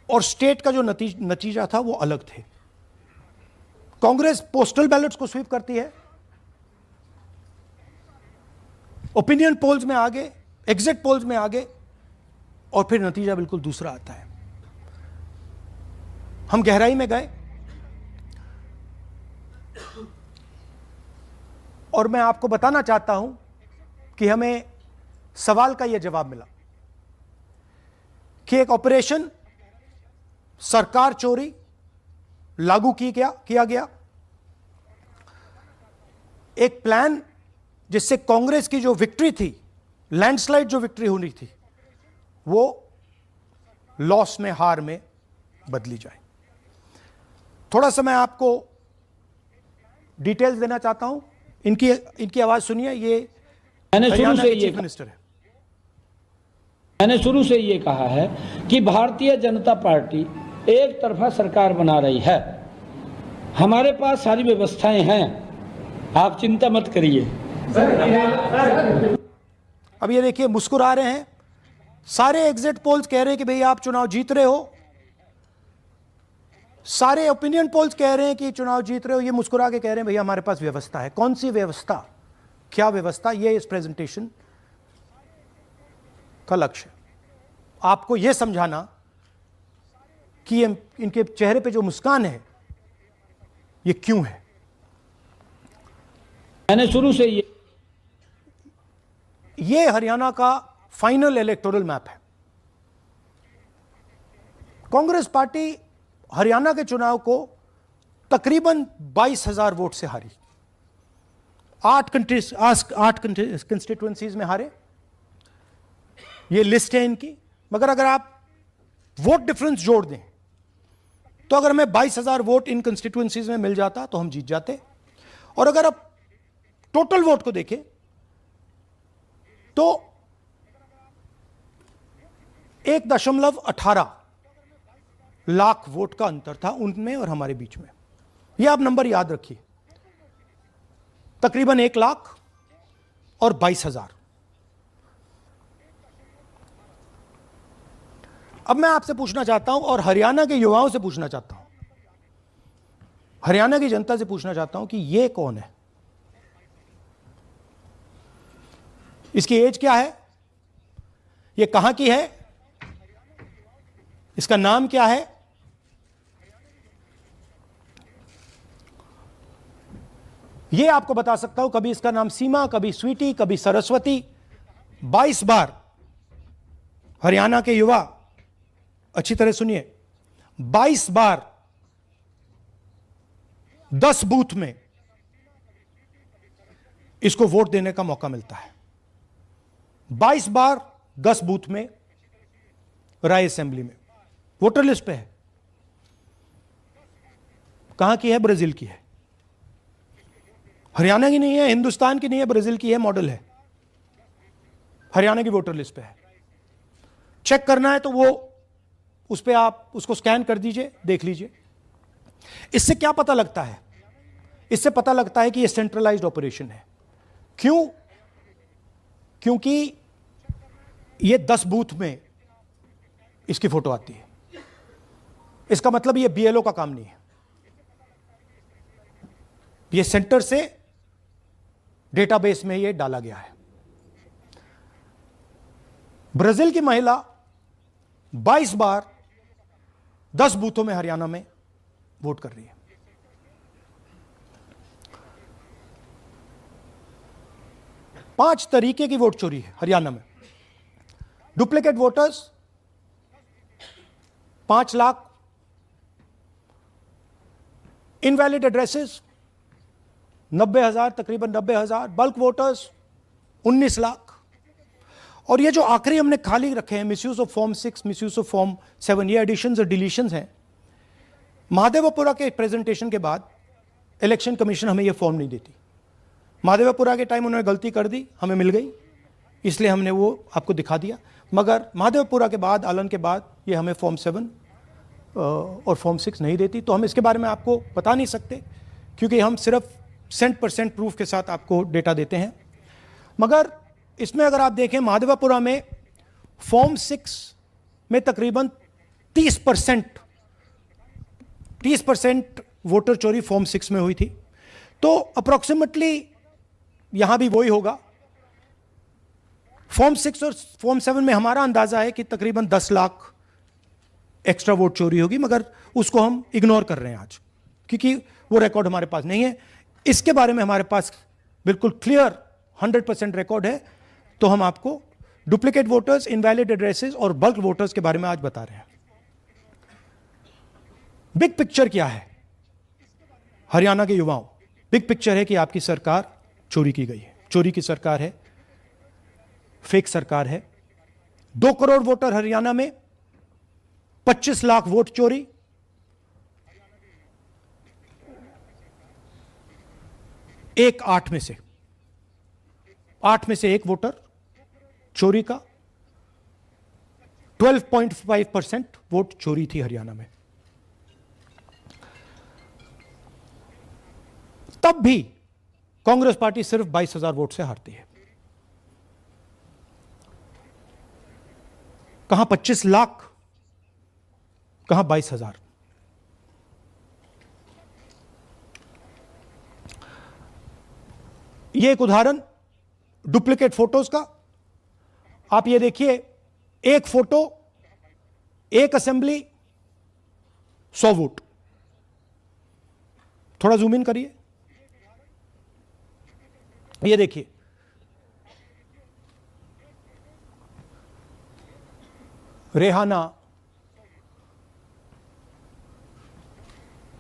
और स्टेट का जो नतीजा था वो अलग थे. कांग्रेस पोस्टल बैलेट्स को स्वीप करती है, ओपिनियन पोल्स में आगे, एग्जिट पोल्स में आगे, और फिर नतीजा बिल्कुल दूसरा आता है. हम गहराई में गए और मैं आपको बताना चाहता हूं कि हमें सवाल का यह जवाब मिला कि एक ऑपरेशन सरकार चोरी लागू किया गया, एक प्लान जिससे कांग्रेस की जो विक्ट्री थी, लैंडस्लाइड जो विक्ट्री होनी थी, वो लॉस में, हार में बदली जाए. थोड़ा सा मैं आपको डिटेल्स देना चाहता हूं. इनकी आवाज सुनिए. ये हरियाणा के चीफ मिनिस्टर है. मैंने शुरू से ये कहा है कि भारतीय जनता पार्टी एक तरफा सरकार बना रही है. हमारे पास सारी व्यवस्थाएं हैं, आप चिंता मत करिए. अब ये देखिए, मुस्कुरा रहे हैं. सारे एग्जिट पोल्स कह रहे हैं कि भाई आप चुनाव जीत रहे हो, सारे ओपिनियन पोल्स कह रहे हैं कि चुनाव जीत रहे हो. ये मुस्कुरा के कह रहे हैं भैया हमारे पास व्यवस्था है. कौन सी व्यवस्था, क्या व्यवस्था, ये इस प्रेजेंटेशन का लक्ष्य है. आपको यह समझाना कि इनके चेहरे पे जो मुस्कान है ये क्यों है। मैंने शुरू से ये हरियाणा का फाइनल इलेक्टोरल मैप है। कांग्रेस पार्टी हरियाणा के चुनाव को तकरीबन 22,000 वोट से हारी। 8 कंस्टिट्यूएंसीज में हारे, ये लिस्ट है इनकी। मगर अगर आप वोट डिफरेंस जोड़ दें तो अगर हमें 22,000 वोट इन कंस्टिट्यूएंसीज में मिल जाता तो हम जीत जाते। और अगर आप टोटल वोट को देखें तो 1.18 लाख वोट का अंतर था उनमें और हमारे बीच में। यह आप नंबर याद रखिए, तकरीबन 1 लाख और 22,000। अब मैं आपसे पूछना चाहता हूं और हरियाणा के युवाओं से पूछना चाहता हूं, हरियाणा की जनता से पूछना चाहता हूं कि यह कौन है, इसकी एज क्या है, यह कहां की है, इसका नाम क्या है। यह आपको बता सकता हूं, कभी इसका नाम सीमा, कभी स्वीटी, कभी सरस्वती। 22 बार हरियाणा के युवा, अच्छी तरह सुनिए, 22 बार 10 बूथ में इसको वोट देने का मौका मिलता है। 22 बार 10 बूथ में राय असेंबली में वोटर लिस्ट पे है। कहां की है? ब्राजील की है, हरियाणा की नहीं है, हिंदुस्तान की नहीं है, ब्राजील की है, मॉडल है, हरियाणा की वोटर लिस्ट पे है। चेक करना है तो वो उस पे आप उसको स्कैन कर दीजिए, देख लीजिए। इससे क्या पता लगता है? इससे पता लगता है कि ये सेंट्रलाइज्ड ऑपरेशन है। क्यों? क्योंकि ये 10 बूथ में इसकी फोटो आती है। इसका मतलब ये बीएलओ का काम नहीं है, ये सेंटर से डेटाबेस में ये डाला गया है। ब्राजील की महिला 22 बार 10 बूथों में हरियाणा में वोट कर रही है। पांच तरीके की वोट चोरी है हरियाणा में। Duplicate voters 5 lakh, invalid addresses 90,000, तकरीबन 90,000, बल्क वोटर्स 19 लाख। और ये जो आखिरी हमने खाली रखे हैं, misuse of form 6, misuse of form 7, ये एडिशंस और डिलीशंस हैं। महादेवपुरा के प्रेजेंटेशन के बाद इलेक्शन कमीशन हमें ये फॉर्म नहीं देती। महादेवपुरा के टाइम उन्होंने गलती कर दी, हमें मिल गई, इसलिए हमने वो आपको दिखा दिया। मगर महादेवपुरा के बाद, आलन के बाद ये हमें फॉर्म 7 और फॉर्म 6 नहीं देती। तो हम इसके बारे में आपको बता नहीं सकते, क्योंकि हम सिर्फ 100% प्रूफ के साथ आपको डेटा देते हैं। मगर इसमें अगर आप देखें, महादेवपुरा में फॉर्म 6 में तकरीबन 30% वोटर चोरी फॉर्म 6 में हुई थी। तो अप्रॉक्सीमेटली यहां भी वही होगा। फॉर्म 6 और फॉर्म 7 में हमारा अंदाजा है कि तकरीबन 10 लाख एक्स्ट्रा वोट चोरी होगी, मगर उसको हम इग्नोर कर रहे हैं आज, क्योंकि वो रिकॉर्ड हमारे पास नहीं है। इसके बारे में हमारे पास बिल्कुल क्लियर 100% रिकॉर्ड है। तो हम आपको डुप्लीकेट वोटर्स, इनवैलिड एड्रेसेस और बल्क वोटर्स के बारे में आज बता रहे हैं। बिग पिक्चर क्या है हरियाणा के युवाओं? बिग पिक्चर है कि आपकी सरकार चोरी की गई है, चोरी की सरकार है, फेक सरकार है। 2 करोड़ वोटर हरियाणा में, 25 लाख वोट चोरी। एक 8 में से 1 वोटर चोरी का। 12.5% वोट चोरी थी हरियाणा में। तब भी कांग्रेस पार्टी सिर्फ 22,000 वोट से हारती है। कहां 25 लाख, कहां 22,000। यह एक उदाहरण डुप्लीकेट फोटोज का। आप ये देखिए, एक फोटो, एक असेंबली, 100 वोट। थोड़ा जूम इन करिए, ये देखिए, रेहाना,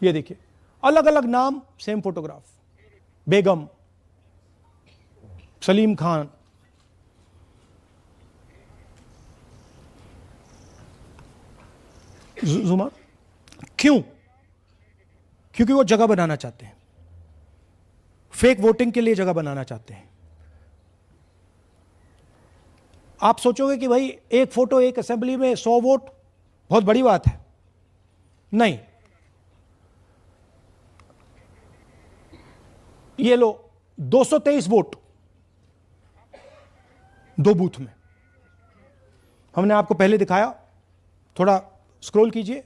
ये देखिए, अलग अलग नाम, सेम फोटोग्राफ। बेगम, सलीम खान, जुमा। क्यों? क्योंकि वो जगह बनाना चाहते हैं, फेक वोटिंग के लिए जगह बनाना चाहते हैं। आप सोचोगे कि भाई एक फोटो एक असेंबली में 100 वोट बहुत बड़ी बात है, नहीं। ये लो 223 वोट 2 बूथ में। हमने आपको पहले दिखाया, थोड़ा स्क्रॉल कीजिए,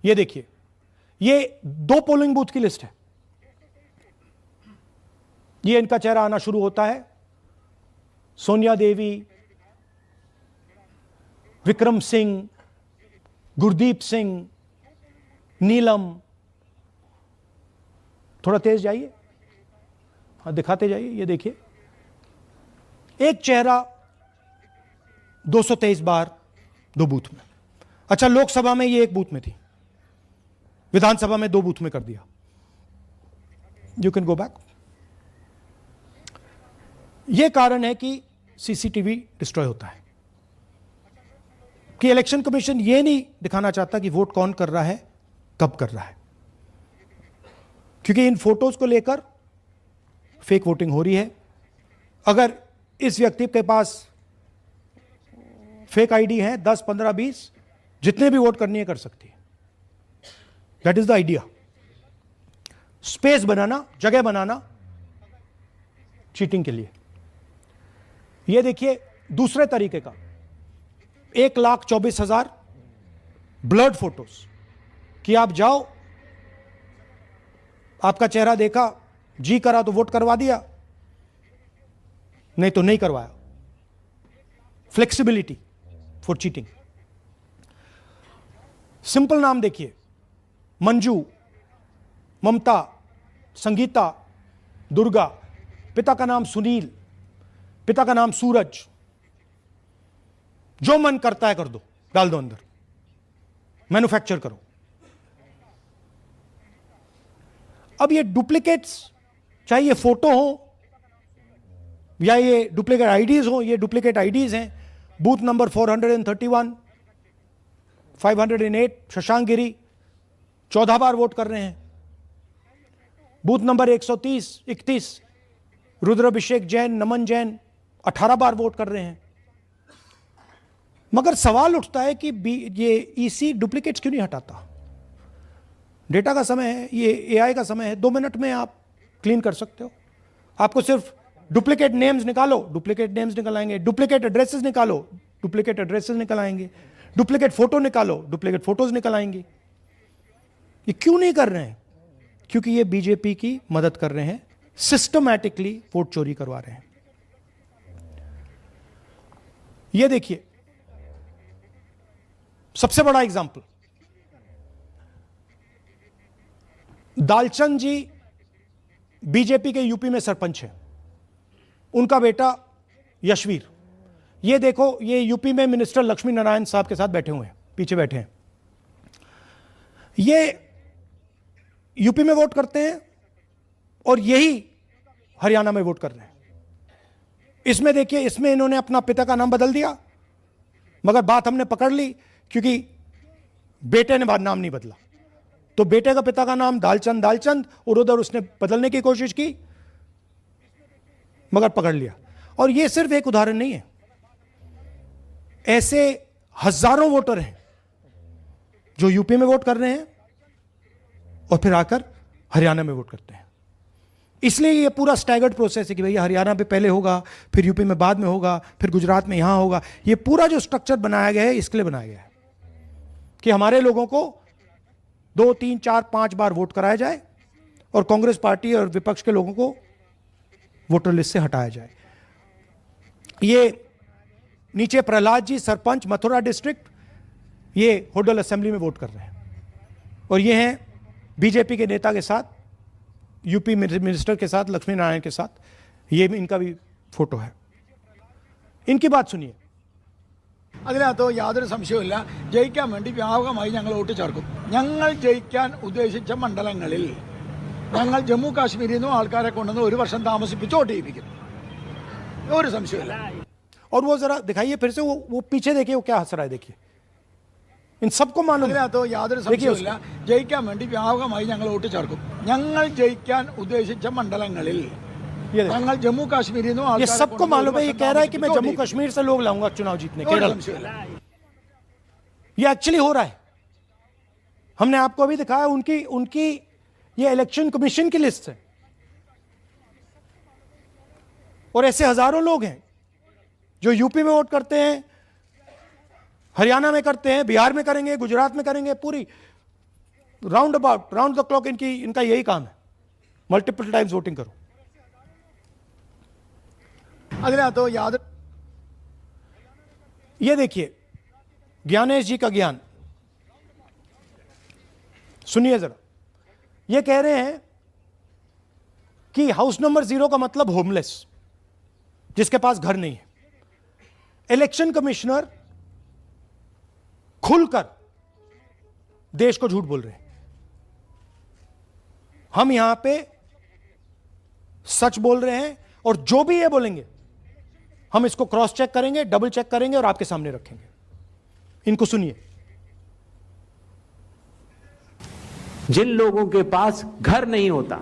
ये देखिए, ये 2 पोलिंग बूथ की लिस्ट है। ये इनका चेहरा आना शुरू होता है, सोनिया देवी, विक्रम सिंह, गुरदीप सिंह, नीलम। थोड़ा तेज जाइए, हाँ दिखाते जाइए, ये देखिए, एक चेहरा 223 बार 2 बूथ में। अच्छा, लोकसभा में ये 1 बूथ में थी, विधानसभा में 2 बूथ में कर दिया। You can go back. यह कारण है कि सीसीटीवी डिस्ट्रॉय होता है, कि इलेक्शन कमीशन यह नहीं दिखाना चाहता कि वोट कौन कर रहा है, कब कर रहा है, क्योंकि इन फोटोज को लेकर फेक वोटिंग हो रही है। अगर इस व्यक्ति के पास फेक आईडी है 10, 15, 20, जितने भी वोट करनी है कर सकती है। That is the idea, space बनाना, जगह बनाना चीटिंग के लिए। यह देखिए दूसरे तरीके का, 1,24,000 ब्लर्ड फोटोज, कि आप जाओ, आपका चेहरा देखा, जी करा तो वोट करवा दिया, नहीं तो नहीं करवाया। Flexibility for cheating. सिंपल नाम देखिए, मंजू, ममता, संगीता, दुर्गा, पिता का नाम सुनील, पिता का नाम सूरज। जो मन करता है कर दो, डाल दो अंदर, मैन्युफैक्चर करो। अब ये डुप्लीकेट्स, चाहे ये फोटो हो या ये डुप्लीकेट आईडीज हो, ये डुप्लीकेट आईडीज हैं। बूथ नंबर 431, 508 शशांक गिरी 14 बार वोट कर रहे हैं। बूथ नंबर 130, 31 रुद्राभिषेक जैन, नमन जैन 18 बार वोट कर रहे हैं। मगर सवाल उठता है कि ये ईसी डुप्लीकेट्स क्यों नहीं हटाता? डेटा का समय है, ये एआई का समय है, 2 मिनट में आप क्लीन कर सकते हो। आपको सिर्फ डुप्लीकेट नेम्स निकालो, डुप्लीकेट नेम्स निकल आएंगे। डुप्लीकेट एड्रेसेस निकालो, डुप्लीकेट एड्रेसेस निकल आएंगे। डुप्लीकेट फोटो निकालो, डुप्लीकेट फोटोज निकल आएंगे। ये क्यों नहीं कर रहे हैं? क्योंकि ये बीजेपी की मदद कर रहे हैं, सिस्टमैटिकली वोट चोरी करवा रहे हैं। ये देखिए सबसे बड़ा एग्जाम्पल, दालचंद जी बीजेपी के यूपी में सरपंच है, उनका बेटा यशवीर। ये देखो, ये यूपी में मिनिस्टर लक्ष्मी नारायण साहब के साथ बैठे हुए हैं, पीछे बैठे हैं। ये यूपी में वोट करते हैं और यही हरियाणा में वोट कर रहे हैं। इसमें देखिए, इसमें इन्होंने अपना पिता का नाम बदल दिया, मगर बात हमने पकड़ ली क्योंकि बेटे ने बाद नाम नहीं बदला। तो बेटे का पिता का नाम दालचंद दालचंद, और उधर उसने बदलने की कोशिश की मगर पकड़ लिया। और यह सिर्फ एक उदाहरण नहीं है, ऐसे हजारों वोटर हैं जो यूपी में वोट कर रहे हैं और फिर आकर हरियाणा में वोट करते हैं। इसलिए ये पूरा स्टैगर्ड प्रोसेस है कि भैया हरियाणा पे पहले होगा, फिर यूपी में बाद में होगा, फिर गुजरात में यहां होगा। ये पूरा जो स्ट्रक्चर बनाया गया है इसके लिए बनाया गया है कि हमारे लोगों को 2, 3, 4, 5 बार वोट कराया जाए और कांग्रेस पार्टी और विपक्ष के लोगों को वोटर लिस्ट से हटाया जाए। ये नीचे प्रहलाद जी, सरपंच, मथुरा डिस्ट्रिक्ट, ये होडल असेंबली में वोट कर रहे हैं। और ये हैं बीजेपी के नेता के साथ, यूपी मिनिस्टर के साथ, लक्ष्मी नारायण के साथ, ये भी इनका भी फोटो है। इनकी बात सुनिए। അതിനകത്ത് യാതൊരു സംശയവുമില്ല, ജയിക്കാൻ വേണ്ടി വ്യാപകമായി ഞങ്ങൾ വോട്ട് ചേർക്കും. ഞങ്ങൾ ജയിക്കാൻ ഉദ്ദേശിച്ച മണ്ഡലങ്ങളിൽ ഞങ്ങൾ ജമ്മു കാശ്മീരിൽ നിന്നും ആൾക്കാരെ കൊണ്ടുവന്ന് ഒരു വർഷം താമസിപ്പിച്ച് വോട്ട് ചെയ്യിപ്പിക്കും. ഒരു സംശയമില്ല. और वो जरा दिखाइए फिर से, वो पीछे देखिए, वो क्या हंस रहा है, देखिए। इन सबको मालूम है। അതിനകത്ത് യാതൊരു സംശയവുമില്ല, ജയിക്കാൻ വേണ്ടി വ്യാപകമായി ഞങ്ങൾ വോട്ട് ചേർക്കും. ഞങ്ങൾ ജയിക്കാൻ ഉദ്ദേശിച്ച മണ്ഡലങ്ങളിൽ ഞങ്ങൾ ജമ്മു കാശ്മീരിൽ നിന്നും ये ആൾക്കാരെ सबको കൊണ്ടുവന്ന് मालूम है, ഒരു ये വർഷം कह रहा है कि मैं താമസിപ്പിച്ച് जम्मू വോട്ട് कश्मीर से लोग लाऊंगा चुनाव जीतने, ചെയ്യിപ്പിക്കും. ഒരു केरल। സംശയമില്ല. ये एक्चुअली हो रहा है। हमने आपको अभी दिखाया, उनकी ये इलेक्शन कमीशन की लिस्ट है, और ऐसे हजारों लोग हैं जो यूपी में वोट करते हैं, हरियाणा में करते हैं, बिहार में करेंगे, गुजरात में करेंगे, पूरी राउंड द क्लॉक इनका यही काम है, मल्टीपल टाइम्स वोटिंग करो। അതിനകത്ത് യാതൊരു ये देखिए ज्ञानेश जी का ज्ञान, सुनिए जरा। ये कह रहे हैं कि हाउस नंबर 0 का मतलब होमलेस, जिसके पास घर नहीं है। इलेक्शन कमिश्नर खुलकर देश को झूठ बोल रहे हैं। हम यहां पे सच बोल रहे हैं, और जो भी ये बोलेंगे हम इसको क्रॉस चेक करेंगे, डबल चेक करेंगे और आपके सामने रखेंगे। इनको सुनिए। जिन लोगों के पास घर नहीं होता,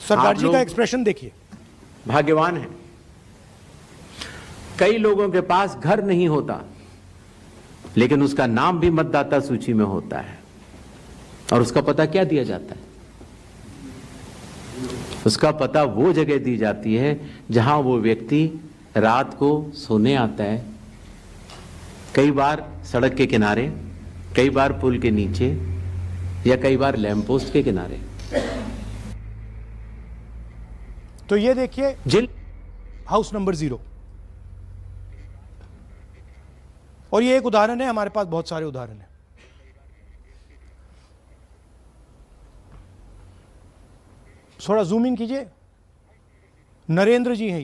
सरदार आप जी का लोग एक्सप्रेशन देखिए, भाग्यवान है। कई लोगों के पास घर नहीं होता, लेकिन उसका नाम भी मतदाता सूची में होता है, और उसका पता क्या दिया जाता है? उसका पता वो जगह दी जाती है जहां वो व्यक्ति रात को सोने आता है, कई बार सड़क के किनारे, कई बार पुल के नीचे, या कई बार लैंप पोस्ट के किनारे। तो ये देखिए जिन हाउस नंबर 0, और ये एक उदाहरण है, हमारे पास बहुत सारे उदाहरण हैं। थोड़ा जूम इन कीजिए। नरेंद्र जी हैं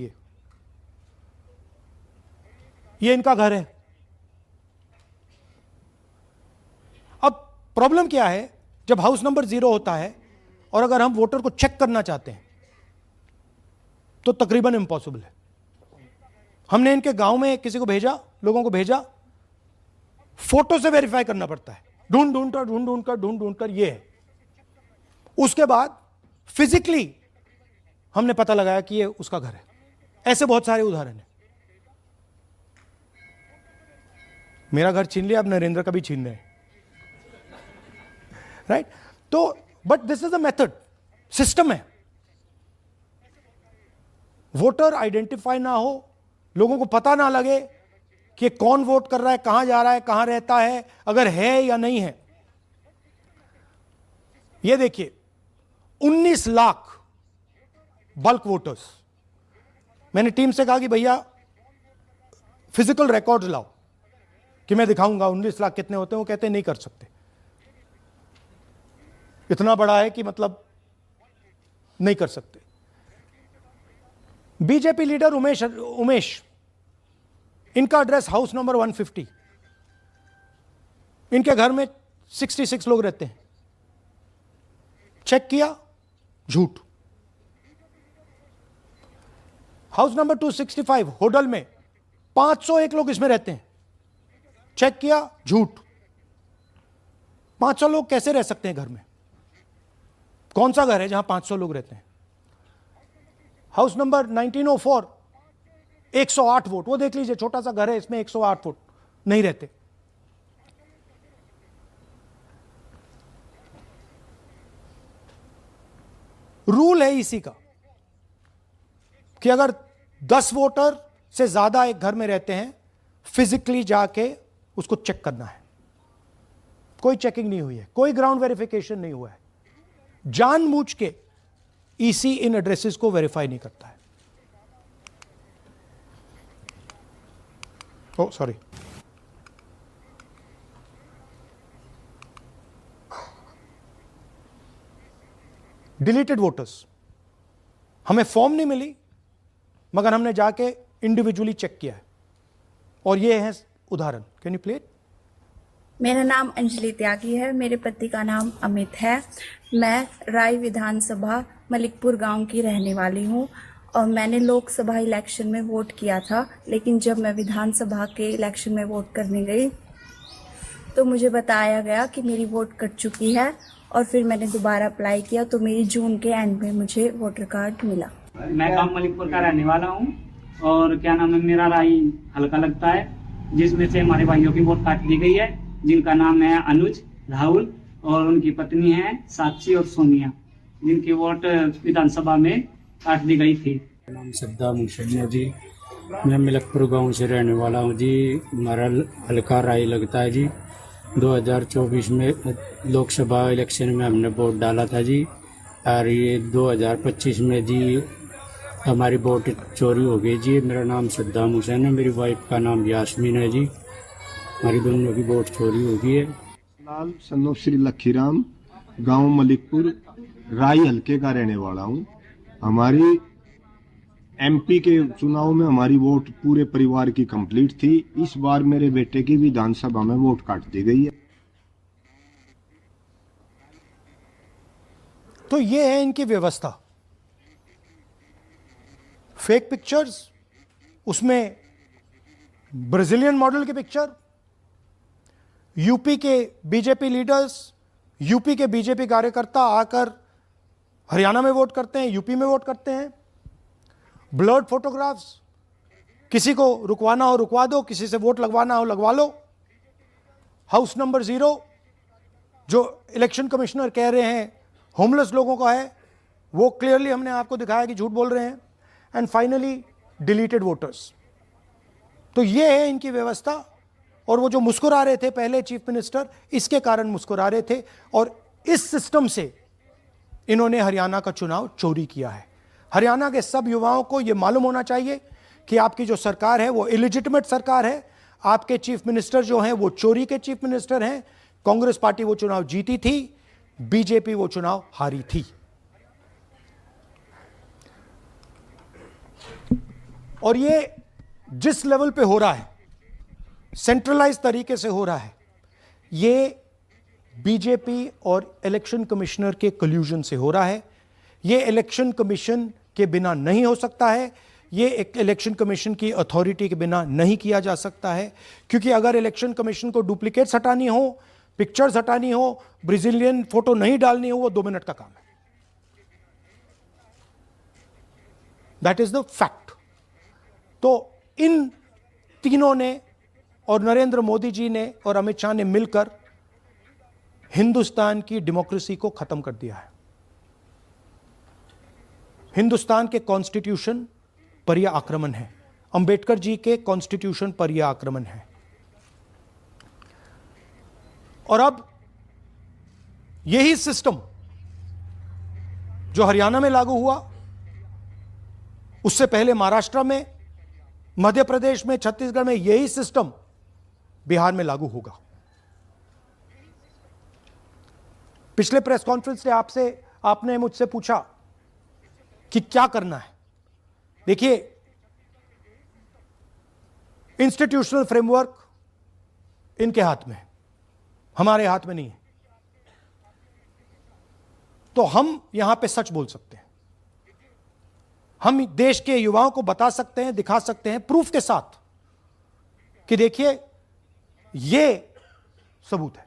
ये इनका घर है। अब प्रॉब्लम क्या है, जब हाउस नंबर 0 होता है और अगर हम वोटर को चेक करना चाहते हैं तो तकरीबन इम्पॉसिबल है। हमने इनके गांव में किसी को भेजा, लोगों को भेजा, फोटो से वेरीफाई करना पड़ता है, ढूंढ कर ये है। उसके बाद फिजिकली हमने पता लगाया कि ये उसका घर है। ऐसे बहुत सारे उदाहरण हैं। मेरा घर छीन लिया, अब नरेंद्र का भी छीन रहे हैं, राइट? तो but this is a method, system है। वोटर आइडेंटिफाई ना हो, लोगों को पता ना लगे कि कौन वोट कर रहा है, कहां जा रहा है, कहां रहता है, अगर है या नहीं है। ये देखिए 19 लाख बल्क वोटर्स। मैंने टीम से कहा कि भैया फिजिकल रिकॉर्ड्स लाओ कि मैं दिखाऊंगा 19 लाख कितने होते हैं। वो कहते हैं नहीं कर सकते, इतना बड़ा है कि मतलब नहीं कर सकते। बीजेपी लीडर उमेश, इनका एड्रेस हाउस नंबर 150। इनके घर में 66 लोग रहते हैं। चेक किया, झूठ। हाउस नंबर 265 होडल में 501 लोग इसमें रहते हैं। चेक किया, झूठ। 500 लोग कैसे रह सकते हैं घर में? कौन सा घर है जहां 500 लोग रहते हैं? हाउस नंबर 1904 108 वोट, वो देख लीजिए, छोटा सा घर है, इसमें 108 वोट नहीं रहते। रूल है इसी का कि अगर 10 वोटर से ज्यादा एक घर में रहते हैं, फिजिकली जाके उसको चेक करना है। कोई चेकिंग नहीं हुई है, कोई ग्राउंड वेरिफिकेशन नहीं हुआ है। जानबूझ के ईसी इन एड्रेसेस को वेरीफाई नहीं करता है। सॉरी, डिलीटेड वोटर्स, हमें फॉर्म नहीं मिली मगर हमने जाके इंडिविजुअली चेक किया है और ये है उदाहरण। Can you play it? मेरा नाम अंजलि त्यागी है, मेरे पति का नाम अमित है। मैं राय विधानसभा मलिकपुर गांव की रहने वाली हूं और मैंने लोकसभा इलेक्शन में वोट किया था, लेकिन जब मैं विधानसभा के इलेक्शन में वोट करने गई तो मुझे बताया गया कि मेरी वोट कट चुकी है और फिर मैंने दोबारा अप्लाई किया तो मेरी जून के एंड में मुझे वोटर कार्ड मिला। मैं गांव मलिकपुर का रहने वाला हूं और क्या नाम है, मेरा राय हल्का लगता है, जिसमें से हमारे भाइयों की वोट काट दी गई है, जिनका नाम है अनुज, राहुल और उनकी पत्नी है साक्षी और सोनिया, जिनकी वोट विधानसभा में काट दी गई थी। नाम सद्दाम हुसैन है जी, मैं मलिकपुर गांव से रहने वाला हूं जी। हमारा हल्का राय लगता है जी। 2024 में लोकसभा इलेक्शन में हमने वोट डाला था जी, और ये 2025 में जी हमारी वोट चोरी हो गई जी। मेरा नाम सद्दाम हुसैन है, मेरी वाइफ का नाम यास्मीन है जी। हमारी दोनों की वोट चोरी हो गई है। लाल सन्नो श्री लखीराम, गांव मलिकपुर, राय हल्के का रहने वाला हूं। हमारी एमपी के चुनाव में हमारी वोट पूरे परिवार की कंप्लीट थी। इस बार मेरे बेटे की विधानसभा में वोट काट दी गई है। तो ये है इनकी व्यवस्था। फेक पिक्चर्स, उसमें ब्राजीलियन मॉडल की पिक्चर, यूपी के बीजेपी लीडर्स, यूपी के बीजेपी कार्यकर्ता आकर हरियाणा में वोट करते हैं, यूपी में वोट करते हैं। ब्लर्ड फोटोग्राफ्स, किसी को रुकवाना हो रुकवा दो, किसी से वोट लगवाना हो लगवा लो। हाउस नंबर 0 जो इलेक्शन कमिश्नर कह रहे हैं होमलेस लोगों का है, वो क्लियरली हमने आपको दिखाया कि झूठ बोल रहे हैं। And finally deleted voters. तो ये है इनकी व्यवस्था। और वो जो मुस्कुरा रहे थे पहले चीफ मिनिस्टर, इसके कारण मुस्कुरा रहे थे और इस सिस्टम से इन्होंने हरियाणा का चुनाव चोरी किया है। हरियाणा के सब युवाओं को यह मालूम होना चाहिए कि आपकी जो सरकार है वो इलिजिटिमेट सरकार है। आपके चीफ मिनिस्टर जो हैं वो चोरी के चीफ मिनिस्टर हैं। कांग्रेस पार्टी वो चुनाव जीती थी, बीजेपी वो चुनाव हारी थी। और ये जिस लेवल पे हो रहा है, सेंट्रलाइज तरीके से हो रहा है, ये बीजेपी और इलेक्शन कमिश्नर के कल्यूजन से हो रहा है। ये इलेक्शन कमीशन के बिना नहीं हो सकता है। ये एक इलेक्शन कमीशन की अथॉरिटी के बिना नहीं किया जा सकता है, क्योंकि अगर इलेक्शन कमीशन को डुप्लीकेट्स हटानी हो, पिक्चर्स हटानी हो, ब्राजीलियन फोटो नहीं डालनी हो, वो 2 मिनट का काम है। That is the fact. तो इन तीनों ने और नरेंद्र मोदी जी ने और अमित शाह ने मिलकर हिंदुस्तान की डेमोक्रेसी को खत्म कर दिया है। हिंदुस्तान के कॉन्स्टिट्यूशन पर यह आक्रमण है, अंबेडकर जी के कॉन्स्टिट्यूशन पर यह आक्रमण है। और अब यही सिस्टम जो हरियाणा में लागू हुआ, उससे पहले महाराष्ट्र में, मध्य प्रदेश में, छत्तीसगढ़ में, यही सिस्टम बिहार में लागू होगा। पिछले प्रेस कॉन्फ्रेंस से आपने मुझसे पूछा कि क्या करना है। देखिए, इंस्टीट्यूशनल फ्रेमवर्क इनके हाथ में है, हमारे हाथ में नहीं है। तो हम यहां पे सच बोल सकते हैं, हम देश के युवाओं को बता सकते हैं, दिखा सकते हैं प्रूफ के साथ कि देखिए ये सबूत है।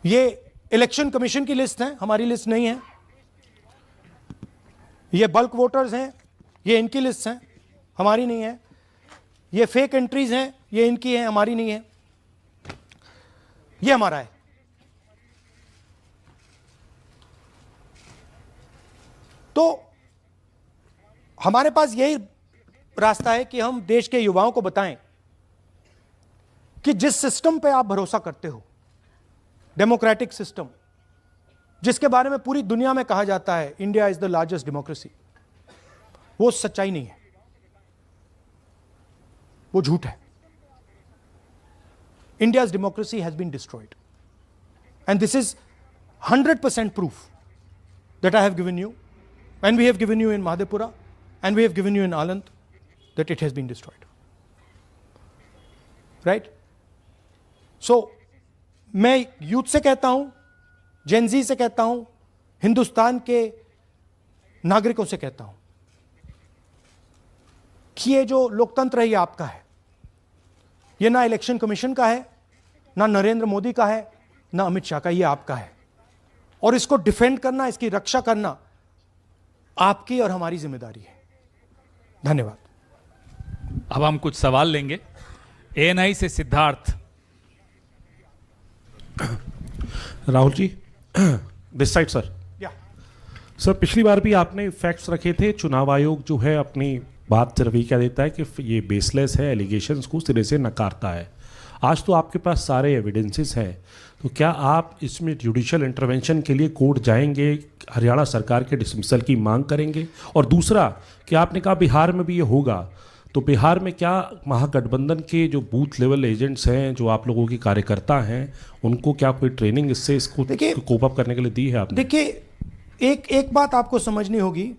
ये इलेक्शन कमीशन की लिस्ट है, हमारी लिस्ट नहीं है। ये बल्क वोटर्स हैं, ये इनकी लिस्ट हैं, हमारी नहीं है। ये फेक एंट्रीज हैं, ये इनकी हैं, हमारी नहीं है। ये हमारा है। तो हमारे पास यही रास्ता है कि हम देश के युवाओं को बताएं कि जिस सिस्टम पे आप भरोसा करते हो, डेमोक्रेटिक सिस्टम, जिसके बारे में पूरी दुनिया में कहा जाता है India is the largest democracy, वो सच्चाई नहीं है, वो झूठ है। India's democracy has been destroyed and this is 100% proof that I have given you, and we have given you in Madhepura, and we have given you in Aland, that it has been destroyed. Right? So, मैं youth से कहता हूं, Gen Z से कहता हूं, हिंदुस्तान के नागरिकों से कहता हूं कि ये जो लोकतंत्र है ये आपका है, ये ना इलेक्शन कमीशन का है, ना नरेंद्र मोदी का है, ना अमित शाह का, ये आपका है, और इसको डिफेंड करना, इसकी रक्षा करना आपकी और हमारी जिम्मेदारी है. धन्यवाद. अब हम कुछ सवाल लेंगे. एएनआई से Siddharth. Rahul ji, this side sir. Sir, पिछली बार भी आपने फैक्ट्स रखे थे. चुनाव आयोग जो है अपनी बात से रवैया देता है कि ये बेसलेस है, एलिगेशंस को सिरे से नकारता है. आज तो आपके पास सारे एविडेंसेस हैं, तो क्या आप इसमें जुडिशियल इंटरवेंशन के लिए कोर्ट जाएंगे, हरियाणा सरकार के डिसमिसल की मांग करेंगे? और दूसरा, कि आपने कहा बिहार में भी ये होगा, तो बिहार में क्या महागठबंधन के जो बूथ लेवल एजेंट्स हैं, जो आप लोगों के कार्यकर्ता हैं, उनको क्या कोई ट्रेनिंग इसको कोप अप करने के लिए दी है आपने? देखिए, एक बात आपको समझनी होगी.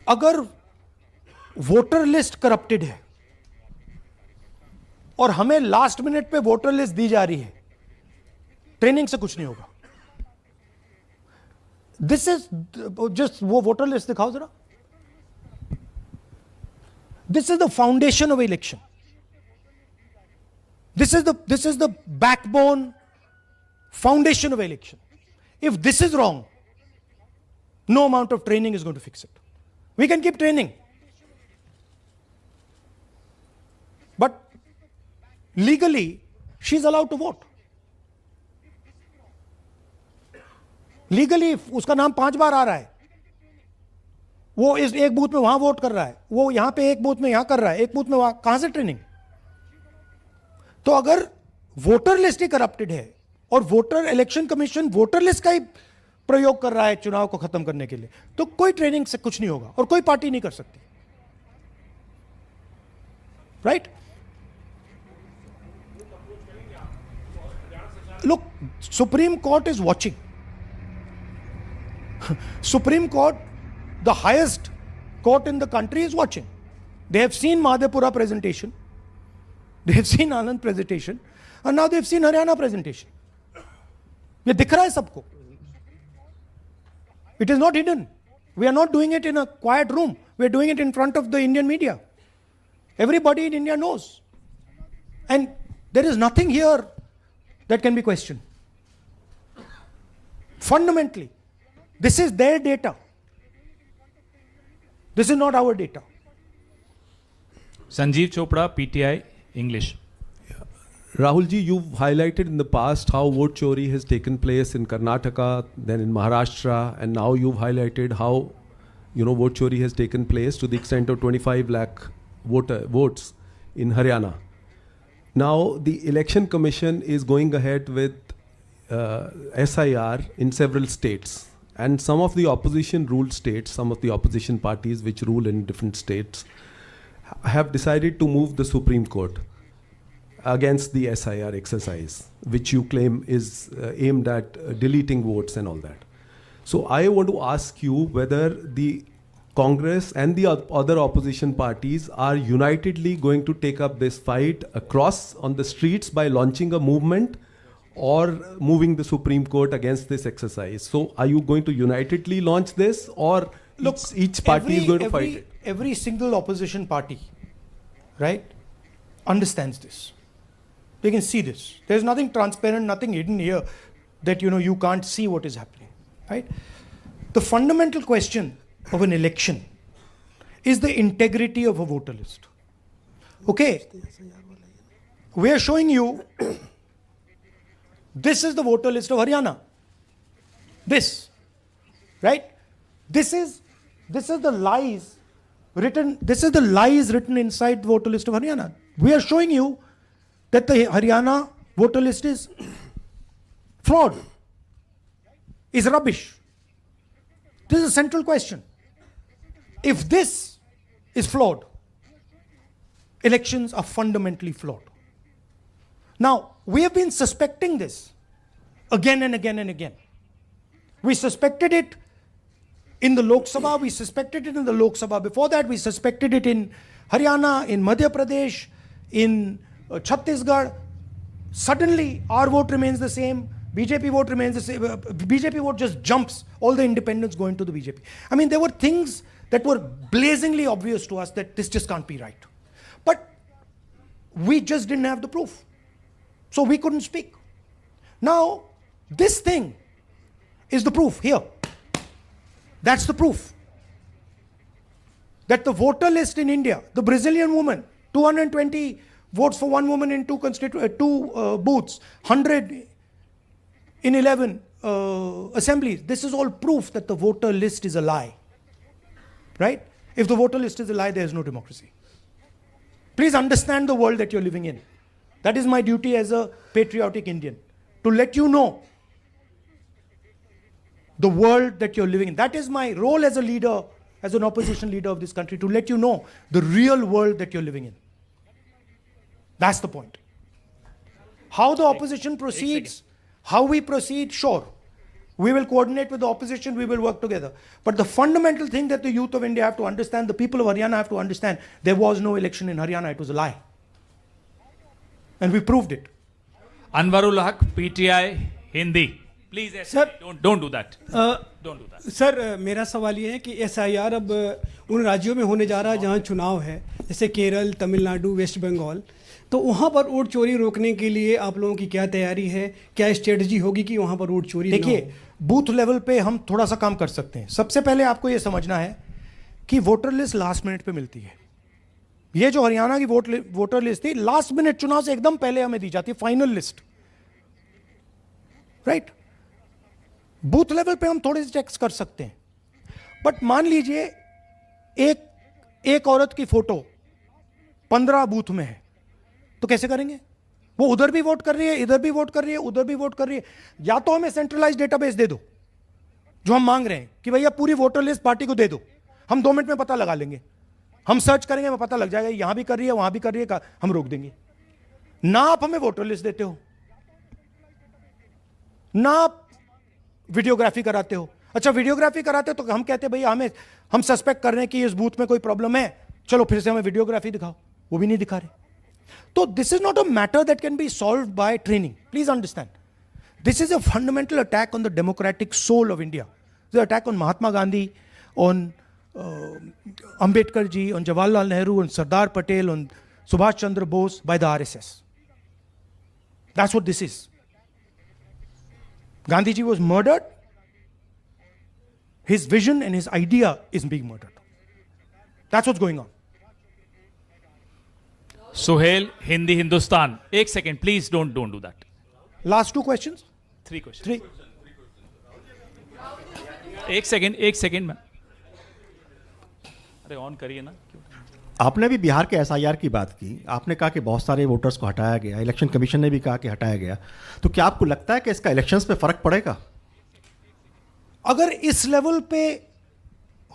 अगर वोटर लिस्ट करप्टेड है और हमें लास्ट मिनट पे वोटर लिस्ट दी जा रही है, ट्रेनिंग से कुछ नहीं होगा. दिस इज जस्ट, वो वोटर लिस्ट दिखाओ जरा. This is the foundation of election. This is the backbone, foundation of election. If this is wrong, no amount of training is going to fix it. We can keep training, but legally she's allowed to vote. Legally, उसका नाम 5 बार आ रहा है, वो इस एक booth में वहां vote कर रहा है, वो यहां पे एक बूथ में यहां कर रहा है, एक बूथ में वहां, कहां से ट्रेनिंग? तो अगर वोटर लिस्ट ही करप्टेड है और voter election commission voter list का ही प्रयोग कर रहा है चुनाव को खत्म करने के लिए, तो कोई ट्रेनिंग से कुछ नहीं होगा और कोई पार्टी नहीं कर सकती. Right? Look, supreme court is watching. Supreme court, the highest court in the country, is watching. They have seen Madhepura presentation, they have seen Anand presentation, and now they have seen Haryana presentation. ये दिख रहा है सबको. It is not hidden. We are not doing it in a quiet room. We are doing it in front of the Indian media. Everybody in India knows. And there is nothing here that can be questioned. Fundamentally, this is their data. This is not our data. Sanjeev Chopra, PTI, English. Rahul ji, you've highlighted in the past how vote chori has taken place in Karnataka, then in Maharashtra, and now you've highlighted how, vote chori has taken place to the extent of 25 lakh votes in Haryana. Now, the Election Commission is going ahead with SIR in several states. And some of the opposition ruled states, some of the opposition parties which rule in different states, have decided to move the Supreme Court against the SIR exercise, which you claim is aimed at deleting votes and all that. So I want to ask you whether the Congress and the other opposition parties are unitedly going to take up this fight across on the streets by launching a movement, or moving the Supreme Court against this exercise. So are you going to unitedly launch this, or look, each party is going to fight it? Every single opposition party, right, understands this. They can see this. There's nothing transparent, nothing hidden here that you can't see what is happening, right? The fundamental question of an election is the integrity of a voter list. Okay, we are showing you this is the voter list of Haryana. This, right? This is the lies written. This is the lies written inside the voter list of Haryana. We are showing you that the Haryana voter list is flawed, is rubbish. This is a central question. If this is flawed, elections are fundamentally flawed. Now, we have been suspecting this again and again and again. We suspected it in the Lok Sabha, we suspected it in the Lok Sabha. Before that, we suspected it in Haryana, in Madhya Pradesh, in Chhattisgarh. Suddenly, our vote remains the same. BJP vote remains the same. BJP vote just jumps. All the independents go into the BJP. I mean, there were things that were blazingly obvious to us that this just can't be right. But we just didn't have the proof. So we couldn't speak. Now, this thing is the proof here. That's the proof. That the voter list in India, the Brazilian woman, 220 votes for one woman in two booths, 100 in 11 assemblies. This is all proof that the voter list is a lie. Right? If the voter list is a lie, there is no democracy. Please understand the world that you're living in. That is my duty as a patriotic Indian, to let you know the world that you're living in. That is my role as a leader, as an opposition leader of this country, to let you know the real world that you're living in. That's the point. How the opposition proceeds, how we proceed, sure. We will coordinate with the opposition, we will work together. But the fundamental thing that the youth of India have to understand, the people of Haryana have to understand, there was no election in Haryana, it was a lie. And we proved it. Anwarul Haq, PTI, Hindi. Please, don't do that. Don't do that. Sir मेरा सवाल ये है कि SIR अब उन राज्यों में होने जा रहा है जहाँ चुनाव है, जैसे केरल, तमिलनाडु, वेस्ट बंगाल, तो वहाँ पर वोट चोरी रोकने के लिए आप लोगों की क्या तैयारी है, क्या स्ट्रेटजी होगी कि वहाँ पर वोट चोरी ना हो? देखिए, बूथ लेवल पे हम थोड़ा सा काम कर सकते हैं. सबसे पहले आपको ये समझना है कि वोटर लिस्ट लास्ट मिनट पे मिलती है. ये जो हरियाणा की वोटर लिस्ट थी, लास्ट मिनट चुनाव से एकदम पहले हमें दी जाती है, final list. Right? Booth level पे हम थोड़े से चेक्स कर सकते हैं. बट मान लीजिए एक औरत की फोटो 15 बूथ में है, तो कैसे करेंगे? वो उधर भी वोट कर रही है, इधर भी वोट कर रही है, उधर भी वोट कर रही है. या तो हमें सेंट्रलाइज डेटाबेस दे दो, जो हम मांग रहे हैं कि भैया पूरी वोटर लिस्ट पार्टी को दे दो, हम 2 मिनट में पता लगा लेंगे. हम सर्च करेंगे, हमें पता लग जाएगा यहां भी कर रही है, वहां भी कर रही है, हम रोक देंगे. ना आप हमें वोटर लिस्ट देते हो, ना आप वीडियोग्राफी कराते हो. अच्छा, वीडियोग्राफी कराते हो तो हम कहते हैं भैया हम सस्पेक्ट कर रहे हैं कि इस बूथ में कोई प्रॉब्लम है, चलो फिर से हमें वीडियोग्राफी दिखाओ. वो भी नहीं दिखा रहे. तो this is not a matter that can be solve by training. Please understand, this is a fundamental attack on the democratic soul of India. This is attack on Mahatma Gandhi, on Ambedkar ji, on Jawaharlal Nehru, on Sardar Patel, on Subhash Chandra Bose by the RSS. That's what this is. Gandhi ji was murdered. His vision and his idea is being murdered. That's what's going on. Suhail, Hindi, Hindustan. Ek second, please don't do that. Last 2 questions? 3 questions. 3. एक second में. अरे on करिए ना. आपने भी बिहार के SIR की बात की. आपने कहा कि बहुत सारे वोटर्स को हटाया गया, इलेक्शन कमीशन ने भी कहा कि हटाया गया. तो क्या आपको लगता है कि इसका इलेक्शंस पे फर्क पड़ेगा? अगर इस लेवल पे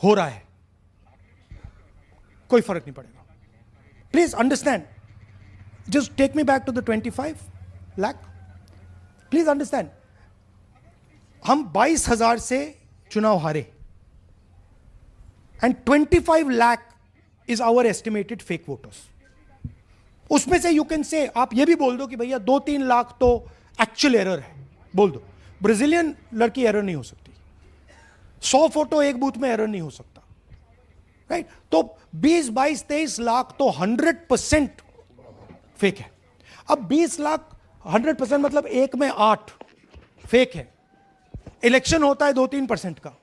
हो रहा है, कोई फर्क नहीं पड़ेगा. Please understand, just take me back to the 25 lakh. Please understand, हम 22,000 से चुनाव हारे, and 25 lakh is our estimated fake voters. उसमें से यू कैन से, आप ये भी बोल दो कि भैया 2-3 लाख तो एक्चुअल एरर है, बोल दो. ब्राजीलियन लड़की एरर नहीं हो सकती. 100 फोटो एक बूथ में एरर नहीं हो सकता. राइट? तो 20, 22, 23 लाख तो 100% फेक है. अब 20 लाख 100% मतलब 1 में 8 फेक है. इलेक्शन होता है 2-3% का.